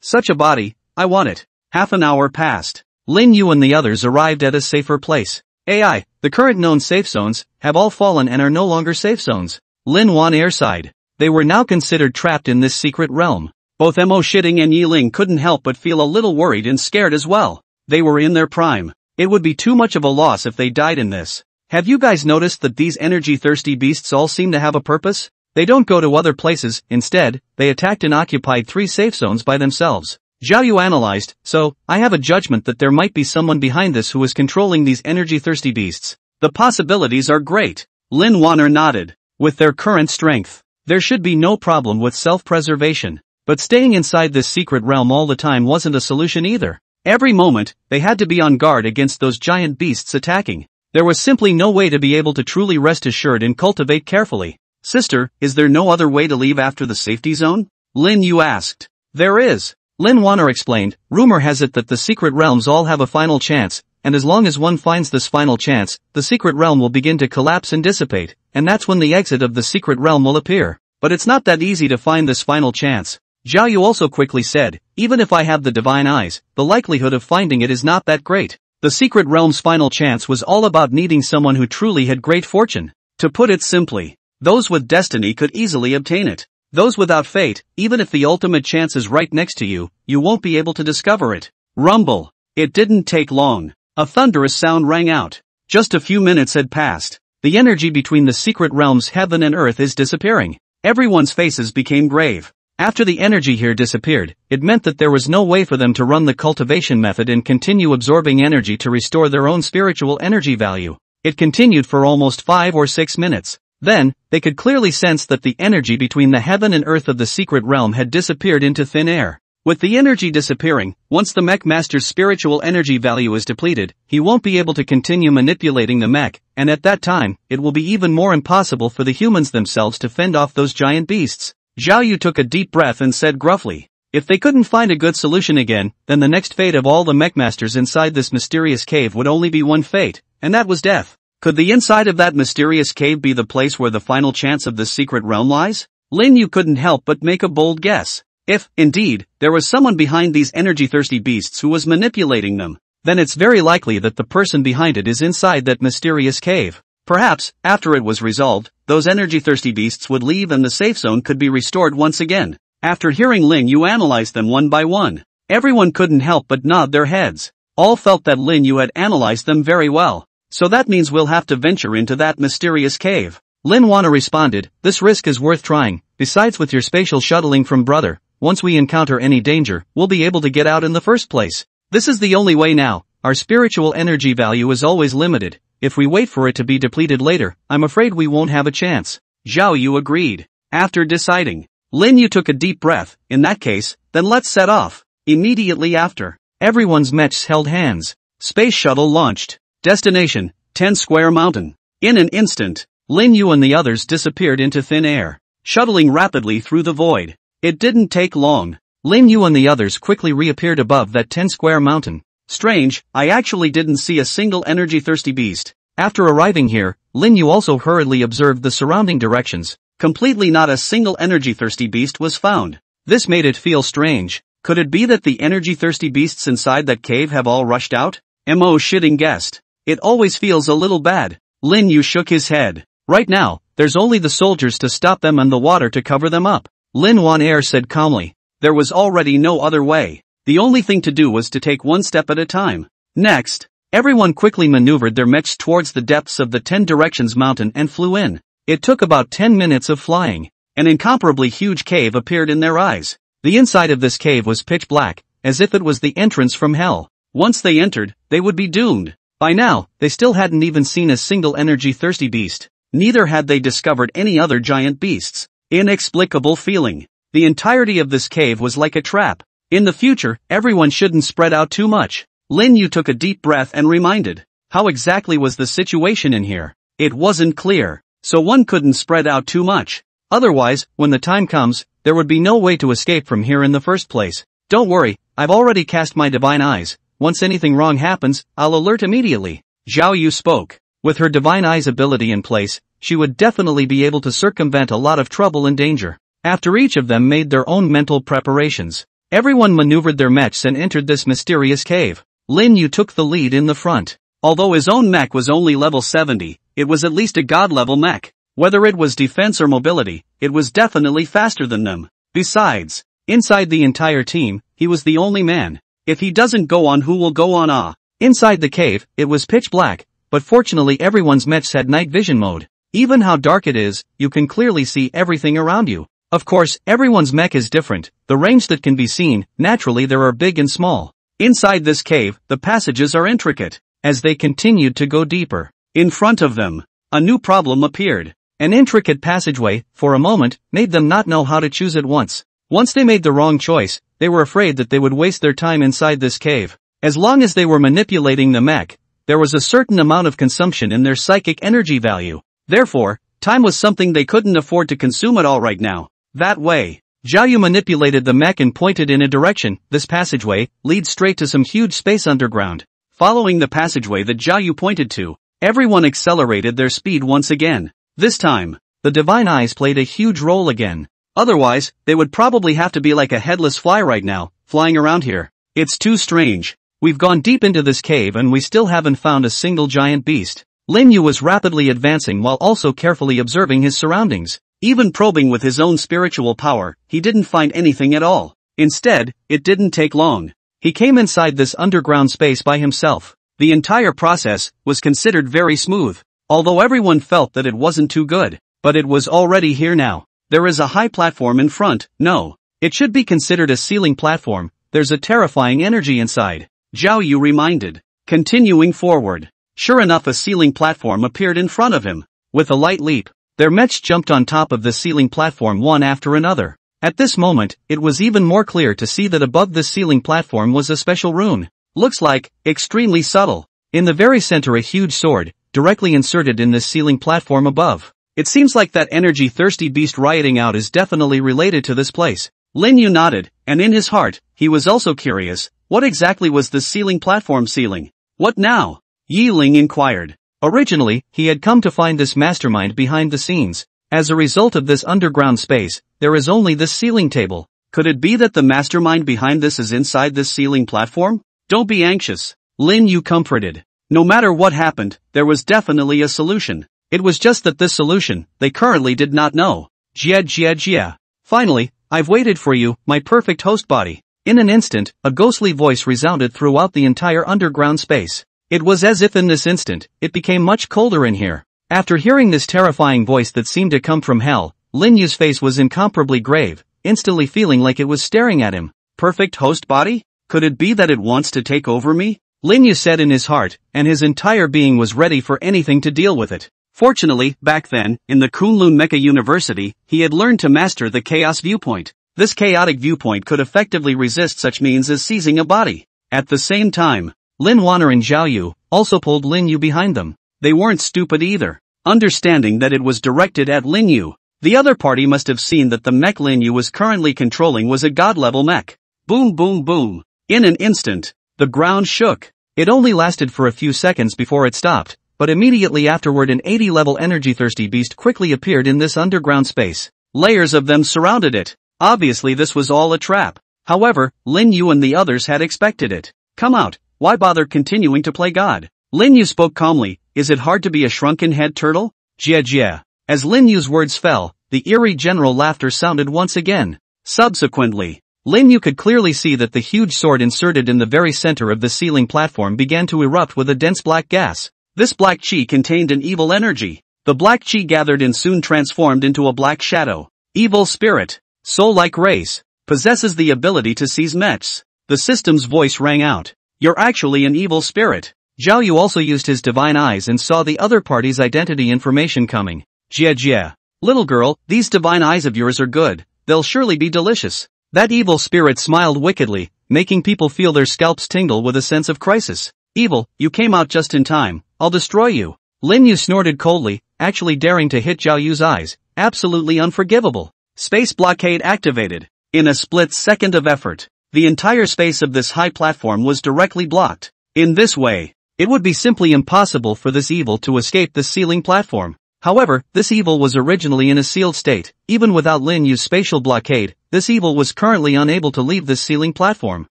Such a body, I want it. Half an hour passed. Lin Yu and the others arrived at a safer place. AI, the current known safe zones, have all fallen and are no longer safe zones. Lin Wanner sighed. They were now considered trapped in this secret realm. Both Mo Shitting and Yiling couldn't help but feel a little worried and scared as well. They were in their prime. It would be too much of a loss if they died in this. Have you guys noticed that these energy-thirsty beasts all seem to have a purpose? They don't go to other places, instead, they attacked and occupied 3 safe zones by themselves. Zhao Yu analyzed, so, I have a judgment that there might be someone behind this who is controlling these energy-thirsty beasts. The possibilities are great. Lin Wanner nodded. With their current strength, there should be no problem with self-preservation. But staying inside this secret realm all the time wasn't a solution either. Every moment, they had to be on guard against those giant beasts attacking. There was simply no way to be able to truly rest assured and cultivate carefully. Sister, is there no other way to leave after the safety zone? Lin Yu asked. There is. Lin Wanner explained, rumor has it that the secret realms all have a final chance, and as long as one finds this final chance, the secret realm will begin to collapse and dissipate, and that's when the exit of the secret realm will appear. But it's not that easy to find this final chance. Zhao Yu also quickly said, even if I have the divine eyes, the likelihood of finding it is not that great. The secret realm's final chance was all about needing someone who truly had great fortune. To put it simply, those with destiny could easily obtain it. Those without fate, even if the ultimate chance is right next to you, you won't be able to discover it. Rumble. It didn't take long. A thunderous sound rang out. Just a few minutes had passed. The energy between the secret realms heaven and earth is disappearing. Everyone's faces became grave. After the energy here disappeared, it meant that there was no way for them to run the cultivation method and continue absorbing energy to restore their own spiritual energy value. It continued for almost 5 or 6 minutes. Then, they could clearly sense that the energy between the heaven and earth of the secret realm had disappeared into thin air. With the energy disappearing, once the mech master's spiritual energy value is depleted, he won't be able to continue manipulating the mech, and at that time, it will be even more impossible for the humans themselves to fend off those giant beasts. Zhao Yu took a deep breath and said gruffly, if they couldn't find a good solution again, then the next fate of all the mech masters inside this mysterious cave would only be one fate, and that was death. Could the inside of that mysterious cave be the place where the final chance of this secret realm lies? Lin Yu couldn't help but make a bold guess. If, indeed, there was someone behind these energy-thirsty beasts who was manipulating them, then it's very likely that the person behind it is inside that mysterious cave. Perhaps, after it was resolved, those energy-thirsty beasts would leave and the safe zone could be restored once again. After hearing Lin Yu analyze them one by one, everyone couldn't help but nod their heads. All felt that Lin Yu had analyzed them very well. So that means we'll have to venture into that mysterious cave. Lin Wana responded, this risk is worth trying. Besides, with your spatial shuttling from brother, once we encounter any danger, we'll be able to get out in the first place. This is the only way now. Our spiritual energy value is always limited. If we wait for it to be depleted later, I'm afraid we won't have a chance. Zhao Yu agreed. After deciding, Lin Yu took a deep breath. In that case, then let's set off. Immediately after, everyone's mechs held hands. Space shuttle launched. Destination, 10 Square Mountain. In an instant, Lin Yu and the others disappeared into thin air, shuttling rapidly through the void. It didn't take long. Lin Yu and the others quickly reappeared above that 10 Square Mountain. Strange, I actually didn't see a single energy-thirsty beast. After arriving here, Lin Yu also hurriedly observed the surrounding directions. Completely not a single energy-thirsty beast was found. This made it feel strange. Could it be that the energy-thirsty beasts inside that cave have all rushed out? Mo shitting guessed. It always feels a little bad. Lin Yu shook his head. Right now, there's only the soldiers to stop them and the water to cover them up. Lin Wan Air said calmly. There was already no other way. The only thing to do was to take one step at a time. Next, everyone quickly maneuvered their mechs towards the depths of the 10 Directions Mountain and flew in. It took about 10 minutes of flying. An incomparably huge cave appeared in their eyes. The inside of this cave was pitch black, as if it was the entrance from hell. Once they entered, they would be doomed. By now, they still hadn't even seen a single energy-thirsty beast. Neither had they discovered any other giant beasts. Inexplicable feeling. The entirety of this cave was like a trap. In the future, everyone shouldn't spread out too much. Lin Yu took a deep breath and reminded. How exactly was the situation in here? It wasn't clear, so one couldn't spread out too much. Otherwise, when the time comes, there would be no way to escape from here in the first place. Don't worry, I've already cast my divine eyes. Once anything wrong happens, I'll alert immediately. Zhao Yu spoke. With her divine eyes ability in place, she would definitely be able to circumvent a lot of trouble and danger. After each of them made their own mental preparations, everyone maneuvered their mechs and entered this mysterious cave. Lin Yu took the lead in the front. Although his own mech was only level 70, it was at least a god-level mech. Whether it was defense or mobility, it was definitely faster than them. Besides, inside the entire team, he was the only man. If he doesn't go on, who will go on? Inside the cave, it was pitch black, but fortunately everyone's mechs had night vision mode. Even how dark it is, you can clearly see everything around you. Of course, everyone's mech is different. The range that can be seen, naturally there are big and small. Inside this cave, the passages are intricate. As they continued to go deeper, in front of them, a new problem appeared. An intricate passageway, for a moment, made them not know how to choose at once. Once they made the wrong choice, they were afraid that they would waste their time inside this cave. As long as they were manipulating the mech, there was a certain amount of consumption in their psychic energy value. Therefore, time was something they couldn't afford to consume at all right now. That way, Zhao Yu manipulated the mech and pointed in a direction. This passageway leads straight to some huge space underground. Following the passageway that Zhao Yu pointed to, everyone accelerated their speed once again. This time, the divine eyes played a huge role again. Otherwise, they would probably have to be like a headless fly right now, flying around here. It's too strange. We've gone deep into this cave and we still haven't found a single giant beast. Lin Yu was rapidly advancing while also carefully observing his surroundings. Even probing with his own spiritual power, he didn't find anything at all. Instead, it didn't take long. He came inside this underground space by himself. The entire process was considered very smooth, although everyone felt that it wasn't too good. But it was already here now. There is a high platform in front. No, it should be considered a ceiling platform. There's a terrifying energy inside. Zhao Yu reminded. Continuing forward. Sure enough, a ceiling platform appeared in front of him. With a light leap, Their mechs jumped on top of the ceiling platform one after another. At this moment, it was even more clear to see that above this ceiling platform was a special rune. Looks like, extremely subtle. In the very center a huge sword, directly inserted in this ceiling platform above. It seems like that energy-thirsty beast rioting out is definitely related to this place. Lin Yu nodded, and in his heart, he was also curious, what exactly was this ceiling platform ceiling? What now? Yi Ling inquired. Originally, he had come to find this mastermind behind the scenes. As a result of this underground space, there is only this ceiling table. Could it be that the mastermind behind this is inside this ceiling platform? Don't be anxious. Lin Yu comforted. No matter what happened, there was definitely a solution. It was just that this solution, they currently did not know. Jia. Finally, I've waited for you, my perfect host body. In an instant, a ghostly voice resounded throughout the entire underground space. It was as if in this instant, it became much colder in here. After hearing this terrifying voice that seemed to come from hell, Lin Yu's face was incomparably grave, instantly feeling like it was staring at him. Perfect host body? Could it be that it wants to take over me? Lin Yu said in his heart, and his entire being was ready for anything to deal with it. Fortunately, back then, in the Kunlun Mecha University, he had learned to master the chaos viewpoint. This chaotic viewpoint could effectively resist such means as seizing a body. At the same time, Lin Wanner and Zhao Yu also pulled Lin Yu behind them. They weren't stupid either. Understanding that it was directed at Lin Yu, the other party must have seen that the mech Lin Yu was currently controlling was a god-level mech. Boom boom boom. In an instant, the ground shook. It only lasted for a few seconds before it stopped. But immediately afterward an 80-level energy-thirsty beast quickly appeared in this underground space. Layers of them surrounded it. Obviously this was all a trap. However, Lin Yu and the others had expected it. Come out, why bother continuing to play God? Lin Yu spoke calmly, is it hard to be a shrunken-head turtle? Jia. As Lin Yu's words fell, the eerie general laughter sounded once again. Subsequently, Lin Yu could clearly see that the huge sword inserted in the very center of the ceiling platform began to erupt with a dense black gas. This black chi contained an evil energy. The black chi gathered and soon transformed into a black shadow. Evil spirit, soul-like race, possesses the ability to seize mechs. The system's voice rang out. You're actually an evil spirit. Zhao Yu also used his divine eyes and saw the other party's identity information coming. Jia. Little girl, these divine eyes of yours are good. They'll surely be delicious. That evil spirit smiled wickedly, making people feel their scalps tingle with a sense of crisis. Evil, you came out just in time. I'll destroy you. Lin Yu snorted coldly, actually daring to hit Zhao Yu's eyes. Absolutely unforgivable. Space blockade activated. In a split second of effort, the entire space of this high platform was directly blocked. In this way, it would be simply impossible for this evil to escape the ceiling platform. However, this evil was originally in a sealed state. Even without Lin Yu's spatial blockade, this evil was currently unable to leave this ceiling platform.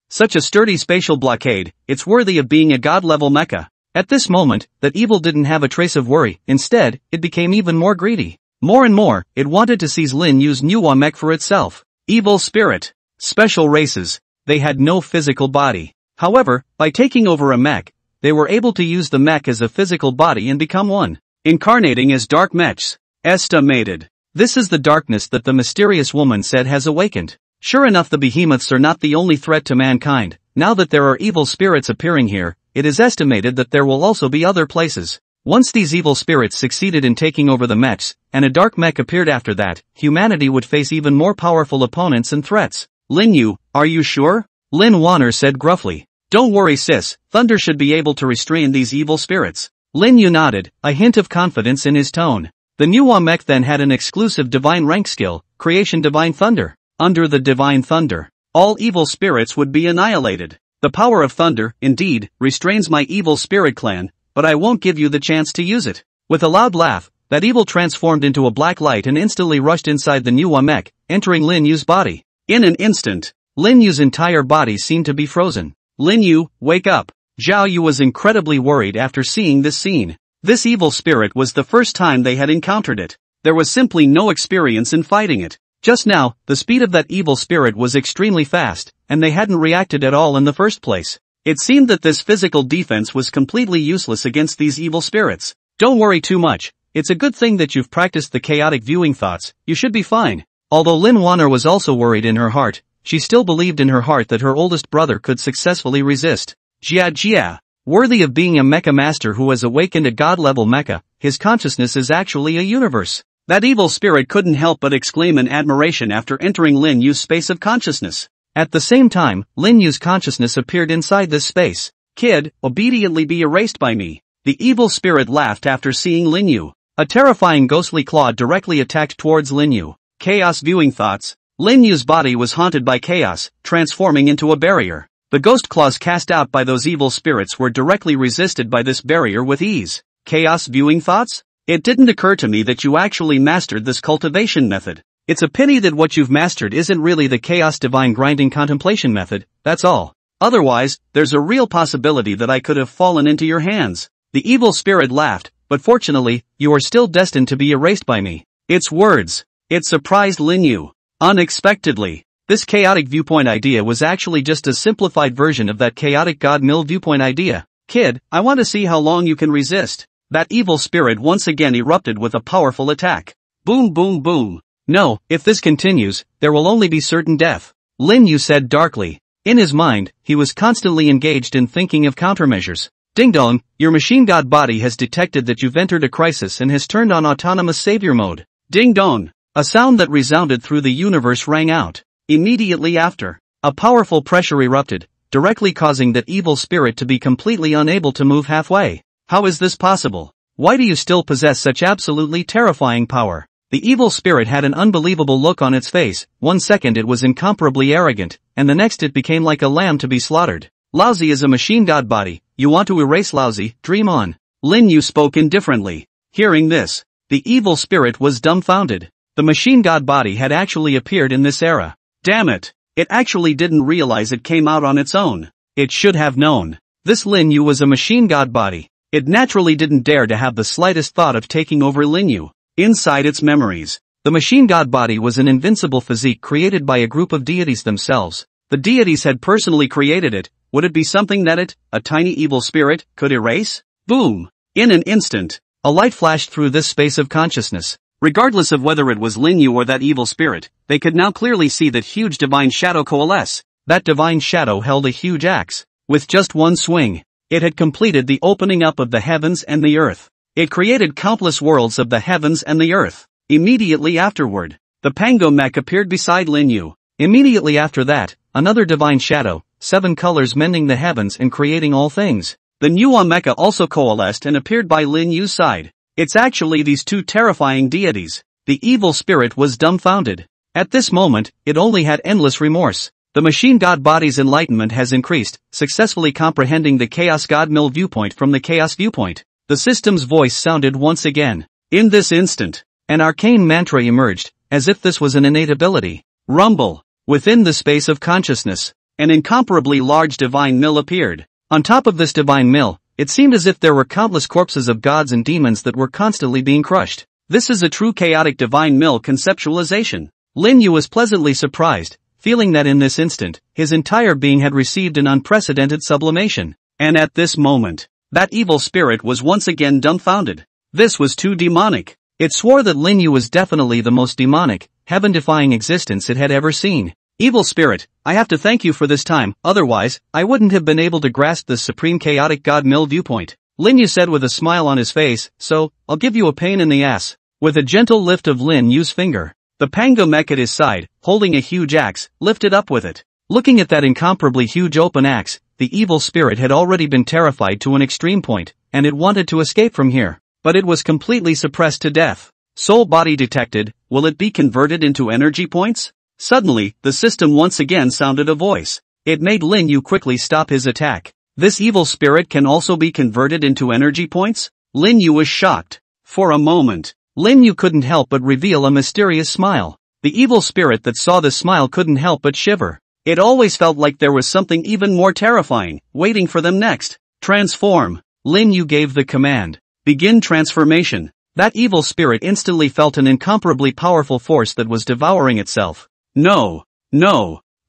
Such a sturdy spatial blockade, it's worthy of being a god-level mecha. At this moment, that evil didn't have a trace of worry. Instead, it became even more greedy. More and more, it wanted to seize Lin Yu's manhwa mech for itself. Evil spirit. Special races. They had no physical body. However, by taking over a mech, they were able to use the mech as a physical body and become one. Incarnating as dark mechs. Estimated. This is the darkness that the mysterious woman said has awakened. Sure enough, the behemoths are not the only threat to mankind. Now that there are evil spirits appearing here, it is estimated that there will also be other places. Once these evil spirits succeeded in taking over the mechs, and a dark mech appeared after that, humanity would face even more powerful opponents and threats. Lin Yu, are you sure? Lin Wanner said gruffly. Don't worry sis, Thunder should be able to restrain these evil spirits. Lin Yu nodded, a hint of confidence in his tone. The manhwa mech then had an exclusive divine rank skill, Creation Divine Thunder. Under the Divine Thunder, all evil spirits would be annihilated. The power of thunder, indeed, restrains my evil spirit clan, but I won't give you the chance to use it. With a loud laugh, that evil transformed into a black light and instantly rushed inside the manhwa mech, entering Lin Yu's body. In an instant, Lin Yu's entire body seemed to be frozen. Lin Yu, wake up. Zhao Yu was incredibly worried after seeing this scene. This evil spirit was the first time they had encountered it. There was simply no experience in fighting it. Just now, the speed of that evil spirit was extremely fast, and they hadn't reacted at all in the first place. It seemed that this physical defense was completely useless against these evil spirits. Don't worry too much. It's a good thing that you've practiced the chaotic viewing thoughts. You should be fine. Although Lin Wanner was also worried in her heart, she still believed in her heart that her oldest brother could successfully resist. Jia. Worthy of being a mecha master who has awakened a god-level mecha, his consciousness is actually a universe. That evil spirit couldn't help but exclaim in admiration after entering Lin Yu's space of consciousness. At the same time, Lin Yu's consciousness appeared inside this space. Kid, obediently be erased by me. The evil spirit laughed after seeing Lin Yu. A terrifying ghostly claw directly attacked towards Lin Yu. Chaos viewing thoughts. Lin Yu's body was haunted by chaos, transforming into a barrier. The ghost claws cast out by those evil spirits were directly resisted by this barrier with ease. Chaos viewing thoughts? It didn't occur to me that you actually mastered this cultivation method. It's a pity that what you've mastered isn't really the chaos divine grinding contemplation method, that's all. Otherwise, there's a real possibility that I could have fallen into your hands. The evil spirit laughed, but fortunately, you are still destined to be erased by me. Its words. It surprised Lin Yu. Unexpectedly. This chaotic viewpoint idea was actually just a simplified version of that chaotic God mill viewpoint idea. Kid, I want to see how long you can resist. That evil spirit once again erupted with a powerful attack. Boom boom boom. No, if this continues, there will only be certain death. Lin Yu said darkly. In his mind, he was constantly engaged in thinking of countermeasures. Ding dong, your machine god body has detected that you've entered a crisis and has turned on autonomous savior mode. Ding dong. A sound that resounded through the universe rang out. Immediately after, a powerful pressure erupted, directly causing that evil spirit to be completely unable to move halfway. How is this possible? Why do you still possess such absolutely terrifying power? The evil spirit had an unbelievable look on its face. 1 second it was incomparably arrogant, and the next it became like a lamb to be slaughtered. Lousy is a machine god body. You want to erase Lousy? Dream on. Lin Yu spoke indifferently. Hearing this, the evil spirit was dumbfounded. The machine god body had actually appeared in this era. Damn it! It actually didn't realize it came out on its own. It should have known. This Lin Yu was a machine god body. It naturally didn't dare to have the slightest thought of taking over Lin Yu. Inside its memories, the machine god body was an invincible physique created by a group of deities themselves. The deities had personally created it. Would it be something that it, a tiny evil spirit, could erase? Boom! In an instant, a light flashed through this space of consciousness. Regardless of whether it was Lin Yu or that evil spirit, they could now clearly see that huge divine shadow coalesce. That divine shadow held a huge axe. With just one swing, it had completed the opening up of the heavens and the earth. It created countless worlds of the heavens and the earth. Immediately afterward, the Pango mech appeared beside Lin Yu. Immediately after that, another divine shadow, 7 colors mending the heavens and creating all things. The Nuwa mecha also coalesced and appeared by Lin Yu's side. It's actually these two terrifying deities. The evil spirit was dumbfounded. At this moment, it only had endless remorse. The machine god body's enlightenment has increased, successfully comprehending the chaos god mill viewpoint from the chaos viewpoint. The system's voice sounded once again. In this instant, an arcane mantra emerged, as if this was an innate ability. Rumble. Within the space of consciousness, an incomparably large divine mill appeared. On top of this divine mill, it seemed as if there were countless corpses of gods and demons that were constantly being crushed. This is a true chaotic divine mill conceptualization. Lin Yu was pleasantly surprised, feeling that in this instant, his entire being had received an unprecedented sublimation. And at this moment, that evil spirit was once again dumbfounded. This was too demonic. It swore that Lin Yu was definitely the most demonic, heaven-defying existence it had ever seen. Evil spirit, I have to thank you for this time, otherwise, I wouldn't have been able to grasp this supreme chaotic god mill viewpoint. Lin Yu said with a smile on his face, so, I'll give you a pain in the ass. With a gentle lift of Lin Yu's finger, the Pango mech at his side, holding a huge axe, lifted up with it. Looking at that incomparably huge open axe, the evil spirit had already been terrified to an extreme point, and it wanted to escape from here. But it was completely suppressed to death. Soul body detected. Will it be converted into energy points? Suddenly, the system once again sounded a voice. It made Lin Yu quickly stop his attack. This evil spirit can also be converted into energy points? Lin Yu was shocked. For a moment, Lin Yu couldn't help but reveal a mysterious smile. The evil spirit that saw the smile couldn't help but shiver. It always felt like there was something even more terrifying, waiting for them next. Transform. Lin Yu gave the command. Begin transformation. That evil spirit instantly felt an incomparably powerful force that was devouring itself. No,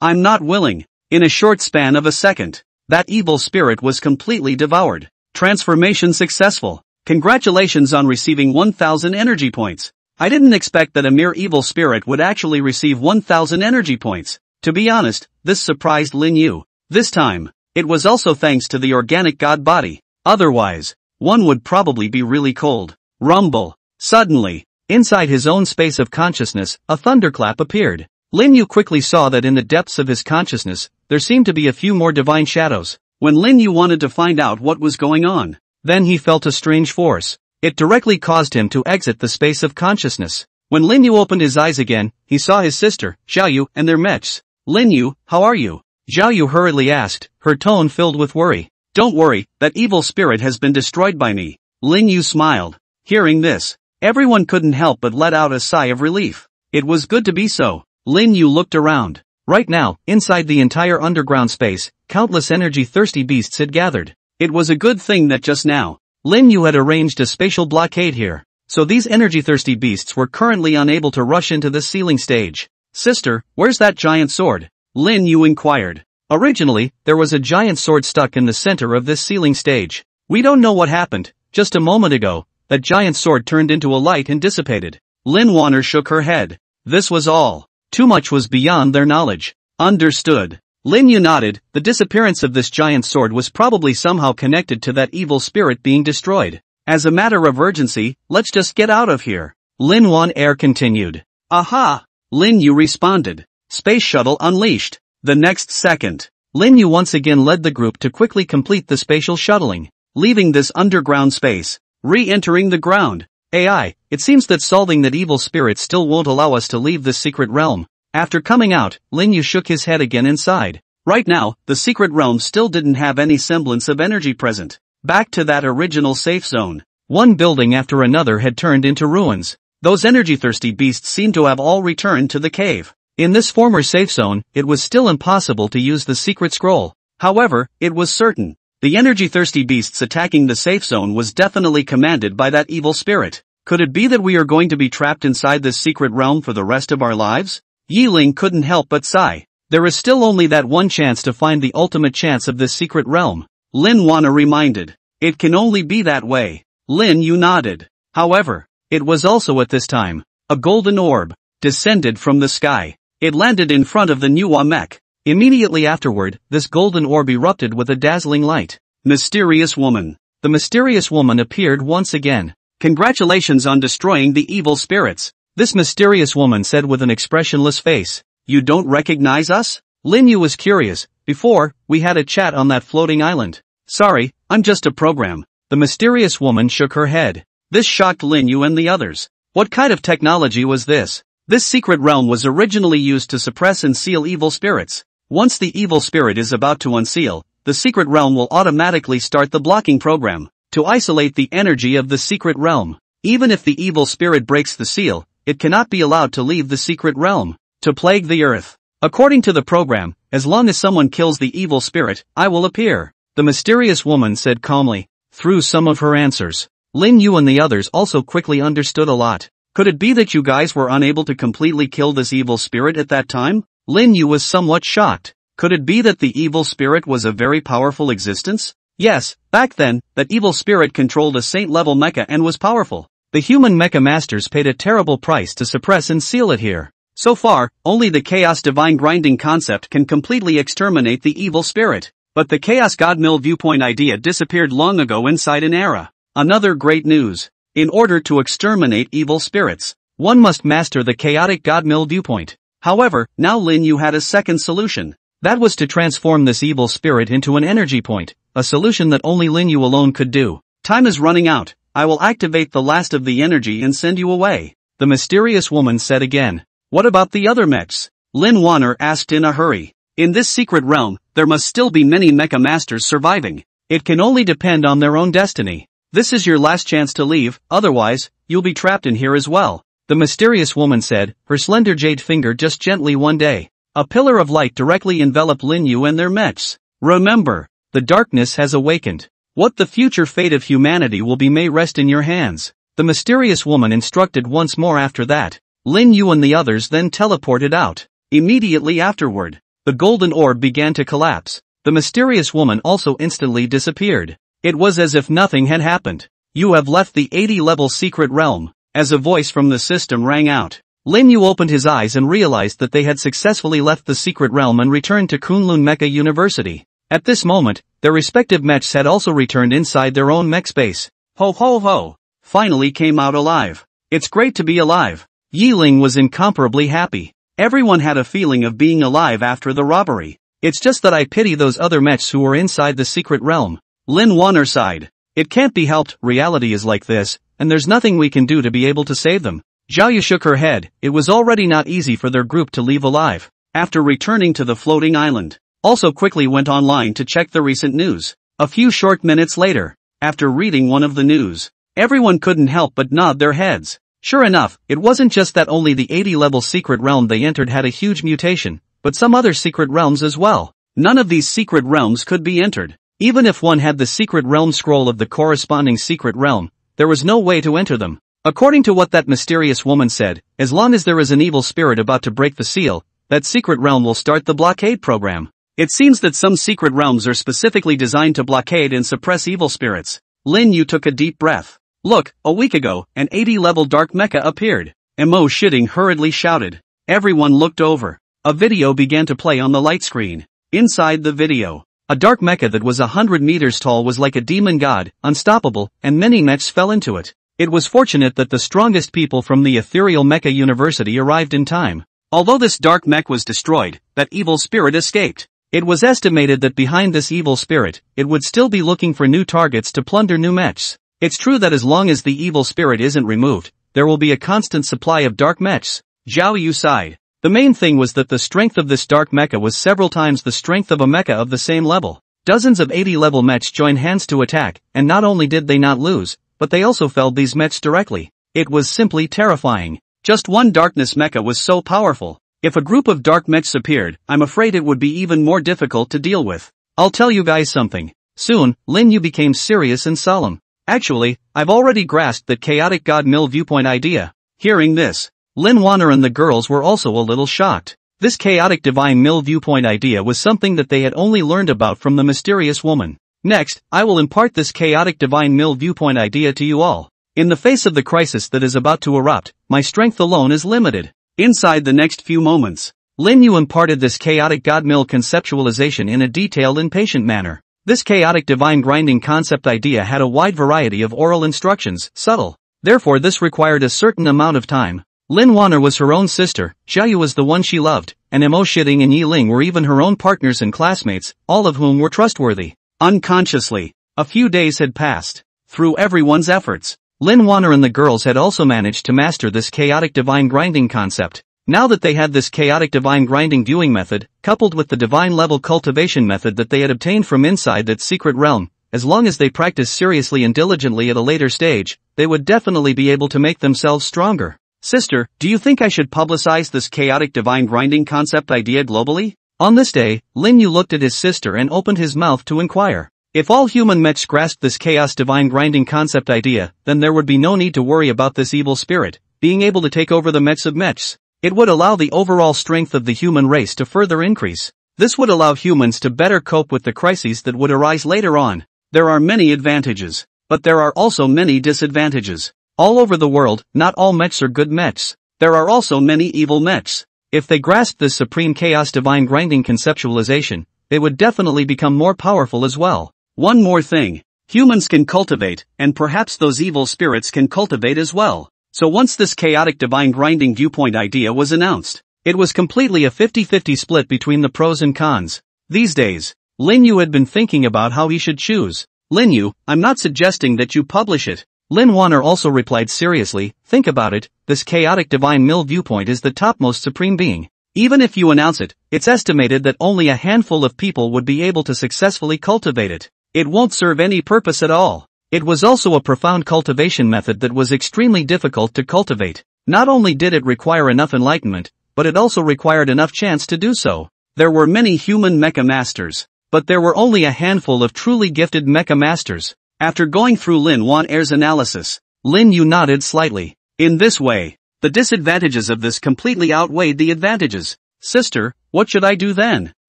I'm not willing. In a short span of a second, that evil spirit was completely devoured. Transformation successful. Congratulations on receiving 1000 energy points. I didn't expect that a mere evil spirit would actually receive 1000 energy points. To be honest, this surprised Lin Yu. This time, it was also thanks to the organic god body. Otherwise, one would probably be really cold. Rumble. Suddenly, Inside his own space of consciousness, a thunderclap appeared. Lin Yu quickly saw that in the depths of his consciousness, there seemed to be a few more divine shadows. When Lin Yu wanted to find out what was going on, then he felt a strange force. It directly caused him to exit the space of consciousness. When Lin Yu opened his eyes again, he saw his sister, Xiao Yu, and their mechs. "Lin Yu, how are you?" Xiao Yu hurriedly asked, her tone filled with worry. "Don't worry, that evil spirit has been destroyed by me." Lin Yu smiled. Hearing this, everyone couldn't help but let out a sigh of relief. It was good to be so. Lin Yu looked around. Right now, inside the entire underground space, countless energy-thirsty beasts had gathered. It was a good thing that just now, Lin Yu had arranged a spatial blockade here, so these energy-thirsty beasts were currently unable to rush into the ceiling stage. "Sister, where's that giant sword?" Lin Yu inquired. Originally, there was a giant sword stuck in the center of this ceiling stage. "We don't know what happened. Just a moment ago, that giant sword turned into a light and dissipated." Lin Wanner shook her head. This was all. Too much was beyond their knowledge. Understood. Lin Yu nodded. The disappearance of this giant sword was probably somehow connected to that evil spirit being destroyed. "As a matter of urgency, let's just get out of here." Lin Wan Air continued. "Aha!" Lin Yu responded. Space shuttle unleashed. The next second, Lin Yu once again led the group to quickly complete the spatial shuttling, leaving this underground space, re-entering the ground. "AI, it seems that solving that evil spirit still won't allow us to leave this secret realm." After coming out, Lin Yu shook his head again inside. Right now, the secret realm still didn't have any semblance of energy present. Back to that original safe zone. One building after another had turned into ruins. Those energy-thirsty beasts seemed to have all returned to the cave. In this former safe zone, it was still impossible to use the secret scroll. However, it was certain. The energy-thirsty beasts attacking the safe zone was definitely commanded by that evil spirit. Could it be that we are going to be trapped inside this secret realm for the rest of our lives? Yi Ling couldn't help but sigh. There is still only that one chance to find the ultimate chance of this secret realm. Lin Wanna reminded. It can only be that way. Lin Yu nodded. However, it was also at this time, a golden orb descended from the sky. It landed in front of the Nuwa mech. Immediately afterward, this golden orb erupted with a dazzling light. Mysterious woman. The mysterious woman appeared once again. "Congratulations on destroying the evil spirits," this mysterious woman said with an expressionless face. "You don't recognize us?" Lin Yu was curious. "Before, we had a chat on that floating island." "Sorry, I'm just a program." The mysterious woman shook her head. This shocked Lin Yu and the others. What kind of technology was this? This secret realm was originally used to suppress and seal evil spirits. Once the evil spirit is about to unseal, the secret realm will automatically start the blocking program to isolate the energy of the secret realm. Even if the evil spirit breaks the seal, it cannot be allowed to leave the secret realm to plague the earth. According to the program, as long as someone kills the evil spirit, I will appear, the mysterious woman said calmly. Through some of her answers, Lin Yu and the others also quickly understood a lot. Could it be that you guys were unable to completely kill this evil spirit at that time? Lin Yu was somewhat shocked. Could it be that the evil spirit was a very powerful existence? Yes, back then, that evil spirit controlled a saint-level mecha and was powerful. The human mecha masters paid a terrible price to suppress and seal it here. So far, only the Chaos Divine Grinding concept can completely exterminate the evil spirit. But the Chaos Godmill viewpoint idea disappeared long ago inside an era. Another great news. In order to exterminate evil spirits, one must master the chaotic Godmill viewpoint. However, now Lin Yu had a second solution. That was to transform this evil spirit into an energy point, a solution that only Lin Yu alone could do. Time is running out. I will activate the last of the energy and send you away, the mysterious woman said again. What about the other mechs? Lin Wanner asked in a hurry. In this secret realm, there must still be many mecha masters surviving. It can only depend on their own destiny. This is your last chance to leave, otherwise, you'll be trapped in here as well, the mysterious woman said, her slender jade finger just gently one day. A pillar of light directly enveloped Lin Yu and their mechs. Remember, the darkness has awakened. What the future fate of humanity will be may rest in your hands. The mysterious woman instructed once more after that. Lin Yu and the others then teleported out. Immediately afterward, the golden orb began to collapse. The mysterious woman also instantly disappeared. It was as if nothing had happened. You have left the 80-level secret realm. As a voice from the system rang out, Lin Yu opened his eyes and realized that they had successfully left the secret realm and returned to Kunlun Mecha University. At this moment, their respective mechs had also returned inside their own mech space. Ho ho ho! Finally came out alive. It's great to be alive. Yiling was incomparably happy. Everyone had a feeling of being alive after the robbery. It's just that I pity those other mechs who were inside the secret realm. Lin Wanner sighed. It can't be helped, reality is like this, and there's nothing we can do to be able to save them. Zhao Yu shook her head. It was already not easy for their group to leave alive. After returning to the floating island, also quickly went online to check the recent news. A few short minutes later, after reading one of the news, everyone couldn't help but nod their heads. Sure enough, it wasn't just that only the 80-level secret realm they entered had a huge mutation, but some other secret realms as well. None of these secret realms could be entered. Even if one had the secret realm scroll of the corresponding secret realm, there was no way to enter them. According to what that mysterious woman said, as long as there is an evil spirit about to break the seal, that secret realm will start the blockade program. It seems that some secret realms are specifically designed to blockade and suppress evil spirits. Lin Yu took a deep breath. Look, a week ago, an 80-level dark mecha appeared. Mo Shitting hurriedly shouted. Everyone looked over. A video began to play on the light screen. Inside the video, a dark mecha that was 100 meters tall was like a demon god, unstoppable, and many mechs fell into it. It was fortunate that the strongest people from the ethereal mecha university arrived in time. Although this dark mech was destroyed, that evil spirit escaped. It was estimated that behind this evil spirit, it would still be looking for new targets to plunder new mechs. It's true that as long as the evil spirit isn't removed, there will be a constant supply of dark mechs. Zhao Yu sighed. The main thing was that the strength of this dark mecha was several times the strength of a mecha of the same level. Dozens of 80-level mechs joined hands to attack, and not only did they not lose, but they also felled these mechs directly. It was simply terrifying. Just one darkness mecha was so powerful. If a group of dark mechs appeared, I'm afraid it would be even more difficult to deal with. I'll tell you guys something. Soon, Lin Yu became serious and solemn. Actually, I've already grasped that chaotic god mill viewpoint idea. Hearing this, Lin Wanner and the girls were also a little shocked. This chaotic divine mill viewpoint idea was something that they had only learned about from the mysterious woman. Next, I will impart this chaotic divine mill viewpoint idea to you all. In the face of the crisis that is about to erupt, my strength alone is limited. Inside the next few moments, Lin Yu imparted this chaotic god mill conceptualization in a detailed and patient manner. This chaotic divine grinding concept idea had a wide variety of oral instructions, subtle. Therefore this required a certain amount of time. Lin Wanner was her own sister, Zhao Yu was the one she loved, and Mo Shitting and Yiling were even her own partners and classmates, all of whom were trustworthy. Unconsciously, a few days had passed. Through everyone's efforts, Lin Wanner and the girls had also managed to master this chaotic divine grinding concept. Now that they had this chaotic divine grinding viewing method, coupled with the divine level cultivation method that they had obtained from inside that secret realm, as long as they practiced seriously and diligently at a later stage, they would definitely be able to make themselves stronger. Sister, do you think I should publicize this chaotic divine grinding concept idea globally? On this day, Lin Yu looked at his sister and opened his mouth to inquire. If all human mechs grasped this chaos divine grinding concept idea, then there would be no need to worry about this evil spirit being able to take over the mechs of mechs. It would allow the overall strength of the human race to further increase. This would allow humans to better cope with the crises that would arise later on. There are many advantages, but there are also many disadvantages. All over the world, not all mechs are good mechs. There are also many evil mechs. If they grasp this supreme chaos divine grinding conceptualization, they would definitely become more powerful as well. One more thing. Humans can cultivate, and perhaps those evil spirits can cultivate as well. So once this chaotic divine grinding viewpoint idea was announced, it was completely a 50-50 split between the pros and cons. These days, Lin Yu had been thinking about how he should choose. Lin Yu, I'm not suggesting that you publish it. Lin Wanner also replied seriously, think about it, this chaotic divine mill viewpoint is the topmost supreme being. Even if you announce it, it's estimated that only a handful of people would be able to successfully cultivate it. It won't serve any purpose at all. It was also a profound cultivation method that was extremely difficult to cultivate. Not only did it require enough enlightenment, but it also required enough chance to do so. There were many human mecha masters, but there were only a handful of truly gifted mecha masters. After going through Lin Wanner's analysis, Lin Yu nodded slightly. In this way, the disadvantages of this completely outweighed the advantages. Sister, what should I do then?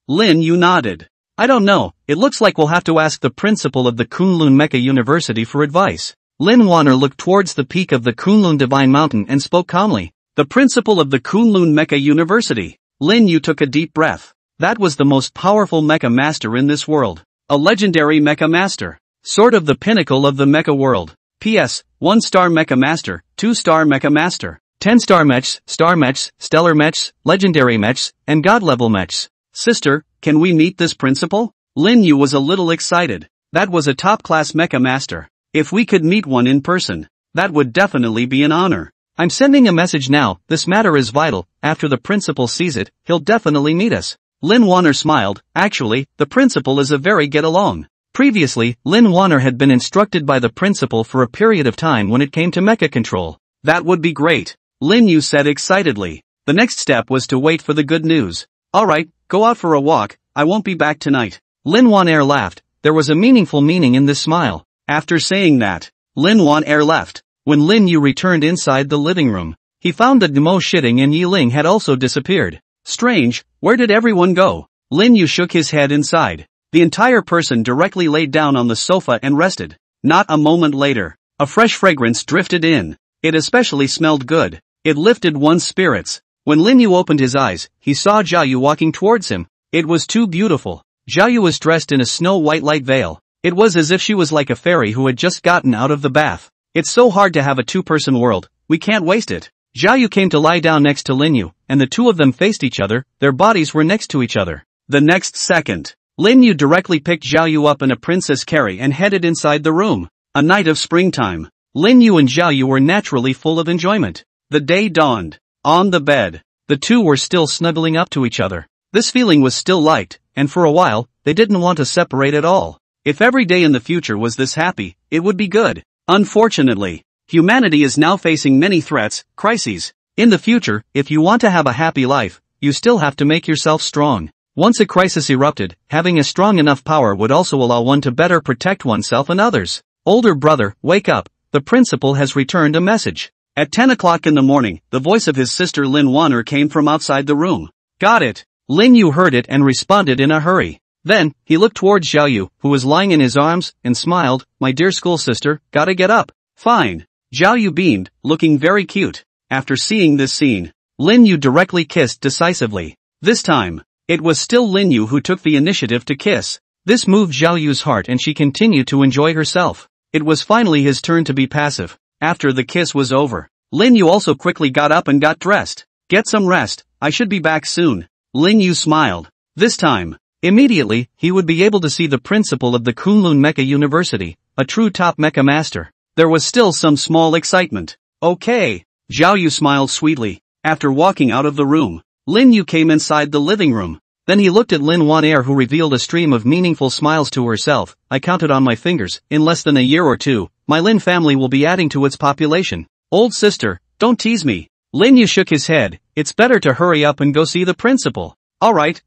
Lin Yu nodded. I don't know, it looks like we'll have to ask the principal of the Kunlun Mecha University for advice. Lin Wanner looked towards the peak of the Kunlun Divine Mountain and spoke calmly. The principal of the Kunlun Mecha University. Lin Yu took a deep breath. That was the most powerful mecha master in this world. A legendary mecha master. Sort of the pinnacle of the mecha world. P.S. 1-star Mecha Master, 2-star Mecha Master, 10-star mechs, star mechs, stellar mechs, legendary mechs, and god-level mechs. Sister, can we meet this principal? Lin Yu was a little excited. That was a top-class Mecha Master. If we could meet one in person, that would definitely be an honor. I'm sending a message now, this matter is vital, after the principal sees it, he'll definitely meet us. Lin Wanner smiled. Actually, the principal is a very get-along. Previously, Lin Wanner had been instructed by the principal for a period of time when it came to mecha control. That would be great, Lin Yu said excitedly. The next step was to wait for the good news. Alright, go out for a walk, I won't be back tonight. Lin Wanner laughed. There was a meaningful meaning in this smile. After saying that, Lin Wanner left. When Lin Yu returned inside the living room, he found that Mo Shitting and Yi Ling had also disappeared. Strange, where did everyone go? Lin Yu shook his head inside. The entire person directly laid down on the sofa and rested. Not a moment later, a fresh fragrance drifted in. It especially smelled good. It lifted one's spirits. When Lin Yu opened his eyes, he saw Zhao Yu walking towards him. It was too beautiful. Zhao Yu was dressed in a snow-white light veil. It was as if she was like a fairy who had just gotten out of the bath. It's so hard to have a two-person world, we can't waste it. Zhao Yu came to lie down next to Lin Yu, and the two of them faced each other, their bodies were next to each other. The next second, Lin Yu directly picked Zhao Yu up in a princess carry and headed inside the room. A night of springtime. Lin Yu and Zhao Yu were naturally full of enjoyment. The day dawned. On the bed, the two were still snuggling up to each other. This feeling was still liked, and for a while, they didn't want to separate at all. If every day in the future was this happy, it would be good. Unfortunately, humanity is now facing many threats, crises. In the future, if you want to have a happy life, you still have to make yourself strong. Once a crisis erupted, having a strong enough power would also allow one to better protect oneself and others. Older brother, wake up, the principal has returned a message. At 10 o'clock in the morning, the voice of his sister Lin Wanner came from outside the room. Got it. Lin Yu heard it and responded in a hurry. Then, he looked towards Zhao Yu, who was lying in his arms, and smiled. My dear school sister, gotta get up. Fine. Zhao Yu beamed, looking very cute. After seeing this scene, Lin Yu directly kissed decisively. This time, it was still Lin Yu who took the initiative to kiss. This moved Zhao Yu's heart and she continued to enjoy herself. It was finally his turn to be passive. After the kiss was over, Lin Yu also quickly got up and got dressed. Get some rest, I should be back soon. Lin Yu smiled. This time, immediately, he would be able to see the principal of the Kunlun Mecha University, a true top mecha master. There was still some small excitement. Okay. Zhao Yu smiled sweetly. After walking out of the room, Lin Yu came inside the living room. Then he looked at Lin Wanner, who revealed a stream of meaningful smiles to herself. I counted on my fingers. In less than a year or two, my Lin family will be adding to its population. Old sister, don't tease me. Lin Yu shook his head. It's better to hurry up and go see the principal. Alright.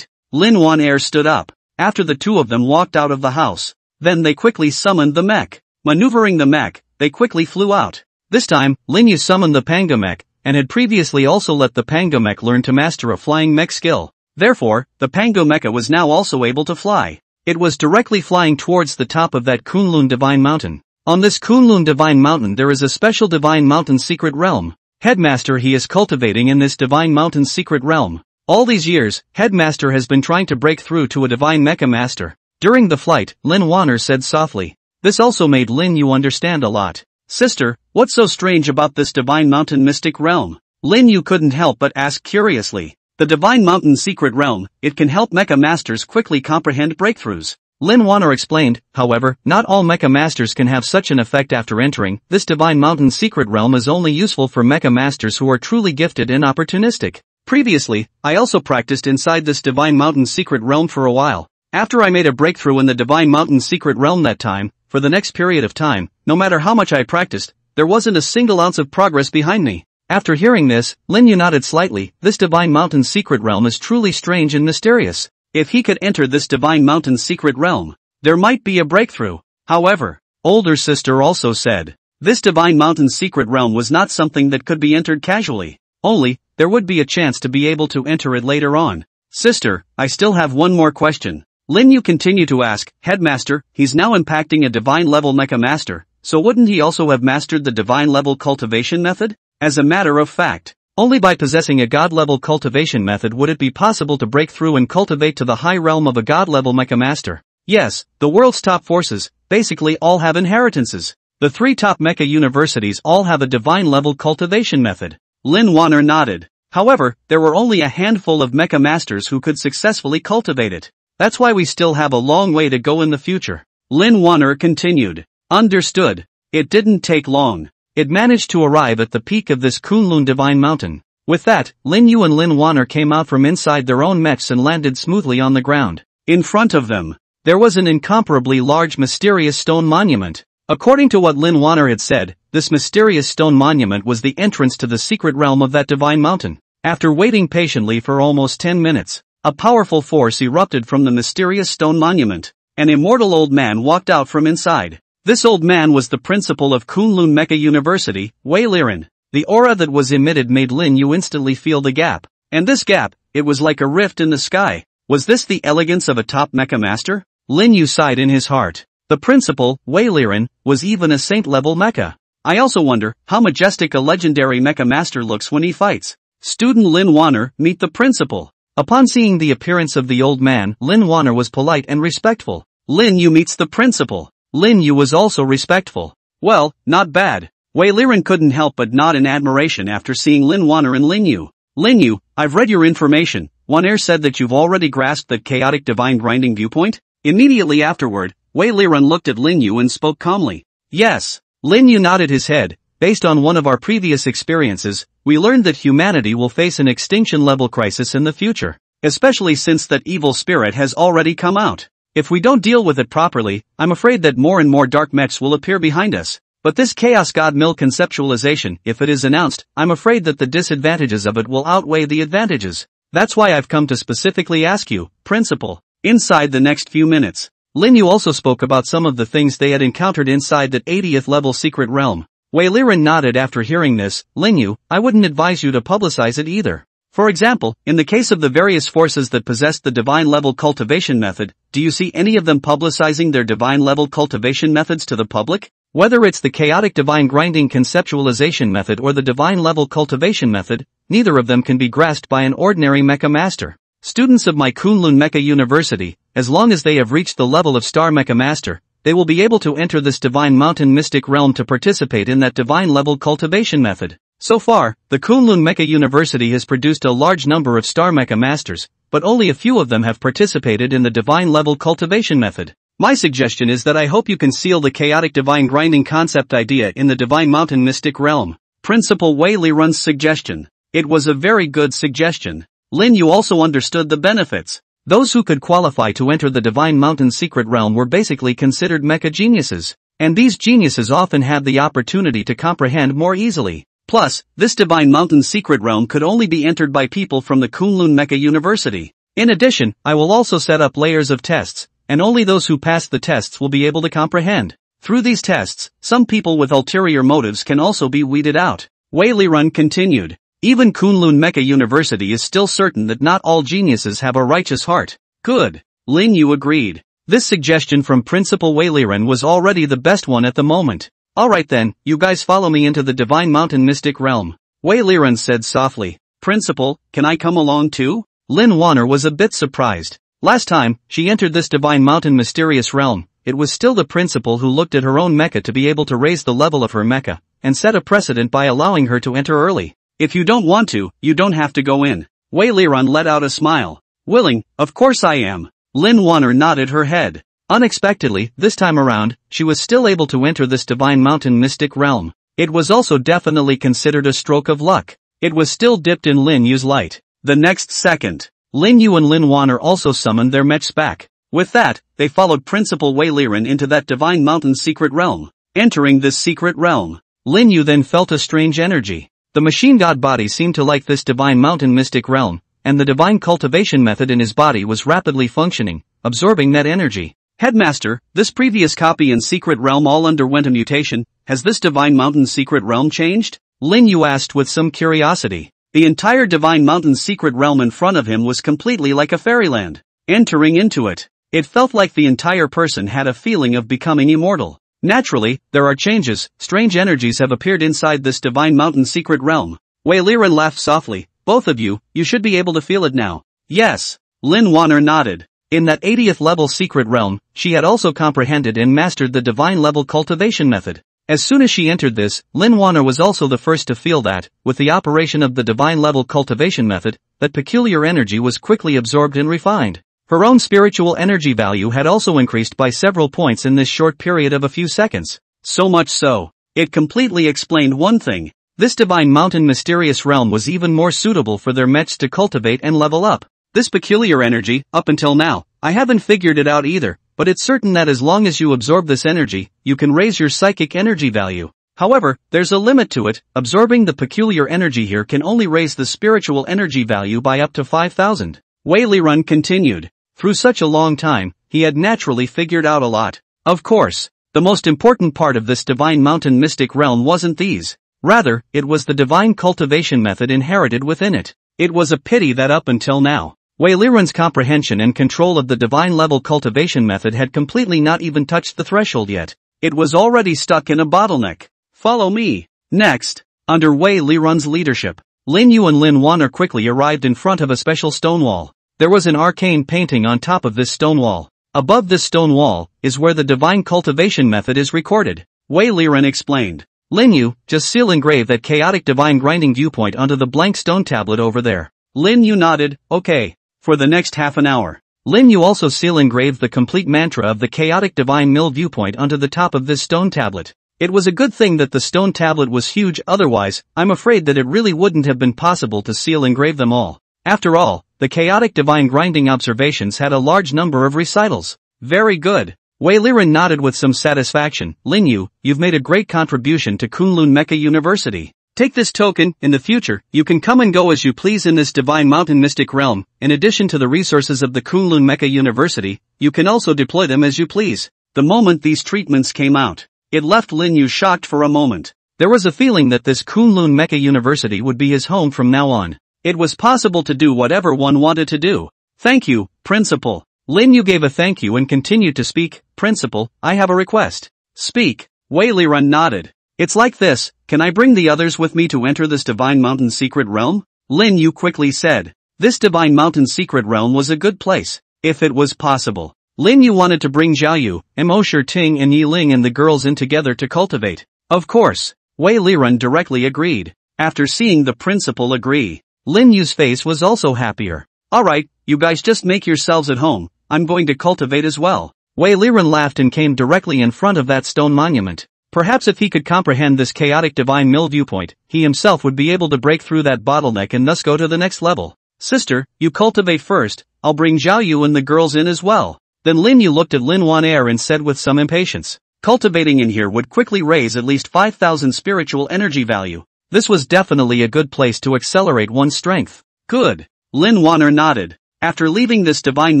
Lin Wanner stood up. After the two of them walked out of the house, then they quickly summoned the mech. Maneuvering the mech, they quickly flew out. This time, Lin Yu summoned the Panga mech, and had previously also let the Panga mech learn to master a flying mech skill. Therefore, the Pango mecha was now also able to fly. It was directly flying towards the top of that Kunlun Divine Mountain. On this Kunlun Divine Mountain there is a special Divine Mountain secret realm. Headmaster he is cultivating in this Divine Mountain secret realm. All these years, Headmaster has been trying to break through to a Divine Mecha Master. During the flight, Lin Wanner said softly. This also made Lin Yu understand a lot. Sister, what's so strange about this Divine Mountain mystic realm? Lin Yu couldn't help but ask curiously. The Divine Mountain secret realm, it can help mecha masters quickly comprehend breakthroughs. Lin Wanner explained. However, not all mecha masters can have such an effect after entering. This Divine Mountain secret realm is only useful for mecha masters who are truly gifted and opportunistic. Previously, I also practiced inside this Divine Mountain secret realm for a while. After I made a breakthrough in the Divine Mountain secret realm that time, for the next period of time, no matter how much I practiced, there wasn't a single ounce of progress behind me. After hearing this, Lin Yu nodded slightly. This Divine Mountain secret realm is truly strange and mysterious. If he could enter this Divine Mountain secret realm, there might be a breakthrough. However, older sister also said, this Divine Mountain secret realm was not something that could be entered casually. Only, there would be a chance to be able to enter it later on. Sister, I still have one more question. Lin Yu continued to ask. Headmaster, he's now impacting a divine level mecha master, so wouldn't he also have mastered the divine level cultivation method? As a matter of fact, only by possessing a god-level cultivation method would it be possible to break through and cultivate to the high realm of a god-level mecha master. Yes, the world's top forces, basically all have inheritances. The 3 top mecha universities all have a divine-level cultivation method. Lin Wanner nodded. However, there were only a handful of mecha masters who could successfully cultivate it. That's why we still have a long way to go in the future. Lin Wanner continued. Understood. It didn't take long. It managed to arrive at the peak of this Kunlun Divine Mountain. With that, Lin Yu and Lin Wanner came out from inside their own mechs and landed smoothly on the ground. In front of them, there was an incomparably large mysterious stone monument. According to what Lin Wanner had said, this mysterious stone monument was the entrance to the secret realm of that divine mountain. After waiting patiently for almost 10 minutes, a powerful force erupted from the mysterious stone monument. An immortal old man walked out from inside. This old man was the principal of Kunlun Mecha University, Wei Liren. The aura that was emitted made Lin Yu instantly feel the gap. And this gap, it was like a rift in the sky. Was this the elegance of a top mecha master? Lin Yu sighed in his heart. The principal, Wei Liren, was even a saint-level mecha. I also wonder how majestic a legendary mecha master looks when he fights. Student Lin Wanner, meet the principal. Upon seeing the appearance of the old man, Lin Wanner was polite and respectful. Lin Yu meets the principal. Lin Yu was also respectful. Well, not bad. Wei Liren couldn't help but nod in admiration after seeing Lin Wanner and Lin Yu. Lin Yu, I've read your information. Wanner said that you've already grasped that chaotic divine grinding viewpoint? Immediately afterward, Wei Liren looked at Lin Yu and spoke calmly. Yes. Lin Yu nodded his head. Based on one of our previous experiences, we learned that humanity will face an extinction-level crisis in the future, especially since that evil spirit has already come out. If we don't deal with it properly, I'm afraid that more and more dark mechs will appear behind us. But this Chaos God Mill conceptualization, if it is announced, I'm afraid that the disadvantages of it will outweigh the advantages. That's why I've come to specifically ask you, Principal. Inside the next few minutes, Lin Yu also spoke about some of the things they had encountered inside that 80th level secret realm. Wei Liren nodded after hearing this. Lin Yu, I wouldn't advise you to publicize it either. For example, in the case of the various forces that possessed the divine level cultivation method, do you see any of them publicizing their divine level cultivation methods to the public? Whether it's the chaotic divine grinding conceptualization method or the divine level cultivation method, neither of them can be grasped by an ordinary mecha master. Students of my Kunlun Mecha University, as long as they have reached the level of Star Mecha Master, they will be able to enter this divine mountain mystic realm to participate in that divine level cultivation method. So far, the Kunlun Mecha University has produced a large number of Star Mecha Masters, but only a few of them have participated in the divine level cultivation method. My suggestion is that I hope you can seal the chaotic divine grinding concept idea in the divine mountain mystic realm. Principal Wei Liren's suggestion. It was a very good suggestion. Lin Yu also understood the benefits. Those who could qualify to enter the divine mountain secret realm were basically considered mecha geniuses, and these geniuses often had the opportunity to comprehend more easily. Plus, this divine mountain secret realm could only be entered by people from the Kunlun Mecha University. In addition, I will also set up layers of tests, and only those who pass the tests will be able to comprehend. Through these tests, some people with ulterior motives can also be weeded out. Wei Liren continued. Even Kunlun Mecha University is still certain that not all geniuses have a righteous heart. Good. Lin Yu agreed. This suggestion from Principal Wei Liren was already the best one at the moment. Alright then, you guys follow me into the divine mountain mystic realm. Wei Liren said softly. Principal, can I come along too? Lin Wanner was a bit surprised. Last time, she entered this divine mountain mysterious realm, it was still the principal who looked at her own mecha to be able to raise the level of her mecha, and set a precedent by allowing her to enter early. If you don't want to, you don't have to go in. Wei Liren let out a smile. Willing, of course I am. Lin Wanner nodded her head. Unexpectedly, this time around, she was still able to enter this divine mountain mystic realm. It was also definitely considered a stroke of luck. It was still dipped in Lin Yu's light. The next second, Lin Yu and Lin Wanner also summoned their mechs back. With that, they followed Principal Wei Liren into that divine mountain secret realm. Entering this secret realm, Lin Yu then felt a strange energy. The machine god body seemed to like this divine mountain mystic realm, and the divine cultivation method in his body was rapidly functioning, absorbing that energy. Headmaster, this previous copy and secret realm all underwent a mutation. Has this divine mountain secret realm changed? Lin Yu asked with some curiosity. The entire divine mountain secret realm in front of him was completely like a fairyland. Entering into it, it felt like the entire person had a feeling of becoming immortal. Naturally, there are changes. Strange energies have appeared inside this divine mountain secret realm. Wei Liren laughed softly. Both of you, you should be able to feel it now. Yes. Lin Wanner nodded. In that 80th level secret realm, she had also comprehended and mastered the divine level cultivation method. As soon as she entered this, Lin Wanner was also the first to feel that, with the operation of the divine level cultivation method, that peculiar energy was quickly absorbed and refined. Her own spiritual energy value had also increased by several points in this short period of a few seconds. So much so, it completely explained one thing. This divine mountain mysterious realm was even more suitable for their mechs to cultivate and level up. This peculiar energy, up until now, I haven't figured it out either, but it's certain that as long as you absorb this energy, you can raise your psychic energy value. However, there's a limit to it. Absorbing the peculiar energy here can only raise the spiritual energy value by up to 5,000. Wei Liren continued. Through such a long time, he had naturally figured out a lot. Of course, the most important part of this divine mountain mystic realm wasn't these. Rather, it was the divine cultivation method inherited within it. It was a pity that up until now, Wei Liren's comprehension and control of the divine level cultivation method had completely not even touched the threshold yet. It was already stuck in a bottleneck. Follow me. Next, under Wei Liren's leadership, Lin Yu and Lin Wanner quickly arrived in front of a special stone wall. There was an arcane painting on top of this stone wall. Above this stone wall is where the divine cultivation method is recorded. Wei Liren explained. Lin Yu, just seal engrave that chaotic divine grinding viewpoint onto the blank stone tablet over there. Lin Yu nodded, okay. For the next half an hour, Lin Yu also seal engraved the complete mantra of the chaotic divine mill viewpoint onto the top of this stone tablet. It was a good thing that the stone tablet was huge, otherwise, I'm afraid that it really wouldn't have been possible to seal engrave them all. After all, the chaotic divine grinding observations had a large number of recitals. Very good. Wei Liren nodded with some satisfaction. Lin Yu, you've made a great contribution to Kunlun Mecha University. Take this token. In the future, you can come and go as you please in this divine mountain mystic realm. In addition to the resources of the Kunlun Mecha University, you can also deploy them as you please. The moment these treatments came out, it left Lin Yu shocked for a moment. There was a feeling that this Kunlun Mecha University would be his home from now on. It was possible to do whatever one wanted to do. Thank you, Principal. Lin Yu gave a thank you and continued to speak. Principal, I have a request. Speak. Wei Liren nodded. It's like this, can I bring the others with me to enter this divine mountain secret realm? Lin Yu quickly said. This divine mountain secret realm was a good place, if it was possible. Lin Yu wanted to bring Zhao Yu, Mo Shirting and Yi Ling and the girls in together to cultivate. Of course, Wei Liren directly agreed. After seeing the principal agree, Lin Yu's face was also happier. Alright, you guys just make yourselves at home, I'm going to cultivate as well. Wei Liren laughed and came directly in front of that stone monument. Perhaps if he could comprehend this chaotic divine mill viewpoint, he himself would be able to break through that bottleneck and thus go to the next level. Sister, you cultivate first, I'll bring Zhao Yu and the girls in as well. Then Lin Yu looked at Lin Wanner and said with some impatience. Cultivating in here would quickly raise at least 5,000 spiritual energy value. This was definitely a good place to accelerate one's strength. Good. Lin Wanner nodded. After leaving this divine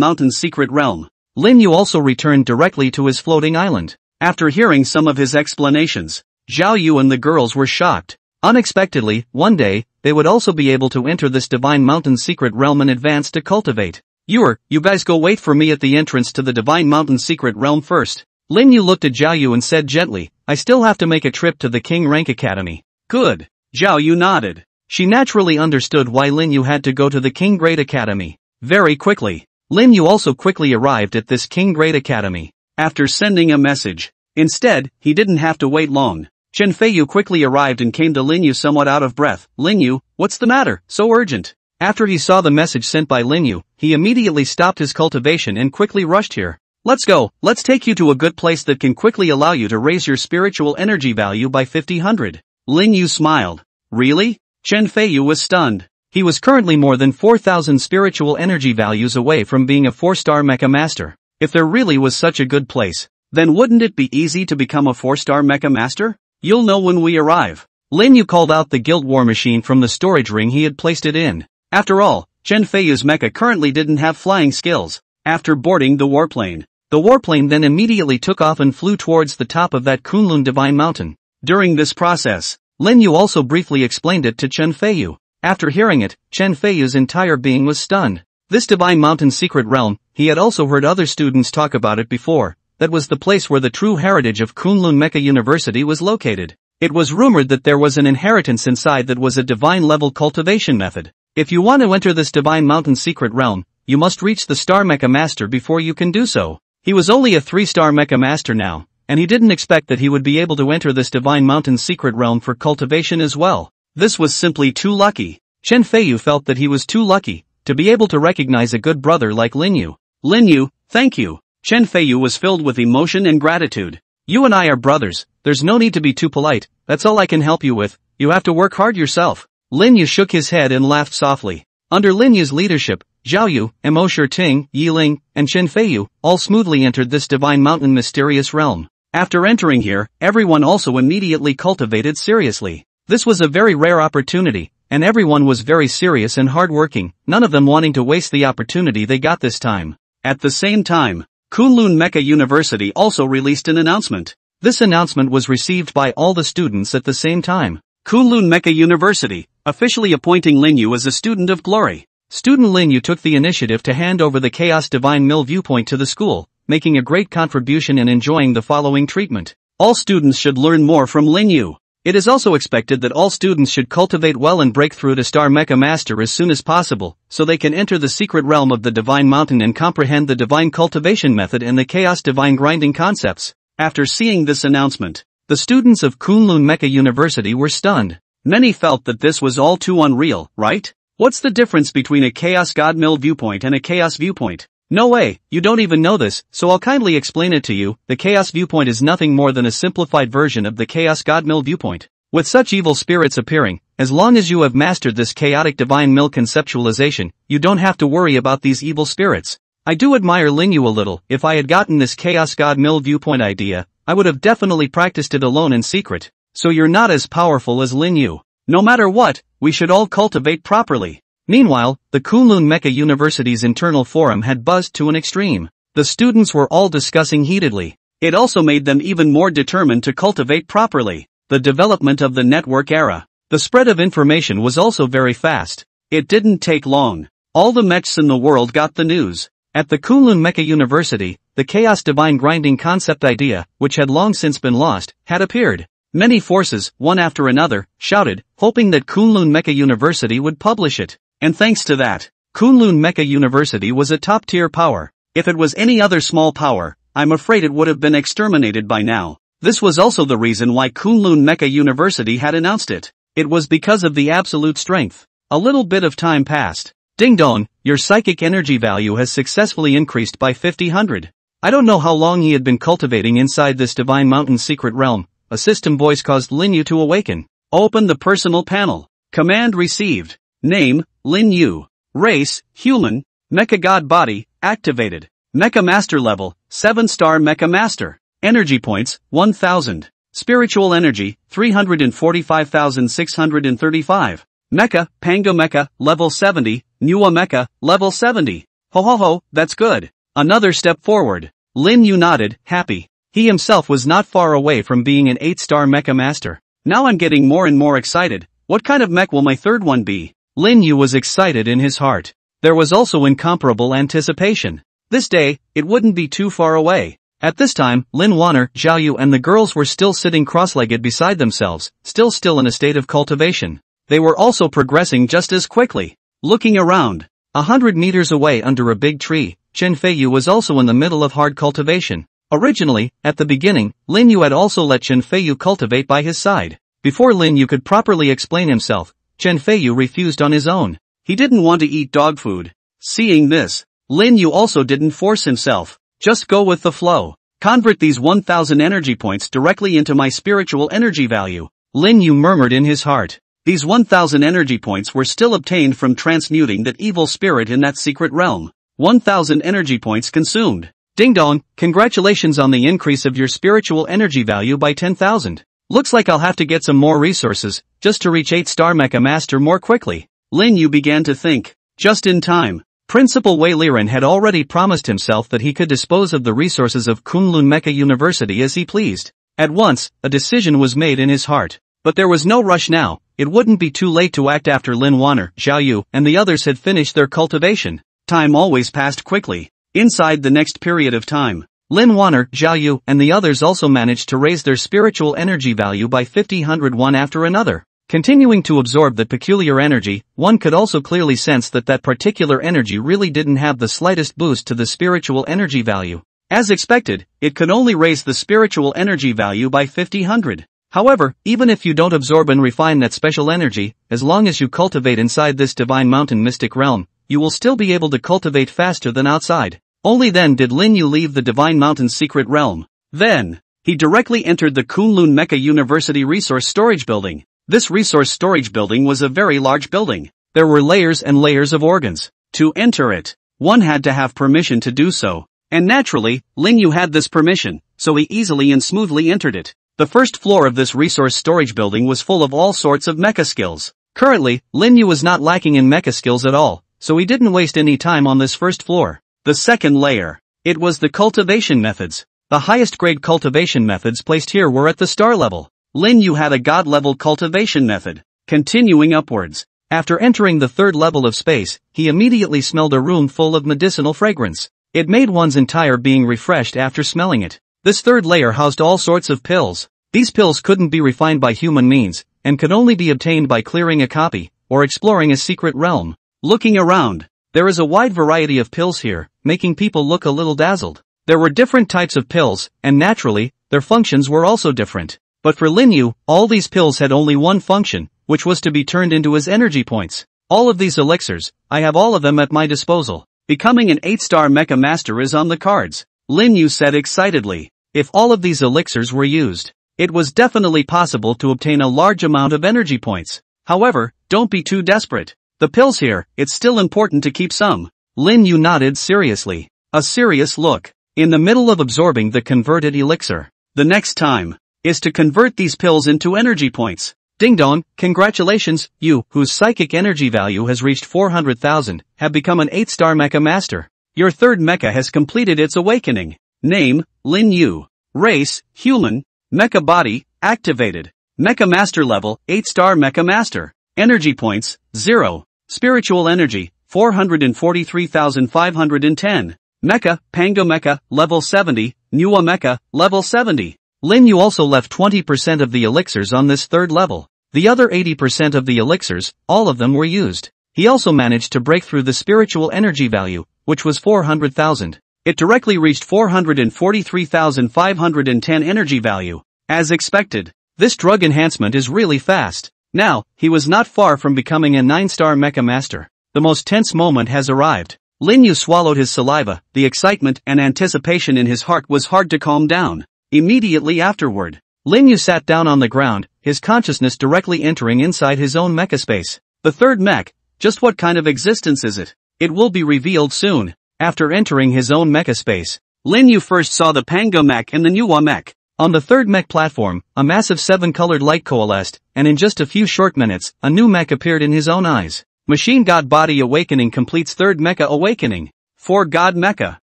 mountain secret realm, Lin Yu also returned directly to his floating island. After hearing some of his explanations, Zhao Yu and the girls were shocked. Unexpectedly, one day, they would also be able to enter this divine mountain secret realm in advance to cultivate. You guys go wait for me at the entrance to the divine mountain secret realm first. Lin Yu looked at Zhao Yu and said gently, I still have to make a trip to the King Rank Academy. Good. Zhao Yu nodded. She naturally understood why Lin Yu had to go to the King Great Academy. Very quickly, Lin Yu also quickly arrived at this King Great Academy. After sending a message, instead, he didn't have to wait long. Chen Feiyu quickly arrived and came to Lin Yu somewhat out of breath. Lin Yu, what's the matter, so urgent? After he saw the message sent by Lin Yu, he immediately stopped his cultivation and quickly rushed here. Let's go, let's take you to a good place that can quickly allow you to raise your spiritual energy value by 50-100. Lin Yu smiled. Really? Chen Feiyu was stunned. He was currently more than 4,000 spiritual energy values away from being a 4-star mecha master. If there really was such a good place, then wouldn't it be easy to become a 4-star mecha master? You'll know when we arrive. Lin Yu called out the guild war machine from the storage ring he had placed it in. After all, Chen Feiyu's mecha currently didn't have flying skills. After boarding the warplane then immediately took off and flew towards the top of that Kunlun Divine Mountain. During this process, Lin Yu also briefly explained it to Chen Feiyu. After hearing it, Chen Feiyu's entire being was stunned. This Divine Mountain secret realm, he had also heard other students talk about it before. That was the place where the true heritage of Kunlun Mecha University was located. It was rumored that there was an inheritance inside that was a divine level cultivation method. If you want to enter this Divine Mountain secret realm, you must reach the Star Mecha Master before you can do so. He was only a 3-star Mecha Master now, and he didn't expect that he would be able to enter this divine mountain's secret realm for cultivation as well. This was simply too lucky. Chen Feiyu felt that he was too lucky to be able to recognize a good brother like Lin Yu. Lin Yu, thank you. Chen Feiyu was filled with emotion and gratitude. You and I are brothers, there's no need to be too polite, that's all I can help you with, you have to work hard yourself. Lin Yu shook his head and laughed softly. Under Lin Yu's leadership, Zhao Yu, Mo Shiting, Yi Ling, and Chen Feiyu all smoothly entered this divine mountain mysterious realm. After entering here, everyone also immediately cultivated seriously. This was a very rare opportunity, and everyone was very serious and hardworking, none of them wanting to waste the opportunity they got this time. At the same time, Kunlun Mecha University also released an announcement. This announcement was received by all the students at the same time. Kunlun Mecha University, officially appointing Lin Yu as a student of glory. Student Lin Yu took the initiative to hand over the Chaos Divine Mill viewpoint to the school, making a great contribution and enjoying the following treatment. All students should learn more from Lin Yu. It is also expected that all students should cultivate well and break through to Star Mecha Master as soon as possible, so they can enter the secret realm of the Divine Mountain and comprehend the Divine Cultivation Method and the Chaos Divine Grinding concepts. After seeing this announcement, the students of Kunlun Mecha University were stunned. Many felt that this was all too unreal, right? What's the difference between a Chaos God Mill viewpoint and a Chaos viewpoint? No way, you don't even know this, so I'll kindly explain it to you. The Chaos viewpoint is nothing more than a simplified version of the Chaos God Mill viewpoint. With such evil spirits appearing, as long as you have mastered this chaotic divine mill conceptualization, you don't have to worry about these evil spirits. I do admire Lin Yu a little. If I had gotten this Chaos God Mill viewpoint idea, I would have definitely practiced it alone in secret. So you're not as powerful as Lin Yu. No matter what, we should all cultivate properly. Meanwhile, the Kunlun Mecha University's internal forum had buzzed to an extreme. The students were all discussing heatedly. It also made them even more determined to cultivate properly. The development of the network era. The spread of information was also very fast. It didn't take long. All the mechs in the world got the news. At the Kunlun Mecha University, the Chaos Divine Grinding concept idea, which had long since been lost, had appeared. Many forces, one after another, shouted, hoping that Kunlun Mecha University would publish it. And thanks to that, Kunlun Mecha University was a top-tier power. If it was any other small power, I'm afraid it would have been exterminated by now. This was also the reason why Kunlun Mecha University had announced it. It was because of the absolute strength. A little bit of time passed. Ding dong, your psychic energy value has successfully increased by 50-100. I don't know how long he had been cultivating inside this divine mountain secret realm. A system voice caused Lin Yu to awaken. Open the personal panel. Command received. Name, Lin Yu. Race, human. Mecha God body, activated. Mecha Master level, 7-star Mecha Master. Energy points, 1000. Spiritual energy, 345,635. Mecha, Panga Mecha, level 70. Nuwa Mecha, level 70. Ho ho ho, that's good. Another step forward. Lin Yu nodded, happy. He himself was not far away from being an 8-star Mecha Master. Now I'm getting more and more excited. What kind of mech will my third one be? Lin Yu was excited in his heart. There was also incomparable anticipation. This day, it wouldn't be too far away. At this time, Lin Wanner, Zhao Yu and the girls were still sitting cross-legged beside themselves, still in a state of cultivation. They were also progressing just as quickly. Looking around, 100 meters away under a big tree, Chen Feiyu was also in the middle of hard cultivation. Originally, at the beginning, Lin Yu had also let Chen Feiyu cultivate by his side. Before Lin Yu could properly explain himself, Chen Feiyu refused on his own. He didn't want to eat dog food. Seeing this, Lin Yu also didn't force himself. Just go with the flow. Convert these 1000 energy points directly into my spiritual energy value. Lin Yu murmured in his heart. These 1000 energy points were still obtained from transmuting that evil spirit in that secret realm. 1000 energy points consumed. Ding dong, congratulations on the increase of your spiritual energy value by 10,000. Looks like I'll have to get some more resources, just to reach 8-star Mecha Master more quickly. Lin Yu began to think. Just in time. Principal Wei Liren had already promised himself that he could dispose of the resources of Kunlun Mecha University as he pleased. At once, a decision was made in his heart. But there was no rush now. It wouldn't be too late to act after Lin Wanner, Zhao Yu, and the others had finished their cultivation. Time always passed quickly. Inside the next period of time, Lin Wanner, Zhao Yu, and the others also managed to raise their spiritual energy value by 50-100 one after another. Continuing to absorb that peculiar energy, one could also clearly sense that particular energy really didn't have the slightest boost to the spiritual energy value. As expected, it could only raise the spiritual energy value by 50-100. However, even if you don't absorb and refine that special energy, as long as you cultivate inside this divine mountain mystic realm, you will still be able to cultivate faster than outside. Only then did Lin Yu leave the divine mountain's secret realm. Then, he directly entered the Kunlun Mecha University Resource Storage Building. This resource storage building was a very large building. There were layers and layers of organs. To enter it, one had to have permission to do so. And naturally, Lin Yu had this permission, so he easily and smoothly entered it. The first floor of this resource storage building was full of all sorts of mecha skills. Currently, Lin Yu was not lacking in mecha skills at all, so he didn't waste any time on this first floor. The second layer. It was the cultivation methods. The highest grade cultivation methods placed here were at the star level. Lin Yu had a god level cultivation method. Continuing upwards. After entering the third level of space, he immediately smelled a room full of medicinal fragrance. It made one's entire being refreshed after smelling it. This third layer housed all sorts of pills. These pills couldn't be refined by human means, and could only be obtained by clearing a copy, or exploring a secret realm. Looking around, there is a wide variety of pills here, making people look a little dazzled. There were different types of pills, and naturally, their functions were also different. But for Lin Yu, all these pills had only one function, which was to be turned into his energy points. All of these elixirs, I have all of them at my disposal. Becoming an 8-star mecha master is on the cards, Lin Yu said excitedly. If all of these elixirs were used, it was definitely possible to obtain a large amount of energy points. However, don't be too desperate. The pills here, it's still important to keep some. Lin Yu nodded seriously. A serious look. In the middle of absorbing the converted elixir. The next time is to convert these pills into energy points. Ding dong, congratulations, you, whose psychic energy value has reached 400,000, have become an 8-star mecha master. Your third mecha has completed its awakening. Name, Lin Yu. Race, human. Mecha body, activated. Mecha master level, 8-star mecha master. Energy points, 0. Spiritual energy, 443,510. Mecha, Pango Mecha, level 70, Nuwa Mecha, level 70. Lin Yu also left 20% of the elixirs on this third level. The other 80% of the elixirs, all of them were used. He also managed to break through the spiritual energy value, which was 400,000. It directly reached 443,510 energy value. As expected, this drug enhancement is really fast. Now, he was not far from becoming a 9-star mecha master. The most tense moment has arrived. Lin Yu swallowed his saliva. The excitement and anticipation in his heart was hard to calm down. Immediately afterward, Lin Yu sat down on the ground, his consciousness directly entering inside his own mecha space. The third mech, just what kind of existence is it? It will be revealed soon. After entering his own mecha space, Lin Yu first saw the Pango mech and the Nuwa mech. On the third mech platform, a massive 7-colored light coalesced, and in just a few short minutes, a new mech appeared in his own eyes. Machine God Body Awakening completes third mecha awakening. 4 God Mecha.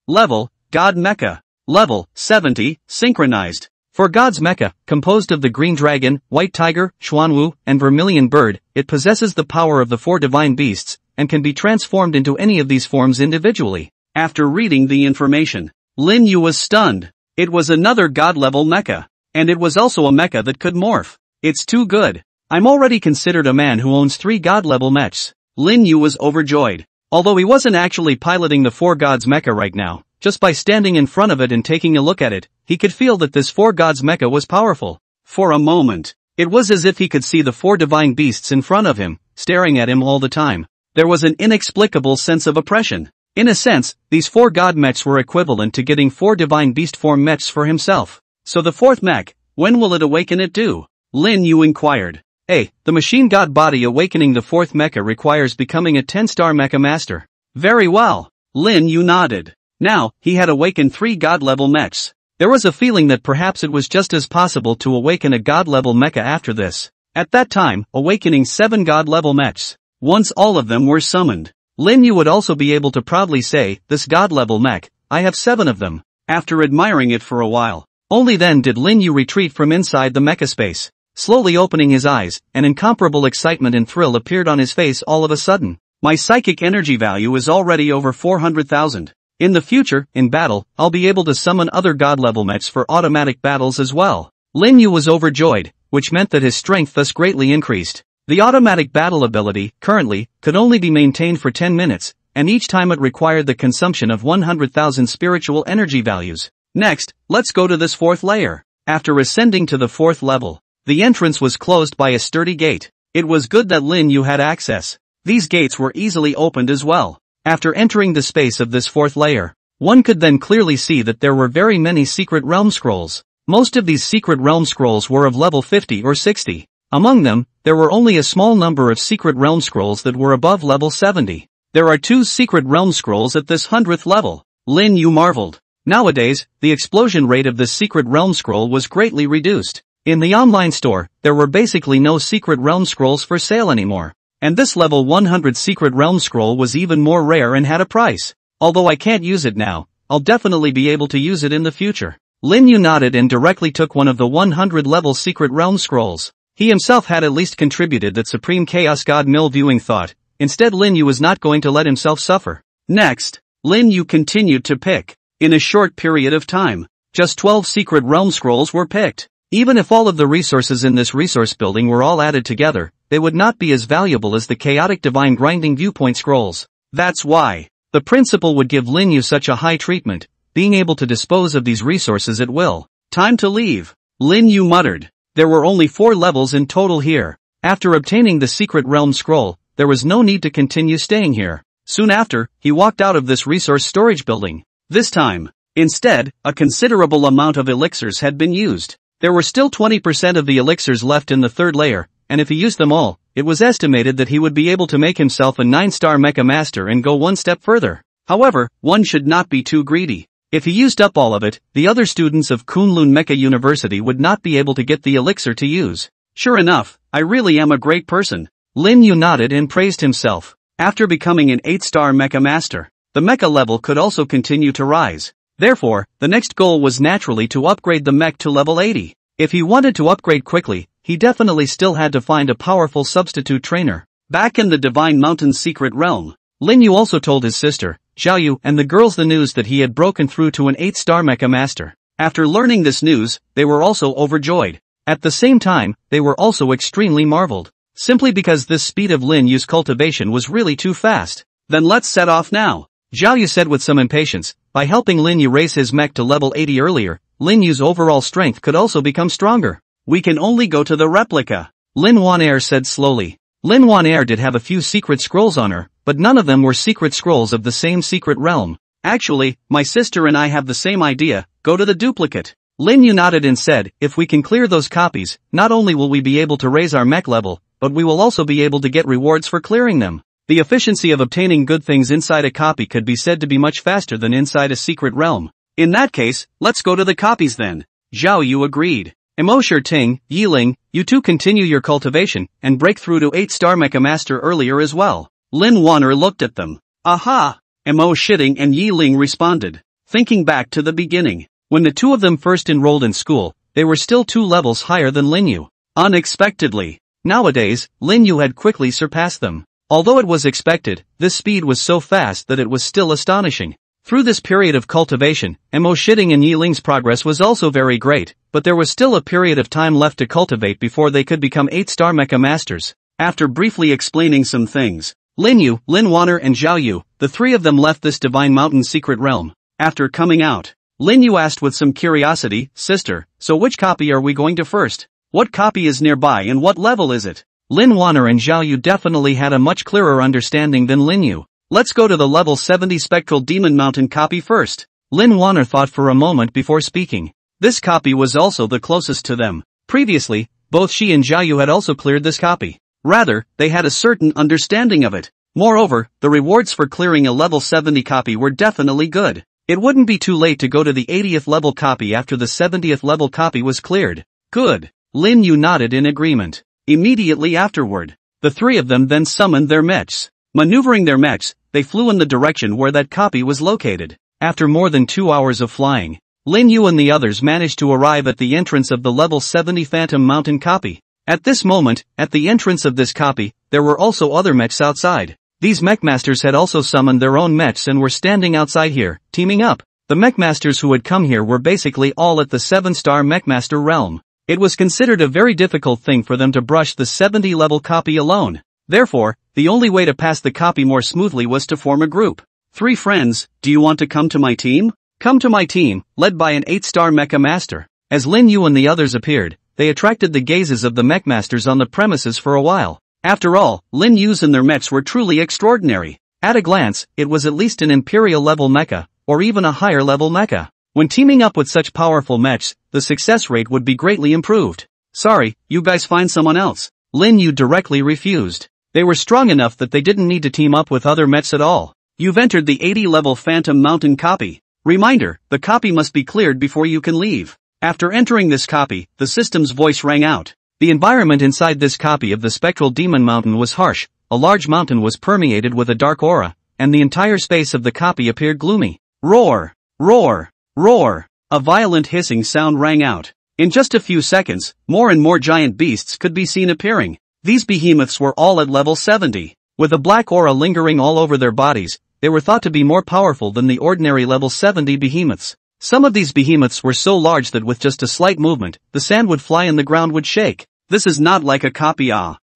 Level, God Mecha. Level, 70, synchronized. For God's Mecha, composed of the Green Dragon, White Tiger, Xuanwu, and Vermilion Bird, it possesses the power of the 4 divine beasts, and can be transformed into any of these forms individually. After reading the information, Lin Yu was stunned. It was another God-level mecha. And it was also a mecha that could morph. It's too good. I'm already considered a man who owns 3 God-level mechs. Lin Yu was overjoyed. Although he wasn't actually piloting the 4 gods mecha right now, just by standing in front of it and taking a look at it, he could feel that this 4 gods mecha was powerful. For a moment, it was as if he could see the 4 divine beasts in front of him, staring at him all the time. There was an inexplicable sense of oppression. In a sense, these 4 god mechs were equivalent to getting 4 divine beast form mechs for himself. So the 4th mech, when will it awaken it do? Lin Yu inquired. The machine god body awakening the 4th mecha requires becoming a 10-star mecha master. Very well. Lin Yu nodded. Now, he had awakened 3 god-level mechs. There was a feeling that perhaps it was just as possible to awaken a god-level mecha after this. At that time, awakening 7 god-level mechs. Once all of them were summoned, Lin Yu would also be able to proudly say, this god-level mech, I have 7 of them. After admiring it for a while, only then did Lin Yu retreat from inside the mecha space. Slowly opening his eyes, an incomparable excitement and thrill appeared on his face all of a sudden. My psychic energy value is already over 400,000. In the future, in battle, I'll be able to summon other god-level mechs for automatic battles as well. Lin Yu was overjoyed, which meant that his strength thus greatly increased. The automatic battle ability, currently, could only be maintained for 10 minutes, and each time it required the consumption of 100,000 spiritual energy values. Next, let's go to this 4th layer. After ascending to the 4th level, the entrance was closed by a sturdy gate. It was good that Lin Yu had access. These gates were easily opened as well. After entering the space of this 4th layer, one could then clearly see that there were very many secret realm scrolls. Most of these secret realm scrolls were of level 50 or 60. Among them, there were only a small number of secret realm scrolls that were above level 70. There are 2 secret realm scrolls at this 100th level. Lin Yu marveled. Nowadays, the explosion rate of this secret realm scroll was greatly reduced. In the online store, there were basically no secret realm scrolls for sale anymore. And this level 100 secret realm scroll was even more rare and had a price. Although I can't use it now, I'll definitely be able to use it in the future. Lin Yu nodded and directly took one of the 100 level secret realm scrolls. He himself had at least contributed that Supreme Chaos God Mill viewing thought. Instead, Lin Yu was not going to let himself suffer. Next, Lin Yu continued to pick. In a short period of time, just 12 secret realm scrolls were picked. Even if all of the resources in this resource building were all added together, they would not be as valuable as the chaotic divine grinding viewpoint scrolls. That's why the principal would give Lin Yu such a high treatment, being able to dispose of these resources at will. Time to leave, Lin Yu muttered. There were only 4 levels in total here. After obtaining the secret realm scroll, there was no need to continue staying here. Soon after, he walked out of this resource storage building. This time, instead, a considerable amount of elixirs had been used. There were still 20% of the elixirs left in the 3rd layer, and if he used them all, it was estimated that he would be able to make himself a 9-star mecha master and go one step further. However, one should not be too greedy. If he used up all of it, the other students of Kunlun Mecha University would not be able to get the elixir to use. Sure enough, I really am a great person. Lin Yu nodded and praised himself. After becoming an 8-star mecha master, the mecha level could also continue to rise. Therefore, the next goal was naturally to upgrade the mech to level 80. If he wanted to upgrade quickly, he definitely still had to find a powerful substitute trainer. Back in the Divine Mountain's secret realm, Lin Yu also told his sister, Xiaoyu, and the girls the news that he had broken through to an 8-star mecha master. After learning this news, they were also overjoyed. At the same time, they were also extremely marveled. Simply because this speed of Lin Yu's cultivation was really too fast. Then let's set off now, Xiaoyu said with some impatience. By helping Lin Yu raise his mech to level 80 earlier, Lin Yu's overall strength could also become stronger. We can only go to the replica, Lin Wanair said slowly. Lin Wanair did have a few secret scrolls on her, but none of them were secret scrolls of the same secret realm. Actually, my sister and I have the same idea, go to the duplicate. Lin Yu nodded and said, if we can clear those copies, not only will we be able to raise our mech level, but we will also be able to get rewards for clearing them. The efficiency of obtaining good things inside a copy could be said to be much faster than inside a secret realm. In that case, let's go to the copies then. Zhao Yu agreed. Emo Ting, Yiling, you two continue your cultivation, and break through to 8-star mecha master earlier as well. Lin Wanner looked at them. Aha! Emo Shitting and Yiling responded. Thinking back to the beginning, when the two of them first enrolled in school, they were still 2 levels higher than Lin Yu. Unexpectedly. Nowadays, Lin Yu had quickly surpassed them. Although it was expected, this speed was so fast that it was still astonishing. Through this period of cultivation, Emo Shitting and Yiling's progress was also very great, but there was still a period of time left to cultivate before they could become 8-star mecha masters. After briefly explaining some things, Lin Yu, Lin Wanner and Zhao Yu, the 3 of them left this Divine Mountain secret realm. After coming out, Lin Yu asked with some curiosity, Sister, so which copy are we going to first? What copy is nearby and what level is it? Lin Wanner and Zhao Yu definitely had a much clearer understanding than Lin Yu. Let's go to the level 70 Spectral Demon Mountain copy first. Lin Wanner thought for a moment before speaking. This copy was also the closest to them. Previously, both she and Zhao Yu had also cleared this copy. Rather, they had a certain understanding of it. Moreover, the rewards for clearing a level 70 copy were definitely good. It wouldn't be too late to go to the 80th level copy after the 70th level copy was cleared. Good. Lin Yu nodded in agreement. Immediately afterward, the 3 of them then summoned their mechs. Maneuvering their mechs, they flew in the direction where that copy was located. After more than 2 hours of flying, Lin Yu and the others managed to arrive at the entrance of the level 70 Phantom Mountain copy. At this moment, at the entrance of this copy, there were also other mechs outside. These mech masters had also summoned their own mechs and were standing outside here, teaming up. The mech masters who had come here were basically all at the 7-star mech master realm. It was considered a very difficult thing for them to brush the 70 level copy alone. Therefore, The only way to pass the copy more smoothly was to form a group. 3 friends, do you want to come to my team? Come to my team, led by an 8-star mecha master. As Lin Yu and the others appeared, they attracted the gazes of the mech masters on the premises for a while. After all, Lin Yu's and their mechs were truly extraordinary. At a glance, it was at least an imperial level mecha, or even a higher level mecha. When teaming up with such powerful mechs, the success rate would be greatly improved. Sorry, you guys find someone else. Lin Yu directly refused. They were strong enough that they didn't need to team up with other mechs at all. You've entered the 80 level Phantom Mountain copy. Reminder, the copy must be cleared before you can leave. After entering this copy, the system's voice rang out. The environment inside this copy of the Spectral Demon Mountain was harsh, a large mountain was permeated with a dark aura, and the entire space of the copy appeared gloomy. Roar! Roar! Roar! A violent hissing sound rang out. In just a few seconds, more and more giant beasts could be seen appearing. These behemoths were all at level 70. With a black aura lingering all over their bodies, they were thought to be more powerful than the ordinary level 70 behemoths. Some of these behemoths were so large that with just a slight movement, the sand would fly and the ground would shake. This is not like a copy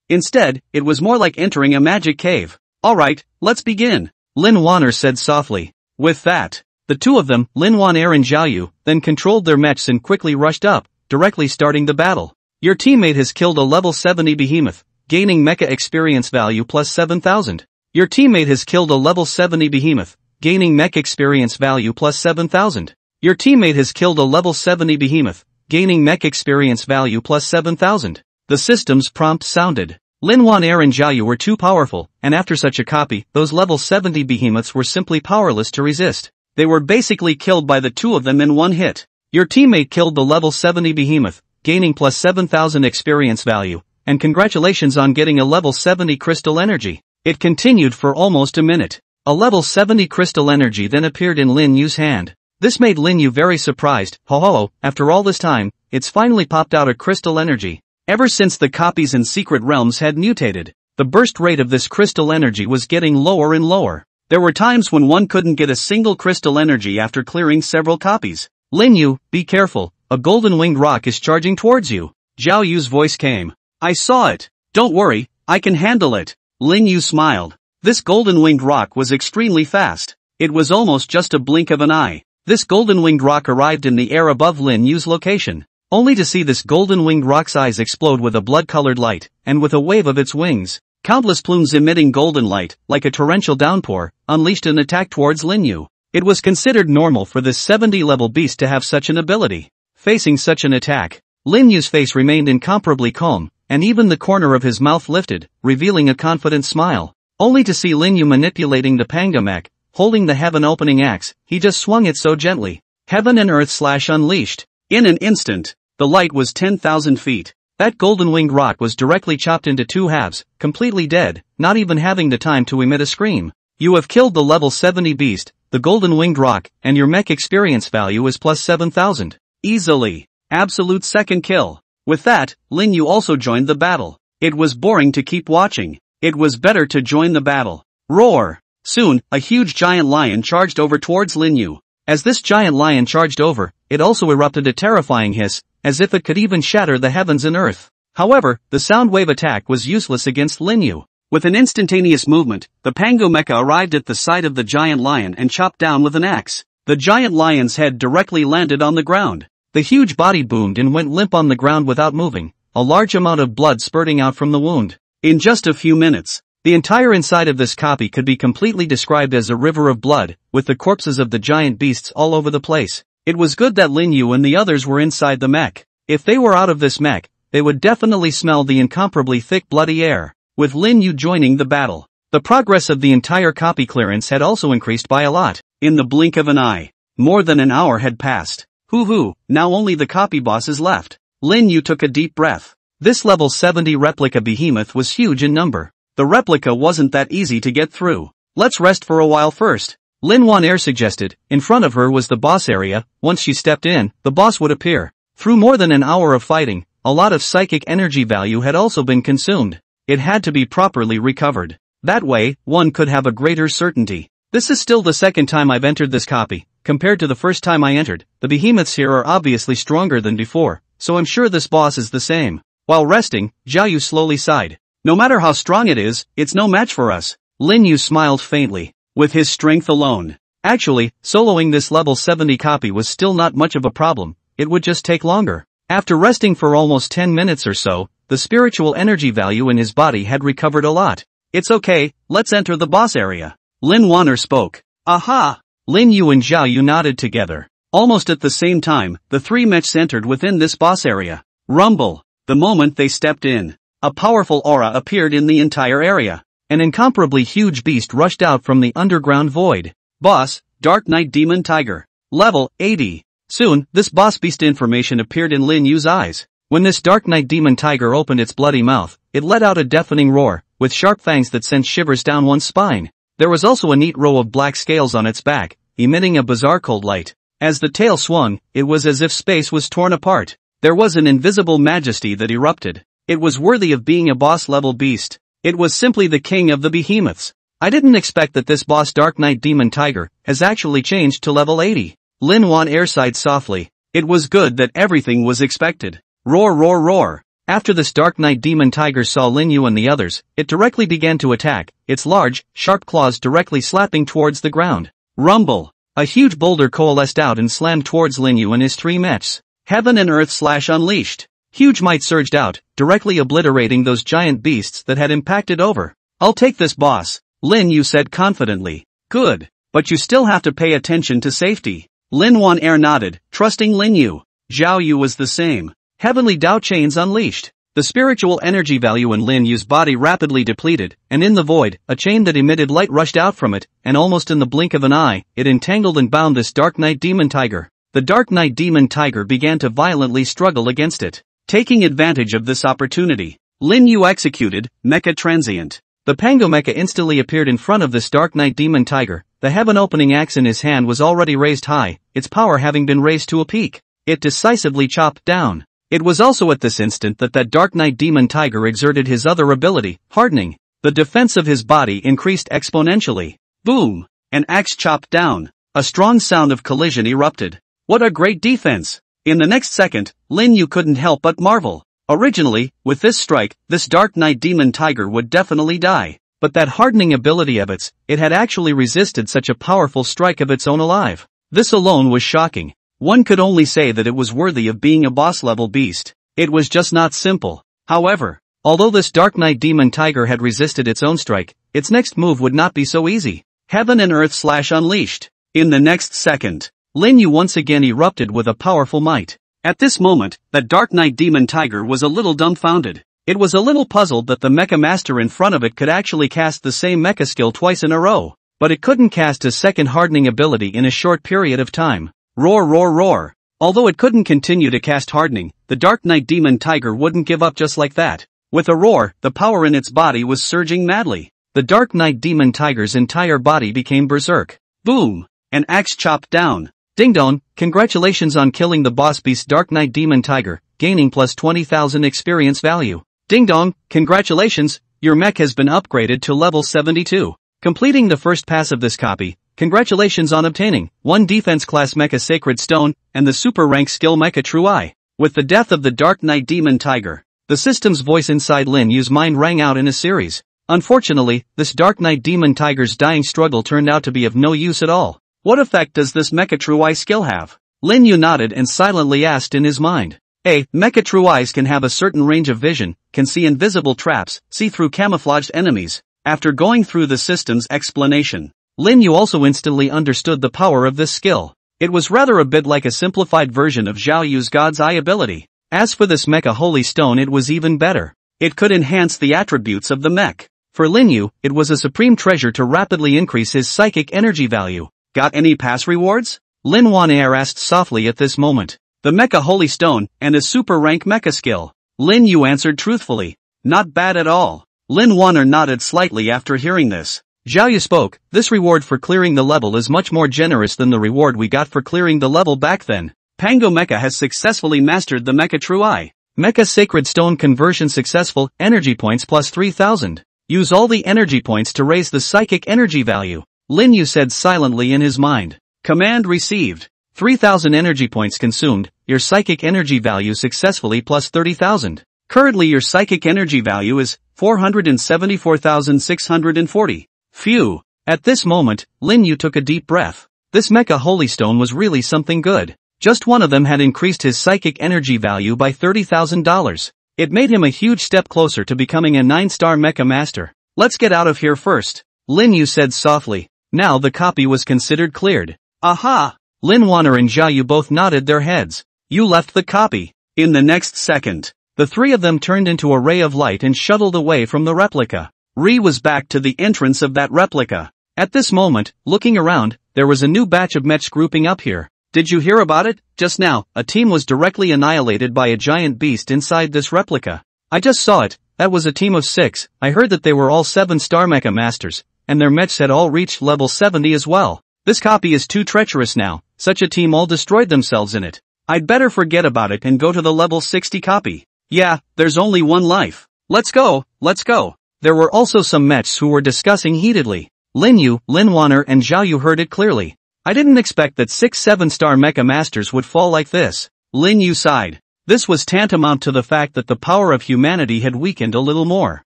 Instead, it was more like entering a magic cave. Alright, let's begin, Lin Wan'er said softly. With that, the two of them, Lin Wan'er and Zhao Yu, then controlled their mechs and quickly rushed up, directly starting the battle. Your teammate has killed a level 70 behemoth, gaining mecha experience value plus 7,000. Your teammate has killed a level 70 behemoth, gaining mech experience value plus 7,000. Your teammate has killed a level 70 behemoth, gaining mech experience value plus 7,000. The system's prompt sounded. Lin Wan'er and Zhao Yu were too powerful, and after such a copy, those level 70 behemoths were simply powerless to resist. They were basically killed by the two of them in one hit. Your teammate killed the level 70 behemoth, gaining plus 7,000 experience value, and congratulations on getting a level 70 crystal energy. It continued for almost a minute. A level 70 crystal energy then appeared in Lin Yu's hand. This made Lin Yu very surprised. Ho, after all this time, it's finally popped out a crystal energy. Ever since the copies in Secret Realms had mutated, the burst rate of this crystal energy was getting lower and lower. There were times when one couldn't get a single crystal energy after clearing several copies. Lin Yu, be careful, a golden winged rock is charging towards you. Zhao Yu's voice came. I saw it. Don't worry, I can handle it. Lin Yu smiled. This golden winged rock was extremely fast. It was almost just a blink of an eye. This golden winged rock arrived in the air above Lin Yu's location. Only to see this golden winged rock's eyes explode with a blood-colored light, and with a wave of its wings, countless plumes emitting golden light, like a torrential downpour, unleashed an attack towards Lin Yu. It was considered normal for this 70-level beast to have such an ability. Facing such an attack, Lin Yu's face remained incomparably calm, and even the corner of his mouth lifted, revealing a confident smile. Only to see Lin Yu manipulating the Panga mech, holding the heaven-opening axe, he just swung it so gently. Heaven and earth unleashed. In an instant, the light was 10,000 feet. That golden winged rock was directly chopped into 2 halves, completely dead, not even having the time to emit a scream. You have killed the level 70 beast, the golden winged rock, and your mech experience value is plus 7,000. Easily. Absolute second kill. With that, Lin Yu also joined the battle. It was boring to keep watching. It was better to join the battle. Roar! Soon, a huge giant lion charged over towards Lin Yu. As this giant lion charged over, it also erupted a terrifying hiss, as if it could even shatter the heavens and earth. However, the sound wave attack was useless against Lin Yu. With an instantaneous movement, the Pango mecha arrived at the side of the giant lion and chopped down with an axe. The giant lion's head directly landed on the ground. The huge body boomed and went limp on the ground without moving, a large amount of blood spurting out from the wound. In just a few minutes, the entire inside of this copy could be completely described as a river of blood, with the corpses of the giant beasts all over the place. It was good that Lin Yu and the others were inside the mech. If they were out of this mech, they would definitely smell the incomparably thick bloody air. With Lin Yu joining the battle, the progress of the entire copy clearance had also increased by a lot. In the blink of an eye, more than an hour had passed. Hoo, now only the copy boss is left. Lin Yu took a deep breath. This level 70 replica behemoth was huge in number. The replica wasn't that easy to get through. Let's rest for a while first, Lin Wan'er suggested. In front of her was the boss area. Once she stepped in, the boss would appear. Through more than an hour of fighting, a lot of psychic energy value had also been consumed. It had to be properly recovered. That way, one could have a greater certainty. This is still the second time I've entered this copy. Compared to the first time I entered, the behemoths here are obviously stronger than before, so I'm sure this boss is the same. While resting, Zhao Yu slowly sighed. No matter how strong it is, it's no match for us. Lin Yu smiled faintly. With his strength alone. Actually, soloing this level 70 copy was still not much of a problem, it would just take longer. After resting for almost 10 minutes or so, the spiritual energy value in his body had recovered a lot. It's okay, let's enter the boss area. Lin Wanner spoke. Aha! Lin Yu and Zhao Yu nodded together. Almost at the same time, the three mechs entered within this boss area. Rumble. The moment they stepped in, a powerful aura appeared in the entire area. An incomparably huge beast rushed out from the underground void. Boss, Dark Knight Demon Tiger. Level 80. Soon, this boss beast information appeared in Lin Yu's eyes. When this Dark Knight Demon Tiger opened its bloody mouth, it let out a deafening roar, with sharp fangs that sent shivers down one's spine. There was also a neat row of black scales on its back, emitting a bizarre cold light. As the tail swung, it was as if space was torn apart. There was an invisible majesty that erupted. It was worthy of being a boss-level beast. It was simply the king of the behemoths. I didn't expect that this boss Dark Knight Demon Tiger has actually changed to level 80. Lin Wan sighed softly. It was good that everything was expected. Roar roar roar. After this Dark Knight Demon Tiger saw Lin Yu and the others, it directly began to attack, its large, sharp claws directly slapping towards the ground. Rumble. A huge boulder coalesced out and slammed towards Lin Yu and his three mechs. Heaven and earth / unleashed. Huge might surged out, directly obliterating those giant beasts that had impacted over. I'll take this boss, Lin Yu said confidently. Good. But you still have to pay attention to safety. Lin Wan nodded, trusting Lin Yu. Zhao Yu was the same. Heavenly Dao chains unleashed. The spiritual energy value in Lin Yu's body rapidly depleted, and in the void, a chain that emitted light rushed out from it, and almost in the blink of an eye, it entangled and bound this Dark Knight Demon Tiger. The Dark Knight Demon Tiger began to violently struggle against it. Taking advantage of this opportunity, Lin Yu executed Mecha Transient. The Pango Mecha instantly appeared in front of this Dark Knight Demon Tiger. The heaven-opening axe in his hand was already raised high, its power having been raised to a peak. It decisively chopped down. It was also at this instant that Dark Knight Demon Tiger exerted his other ability, hardening. The defense of his body increased exponentially. Boom! An axe chopped down. A strong sound of collision erupted. What a great defense! In the next second, Lin Yu couldn't help but marvel. Originally, with this strike, this Dark Knight Demon Tiger would definitely die. But that hardening ability of its, it had actually resisted such a powerful strike of its own alive. This alone was shocking. One could only say that it was worthy of being a boss-level beast. It was just not simple. However, although this Dark Knight Demon Tiger had resisted its own strike, its next move would not be so easy. Heaven and earth / unleashed. In the next second, Lin Yu once again erupted with a powerful might. At this moment, that Dark Knight Demon Tiger was a little dumbfounded. It was a little puzzled that the Mecha Master in front of it could actually cast the same Mecha skill twice in a row. But it couldn't cast a second hardening ability in a short period of time. Roar roar roar. Although it couldn't continue to cast hardening, the Dark Knight Demon Tiger wouldn't give up just like that. With a roar, the power in its body was surging madly. The Dark Knight Demon Tiger's entire body became berserk. Boom! An axe chopped down. Ding dong, congratulations on killing the boss beast Dark Knight Demon Tiger, gaining plus 20,000 experience value. Ding dong, congratulations, your mech has been upgraded to level 72. Completing the first pass of this copy, congratulations on obtaining 1 defense class Mecha Sacred Stone and the super rank skill Mecha True Eye. With the death of the Dark Knight Demon Tiger, the system's voice inside Lin Yu's mind rang out in a series. Unfortunately, this Dark Knight Demon Tiger's dying struggle turned out to be of no use at all. What effect does this Mecha True Eye skill have? Lin Yu nodded and silently asked in his mind. Mecha True Eyes can have a certain range of vision, can see invisible traps, see through camouflaged enemies. After going through the system's explanation, Lin Yu also instantly understood the power of this skill. It was rather a bit like a simplified version of Zhao Yu's God's Eye ability. As for this Mecha Holy Stone, it was even better. It could enhance the attributes of the mech. For Lin Yu, it was a supreme treasure to rapidly increase his psychic energy value. Got any pass rewards? Lin Wan asked softly at this moment. The Mecha Holy Stone, and a super rank mecha skill. Lin Yu answered truthfully. Not bad at all. Lin Wanner nodded slightly after hearing this. Zhao Yu spoke, this reward for clearing the level is much more generous than the reward we got for clearing the level back then. Pango Mecha has successfully mastered the Mecha True Eye. Mecha Sacred Stone conversion successful, energy points plus 3,000. Use all the energy points to raise the psychic energy value. Lin Yu said silently in his mind. Command received. 3,000 energy points consumed, your psychic energy value successfully plus 30,000. Currently your psychic energy value is 474,640. Phew. At this moment, Lin Yu took a deep breath. This mecha holy stone was really something good. Just one of them had increased his psychic energy value by $30,000. It made him a huge step closer to becoming a 9-star mecha master. Let's get out of here first, Lin Yu said softly. Now the copy was considered cleared. Aha! Lin Wanner and Zhao Yu both nodded their heads. You left the copy. In the next second, the three of them turned into a ray of light and shuttled away from the replica. Ri was back to the entrance of that replica. At this moment, looking around, there was a new batch of mechs grouping up here. Did you hear about it? Just now, a team was directly annihilated by a giant beast inside this replica. I just saw it. That was a team of 6. I heard that they were all 7-star mecha masters, and their mechs had all reached level 70 as well. This copy is too treacherous now. Such a team all destroyed themselves in it. I'd better forget about it and go to the level 60 copy. Yeah, there's only one life. Let's go, let's go. There were also some mechs who were discussing heatedly. Lin Yu, Lin Wanner and Zhao Yu heard it clearly. I didn't expect that 6 7-star mecha masters would fall like this. Lin Yu sighed. This was tantamount to the fact that the power of humanity had weakened a little more.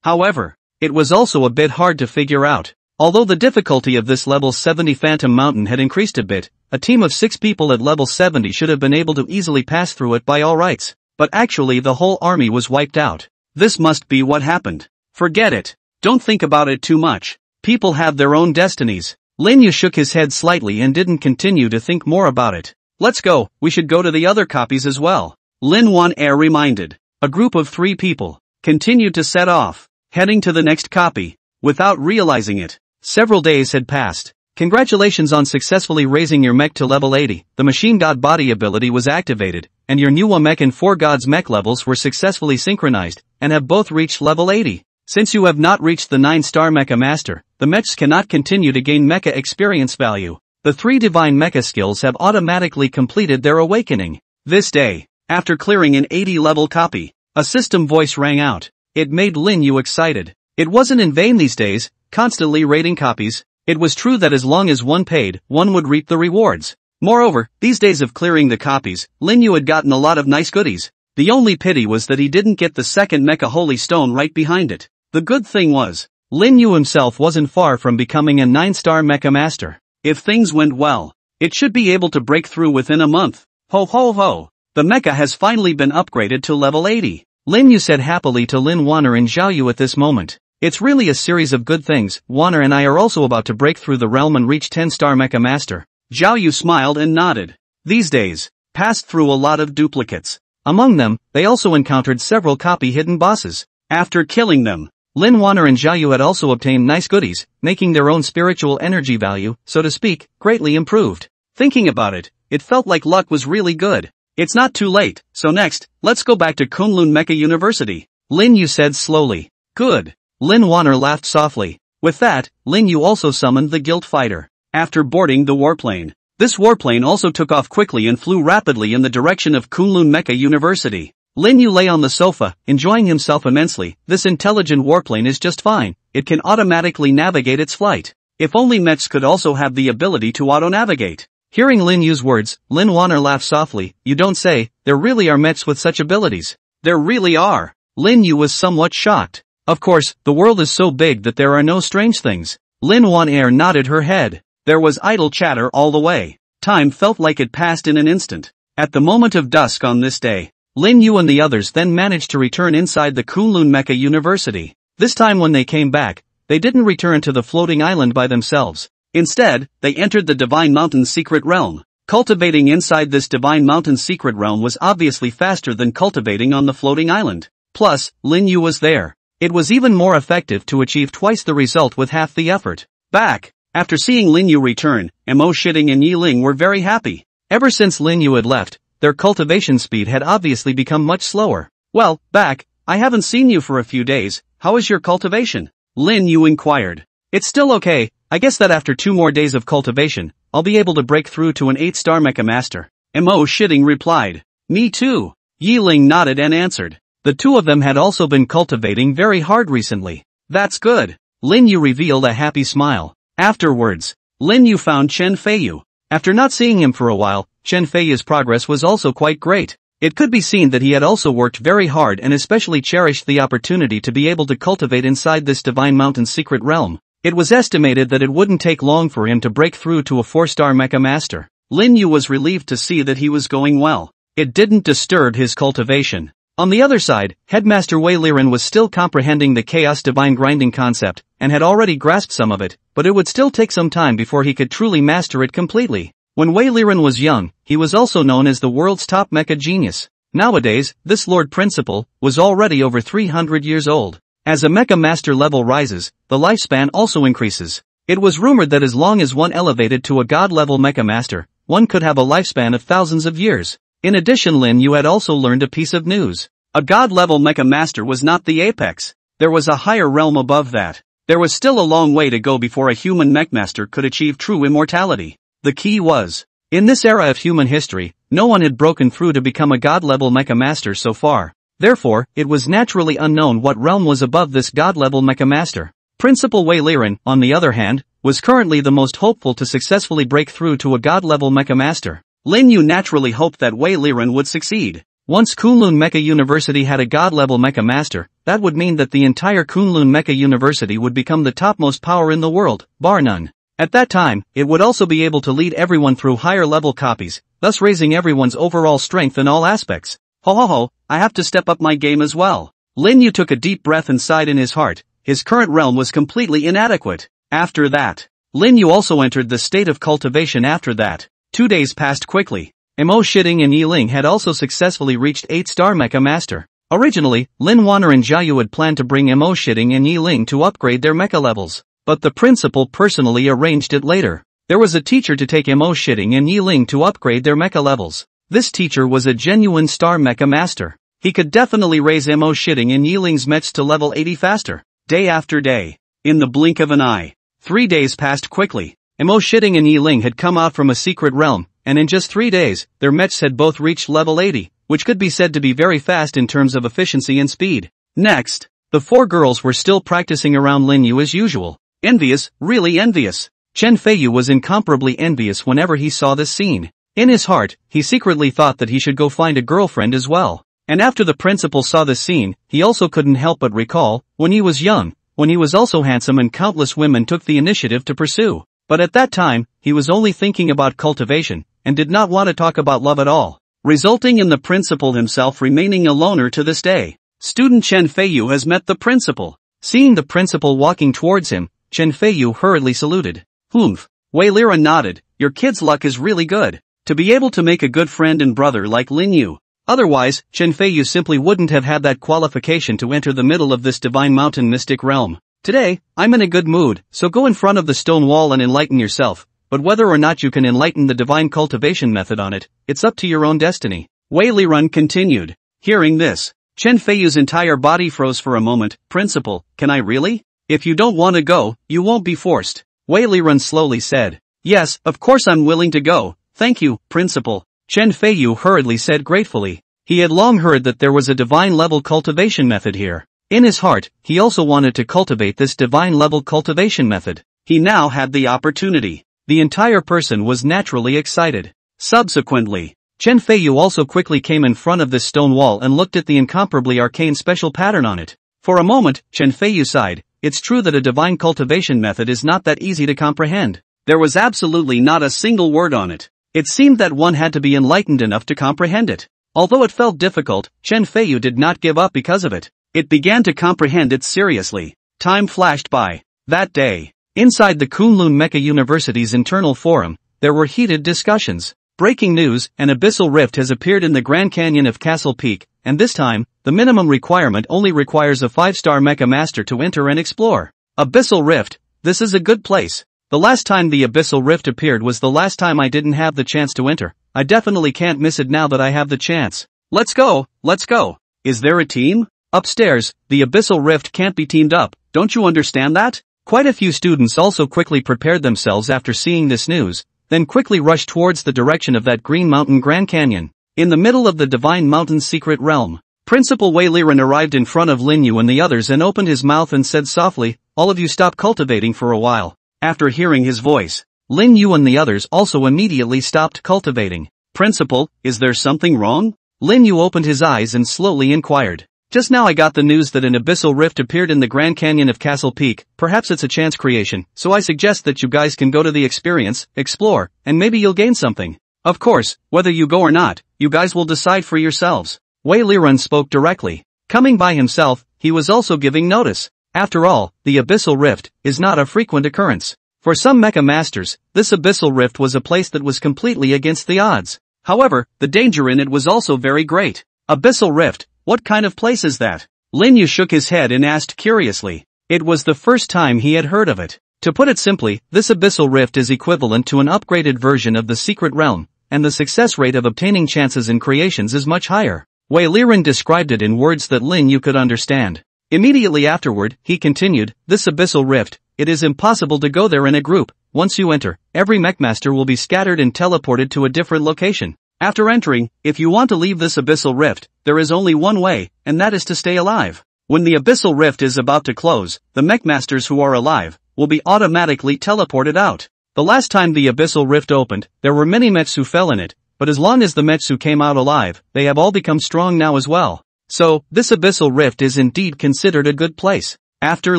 However, it was also a bit hard to figure out. Although the difficulty of this level 70 Phantom Mountain had increased a bit, a team of 6 people at level 70 should have been able to easily pass through it by all rights. But actually the whole army was wiped out. This must be what happened. Forget it. Don't think about it too much. People have their own destinies. Lin Yu shook his head slightly and didn't continue to think more about it. Let's go, we should go to the other copies as well. Lin Wan'er reminded. A group of 3 people continued to set off, heading to the next copy. Without realizing it, several days had passed. Congratulations on successfully raising your mech to level 80. The machine god body ability was activated, and your new mech and 4 gods mech levels were successfully synchronized, and have both reached level 80. Since you have not reached the 9-star mecha master, the mechs cannot continue to gain mecha experience value. The 3 divine mecha skills have automatically completed their awakening. This day, after clearing an 80-level copy, a system voice rang out. It made Lin Yu excited. It wasn't in vain these days, constantly rating copies. It was true that as long as one paid, one would reap the rewards. Moreover, these days of clearing the copies, Lin Yu had gotten a lot of nice goodies. The only pity was that he didn't get the second mecha holy stone right behind it. The good thing was, Lin Yu himself wasn't far from becoming a 9-star mecha master. If things went well, it should be able to break through within a month. Ho ho ho! The mecha has finally been upgraded to level 80. Lin Yu said happily to Lin Wanner and Zhao Yu at this moment. It's really a series of good things. Wanner and I are also about to break through the realm and reach 10-star mecha master. Zhao Yu smiled and nodded. These days, passed through a lot of duplicates. Among them, they also encountered several copy hidden bosses. After killing them, Lin Wanner and Zhao Yu had also obtained nice goodies, making their own spiritual energy value, so to speak, greatly improved. Thinking about it, it felt like luck was really good. It's not too late, so next, let's go back to Kunlun Mecha University, Lin Yu said slowly. Good. Lin Wanner laughed softly. With that, Lin Yu also summoned the guild fighter. After boarding the warplane, this warplane also took off quickly and flew rapidly in the direction of Kunlun Mecha University. Lin Yu lay on the sofa, enjoying himself immensely. This intelligent warplane is just fine. It can automatically navigate its flight. If only mechs could also have the ability to auto-navigate. Hearing Lin Yu's words, Lin Wanner laughed softly. You don't say, there really are mechs with such abilities. There really are. Lin Yu was somewhat shocked. Of course, the world is so big that there are no strange things. Lin Wan'er nodded her head. There was idle chatter all the way. Time felt like it passed in an instant. At the moment of dusk on this day, Lin Yu and the others then managed to return inside the Kunlun Mecha University. This time when they came back, they didn't return to the floating island by themselves. Instead, they entered the Divine Mountain's secret realm. Cultivating inside this Divine Mountain's secret realm was obviously faster than cultivating on the floating island. Plus, Lin Yu was there. It was even more effective to achieve twice the result with half the effort. Back. After seeing Lin Yu return, Mo Shitting and Yi Ling were very happy. Ever since Lin Yu had left, their cultivation speed had obviously become much slower. Well, back, I haven't seen you for a few days. How is your cultivation? Lin Yu inquired. It's still okay. I guess that after 2 more days of cultivation, I'll be able to break through to an 8-star mecha master. Mo Shitting replied. Me too. Yi Ling nodded and answered. The 2 of them had also been cultivating very hard recently. That's good. Lin Yu revealed a happy smile. Afterwards, Lin Yu found Chen Feiyu. After not seeing him for a while, Chen Feiyu's progress was also quite great. It could be seen that he had also worked very hard and especially cherished the opportunity to be able to cultivate inside this divine mountain's secret realm. It was estimated that it wouldn't take long for him to break through to a 4-star mecha master. Lin Yu was relieved to see that he was going well. It didn't disturb his cultivation. On the other side, Headmaster Wei Liren was still comprehending the chaos divine grinding concept, and had already grasped some of it, but it would still take some time before he could truly master it completely. When Wei Liren was young, he was also known as the world's top mecha genius. Nowadays, this Lord Principal was already over 300 years old. As a mecha master level rises, the lifespan also increases. It was rumored that as long as one elevated to a god-level mecha master, one could have a lifespan of thousands of years. In addition, Lin Yu had also learned a piece of news. A god-level mecha master was not the apex. There was a higher realm above that. There was still a long way to go before a human mech master could achieve true immortality. The key was, in this era of human history, no one had broken through to become a god-level mecha master so far. Therefore, it was naturally unknown what realm was above this god-level mecha master. Principal Wei Liren, on the other hand, was currently the most hopeful to successfully break through to a god-level mecha master. Lin Yu naturally hoped that Wei Liren would succeed. Once Kunlun Mecha University had a god-level mecha master, that would mean that the entire Kunlun Mecha University would become the topmost power in the world, bar none. At that time, it would also be able to lead everyone through higher level copies, thus raising everyone's overall strength in all aspects. Ho ho ho, I have to step up my game as well. Lin Yu took a deep breath and sighed in his heart. His current realm was completely inadequate. After that, Lin Yu also entered the state of cultivation after that. 2 days passed quickly. Mo Shitting and Yi Ling had also successfully reached 8-star mecha master. Originally, Lin Wanner and Jiayu had planned to bring Mo Shitting and Yi Ling to upgrade their mecha levels, but the principal personally arranged it later. There was a teacher to take Mo Shitting and Yi Ling to upgrade their mecha levels. This teacher was a genuine star mecha master. He could definitely raise Mo Shitting and Yi Ling's mechs to level 80 faster. Day after day. In the blink of an eye. 3 days passed quickly. Mo Shitting and Yi Ling had come out from a secret realm, and in just 3 days, their mechs had both reached level 80, which could be said to be very fast in terms of efficiency and speed. Next, the 4 girls were still practicing around Lin Yu as usual. Envious, really envious. Chen Feiyu was incomparably envious whenever he saw this scene. In his heart, he secretly thought that he should go find a girlfriend as well. And after the principal saw this scene, he also couldn't help but recall, when he was young, when he was also handsome and countless women took the initiative to pursue. But at that time, he was only thinking about cultivation, and did not want to talk about love at all, resulting in the principal himself remaining a loner to this day. Student Chen Feiyu has met the principal. Seeing the principal walking towards him, Chen Feiyu hurriedly saluted. Humph. Wei Liren nodded. Your kid's luck is really good. To be able to make a good friend and brother like Lin Yu. Otherwise, Chen Feiyu simply wouldn't have had that qualification to enter the middle of this divine mountain mystic realm. Today, I'm in a good mood, so go in front of the stone wall and enlighten yourself, but whether or not you can enlighten the divine cultivation method on it, it's up to your own destiny. Wei Liren continued. Hearing this, Chen Feiyu's entire body froze for a moment. Principal, can I really? If you don't want to go, you won't be forced. Wei Liren slowly said. Yes, of course I'm willing to go. Thank you, Principal. Chen Feiyu hurriedly said gratefully. He had long heard that there was a divine-level cultivation method here. In his heart, he also wanted to cultivate this divine-level cultivation method. He now had the opportunity. The entire person was naturally excited. Subsequently, Chen Feiyu also quickly came in front of this stone wall and looked at the incomparably arcane special pattern on it. For a moment, Chen Feiyu sighed. It's true that a divine cultivation method is not that easy to comprehend. There was absolutely not a single word on it. It seemed that one had to be enlightened enough to comprehend it. Although it felt difficult, Chen Feiyu did not give up because of it. It began to comprehend it seriously. Time flashed by. That day, inside the Kunlun Mecha University's internal forum, there were heated discussions. Breaking news, an abyssal rift has appeared in the Grand Canyon of Castle Peak, and this time, the minimum requirement only requires a 5-star mecha master to enter and explore. Abyssal rift, this is a good place. The last time the abyssal rift appeared was the last time I didn't have the chance to enter. I definitely can't miss it now that I have the chance. Let's go, let's go. Is there a team? Upstairs, the abyssal rift can't be teamed up, don't you understand that? Quite a few students also quickly prepared themselves after seeing this news, then quickly rushed towards the direction of that Green Mountain Grand Canyon. In the middle of the Divine Mountain's secret realm, Principal Wei Liren arrived in front of Lin Yu and the others and opened his mouth and said softly, all of you stop cultivating for a while. After hearing his voice, Lin Yu and the others also immediately stopped cultivating. Principal, is there something wrong? Lin Yu opened his eyes and slowly inquired. Just now I got the news that an abyssal rift appeared in the Grand Canyon of Castle Peak. Perhaps it's a chance creation, so I suggest that you guys can go to the experience, explore, and maybe you'll gain something. Of course, whether you go or not, you guys will decide for yourselves. Wei Liren spoke directly. Coming by himself, he was also giving notice. After all, the abyssal rift is not a frequent occurrence. For some mecha masters, this abyssal rift was a place that was completely against the odds. However, the danger in it was also very great. Abyssal rift, what kind of place is that? Lin Yu shook his head and asked curiously. It was the first time he had heard of it. To put it simply, this abyssal rift is equivalent to an upgraded version of the secret realm, and the success rate of obtaining chances in creations is much higher. Wei Liren described it in words that Lin Yu could understand. Immediately afterward, he continued, this abyssal rift, it is impossible to go there in a group. Once you enter, every mechmaster will be scattered and teleported to a different location. After entering, if you want to leave this abyssal rift, there is only one way, and that is to stay alive. When the abyssal rift is about to close, the mechmasters who are alive will be automatically teleported out. The last time the abyssal rift opened, there were many mechs who fell in it, but as long as the mechs who came out alive, they have all become strong now as well. So, this abyssal rift is indeed considered a good place. After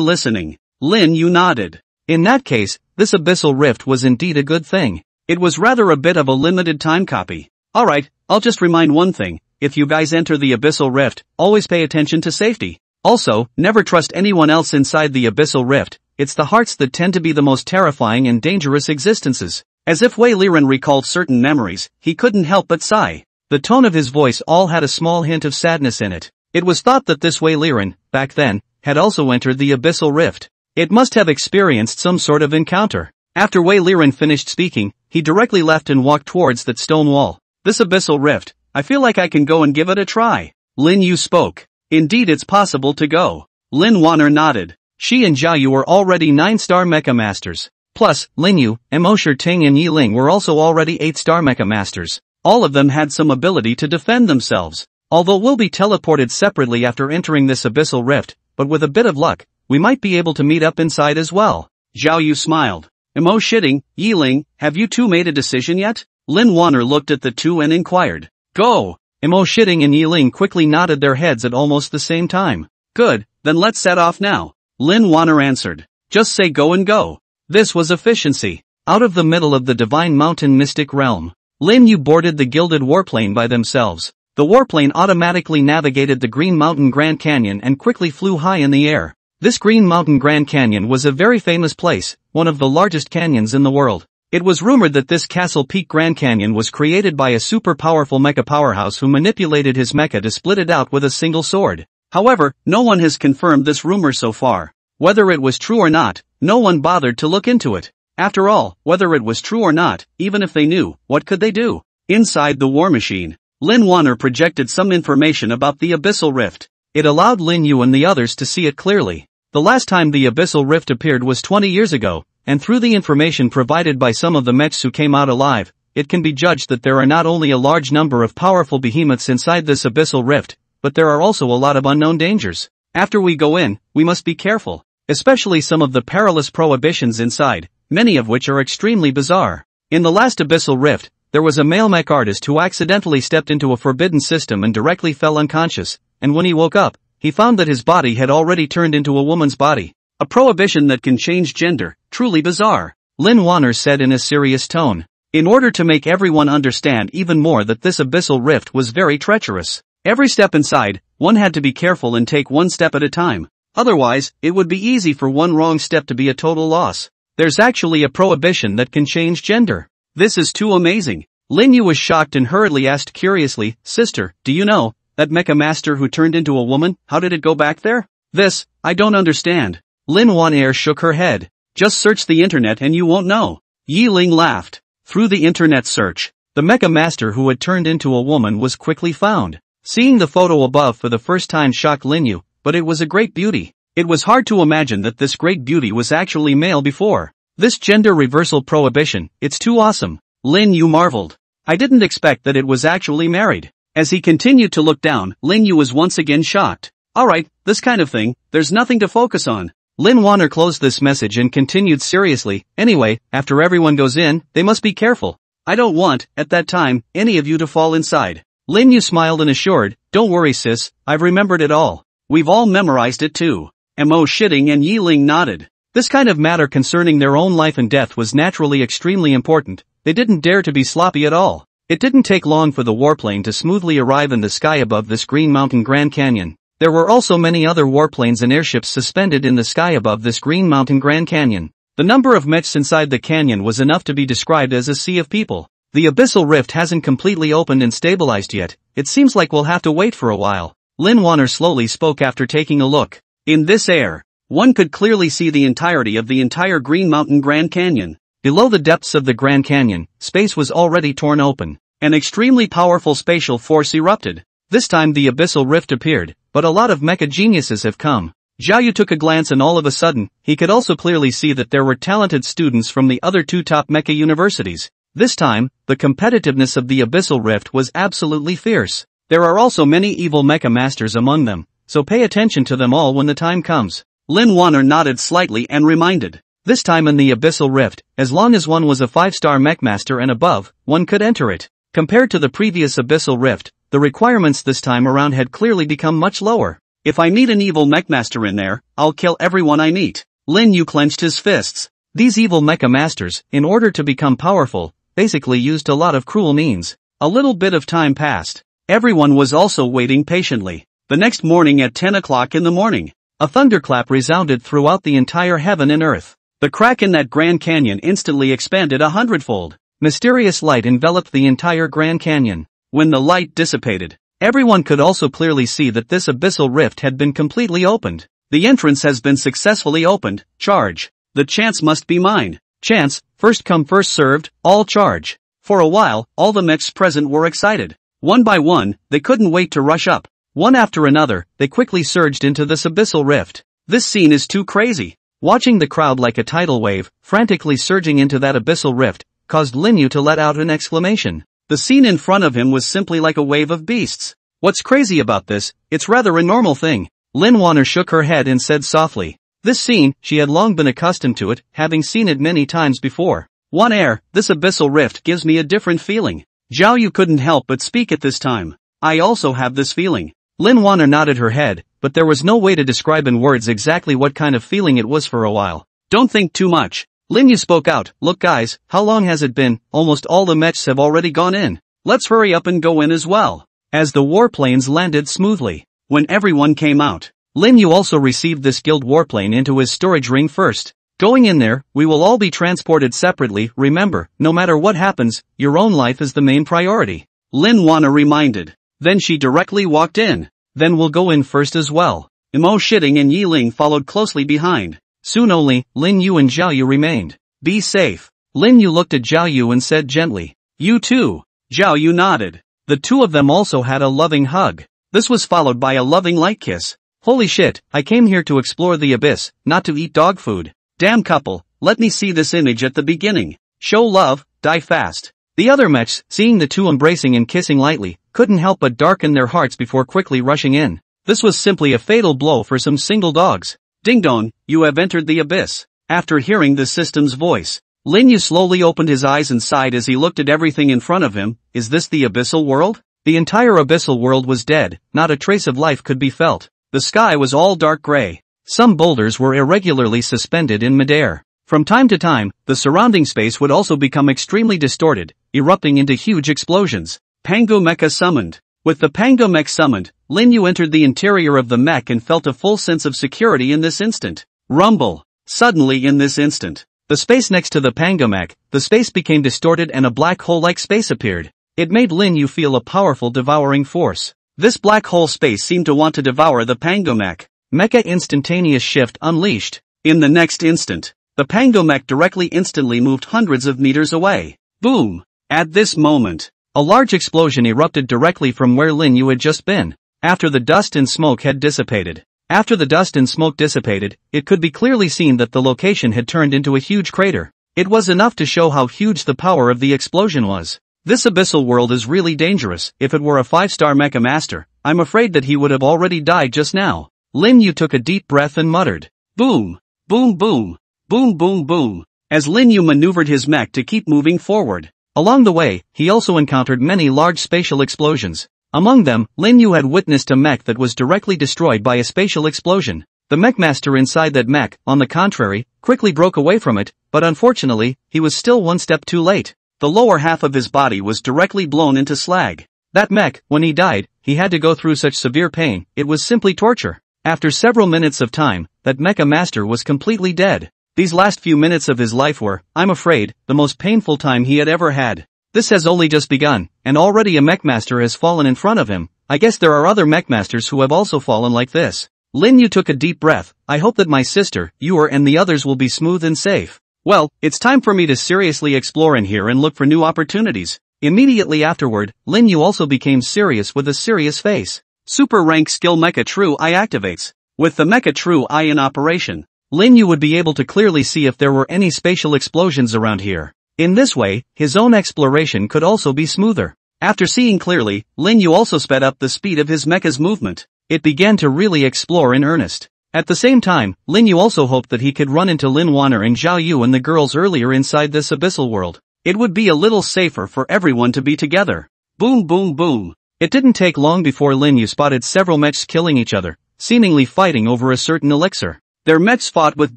listening, Lin Yu nodded. In that case, this abyssal rift was indeed a good thing. It was rather a bit of a limited time copy. Alright, I'll just remind one thing, if you guys enter the abyssal rift, always pay attention to safety. Also, never trust anyone else inside the abyssal rift, it's the hearts that tend to be the most terrifying and dangerous existences. As if Wei Liren recalled certain memories, he couldn't help but sigh. The tone of his voice all had a small hint of sadness in it. It was thought that this Wei Liren, back then, had also entered the abyssal rift. It must have experienced some sort of encounter. After Wei Liren finished speaking, he directly left and walked towards that stone wall. This abyssal rift, I feel like I can go and give it a try. Lin Yu spoke. Indeed it's possible to go. Lin Wanner nodded. She and Zhao Yu were already 9-star mecha masters. Plus, Lin Yu, Mo Shirting and Yi Ling were also already 8-star mecha masters. All of them had some ability to defend themselves. Although we'll be teleported separately after entering this abyssal rift, but with a bit of luck, we might be able to meet up inside as well. Zhao Yu smiled. Mo Shitting, Yi Ling, have you two made a decision yet? Lin Wanner looked at the two and inquired. Go! Mo Shitting and Yi Ling quickly nodded their heads at almost the same time. Good, then let's set off now. Lin Wanner answered. Just say go and go. This was efficiency. Out of the middle of the divine mountain mystic realm, Lin Yu boarded the gilded warplane by themselves. The warplane automatically navigated the Green Mountain Grand Canyon and quickly flew high in the air. This Green Mountain Grand Canyon was a very famous place, one of the largest canyons in the world. It was rumored that this Castle Peak Grand Canyon was created by a super powerful mecha powerhouse who manipulated his mecha to split it out with a single sword. However, no one has confirmed this rumor so far. Whether it was true or not, no one bothered to look into it. After all, whether it was true or not, even if they knew, what could they do? Inside the war machine, Lin Wanner projected some information about the abyssal rift. It allowed Lin Yu and the others to see it clearly. The last time the abyssal rift appeared was 20 years ago, and through the information provided by some of the mechs who came out alive, it can be judged that there are not only a large number of powerful behemoths inside this abyssal rift, but there are also a lot of unknown dangers. After we go in, we must be careful, especially some of the perilous prohibitions inside, many of which are extremely bizarre. In the last abyssal rift, there was a male mech artist who accidentally stepped into a forbidden system and directly fell unconscious, and when he woke up, he found that his body had already turned into a woman's body. A prohibition that can change gender, truly bizarre. Lin Wanner said in a serious tone. In order to make everyone understand even more that this abyssal rift was very treacherous. Every step inside, one had to be careful and take one step at a time. Otherwise, it would be easy for one wrong step to be a total loss. There's actually a prohibition that can change gender. This is too amazing. Lin Yu was shocked and hurriedly asked curiously, Sister, do you know, that mecha master who turned into a woman, how did it go back there? This, I don't understand. Lin Wanner shook her head. Just search the internet and you won't know. Yi Ling laughed. Through the internet search, the mecha master who had turned into a woman was quickly found. Seeing the photo above for the first time shocked Lin Yu, but it was a great beauty. It was hard to imagine that this great beauty was actually male before. This gender reversal prohibition, it's too awesome. Lin Yu marveled. I didn't expect that it was actually married. As he continued to look down, Lin Yu was once again shocked. Alright, this kind of thing, there's nothing to focus on. Lin Wanner closed this message and continued seriously, anyway, after everyone goes in, they must be careful. I don't want, at that time, any of you to fall inside. Lin Yu smiled and assured, "Don't worry sis, I've remembered it all. We've all memorized it too." Mo Shitting and Yi Ling nodded. This kind of matter concerning their own life and death was naturally extremely important. They didn't dare to be sloppy at all. It didn't take long for the warplane to smoothly arrive in the sky above this Green Mountain Grand Canyon. There were also many other warplanes and airships suspended in the sky above this Green Mountain Grand Canyon. The number of mechs inside the canyon was enough to be described as a sea of people. The abyssal rift hasn't completely opened and stabilized yet. It seems like we'll have to wait for a while. Lin Wanner slowly spoke after taking a look. In this air, one could clearly see the entirety of the entire Green Mountain Grand Canyon. Below the depths of the Grand Canyon, space was already torn open. An extremely powerful spatial force erupted. This time the abyssal rift appeared, but a lot of mecha geniuses have come. Zhao Yu took a glance and all of a sudden, he could also clearly see that there were talented students from the other two top mecha universities. This time, the competitiveness of the abyssal rift was absolutely fierce. There are also many evil mecha masters among them, so pay attention to them all when the time comes. Lin Wanner nodded slightly and reminded. This time in the abyssal rift, as long as one was a 5-star mech master and above, one could enter it. Compared to the previous abyssal rift, the requirements this time around had clearly become much lower. If I meet an evil mech master in there, I'll kill everyone I meet. Lin Yu clenched his fists. These evil mecha masters, in order to become powerful, basically used a lot of cruel means. A little bit of time passed. Everyone was also waiting patiently. The next morning at 10 o'clock in the morning, a thunderclap resounded throughout the entire heaven and earth. The crack in that Grand Canyon instantly expanded 100-fold. Mysterious light enveloped the entire Grand Canyon. When the light dissipated, everyone could also clearly see that this abyssal rift had been completely opened. The entrance has been successfully opened. Charge. The chance must be mine. Chance, first come first served, all charge. For a while, all the mechs present were excited. One by one, they couldn't wait to rush up. One after another, they quickly surged into this abyssal rift. This scene is too crazy. Watching the crowd like a tidal wave, frantically surging into that abyssal rift, caused Lin Yu to let out an exclamation. The scene in front of him was simply like a wave of beasts. What's crazy about this? It's rather a normal thing. Lin Wanner shook her head and said softly. This scene, she had long been accustomed to it, having seen it many times before. One air, this abyssal rift gives me a different feeling. Zhao Yu couldn't help but speak at this time. I also have this feeling. Lin Wanner nodded her head, but there was no way to describe in words exactly what kind of feeling it was for a while. Don't think too much. Lin Yu spoke out. Look guys, how long has it been? Almost all the mechs have already gone in. Let's hurry up and go in as well. As the warplanes landed smoothly. When everyone came out, Lin Yu also received this guild warplane into his storage ring first. Going in there, we will all be transported separately. Remember, no matter what happens, your own life is the main priority. Lin Wanner reminded. Then she directly walked in. Then we'll go in first as well. Mo Shitting and Yi Ling followed closely behind. Soon only, Lin Yu and Zhao Yu remained. Be safe. Lin Yu looked at Zhao Yu and said gently. You too. Zhao Yu nodded. The two of them also had a loving hug. This was followed by a loving light kiss. Holy shit, I came here to explore the abyss, not to eat dog food. Damn couple, let me see this image at the beginning. Show love, die fast. The other mechs, seeing the two embracing and kissing lightly, couldn't help but darken their hearts before quickly rushing in. This was simply a fatal blow for some single dogs. Ding dong, you have entered the abyss. After hearing the system's voice, Lin Yu slowly opened his eyes and sighed as he looked at everything in front of him. Is this the abyssal world? The entire abyssal world was dead, not a trace of life could be felt. The sky was all dark gray. Some boulders were irregularly suspended in midair. From time to time, the surrounding space would also become extremely distorted, erupting into huge explosions. Pango Mecha summoned. With the Pango Mech summoned, Lin Yu entered the interior of the mech and felt a full sense of security in this instant. Rumble. Suddenly in this instant, the space next to the Pango Mech, the space became distorted and a black hole-like space appeared. It made Lin Yu feel a powerful devouring force. This black hole space seemed to want to devour the Pango Mech. Mecha instantaneous shift unleashed. In the next instant, the Pango Mech directly instantly moved hundreds of meters away. Boom! At this moment, a large explosion erupted directly from where Lin Yu had just been. After the dust and smoke had dissipated. It could be clearly seen that the location had turned into a huge crater. It was enough to show how huge the power of the explosion was. This abyssal world is really dangerous. If it were a 5-star mecha master, I'm afraid that he would have already died just now. Lin Yu took a deep breath and muttered. Boom! Boom boom! Boom boom boom! As Lin Yu maneuvered his mech to keep moving forward. Along the way, he also encountered many large spatial explosions. Among them, Lin Yu had witnessed a mech that was directly destroyed by a spatial explosion. The mech master inside that mech, on the contrary, quickly broke away from it, but unfortunately, he was still one step too late. The lower half of his body was directly blown into slag. That mech, when he died, he had to go through such severe pain, it was simply torture. After several minutes of time, that mecha master was completely dead. These last few minutes of his life were, I'm afraid, the most painful time he had ever had. This has only just begun, and already a mech master has fallen in front of him. I guess there are other mech masters who have also fallen like this. Lin Yu took a deep breath. I hope that my sister, Yor, and the others will be smooth and safe. Well, it's time for me to seriously explore in here and look for new opportunities. Immediately afterward, Lin Yu also became serious with a serious face. Super rank skill Mecha True Eye activates. With the Mecha True Eye in operation, Lin Yu would be able to clearly see if there were any spatial explosions around here. In this way, his own exploration could also be smoother. After seeing clearly, Lin Yu also sped up the speed of his mecha's movement. It began to really explore in earnest. At the same time, Lin Yu also hoped that he could run into Lin Wanner and Zhao Yu and the girls earlier inside this abyssal world. It would be a little safer for everyone to be together. Boom boom boom. It didn't take long before Lin Yu spotted several mechs killing each other, seemingly fighting over a certain elixir. Their mechs fought with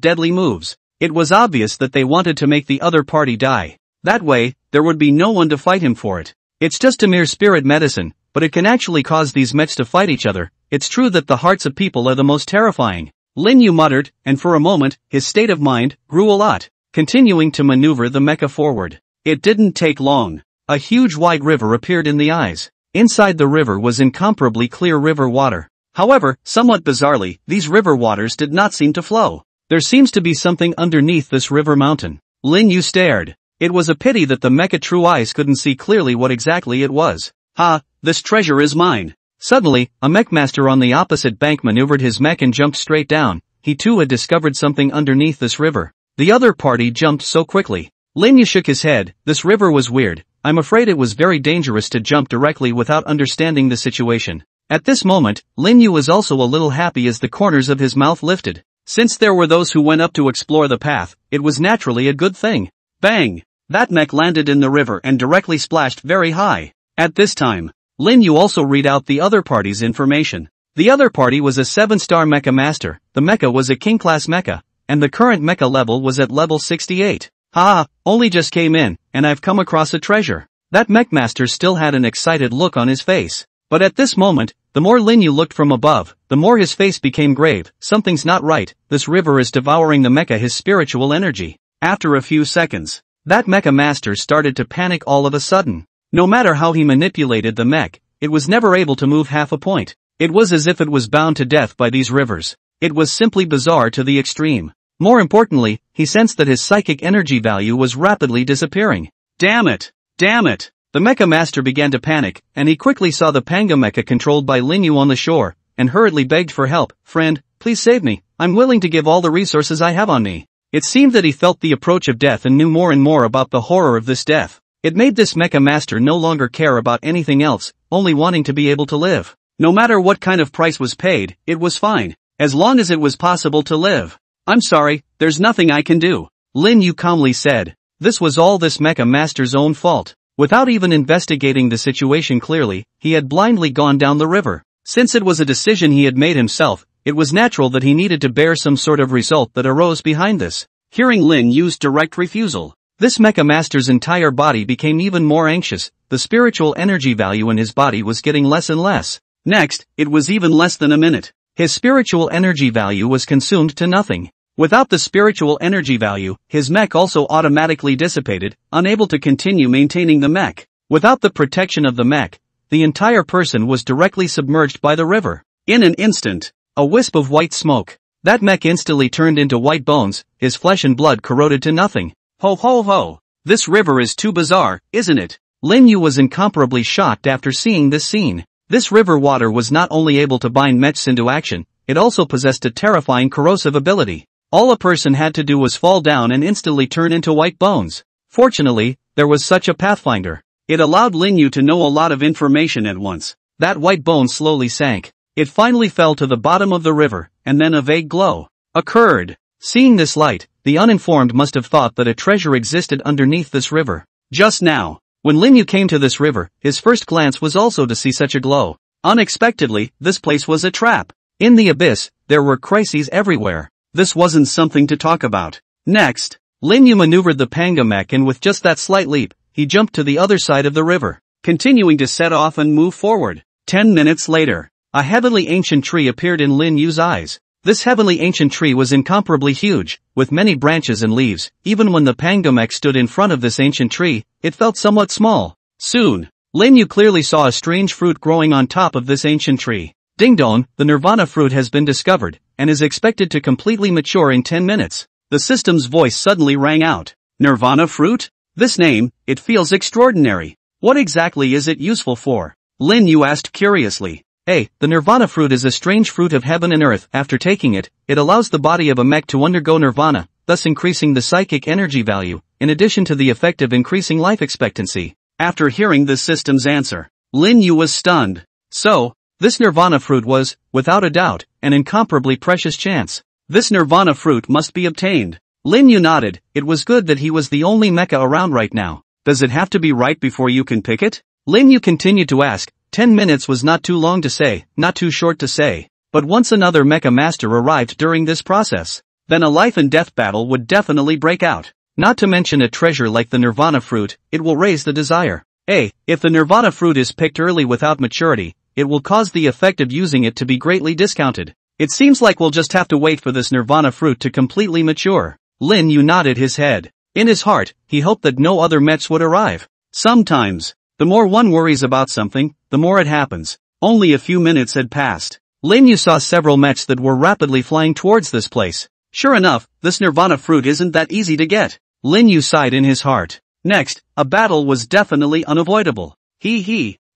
deadly moves. It was obvious that they wanted to make the other party die. That way, there would be no one to fight him for it. It's just a mere spirit medicine, but it can actually cause these mechs to fight each other. It's true that the hearts of people are the most terrifying. Lin Yu muttered, and for a moment, his state of mind grew a lot, continuing to maneuver the mecha forward. It didn't take long. A huge wide river appeared in the eyes. Inside the river was incomparably clear river water. However, somewhat bizarrely, these river waters did not seem to flow. There seems to be something underneath this river mountain. Lin Yu stared. It was a pity that the Mecha True Eyes couldn't see clearly what exactly it was. Ha, this treasure is mine. Suddenly, a mech master on the opposite bank maneuvered his mech and jumped straight down. He too had discovered something underneath this river. The other party jumped so quickly. Lin Yu shook his head. This river was weird. I'm afraid it was very dangerous to jump directly without understanding the situation. At this moment, Lin Yu was also a little happy as the corners of his mouth lifted. Since there were those who went up to explore the path, it was naturally a good thing. Bang! That mech landed in the river and directly splashed very high. At this time, Lin Yu also read out the other party's information. The other party was a 7-star mecha master, the mecha was a king-class mecha, and the current mecha level was at level 68. Ha, only just came in, and I've come across a treasure. That mech master still had an excited look on his face. But at this moment, the more Lin Yu looked from above, the more his face became grave. Something's not right, this river is devouring the mecha his spiritual energy. After a few seconds, that mecha master started to panic all of a sudden. No matter how he manipulated the mech, it was never able to move half a point. It was as if it was bound to death by these rivers. It was simply bizarre to the extreme. More importantly, he sensed that his psychic energy value was rapidly disappearing. Damn it! Damn it! The mecha master began to panic, and he quickly saw the panga mecha controlled by Lin Yu on the shore, and hurriedly begged for help. Friend, please save me. I'm willing to give all the resources I have on me. It seemed that he felt the approach of death and knew more and more about the horror of this death. It made this mecha master no longer care about anything else, only wanting to be able to live. No matter what kind of price was paid, it was fine, as long as it was possible to live. I'm sorry, there's nothing I can do, Lin Yu calmly said. This was all this mecha master's own fault. Without even investigating the situation clearly, he had blindly gone down the river. Since it was a decision he had made himself, it was natural that he needed to bear some sort of result that arose behind this. Hearing Lin Yu's direct refusal, this mecha master's entire body became even more anxious. The spiritual energy value in his body was getting less and less. Next, it was even less than a minute. His spiritual energy value was consumed to nothing. Without the spiritual energy value, his mech also automatically dissipated, unable to continue maintaining the mech. Without the protection of the mech, the entire person was directly submerged by the river. In an instant, a wisp of white smoke. That mech instantly turned into white bones, his flesh and blood corroded to nothing. Ho ho ho! This river is too bizarre, isn't it? Lin Yu was incomparably shocked after seeing this scene. This river water was not only able to bind mechs into action, it also possessed a terrifying corrosive ability. All a person had to do was fall down and instantly turn into white bones. Fortunately, there was such a pathfinder. It allowed Lin Yu to know a lot of information at once. That white bone slowly sank. It finally fell to the bottom of the river, and then a vague glow occurred. Seeing this light, the uninformed must have thought that a treasure existed underneath this river. Just now, When Lin Yu came to this river, his first glance was also to see such a glow. Unexpectedly, this place was a trap. In the abyss, there were crises everywhere. This wasn't something to talk about. Next, Lin Yu maneuvered the panga mech, and with just that slight leap, he jumped to the other side of the river, continuing to set off and move forward. 10 minutes later, a heavenly ancient tree appeared in Lin Yu's eyes. This heavenly ancient tree was incomparably huge, with many branches and leaves. Even when the panga mech stood in front of this ancient tree, it felt somewhat small. Soon, Lin Yu clearly saw a strange fruit growing on top of this ancient tree. Ding dong, the nirvana fruit has been discovered, and is expected to completely mature in 10 minutes. The system's voice suddenly rang out. Nirvana fruit? This name, it feels extraordinary. What exactly is it useful for? Lin Yu asked curiously. The nirvana fruit is a strange fruit of heaven and earth. After taking it, it allows the body of a mech to undergo nirvana, thus increasing the psychic energy value, in addition to the effect of increasing life expectancy. After hearing the system's answer, Lin Yu was stunned. So, this nirvana fruit was, without a doubt, an incomparably precious chance. This nirvana fruit must be obtained. Lin Yu nodded. It was good that he was the only mecha around right now. Does it have to be right before you can pick it? Lin Yu continued to ask. 10 minutes was not too long to say, not too short to say. But once another mecha master arrived during this process, then a life and death battle would definitely break out. Not to mention a treasure like the nirvana fruit, it will raise the desire. If the nirvana fruit is picked early without maturity, it will cause the effect of using it to be greatly discounted. It seems like we'll just have to wait for this nirvana fruit to completely mature. Lin Yu nodded his head. In his heart, he hoped that no other mechs would arrive. Sometimes, the more one worries about something, the more it happens. Only a few minutes had passed. Lin Yu saw several mechs that were rapidly flying towards this place. Sure enough, this nirvana fruit isn't that easy to get. Lin Yu sighed in his heart. Next, a battle was definitely unavoidable.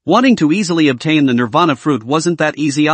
Wanting to easily obtain the nirvana fruit wasn't that easy.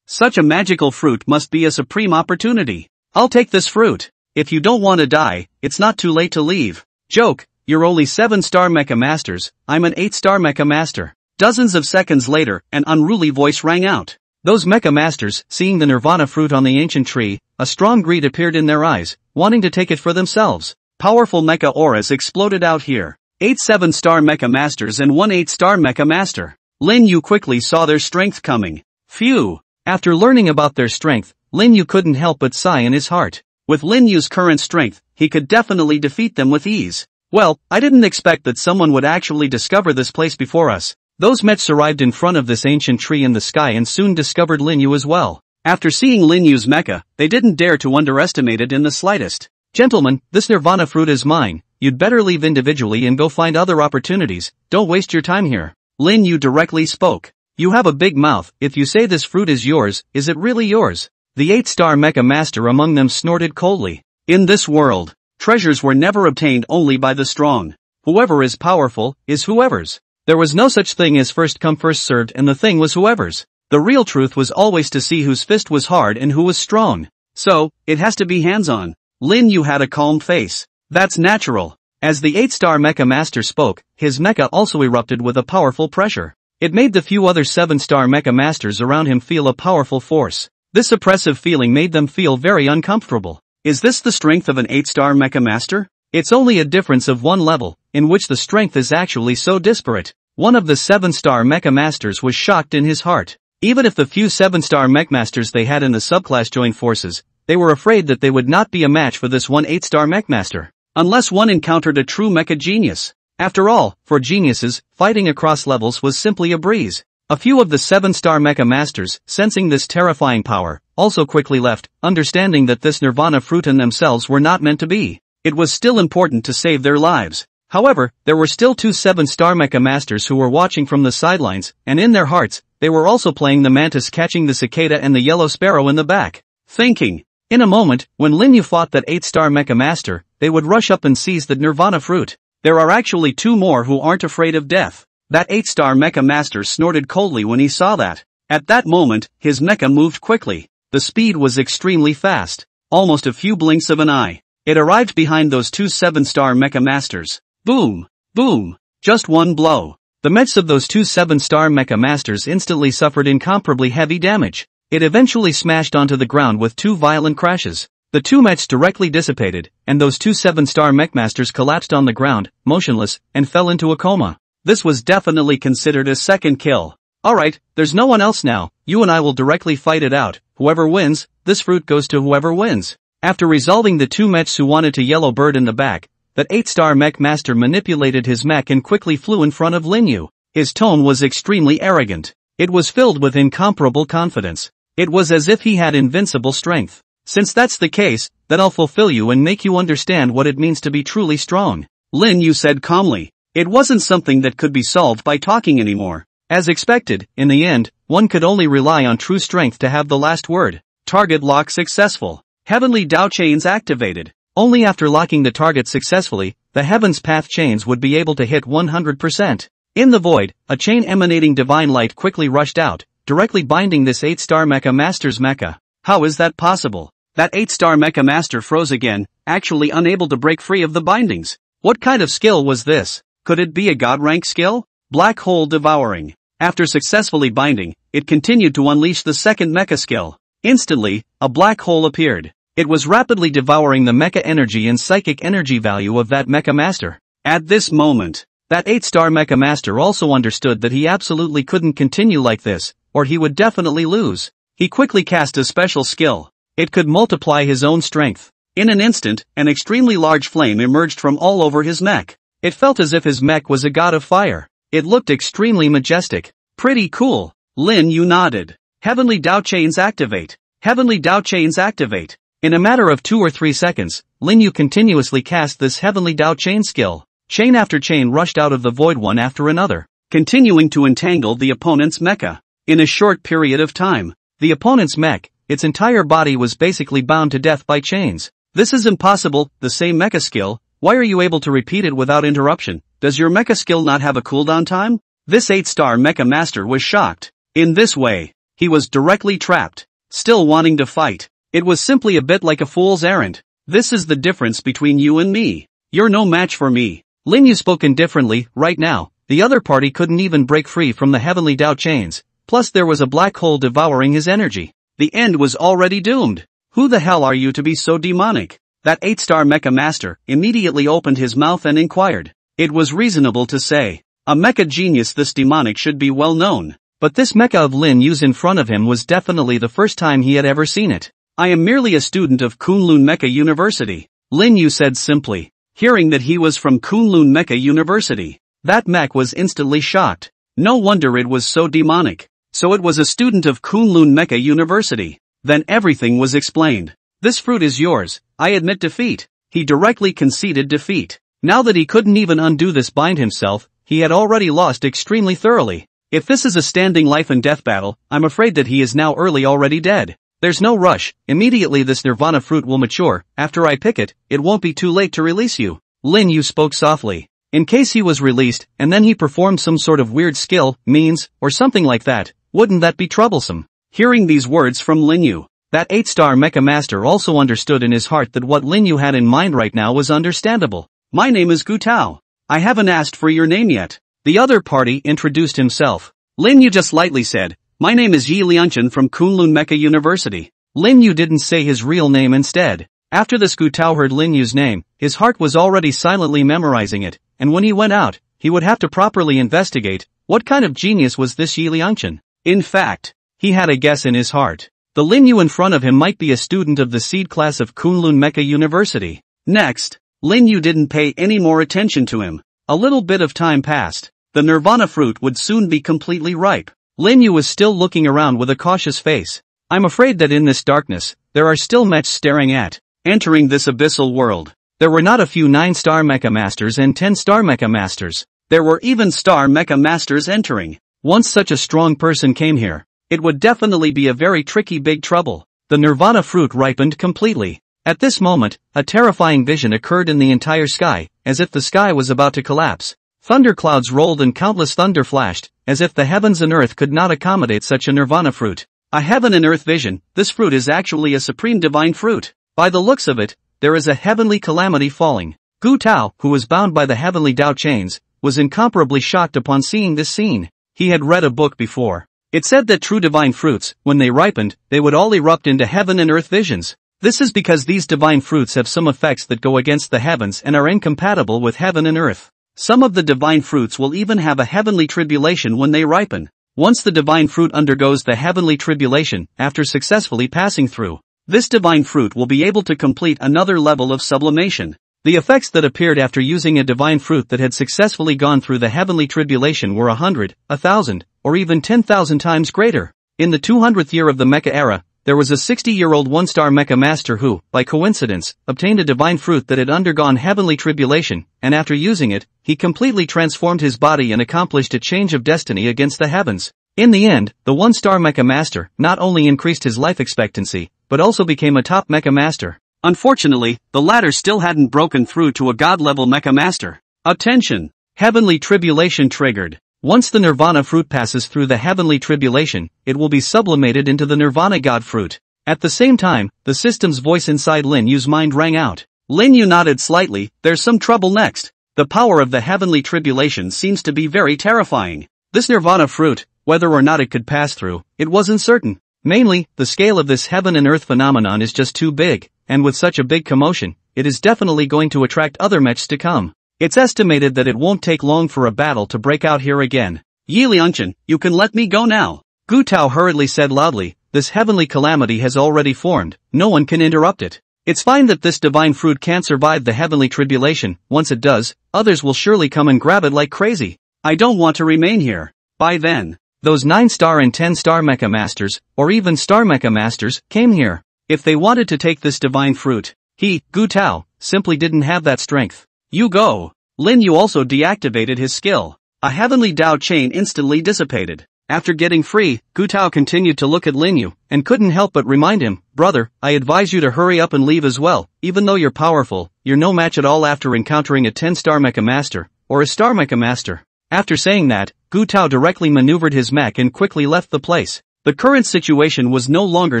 Such a magical fruit must be a supreme opportunity. I'll take this fruit. If you don't want to die, it's not too late to leave. Joke, you're only 7-star mecha masters, I'm an 8-star mecha master. Dozens of seconds later, an unruly voice rang out. Those mecha masters, seeing the nirvana fruit on the ancient tree, a strong greed appeared in their eyes, wanting to take it for themselves. Powerful mecha auras exploded out here. 8 7-star mecha masters and 1 8-star mecha master. Lin Yu quickly saw their strength coming. Phew! After learning about their strength, Lin Yu couldn't help but sigh in his heart. With Lin Yu's current strength, he could definitely defeat them with ease. Well, I didn't expect that someone would actually discover this place before us. Those mechs arrived in front of this ancient tree in the sky and soon discovered Lin Yu as well. After seeing Lin Yu's mecha, they didn't dare to underestimate it in the slightest. Gentlemen, this nirvana fruit is mine. You'd better leave individually and go find other opportunities. Don't waste your time here. Lin Yu directly spoke. You have a big mouth. If you say this fruit is yours, is it really yours? The 8-star mecha master among them snorted coldly. In this world, treasures were never obtained only by the strong. Whoever is powerful, is whoever's. There was no such thing as first come first served, and the thing was whoever's. The real truth was always to see whose fist was hard and who was strong. So, it has to be hands-on. Lin Yu had a calm face. That's natural. As the 8-star mecha master spoke, his mecha also erupted with a powerful pressure. It made the few other 7-star mecha masters around him feel a powerful force. This oppressive feeling made them feel very uncomfortable. Is this the strength of an 8-star mecha master? It's only a difference of one level, in which the strength is actually so disparate. One of the 7-star mecha masters was shocked in his heart. Even if the few 7-star mech masters they had in the subclass joined forces, they were afraid that they would not be a match for this one 8-star mech master. Unless one encountered a true mecha genius. After all, for geniuses, fighting across levels was simply a breeze. A few of the 7-star mecha masters, sensing this terrifying power, also quickly left, understanding that this nirvana fruit and themselves were not meant to be. It was still important to save their lives. However, there were still 2 7-star mecha masters who were watching from the sidelines, and in their hearts, they were also playing the mantis catching the cicada and the yellow sparrow in the back. Thinking. In a moment, when Lin Yu fought that 8-star mecha master, they would rush up and seize the nirvana fruit. There are actually 2 more who aren't afraid of death. That 8-star mecha master snorted coldly when he saw that. At that moment, his mecha moved quickly. The speed was extremely fast. Almost a few blinks of an eye. It arrived behind those 2 7-star mecha masters. Boom! Boom! Just one blow. The mechs of those 2 7-star mecha masters instantly suffered incomparably heavy damage. It eventually smashed onto the ground with 2 violent crashes. The 2 mechs directly dissipated, and those 2 7-star mech masters collapsed on the ground, motionless, and fell into a coma. This was definitely considered a second kill. Alright, there's no one else now, you and I will directly fight it out, whoever wins, this fruit goes to whoever wins. After resolving the two mechs who wanted to yellow bird in the back, that 8-star mech master manipulated his mech and quickly flew in front of Lin Yu. His tone was extremely arrogant. It was filled with incomparable confidence. It was as if he had invincible strength. Since that's the case, then I'll fulfill you and make you understand what it means to be truly strong. Lin Yu said calmly. It wasn't something that could be solved by talking anymore. As expected, in the end, one could only rely on true strength to have the last word. Target lock successful. Heavenly Dao chains activated. Only after locking the target successfully, the Heaven's Path chains would be able to hit 100%. In the void, a chain emanating divine light quickly rushed out, directly binding this 8-star mecha master's mecha. How is that possible? That 8-star mecha master froze again, actually unable to break free of the bindings. What kind of skill was this? Could it be a god rank skill? Black hole devouring. After successfully binding, it continued to unleash the second mecha skill. Instantly, a black hole appeared. It was rapidly devouring the mecha energy and psychic energy value of that mecha master. At this moment, that 8-star mecha master also understood that he absolutely couldn't continue like this, or he would definitely lose. He quickly cast a special skill. It could multiply his own strength. In an instant, an extremely large flame emerged from all over his mech. It felt as if his mech was a god of fire. It looked extremely majestic. Pretty cool. Lin Yu nodded. Heavenly Dao chains activate. Heavenly Dao chains activate. In a matter of 2 or 3 seconds, Lin Yu continuously cast this Heavenly Dao chain skill. Chain after chain rushed out of the void one after another, continuing to entangle the opponent's mecha. In a short period of time, the opponent's mech, its entire body was basically bound to death by chains. This is impossible, the same mecha skill. Why are you able to repeat it without interruption? Does your mecha skill not have a cooldown time? This 8-star mecha master was shocked. In this way, he was directly trapped, still wanting to fight. It was simply a bit like a fool's errand. This is the difference between you and me. You're no match for me. Lin Yu spoke indifferently. Right now, the other party couldn't even break free from the Heavenly Dao chains, plus there was a black hole devouring his energy. The end was already doomed. Who the hell are you to be so demonic? That 8-star mecha master immediately opened his mouth and inquired. It was reasonable to say, a mecha genius this demonic should be well known. But this mecha of Lin Yu's in front of him was definitely the first time he had ever seen it. I am merely a student of Kunlun Mecha University, Lin Yu said simply. Hearing that he was from Kunlun Mecha University, that mech was instantly shocked. No wonder it was so demonic. So it was a student of Kunlun Mecha University. Then everything was explained. This fruit is yours, I admit defeat. He directly conceded defeat. Now that he couldn't even undo this bind himself, he had already lost extremely thoroughly. If this is a standing life and death battle, I'm afraid that he is now already dead. There's no rush, immediately this nirvana fruit will mature. After I pick it, it won't be too late to release you. Lin Yu spoke softly. In case he was released, and then he performed some sort of weird skill, means, or something like that, wouldn't that be troublesome? Hearing these words from Lin Yu, that 8-star mecha master also understood in his heart that what Lin Yu had in mind right now was understandable. My name is Gu Tao. I haven't asked for your name yet. The other party introduced himself. Lin Yu just lightly said, my name is Yi Lianchen from Kunlun Mecha University. Lin Yu didn't say his real name instead. After this Gu Tao heard Lin Yu's name, his heart was already silently memorizing it, and when he went out, he would have to properly investigate, what kind of genius was this Yi Lianchen? In fact, he had a guess in his heart. The Lin Yu in front of him might be a student of the seed class of Kunlun Mecha University. Next, Lin Yu didn't pay any more attention to him. A little bit of time passed. The nirvana fruit would soon be completely ripe. Lin Yu was still looking around with a cautious face. I'm afraid that in this darkness, there are still mechs staring at. Entering this abyssal world, there were not a few 9-star mecha masters and 10-star mecha masters. There were even star mecha masters entering. Once such a strong person came here, it would definitely be a very tricky big trouble. The nirvana fruit ripened completely. At this moment, a terrifying vision occurred in the entire sky, as if the sky was about to collapse. Thunderclouds rolled and countless thunder flashed, as if the heavens and earth could not accommodate such a nirvana fruit. A heaven and earth vision, this fruit is actually a supreme divine fruit. By the looks of it, there is a heavenly calamity falling. Gu Tao, who was bound by the heavenly Dao chains, was incomparably shocked upon seeing this scene. He had read a book before. It said that true divine fruits, when they ripened, they would all erupt into heaven and earth visions. This is because these divine fruits have some effects that go against the heavens and are incompatible with heaven and earth. Some of the divine fruits will even have a heavenly tribulation when they ripen. Once the divine fruit undergoes the heavenly tribulation, after successfully passing through, this divine fruit will be able to complete another level of sublimation. The effects that appeared after using a divine fruit that had successfully gone through the heavenly tribulation were 100, 1,000, or even 10,000 times greater. In the 200th year of the mecha era, there was a 60-year-old one-star mecha master who, by coincidence, obtained a divine fruit that had undergone heavenly tribulation, and after using it, he completely transformed his body and accomplished a change of destiny against the heavens. In the end, the one-star mecha master not only increased his life expectancy, but also became a top mecha master. Unfortunately, the latter still hadn't broken through to a god-level mecha master. Attention! Heavenly tribulation triggered. Once the nirvana fruit passes through the heavenly tribulation, it will be sublimated into the nirvana god fruit. At the same time, the system's voice inside Lin Yu's mind rang out. Lin Yu nodded slightly. There's some trouble next. The power of the heavenly tribulation seems to be very terrifying. This nirvana fruit, whether or not it could pass through, it wasn't certain. Mainly, the scale of this heaven and earth phenomenon is just too big, and with such a big commotion, it is definitely going to attract other mechs to come. It's estimated that it won't take long for a battle to break out here again. Yi Liangchen, you can let me go now. Gu Tao hurriedly said loudly, this heavenly calamity has already formed, no one can interrupt it. It's fine that this divine fruit can't survive the heavenly tribulation. Once it does, others will surely come and grab it like crazy. I don't want to remain here. By then, those 9-star and 10-star mecha masters, or even star mecha masters, came here. If they wanted to take this divine fruit, he, Gu Tao, simply didn't have that strength. You go. Lin Yu also deactivated his skill. A heavenly Dao chain instantly dissipated. After getting free, Gu Tao continued to look at Lin Yu, and couldn't help but remind him, brother, I advise you to hurry up and leave as well. Even though you're powerful, you're no match at all after encountering a 10-star mecha master, or a star mecha master. After saying that, Gu Tao directly maneuvered his mech and quickly left the place. The current situation was no longer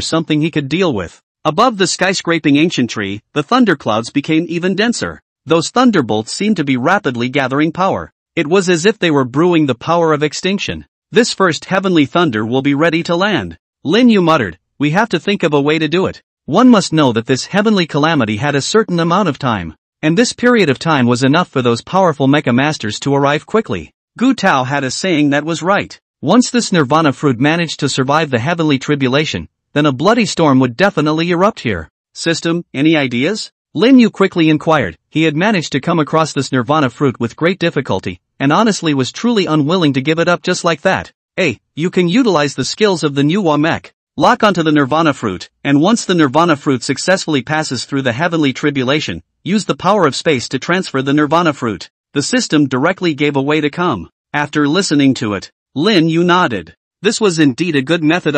something he could deal with. Above the skyscraping ancient tree, the thunderclouds became even denser. Those thunderbolts seemed to be rapidly gathering power. It was as if they were brewing the power of extinction. This first heavenly thunder will be ready to land. Lin Yu muttered, we have to think of a way to do it. One must know that this heavenly calamity had a certain amount of time. And this period of time was enough for those powerful mecha masters to arrive quickly. Gu Tao had a saying that was right. Once this nirvana fruit managed to survive the heavenly tribulation, then a bloody storm would definitely erupt here. System, any ideas? Lin Yu quickly inquired. He had managed to come across this nirvana fruit with great difficulty, and honestly was truly unwilling to give it up just like that. Hey, you can utilize the skills of the manhwa mech. Lock onto the nirvana fruit, and once the nirvana fruit successfully passes through the heavenly tribulation, use the power of space to transfer the nirvana fruit. The system directly gave a way to come. After listening to it, Lin Yu nodded. This was indeed a good method.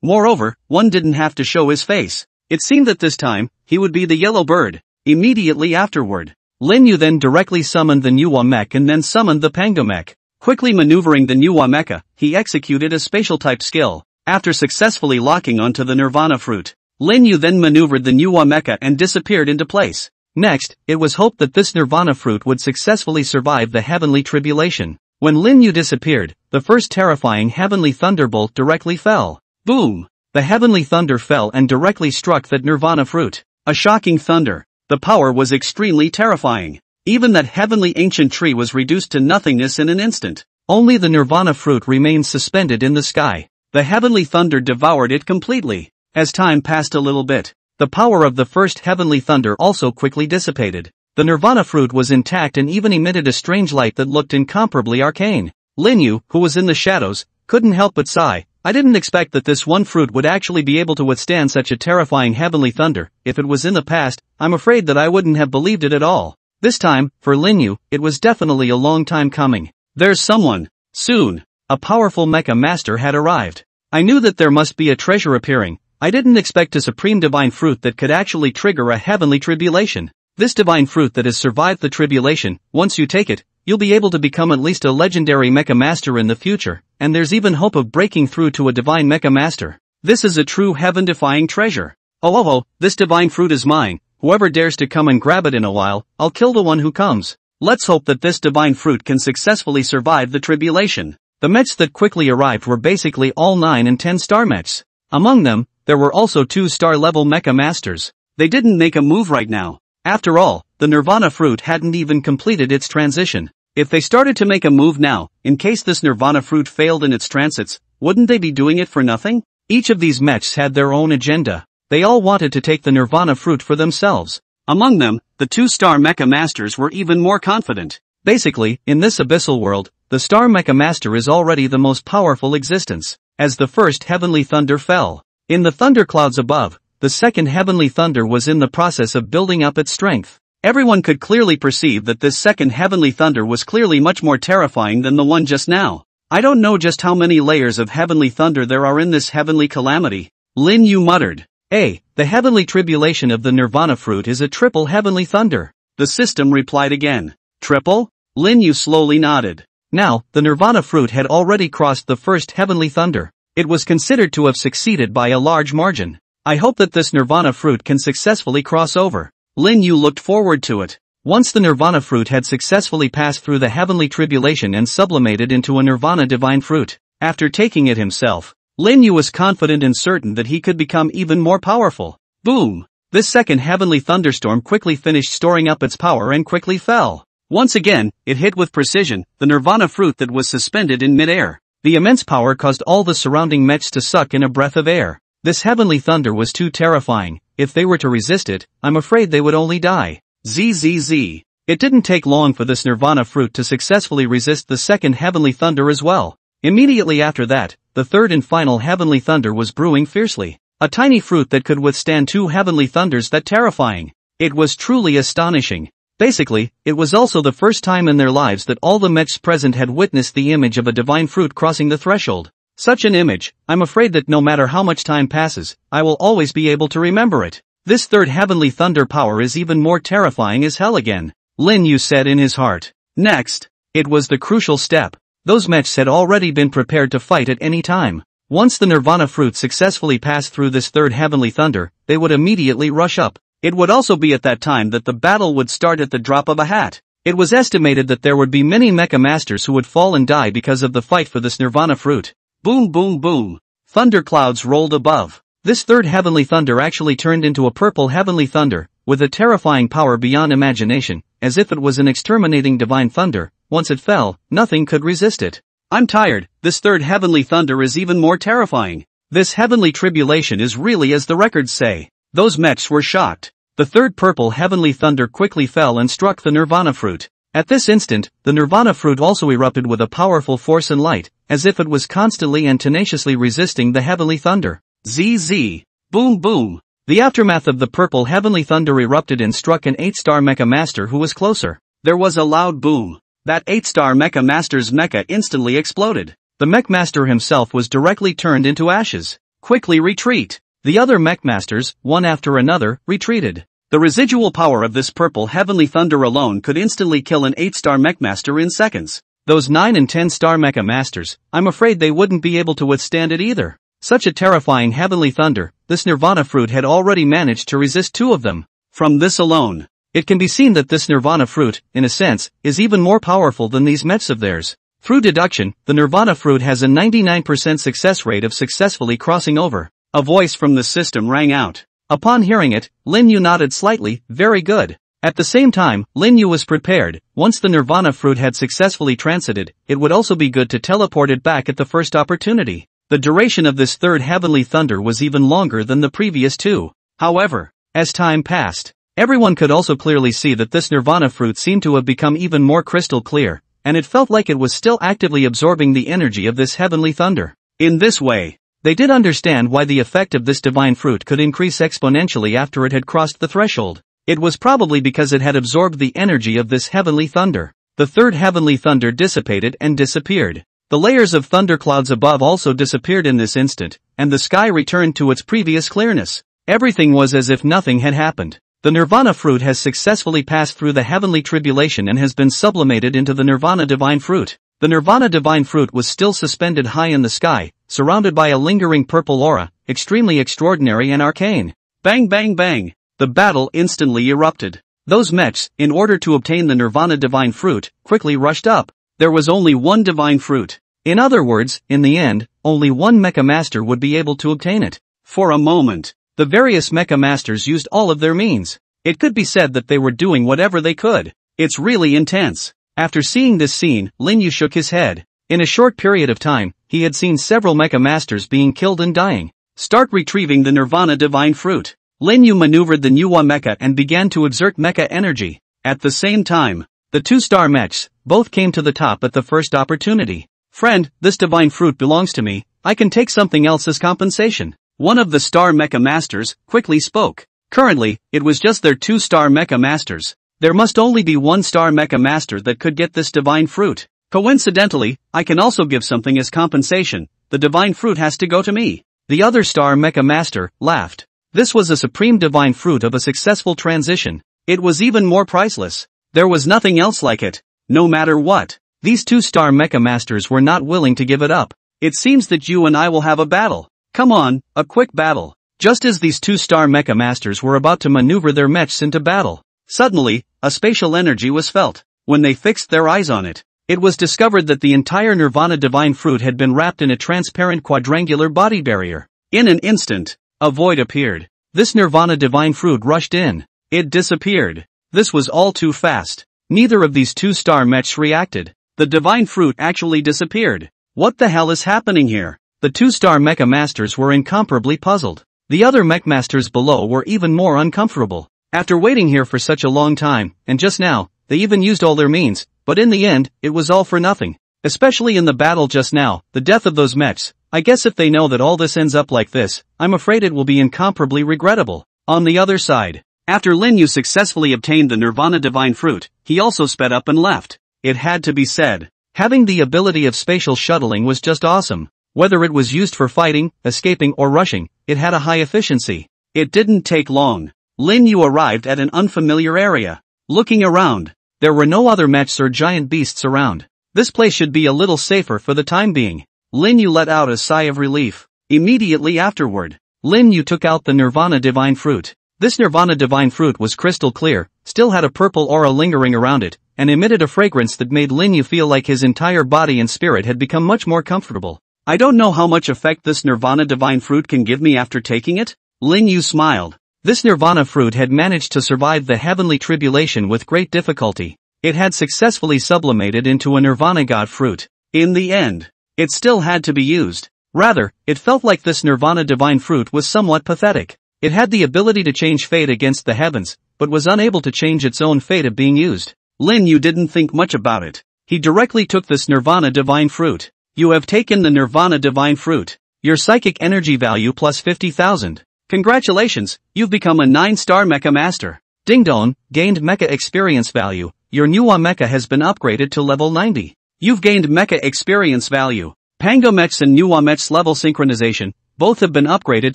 Moreover, one didn't have to show his face. It seemed that this time, he would be the yellow bird. Immediately afterward, Lin Yu then directly summoned the manhwa mech and then summoned the panga mech. Quickly maneuvering the manhwa mecha, he executed a spatial type skill. After successfully locking onto the nirvana fruit, Lin Yu then maneuvered the manhwa mecha and disappeared into place. Next, it was hoped that this nirvana fruit would successfully survive the heavenly tribulation. When Lin Yu disappeared, the first terrifying heavenly thunderbolt directly fell. Boom! The heavenly thunder fell and directly struck that nirvana fruit. A shocking thunder. The power was extremely terrifying. Even that heavenly ancient tree was reduced to nothingness in an instant. Only the nirvana fruit remained suspended in the sky. The heavenly thunder devoured it completely. As time passed a little bit, the power of the first heavenly thunder also quickly dissipated. The nirvana fruit was intact and even emitted a strange light that looked incomparably arcane. Lin Yu, who was in the shadows, couldn't help but sigh. I didn't expect that this one fruit would actually be able to withstand such a terrifying heavenly thunder. If it was in the past, I'm afraid that I wouldn't have believed it at all. This time, for Lin Yu, it was definitely a long time coming. There's someone. Soon. A powerful mecha master had arrived. I knew that there must be a treasure appearing. I didn't expect a supreme divine fruit that could actually trigger a heavenly tribulation. This divine fruit that has survived the tribulation, once you take it, you'll be able to become at least a legendary mecha master in the future, and there's even hope of breaking through to a divine mecha master. This is a true heaven-defying treasure. Oh, this divine fruit is mine. Whoever dares to come and grab it in a while, I'll kill the one who comes. Let's hope that this divine fruit can successfully survive the tribulation. The mechs that quickly arrived were basically all 9 and 10 star mechs. Among them, there were also 2-star level mecha masters. They didn't make a move right now. After all, the nirvana fruit hadn't even completed its transition. If they started to make a move now, in case this nirvana fruit failed in its transits, wouldn't they be doing it for nothing? Each of these mechs had their own agenda. They all wanted to take the nirvana fruit for themselves. Among them, the 2-star mecha masters were even more confident. Basically, in this abyssal world, the star mecha master is already the most powerful existence. As the first heavenly thunder fell in the thunderclouds above, the second heavenly thunder was in the process of building up its strength. Everyone could clearly perceive that this second heavenly thunder was clearly much more terrifying than the one just now. I don't know just how many layers of heavenly thunder there are in this heavenly calamity. Lin Yu muttered. The heavenly tribulation of the nirvana fruit is a triple heavenly thunder. The system replied again. Triple? Lin Yu slowly nodded. Now, the nirvana fruit had already crossed the first heavenly thunder. It was considered to have succeeded by a large margin. I hope that this nirvana fruit can successfully cross over. Lin Yu looked forward to it. Once the nirvana fruit had successfully passed through the heavenly tribulation and sublimated into a nirvana divine fruit, after taking it himself, Lin Yu was confident and certain that he could become even more powerful. Boom! This second heavenly thunderstorm quickly finished storing up its power and quickly fell. Once again, it hit with precision the nirvana fruit that was suspended in midair. The immense power caused all the surrounding mechs to suck in a breath of air. This heavenly thunder was too terrifying. If they were to resist it, I'm afraid they would only die. Zzz. It didn't take long for this nirvana fruit to successfully resist the second heavenly thunder as well. Immediately after that, the third and final heavenly thunder was brewing fiercely. A tiny fruit that could withstand 2 heavenly thunders that terrifying. It was truly astonishing. Basically, it was also the first time in their lives that all the mechs present had witnessed the image of a divine fruit crossing the threshold. Such an image, I'm afraid that no matter how much time passes, I will always be able to remember it. This third heavenly thunder power is even more terrifying as hell again, Lin Yu said in his heart. Next, it was the crucial step. Those mechs had already been prepared to fight at any time. Once the nirvana fruit successfully passed through this third heavenly thunder, they would immediately rush up. It would also be at that time that the battle would start at the drop of a hat. It was estimated that there would be many mecha masters who would fall and die because of the fight for this nirvana fruit. Boom boom boom. Thunderclouds rolled above. This third heavenly thunder actually turned into a purple heavenly thunder, with a terrifying power beyond imagination, as if it was an exterminating divine thunder. Once it fell, nothing could resist it. I'm tired, this third heavenly thunder is even more terrifying. This heavenly tribulation is really as the records say. Those mechs were shocked. The third purple heavenly thunder quickly fell and struck the nirvana fruit. At this instant, the nirvana fruit also erupted with a powerful force and light, as if it was constantly and tenaciously resisting the heavenly thunder. Zzz. Boom boom. The aftermath of the purple heavenly thunder erupted and struck an 8-star mecha master who was closer. There was a loud boom. That 8-star mecha master's mecha instantly exploded. The mech master himself was directly turned into ashes. Quickly retreat. The other mech masters, one after another, retreated. The residual power of this purple heavenly thunder alone could instantly kill an 8-star mech master in seconds. Those 9 and 10-star mecha masters, I'm afraid they wouldn't be able to withstand it either. Such a terrifying heavenly thunder, this nirvana fruit had already managed to resist 2 of them. From this alone, it can be seen that this nirvana fruit, in a sense, is even more powerful than these mechs of theirs. Through deduction, the nirvana fruit has a 99% success rate of successfully crossing over. A voice from the system rang out. Upon hearing it, Lin Yu nodded slightly. Very good. At the same time, Lin Yu was prepared. Once the nirvana fruit had successfully transited, it would also be good to teleport it back at the first opportunity. The duration of this third heavenly thunder was even longer than the previous 2. However, as time passed, everyone could also clearly see that this nirvana fruit seemed to have become even more crystal clear, and it felt like it was still actively absorbing the energy of this heavenly thunder. In this way, they did understand why the effect of this divine fruit could increase exponentially after it had crossed the threshold. It was probably because it had absorbed the energy of this heavenly thunder. The third heavenly thunder dissipated and disappeared. The layers of thunderclouds above also disappeared in this instant, and the sky returned to its previous clearness. Everything was as if nothing had happened. The nirvana fruit has successfully passed through the heavenly tribulation and has been sublimated into the nirvana divine fruit. The nirvana divine fruit was still suspended high in the sky, surrounded by a lingering purple aura, extremely extraordinary and arcane. Bang bang bang! The battle instantly erupted. Those mechs, in order to obtain the nirvana divine fruit, quickly rushed up. There was only one divine fruit. In other words, in the end, only one mecha master would be able to obtain it. For a moment, the various mecha masters used all of their means. It could be said that they were doing whatever they could. It's really intense. After seeing this scene, Lin Yu shook his head. In a short period of time, he had seen several mecha masters being killed and dying. Start retrieving the Nirvana Divine Fruit. Lin Yu maneuvered the Nuwa mecha and began to exert mecha energy. At the same time, the 2-star mechs both came to the top at the first opportunity. Friend, this divine fruit belongs to me. I can take something else as compensation. One of the star mecha masters quickly spoke. Currently, it was just their 2-star mecha masters. There must only be 1-star mecha master that could get this divine fruit. Coincidentally, I can also give something as compensation. The divine fruit has to go to me. The other star mecha master laughed. This was a supreme divine fruit of a successful transition. It was even more priceless. There was nothing else like it. No matter what, these 2-star mecha masters were not willing to give it up. It seems that you and I will have a battle. Come on, a quick battle. Just as these 2-star mecha masters were about to maneuver their mechs into battle, suddenly, a spatial energy was felt. When they fixed their eyes on it, it was discovered that the entire Nirvana Divine Fruit had been wrapped in a transparent quadrangular body barrier. In an instant, a void appeared. This Nirvana Divine Fruit rushed in. It disappeared. This was all too fast. Neither of these 2-star mechs reacted. The Divine Fruit actually disappeared. What the hell is happening here? The 2-star mecha masters were incomparably puzzled. The other mech masters below were even more uncomfortable. After waiting here for such a long time, and just now, they even used all their means, but in the end, it was all for nothing. Especially in the battle just now, the death of those mechs. I guess if they know that all this ends up like this, I'm afraid it will be incomparably regrettable. On the other side, after Lin Yu successfully obtained the Nirvana Divine Fruit, he also sped up and left. It had to be said, having the ability of spatial shuttling was just awesome. Whether it was used for fighting, escaping or rushing, it had a high efficiency. It didn't take long. Lin Yu arrived at an unfamiliar area. Looking around, there were no other mechs or giant beasts around. This place should be a little safer for the time being. Lin Yu let out a sigh of relief. Immediately afterward, Lin Yu took out the Nirvana Divine Fruit. This Nirvana Divine Fruit was crystal clear, still had a purple aura lingering around it, and emitted a fragrance that made Lin Yu feel like his entire body and spirit had become much more comfortable. I don't know how much effect this Nirvana Divine Fruit can give me after taking it. Lin Yu smiled. This Nirvana fruit had managed to survive the heavenly tribulation with great difficulty. It had successfully sublimated into a Nirvana God fruit. In the end, it still had to be used. Rather, it felt like this Nirvana Divine Fruit was somewhat pathetic. It had the ability to change fate against the heavens, but was unable to change its own fate of being used. Lin Yu didn't think much about it. He directly took this Nirvana Divine Fruit. You have taken the Nirvana Divine Fruit. Your psychic energy value plus 50,000. Congratulations, you've become a 9-star mecha master. Ding dong, gained mecha experience value. Your Nuwa mecha has been upgraded to level 90. You've gained mecha experience value. Pango mechs and Nuwa mechs level synchronization, both have been upgraded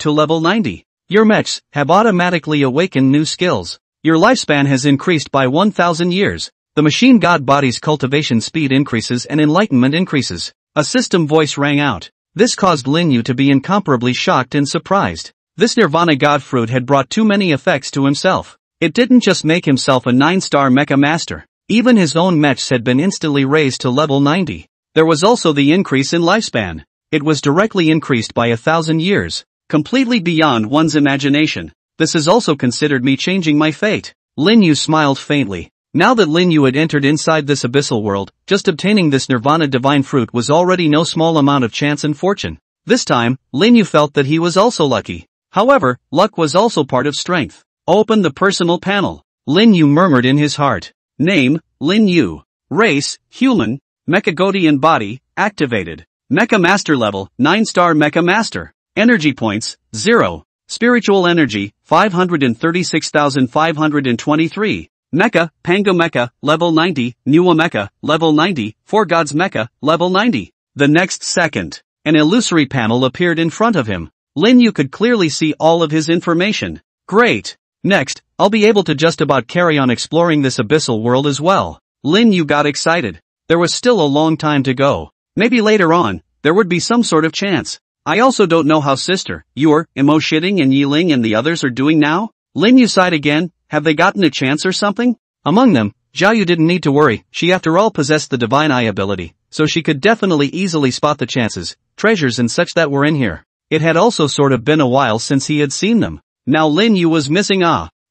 to level 90. Your mechs have automatically awakened new skills. Your lifespan has increased by 1,000 years. The machine god body's cultivation speed increases and enlightenment increases. A system voice rang out. This caused Lin Yu to be incomparably shocked and surprised. This Nirvana God Fruit had brought too many effects to himself. It didn't just make himself a 9-star mecha master. Even his own mechs had been instantly raised to level 90. There was also the increase in lifespan. It was directly increased by 1,000 years. Completely beyond one's imagination. This is also considered me changing my fate. Lin Yu smiled faintly. Now that Lin Yu had entered inside this abyssal world, just obtaining this Nirvana Divine Fruit was already no small amount of chance and fortune. This time, Lin Yu felt that he was also lucky. However, luck was also part of strength. Open the personal panel. Lin Yu murmured in his heart. Name, Lin Yu. Race, human. Mechagodian body, activated. Mecha Master level, 9-star Mecha Master. Energy points, 0. Spiritual energy, 536,523. Mecha, Pango Mecha, level 90, Nuwa Mecha, level 90, Four Gods Mecha, level 90. The next second, an illusory panel appeared in front of him. Lin Yu could clearly see all of his information. Great! Next, I'll be able to just about carry on exploring this abyssal world as well. Lin Yu got excited. There was still a long time to go. Maybe later on, there would be some sort of chance. I also don't know how Sister, Yor, Imo Shitting and Yiling and the others are doing now. Lin Yu sighed again. Have they gotten a chance or something? Among them, Xiaoyu didn't need to worry. She after all possessed the divine eye ability, so she could definitely easily spot the chances, treasures and such that were in here. It had also sort of been a while since he had seen them. Now Lin Yu was missing.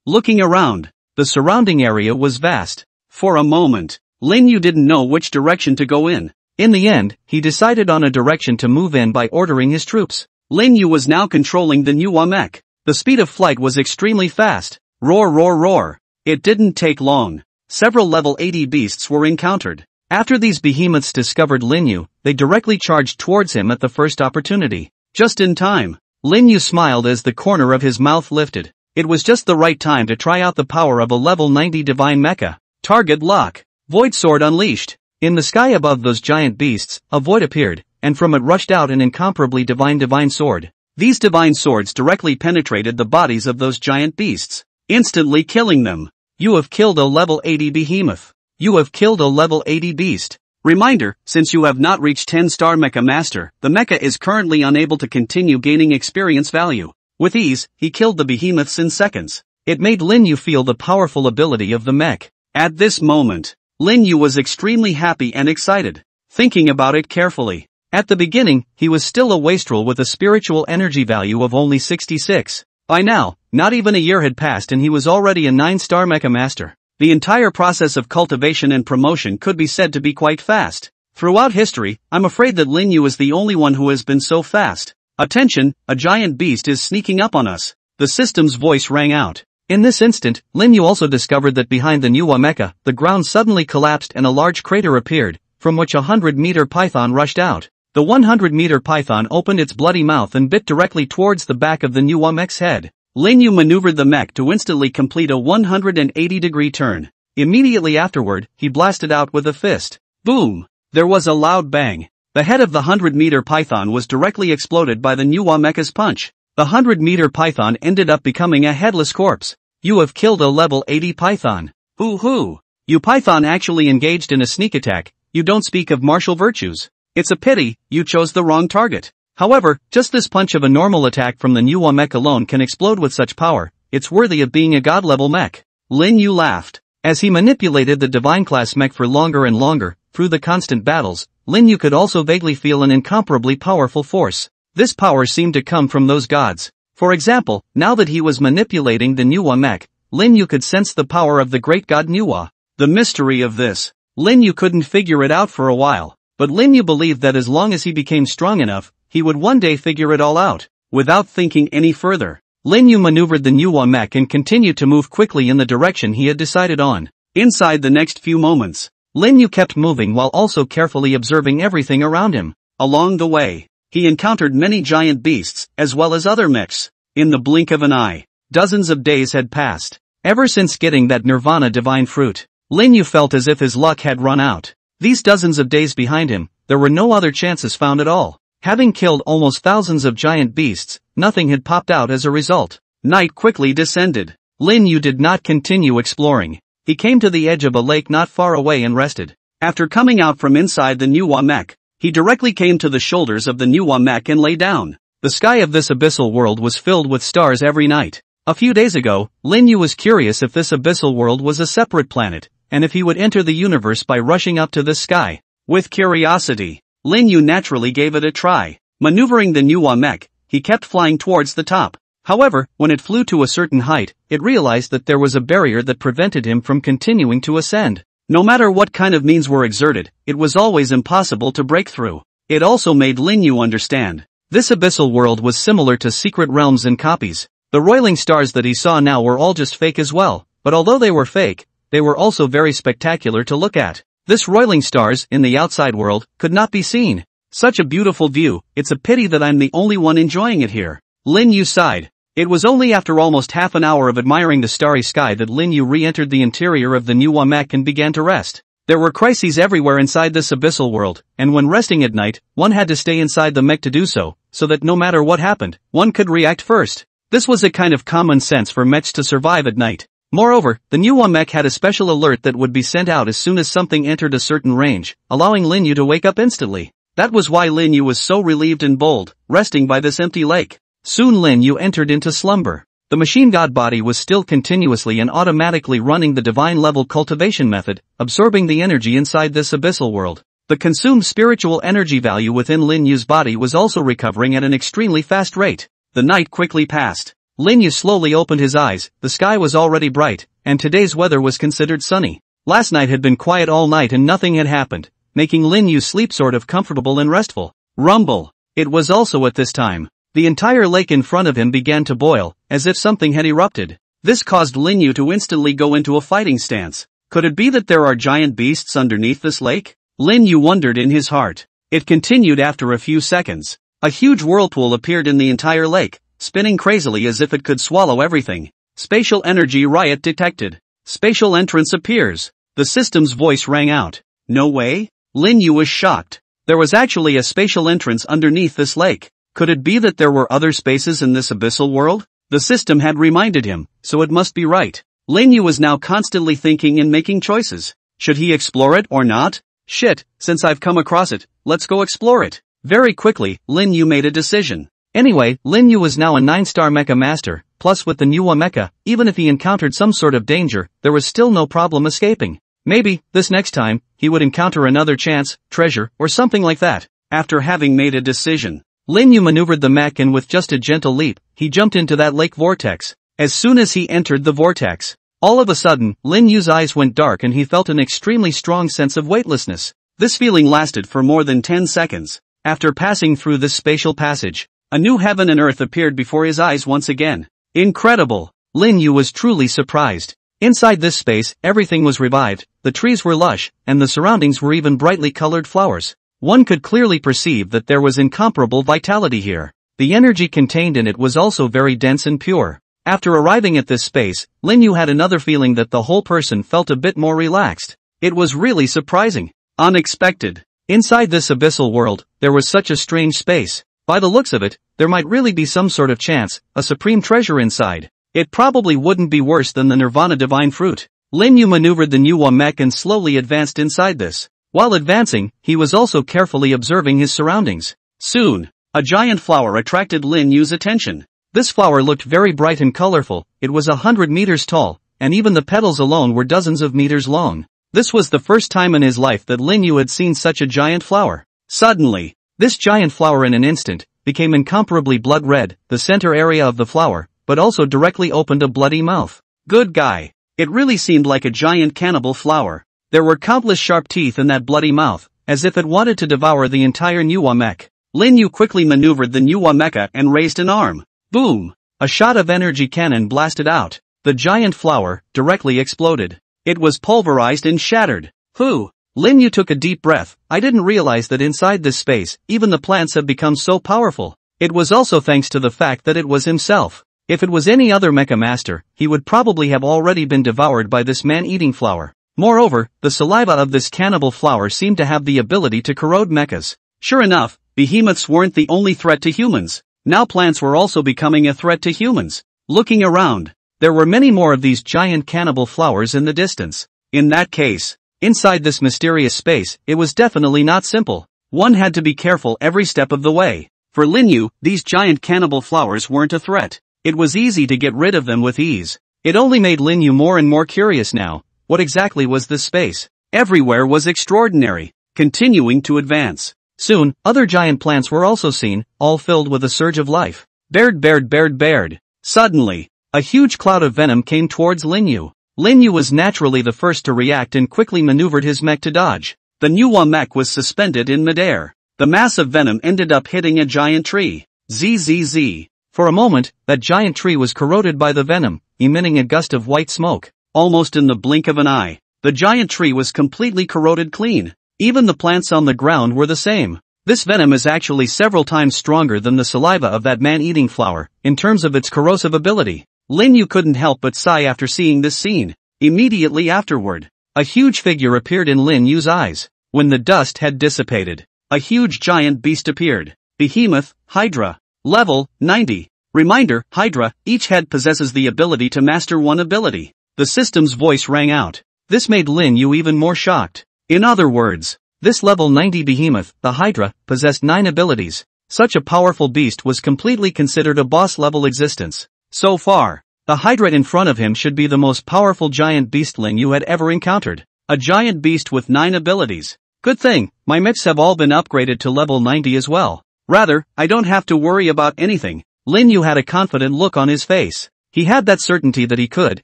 Looking around, the surrounding area was vast. For a moment, Lin Yu didn't know which direction to go in. In the end, he decided on a direction to move in by ordering his troops. Lin Yu was now controlling the manhwa mech. The speed of flight was extremely fast. Roar roar roar. It didn't take long. Several level 80 beasts were encountered. After these behemoths discovered Lin Yu, they directly charged towards him at the first opportunity. Just in time. Lin Yu smiled as the corner of his mouth lifted. It was just the right time to try out the power of a level 90 divine mecha. Target lock. Void sword unleashed. In the sky above those giant beasts, a void appeared, and from it rushed out an incomparably divine sword. These divine swords directly penetrated the bodies of those giant beasts, instantly killing them. You have killed a level 80 behemoth. You have killed a level 80 beast. Reminder, since you have not reached 10-star Mecha Master, the mecha is currently unable to continue gaining experience value. With ease, he killed the behemoths in seconds. It made Lin Yu feel the powerful ability of the mech. At this moment, Lin Yu was extremely happy and excited. Thinking about it carefully. At the beginning, he was still a wastrel with a spiritual energy value of only 66. By now, not even a year had passed and he was already a 9-star Mecha Master. The entire process of cultivation and promotion could be said to be quite fast. Throughout history, I'm afraid that Lin Yu is the only one who has been so fast. Attention, a giant beast is sneaking up on us. The system's voice rang out. In this instant, Lin Yu also discovered that behind the manhwa mecha, the ground suddenly collapsed and a large crater appeared, from which a 100-meter python rushed out. The 100-meter python opened its bloody mouth and bit directly towards the back of the manhwa mech's head. Lin Yu maneuvered the mech to instantly complete a 180-degree turn. Immediately afterward, he blasted out with a fist. Boom! There was a loud bang. The head of the 100-meter python was directly exploded by the manhwa mecha's punch. The 100-meter python ended up becoming a headless corpse. You have killed a level 80 python. Hoo-hoo! You python actually engaged in a sneak attack. You don't speak of martial virtues. It's a pity, you chose the wrong target. However, just this punch of a normal attack from the manhwa mech alone can explode with such power. It's worthy of being a god-level mech. Lin Yu laughed. As he manipulated the divine-class mech for longer and longer, through the constant battles, Lin Yu could also vaguely feel an incomparably powerful force. This power seemed to come from those gods. For example, now that he was manipulating the manhwa mech, Lin Yu could sense the power of the great god Manhwa. The mystery of this. Lin Yu couldn't figure it out for a while, but Lin Yu believed that as long as he became strong enough, he would one day figure it all out. Without thinking any further, Lin Yu maneuvered the manhwa mech and continued to move quickly in the direction he had decided on. Inside the next few moments, Lin Yu kept moving while also carefully observing everything around him. Along the way, he encountered many giant beasts, as well as other mechs. In the blink of an eye, dozens of days had passed. Ever since getting that Nirvana divine fruit, Lin Yu felt as if his luck had run out. These dozens of days behind him, there were no other chances found at all. Having killed almost thousands of giant beasts, nothing had popped out as a result. Night quickly descended. Lin Yu did not continue exploring. He came to the edge of a lake not far away and rested. After coming out from inside the manhwa mech, he directly came to the shoulders of the manhwa mech and lay down. The sky of this abyssal world was filled with stars every night. A few days ago, Lin Yu was curious if this abyssal world was a separate planet, and if he would enter the universe by rushing up to this sky. With curiosity, Lin Yu naturally gave it a try. Maneuvering the manhwa mech, he kept flying towards the top. However, when it flew to a certain height, it realized that there was a barrier that prevented him from continuing to ascend. No matter what kind of means were exerted, it was always impossible to break through. It also made Lin Yu understand. This abyssal world was similar to secret realms and copies. The roiling stars that he saw now were all just fake as well, but although they were fake, they were also very spectacular to look at. This roiling stars, in the outside world, could not be seen. Such a beautiful view, it's a pity that I'm the only one enjoying it here. Lin Yu sighed. It was only after almost half an hour of admiring the starry sky that Lin Yu re-entered the interior of the manhwa mech and began to rest. There were crises everywhere inside this abyssal world, and when resting at night, one had to stay inside the mech to do so that no matter what happened, one could react first. This was a kind of common sense for mechs to survive at night. Moreover, the manhwa mech had a special alert that would be sent out as soon as something entered a certain range, allowing Lin Yu to wake up instantly. That was why Lin Yu was so relieved and bold, resting by this empty lake. Soon Lin Yu entered into slumber. The machine god body was still continuously and automatically running the divine level cultivation method, absorbing the energy inside this abyssal world. The consumed spiritual energy value within Lin Yu's body was also recovering at an extremely fast rate. The night quickly passed. Lin Yu slowly opened his eyes. The sky was already bright, and today's weather was considered sunny. Last night had been quiet all night and nothing had happened, making Lin Yu's sleep sort of comfortable and restful. Rumble. It was also at this time. The entire lake in front of him began to boil, as if something had erupted. This caused Lin Yu to instantly go into a fighting stance. Could it be that there are giant beasts underneath this lake? Lin Yu wondered in his heart. It continued after a few seconds. A huge whirlpool appeared in the entire lake, spinning crazily as if it could swallow everything. Spatial energy riot detected. Spatial entrance appears. The system's voice rang out. No way? Lin Yu was shocked. There was actually a spatial entrance underneath this lake. Could it be that there were other spaces in this abyssal world? The system had reminded him, so it must be right. Lin Yu was now constantly thinking and making choices. Should he explore it or not? Shit, since I've come across it, let's go explore it. Very quickly, Lin Yu made a decision. Anyway, Lin Yu was now a 9-star mecha master, plus with the manhwa mecha, even if he encountered some sort of danger, there was still no problem escaping. Maybe, this next time, he would encounter another chance, treasure, or something like that. After having made a decision, Lin Yu maneuvered the mech and with just a gentle leap, he jumped into that lake vortex. As soon as he entered the vortex, all of a sudden, Lin Yu's eyes went dark and he felt an extremely strong sense of weightlessness. This feeling lasted for more than 10 seconds. After passing through this spatial passage, a new heaven and earth appeared before his eyes once again. Incredible! Lin Yu was truly surprised. Inside this space, everything was revived, the trees were lush, and the surroundings were even brightly colored flowers. One could clearly perceive that there was incomparable vitality here. The energy contained in it was also very dense and pure. After arriving at this space, Lin Yu had another feeling that the whole person felt a bit more relaxed. It was really surprising. Unexpected. Inside this abyssal world, there was such a strange space. By the looks of it, there might really be some sort of chance, a supreme treasure inside. It probably wouldn't be worse than the Nirvana divine fruit. Lin Yu maneuvered the manhwa mech and slowly advanced inside this. While advancing, he was also carefully observing his surroundings. Soon, a giant flower attracted Lin Yu's attention. This flower looked very bright and colorful, it was 100 meters tall, and even the petals alone were dozens of meters long. This was the first time in his life that Lin Yu had seen such a giant flower. Suddenly, this giant flower in an instant, became incomparably blood red, the center area of the flower, but also directly opened a bloody mouth. Good guy. It really seemed like a giant cannibal flower. There were countless sharp teeth in that bloody mouth, as if it wanted to devour the entire manhwa mech. Lin Yu quickly maneuvered the manhwa mecha and raised an arm. Boom! A shot of energy cannon blasted out. The giant flower directly exploded. It was pulverized and shattered. Phew! Lin Yu took a deep breath. I didn't realize that inside this space, even the plants have become so powerful. It was also thanks to the fact that it was himself. If it was any other mecha master, he would probably have already been devoured by this man-eating flower. Moreover, the saliva of this cannibal flower seemed to have the ability to corrode mechas. Sure enough, behemoths weren't the only threat to humans. Now plants were also becoming a threat to humans. Looking around, there were many more of these giant cannibal flowers in the distance. In that case, inside this mysterious space, it was definitely not simple. One had to be careful every step of the way. For Lin Yu, these giant cannibal flowers weren't a threat. It was easy to get rid of them with ease. It only made Lin Yu more and more curious now. What exactly was this space? Everywhere was extraordinary. Continuing to advance. Soon, other giant plants were also seen, all filled with a surge of life. Baird. Suddenly, a huge cloud of venom came towards Lin Yu. Lin Yu was naturally the first to react and quickly maneuvered his mech to dodge. The manhwa mech was suspended in midair. The mass of venom ended up hitting a giant tree. Zzz. For a moment, that giant tree was corroded by the venom, emitting a gust of white smoke. Almost in the blink of an eye, the giant tree was completely corroded clean. Even the plants on the ground were the same. This venom is actually several times stronger than the saliva of that man-eating flower, in terms of its corrosive ability. Lin Yu couldn't help but sigh after seeing this scene. Immediately afterward, a huge figure appeared in Lin Yu's eyes. When the dust had dissipated, a huge giant beast appeared. Behemoth, Hydra. Level, 90. Reminder, Hydra, each head possesses the ability to master one ability. The system's voice rang out. This made Lin Yu even more shocked. In other words, this level 90 behemoth, the Hydra, possessed 9 abilities. Such a powerful beast was completely considered a boss-level existence. So far, the Hydra in front of him should be the most powerful giant beast Lin Yu had ever encountered. A giant beast with 9 abilities. Good thing, my mechs have all been upgraded to level 90 as well. Rather, I don't have to worry about anything. Lin Yu had a confident look on his face. He had that certainty that he could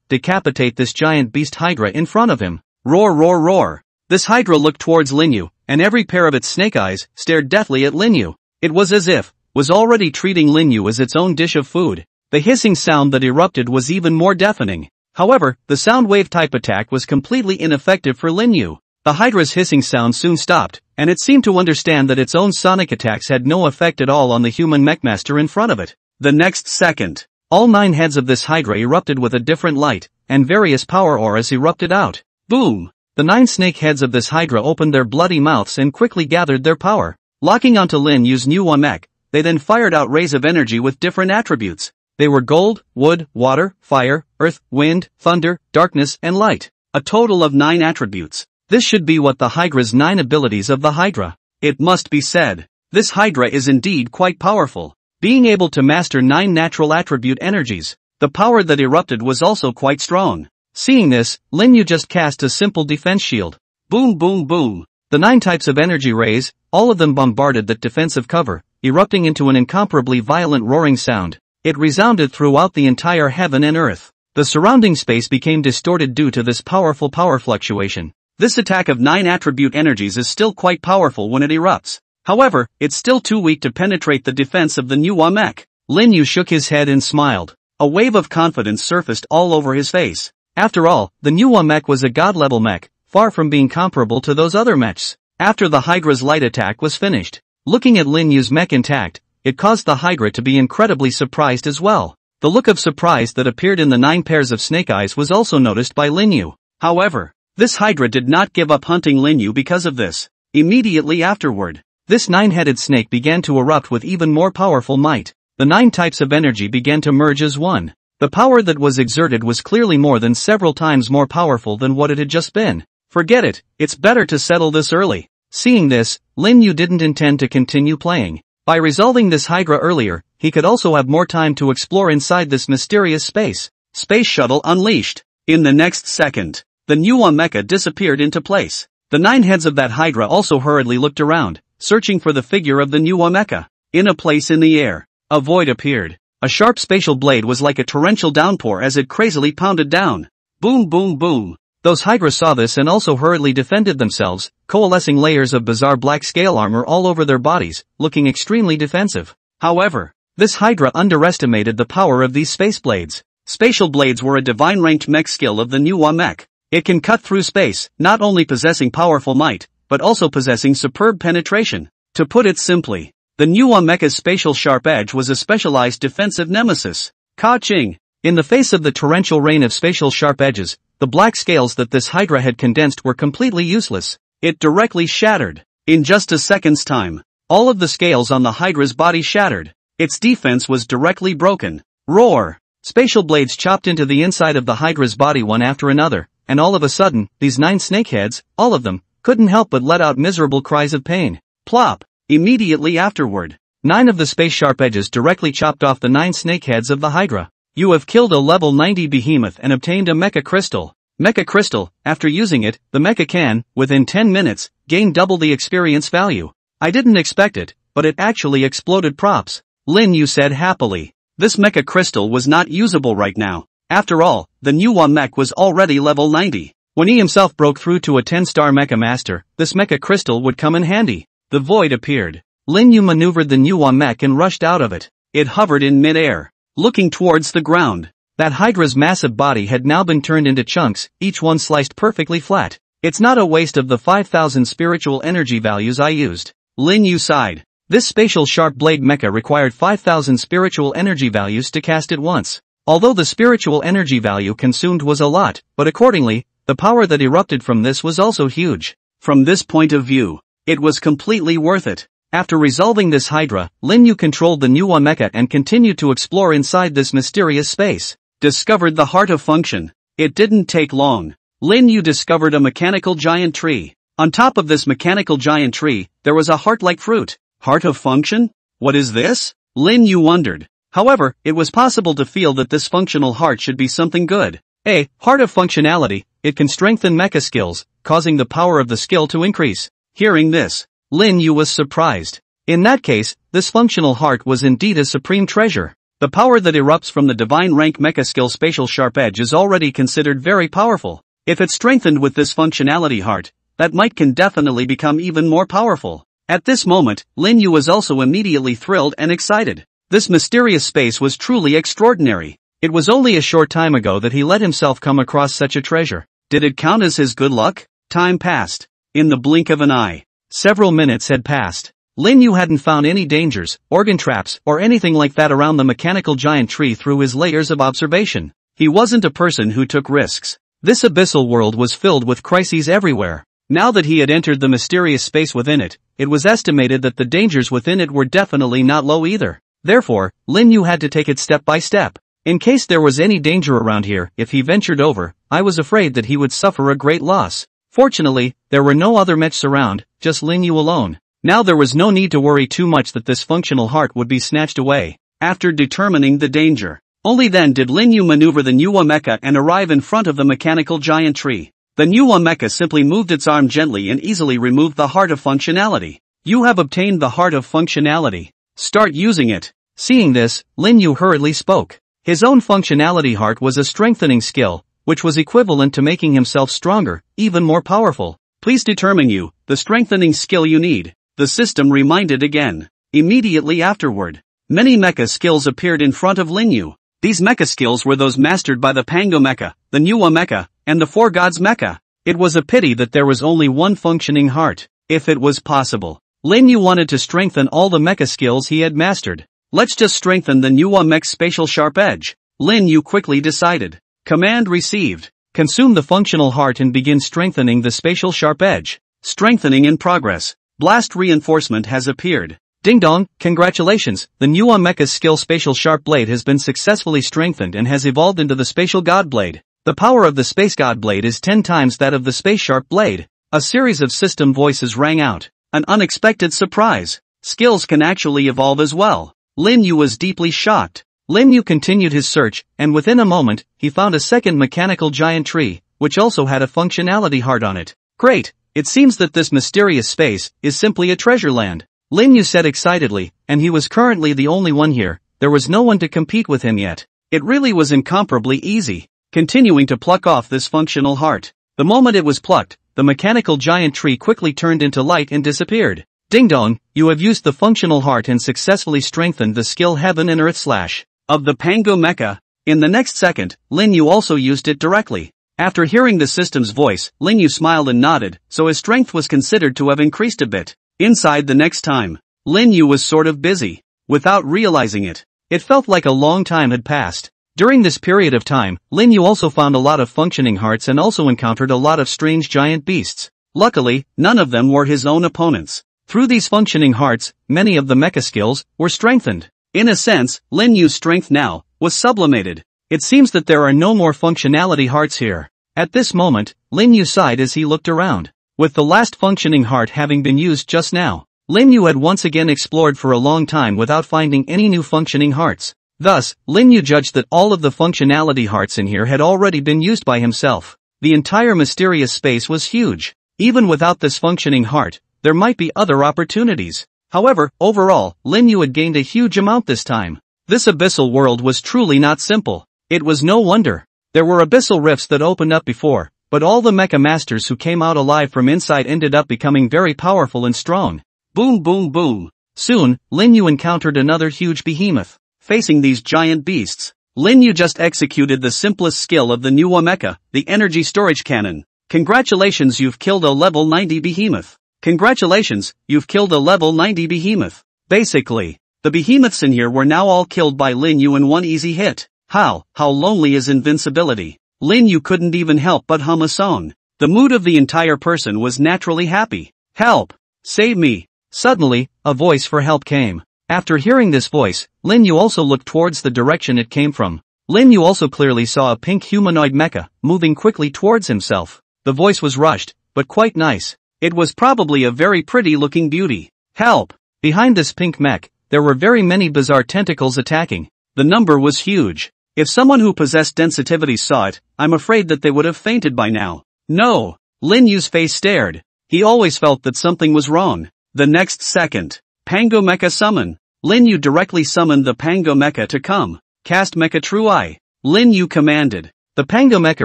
decapitate this giant beast Hydra in front of him. Roar roar roar. This hydra looked towards Linyu, and every pair of its snake eyes stared deathly at Linyu. It was as if was already treating Linyu as its own dish of food. The hissing sound that erupted was even more deafening. However, the sound wave type attack was completely ineffective for Linyu. The hydra's hissing sound soon stopped, and it seemed to understand that its own sonic attacks had no effect at all on the human mechmaster in front of it. The next second, all 9 heads of this hydra erupted with a different light, and various power auras erupted out. Boom! The 9 snake heads of this hydra opened their bloody mouths and quickly gathered their power. Locking onto Lin Yu's new mech, they then fired out rays of energy with different attributes. They were gold, wood, water, fire, earth, wind, thunder, darkness, and light. A total of 9 attributes. This should be what the Hydra's 9 abilities of the Hydra. It must be said, this Hydra is indeed quite powerful. Being able to master 9 natural attribute energies, the power that erupted was also quite strong. Seeing this, Lin Yu just cast a simple defense shield. Boom boom boom. The 9 types of energy rays, all of them bombarded that defensive cover, erupting into an incomparably violent roaring sound. It resounded throughout the entire heaven and earth. The surrounding space became distorted due to this powerful power fluctuation. This attack of 9 attribute energies is still quite powerful when it erupts. However, it's still too weak to penetrate the defense of the new mech. Lin Yu shook his head and smiled. A wave of confidence surfaced all over his face. After all, the new mech was a god-level mech, far from being comparable to those other mechs. After the Hydra's light attack was finished, looking at Lin Yu's mech intact, it caused the Hydra to be incredibly surprised as well. The look of surprise that appeared in the 9 pairs of snake eyes was also noticed by Lin Yu. However, this Hydra did not give up hunting Lin Yu because of this. Immediately afterward, this 9-headed snake began to erupt with even more powerful might. The 9 types of energy began to merge as one. The power that was exerted was clearly more than several times more powerful than what it had just been. Forget it, it's better to settle this early. Seeing this, Lin Yu didn't intend to continue playing. By resolving this Hydra earlier, he could also have more time to explore inside this mysterious space. Space shuttle unleashed. In the next second, the new mecha disappeared into place. The 9 heads of that Hydra also hurriedly looked around, searching for the figure of the new mecha. In a place in the air, a void appeared. A sharp spatial blade was like a torrential downpour as it crazily pounded down. Boom boom boom. Those Hydra saw this and also hurriedly defended themselves, coalescing layers of bizarre black scale armor all over their bodies, looking extremely defensive. However, this Hydra underestimated the power of these space blades. Spatial blades were a divine-ranked mech skill of the new mech. It can cut through space, not only possessing powerful might, but also possessing superb penetration. To put it simply, the new mecha's spatial sharp edge was a specialized defensive nemesis. Ka-ching! In the face of the torrential rain of spatial sharp edges, the black scales that this Hydra had condensed were completely useless. It directly shattered. In just a second's time, all of the scales on the Hydra's body shattered. Its defense was directly broken. Roar! Spatial blades chopped into the inside of the Hydra's body one after another, and all of a sudden, these 9 snakeheads, all of them, couldn't help but let out miserable cries of pain. Plop! Immediately afterward, 9 of the space sharp edges directly chopped off the 9 snakeheads of the Hydra. You have killed a level 90 behemoth and obtained a mecha crystal. Mecha crystal, after using it, the mecha can, within 10 minutes, gain double the experience value. I didn't expect it, but it actually exploded. Props. Lin Yu said happily. This mecha crystal was not usable right now. After all, the new mech was already level 90. When he himself broke through to a 10-star mecha master, this mecha crystal would come in handy. The void appeared. Lin Yu maneuvered the new mech and rushed out of it. It hovered in mid-air, looking towards the ground. That Hydra's massive body had now been turned into chunks, each one sliced perfectly flat. It's not a waste of the 5,000 spiritual energy values I used. Lin Yu sighed. This spatial sharp blade mecha required 5,000 spiritual energy values to cast it once. Although the spiritual energy value consumed was a lot, but accordingly, the power that erupted from this was also huge. From this point of view, it was completely worth it. After resolving this Hydra, Lin Yu controlled the new mecha and continued to explore inside this mysterious space. Discovered the heart of function. It didn't take long. Lin Yu discovered a mechanical giant tree. On top of this mechanical giant tree, there was a heart-like fruit. Heart of function? What is this? Lin Yu wondered. However, it was possible to feel that this functional heart should be something good. A heart of functionality, it can strengthen mecha skills, causing the power of the skill to increase. Hearing this, Lin Yu was surprised. In that case, this functional heart was indeed a supreme treasure. The power that erupts from the divine rank mecha skill spatial sharp edge is already considered very powerful. If it strengthened with this functionality heart, that might can definitely become even more powerful. At this moment, Lin Yu was also immediately thrilled and excited. This mysterious space was truly extraordinary. It was only a short time ago that he let himself come across such a treasure. Did it count as his good luck? Time passed. In the blink of an eye. Several minutes had passed. Lin Yu hadn't found any dangers, organ traps, or anything like that around the mechanical giant tree through his layers of observation. He wasn't a person who took risks. This abyssal world was filled with crises everywhere. Now that he had entered the mysterious space within it, it was estimated that the dangers within it were definitely not low either. Therefore, Lin Yu had to take it step by step. In case there was any danger around here, if he ventured over, I was afraid that he would suffer a great loss. Fortunately, there were no other mechs around, just Lin Yu alone. Now there was no need to worry too much that this functional heart would be snatched away. After determining the danger, only then did Lin Yu maneuver the Nuwa mecha and arrive in front of the mechanical giant tree. The Nuwa mecha simply moved its arm gently and easily removed the heart of functionality. You have obtained the heart of functionality. Start using it. Seeing this, Lin Yu hurriedly spoke. His own functionality heart was a strengthening skill, which was equivalent to making himself stronger, even more powerful. Please determine the strengthening skill you need. The system reminded again. Immediately afterward, many mecha skills appeared in front of Lin Yu. These mecha skills were those mastered by the Pango mecha, the Nuwa mecha, and the Four Gods mecha. It was a pity that there was only one functioning heart. If it was possible, Lin Yu wanted to strengthen all the mecha skills he had mastered. Let's just strengthen the Nuwa mech's spatial sharp edge. Lin Yu quickly decided. Command received. Consume the functional heart and begin strengthening the spatial sharp edge. Strengthening in progress. Blast reinforcement has appeared. Ding dong, congratulations, the Nuwa mecha's skill spatial sharp blade has been successfully strengthened and has evolved into the spatial god blade. The power of the space god blade is 10 times that of the space sharp blade. A series of system voices rang out. An unexpected surprise. Skills can actually evolve as well. Lin Yu was deeply shocked. Lin Yu continued his search, and within a moment, he found a second mechanical giant tree, which also had a functionality heart on it. Great! It seems that this mysterious space is simply a treasure land. Lin Yu said excitedly, and he was currently the only one here. There was no one to compete with him yet. It really was incomparably easy. Continuing to pluck off this functional heart. The moment it was plucked, the mechanical giant tree quickly turned into light and disappeared. Ding dong, you have used the functional heart and successfully strengthened the skill heaven and earth / of the Pango mecha. In the next second, Lin Yu also used it directly. After hearing the system's voice, Lin Yu smiled and nodded, so his strength was considered to have increased a bit. Inside the next time, Lin Yu was sort of busy. Without realizing it, it felt like a long time had passed. During this period of time, Lin Yu also found a lot of functioning hearts and also encountered a lot of strange giant beasts. Luckily, none of them were his own opponents. Through these functioning hearts, many of the mecha skills were strengthened. In a sense, Lin Yu's strength now was sublimated. It seems that there are no more functionality hearts here. At this moment, Lin Yu sighed as he looked around. With the last functioning heart having been used just now, Lin Yu had once again explored for a long time without finding any new functioning hearts. Thus, Lin Yu judged that all of the functionality hearts in here had already been used by himself. The entire mysterious space was huge. Even without this functioning heart, there might be other opportunities. However, overall, Lin Yu had gained a huge amount this time. This abyssal world was truly not simple. It was no wonder. There were abyssal rifts that opened up before, but all the mecha masters who came out alive from inside ended up becoming very powerful and strong. Boom boom boom. Soon, Lin Yu encountered another huge behemoth. Facing these giant beasts, Lin Yu just executed the simplest skill of the Nuwa mecha, the energy storage cannon. Congratulations, you've killed a level 90 behemoth. Congratulations, you've killed a level 90 behemoth. Basically, the behemoths in here were now all killed by Lin Yu in one easy hit. How lonely is invincibility? Lin Yu couldn't even help but hum a song. The mood of the entire person was naturally happy. Help! Save me! Suddenly, a voice for help came. After hearing this voice, Lin Yu also looked towards the direction it came from. Lin Yu also clearly saw a pink humanoid mecha, moving quickly towards himself. The voice was rushed, but quite nice. It was probably a very pretty looking beauty. Help! Behind this pink mech, there were very many bizarre tentacles attacking. The number was huge. If someone who possessed densitivity saw it, I'm afraid that they would have fainted by now. No! Lin Yu's face stared. He always felt that something was wrong. The next second, Pango mecha summon. Lin Yu directly summoned the Pango mecha to come. Cast mecha true eye. Lin Yu commanded. The Pango mecha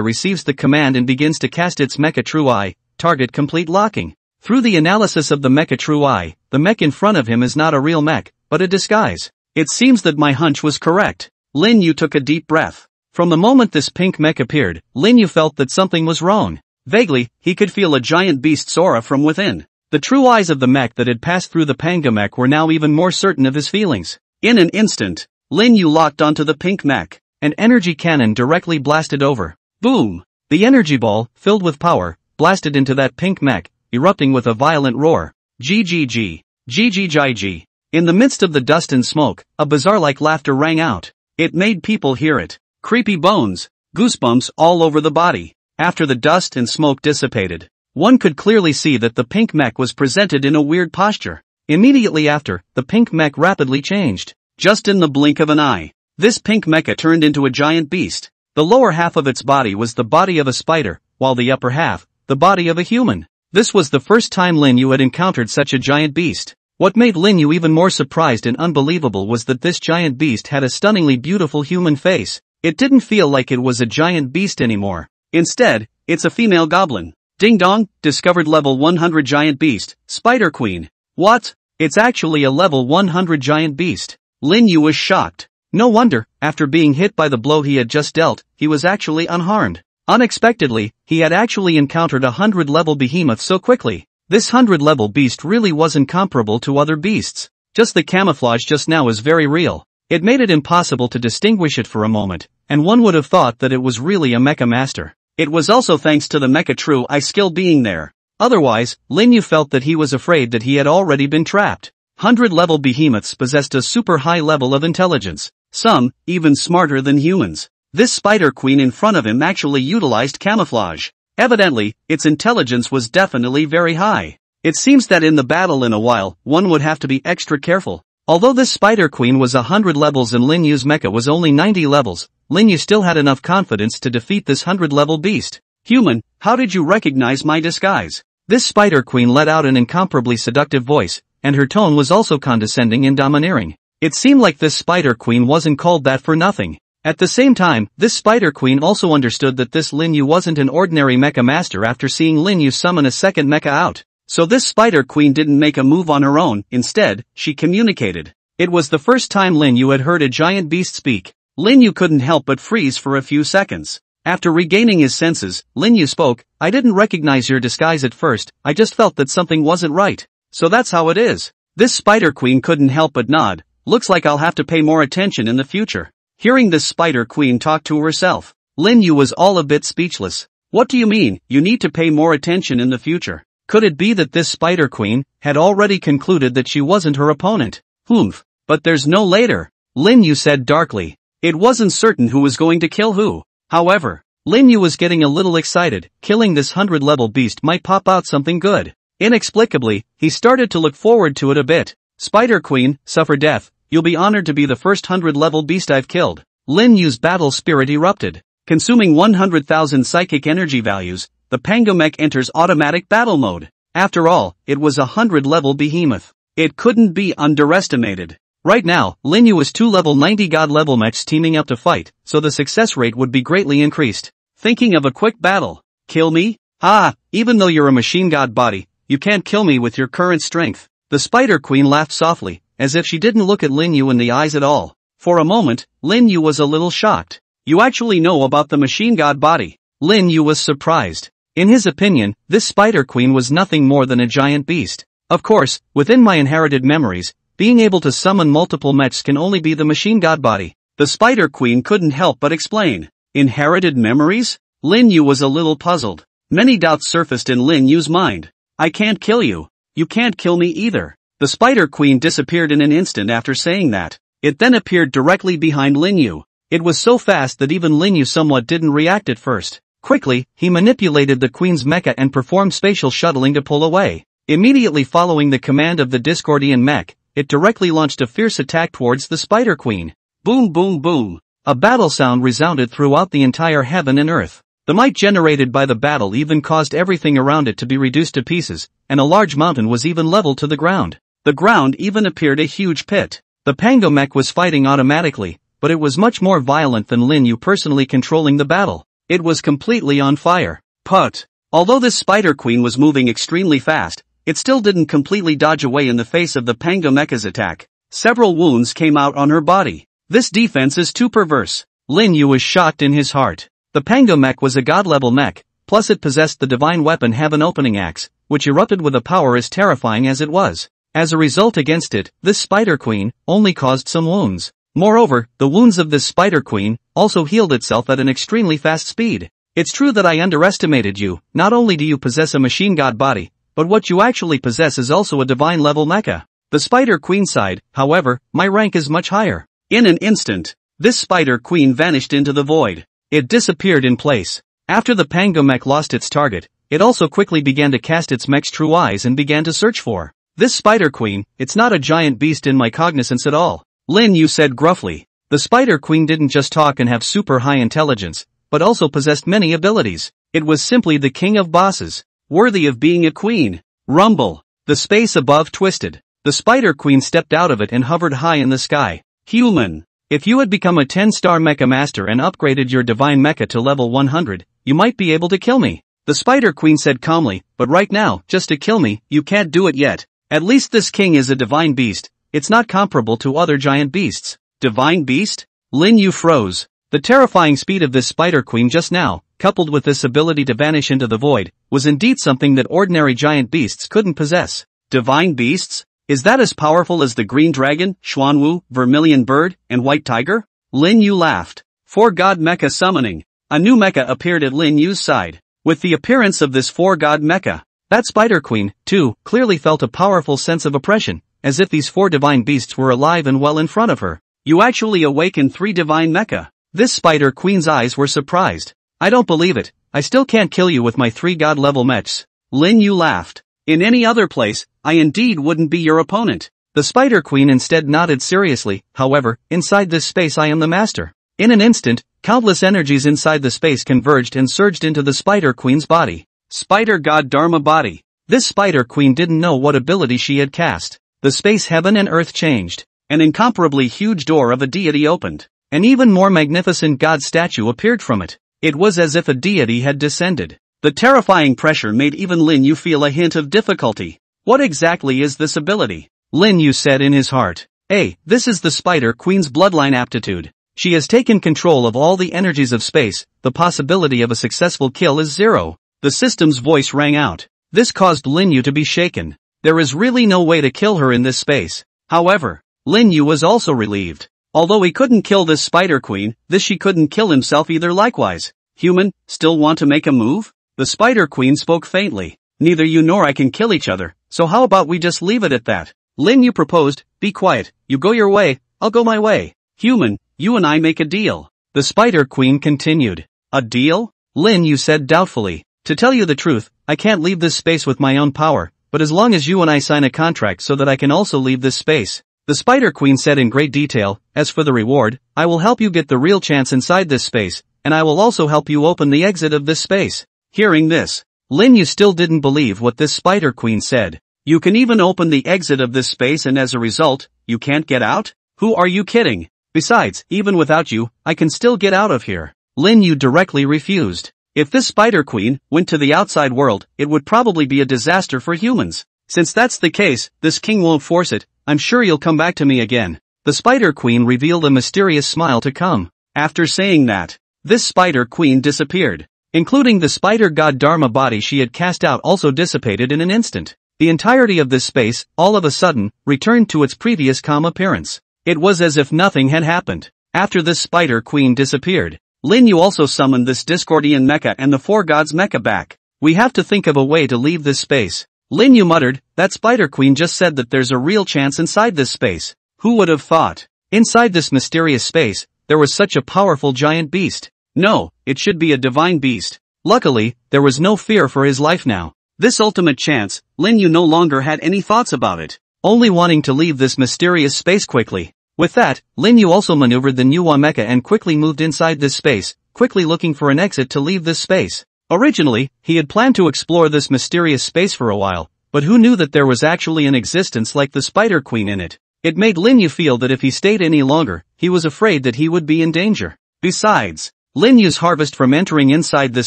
receives the command and begins to cast its mecha true eye, target complete locking. Through the analysis of the mecha true eye, the mech in front of him is not a real mech, but a disguise. It seems that my hunch was correct. Lin Yu took a deep breath. From the moment this pink mech appeared, Lin Yu felt that something was wrong. Vaguely, he could feel a giant beast's aura from within. The true eyes of the mech that had passed through the Pango mech were now even more certain of his feelings. In an instant, Lin Yu locked onto the pink mech. An energy cannon directly blasted over. Boom! The energy ball, filled with power, blasted into that pink mech, erupting with a violent roar. GGG. GGGG. In the midst of the dust and smoke, a bazaar-like laughter rang out. It made people hear it. Creepy bones. Goosebumps all over the body. After the dust and smoke dissipated, one could clearly see that the pink mech was presented in a weird posture. Immediately after, the pink mech rapidly changed. Just in the blink of an eye, this pink mecha turned into a giant beast. The lower half of its body was the body of a spider, while the upper half, the body of a human. This was the first time Lin Yu had encountered such a giant beast. What made Lin Yu even more surprised and unbelievable was that this giant beast had a stunningly beautiful human face. It didn't feel like it was a giant beast anymore. Instead, it's a female goblin. Ding dong, discovered level 100 giant beast, Spider Queen. What? It's actually a level 100 giant beast. Lin Yu was shocked. No wonder, after being hit by the blow he had just dealt, he was actually unharmed. Unexpectedly, he had actually encountered a 100-level behemoth so quickly. This 100-level beast really wasn't comparable to other beasts. Just the camouflage just now is very real. It made it impossible to distinguish it for a moment, and one would have thought that it was really a mecha master. It was also thanks to the mecha true eye skill being there. Otherwise, Lin Yu felt that he was afraid that he had already been trapped. 100-level behemoths possessed a super high level of intelligence. Some, even smarter than humans. This Spider Queen in front of him actually utilized camouflage. Evidently, its intelligence was definitely very high. It seems that in the battle in a while, one would have to be extra careful. Although this Spider Queen was 100 levels and Lin Yu's mecha was only 90 levels, Lin Yu still had enough confidence to defeat this 100-level beast. Human, how did you recognize my disguise? This Spider Queen let out an incomparably seductive voice, and her tone was also condescending and domineering. It seemed like this Spider Queen wasn't called that for nothing. At the same time, this Spider Queen also understood that this Lin Yu wasn't an ordinary mecha master after seeing Lin Yu summon a second mecha out. So this Spider Queen didn't make a move on her own, instead, she communicated. It was the first time Lin Yu had heard a giant beast speak. Lin Yu couldn't help but freeze for a few seconds. After regaining his senses, Lin Yu spoke, I didn't recognize your disguise at first, I just felt that something wasn't right. So that's how it is. This Spider Queen couldn't help but nod. Looks like I'll have to pay more attention in the future. Hearing this Spider Queen talk to herself, Lin Yu was all a bit speechless. What do you mean, you need to pay more attention in the future? Could it be that this Spider Queen had already concluded that she wasn't her opponent? Humph. But there's no later. Lin Yu said darkly. It wasn't certain who was going to kill who. However, Lin Yu was getting a little excited. Killing this 100-level beast might pop out something good. Inexplicably, he started to look forward to it a bit. Spider Queen, suffer death. You'll be honored to be the first 100-level beast I've killed. Lin Yu's battle spirit erupted. Consuming 100,000 psychic energy values, the Pango mech enters automatic battle mode. After all, it was a 100-level behemoth. It couldn't be underestimated. Right now, Lin Yu was 2 level 90 god level mechs teaming up to fight, so the success rate would be greatly increased. Thinking of a quick battle. Kill me? Ah, even though you're a machine god body, you can't kill me with your current strength. The Spider Queen laughed softly, as if she didn't look at Lin Yu in the eyes at all. For a moment, Lin Yu was a little shocked. You actually know about the machine god body. Lin Yu was surprised. In his opinion, this Spider Queen was nothing more than a giant beast. Of course, within my inherited memories, being able to summon multiple mechs can only be the machine god body. The Spider Queen couldn't help but explain. Inherited memories? Lin Yu was a little puzzled. Many doubts surfaced in Lin Yu's mind. I can't kill you. You can't kill me either. The Spider Queen disappeared in an instant after saying that. It then appeared directly behind Lin Yu. It was so fast that even Lin Yu somewhat didn't react at first. Quickly, he manipulated the Queen's mecha and performed spatial shuttling to pull away. Immediately following the command of the Discordian mech, it directly launched a fierce attack towards the Spider Queen. Boom boom boom. A battle sound resounded throughout the entire heaven and earth. The might generated by the battle even caused everything around it to be reduced to pieces, and a large mountain was even leveled to the ground. The ground even appeared a huge pit. The Pango mech was fighting automatically, but it was much more violent than Lin Yu personally controlling the battle. It was completely on fire. But, although this Spider Queen was moving extremely fast, it still didn't completely dodge away in the face of the Pango Mecha's attack. Several wounds came out on her body. This defense is too perverse. Lin Yu was shocked in his heart. The Pango Mech was a god-level mech, plus it possessed the divine weapon Heaven Opening Axe, which erupted with a power as terrifying as it was. As a result against it, this Spider Queen only caused some wounds. Moreover, the wounds of this Spider Queen also healed itself at an extremely fast speed. It's true that I underestimated you. Not only do you possess a machine god body, but what you actually possess is also a divine level mecha. The Spider Queen sighed, however, my rank is much higher. In an instant, this Spider Queen vanished into the void. It disappeared in place. After the Pango Mech lost its target, it also quickly began to cast its mech's true eyes and began to search for this Spider Queen. It's not a giant beast in my cognizance at all, Lin Yu said gruffly. The Spider Queen didn't just talk and have super high intelligence, but also possessed many abilities. It was simply the king of bosses, worthy of being a queen. Rumble. The space above twisted. The Spider Queen stepped out of it and hovered high in the sky. Human. If you had become a 10-star mecha master and upgraded your divine mecha to level 100, you might be able to kill me. The Spider Queen said calmly, but right now, just to kill me, you can't do it yet. At least this king is a divine beast. It's not comparable to other giant beasts. Divine beast? Lin Yu froze. The terrifying speed of this Spider Queen just now, coupled with this ability to vanish into the void, was indeed something that ordinary giant beasts couldn't possess. Divine beasts? Is that as powerful as the Green Dragon, Xuanwu, Vermilion Bird, and White Tiger? Lin Yu laughed. 4-God Mecha Summoning. A new mecha appeared at Lin Yu's side. With the appearance of this 4-God mecha, that Spider Queen, too, clearly felt a powerful sense of oppression, as if these 4 divine beasts were alive and well in front of her. You actually awakened 3 divine mecha. This Spider Queen's eyes were surprised. I don't believe it. I still can't kill you with my 3-God level mechs. Lin Yu laughed. In any other place, I indeed wouldn't be your opponent. The Spider Queen instead nodded seriously. However, inside this space I am the master. In an instant, countless energies inside the space converged and surged into the Spider Queen's body. Spider God Dharma body. This Spider Queen didn't know what ability she had cast. The space heaven and earth changed. An incomparably huge door of a deity opened. An even more magnificent god statue appeared from it. It was as if a deity had descended. The terrifying pressure made even Lin Yu feel a hint of difficulty. What exactly is this ability? Lin Yu said in his heart. This is the Spider Queen's bloodline aptitude. She has taken control of all the energies of space. The possibility of a successful kill is 0. The system's voice rang out. This caused Lin Yu to be shaken. There is really no way to kill her in this space. However, Lin Yu was also relieved. Although he couldn't kill this Spider Queen, she couldn't kill himself either likewise. Human, still want to make a move? The Spider Queen spoke faintly. Neither you nor I can kill each other, so how about we just leave it at that? Lin Yu proposed, be quiet, you go your way, I'll go my way. Human, you and I make a deal. The Spider Queen continued. A deal? Lin Yu said doubtfully. To tell you the truth, I can't leave this space with my own power, but as long as you and I sign a contract so that I can also leave this space. The Spider Queen said in great detail, as for the reward, I will help you get the real chance inside this space, and I will also help you open the exit of this space. Hearing this, Lin Yu still didn't believe what this Spider Queen said. You can even open the exit of this space and as a result, you can't get out? Who are you kidding? Besides, even without you, I can still get out of here. Lin Yu directly refused. If this Spider Queen went to the outside world, it would probably be a disaster for humans. Since that's the case, this king won't force it. I'm sure you'll come back to me again. The Spider Queen revealed a mysterious smile to come. After saying that, this Spider Queen disappeared. Including the Spider God Dharma body she had cast out also dissipated in an instant. The entirety of this space, all of a sudden, returned to its previous calm appearance. It was as if nothing had happened. After this Spider Queen disappeared, Lin Yu also summoned this Discordian mecha and the 4 gods mecha back. We have to think of a way to leave this space. Lin Yu muttered, that Spider Queen just said that there's a real chance inside this space. Who would have thought? Inside this mysterious space, there was such a powerful giant beast. No, it should be a divine beast. Luckily, there was no fear for his life now. This ultimate chance, Lin Yu no longer had any thoughts about it, only wanting to leave this mysterious space quickly. With that, Lin Yu also maneuvered the Nuwa mecha and quickly moved inside this space, quickly looking for an exit to leave this space. Originally, he had planned to explore this mysterious space for a while, but who knew that there was actually an existence like the Spider Queen in it? It made Lin Yu feel that if he stayed any longer, he was afraid that he would be in danger. Besides, Lin Yu's harvest from entering inside this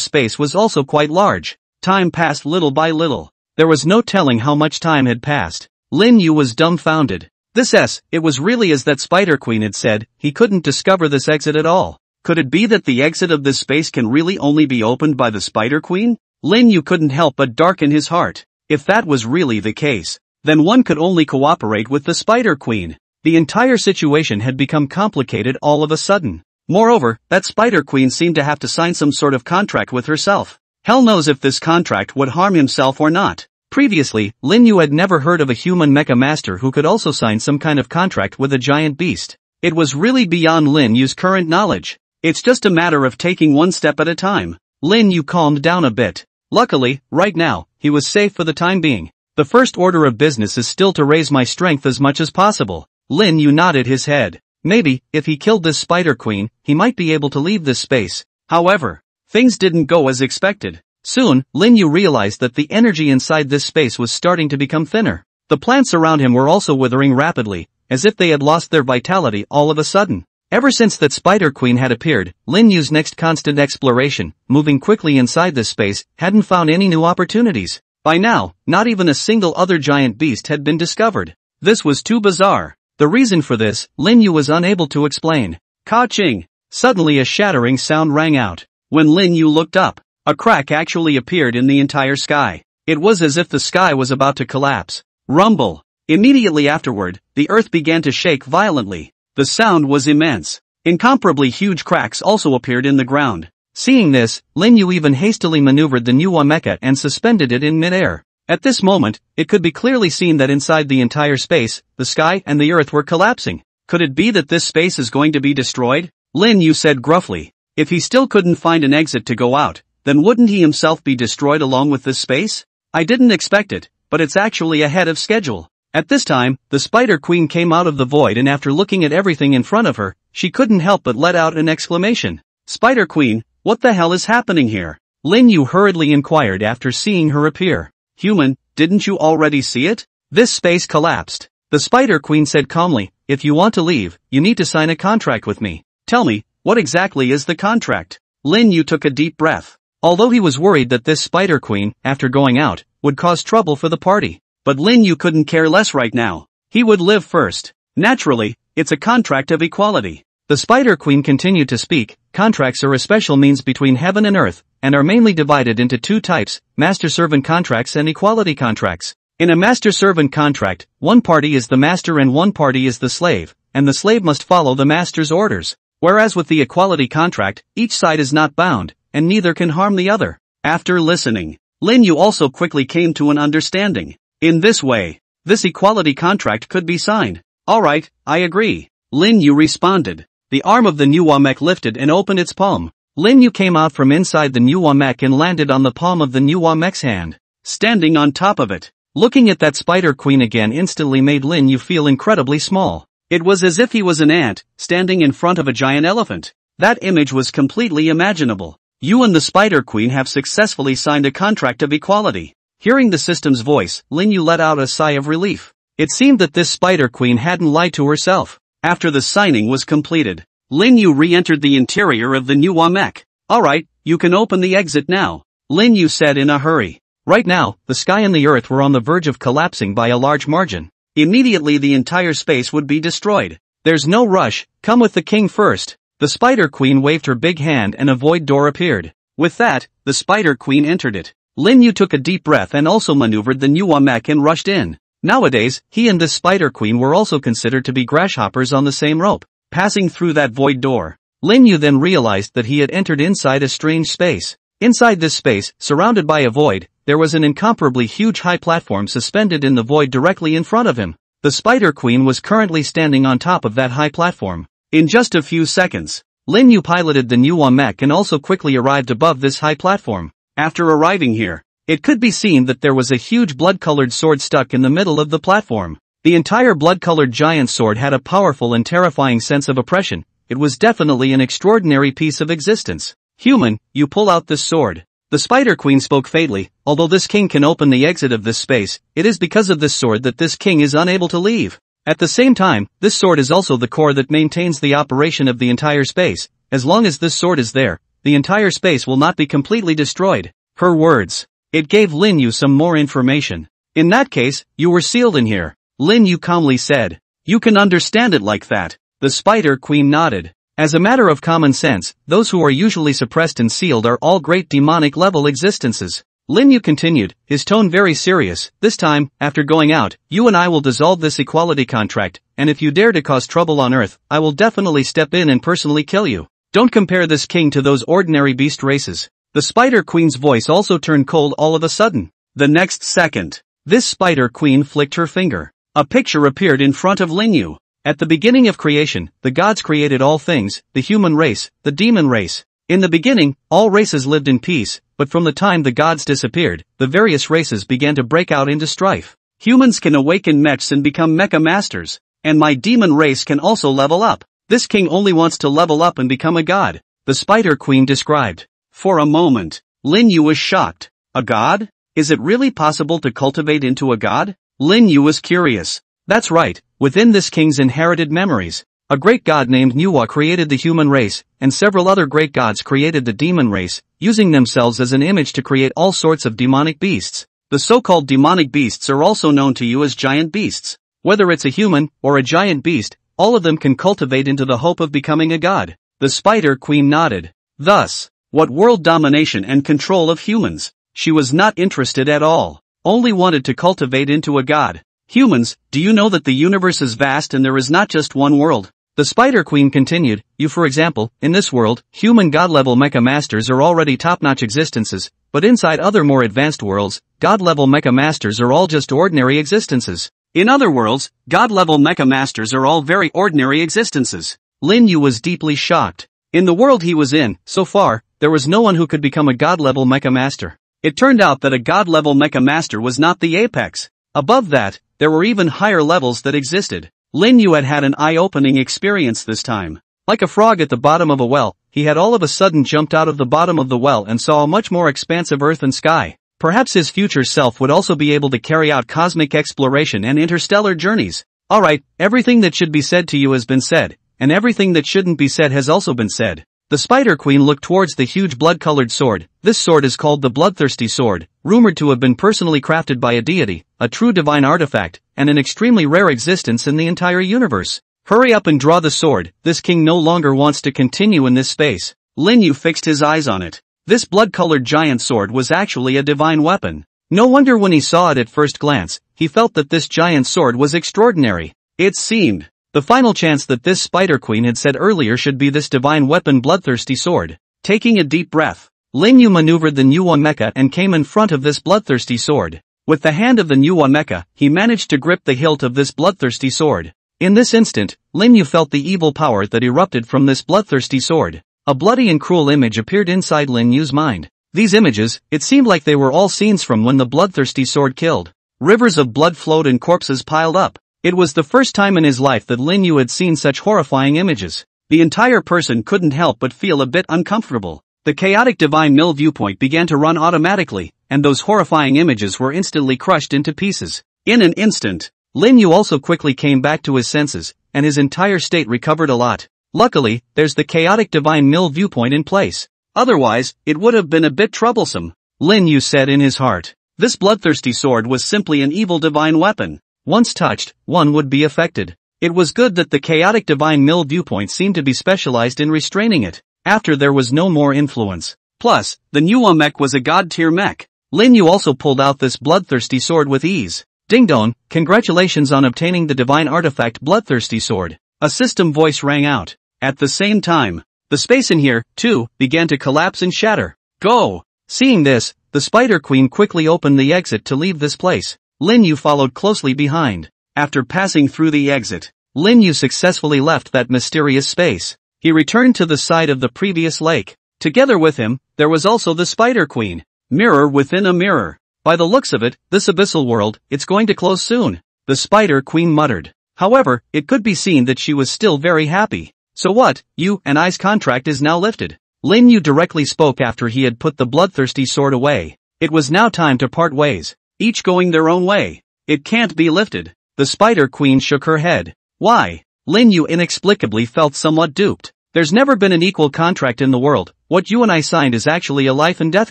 space was also quite large. Time passed little by little. There was no telling how much time had passed. Lin Yu was dumbfounded. It was really as that Spider Queen had said, he couldn't discover this exit at all. Could it be that the exit of this space can really only be opened by the Spider Queen? Lin Yu couldn't help but darken his heart. If that was really the case, then one could only cooperate with the Spider Queen. The entire situation had become complicated all of a sudden. Moreover, that Spider Queen seemed to have to sign some sort of contract with herself. Hell knows if this contract would harm himself or not. Previously, Lin Yu had never heard of a human mecha master who could also sign some kind of contract with a giant beast. It was really beyond Lin Yu's current knowledge. It's just a matter of taking one step at a time. Lin Yu calmed down a bit. Luckily, right now, he was safe for the time being. The first order of business is still to raise my strength as much as possible. Lin Yu nodded his head. Maybe, if he killed this Spider Queen, he might be able to leave this space. However, things didn't go as expected. Soon, Lin Yu realized that the energy inside this space was starting to become thinner. The plants around him were also withering rapidly, as if they had lost their vitality all of a sudden. Ever since that Spider Queen had appeared, Lin Yu's next constant exploration, moving quickly inside this space, hadn't found any new opportunities. By now, not even a single other giant beast had been discovered. This was too bizarre. The reason for this, Lin Yu was unable to explain. Ka-ching! Suddenly a shattering sound rang out. When Lin Yu looked up, a crack actually appeared in the entire sky. It was as if the sky was about to collapse. Rumble! Immediately afterward, the earth began to shake violently. The sound was immense. Incomparably huge cracks also appeared in the ground. Seeing this, Lin Yu even hastily maneuvered the manhwa mecha and suspended it in midair. At this moment, it could be clearly seen that inside the entire space, the sky and the earth were collapsing. Could it be that this space is going to be destroyed? Lin Yu said gruffly. If he still couldn't find an exit to go out, then wouldn't he himself be destroyed along with this space? I didn't expect it, but it's actually ahead of schedule. At this time, the Spider Queen came out of the void, and after looking at everything in front of her, she couldn't help but let out an exclamation. Spider Queen, what the hell is happening here? Lin Yu hurriedly inquired after seeing her appear. Human, didn't you already see it? This space collapsed. The Spider Queen said calmly, if you want to leave, you need to sign a contract with me. Tell me, what exactly is the contract? Lin Yu took a deep breath. Although he was worried that this Spider Queen, after going out, would cause trouble for the party. But Lin Yu couldn't care less right now. He would live first. Naturally, it's a contract of equality. The Spider Queen continued to speak. Contracts are a special means between heaven and earth, and are mainly divided into two types, master-servant contracts and equality contracts. In a master-servant contract, one party is the master and one party is the slave, and the slave must follow the master's orders. Whereas with the equality contract, each side is not bound, and neither can harm the other. After listening, Lin Yu also quickly came to an understanding. In this way, this equality contract could be signed. Alright, I agree. Lin Yu responded. The arm of the manhwa mech lifted and opened its palm. Lin Yu came out from inside the manhwa mech and landed on the palm of the manhwa mech's hand, standing on top of it. Looking at that Spider Queen again instantly made Lin Yu feel incredibly small. It was as if he was an ant, standing in front of a giant elephant. That image was completely imaginable. You and the Spider Queen have successfully signed a contract of equality. Hearing the system's voice, Lin Yu let out a sigh of relief. It seemed that this Spider Queen hadn't lied to herself. After the signing was completed, Lin Yu re-entered the interior of the manhwa mech. Alright, you can open the exit now, Lin Yu said in a hurry. Right now, the sky and the earth were on the verge of collapsing by a large margin. Immediately the entire space would be destroyed. There's no rush, come with the king first. The Spider Queen waved her big hand and a void door appeared. With that, the Spider Queen entered it. Lin Yu took a deep breath and also maneuvered the manhwa mech and rushed in. Nowadays, he and this Spider Queen were also considered to be grasshoppers on the same rope. Passing through that void door, Lin Yu then realized that he had entered inside a strange space. Inside this space, surrounded by a void, there was an incomparably huge high platform suspended in the void directly in front of him. The Spider Queen was currently standing on top of that high platform. In just a few seconds, Lin Yu piloted the manhwa mech and also quickly arrived above this high platform. After arriving here, it could be seen that there was a huge blood-colored sword stuck in the middle of the platform. The entire blood-colored giant sword had a powerful and terrifying sense of oppression. It was definitely an extraordinary piece of existence. Human, you pull out this sword. The Spider Queen spoke faintly. Although this king can open the exit of this space, it is because of this sword that this king is unable to leave. At the same time, this sword is also the core that maintains the operation of the entire space. As long as this sword is there, the entire space will not be completely destroyed. Her words. It gave Lin Yu some more information. In that case, you were sealed in here. Lin Yu calmly said. You can understand it like that. The Spider Queen nodded. As a matter of common sense, those who are usually suppressed and sealed are all great demonic level existences. Lin Yu continued, his tone very serious. This time, after going out, you and I will dissolve this equality contract, and if you dare to cause trouble on Earth, I will definitely step in and personally kill you. Don't compare this king to those ordinary beast races. The Spider Queen's voice also turned cold all of a sudden. The next second, this Spider Queen flicked her finger. A picture appeared in front of Lin Yu. At the beginning of creation, the gods created all things, the human race, the demon race. In the beginning, all races lived in peace, but from the time the gods disappeared, the various races began to break out into strife. Humans can awaken mechs and become mecha masters, and my demon race can also level up. This king only wants to level up and become a god, the Spider Queen described. For a moment, Lin Yu was shocked. A god? Is it really possible to cultivate into a god? Lin Yu was curious. That's right, within this king's inherited memories, a great god named manhwa created the human race, and several other great gods created the demon race, using themselves as an image to create all sorts of demonic beasts. The so-called demonic beasts are also known to you as giant beasts. Whether it's a human or a giant beast, all of them can cultivate into the hope of becoming a god. The Spider Queen nodded. Thus, what world domination and control of humans? She was not interested at all. Only wanted to cultivate into a god. Humans, do you know that the universe is vast and there is not just one world? The Spider Queen continued, you for example, in this world, human god-level mecha masters are already top-notch existences, but inside other more advanced worlds, god-level mecha masters are all just ordinary existences. In other worlds, god-level mecha masters are all very ordinary existences. Lin Yu was deeply shocked. In the world he was in, so far, there was no one who could become a god-level mecha master. It turned out that a god-level mecha master was not the apex. Above that, there were even higher levels that existed. Lin Yu had had an eye-opening experience this time. Like a frog at the bottom of a well, he had all of a sudden jumped out of the bottom of the well and saw a much more expansive earth and sky. Perhaps his future self would also be able to carry out cosmic exploration and interstellar journeys. Alright, everything that should be said to you has been said, and everything that shouldn't be said has also been said. The Spider Queen looked towards the huge blood-colored sword. This sword is called the Bloodthirsty Sword, rumored to have been personally crafted by a deity, a true divine artifact, and an extremely rare existence in the entire universe. Hurry up and draw the sword, this king no longer wants to continue in this space. Lin Yu fixed his eyes on it. This blood-colored giant sword was actually a divine weapon. No wonder when he saw it at first glance, he felt that this giant sword was extraordinary. It seemed. The final chance that this Spider Queen had said earlier should be this divine weapon Bloodthirsty Sword. Taking a deep breath, Lin Yu maneuvered the manhwa mecha and came in front of this Bloodthirsty Sword. With the hand of the manhwa mecha, he managed to grip the hilt of this Bloodthirsty Sword. In this instant, Lin Yu felt the evil power that erupted from this Bloodthirsty Sword. A bloody and cruel image appeared inside Lin Yu's mind. These images, it seemed like they were all scenes from when the Bloodthirsty Sword killed. Rivers of blood flowed and corpses piled up. It was the first time in his life that Lin Yu had seen such horrifying images. The entire person couldn't help but feel a bit uncomfortable. The chaotic divine mill viewpoint began to run automatically, and those horrifying images were instantly crushed into pieces. In an instant, Lin Yu also quickly came back to his senses, and his entire state recovered a lot. Luckily, there's the chaotic divine mill viewpoint in place. Otherwise, it would have been a bit troublesome. Lin Yu said in his heart. This bloodthirsty sword was simply an evil divine weapon. Once touched, one would be affected. It was good that the chaotic divine mill viewpoint seemed to be specialized in restraining it. After there was no more influence. Plus, the manhwa mech was a god-tier mech. Lin Yu also pulled out this bloodthirsty sword with ease. Ding dong, congratulations on obtaining the divine artifact Bloodthirsty Sword. A system voice rang out. At the same time, the space in here, too, began to collapse and shatter. Go! Seeing this, the Spider Queen quickly opened the exit to leave this place. Lin Yu followed closely behind. After passing through the exit, Lin Yu successfully left that mysterious space. He returned to the side of the previous lake. Together with him, there was also the Spider Queen. Mirror within a mirror. By the looks of it, this abyssal world, it's going to close soon. The Spider Queen muttered. However, it could be seen that she was still very happy. So what, you and I's contract is now lifted. Lin Yu directly spoke after he had put the bloodthirsty sword away. It was now time to part ways. Each going their own way. It can't be lifted. The Spider Queen shook her head. Why? Lin Yu inexplicably felt somewhat duped. There's never been an equal contract in the world. What you and I signed is actually a life and death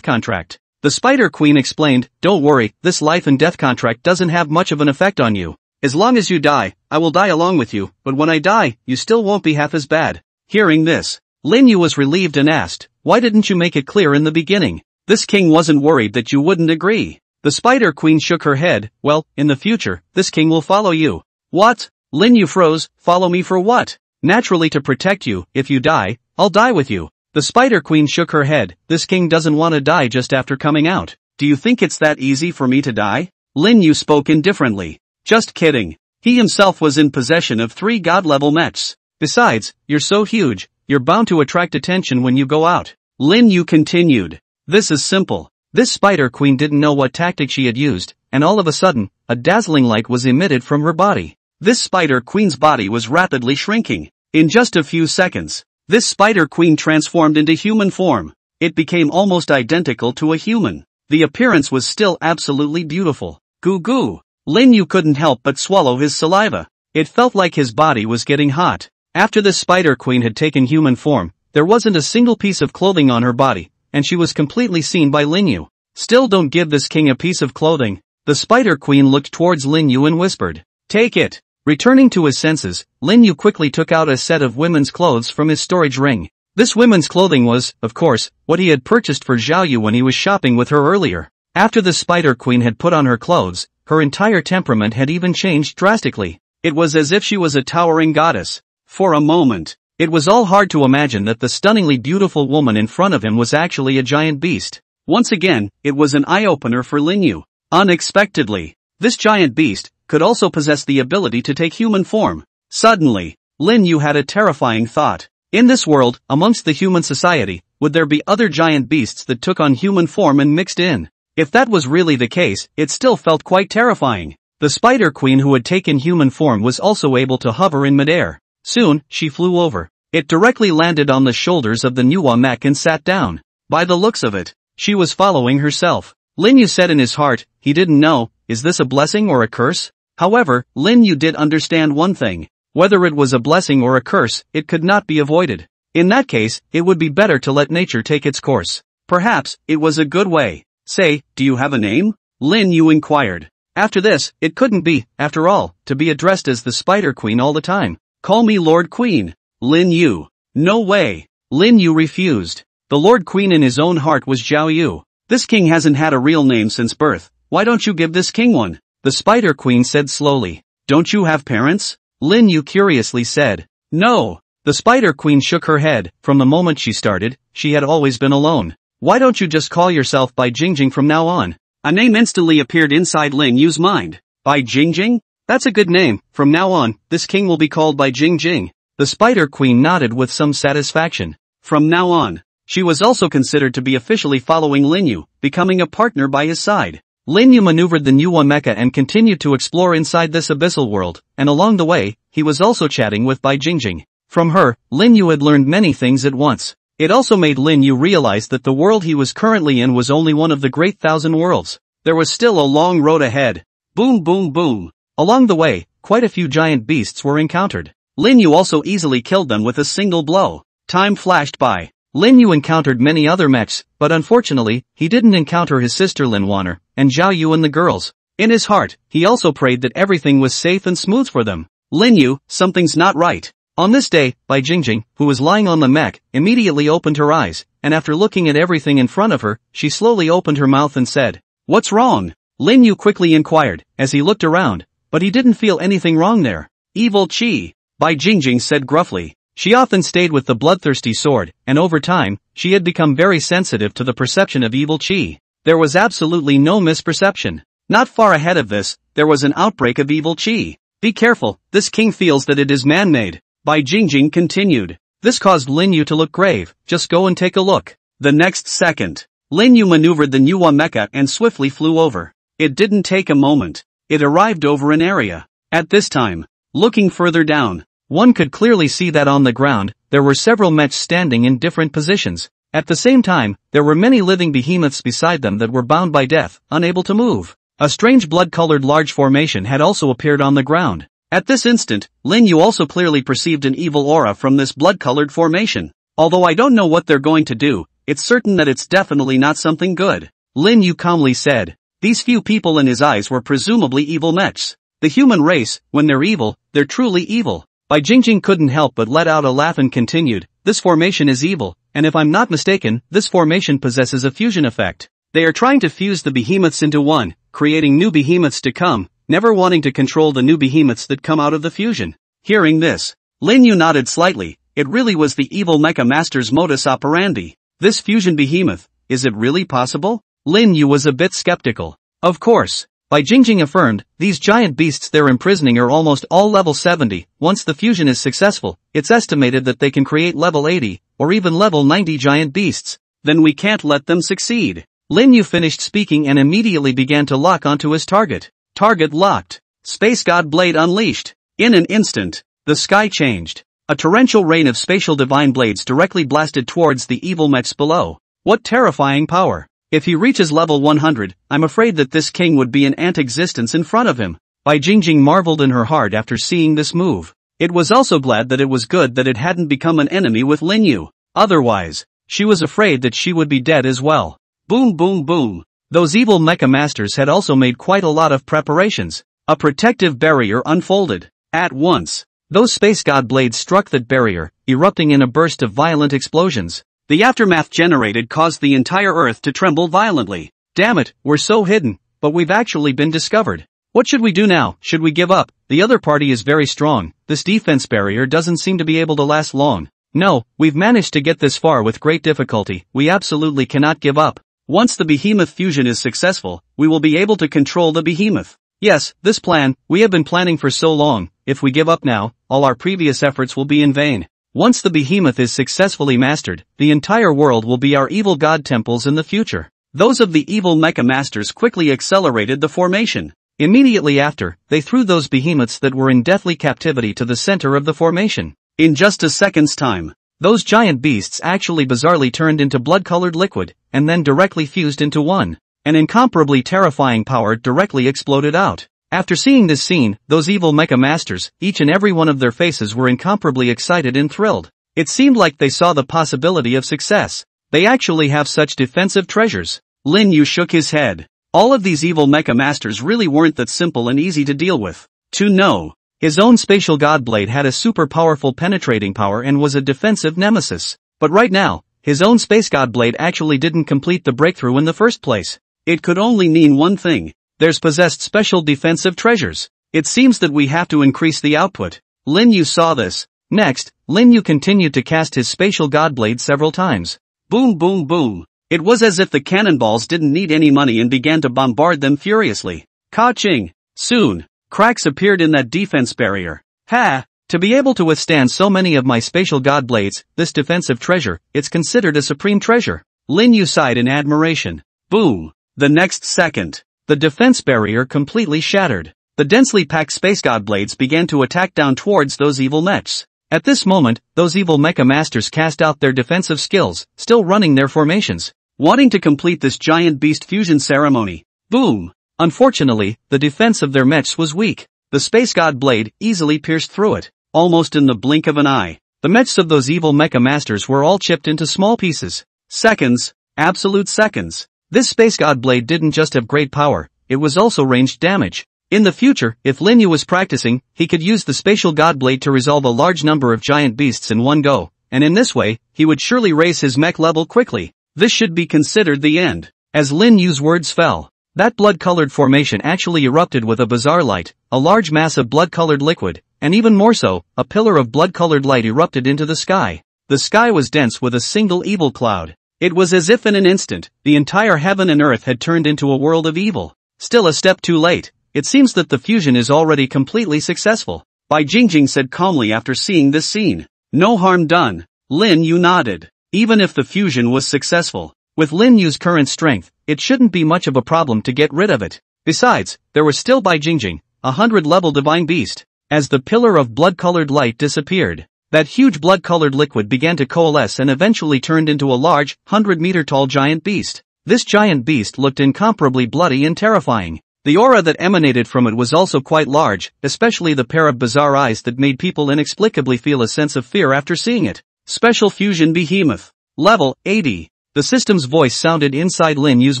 contract. The Spider Queen explained, don't worry, this life and death contract doesn't have much of an effect on you. As long as you die, I will die along with you, but when I die, you still won't be half as bad. Hearing this, Lin Yu was relieved and asked, why didn't you make it clear in the beginning? This king wasn't worried that you wouldn't agree. The Spider Queen shook her head, well, in the future, this king will follow you. What? Lin Yu froze, follow me for what? Naturally to protect you, if you die, I'll die with you. The Spider Queen shook her head, this king doesn't want to die just after coming out. Do you think it's that easy for me to die? Lin Yu spoke indifferently. Just kidding. He himself was in possession of 3 god-level mechs. Besides, you're so huge, you're bound to attract attention when you go out. Lin Yu continued. This is simple. This Spider Queen didn't know what tactic she had used, and all of a sudden, a dazzling light was emitted from her body. This Spider Queen's body was rapidly shrinking. In just a few seconds, this Spider Queen transformed into human form. It became almost identical to a human. The appearance was still absolutely beautiful. Goo goo. Lin Yu couldn't help but swallow his saliva. It felt like his body was getting hot. After the Spider Queen had taken human form, there wasn't a single piece of clothing on her body, and she was completely seen by Lin Yu. Still don't give this king a piece of clothing. The Spider Queen looked towards Lin Yu and whispered, take it. Returning to his senses, Lin Yu quickly took out a set of women's clothes from his storage ring. This women's clothing was, of course, what he had purchased for Zhao Yu when he was shopping with her earlier. After the Spider Queen had put on her clothes, her entire temperament had even changed drastically. It was as if she was a towering goddess. For a moment, it was all hard to imagine that the stunningly beautiful woman in front of him was actually a giant beast. Once again, it was an eye-opener for Lin Yu. Unexpectedly, this giant beast could also possess the ability to take human form. Suddenly, Lin Yu had a terrifying thought. In this world, amongst the human society, would there be other giant beasts that took on human form and mixed in? If that was really the case, it still felt quite terrifying. The Spider Queen who had taken human form was also able to hover in midair. Soon, she flew over. It directly landed on the shoulders of the manhwa mech and sat down. By the looks of it, she was following herself. Lin Yu said in his heart, he didn't know, is this a blessing or a curse? However, Lin Yu did understand one thing. Whether it was a blessing or a curse, it could not be avoided. In that case, it would be better to let nature take its course. Perhaps, it was a good way. Say, do you have a name? Lin Yu inquired. After this, it couldn't be, after all, to be addressed as the Spider Queen all the time. Call me Lord Queen. Lin Yu. No way. Lin Yu refused. The Lord Queen in his own heart was Zhao Yu. This king hasn't had a real name since birth. Why don't you give this king one? The Spider Queen said slowly. Don't you have parents? Lin Yu curiously said. No. The Spider Queen shook her head. From the moment she started, she had always been alone. Why don't you just call yourself Bai Jingjing from now on? A name instantly appeared inside Lin Yu's mind. Bai Jingjing? That's a good name. From now on, this king will be called Bai Jingjing. The Spider Queen nodded with some satisfaction. From now on, she was also considered to be officially following Lin Yu, becoming a partner by his side. Lin Yu maneuvered the manhwa mecha and continued to explore inside this abyssal world, and along the way, he was also chatting with Bai Jingjing. From her, Lin Yu had learned many things at once. It also made Lin Yu realize that the world he was currently in was only one of the great 1,000 worlds. There was still a long road ahead. Boom boom boom. Along the way, quite a few giant beasts were encountered. Lin Yu also easily killed them with a single blow. Time flashed by. Lin Yu encountered many other mechs, but unfortunately, he didn't encounter his sister Lin Wanner, and Zhao Yu and the girls. In his heart, he also prayed that everything was safe and smooth for them. Lin Yu, something's not right. On this day, Bai Jingjing, who was lying on the mech, immediately opened her eyes, and after looking at everything in front of her, she slowly opened her mouth and said, "What's wrong?" Lin Yu quickly inquired, as he looked around, but he didn't feel anything wrong there. "Evil Qi," Bai Jingjing said gruffly. She often stayed with the bloodthirsty sword, and over time, she had become very sensitive to the perception of evil Qi. There was absolutely no misperception. Not far ahead of this, there was an outbreak of evil Qi. "Be careful, this king feels that it is man-made," Bai Jingjing continued. This caused Lin Yu to look grave. "Just go and take a look." The next second, Lin Yu maneuvered the manhwa mecha and swiftly flew over. It didn't take a moment. It arrived over an area. At this time, looking further down, one could clearly see that on the ground, there were several mechs standing in different positions. At the same time, there were many living behemoths beside them that were bound by death, unable to move. A strange blood-colored large formation had also appeared on the ground. At this instant, Lin Yu also clearly perceived an evil aura from this blood-colored formation. Although I don't know what they're going to do, it's certain that it's definitely not something good. Lin Yu calmly said. These few people in his eyes were presumably evil mechs. The human race, when they're evil, they're truly evil. Bai Jingjing couldn't help but let out a laugh and continued, this formation is evil, and if I'm not mistaken, this formation possesses a fusion effect. They are trying to fuse the behemoths into one, creating new behemoths to come, never wanting to control the new behemoths that come out of the fusion. Hearing this, Lin Yu nodded slightly. It really was the evil mecha master's modus operandi. This fusion behemoth, is it really possible? Lin Yu was a bit skeptical. Of course. Bai Jingjing affirmed, these giant beasts they're imprisoning are almost all level 70, once the fusion is successful, it's estimated that they can create level 80, or even level 90 giant beasts. Then we can't let them succeed. Lin Yu finished speaking and immediately began to lock onto his target. Target locked. Space God Blade unleashed. In an instant, the sky changed. A torrential rain of spatial divine blades directly blasted towards the evil mechs below. What terrifying power. If he reaches level 100, I'm afraid that this king would be an ant-existence in front of him. Bai Jingjing marveled in her heart after seeing this move. It was also glad that it was good that it hadn't become an enemy with Lin Yu. Otherwise, she was afraid that she would be dead as well. Boom boom boom. Those evil mecha masters had also made quite a lot of preparations. A protective barrier unfolded. At once, those space god blades struck that barrier, erupting in a burst of violent explosions. The aftermath generated caused the entire earth to tremble violently. Damn it, we're so hidden, but we've actually been discovered. What should we do now? Should we give up? The other party is very strong. This defense barrier doesn't seem to be able to last long. No, we've managed to get this far with great difficulty. We absolutely cannot give up. Once the behemoth fusion is successful, we will be able to control the behemoth. Yes, this plan, we have been planning for so long. If we give up now, all our previous efforts will be in vain. Once the behemoth is successfully mastered, the entire world will be our evil god temples in the future. Those of the evil mecha masters quickly accelerated the formation. Immediately after, they threw those behemoths that were in deathly captivity to the center of the formation. In just a second's time, those giant beasts actually bizarrely turned into blood-colored liquid, and then directly fused into one. An incomparably terrifying power directly exploded out. After seeing this scene, those evil mecha masters, each and every one of their faces were incomparably excited and thrilled. It seemed like they saw the possibility of success. They actually have such defensive treasures. Lin Yu shook his head. All of these evil mecha masters really weren't that simple and easy to deal with. To know, his own spatial god blade had a super powerful penetrating power and was a defensive nemesis. But right now, his own space god blade actually didn't complete the breakthrough in the first place. It could only mean one thing. There's possessed special defensive treasures. It seems that we have to increase the output. Lin Yu saw this. Next, Lin Yu continued to cast his spatial god blade several times. Boom boom boom. It was as if the cannonballs didn't need any money and began to bombard them furiously. Ka-ching. Soon, cracks appeared in that defense barrier. Ha! To be able to withstand so many of my spatial god blades, this defensive treasure, it's considered a supreme treasure. Lin Yu sighed in admiration. Boom. The next second, the defense barrier completely shattered. The densely packed space god blades began to attack down towards those evil mechs. At this moment, those evil mecha masters cast out their defensive skills, still running their formations, wanting to complete this giant beast fusion ceremony. Boom! Unfortunately, the defense of their mechs was weak. The space god blade easily pierced through it, almost in the blink of an eye. The mechs of those evil mecha masters were all chipped into small pieces. Seconds. Absolute seconds. This space god blade didn't just have great power, it was also ranged damage. In the future, if Lin Yu was practicing, he could use the spatial god blade to resolve a large number of giant beasts in one go, and in this way, he would surely raise his mech level quickly. This should be considered the end. As Lin Yu's words fell, that blood-colored formation actually erupted with a bizarre light, a large mass of blood-colored liquid, and even more so, a pillar of blood-colored light erupted into the sky. The sky was dense with a single evil cloud. It was as if in an instant, the entire heaven and earth had turned into a world of evil. Still a step too late. It seems that the fusion is already completely successful. Bai Jingjing said calmly after seeing this scene. No harm done. Lin Yu nodded. Even if the fusion was successful, with Lin Yu's current strength, it shouldn't be much of a problem to get rid of it. Besides, there was still Bai Jingjing, 100-level divine beast. As the pillar of blood-colored light disappeared, that huge blood-colored liquid began to coalesce and eventually turned into a large, 100-meter-tall giant beast. This giant beast looked incomparably bloody and terrifying. The aura that emanated from it was also quite large, especially the pair of bizarre eyes that made people inexplicably feel a sense of fear after seeing it. Special Fusion Behemoth. Level 80. The system's voice sounded inside Lin Yu's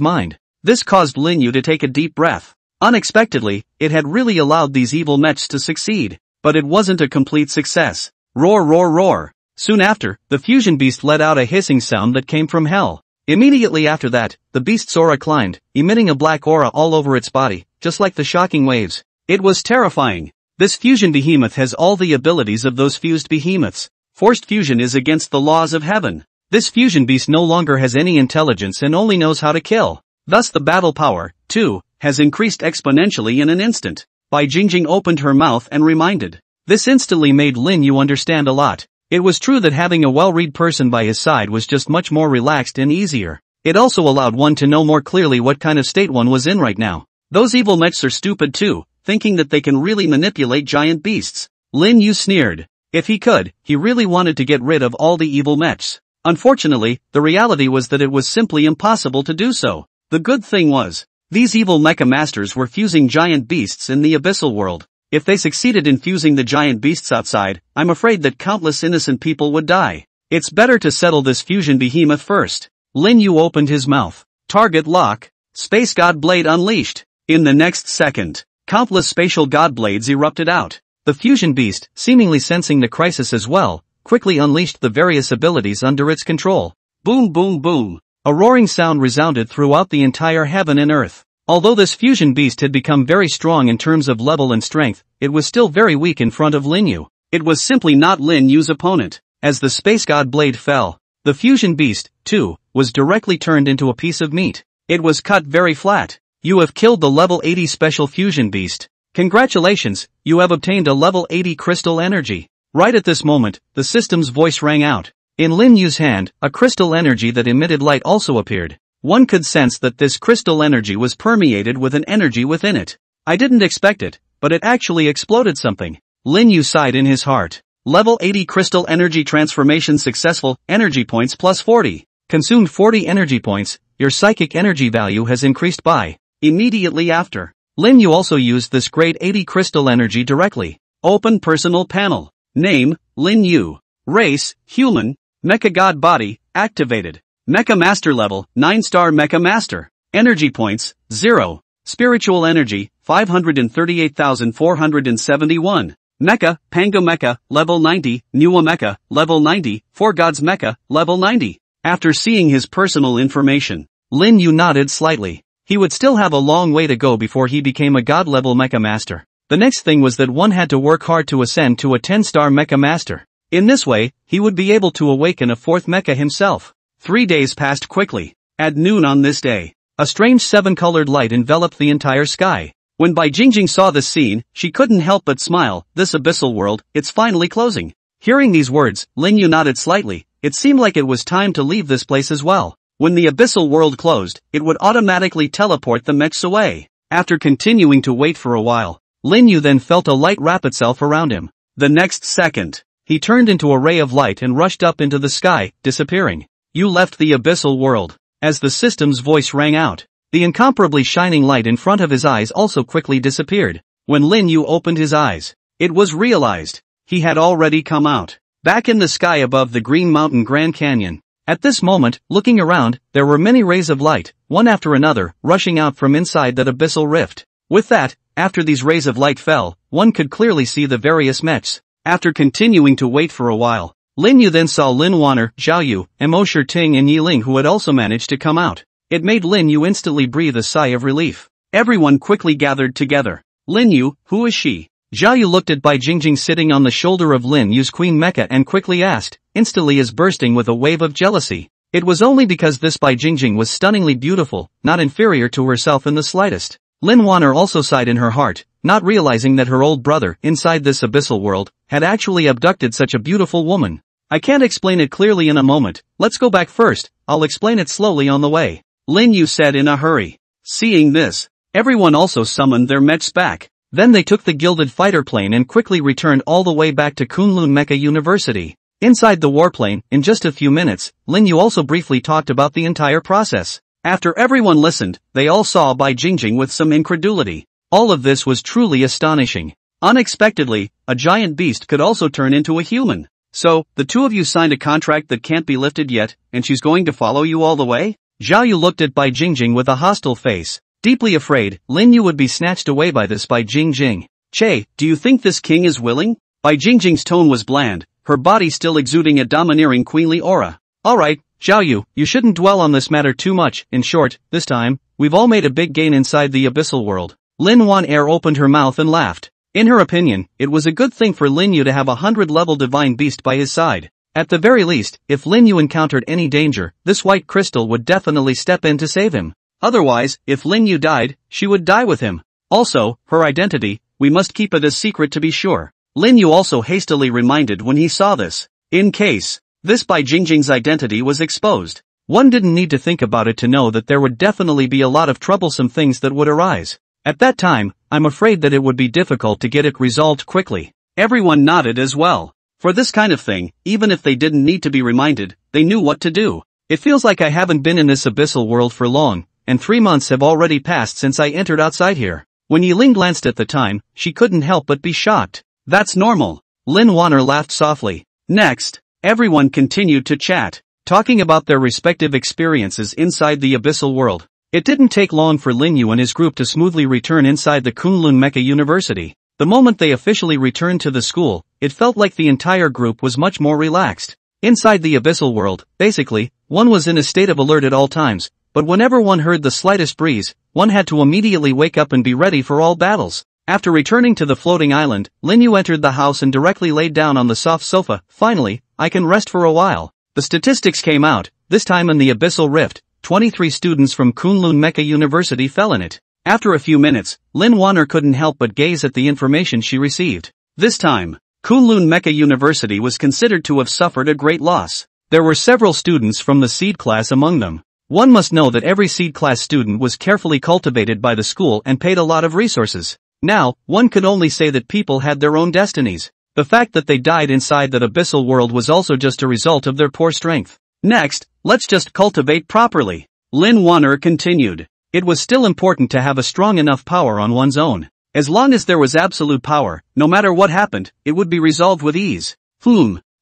mind. This caused Lin Yu to take a deep breath. Unexpectedly, it had really allowed these evil mechs to succeed. But it wasn't a complete success. Roar roar roar. Soon after, the fusion beast let out a hissing sound that came from hell. Immediately after that, the beast's aura climbed, emitting a black aura all over its body, just like the shocking waves. It was terrifying. This fusion behemoth has all the abilities of those fused behemoths. Forced fusion is against the laws of heaven. This fusion beast no longer has any intelligence and only knows how to kill. Thus the battle power, too, has increased exponentially in an instant. Bai Jingjing opened her mouth and reminded. This instantly made Lin Yu understand a lot. It was true that having a well-read person by his side was just much more relaxed and easier. It also allowed one to know more clearly what kind of state one was in right now. Those evil mechs are stupid too, thinking that they can really manipulate giant beasts. Lin Yu sneered. If he could, he really wanted to get rid of all the evil mechs. Unfortunately, the reality was that it was simply impossible to do so. The good thing was, these evil mecha masters were fusing giant beasts in the abyssal world. If they succeeded in fusing the giant beasts outside, I'm afraid that countless innocent people would die. It's better to settle this fusion behemoth first. Lin Yu opened his mouth. Target lock. Space God Blade unleashed. In the next second, countless spatial god blades erupted out. The fusion beast, seemingly sensing the crisis as well, quickly unleashed the various abilities under its control. Boom boom boom. A roaring sound resounded throughout the entire heaven and earth. Although this fusion beast had become very strong in terms of level and strength, it was still very weak in front of Lin Yu. It was simply not Lin Yu's opponent. As the space god blade fell, the fusion beast, too, was directly turned into a piece of meat. It was cut very flat. You have killed the level 80 special fusion beast. Congratulations, you have obtained a level 80 crystal energy. Right at this moment, the system's voice rang out. In Lin Yu's hand, a crystal energy that emitted light also appeared. One could sense that this crystal energy was permeated with an energy within it. I didn't expect it, but it actually exploded something. Lin Yu sighed in his heart. Level 80 crystal energy transformation successful, energy points plus 40. Consumed 40 energy points, your psychic energy value has increased by. Immediately after, Lin Yu also used this grade 80 crystal energy directly. Open personal panel. Name, Lin Yu. Race, human. Mecha God body, activated. Mecha Master level, 9-star Mecha Master. Energy points, 0. Spiritual energy, 538,471. Mecha, Pango Mecha, level 90, Nuwa Mecha, level 90, Four Gods Mecha, level 90. After seeing his personal information, Lin Yu nodded slightly. He would still have a long way to go before he became a God-level Mecha Master. The next thing was that one had to work hard to ascend to a 10-star Mecha Master. In this way, he would be able to awaken a 4th Mecha himself. 3 days passed quickly. At noon on this day, a strange 7-colored light enveloped the entire sky. When Bai Jingjing saw this scene, she couldn't help but smile. This abyssal world, it's finally closing. Hearing these words, Lin Yu nodded slightly. It seemed like it was time to leave this place as well. When the abyssal world closed, it would automatically teleport the mechs away. After continuing to wait for a while, Lin Yu then felt a light wrap itself around him. The next second, he turned into a ray of light and rushed up into the sky, disappearing. You left the abyssal world. As the system's voice rang out, the incomparably shining light in front of his eyes also quickly disappeared. When Lin Yu opened his eyes, it was realized. He had already come out. Back in the sky above the Green Mountain Grand Canyon. At this moment, looking around, there were many rays of light, one after another, rushing out from inside that abyssal rift. With that, after these rays of light fell, one could clearly see the various mechs. After continuing to wait for a while, Lin Yu then saw Lin Wanner, Zhao Yu, Mo Ting and Yi Ling who had also managed to come out. It made Lin Yu instantly breathe a sigh of relief. Everyone quickly gathered together. Lin Yu, who is she? Zhao Yu looked at Bai Jingjing sitting on the shoulder of Lin Yu's Queen Mecha and quickly asked, instantly as bursting with a wave of jealousy. It was only because this Bai Jingjing was stunningly beautiful, not inferior to herself in the slightest. Lin Wanner also sighed in her heart, not realizing that her old brother, inside this abyssal world, had actually abducted such a beautiful woman. I can't explain it clearly in a moment, let's go back first, I'll explain it slowly on the way. Lin Yu said in a hurry. Seeing this, everyone also summoned their mechs back. Then they took the gilded fighter plane and quickly returned all the way back to Kunlun Mecha University. Inside the warplane, in just a few minutes, Lin Yu also briefly talked about the entire process. After everyone listened, they all saw Bai Jingjing with some incredulity. All of this was truly astonishing. Unexpectedly, a giant beast could also turn into a human. So, the two of you signed a contract that can't be lifted yet, and she's going to follow you all the way? Zhao Yu looked at Bai Jingjing with a hostile face. Deeply afraid, Lin Yu would be snatched away by this Bai Jingjing. Che, do you think this king is willing? Bai Jingjing's tone was bland, her body still exuding a domineering queenly aura. Alright, Zhao Yu, you shouldn't dwell on this matter too much. In short, this time, we've all made a big gain inside the abyssal world. Lin Wan Air opened her mouth and laughed. In her opinion, it was a good thing for Lin Yu to have a 100-level divine beast by his side. At the very least, if Lin Yu encountered any danger, this white crystal would definitely step in to save him. Otherwise, if Lin Yu died, she would die with him. Also, her identity, we must keep it a secret to be sure. Lin Yu also hastily reminded when he saw this. In case this Bai Jingjing's identity was exposed, one didn't need to think about it to know that there would definitely be a lot of troublesome things that would arise. At that time, I'm afraid that it would be difficult to get it resolved quickly. Everyone nodded as well. For this kind of thing, even if they didn't need to be reminded, they knew what to do. It feels like I haven't been in this abyssal world for long, and 3 months have already passed since I entered outside here. When Yiling glanced at the time, she couldn't help but be shocked. That's normal. Lin Wanner laughed softly. Next, everyone continued to chat, talking about their respective experiences inside the abyssal world. It didn't take long for Lin Yu and his group to smoothly return inside the Kunlun Mecha University. The moment they officially returned to the school, it felt like the entire group was much more relaxed. Inside the abyssal world, basically, one was in a state of alert at all times, but whenever one heard the slightest breeze, one had to immediately wake up and be ready for all battles. After returning to the floating island, Lin Yu entered the house and directly laid down on the soft sofa. Finally, I can rest for a while. The statistics came out, this time in the abyssal rift. 23 students from Kunlun Mecha University fell in it. After a few minutes, Lin Wanner couldn't help but gaze at the information she received. This time, Kunlun Mecha University was considered to have suffered a great loss. There were several students from the seed class among them. One must know that every seed class student was carefully cultivated by the school and paid a lot of resources. Now, one could only say that people had their own destinies. The fact that they died inside that abyssal world was also just a result of their poor strength. Next, let's just cultivate properly. Lin Wanner continued. It was still important to have a strong enough power on one's own. As long as there was absolute power, no matter what happened, it would be resolved with ease.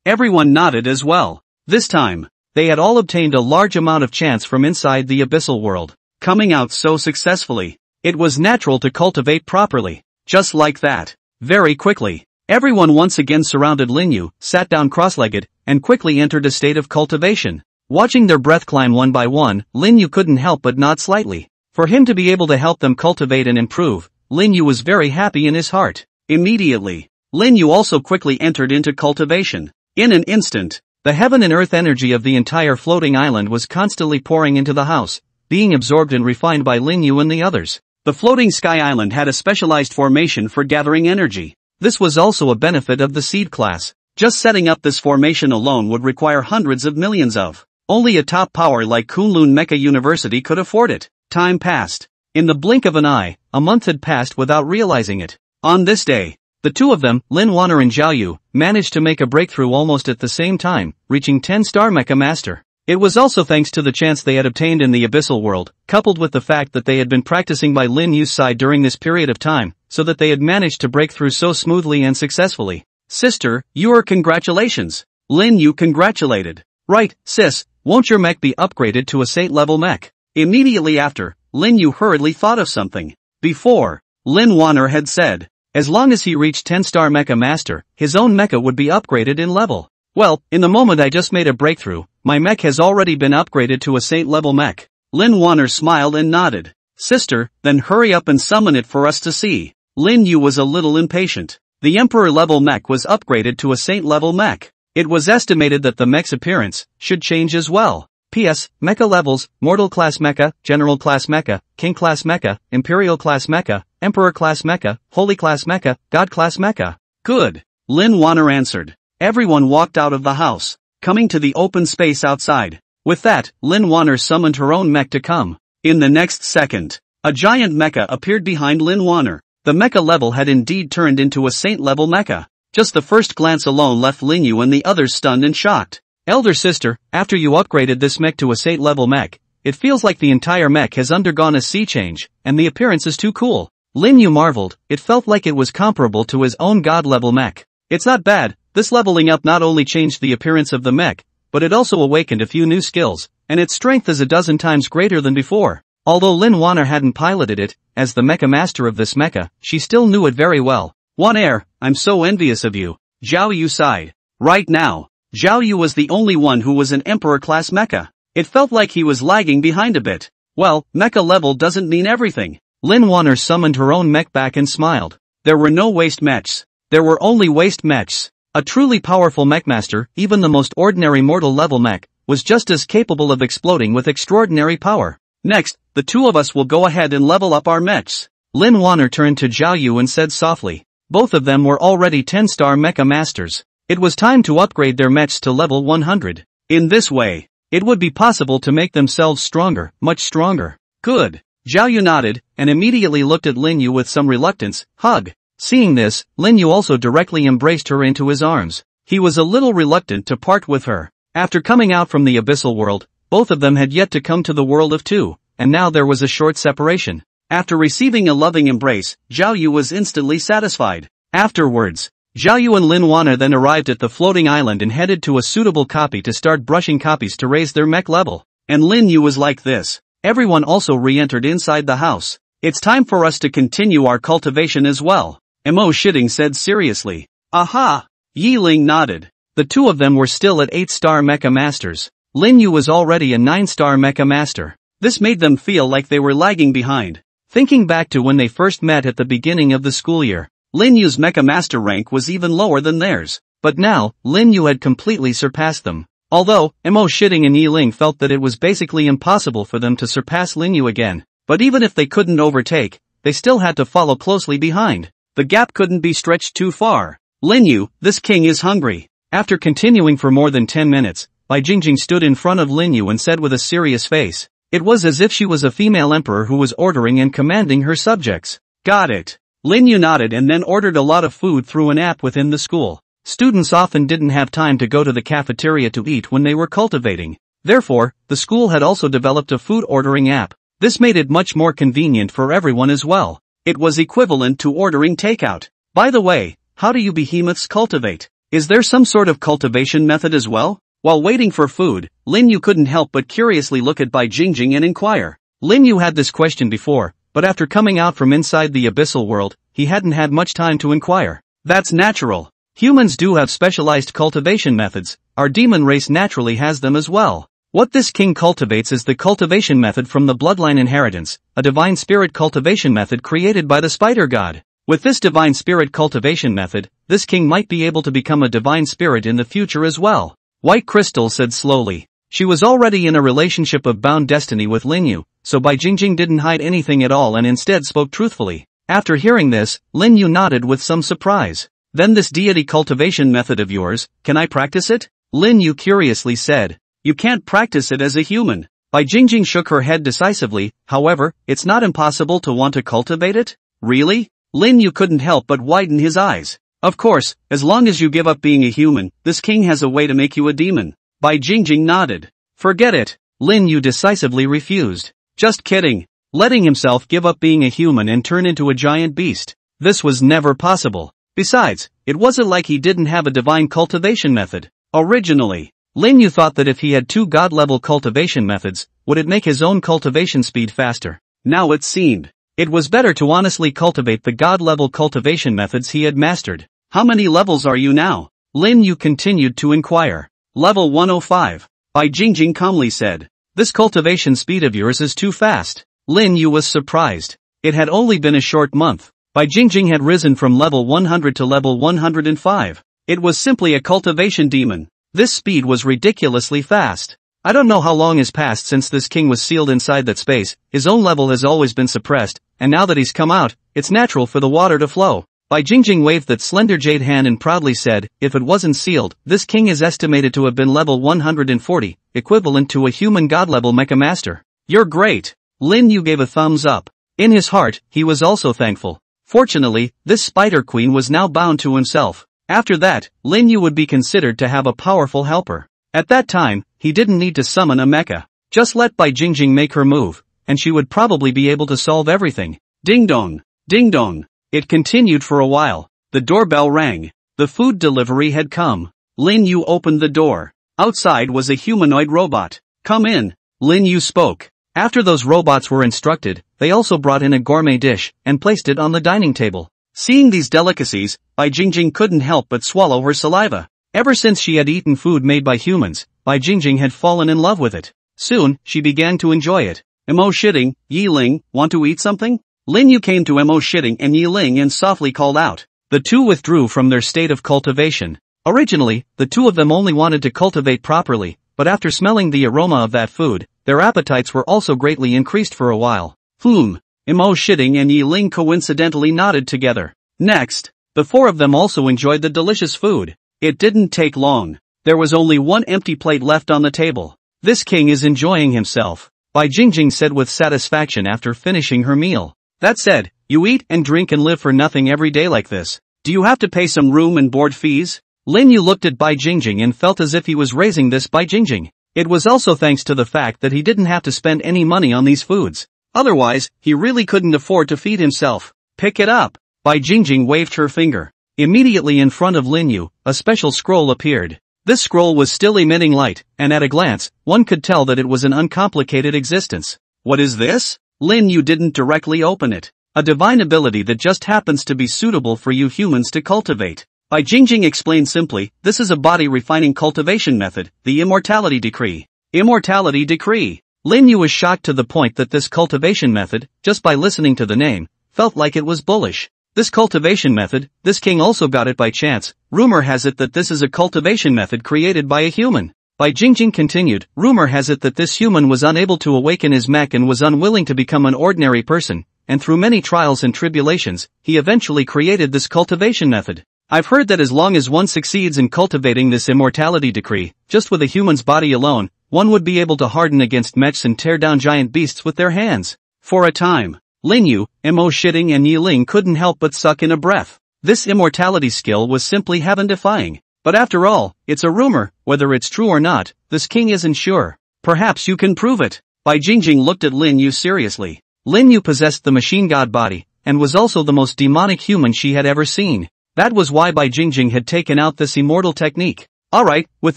Everyone nodded as well. This time, they had all obtained a large amount of chance from inside the abyssal world, coming out so successfully. It was natural to cultivate properly. Just like that. Very quickly. Everyone once again surrounded Lin Yu, sat down cross-legged, and quickly entered a state of cultivation. Watching their breath climb one by one, Lin Yu couldn't help but nod slightly. For him to be able to help them cultivate and improve, Lin Yu was very happy in his heart. Immediately, Lin Yu also quickly entered into cultivation. In an instant, the heaven and earth energy of the entire floating island was constantly pouring into the house, being absorbed and refined by Lin Yu and the others. The floating sky island had a specialized formation for gathering energy. This was also a benefit of the seed class. Just setting up this formation alone would require hundreds of millions of. Only a top power like Kunlun Mecha University could afford it. Time passed. In the blink of an eye, a month had passed without realizing it. On this day, the two of them, Lin Wanner and Zhao Yu, managed to make a breakthrough almost at the same time, reaching 10-star Mecha Master. It was also thanks to the chance they had obtained in the abyssal world, coupled with the fact that they had been practicing by Lin Yu's side during this period of time, so that they had managed to break through so smoothly and successfully. Sister, congratulations. Lin Yu congratulated. Right, sis, won't your mech be upgraded to a Saint-level mech? Immediately after, Lin Yu hurriedly thought of something. Before, Lin Wanner had said, as long as he reached 10-star Mecha Master, his own mecha would be upgraded in level. Well, in the moment I just made a breakthrough, my mech has already been upgraded to a Saint-level mech. Lin Wanner smiled and nodded. Sister, then hurry up and summon it for us to see. Lin Yu was a little impatient. The Emperor-level mech was upgraded to a Saint-level mech. It was estimated that the mech's appearance should change as well. P.S. Mecha levels, Mortal Class Mecha, General Class Mecha, King Class Mecha, Imperial Class Mecha, Emperor Class Mecha, Holy Class Mecha, God Class Mecha. Good. Lin Wanner answered. Everyone walked out of the house, coming to the open space outside. With that, Lin Wanner summoned her own mech to come. In the next second, a giant mecha appeared behind Lin Wanner. The mecha level had indeed turned into a saint-level mecha. Just the first glance alone left Lin Yu and the others stunned and shocked. Elder sister, after you upgraded this mech to a saint-level mech, it feels like the entire mech has undergone a sea change, and the appearance is too cool. Lin Yu marveled, it felt like it was comparable to his own god-level mech. It's not bad, this leveling up not only changed the appearance of the mech, but it also awakened a few new skills, and its strength is a dozen times greater than before. Although Lin Wanner hadn't piloted it, as the mecha master of this mecha, she still knew it very well. Wanner, I'm so envious of you. Zhao Yu sighed. Right now, Zhao Yu was the only one who was an emperor-class mecha. It felt like he was lagging behind a bit. Well, mecha level doesn't mean everything. Lin Wanner summoned her own mech back and smiled. There were no waste mechs. There were only waste mechs. A truly powerful mechmaster, even the most ordinary mortal level mech, was just as capable of exploding with extraordinary power. Next, the two of us will go ahead and level up our mechs. Lin Wanner turned to Zhao Yu and said softly. Both of them were already 10-star mecha masters. It was time to upgrade their mechs to level 100. In this way, it would be possible to make themselves stronger, much stronger. Good. Zhao Yu nodded, and immediately looked at Lin Yu with some reluctance. Hug. Seeing this, Lin Yu also directly embraced her into his arms. He was a little reluctant to part with her. After coming out from the abyssal world, both of them had yet to come to the world of two, and now there was a short separation. After receiving a loving embrace, Zhao Yu was instantly satisfied. Afterwards, Zhao Yu and Lin Wanner then arrived at the floating island and headed to a suitable copy to start brushing copies to raise their mech level. And Lin Yu was like this. Everyone also re-entered inside the house. It's time for us to continue our cultivation as well. Mo Shitting said seriously. Aha! Yi Ling nodded. The two of them were still at 8-star mecha masters. Lin Yu was already a 9-star mecha master. This made them feel like they were lagging behind. Thinking back to when they first met at the beginning of the school year, Lin Yu's mecha master rank was even lower than theirs. But now, Lin Yu had completely surpassed them. Although, Mo Shitting and Yi Ling felt that it was basically impossible for them to surpass Lin Yu again. But even if they couldn't overtake, they still had to follow closely behind. The gap couldn't be stretched too far. Lin Yu, this king is hungry. After continuing for more than 10 minutes, Bai Jingjing stood in front of Lin Yu and said with a serious face. It was as if she was a female emperor who was ordering and commanding her subjects. Got it. Lin Yu nodded and then ordered a lot of food through an app within the school. Students often didn't have time to go to the cafeteria to eat when they were cultivating. Therefore, the school had also developed a food ordering app. This made it much more convenient for everyone as well. It was equivalent to ordering takeout. By the way, how do you behemoths cultivate? Is there some sort of cultivation method as well? While waiting for food, Lin Yu couldn't help but curiously look at Bai Jingjing and inquire. Lin Yu had this question before, but after coming out from inside the abyssal world, he hadn't had much time to inquire. That's natural. Humans do have specialized cultivation methods, our demon race naturally has them as well. What this king cultivates is the cultivation method from the bloodline inheritance, a divine spirit cultivation method created by the spider god. With this divine spirit cultivation method, this king might be able to become a divine spirit in the future as well. White Crystal said slowly. She was already in a relationship of bound destiny with Lin Yu, so Bai Jingjing didn't hide anything at all and instead spoke truthfully. After hearing this, Lin Yu nodded with some surprise. Then this deity cultivation method of yours, can I practice it? Lin Yu curiously said. You can't practice it as a human. Bai Jingjing shook her head decisively, however, it's not impossible to want to cultivate it? Really? Lin Yu couldn't help but widen his eyes. Of course, as long as you give up being a human, this king has a way to make you a demon. Bai Jingjing nodded. Forget it. Lin Yu decisively refused. Just kidding. Letting himself give up being a human and turn into a giant beast. This was never possible. Besides, it wasn't like he didn't have a divine cultivation method. Originally, Lin Yu thought that if he had two god-level cultivation methods, would it make his own cultivation speed faster? Now it seemed. It was better to honestly cultivate the god-level cultivation methods he had mastered. How many levels are you now? Lin Yu continued to inquire. Level 105. Bai Jingjing calmly said. This cultivation speed of yours is too fast. Lin Yu was surprised. It had only been a short month. Bai Jingjing had risen from level 100 to level 105. It was simply a cultivation demon. This speed was ridiculously fast. I don't know how long has passed since this king was sealed inside that space, his own level has always been suppressed, and now that he's come out, it's natural for the water to flow. Bai Jingjing waved that slender jade hand and proudly said, if it wasn't sealed, this king is estimated to have been level 140, equivalent to a human god-level mecha master. You're great. Lin Yu gave a thumbs up. In his heart, he was also thankful. Fortunately, this spider queen was now bound to himself. After that, Lin Yu would be considered to have a powerful helper. At that time, he didn't need to summon a mecha. Just let Bai Jingjing make her move, and she would probably be able to solve everything. Ding dong. Ding dong. It continued for a while. The doorbell rang. The food delivery had come. Lin Yu opened the door. Outside was a humanoid robot. Come in. Lin Yu spoke. After those robots were instructed, they also brought in a gourmet dish and placed it on the dining table. Seeing these delicacies, Bai Jingjing couldn't help but swallow her saliva. Ever since she had eaten food made by humans, Bai Jingjing had fallen in love with it. Soon, she began to enjoy it. Mo Shitting, Yi Ling, want to eat something? Lin Yu came to Mo Shitting and Yi Ling and softly called out. The two withdrew from their state of cultivation. Originally, the two of them only wanted to cultivate properly, but after smelling the aroma of that food, their appetites were also greatly increased for a while. Mo Shitting and Yi Ling coincidentally nodded together. Next, the four of them also enjoyed the delicious food. It didn't take long. There was only one empty plate left on the table. This king is enjoying himself, Bai Jingjing said with satisfaction after finishing her meal. That said, you eat and drink and live for nothing every day like this. Do you have to pay some room and board fees? Lin Yu looked at Bai Jingjing and felt as if he was raising this Bai Jingjing. It was also thanks to the fact that he didn't have to spend any money on these foods. Otherwise, he really couldn't afford to feed himself. Pick it up. Bai Jingjing waved her finger. Immediately in front of Lin Yu, a special scroll appeared. This scroll was still emitting light, and at a glance, one could tell that it was an uncomplicated existence. What is this? Lin Yu didn't directly open it. A divine ability that just happens to be suitable for you humans to cultivate. Bai Jingjing explained simply, this is a body refining cultivation method, the Immortality Decree. Immortality Decree. Lin Yu was shocked to the point that this cultivation method, just by listening to the name, felt like it was bullish. This cultivation method, this king also got it by chance. Rumor has it that this is a cultivation method created by a human. Bai Jingjing continued, rumor has it that this human was unable to awaken his mech and was unwilling to become an ordinary person, and through many trials and tribulations, he eventually created this cultivation method. I've heard that as long as one succeeds in cultivating this immortality decree, just with a human's body alone, one would be able to harden against mechs and tear down giant beasts with their hands. For a time, Lin Yu, Mo Shitting and Yi Ling couldn't help but suck in a breath. This immortality skill was simply heaven-defying. But after all, it's a rumor, whether it's true or not, this king isn't sure. Perhaps you can prove it. Bai Jingjing looked at Lin Yu seriously. Lin Yu possessed the machine god body, and was also the most demonic human she had ever seen. That was why Bai Jingjing had taken out this immortal technique. Alright, with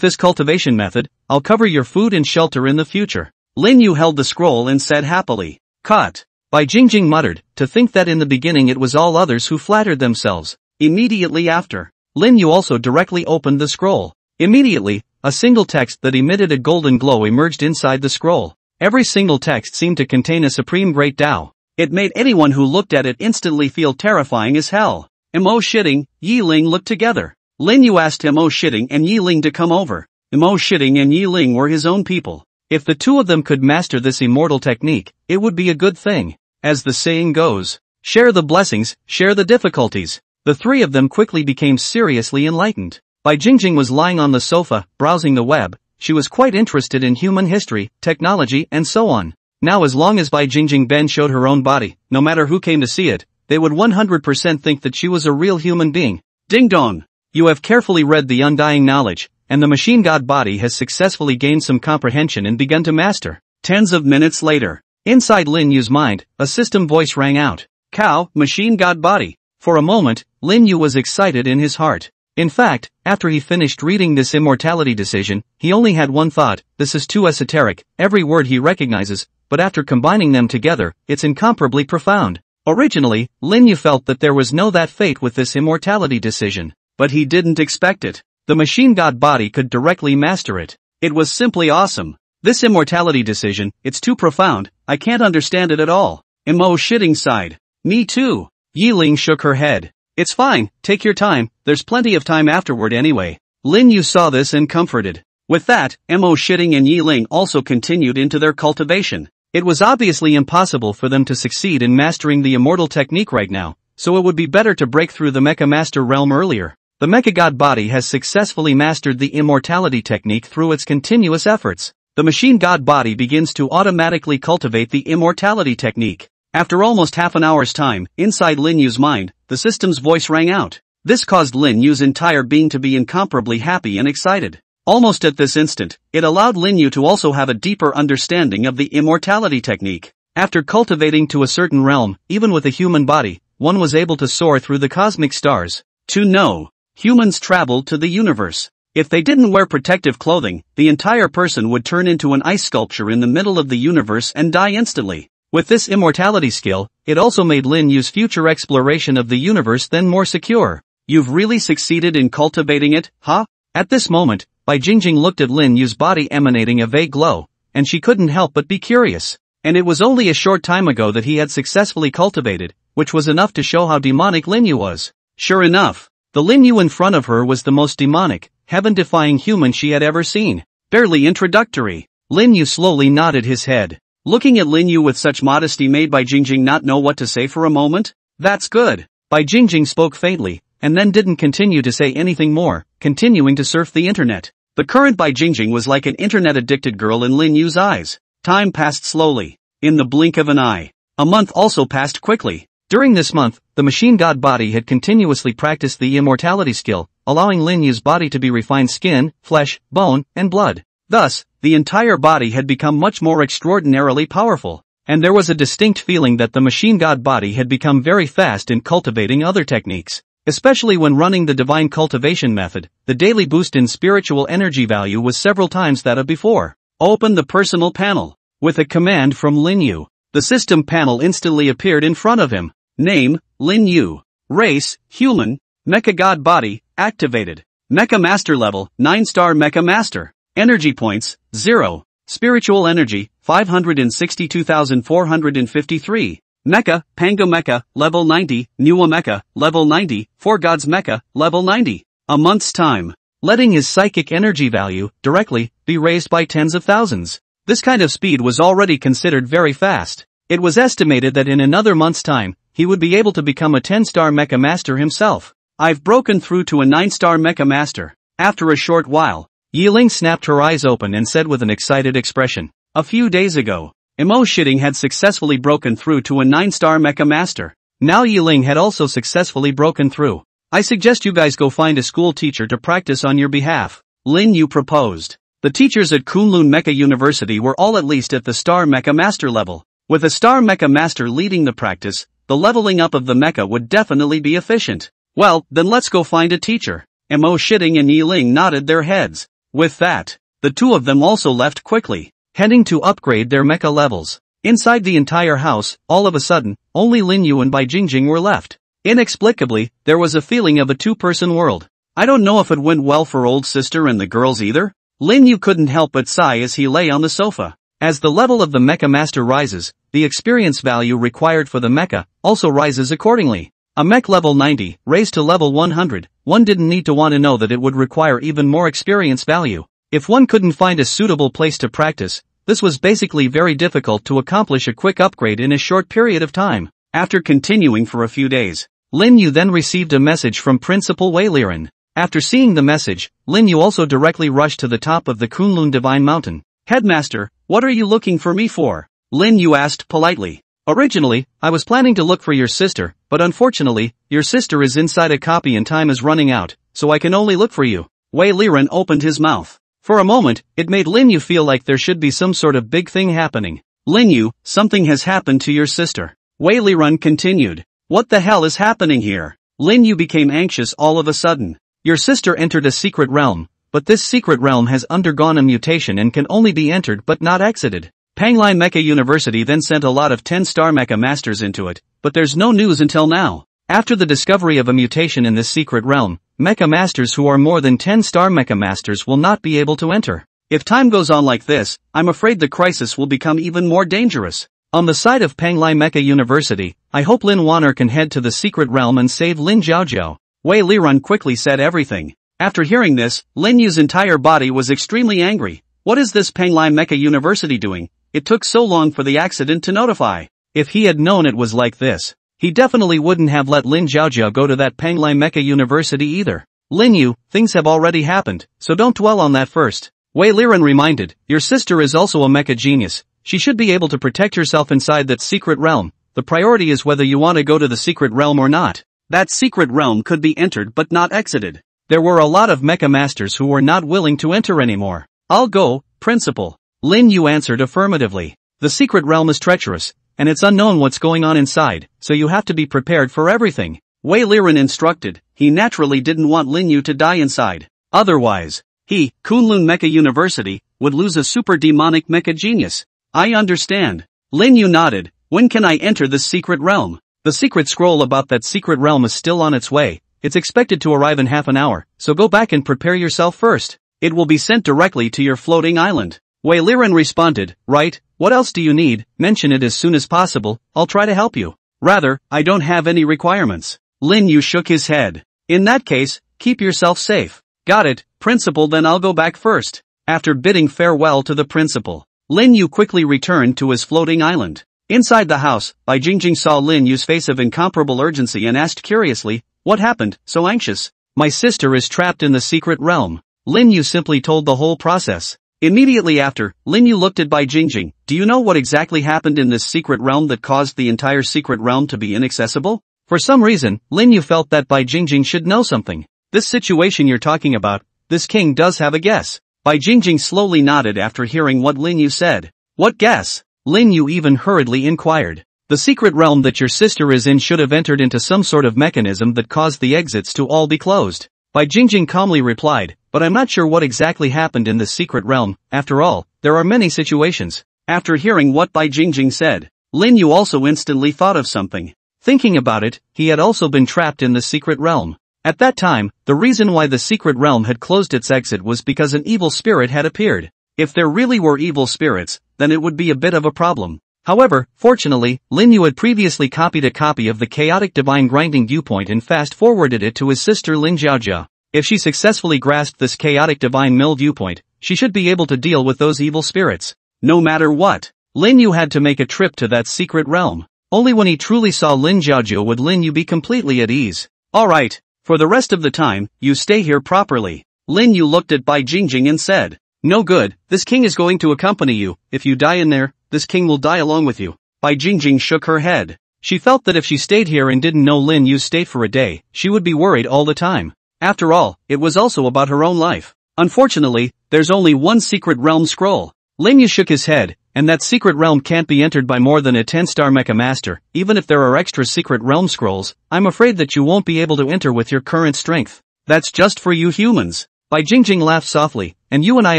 this cultivation method, I'll cover your food and shelter in the future. Lin Yu held the scroll and said happily. Cut. Bai Jingjing muttered, to think that in the beginning it was all others who flattered themselves. Immediately after, Lin Yu also directly opened the scroll. Immediately, a single text that emitted a golden glow emerged inside the scroll. Every single text seemed to contain a supreme great Tao. It made anyone who looked at it instantly feel terrifying as hell. Mo Shitting, Yi Ling looked together. Lin Yu asked Mo Shitting and Yi Ling to come over. Mo Shitting and Yi Ling were his own people. If the two of them could master this immortal technique, it would be a good thing. As the saying goes, share the blessings, share the difficulties. The three of them quickly became seriously enlightened. Bai Jingjing was lying on the sofa, browsing the web. She was quite interested in human history, technology, and so on. Now as long as Bai Jingjing Ben showed her own body, no matter who came to see it, they would 100% think that she was a real human being. Ding dong! You have carefully read the undying knowledge, and the machine god body has successfully gained some comprehension and begun to master. Tens of minutes later, inside Lin Yu's mind, a system voice rang out. Cow, machine god body. For a moment, Lin Yu was excited in his heart. In fact, after he finished reading this immortality decision, he only had one thought, this is too esoteric, every word he recognizes, but after combining them together, it's incomparably profound. Originally, Lin Yu felt that there was no that fate with this immortality decision, but he didn't expect it. The machine god body could directly master it. It was simply awesome. This immortality decision, it's too profound, I can't understand it at all. Mo Shitting sighed. Me too. Yi Ling shook her head. It's fine, take your time, there's plenty of time afterward anyway. Lin Yu saw this and comforted. With that, Mo Shitting and Yi Ling also continued into their cultivation. It was obviously impossible for them to succeed in mastering the immortal technique right now, so it would be better to break through the Mecha Master realm earlier. The Mecha God body has successfully mastered the immortality technique through its continuous efforts. The machine god body begins to automatically cultivate the immortality technique. After almost half an hour's time, inside Lin Yu's mind, the system's voice rang out. This caused Lin Yu's entire being to be incomparably happy and excited. Almost at this instant, it allowed Lin Yu to also have a deeper understanding of the immortality technique. After cultivating to a certain realm, even with a human body, one was able to soar through the cosmic stars. To know, humans traveled to the universe. If they didn't wear protective clothing, the entire person would turn into an ice sculpture in the middle of the universe and die instantly. With this immortality skill, it also made Lin Yu's future exploration of the universe then more secure. You've really succeeded in cultivating it, huh? At this moment, Bai Jingjing looked at Lin Yu's body emanating a vague glow, and she couldn't help but be curious. And it was only a short time ago that he had successfully cultivated, which was enough to show how demonic Lin Yu was. Sure enough, the Lin Yu in front of her was the most demonic, heaven-defying human she had ever seen. Barely introductory. Lin Yu slowly nodded his head. Looking at Lin Yu with such modesty made Bai Jingjing not know what to say for a moment. That's good. Bai Jingjing spoke faintly, and then didn't continue to say anything more, continuing to surf the internet. The current Bai Jingjing was like an internet-addicted girl in Lin Yu's eyes. Time passed slowly. In the blink of an eye. A month also passed quickly. During this month, the machine god body had continuously practiced the immortality skill, allowing Lin Yu's body to be refined skin, flesh, bone, and blood. Thus, the entire body had become much more extraordinarily powerful, and there was a distinct feeling that the machine god body had become very fast in cultivating other techniques. Especially when running the divine cultivation method, the daily boost in spiritual energy value was several times that of before. Open the personal panel. With a command from Lin Yu, the system panel instantly appeared in front of him. Name, Lin Yu. Race, human. Mecha god body, activated. Mecha master level, 9-star mecha master. Energy points, 0. Spiritual energy, 562,453. Mecha, Pango Mecha, level 90, Nuwa Mecha, level 90, Four Gods Mecha, level 90. A month's time. Letting his psychic energy value, directly, be raised by tens of thousands. This kind of speed was already considered very fast. It was estimated that in another month's time, he would be able to become a 10-star mecha master himself. I've broken through to a 9-star mecha master. After a short while, Yiling snapped her eyes open and said with an excited expression. A few days ago, Imo Shitting had successfully broken through to a 9-star mecha master. Now Yiling had also successfully broken through. I suggest you guys go find a school teacher to practice on your behalf. Lin Yu proposed. The teachers at Kunlun Mecha University were all at least at the Star Mecha Master level. With a Star Mecha Master leading the practice, the leveling up of the mecha would definitely be efficient. Well, then let's go find a teacher. Mo Shitting and Yiling nodded their heads. With that, the two of them also left quickly, heading to upgrade their mecha levels. Inside the entire house, all of a sudden, only Lin Yu and Bai Jingjing were left. Inexplicably, there was a feeling of a two-person world. I don't know if it went well for old sister and the girls either. Lin Yu couldn't help but sigh as he lay on the sofa. As the level of the mecha master rises, the experience value required for the mecha also rises accordingly. A mech level 90, raised to level 100, one didn't need to want to know that it would require even more experience value. If one couldn't find a suitable place to practice, this was basically very difficult to accomplish a quick upgrade in a short period of time. After continuing for a few days, Lin Yu then received a message from Principal Wei Liren. After seeing the message, Lin Yu also directly rushed to the top of the Kunlun Divine Mountain. Headmaster, what are you looking for me for? Lin Yu asked politely. Originally, I was planning to look for your sister, but unfortunately, your sister is inside a copy and time is running out, so I can only look for you. Wei Liren opened his mouth. For a moment, it made Lin Yu feel like there should be some sort of big thing happening. Lin Yu, something has happened to your sister. Wei Liren continued. What the hell is happening here? Lin Yu became anxious all of a sudden. Your sister entered a secret realm, but this secret realm has undergone a mutation and can only be entered but not exited. Panglai Mecha University then sent a lot of 10-star mecha masters into it, but there's no news until now. After the discovery of a mutation in this secret realm, mecha masters who are more than 10-star mecha masters will not be able to enter. If time goes on like this, I'm afraid the crisis will become even more dangerous. On the side of Panglai Mecha University, I hope Lin Wanner can head to the secret realm and save Lin Jiaojiao. Wei Liren quickly said everything. After hearing this, Lin Yu's entire body was extremely angry. What is this Panglai Mecha University doing? It took so long for the accident to notify. If he had known it was like this, he definitely wouldn't have let Lin Jiaojiao go to that Panglai Mecha University either. Lin Yu, things have already happened, so don't dwell on that first. Wei Liren reminded, your sister is also a mecha genius. She should be able to protect herself inside that secret realm. The priority is whether you want to go to the secret realm or not. That secret realm could be entered but not exited. There were a lot of mecha masters who were not willing to enter anymore. I'll go, principal. Lin Yu answered affirmatively. The secret realm is treacherous, and it's unknown what's going on inside, so you have to be prepared for everything. Wei Liren instructed. He naturally didn't want Lin Yu to die inside. Otherwise, he, Kunlun Mecha University, would lose a super demonic mecha genius. I understand. Lin Yu nodded. When can I enter this secret realm? The secret scroll about that secret realm is still on its way. It's expected to arrive in half an hour, so go back and prepare yourself first. It will be sent directly to your floating island. Wei Liren responded, right, what else do you need? Mention it as soon as possible, I'll try to help you. Rather, I don't have any requirements. Lin Yu shook his head. In that case, keep yourself safe. Got it, principal, then I'll go back first. After bidding farewell to the principal, Lin Yu quickly returned to his floating island. Inside the house, Bai Jingjing saw Lin Yu's face of incomparable urgency and asked curiously, what happened, so anxious? My sister is trapped in the secret realm. Lin Yu simply told the whole process. Immediately after, Lin Yu looked at Bai Jingjing. Do you know what exactly happened in this secret realm that caused the entire secret realm to be inaccessible? For some reason, Lin Yu felt that Bai Jingjing should know something. This situation you're talking about, this king does have a guess. Bai Jingjing slowly nodded after hearing what Lin Yu said. What guess? Lin Yu even hurriedly inquired. The secret realm that your sister is in should have entered into some sort of mechanism that caused the exits to all be closed. Bai Jingjing calmly replied, but I'm not sure what exactly happened in this secret realm. After all, there are many situations. After hearing what Bai Jingjing said, Lin Yu also instantly thought of something. Thinking about it, he had also been trapped in the secret realm. At that time, the reason why the secret realm had closed its exit was because an evil spirit had appeared. If there really were evil spirits, then it would be a bit of a problem. However, fortunately, Lin Yu had previously copied a copy of the chaotic divine grinding viewpoint and fast-forwarded it to his sister Lin Jiaojia. If she successfully grasped this chaotic divine mill viewpoint, she should be able to deal with those evil spirits. No matter what, Lin Yu had to make a trip to that secret realm. Only when he truly saw Lin Jiaojia would Lin Yu be completely at ease. Alright, for the rest of the time, you stay here properly. Lin Yu looked at Bai Jingjing and said, no good, this king is going to accompany you. If you die in there, this king will die along with you. Bai Jingjing shook her head. She felt that if she stayed here and didn't know Lin Yu's state for a day, she would be worried all the time. After all, it was also about her own life. Unfortunately, there's only one secret realm scroll. Lin Yu shook his head, and that secret realm can't be entered by more than a 10-star mecha master. Even if there are extra secret realm scrolls, I'm afraid that you won't be able to enter with your current strength. That's just for you humans. Bai Jingjing laughed softly, and you and I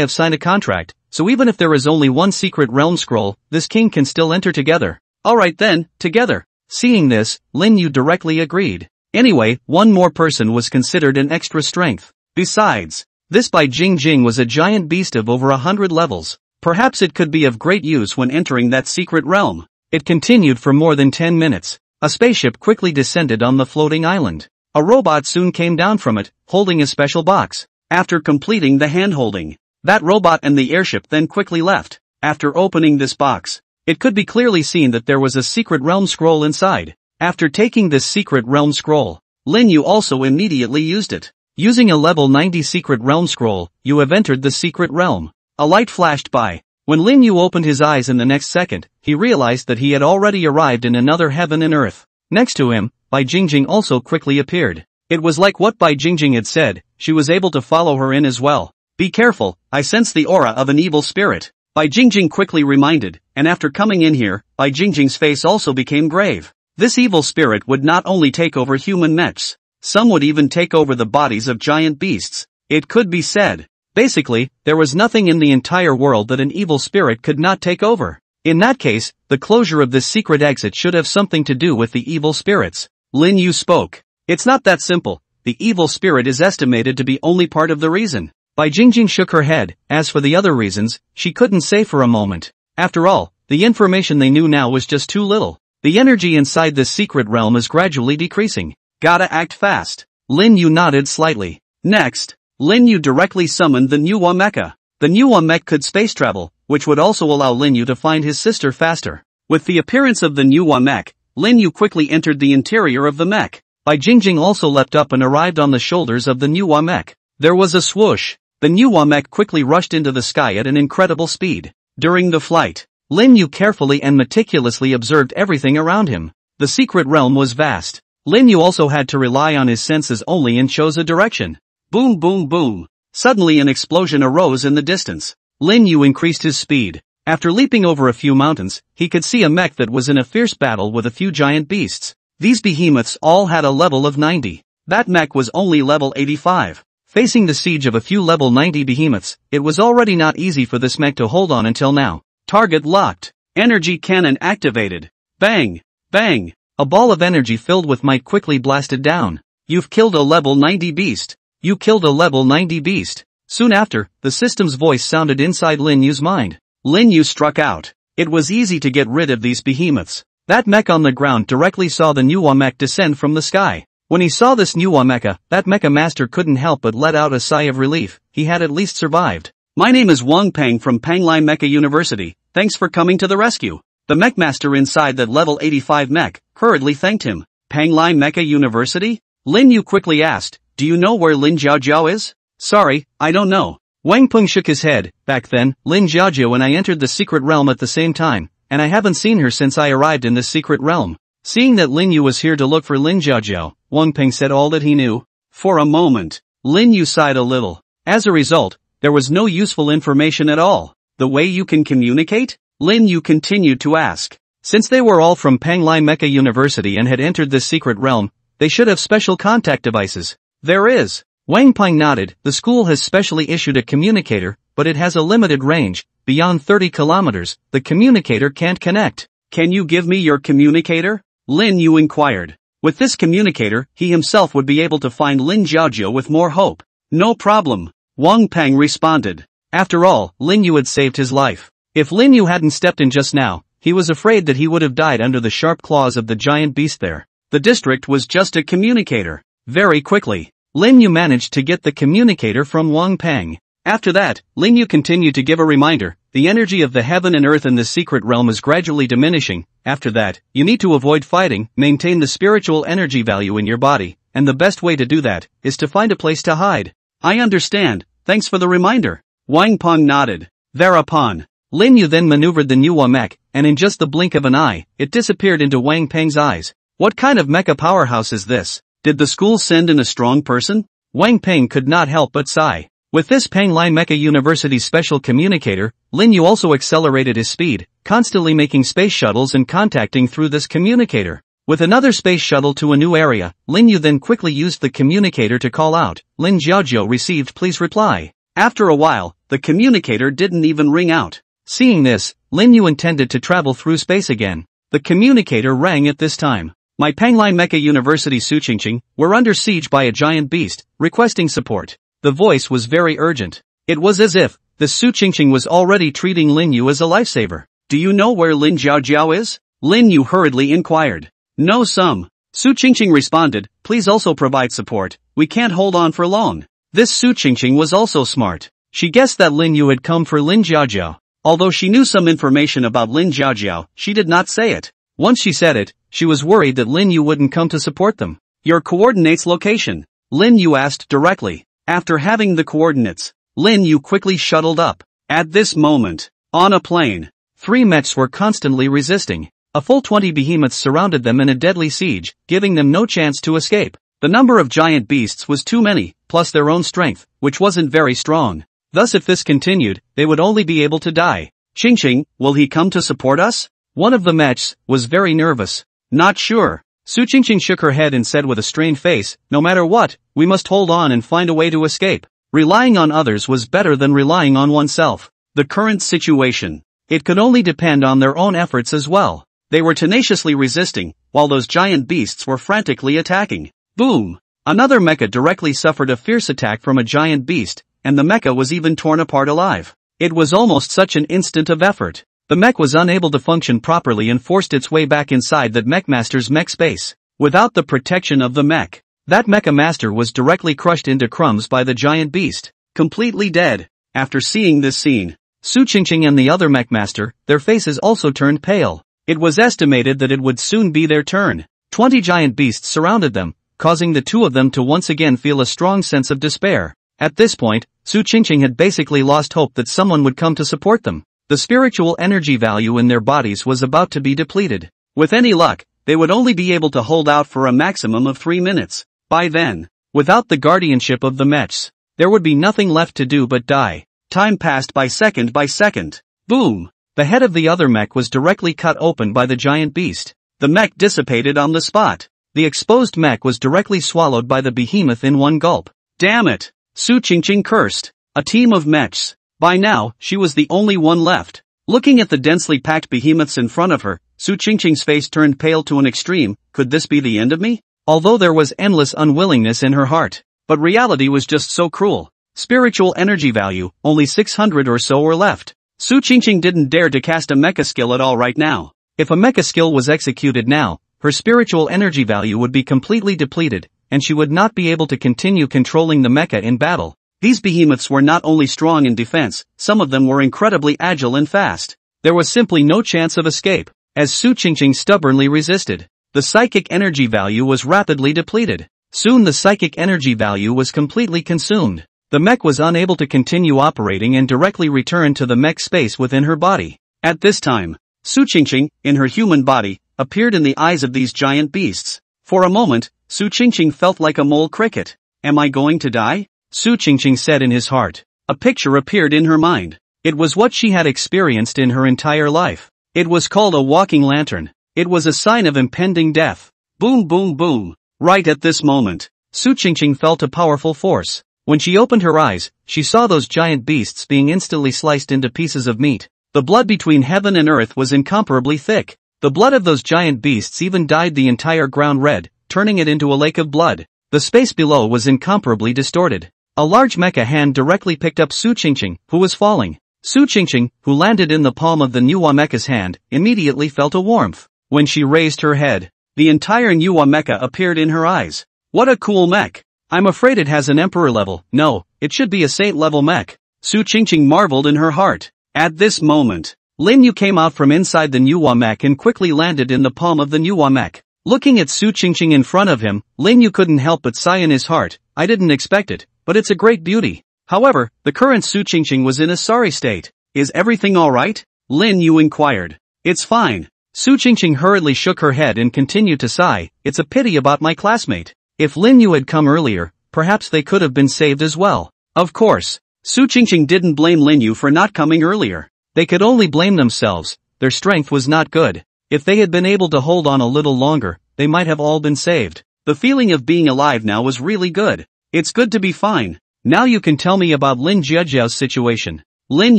have signed a contract, so even if there is only one secret realm scroll, this king can still enter together. Alright then, together. Seeing this, Lin Yu directly agreed. Anyway, one more person was considered an extra strength. Besides, this Bai Jingjing was a giant beast of over 100 levels. Perhaps it could be of great use when entering that secret realm. It continued for more than 10 minutes. A spaceship quickly descended on the floating island. A robot soon came down from it, holding a special box. After completing the hand-holding, that robot and the airship then quickly left. After opening this box, it could be clearly seen that there was a secret realm scroll inside. After taking this secret realm scroll, Lin Yu also immediately used it. Using a level 90 secret realm scroll, you have entered the secret realm. A light flashed by. When Lin Yu opened his eyes in the next second, he realized that he had already arrived in another heaven and earth. Next to him, Bai Jingjing also quickly appeared. It was like what Bai Jingjing had said, she was able to follow her in as well. Be careful, I sense the aura of an evil spirit. Bai Jingjing quickly reminded, and after coming in here, Bai Jingjing's face also became grave. This evil spirit would not only take over human mechs, some would even take over the bodies of giant beasts. It could be said. Basically, there was nothing in the entire world that an evil spirit could not take over. In that case, the closure of this secret exit should have something to do with the evil spirits. Lin Yu spoke. It's not that simple. The evil spirit is estimated to be only part of the reason. Bai Jingjing shook her head. As for the other reasons, she couldn't say for a moment. After all, the information they knew now was just too little. The energy inside this secret realm is gradually decreasing. Gotta act fast. Lin Yu nodded slightly. Next, Lin Yu directly summoned the manhwa mecha. The manhwa mech could space travel, which would also allow Lin Yu to find his sister faster. With the appearance of the manhwa mech, Lin Yu quickly entered the interior of the mech. Bai Jingjing also leapt up and arrived on the shoulders of the manhwa mech. There was a swoosh. The manhwa mech quickly rushed into the sky at an incredible speed. During the flight, Lin Yu carefully and meticulously observed everything around him. The secret realm was vast. Lin Yu also had to rely on his senses only and chose a direction. Boom boom boom. Suddenly an explosion arose in the distance. Lin Yu increased his speed. After leaping over a few mountains, he could see a mech that was in a fierce battle with a few giant beasts. These behemoths all had a level of 90. That mech was only level 85. Facing the siege of a few level 90 behemoths, it was already not easy for this mech to hold on until now. Target locked. Energy cannon activated. Bang! Bang! A ball of energy filled with might quickly blasted down. You've killed a level 90 beast. You killed a level 90 beast. Soon after, the system's voice sounded inside Lin Yu's mind. Lin Yu struck out. It was easy to get rid of these behemoths. That mech on the ground directly saw the Nuwa mech descend from the sky. When he saw this Nuwa mecha, that mecha master couldn't help but let out a sigh of relief. He had at least survived. My name is Wang Peng from Panglai Mecha University. Thanks for coming to the rescue. The mech master inside that level 85 mech hurriedly thanked him. Panglai Mecha University? Lin Yu quickly asked, do you know where Lin Jiaojiao is? Sorry, I don't know. Wang Peng shook his head. Back then, Lin Jiaojiao and I entered the secret realm at the same time, and I haven't seen her since I arrived in this secret realm. Seeing that Lin Yu was here to look for Lin Jiaojiao, Wang Peng said all that he knew. For a moment, Lin Yu sighed a little. As a result, there was no useful information at all. The way you can communicate? Lin Yu continued to ask. Since they were all from Panglai Mecha University and had entered this secret realm, they should have special contact devices. There is. Wang Peng nodded. The school has specially issued a communicator, but it has a limited range. Beyond 30 kilometers, the communicator can't connect. Can you give me your communicator? Lin Yu inquired. With this communicator, he himself would be able to find Lin Jiaojiao with more hope. No problem. Wang Peng responded. After all, Lin Yu had saved his life. If Lin Yu hadn't stepped in just now, he was afraid that he would have died under the sharp claws of the giant beast there. The district was just a communicator. Very quickly, Lin Yu managed to get the communicator from Wang Peng. After that, Lin Yu continued to give a reminder. The energy of the heaven and earth in this secret realm is gradually diminishing. After that, you need to avoid fighting, maintain the spiritual energy value in your body, and the best way to do that is to find a place to hide. I understand, thanks for the reminder. Wang Peng nodded. Thereupon, Lin Yu then maneuvered the Nuwa mech, and in just the blink of an eye, it disappeared into Wang Peng's eyes. What kind of mecha powerhouse is this? Did the school send in a strong person? Wang Peng could not help but sigh. With this Panglai Mecha University's special communicator, Lin Yu also accelerated his speed, constantly making space shuttles and contacting through this communicator. With another space shuttle to a new area, Lin Yu then quickly used the communicator to call out, Lin Jiaojiao received, please reply. After a while, the communicator didn't even ring out. Seeing this, Lin Yu intended to travel through space again. The communicator rang at this time. My Panglai Mecha University Suqingqing, we're under siege by a giant beast, requesting support. The voice was very urgent. It was as if the Suqingqing was already treating Lin Yu as a lifesaver. Do you know where Lin Jiaojiao is? Lin Yu hurriedly inquired. No some. Suqingqing responded, please also provide support, we can't hold on for long. This Suqingqing was also smart. She guessed that Lin Yu had come for Lin Jiaojiao. Although she knew some information about Lin Jiaojiao, she did not say it. Once she said it, she was worried that Lin Yu wouldn't come to support them. Your coordinates location? Lin Yu asked directly. After having the coordinates, Lin Yu quickly shuttled up. At this moment, on a plane, 3 mechs were constantly resisting. A full 20 behemoths surrounded them in a deadly siege, giving them no chance to escape. The number of giant beasts was too many, plus their own strength, which wasn't very strong. Thus if this continued, they would only be able to die. Qingqing, will he come to support us? One of the mechs was very nervous. Not sure. Suqingqing shook her head and said with a strained face, no matter what, we must hold on and find a way to escape. Relying on others was better than relying on oneself. The current situation. It could only depend on their own efforts as well. They were tenaciously resisting, while those giant beasts were frantically attacking. Boom! Another mecha directly suffered a fierce attack from a giant beast, and the mecha was even torn apart alive. It was almost such an instant of effort. The mech was unable to function properly and forced its way back inside that mech master's mech space. Without the protection of the mech, that mecha master was directly crushed into crumbs by the giant beast, completely dead. After seeing this scene, Suqingqing and the other mech master, their faces also turned pale. It was estimated that it would soon be their turn. 20 giant beasts surrounded them, causing the two of them to once again feel a strong sense of despair. At this point, Suqingqing had basically lost hope that someone would come to support them. The spiritual energy value in their bodies was about to be depleted. With any luck, they would only be able to hold out for a maximum of 3 minutes. By then, Without the guardianship of the mechs, there would be nothing left to do but die. Time passed by second by second. Boom! The head of the other mech was directly cut open by the giant beast. The mech dissipated on the spot. The exposed mech was directly swallowed by the behemoth in one gulp. Damn it! Su Qingqing cursed. A team of mechs. By now, she was the only one left. Looking at the densely packed behemoths in front of her, Su Qingqing's face turned pale to an extreme. Could this be the end of me? Although there was endless unwillingness in her heart. But reality was just so cruel. Spiritual energy value, only 600 or so were left. Su Qingqing didn't dare to cast a mecha skill at all right now. If a mecha skill was executed now, her spiritual energy value would be completely depleted, and she would not be able to continue controlling the mecha in battle. These behemoths were not only strong in defense, some of them were incredibly agile and fast. There was simply no chance of escape, as Su Qingqing stubbornly resisted. The psychic energy value was rapidly depleted. Soon the psychic energy value was completely consumed. The mech was unable to continue operating and directly returned to the mech space within her body. At this time, Su Qingqing, in her human body, appeared in the eyes of these giant beasts. For a moment, Su Qingqing felt like a mole cricket. Am I going to die? Su Qingqing said in his heart. A picture appeared in her mind. It was what she had experienced in her entire life. It was called a walking lantern. It was a sign of impending death. Boom boom boom. Right at this moment, Su Qingqing felt a powerful force. When she opened her eyes, she saw those giant beasts being instantly sliced into pieces of meat. The blood between heaven and earth was incomparably thick. The blood of those giant beasts even dyed the entire ground red, turning it into a lake of blood. The space below was incomparably distorted. A large mecha hand directly picked up Su Qingqing, who was falling. Su Qingqing, who landed in the palm of the Nuwa mecha's hand, immediately felt a warmth. When she raised her head, the entire Nuwa mecha appeared in her eyes. What a cool mech! I'm afraid it has an emperor level. No, it should be a saint level mech. Su Qingqing marveled in her heart. At this moment, Lin Yu came out from inside the Nuwa mech and quickly landed in the palm of the Nuwa mech. Looking at Su Qingqing in front of him, Lin Yu couldn't help but sigh in his heart. I didn't expect it, but it's a great beauty. However, the current Su Qingqing was in a sorry state. Is everything alright? Lin Yu inquired. It's fine. Su Qingqing hurriedly shook her head and continued to sigh. It's a pity about my classmate. If Lin Yu had come earlier, perhaps they could have been saved as well. Of course, Su Qingqing didn't blame Lin Yu for not coming earlier. They could only blame themselves. Their strength was not good. If they had been able to hold on a little longer, they might have all been saved. The feeling of being alive now was really good. It's good to be fine. Now you can tell me about Lin Jiajiao's situation. Lin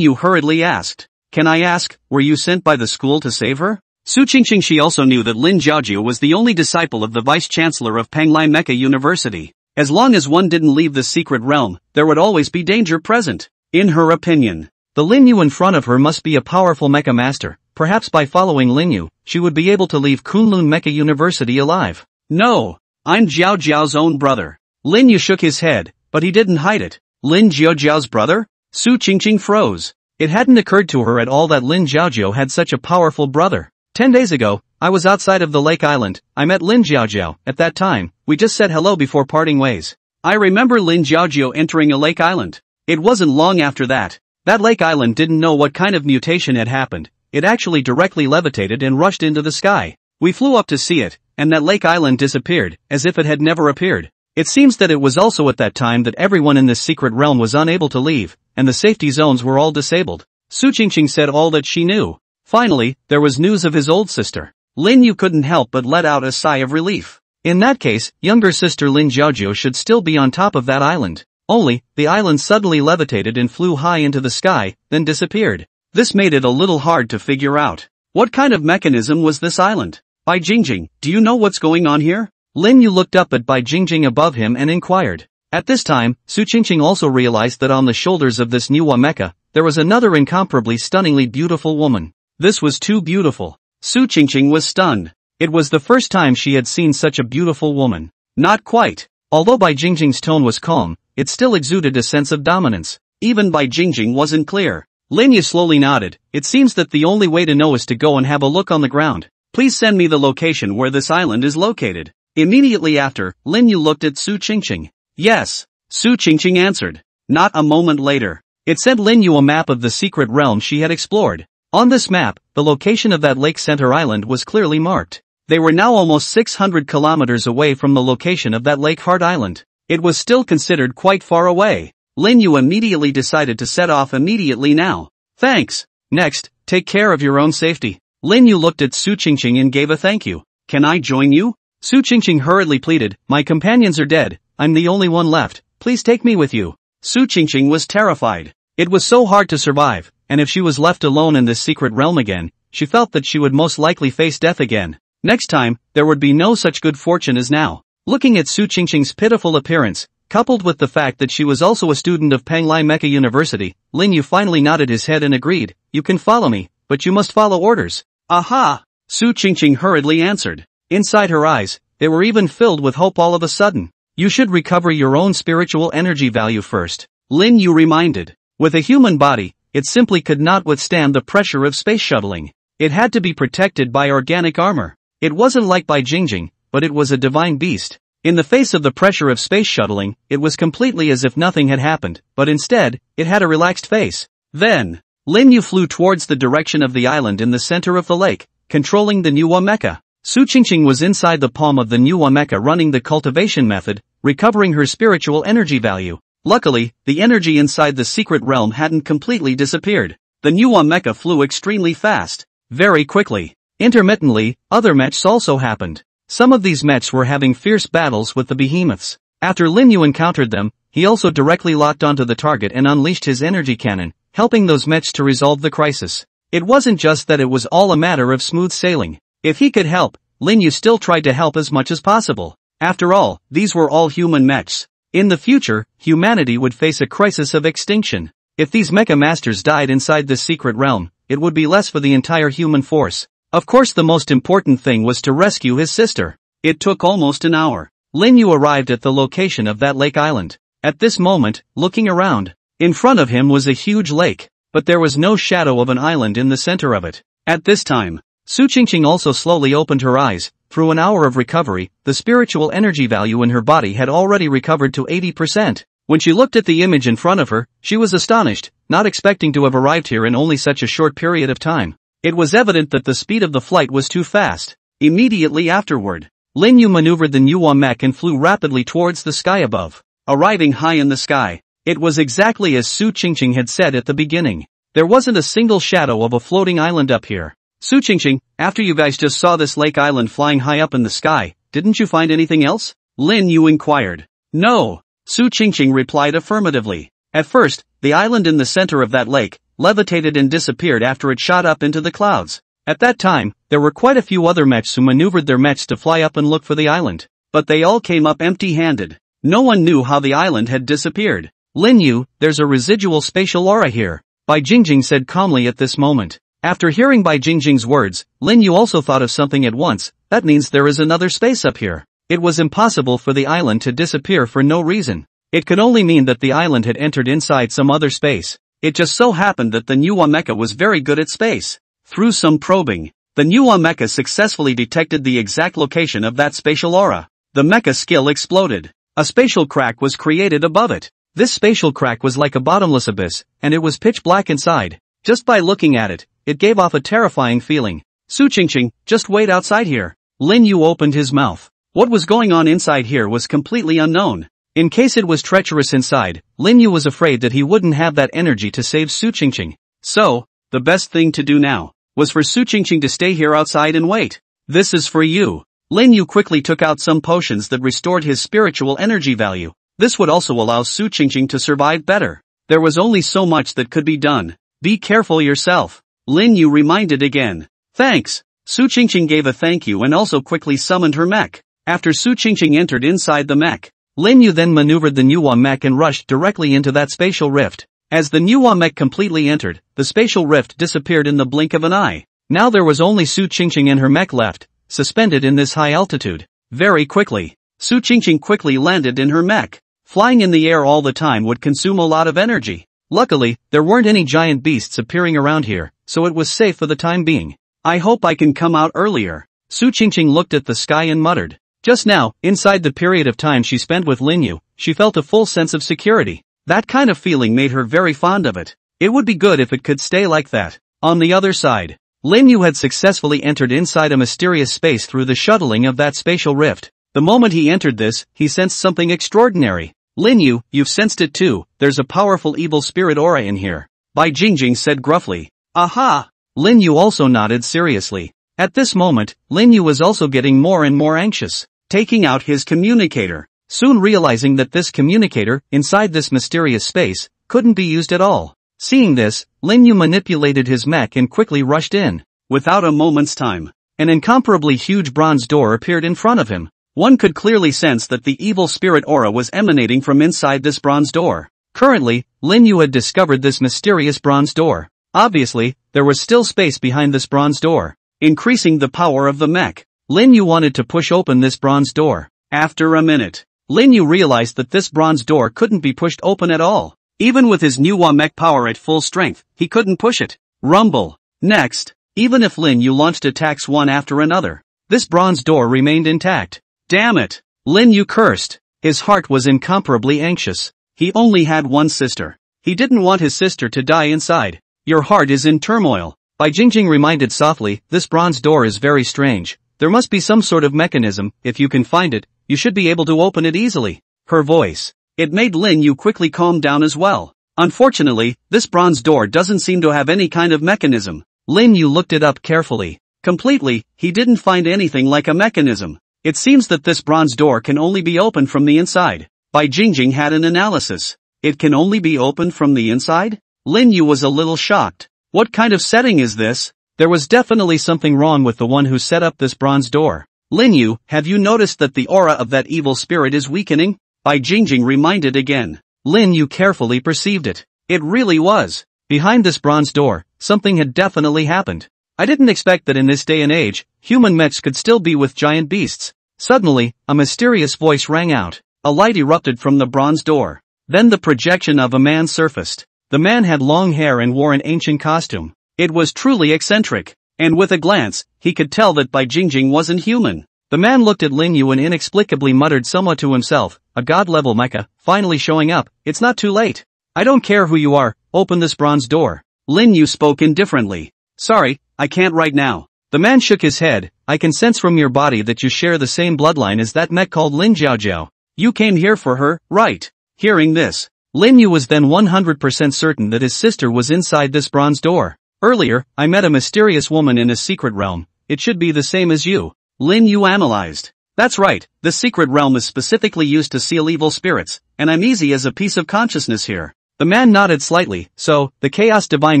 Yu hurriedly asked. Can I ask, were you sent by the school to save her? Su Qingqing she also knew that Lin Jiajiao was the only disciple of the vice-chancellor of Panglai Mecha University. As long as one didn't leave the secret realm, there would always be danger present. In her opinion, the Lin Yu in front of her must be a powerful mecha master. Perhaps by following Lin Yu, she would be able to leave Kunlun Mecha University alive. No, I'm Jiao Jiao's own brother. Lin Yu shook his head, but he didn't hide it. Lin Jiaojiao's brother? Su Qingqing froze. It hadn't occurred to her at all that Lin Jiaojiao had such a powerful brother. 10 days ago, I was outside of the lake island. I met Lin Jiaojiao. At that time, we just said hello before parting ways. I remember Lin Jiaojiao entering a lake island. It wasn't long after that. That lake island didn't know what kind of mutation had happened. It actually directly levitated and rushed into the sky. We flew up to see it, and that lake island disappeared, as if it had never appeared. It seems that it was also at that time that everyone in this secret realm was unable to leave, and the safety zones were all disabled. Su Qingqing said all that she knew. Finally, there was news of his old sister. Lin Yu couldn't help but let out a sigh of relief. In that case, younger sister Lin Jiaojiao should still be on top of that island. Only, the island suddenly levitated and flew high into the sky, then disappeared. This made it a little hard to figure out. What kind of mechanism was this island? Bai Jingjing, do you know what's going on here? Lin Yu looked up at Bai Jingjing above him and inquired. At this time, Su Qingqing also realized that on the shoulders of this Nuwa mecha, there was another incomparably stunningly beautiful woman. This was too beautiful. Su Qingqing was stunned. It was the first time she had seen such a beautiful woman. Not quite. Although Bai Jingjing's tone was calm, it still exuded a sense of dominance. Even Bai Jingjing wasn't clear. Lin Yu slowly nodded. It seems that the only way to know is to go and have a look on the ground. Please send me the location where this island is located. Immediately after, Lin Yu looked at Su Qingqing. Yes. Su Qingqing answered. Not a moment later. It sent Lin Yu a map of the secret realm she had explored. On this map, the location of that lake center island was clearly marked. They were now almost 600 kilometers away from the location of that lake heart island. It was still considered quite far away. Lin Yu immediately decided to set off immediately now. Thanks. Next, take care of your own safety. Lin Yu looked at Su Qingqing and gave a thank you. Can I join you? Su Qingqing hurriedly pleaded, my companions are dead, I'm the only one left, please take me with you. Su Qingqing was terrified. It was so hard to survive, and if she was left alone in this secret realm again, she felt that she would most likely face death again. Next time, there would be no such good fortune as now. Looking at Su Qingqing's pitiful appearance, coupled with the fact that she was also a student of Penglai Mecha University, Lin Yu finally nodded his head and agreed, you can follow me, but you must follow orders. Aha! Su Qingqing hurriedly answered. Inside her eyes, they were even filled with hope all of a sudden. You should recover your own spiritual energy value first, Lin Yu reminded. With a human body, it simply could not withstand the pressure of space shuttling. It had to be protected by organic armor. It wasn't like Bai Jingjing, but it was a divine beast. In the face of the pressure of space shuttling, it was completely as if nothing had happened, but instead, it had a relaxed face. Then, Lin Yu flew towards the direction of the island in the center of the lake, controlling the manhwa mecha. Su Qingqing was inside the palm of the manhwa mecha running the cultivation method, recovering her spiritual energy value. Luckily, the energy inside the secret realm hadn't completely disappeared. The manhwa mecha flew extremely fast. Very quickly. Intermittently, other mechs also happened. Some of these mechs were having fierce battles with the behemoths. After Lin Yu encountered them, he also directly locked onto the target and unleashed his energy cannon, helping those mechs to resolve the crisis. It wasn't just that it was all a matter of smooth sailing. If he could help, Lin Yu still tried to help as much as possible. After all, these were all human mechs. In the future, humanity would face a crisis of extinction. If these mecha masters died inside this secret realm, it would be less for the entire human force. Of course, the most important thing was to rescue his sister. It took almost an hour. Lin Yu arrived at the location of that lake island. At this moment, looking around, in front of him was a huge lake, but there was no shadow of an island in the center of it. At this time, Su Qingqing also slowly opened her eyes. Through an hour of recovery, the spiritual energy value in her body had already recovered to 80%. When she looked at the image in front of her, she was astonished, not expecting to have arrived here in only such a short period of time. It was evident that the speed of the flight was too fast. Immediately afterward, Lin Yu maneuvered the manhwa mech and flew rapidly towards the sky above. Arriving high in the sky, it was exactly as Su Qingqing had said at the beginning. There wasn't a single shadow of a floating island up here. Su Qingqing, after you guys just saw this lake island flying high up in the sky, didn't you find anything else? Lin Yu inquired. No. Su Qingqing replied affirmatively. At first, the island in the center of that lake levitated and disappeared after it shot up into the clouds. At that time, there were quite a few other mechs who maneuvered their mechs to fly up and look for the island. But they all came up empty-handed. No one knew how the island had disappeared. Lin Yu, there's a residual spatial aura here, Bai Jingjing said calmly at this moment. After hearing Bai Jingjing's words, Lin Yu also thought of something at once. That means there is another space up here. It was impossible for the island to disappear for no reason. It could only mean that the island had entered inside some other space. It just so happened that the manhwa mecha was very good at space. Through some probing, the manhwa mecha successfully detected the exact location of that spatial aura. The mecha skill exploded. A spatial crack was created above it. This spatial crack was like a bottomless abyss, and it was pitch black inside. Just by looking at it, it gave off a terrifying feeling. Su Qingqing, just wait outside here. Lin Yu opened his mouth. What was going on inside here was completely unknown. In case it was treacherous inside, Lin Yu was afraid that he wouldn't have that energy to save Su Qingqing. So, the best thing to do now was for Su Qingqing to stay here outside and wait. This is for you. Lin Yu quickly took out some potions that restored his spiritual energy value. This would also allow Su Qingqing to survive better. There was only so much that could be done. Be careful yourself. Lin Yu reminded again. Thanks. Su Qingqing gave a thank you and also quickly summoned her mech. After Su Qingqing entered inside the mech, Lin Yu then maneuvered the manhwa mech and rushed directly into that spatial rift. As the manhwa mech completely entered, the spatial rift disappeared in the blink of an eye. Now there was only Su Qingqing and her mech left, suspended in this high altitude. Very quickly, Su Qingqing quickly landed in her mech. Flying in the air all the time would consume a lot of energy. Luckily, there weren't any giant beasts appearing around here, so it was safe for the time being. I hope I can come out earlier. Su Qingqing looked at the sky and muttered. Just now, inside the period of time she spent with Lin Yu, she felt a full sense of security. That kind of feeling made her very fond of it. It would be good if it could stay like that. On the other side, Lin Yu had successfully entered inside a mysterious space through the shuttling of that spatial rift. The moment he entered this, he sensed something extraordinary. Lin Yu, you've sensed it too, there's a powerful evil spirit aura in here. Bai Jingjing said gruffly. Aha! Lin Yu also nodded seriously. At this moment, Lin Yu was also getting more and more anxious, taking out his communicator, soon realizing that this communicator, inside this mysterious space, couldn't be used at all. Seeing this, Lin Yu manipulated his mech and quickly rushed in. Without a moment's time, an incomparably huge bronze door appeared in front of him. One could clearly sense that the evil spirit aura was emanating from inside this bronze door. Currently, Lin Yu had discovered this mysterious bronze door. Obviously, there was still space behind this bronze door, increasing the power of the mech. Lin Yu wanted to push open this bronze door. After a minute, Lin Yu realized that this bronze door couldn't be pushed open at all. Even with his new mech power at full strength, he couldn't push it. Rumble. Next, even if Lin Yu launched attacks one after another, this bronze door remained intact. Damn it! Lin Yu cursed. His heart was incomparably anxious. He only had one sister. He didn't want his sister to die inside. Your heart is in turmoil. Bai Jingjing reminded softly, this bronze door is very strange. There must be some sort of mechanism. If you can find it, you should be able to open it easily. Her voice. It made Lin Yu quickly calm down as well. Unfortunately, this bronze door doesn't seem to have any kind of mechanism. Lin Yu looked it up carefully. Completely, he didn't find anything like a mechanism. It seems that this bronze door can only be opened from the inside. Bai Jingjing had an analysis. It can only be opened from the inside? Lin Yu was a little shocked. What kind of setting is this? There was definitely something wrong with the one who set up this bronze door. Lin Yu, have you noticed that the aura of that evil spirit is weakening? Bai Jingjing reminded again. Lin Yu carefully perceived it. It really was. Behind this bronze door, something had definitely happened. I didn't expect that in this day and age, human mechs could still be with giant beasts. Suddenly, a mysterious voice rang out. A light erupted from the bronze door. Then the projection of a man surfaced. The man had long hair and wore an ancient costume. It was truly eccentric. And with a glance, he could tell that Bai Jingjing wasn't human. The man looked at Lin Yu and inexplicably muttered somewhat to himself, a god-level mecha, finally showing up, it's not too late. I don't care who you are, open this bronze door. Lin Yu spoke indifferently. Sorry, I can't right now. The man shook his head. I can sense from your body that you share the same bloodline as that mech called Lin Jiaojiao. You came here for her, right? Hearing this, Lin Yu was then 100% certain that his sister was inside this bronze door. Earlier, I met a mysterious woman in a secret realm. It should be the same as you. Lin Yu analyzed. That's right, the secret realm is specifically used to seal evil spirits, and I'm easy as a piece of consciousness here. The man nodded slightly. So, the chaos divine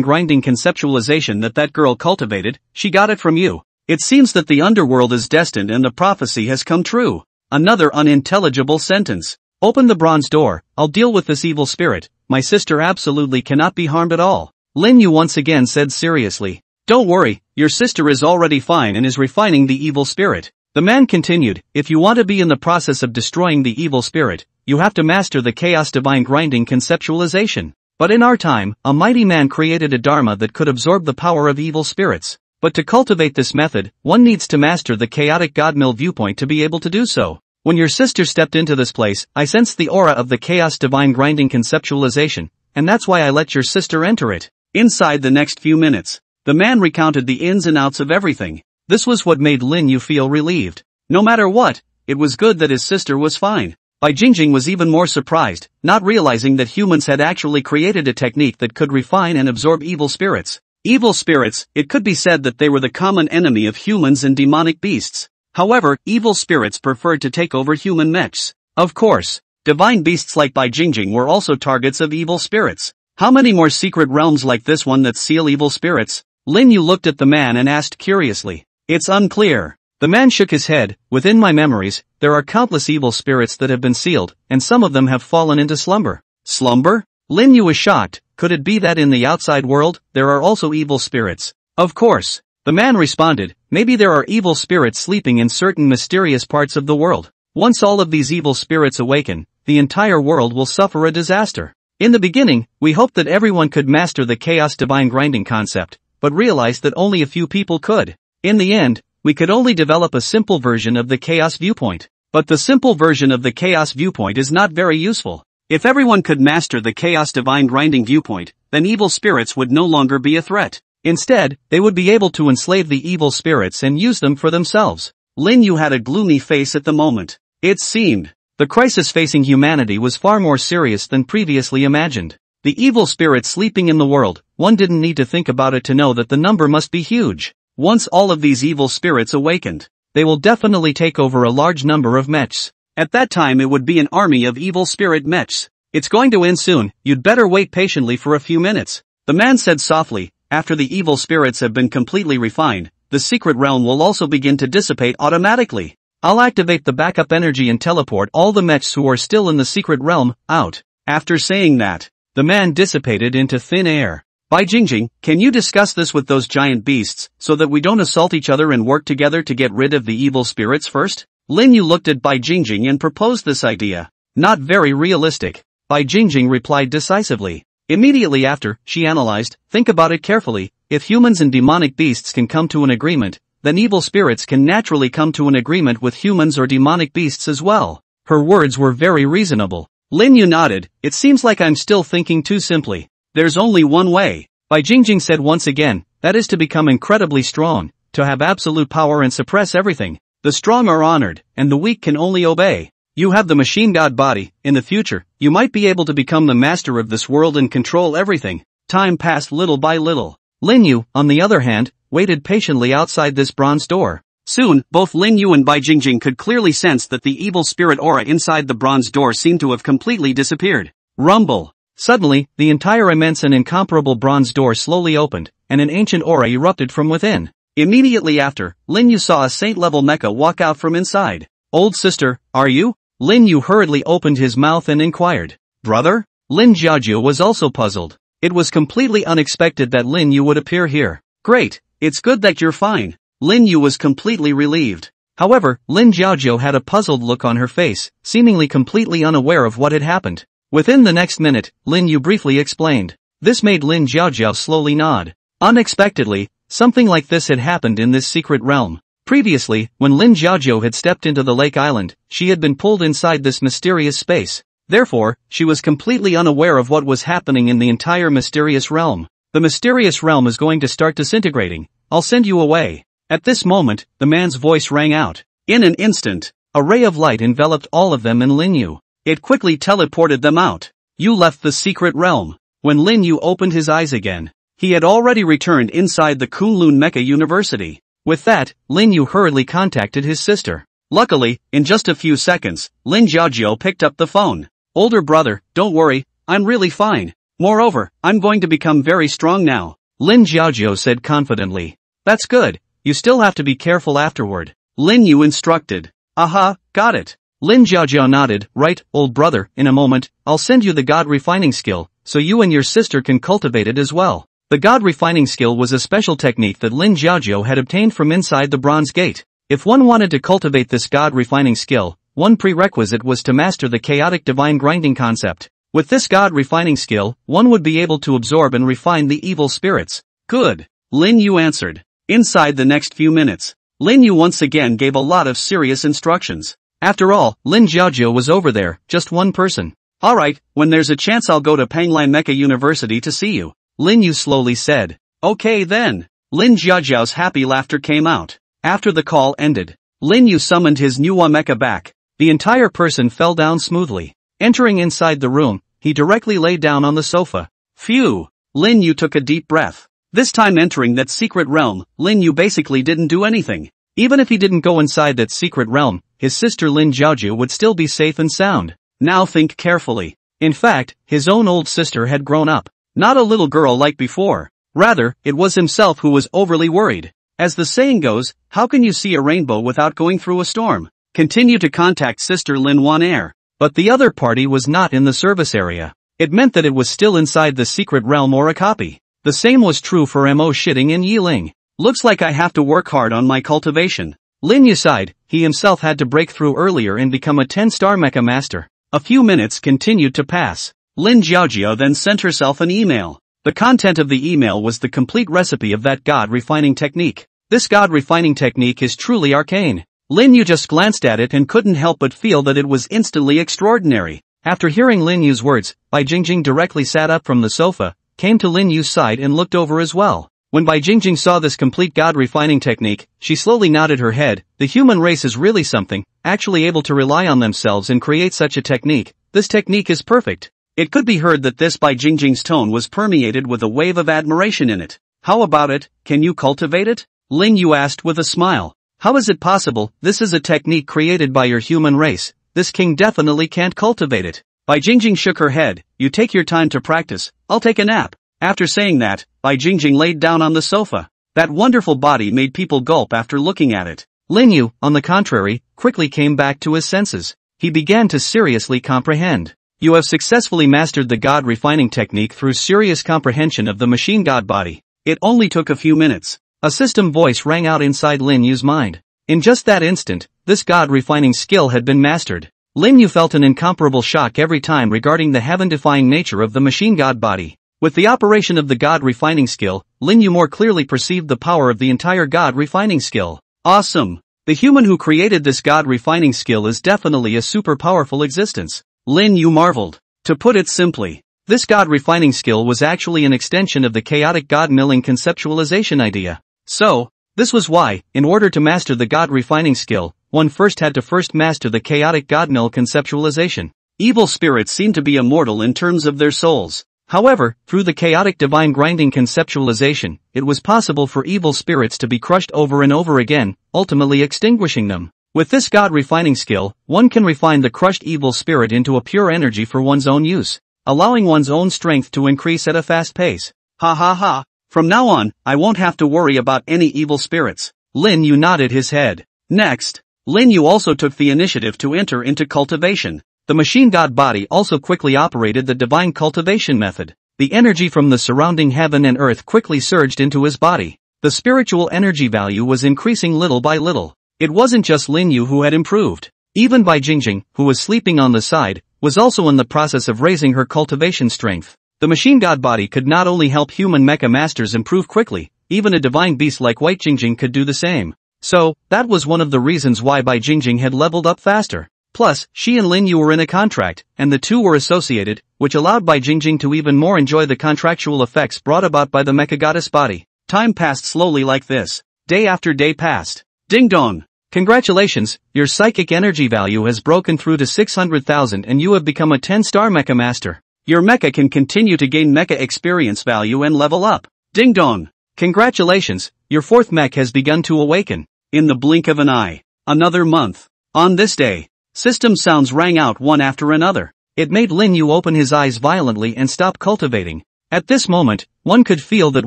grinding conceptualization that girl cultivated, she got it from you. It seems that the underworld is destined and the prophecy has come true. Another unintelligible sentence. Open the bronze door, I'll deal with this evil spirit. My sister absolutely cannot be harmed at all. Lin Yu once again said seriously. Don't worry, your sister is already fine and is refining the evil spirit. The man continued, if you want to be in the process of destroying the evil spirit, you have to master the chaos divine grinding conceptualization. But in our time, a mighty man created a dharma that could absorb the power of evil spirits. But to cultivate this method, one needs to master the chaotic godmill viewpoint to be able to do so. When your sister stepped into this place, I sensed the aura of the chaos divine grinding conceptualization, and that's why I let your sister enter it. Inside the next few minutes, the man recounted the ins and outs of everything. This was what made Lin Yu feel relieved. No matter what, it was good that his sister was fine. Bai Jingjing was even more surprised, not realizing that humans had actually created a technique that could refine and absorb evil spirits. Evil spirits, it could be said that they were the common enemy of humans and demonic beasts. However, evil spirits preferred to take over human mechs. Of course, divine beasts like Bai Jingjing were also targets of evil spirits. How many more secret realms like this one that seal evil spirits? Lin Yu looked at the man and asked curiously. It's unclear. The man shook his head. Within my memories, there are countless evil spirits that have been sealed, and some of them have fallen into slumber. Slumber? Lin Yu was shocked. Could it be that in the outside world, there are also evil spirits? Of course. The man responded, maybe there are evil spirits sleeping in certain mysterious parts of the world. Once all of these evil spirits awaken, the entire world will suffer a disaster. In the beginning, we hoped that everyone could master the chaos divine grinding concept, but realized that only a few people could. In the end, we could only develop a simple version of the chaos viewpoint. But the simple version of the chaos viewpoint is not very useful. If everyone could master the chaos divine grinding viewpoint, then evil spirits would no longer be a threat. Instead, they would be able to enslave the evil spirits and use them for themselves. Lin Yu had a gloomy face at the moment. It seemed the crisis facing humanity was far more serious than previously imagined. The evil spirits sleeping in the world, one didn't need to think about it to know that the number must be huge. Once all of these evil spirits awakened, they will definitely take over a large number of mechs. At that time it would be an army of evil spirit mechs. It's going to end soon, you'd better wait patiently for a few minutes. The man said softly. After the evil spirits have been completely refined, the secret realm will also begin to dissipate automatically. I'll activate the backup energy and teleport all the mechs who are still in the secret realm, out. After saying that, the man dissipated into thin air. Bai Jingjing, can you discuss this with those giant beasts, so that we don't assault each other and work together to get rid of the evil spirits first? Lin Yu looked at Bai Jingjing and proposed this idea. Not very realistic. Bai Jingjing replied decisively. Immediately after, she analyzed, think about it carefully, if humans and demonic beasts can come to an agreement, then evil spirits can naturally come to an agreement with humans or demonic beasts as well. Her words were very reasonable. Lin Yu nodded, it seems like I'm still thinking too simply. There's only one way. Bai Jingjing said once again, that is to become incredibly strong, to have absolute power and suppress everything. The strong are honored, and the weak can only obey. You have the machine god body, in the future, you might be able to become the master of this world and control everything. Time passed little by little. Lin Yu, on the other hand, waited patiently outside this bronze door. Soon, both Lin Yu and Bai Jingjing could clearly sense that the evil spirit aura inside the bronze door seemed to have completely disappeared. Rumble. Suddenly, the entire immense and incomparable bronze door slowly opened, and an ancient aura erupted from within. Immediately after, Lin Yu saw a saint-level mecha walk out from inside. Old sister, are you? Lin Yu hurriedly opened his mouth and inquired. Brother? Lin Jiajiu was also puzzled. It was completely unexpected that Lin Yu would appear here. Great, it's good that you're fine. Lin Yu was completely relieved. However, Lin Jiajiu had a puzzled look on her face, seemingly completely unaware of what had happened. Within the next minute, Lin Yu briefly explained. This made Lin Jiajiu slowly nod. Unexpectedly, something like this had happened in this secret realm. Previously, when Lin Jiajiu had stepped into the lake island, she had been pulled inside this mysterious space. Therefore, she was completely unaware of what was happening in the entire mysterious realm. The mysterious realm is going to start disintegrating. I'll send you away. At this moment, the man's voice rang out. In an instant, a ray of light enveloped all of them and Lin Yu. It quickly teleported them out. You left the secret realm. When Lin Yu opened his eyes again, he had already returned inside the Kunlun Mecha University. With that, Lin Yu hurriedly contacted his sister. Luckily, in just a few seconds, Lin Jiajiu picked up the phone. Older brother, don't worry, I'm really fine. Moreover, I'm going to become very strong now. Lin Jiajiu said confidently. That's good, you still have to be careful afterward. Lin Yu instructed. Aha, got it. Lin Jiajiu nodded, right, old brother, in a moment, I'll send you the God refining skill, so you and your sister can cultivate it as well. The God refining skill was a special technique that Lin Jiajiu had obtained from inside the bronze gate. If one wanted to cultivate this God refining skill, one prerequisite was to master the chaotic divine grinding concept. With this God refining skill, one would be able to absorb and refine the evil spirits. Good. Lin Yu answered. Inside the next few minutes, Lin Yu once again gave a lot of serious instructions. After all, Lin Jiajiu was over there, just one person. Alright, when there's a chance I'll go to Panglai Mecha University to see you. Lin Yu slowly said. Okay then. Lin Jiajiu's happy laughter came out. After the call ended, Lin Yu summoned his Nuwa mecha back. The entire person fell down smoothly. Entering inside the room, he directly lay down on the sofa. Phew! Lin Yu took a deep breath. This time entering that secret realm, Lin Yu basically didn't do anything. Even if he didn't go inside that secret realm, his sister Lin Jiajiu would still be safe and sound. Now think carefully. In fact, his own old sister had grown up. Not a little girl like before. Rather, it was himself who was overly worried. As the saying goes, how can you see a rainbow without going through a storm? Continue to contact Sister Lin Wan Air. But the other party was not in the service area. It meant that it was still inside the secret realm or a copy. The same was true for Mo Shitting and Yiling. Looks like I have to work hard on my cultivation. Lin Yu sighed. He himself had to break through earlier and become a 10-star mecha master. A few minutes continued to pass. Lin Jiajiu then sent herself an email. The content of the email was the complete recipe of that God refining technique. This God refining technique is truly arcane. Lin Yu just glanced at it and couldn't help but feel that it was instantly extraordinary. After hearing Lin Yu's words, Bai Jingjing directly sat up from the sofa, came to Lin Yu's side and looked over as well. When Bai Jingjing saw this complete god refining technique, she slowly nodded her head. The human race is really something, actually able to rely on themselves and create such a technique. This technique is perfect. It could be heard that this Bai Jingjing's tone was permeated with a wave of admiration in it. How about it? Can you cultivate it? Lin Yu asked with a smile. How is it possible? This is a technique created by your human race. This king definitely can't cultivate it. Bai Jingjing shook her head. You take your time to practice. I'll take a nap. After saying that, Bai Jingjing laid down on the sofa. That wonderful body made people gulp after looking at it. Lin Yu, on the contrary, quickly came back to his senses. He began to seriously comprehend. You have successfully mastered the god refining technique through serious comprehension of the machine god body. It only took a few minutes. A system voice rang out inside Lin Yu's mind. In just that instant, this god refining skill had been mastered. Lin Yu felt an incomparable shock every time regarding the heaven-defying nature of the machine god body. With the operation of the god refining skill, Lin Yu more clearly perceived the power of the entire god refining skill. Awesome! The human who created this god refining skill is definitely a super powerful existence. Lin Yu marveled. To put it simply, this god refining skill was actually an extension of the chaotic god milling conceptualization idea. So, this was why, in order to master the god refining skill, one first had to master the chaotic god mill conceptualization. Evil spirits seem to be immortal in terms of their souls. However, through the chaotic divine grinding conceptualization, it was possible for evil spirits to be crushed over and over again, ultimately extinguishing them. With this god refining skill, one can refine the crushed evil spirit into a pure energy for one's own use, allowing one's own strength to increase at a fast pace. Ha ha ha. From now on, I won't have to worry about any evil spirits. Lin Yu nodded his head. Next, Lin Yu also took the initiative to enter into cultivation. The machine god body also quickly operated the divine cultivation method. The energy from the surrounding heaven and earth quickly surged into his body. The spiritual energy value was increasing little by little. It wasn't just Lin Yu who had improved. Even Bai Jingjing, who was sleeping on the side, was also in the process of raising her cultivation strength. The machine god body could not only help human mecha masters improve quickly, even a divine beast like White Jingjing could do the same. So, that was one of the reasons why Bai Jingjing had leveled up faster. Plus, she and Lin Yu were in a contract, and the two were associated, which allowed Bai Jingjing to even more enjoy the contractual effects brought about by the mecha goddess body. Time passed slowly like this. Day after day passed. Ding dong! Congratulations, your psychic energy value has broken through to 600,000 and you have become a 10-star mecha master. Your mecha can continue to gain mecha experience value and level up. Ding dong! Congratulations, your fourth mech has begun to awaken. In the blink of an eye. Another month. On this day, system sounds rang out one after another. It made Lin Yu open his eyes violently and stop cultivating. At this moment, one could feel that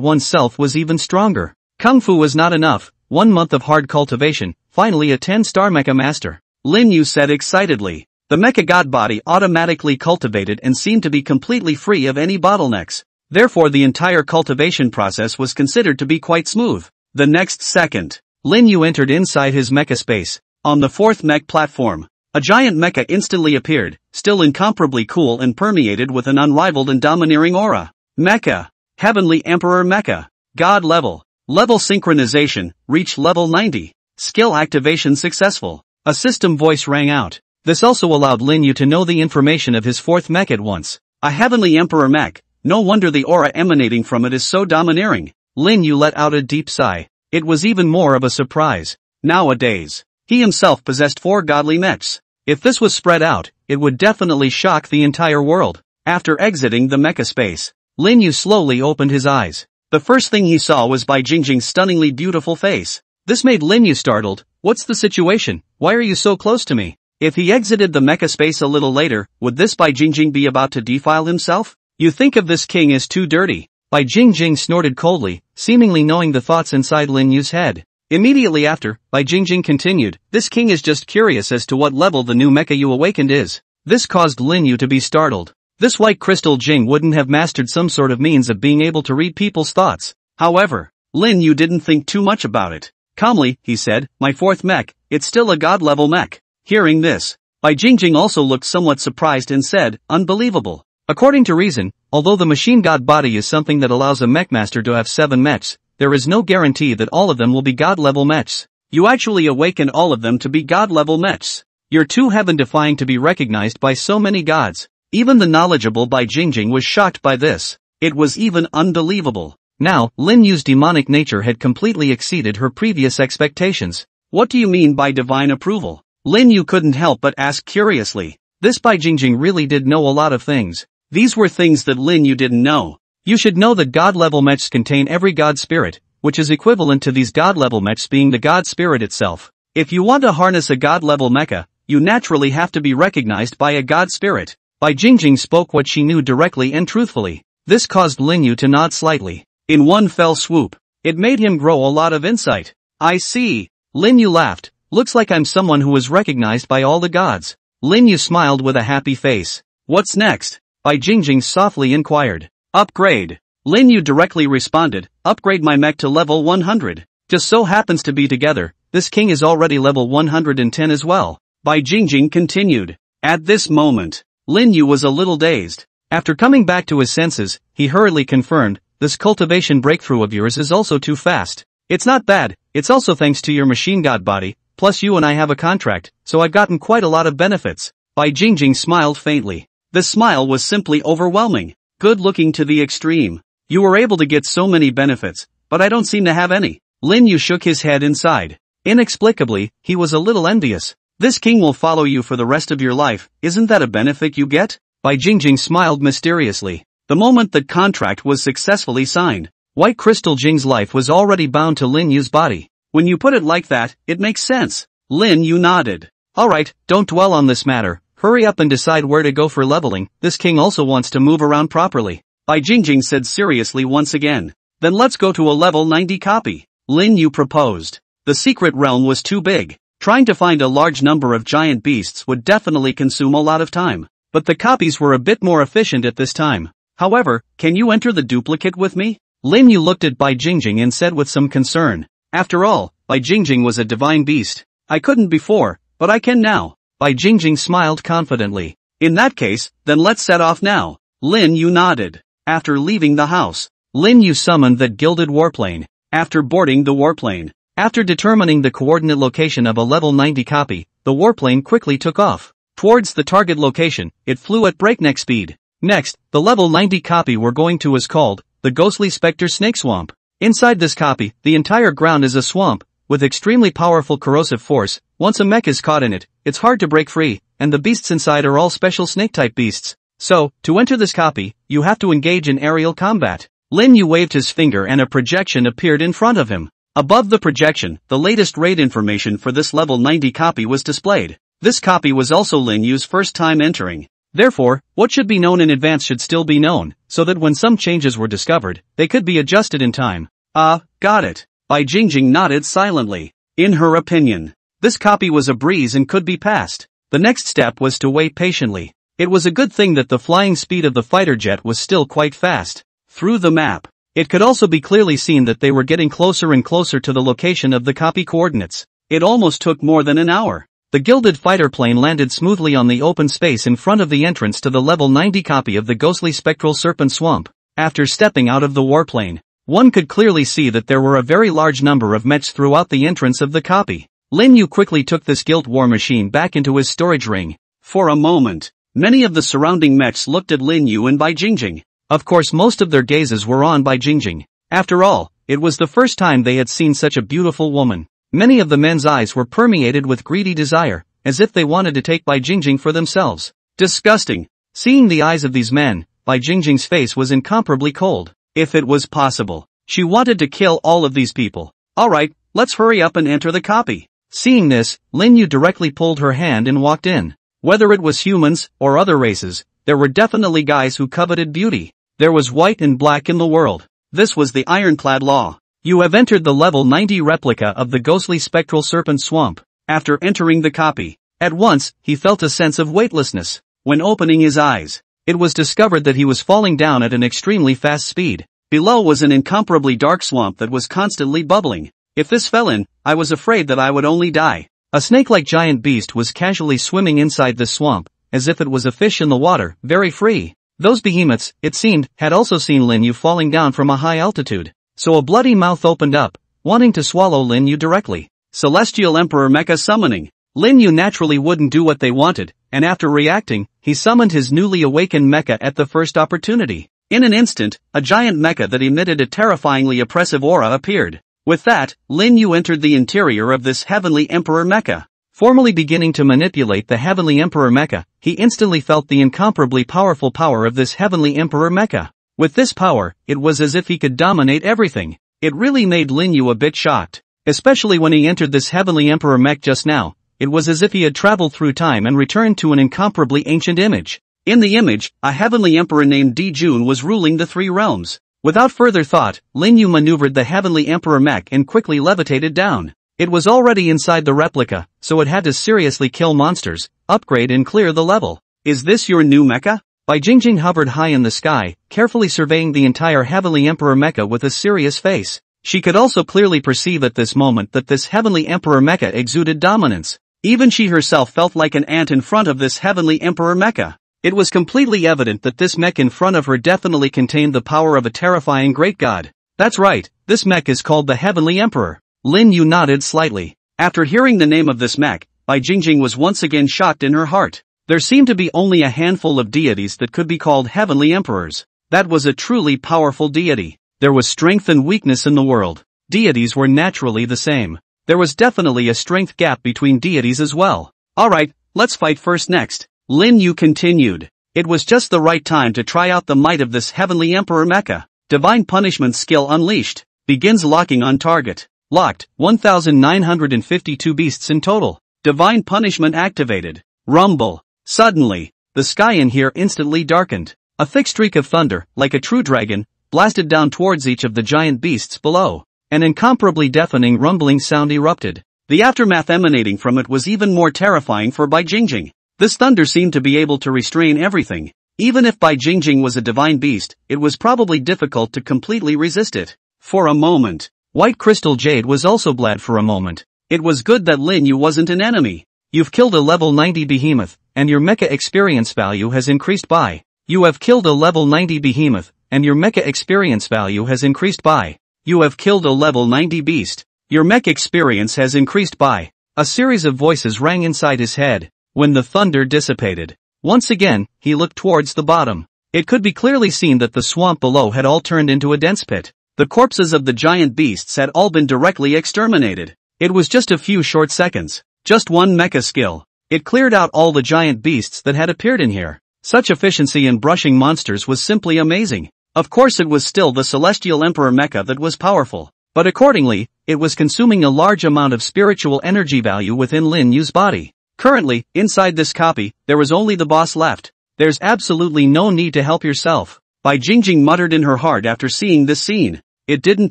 oneself was even stronger. Kung Fu was not enough. 1 month of hard cultivation, finally a 10-star mecha master. Lin Yu said excitedly. The mecha god body automatically cultivated and seemed to be completely free of any bottlenecks. Therefore the entire cultivation process was considered to be quite smooth. The next second, Lin Yu entered inside his mecha space. On the fourth mech platform, a giant mecha instantly appeared, still incomparably cool and permeated with an unrivaled and domineering aura. Mecha. Heavenly Emperor Mecha. God level. Level synchronization, reach level 90. Skill activation successful. A system voice rang out. This also allowed Lin Yu to know the information of his fourth mech at once. A Heavenly Emperor mech. No wonder the aura emanating from it is so domineering. Lin Yu let out a deep sigh. It was even more of a surprise. Nowadays, he himself possessed 4 godly mechs. If this was spread out, it would definitely shock the entire world. After exiting the mecha space, Lin Yu slowly opened his eyes. The first thing he saw was Bai Jingjing's stunningly beautiful face. This made Lin Yu startled. What's the situation? Why are you so close to me? If he exited the mecha space a little later, would this Bai Jingjing be about to defile himself? You think of this king as too dirty. Bai Jingjing snorted coldly, seemingly knowing the thoughts inside Lin Yu's head. Immediately after, Bai Jingjing continued, this king is just curious as to what level the new mecha you awakened is. This caused Lin Yu to be startled. This white crystal Jing wouldn't have mastered some sort of means of being able to read people's thoughts. However, Lin Yu didn't think too much about it. Calmly, he said, my fourth mech, it's still a god-level mech. Hearing this, Bai Jingjing also looked somewhat surprised and said, unbelievable. According to reason, although the machine god body is something that allows a mech master to have 7 mechs, there is no guarantee that all of them will be god-level mechs. You actually awakened all of them to be god-level mechs. You're too heaven-defying to be recognized by so many gods. Even the knowledgeable Bai Jingjing was shocked by this. It was even unbelievable. Now, Lin Yu's demonic nature had completely exceeded her previous expectations. What do you mean by divine approval? Lin Yu couldn't help but ask curiously. This Bai Jingjing really did know a lot of things. These were things that Lin Yu didn't know. You should know that god-level mechs contain every god spirit, which is equivalent to these god-level mechs being the god spirit itself. If you want to harness a god-level mecha, you naturally have to be recognized by a god spirit. Bai Jingjing spoke what she knew directly and truthfully. This caused Lin Yu to nod slightly. In one fell swoop, it made him grow a lot of insight. I see. Lin Yu laughed. Looks like I'm someone who is recognized by all the gods. Lin Yu smiled with a happy face. What's next? Bai Jingjing softly inquired. Upgrade. Lin Yu directly responded, upgrade my mech to level 100. Just so happens to be together, this king is already level 110 as well. Bai Jingjing continued. At this moment, Lin Yu was a little dazed. After coming back to his senses, he hurriedly confirmed, this cultivation breakthrough of yours is also too fast. It's not bad, it's also thanks to your machine god body, plus you and I have a contract, so I've gotten quite a lot of benefits. Bai Jingjing smiled faintly. The smile was simply overwhelming. Good looking to the extreme. You were able to get so many benefits, but I don't seem to have any. Lin Yu shook his head inside. Inexplicably, he was a little envious. This king will follow you for the rest of your life, isn't that a benefit you get? Bai Jingjing smiled mysteriously. The moment that contract was successfully signed, White Crystal Jing's life was already bound to Lin Yu's body. When you put it like that, it makes sense. Lin Yu nodded. Alright, don't dwell on this matter, hurry up and decide where to go for leveling, this king also wants to move around properly. Bai Jingjing said seriously once again. Then let's go to a level 90 copy. Lin Yu proposed. The secret realm was too big. Trying to find a large number of giant beasts would definitely consume a lot of time. But the copies were a bit more efficient at this time. However, can you enter the duplicate with me? Lin Yu looked at Bai Jingjing and said with some concern. After all, Bai Jingjing was a divine beast. I couldn't before, but I can now. Bai Jingjing smiled confidently. In that case, then let's set off now. Lin Yu nodded. After leaving the house, Lin Yu summoned that gilded warplane. After boarding the warplane, after determining the coordinate location of a level 90 copy, the warplane quickly took off. Towards the target location, it flew at breakneck speed. Next, the level 90 copy we're going to is called the Ghostly Spectre Snake Swamp. Inside this copy, the entire ground is a swamp, with extremely powerful corrosive force. Once a mech is caught in it, it's hard to break free, and the beasts inside are all special snake-type beasts. So, to enter this copy, you have to engage in aerial combat. Lin Yu waved his finger and a projection appeared in front of him. Above the projection, the latest raid information for this level 90 copy was displayed. This copy was also Lin Yu's first time entering. Therefore, what should be known in advance should still be known, so that when some changes were discovered, they could be adjusted in time. Got it. Bai Jingjing nodded silently. In her opinion, this copy was a breeze and could be passed. The next step was to wait patiently. It was a good thing that the flying speed of the fighter jet was still quite fast. Through the map, it could also be clearly seen that they were getting closer and closer to the location of the copy coordinates. It almost took more than an hour. The gilded fighter plane landed smoothly on the open space in front of the entrance to the level 90 copy of the Ghostly Spectral Serpent Swamp. After stepping out of the warplane, one could clearly see that there were a very large number of mechs throughout the entrance of the copy. Lin Yu quickly took this gilt war machine back into his storage ring. For a moment, many of the surrounding mechs looked at Lin Yu and Bai Jingjing. Of course most of their gazes were on Bai Jingjing. After all, it was the first time they had seen such a beautiful woman. Many of the men's eyes were permeated with greedy desire, as if they wanted to take Bai Jingjing for themselves. Disgusting. Seeing the eyes of these men, Bai Jingjing's face was incomparably cold. If it was possible, she wanted to kill all of these people. Alright, let's hurry up and enter the copy. Seeing this, Lin Yu directly pulled her hand and walked in. Whether it was humans or other races, there were definitely guys who coveted beauty. There was white and black in the world. This was the ironclad law. You have entered the level 90 replica of the Ghostly Spectral Serpent Swamp. After entering the copy, at once, he felt a sense of weightlessness. When opening his eyes, it was discovered that he was falling down at an extremely fast speed. Below was an incomparably dark swamp that was constantly bubbling. If this fell in, I was afraid that I would only die. A snake-like giant beast was casually swimming inside this swamp, as if it was a fish in the water, very free. Those behemoths, it seemed, had also seen Lin Yu falling down from a high altitude. So a bloody mouth opened up, wanting to swallow Lin Yu directly. Celestial Emperor Mecha summoning. Lin Yu naturally wouldn't do what they wanted, and after reacting, he summoned his newly awakened mecha at the first opportunity. In an instant, a giant mecha that emitted a terrifyingly oppressive aura appeared. With that, Lin Yu entered the interior of this Heavenly Emperor mecha. Formally beginning to manipulate the Heavenly Emperor mecha, he instantly felt the incomparably powerful power of this Heavenly Emperor mecha. With this power, it was as if he could dominate everything. It really made Lin Yu a bit shocked. Especially when he entered this Heavenly Emperor mech just now, it was as if he had traveled through time and returned to an incomparably ancient image. In the image, a Heavenly Emperor named Di Jun was ruling the three realms. Without further thought, Lin Yu maneuvered the Heavenly Emperor mech and quickly levitated down. It was already inside the replica, so it had to seriously kill monsters, upgrade and clear the level. Is this your new mecha? Bai Jingjing hovered high in the sky, carefully surveying the entire Heavenly Emperor mecha with a serious face. She could also clearly perceive at this moment that this Heavenly Emperor mecha exuded dominance. Even she herself felt like an ant in front of this Heavenly Emperor mecha. It was completely evident that this mech in front of her definitely contained the power of a terrifying great god. That's right, this mech is called the Heavenly Emperor. Lin Yu nodded slightly. After hearing the name of this mech, Bai Jingjing was once again shocked in her heart. There seemed to be only a handful of deities that could be called Heavenly Emperors. That was a truly powerful deity. There was strength and weakness in the world. Deities were naturally the same. There was definitely a strength gap between deities as well. Alright, let's fight first next. Lin Yu continued. It was just the right time to try out the might of this Heavenly Emperor mecha. Divine Punishment skill unleashed. Begins locking on target. Locked, 1,952 beasts in total. Divine Punishment activated. Rumble. Suddenly, the sky in here instantly darkened. A thick streak of thunder, like a true dragon, blasted down towards each of the giant beasts below. An incomparably deafening rumbling sound erupted. The aftermath emanating from it was even more terrifying for Bai Jingjing. This thunder seemed to be able to restrain everything. Even if Bai Jingjing was a divine beast, it was probably difficult to completely resist it. For a moment, White Crystal Jade was also glad for a moment. It was good that Lin Yu wasn't an enemy. You've killed a level 90 behemoth, and your mecha experience value has increased by. You have killed a level 90 behemoth, and your mecha experience value has increased by. You have killed a level 90 beast. Your mech experience has increased by. A series of voices rang inside his head. When the thunder dissipated, once again, he looked towards the bottom. It could be clearly seen that the swamp below had all turned into a dense pit. The corpses of the giant beasts had all been directly exterminated. It was just a few short seconds. Just one mecha skill. It cleared out all the giant beasts that had appeared in here. Such efficiency in brushing monsters was simply amazing. Of course it was still the Celestial Emperor mecha that was powerful, but accordingly, it was consuming a large amount of spiritual energy value within Lin Yu's body. Currently, inside this copy, there was only the boss left. There's absolutely no need to help yourself. Bai Jingjing muttered in her heart after seeing this scene. It didn't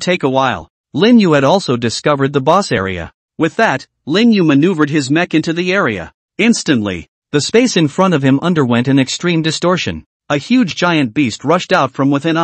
take a while. Lin Yu had also discovered the boss area. With that, Lin Yu maneuvered his mech into the area. Instantly, the space in front of him underwent an extreme distortion. A huge giant beast rushed out from within.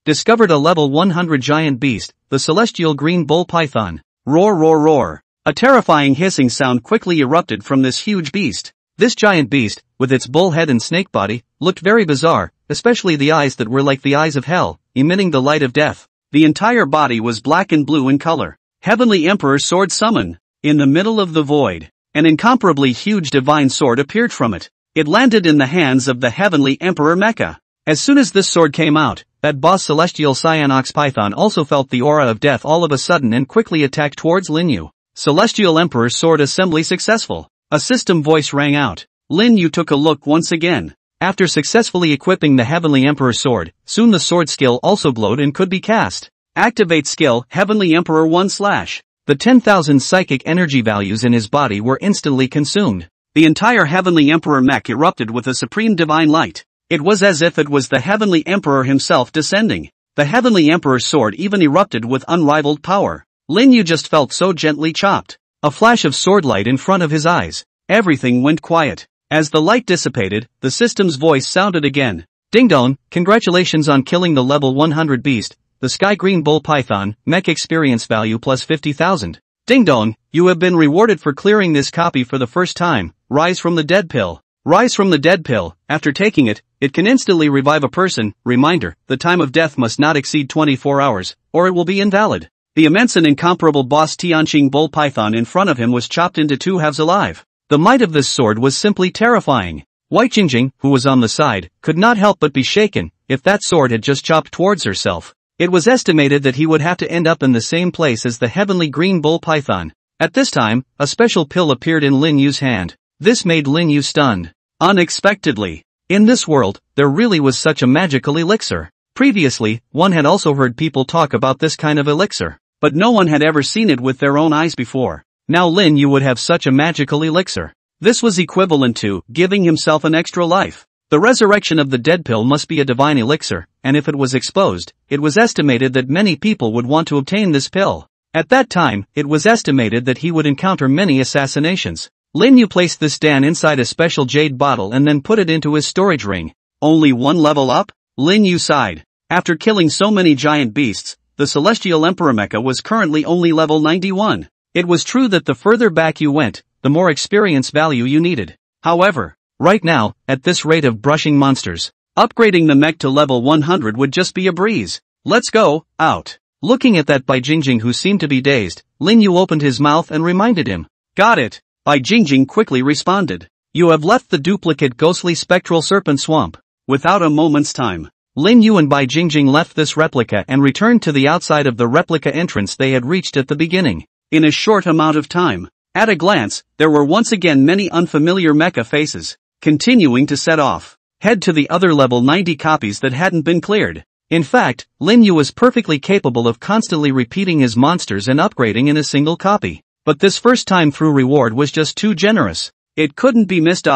Discovered a level 100 giant beast, the celestial green bull python. Roar roar roar. A terrifying hissing sound quickly erupted from this huge beast. This giant beast, with its bull head and snake body, looked very bizarre, especially the eyes that were like the eyes of hell, emitting the light of death. The entire body was black and blue in color. Heavenly Emperor Sword Summon. In the middle of the void, an incomparably huge divine sword appeared from it. It landed in the hands of the Heavenly Emperor mecha. As soon as this sword came out, that boss Celestial Cyanox Python also felt the aura of death all of a sudden and quickly attacked towards Lin Yu. Celestial Emperor Sword Assembly successful. A system voice rang out. Lin Yu took a look once again. After successfully equipping the Heavenly Emperor Sword, soon the sword skill also glowed and could be cast. Activate skill, Heavenly Emperor 1/. The 10,000 psychic energy values in his body were instantly consumed. The entire Heavenly Emperor mech erupted with a supreme divine light. It was as if it was the Heavenly Emperor himself descending. The Heavenly Emperor's sword even erupted with unrivaled power. Lin Yu just felt so gently chopped. A flash of sword light in front of his eyes. Everything went quiet. As the light dissipated, the system's voice sounded again. Ding dong, congratulations on killing the level 100 beast, the sky green bull python, mech experience value plus 50,000. Ding dong, you have been rewarded for clearing this copy for the first time. Rise from the dead pill. Rise from the dead pill. After taking it, it can instantly revive a person. Reminder, the time of death must not exceed 24 hours, or it will be invalid. The immense and incomparable boss Tianqing bull python in front of him was chopped into two halves alive. The might of this sword was simply terrifying. Wei Jingjing, who was on the side, could not help but be shaken. If that sword had just chopped towards herself, it was estimated that he would have to end up in the same place as the heavenly green bull python. At this time, a special pill appeared in Lin Yu's hand. This made Lin Yu stunned. Unexpectedly, in this world, there really was such a magical elixir. Previously, one had also heard people talk about this kind of elixir, but no one had ever seen it with their own eyes before. Now Lin Yu would have such a magical elixir. This was equivalent to giving himself an extra life. The resurrection of the dead pill must be a divine elixir, and if it was exposed, it was estimated that many people would want to obtain this pill. At that time, it was estimated that he would encounter many assassinations. Lin Yu placed this Dan inside a special jade bottle and then put it into his storage ring. Only one level up? Lin Yu sighed. After killing so many giant beasts, the Celestial Emperor Mecha was currently only level 91. It was true that the further back you went, the more experience value you needed. However, right now, at this rate of brushing monsters, upgrading the mech to level 100 would just be a breeze. Let's go, out. Looking at that Bai Jingjing who seemed to be dazed, Lin Yu opened his mouth and reminded him. Got it. Bai Jingjing quickly responded. You have left the duplicate ghostly spectral serpent swamp. Without a moment's time, Lin Yu and Bai Jingjing left this replica and returned to the outside of the replica entrance they had reached at the beginning. In a short amount of time, at a glance, there were once again many unfamiliar mecha faces, continuing to set off. Head to the other level 90 copies that hadn't been cleared. In fact, Lin Yu was perfectly capable of constantly repeating his monsters and upgrading in a single copy. But this first time through reward was just too generous. It couldn't be missed.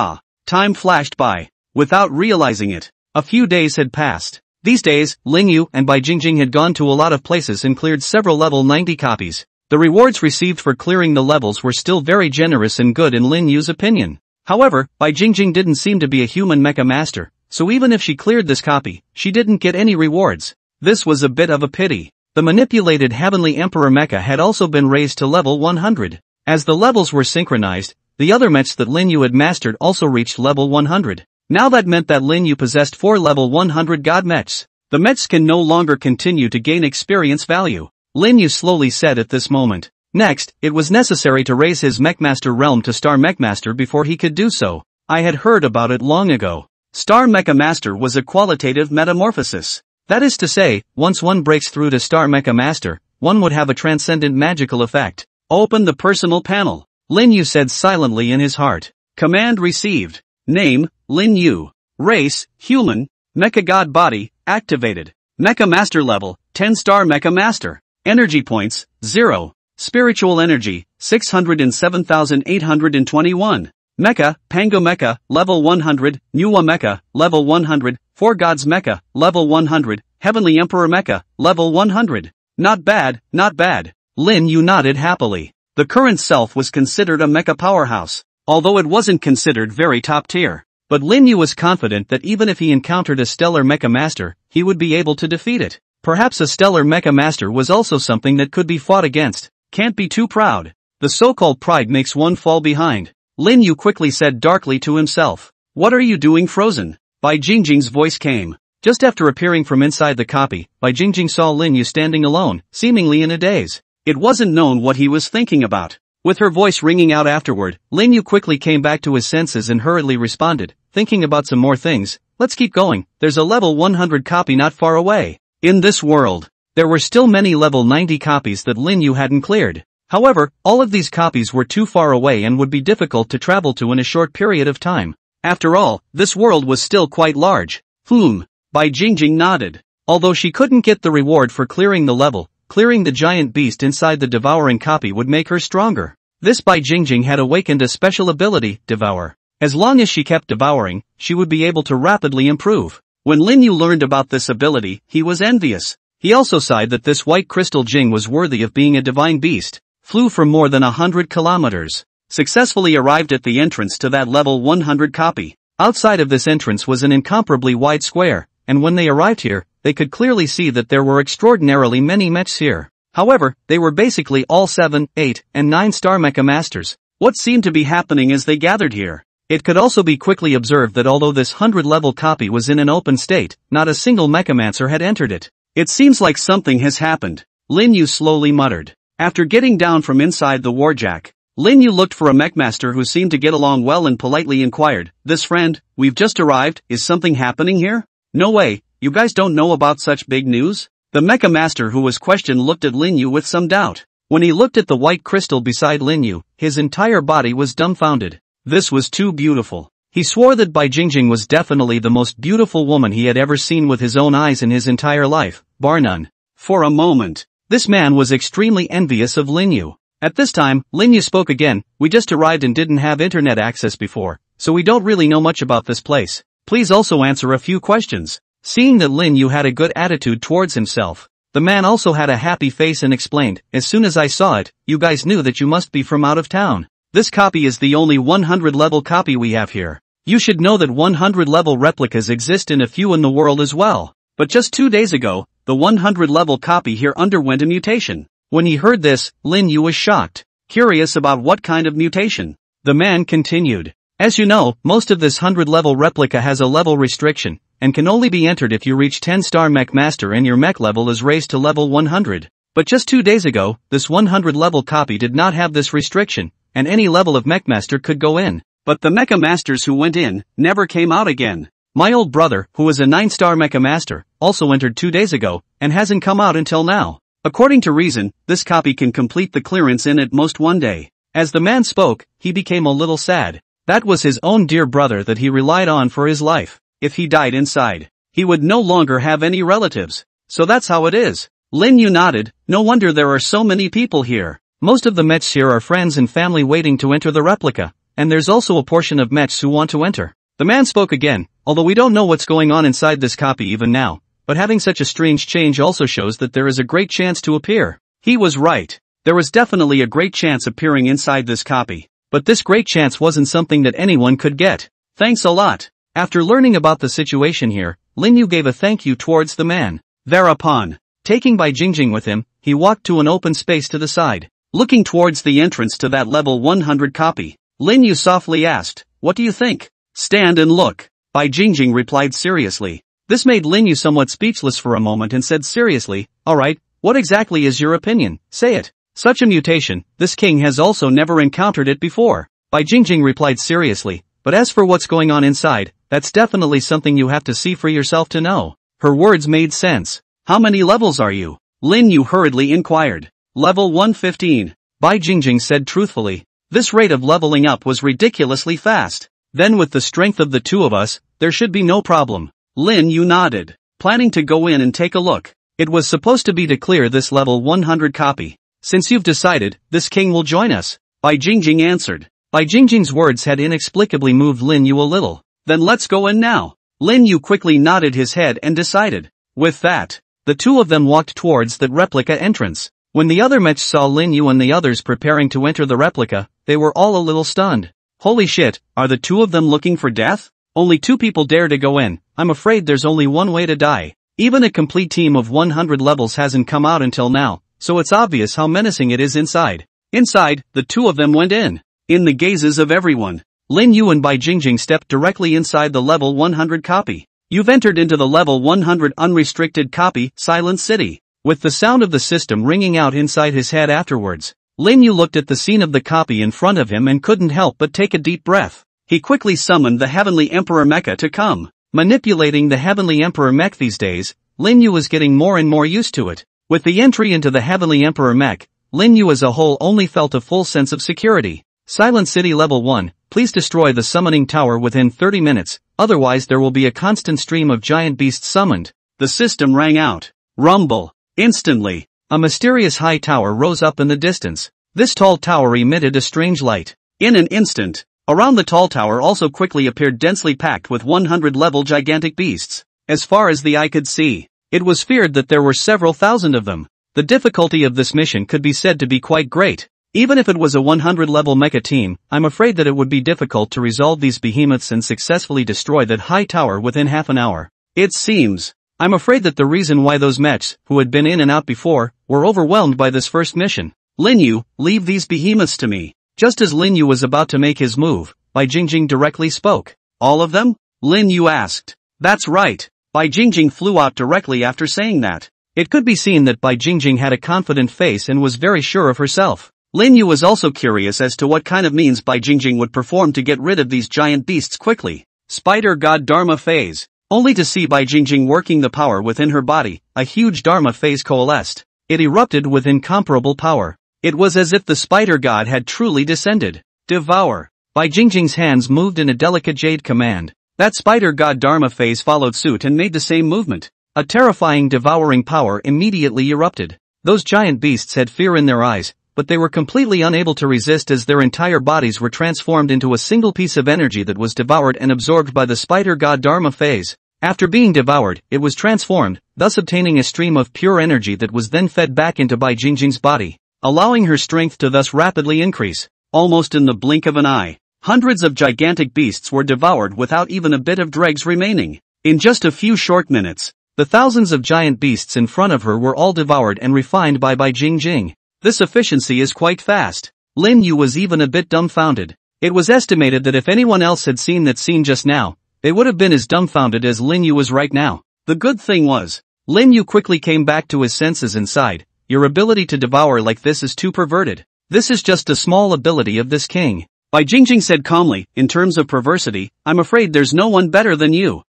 Time flashed by. Without realizing it, a few days had passed. These days, Lin Yu and Bai Jingjing had gone to a lot of places and cleared several level 90 copies. The rewards received for clearing the levels were still very generous and good in Lin Yu's opinion. However, Bai Jingjing didn't seem to be a human mecha master, so even if she cleared this copy, she didn't get any rewards. This was a bit of a pity. The manipulated Heavenly Emperor mecha had also been raised to level 100. As the levels were synchronized, the other mechs that Lin Yu had mastered also reached level 100. Now that meant that Lin Yu possessed 4 level 100 god mechs. The mechs can no longer continue to gain experience value. Lin Yu slowly said at this moment. Next, it was necessary to raise his Mechmaster realm to Star Mechmaster before he could do so. I had heard about it long ago. Star Mecha Master was a qualitative metamorphosis. That is to say, once one breaks through to Star Mecha Master, one would have a transcendent magical effect. Open the personal panel. Lin Yu said silently in his heart. Command received. Name, Lin Yu. Race, human. Mecha God body, activated. Mecha Master level, 10 Star Mecha Master. Energy points, 0. Spiritual energy, 607,821. Mecha, Pango Mecha, level 100, Nuwa Mecha, level 100, Four Gods Mecha, level 100, Heavenly Emperor Mecha, level 100. Not bad, not bad. Lin Yu nodded happily. The current self was considered a mecha powerhouse, although it wasn't considered very top tier. But Lin Yu was confident that even if he encountered a stellar mecha master, he would be able to defeat it. Perhaps a stellar mecha master was also something that could be fought against. Can't be too proud. The so-called pride makes one fall behind. Lin Yu quickly said darkly to himself. What are you doing frozen? Bai Jingjing's voice came. Just after appearing from inside the copy, Bai Jingjing saw Lin Yu standing alone, seemingly in a daze. It wasn't known what he was thinking about. With her voice ringing out afterward, Lin Yu quickly came back to his senses and hurriedly responded, thinking about some more things. Let's keep going. There's a level 100 copy not far away. In this world, there were still many level 90 copies that Lin Yu hadn't cleared. However, all of these copies were too far away and would be difficult to travel to in a short period of time. After all, this world was still quite large. Bai Jingjing nodded. Although she couldn't get the reward for clearing the level, clearing the giant beast inside the devouring copy would make her stronger. This Bai Jingjing had awakened a special ability, Devour. As long as she kept devouring, she would be able to rapidly improve. When Lin Yu learned about this ability, he was envious. He also sighed that this white crystal Jing was worthy of being a divine beast. Flew for more than 100 kilometers. Successfully arrived at the entrance to that level 100 copy. Outside of this entrance was an incomparably wide square, and when they arrived here, they could clearly see that there were extraordinarily many mechs here. However, they were basically all 7, 8, and 9 star mecha masters. What seemed to be happening as they gathered here? It could also be quickly observed that although this 100-level copy was in an open state, not a single mechamancer had entered it. It seems like something has happened, Lin Yu slowly muttered. After getting down from inside the warjack, Lin Yu looked for a mechmaster who seemed to get along well and politely inquired, "This friend, we've just arrived, is something happening here?" "No way, you guys don't know about such big news?" The mecha master who was questioned looked at Lin Yu with some doubt. When he looked at the white crystal beside Lin Yu, his entire body was dumbfounded. This was too beautiful. He swore that Bai Jingjing was definitely the most beautiful woman he had ever seen with his own eyes in his entire life, bar none. For a moment, this man was extremely envious of Lin Yu. At this time, Lin Yu spoke again, "We just arrived and didn't have internet access before, so we don't really know much about this place. Please also answer a few questions." Seeing that Lin Yu had a good attitude towards himself, the man also had a happy face and explained, "As soon as I saw it, you guys knew that you must be from out of town. This copy is the only 100 level copy we have here. You should know that 100 level replicas exist in a few in the world as well. But just 2 days ago, the 100 level copy here underwent a mutation." When he heard this, Lin Yu was shocked, curious about what kind of mutation. The man continued, "As you know, most of this 100 level replica has a level restriction, and can only be entered if you reach 10-star mech master and your mech level is raised to level 100. But just 2 days ago, this 100 level copy did not have this restriction, and any level of mech master could go in. But the mecha masters who went in, never came out again. My old brother, who is a 9-star mecha master, also entered 2 days ago, and hasn't come out until now. According to reason, this copy can complete the clearance in at most 1 day. As the man spoke, he became a little sad. That was his own dear brother that he relied on for his life. If he died inside, he would no longer have any relatives. So that's how it is. Lin Yu nodded, "No wonder there are so many people here. Most of the mechs here are friends and family waiting to enter the replica, and there's also a portion of mechs who want to enter." The man spoke again, "Although we don't know what's going on inside this copy even now, but having such a strange change also shows that there is a great chance to appear." He was right. There was definitely a great chance appearing inside this copy. But this great chance wasn't something that anyone could get. "Thanks a lot." After learning about the situation here, Lin Yu gave a thank you towards the man. Thereupon, taking Bai Jingjing with him, he walked to an open space to the side. Looking towards the entrance to that level 100 copy, Lin Yu softly asked, "What do you think?" "Stand and look," Bai Jingjing replied seriously. This made Lin Yu somewhat speechless for a moment and said seriously, "Alright, what exactly is your opinion? Say it." "Such a mutation, this king has also never encountered it before," Bai Jingjing replied seriously, "but as for what's going on inside, that's definitely something you have to see for yourself to know." Her words made sense. "How many levels are you?" Lin Yu hurriedly inquired. "Level 115, Bai Jingjing said truthfully. This rate of leveling up was ridiculously fast. "Then with the strength of the two of us, there should be no problem." Lin Yu nodded, planning to go in and take a look. It was supposed to be to clear this level 100 copy. "Since you've decided, this king will join us," Bai Jingjing answered. Bai Jingjing's words had inexplicably moved Lin Yu a little. "Then let's go in now." Lin Yu quickly nodded his head and decided. With that, the two of them walked towards that replica entrance. When the other mechs saw Lin Yu and the others preparing to enter the replica, they were all a little stunned. Holy shit, are the two of them looking for death? Only 2 people dare to go in. I'm afraid there's only one way to die. Even a complete team of 100 levels hasn't come out until now, so it's obvious how menacing it is inside. Inside, the two of them went in. In the gazes of everyone, Lin Yu and Bai Jingjing stepped directly inside the level 100 copy. "You've entered into the level 100 unrestricted copy, Silent City." With the sound of the system ringing out inside his head afterwards, Lin Yu looked at the scene of the copy in front of him and couldn't help but take a deep breath. He quickly summoned the Heavenly Emperor Mecha to come. Manipulating the Heavenly Emperor Mech these days, Lin Yu was getting more and more used to it. With the entry into the Heavenly Emperor Mech, Lin Yu as a whole only felt a full sense of security. "Silent City Level 1, please destroy the summoning tower within 30 minutes, otherwise there will be a constant stream of giant beasts summoned." The system rang out. Rumble. Instantly, a mysterious high tower rose up in the distance. This tall tower emitted a strange light. In an instant, around the tall tower also quickly appeared densely packed with 100-level gigantic beasts. As far as the eye could see, it was feared that there were several thousand of them. The difficulty of this mission could be said to be quite great. Even if it was a 100-level mecha team, I'm afraid that it would be difficult to resolve these behemoths and successfully destroy that high tower within half an hour. It seems. I'm afraid that the reason why those mechs, who had been in and out before, were overwhelmed by this first mission. "Lin Yu, leave these behemoths to me." Just as Lin Yu was about to make his move, Bai Jingjing directly spoke. "All of them?" Lin Yu asked. "That's right." Bai Jingjing flew out directly after saying that. It could be seen that Bai Jingjing had a confident face and was very sure of herself. Lin Yu was also curious as to what kind of means Bai Jingjing would perform to get rid of these giant beasts quickly. Spider God Dharma Phase. Only to see Bai Jingjing working the power within her body, a huge Dharma phase coalesced. It erupted with incomparable power. It was as if the spider god had truly descended. Devour. Bai Jingjing's hands moved in a delicate jade command. That spider god Dharma phase followed suit and made the same movement. A terrifying devouring power immediately erupted. Those giant beasts had fear in their eyes, but they were completely unable to resist as their entire bodies were transformed into a single piece of energy that was devoured and absorbed by the spider god Dharma phase. After being devoured, it was transformed, thus obtaining a stream of pure energy that was then fed back into Bai Jingjing's body, allowing her strength to thus rapidly increase. Almost in the blink of an eye, hundreds of gigantic beasts were devoured without even a bit of dregs remaining. In just a few short minutes, the thousands of giant beasts in front of her were all devoured and refined by Bai Jingjing. This efficiency is quite fast. Lin Yu was even a bit dumbfounded. It was estimated that if anyone else had seen that scene just now, they would have been as dumbfounded as Lin Yu was right now. The good thing was, Lin Yu quickly came back to his senses and sighed. Your ability to devour like this is too perverted. This is just a small ability of this king. Bai Jingjing said calmly, in terms of perversity, I'm afraid there's no one better than you.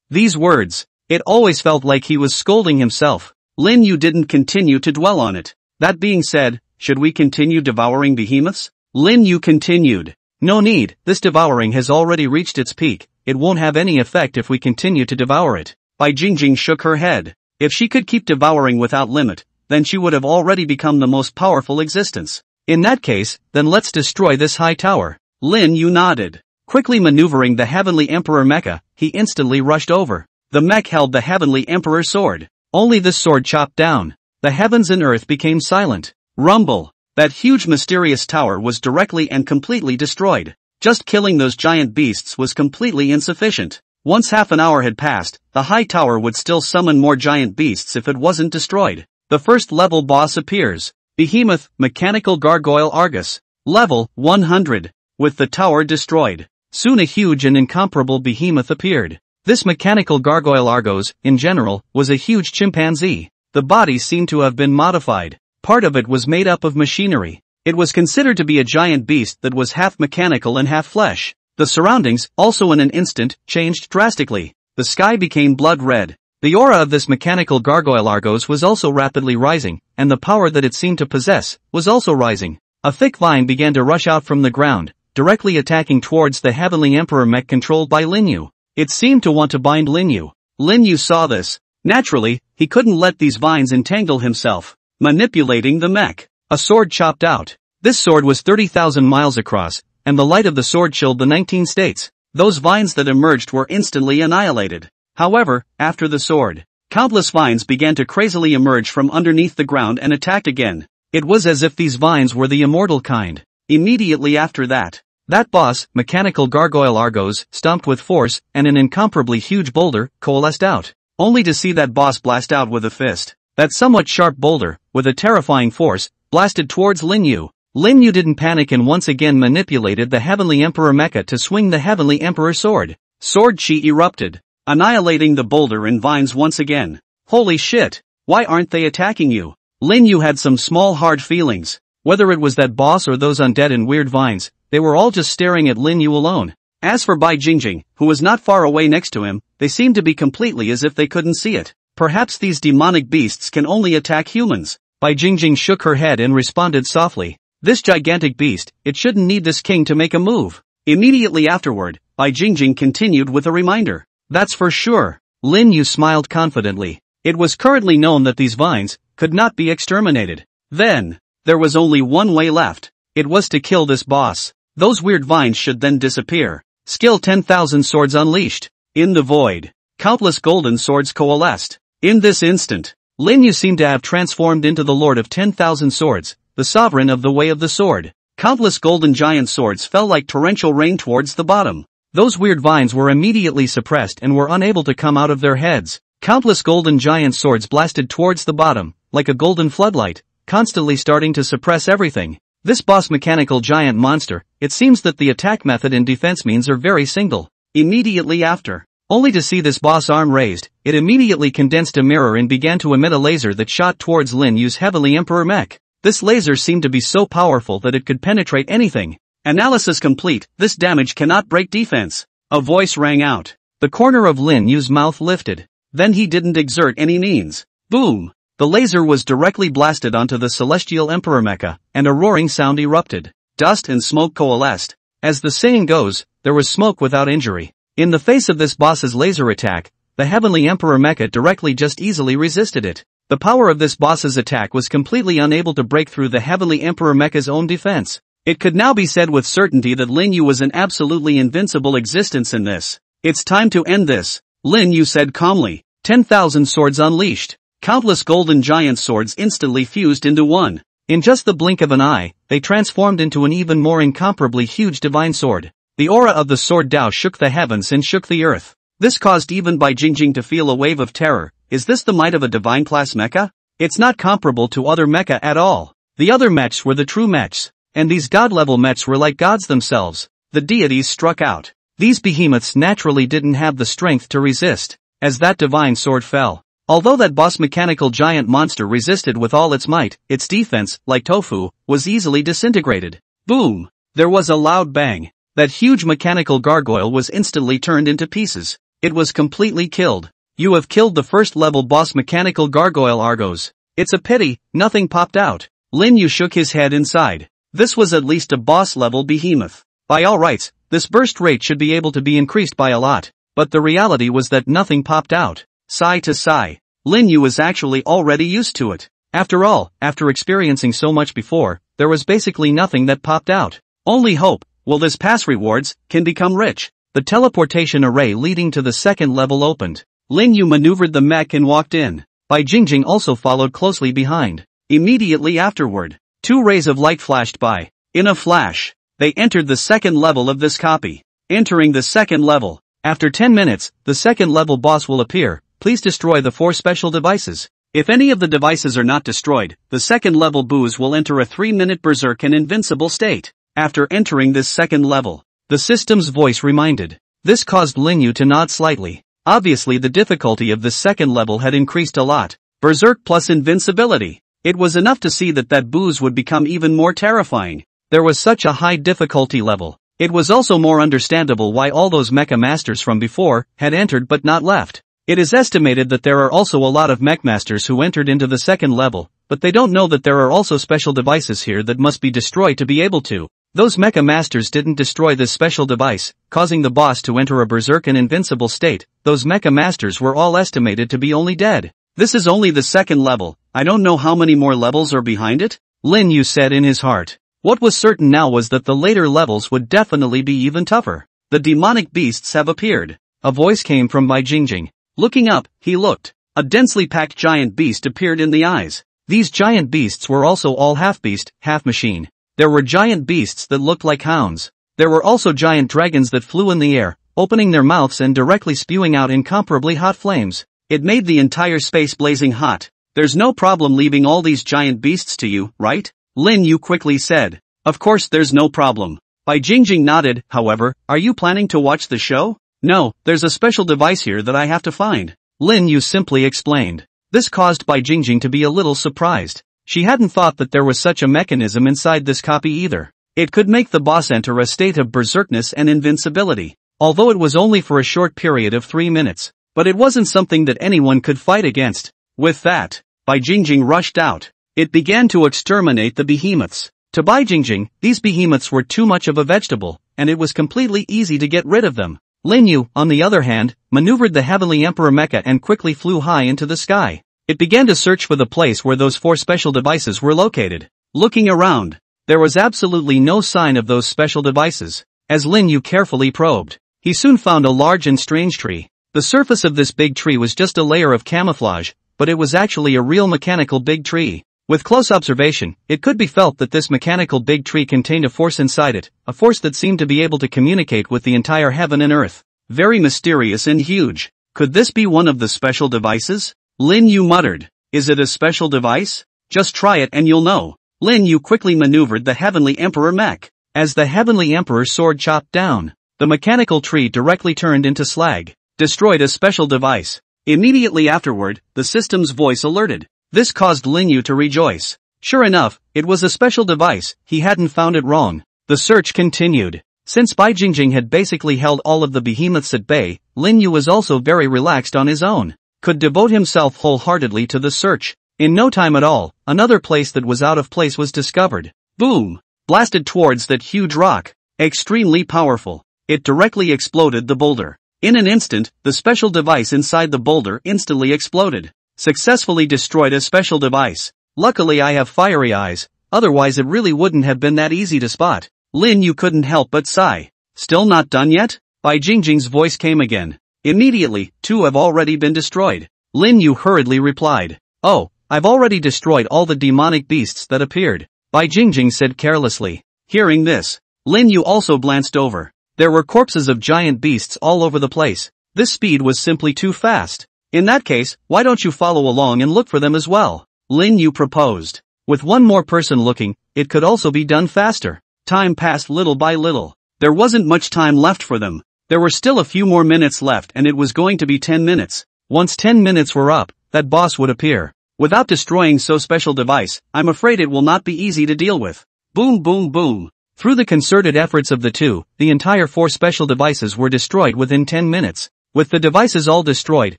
These words. It always felt like he was scolding himself. Lin Yu didn't continue to dwell on it. That being said, should we continue devouring behemoths? Lin Yu continued. No need, this devouring has already reached its peak, it won't have any effect if we continue to devour it. Bai Jingjing shook her head. If she could keep devouring without limit, then she would have already become the most powerful existence. In that case, then let's destroy this high tower. Lin Yu nodded. Quickly maneuvering the Heavenly Emperor mecha, he instantly rushed over. The mech held the Heavenly Emperor sword. Only this sword chopped down. The heavens and earth became silent. Rumble. That huge mysterious tower was directly and completely destroyed. Just killing those giant beasts was completely insufficient. Once half an hour had passed, the high tower would still summon more giant beasts if it wasn't destroyed. The first level boss appears. Behemoth, Mechanical Gargoyle Argus. Level 100. With the tower destroyed, soon a huge and incomparable behemoth appeared. This Mechanical Gargoyle Argos, in general, was a huge chimpanzee. The body seemed to have been modified. Part of it was made up of machinery. It was considered to be a giant beast that was half mechanical and half flesh. The surroundings, also in an instant, changed drastically. The sky became blood red. The aura of this Mechanical Gargoyle Argos was also rapidly rising, and the power that it seemed to possess was also rising. A thick vine began to rush out from the ground, directly attacking towards the Heavenly Emperor mech controlled by Lin Yu. It seemed to want to bind Lin Yu. Lin Yu saw this. Naturally, he couldn't let these vines entangle himself. Manipulating the mech. A sword chopped out. This sword was 30,000 miles across, and the light of the sword chilled the 19 states. Those vines that emerged were instantly annihilated. However, after the sword, countless vines began to crazily emerge from underneath the ground and attacked again. It was as if these vines were the immortal kind. Immediately after that boss, Mechanical Gargoyle Argos, stomped with force, and an incomparably huge boulder coalesced out. Only to see that boss blast out with a fist. That somewhat sharp boulder, with a terrifying force, blasted towards Lin Yu. Lin Yu didn't panic and once again manipulated the Heavenly Emperor mecha to swing the Heavenly Emperor sword. Sword chi erupted, annihilating the boulder and vines once again. Holy shit! Why aren't they attacking you? Lin Yu had some small hard feelings. Whether it was that boss or those undead and weird vines, they were all just staring at Lin Yu alone. As for Bai Jingjing, who was not far away next to him, they seemed to be completely as if they couldn't see it. Perhaps these demonic beasts can only attack humans. Bai Jingjing shook her head and responded softly. This gigantic beast, it shouldn't need this king to make a move. Immediately afterward, Bai Jingjing continued with a reminder. That's for sure. Lin Yu smiled confidently. It was currently known that these vines could not be exterminated. Then, there was only one way left. It was to kill this boss. Those weird vines should then disappear. Skill 10,000 swords unleashed. In the void, countless golden swords coalesced. In this instant, Lin Yu seemed to have transformed into the Lord of 10,000 swords, the sovereign of the way of the sword. Countless golden giant swords fell like torrential rain towards the bottom. Those weird vines were immediately suppressed and were unable to come out of their heads. Countless golden giant swords blasted towards the bottom, like a golden floodlight, constantly starting to suppress everything. This boss mechanical giant monster, it seems that the attack method and defense means are very single. Immediately after, only to see this boss arm raised, it immediately condensed a mirror and began to emit a laser that shot towards Lin Yu's Heavenly Emperor mech. This laser seemed to be so powerful that it could penetrate anything. Analysis complete, this damage cannot break defense. A voice rang out. The corner of Lin Yu's mouth lifted. Then he didn't exert any means. Boom! The laser was directly blasted onto the celestial emperor mecha, and a roaring sound erupted. Dust and smoke coalesced. As the saying goes, there was smoke without injury. In the face of this boss's laser attack, the heavenly emperor mecha directly just easily resisted it. The power of this boss's attack was completely unable to break through the heavenly emperor mecha's own defense. It could now be said with certainty that Lin Yu was an absolutely invincible existence in this. It's time to end this, Lin Yu said calmly. 10,000 swords unleashed. Countless golden giant swords instantly fused into one. In just the blink of an eye, they transformed into an even more incomparably huge divine sword. The aura of the sword Dao shook the heavens and shook the earth. This caused even Bai Jingjing to feel a wave of terror. Is this the might of a divine class mecha? It's not comparable to other mecha at all. The other mechs were the true mechs. And these god-level mechs were like gods themselves. The deities struck out. These behemoths naturally didn't have the strength to resist. As that divine sword fell. Although that boss mechanical giant monster resisted with all its might, its defense, like tofu, was easily disintegrated. Boom! There was a loud bang. That huge mechanical gargoyle was instantly turned into pieces. It was completely killed. You have killed the first level boss mechanical gargoyle Argos. It's a pity, nothing popped out. Lin Yu shook his head inside. This was at least a boss level behemoth. By all rights, this burst rate should be able to be increased by a lot. But the reality was that nothing popped out. Sigh to sigh. Lin Yu was actually already used to it. After all, after experiencing so much before, there was basically nothing that popped out. Only hope, will this pass rewards, can become rich. The teleportation array leading to the second level opened. Lin Yu maneuvered the mech and walked in. Bai Jingjing also followed closely behind. Immediately afterward, 2 rays of light flashed by. In a flash, they entered the second level of this copy. Entering the second level. After 10 minutes, the second level boss will appear. Please destroy the 4 special devices. If any of the devices are not destroyed, the second level boos will enter a 3-minute berserk and invincible state. After entering this second level, the system's voice reminded. This caused Lin Yu to nod slightly. Obviously the difficulty of this second level had increased a lot. Berserk plus invincibility. It was enough to see that boos would become even more terrifying. There was such a high difficulty level. It was also more understandable why all those mecha masters from before had entered but not left. It is estimated that there are also a lot of mech masters who entered into the second level, but they don't know that there are also special devices here that must be destroyed to be able to. Those mecha masters didn't destroy this special device, causing the boss to enter a berserk and invincible state. Those mecha masters were all estimated to be only dead. This is only the second level. I don't know how many more levels are behind it, Lin Yu said in his heart. What was certain now was that the later levels would definitely be even tougher. The demonic beasts have appeared. A voice came from Bai Jingjing. Looking up, he looked. A densely packed giant beast appeared in the eyes. These giant beasts were also all half-beast, half-machine. There were giant beasts that looked like hounds. There were also giant dragons that flew in the air, opening their mouths and directly spewing out incomparably hot flames. It made the entire space blazing hot. There's no problem leaving all these giant beasts to you, right? Lin Yu quickly said. Of course there's no problem. Bai Jingjing nodded. However, are you planning to watch the show? No, there's a special device here that I have to find. Lin Yu simply explained. This caused Bai Jingjing to be a little surprised. She hadn't thought that there was such a mechanism inside this copy either. It could make the boss enter a state of berserkness and invincibility. Although it was only for a short period of 3 minutes. But it wasn't something that anyone could fight against. With that, Bai Jingjing rushed out. It began to exterminate the behemoths. To Bai Jingjing, these behemoths were too much of a vegetable, and it was completely easy to get rid of them. Lin Yu, on the other hand, maneuvered the heavenly emperor mecha and quickly flew high into the sky. It began to search for the place where those 4 special devices were located. Looking around, there was absolutely no sign of those special devices. As Lin Yu carefully probed, he soon found a large and strange tree. The surface of this big tree was just a layer of camouflage, but it was actually a real mechanical big tree. With close observation, it could be felt that this mechanical big tree contained a force inside it, a force that seemed to be able to communicate with the entire heaven and earth. Very mysterious and huge. Could this be one of the special devices? Lin Yu muttered. Is it a special device? Just try it and you'll know. Lin Yu quickly maneuvered the heavenly emperor mech. As the heavenly emperor's sword chopped down, the mechanical tree directly turned into slag. Destroyed a special device. Immediately afterward, the system's voice alerted. This caused Lin Yu to rejoice. Sure enough, it was a special device, he hadn't found it wrong. The search continued. Since Bai Jingjing had basically held all of the behemoths at bay, Lin Yu was also very relaxed on his own. Could devote himself wholeheartedly to the search. In no time at all, another place that was out of place was discovered. Boom! Blasted towards that huge rock. Extremely powerful. It directly exploded the boulder. In an instant, the special device inside the boulder instantly exploded. Successfully destroyed a special device. Luckily I have fiery eyes, otherwise it really wouldn't have been that easy to spot. Lin Yu couldn't help but sigh. Still not done yet? Bai Jingjing's voice came again. Immediately, 2 have already been destroyed. Lin Yu hurriedly replied. Oh, I've already destroyed all the demonic beasts that appeared. Bai Jingjing said carelessly. Hearing this, Lin Yu also glanced over. There were corpses of giant beasts all over the place. This speed was simply too fast. In that case, why don't you follow along and look for them as well? Lin Yu proposed. With one more person looking, it could also be done faster. Time passed little by little. There wasn't much time left for them. There were still a few more minutes left and it was going to be 10 minutes. Once 10 minutes were up, that boss would appear. Without destroying so special device, I'm afraid it will not be easy to deal with. Boom boom boom. Through the concerted efforts of the 2, the entire 4 special devices were destroyed within 10 minutes. With the devices all destroyed,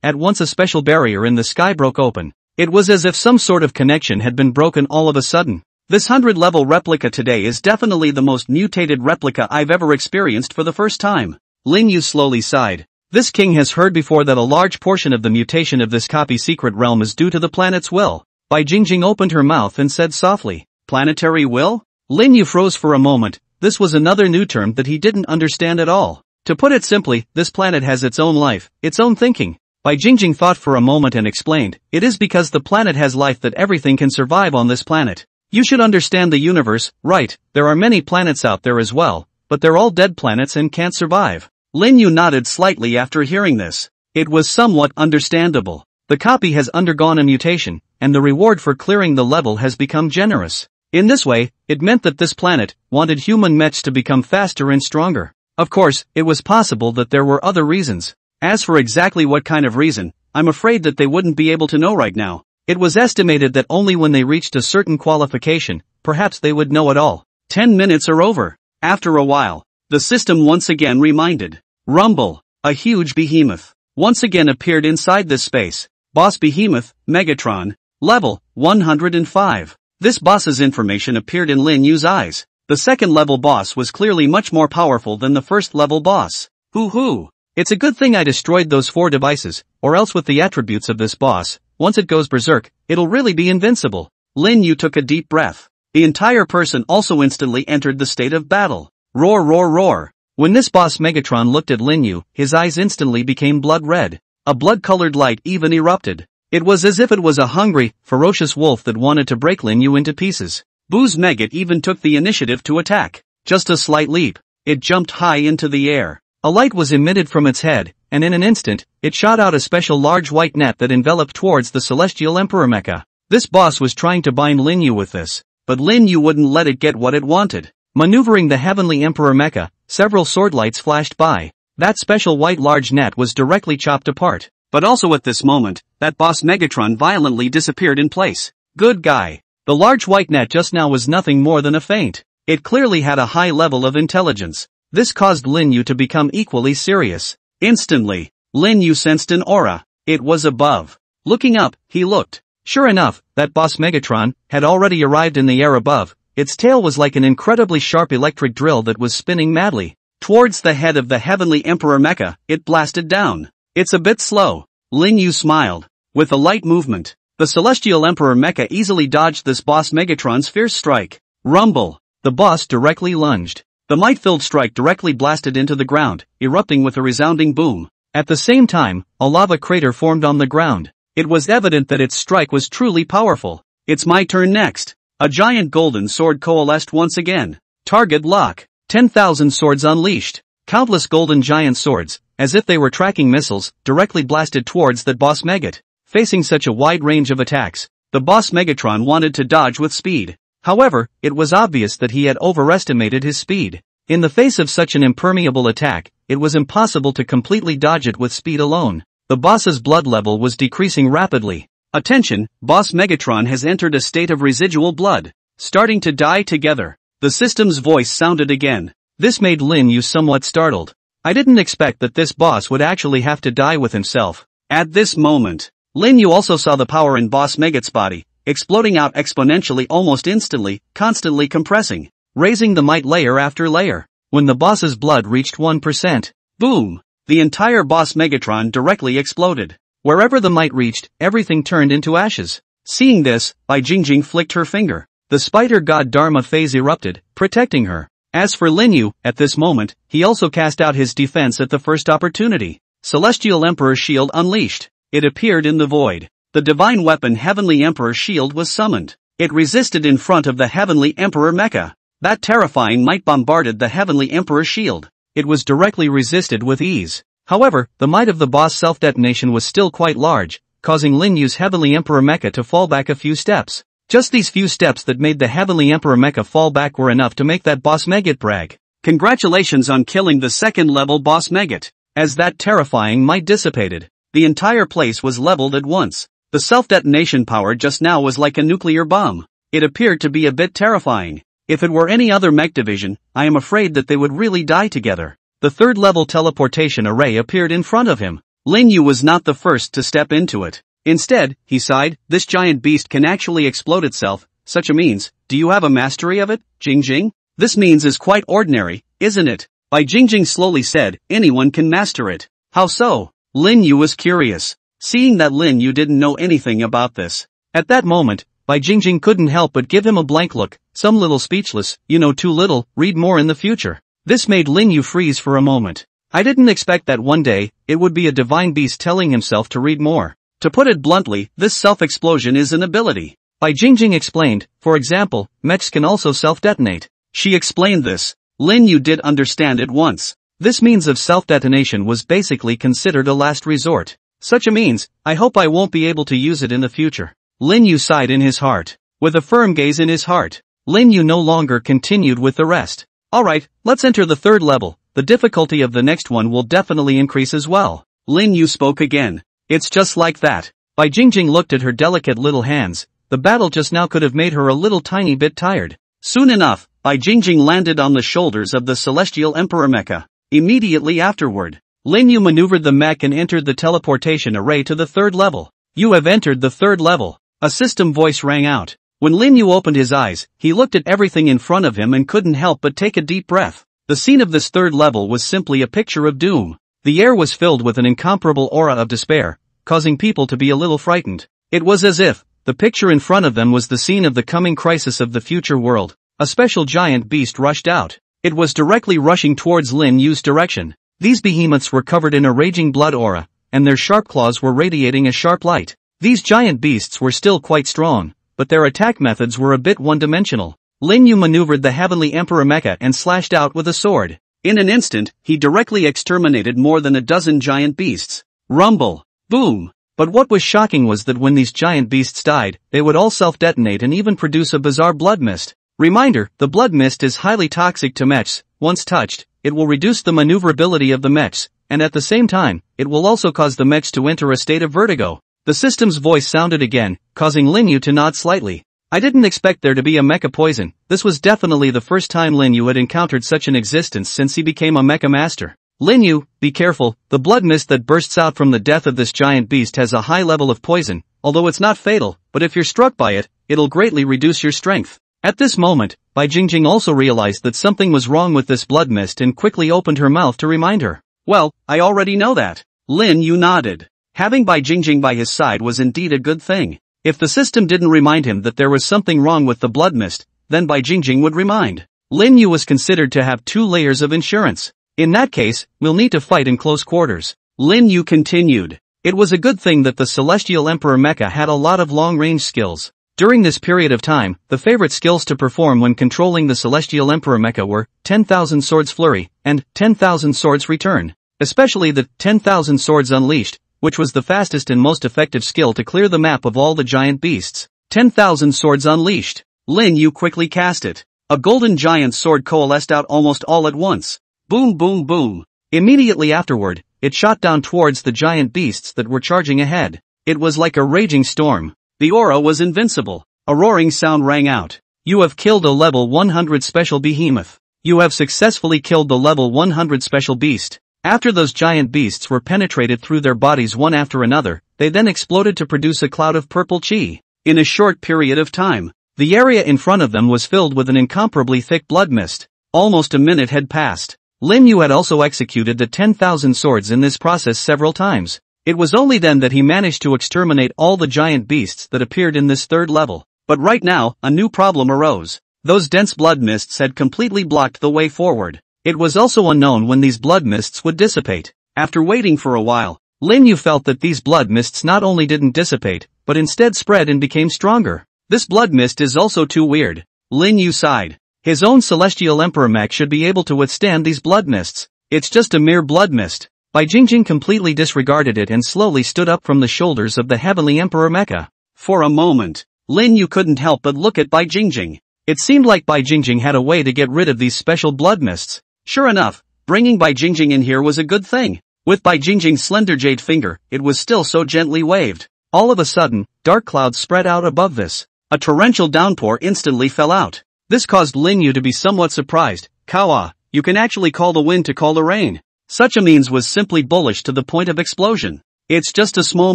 at once a special barrier in the sky broke open. It was as if some sort of connection had been broken all of a sudden. This 100-level replica today is definitely the most mutated replica I've ever experienced for the first time. Lin Yu slowly sighed. This king has heard before that a large portion of the mutation of this copy secret realm is due to the planet's will. Bai Jingjing opened her mouth and said softly, planetary will? Lin Yu froze for a moment. This was another new term that he didn't understand at all. To put it simply, this planet has its own life, its own thinking. Bai Jingjing thought for a moment and explained, it is because the planet has life that everything can survive on this planet. You should understand the universe, right? There are many planets out there as well, but they're all dead planets and can't survive. Lin Yu nodded slightly after hearing this. It was somewhat understandable. The copy has undergone a mutation, and the reward for clearing the level has become generous. In this way, it meant that this planet wanted human mechs to become faster and stronger. Of course, it was possible that there were other reasons. As for exactly what kind of reason, I'm afraid that they wouldn't be able to know right now. It was estimated that only when they reached a certain qualification, perhaps they would know it all. 10 minutes are over. After a while, the system once again reminded. Rumble, a huge behemoth, once again appeared inside this space. Boss Behemoth, Megatron, level 105. This boss's information appeared in Lin Yu's eyes. The second level boss was clearly much more powerful than the first level boss. Hoo-hoo. It's a good thing I destroyed those 4 devices, or else with the attributes of this boss, once it goes berserk, it'll really be invincible. Lin Yu took a deep breath. The entire person also instantly entered the state of battle. Roar roar roar. When this boss Megatron looked at Lin Yu, his eyes instantly became blood red. A blood-colored light even erupted. It was as if it was a hungry, ferocious wolf that wanted to break Lin Yu into pieces. Boo's Megat even took the initiative to attack. Just a slight leap. It jumped high into the air. A light was emitted from its head, and in an instant, it shot out a special large white net that enveloped towards the celestial emperor mecha. This boss was trying to bind Lin Yu with this, but Lin Yu wouldn't let it get what it wanted. Maneuvering the heavenly emperor mecha, several sword lights flashed by. That special white large net was directly chopped apart. But also at this moment, that boss Megatron violently disappeared in place. Good guy. The large white net just now was nothing more than a feint. It clearly had a high level of intelligence. This caused Lin Yu to become equally serious. Instantly, Lin Yu sensed an aura. It was above. Looking up, he looked. Sure enough, that boss Megatron had already arrived in the air above. Its tail was like an incredibly sharp electric drill that was spinning madly. Towards the head of the heavenly emperor mecha, it blasted down. It's a bit slow. Lin Yu smiled. With a light movement, the celestial emperor mecha easily dodged this boss Megatron's fierce strike. Rumble. The boss directly lunged. The might-filled strike directly blasted into the ground, erupting with a resounding boom. At the same time, a lava crater formed on the ground. It was evident that its strike was truly powerful. It's my turn next. A giant golden sword coalesced once again. Target lock. 10,000 swords unleashed. Countless golden giant swords, as if they were tracking missiles, directly blasted towards that boss Megat. Facing such a wide range of attacks, the boss Megatron wanted to dodge with speed. However, it was obvious that he had overestimated his speed. In the face of such an impermeable attack, it was impossible to completely dodge it with speed alone. The boss's blood level was decreasing rapidly. Attention, Boss Megatron has entered a state of residual blood, starting to die together. The system's voice sounded again. This made Lin Yu somewhat startled. I didn't expect that this boss would actually have to die with himself. At this moment, Lin Yu also saw the power in Boss Megat's body, exploding out exponentially almost instantly, constantly compressing, raising the might layer after layer. When the boss's blood reached 1%, boom! The entire Boss Megatron directly exploded. Wherever the might reached, everything turned into ashes. Seeing this, Bai Jingjing flicked her finger. The spider god Dharma phase erupted, protecting her. As for Lin Yu, at this moment, he also cast out his defense at the first opportunity. Celestial Emperor Shield unleashed. It appeared in the void. The divine weapon Heavenly Emperor Shield was summoned. It resisted in front of the Heavenly Emperor Mecha. That terrifying might bombarded the Heavenly Emperor Shield. It was directly resisted with ease. However, the might of the boss self-detonation was still quite large, causing Lin Yu's Heavenly Emperor Mecha to fall back a few steps. Just these few steps that made the Heavenly Emperor Mecha fall back were enough to make that Boss Megat brag. Congratulations on killing the second-level Boss Megat. As that terrifying might dissipated, the entire place was leveled at once. The self-detonation power just now was like a nuclear bomb. It appeared to be a bit terrifying. If it were any other mech division, I am afraid that they would really die together. The third-level teleportation array appeared in front of him. Lin Yu was not the first to step into it. Instead, he sighed, this giant beast can actually explode itself. Such a means, do you have a mastery of it, Jingjing? This means is quite ordinary, isn't it? Bai Jingjing slowly said, anyone can master it. How so? Lin Yu was curious, seeing that Lin Yu didn't know anything about this. At that moment, Bai Jingjing couldn't help but give him a blank look, some little speechless, you know too little, read more in the future. This made Lin Yu freeze for a moment. I didn't expect that one day, it would be a divine beast telling himself to read more. To put it bluntly, this self-explosion is an ability. Bai Jingjing explained, for example, mechs can also self-detonate. She explained this. Lin Yu did understand it once. This means of self-detonation was basically considered a last resort. Such a means, I hope I won't be able to use it in the future. Lin Yu sighed in his heart. With a firm gaze in his heart, Lin Yu no longer continued with the rest. Alright, let's enter the third level. The difficulty of the next one will definitely increase as well. Lin Yu spoke again. It's just like that. Bai Jingjing looked at her delicate little hands. The battle just now could have made her a little tiny bit tired. Soon enough, Bai Jingjing landed on the shoulders of the Celestial Emperor Mecha. Immediately afterward, Lin Yu maneuvered the mech and entered the teleportation array to the third level. You have entered the third level. A system voice rang out. When Lin Yu opened his eyes, he looked at everything in front of him and couldn't help but take a deep breath. The scene of this third level was simply a picture of doom. The air was filled with an incomparable aura of despair, causing people to be a little frightened. It was as if the picture in front of them was the scene of the coming crisis of the future world. A special giant beast rushed out. It was directly rushing towards Lin Yu's direction. These behemoths were covered in a raging blood aura, and their sharp claws were radiating a sharp light. These giant beasts were still quite strong, but their attack methods were a bit one-dimensional. Lin Yu maneuvered the Heavenly Emperor Mecha and slashed out with a sword. In an instant, he directly exterminated more than a dozen giant beasts. Rumble. Boom. But what was shocking was that when these giant beasts died, they would all self-detonate and even produce a bizarre blood mist. Reminder, the blood mist is highly toxic to mechs. Once touched, it will reduce the maneuverability of the mechs, and at the same time, it will also cause the mechs to enter a state of vertigo. The system's voice sounded again, causing Lin Yu to nod slightly. I didn't expect there to be a mecha poison. This was definitely the first time Lin Yu had encountered such an existence since he became a mecha master. Lin Yu, be careful, the blood mist that bursts out from the death of this giant beast has a high level of poison, although it's not fatal, but if you're struck by it, it'll greatly reduce your strength. At this moment, Bai Jingjing also realized that something was wrong with this blood mist and quickly opened her mouth to remind her. Well, I already know that. Lin Yu nodded. Having Bai Jingjing by his side was indeed a good thing. If the system didn't remind him that there was something wrong with the blood mist, then Bai Jingjing would remind. Lin Yu was considered to have 2 layers of insurance. In that case, we'll need to fight in close quarters. Lin Yu continued. It was a good thing that the Celestial Emperor Mecha had a lot of long-range skills. During this period of time, the favorite skills to perform when controlling the Celestial Emperor Mecha were 10,000 Swords Flurry and 10,000 Swords Return. Especially the 10,000 Swords Unleashed, which was the fastest and most effective skill to clear the map of all the giant beasts. 10,000 Swords Unleashed. Lin Yu quickly cast it. A golden giant sword coalesced out almost all at once. Boom boom boom. Immediately afterward, it shot down towards the giant beasts that were charging ahead. It was like a raging storm. The aura was invincible. A roaring sound rang out. You have killed a level 100 special behemoth. You have successfully killed the level 100 special beast. After those giant beasts were penetrated through their bodies one after another, they then exploded to produce a cloud of purple chi. In a short period of time, the area in front of them was filled with an incomparably thick blood mist. Almost a minute had passed. Lin Yu had also executed the 10,000 swords in this process several times. It was only then that he managed to exterminate all the giant beasts that appeared in this third level. But right now, a new problem arose. Those dense blood mists had completely blocked the way forward. It was also unknown when these blood mists would dissipate. After waiting for a while, Lin Yu felt that these blood mists not only didn't dissipate, but instead spread and became stronger. This blood mist is also too weird. Lin Yu sighed. His own celestial emperor mech should be able to withstand these blood mists. It's just a mere blood mist. Bai Jingjing completely disregarded it and slowly stood up from the shoulders of the heavenly emperor mecha. For a moment, Lin Yu couldn't help but look at Bai Jingjing. It seemed like Bai Jingjing had a way to get rid of these special blood mists. Sure enough, bringing Bai Jingjing in here was a good thing. With Bai Jingjing's slender jade finger, it was still so gently waved. All of a sudden, dark clouds spread out above this. A torrential downpour instantly fell out. This caused Lin Yu to be somewhat surprised. Kawa, you can actually call the wind to call the rain. Such a means was simply bullish to the point of explosion. It's just a small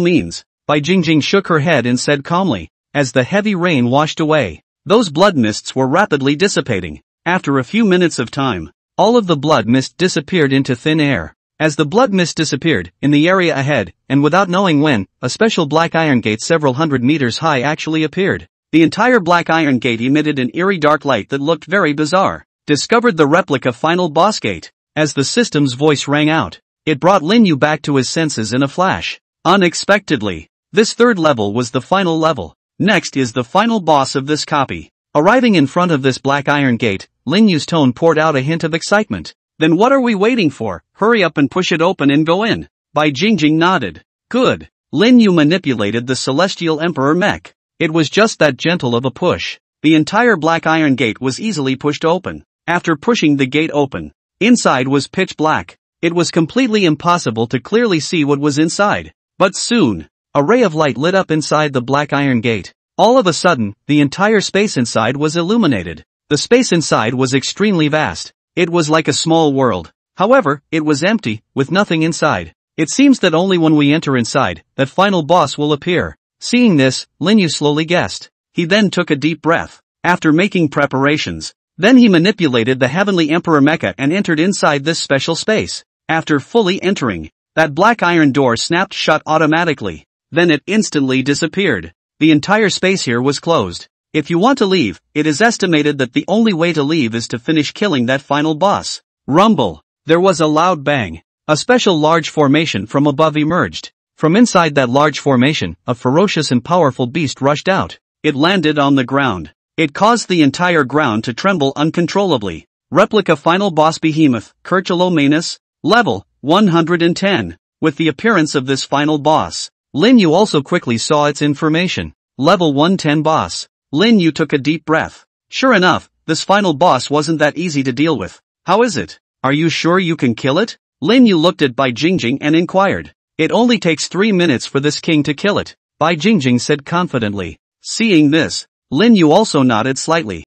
means. Bai Jingjing shook her head and said calmly. As the heavy rain washed away, those blood mists were rapidly dissipating. After a few minutes of time, all of the blood mist disappeared into thin air. As the blood mist disappeared, in the area ahead, and without knowing when, a special black iron gate several hundred meters high actually appeared. The entire black iron gate emitted an eerie dark light that looked very bizarre. Discovered the replica final boss gate. As the system's voice rang out, it brought Lin Yu back to his senses in a flash. Unexpectedly, this third level was the final level. Next is the final boss of this copy. Arriving in front of this black iron gate, Lin Yu's tone poured out a hint of excitement. Then what are we waiting for? Hurry up and push it open and go in. Bai Jingjing nodded. Good. Lin Yu manipulated the celestial emperor mech. It was just that gentle of a push. The entire black iron gate was easily pushed open. After pushing the gate open, inside was pitch black. It was completely impossible to clearly see what was inside. But soon, a ray of light lit up inside the black iron gate. All of a sudden, the entire space inside was illuminated. The space inside was extremely vast. It was like a small world. However, it was empty, with nothing inside. It seems that only when we enter inside, that final boss will appear. Seeing this, Lin Yu slowly guessed. He then took a deep breath. After making preparations, then he manipulated the heavenly emperor mecha and entered inside this special space. After fully entering, that black iron door snapped shut automatically. Then it instantly disappeared. The entire space here was closed. If you want to leave, it is estimated that the only way to leave is to finish killing that final boss. Rumble. There was a loud bang. A special large formation from above emerged. From inside that large formation, a ferocious and powerful beast rushed out. It landed on the ground. It caused the entire ground to tremble uncontrollably. Replica final boss behemoth, Kirchalo level 110. With the appearance of this final boss, Lin Yu also quickly saw its information. Level 110 boss. Lin Yu took a deep breath. Sure enough, this final boss wasn't that easy to deal with. How is it? Are you sure you can kill it? Lin Yu looked at Bai Jingjing and inquired. It only takes 3 minutes for this king to kill it, Bai Jingjing said confidently. Seeing this, Lin Yu also nodded slightly.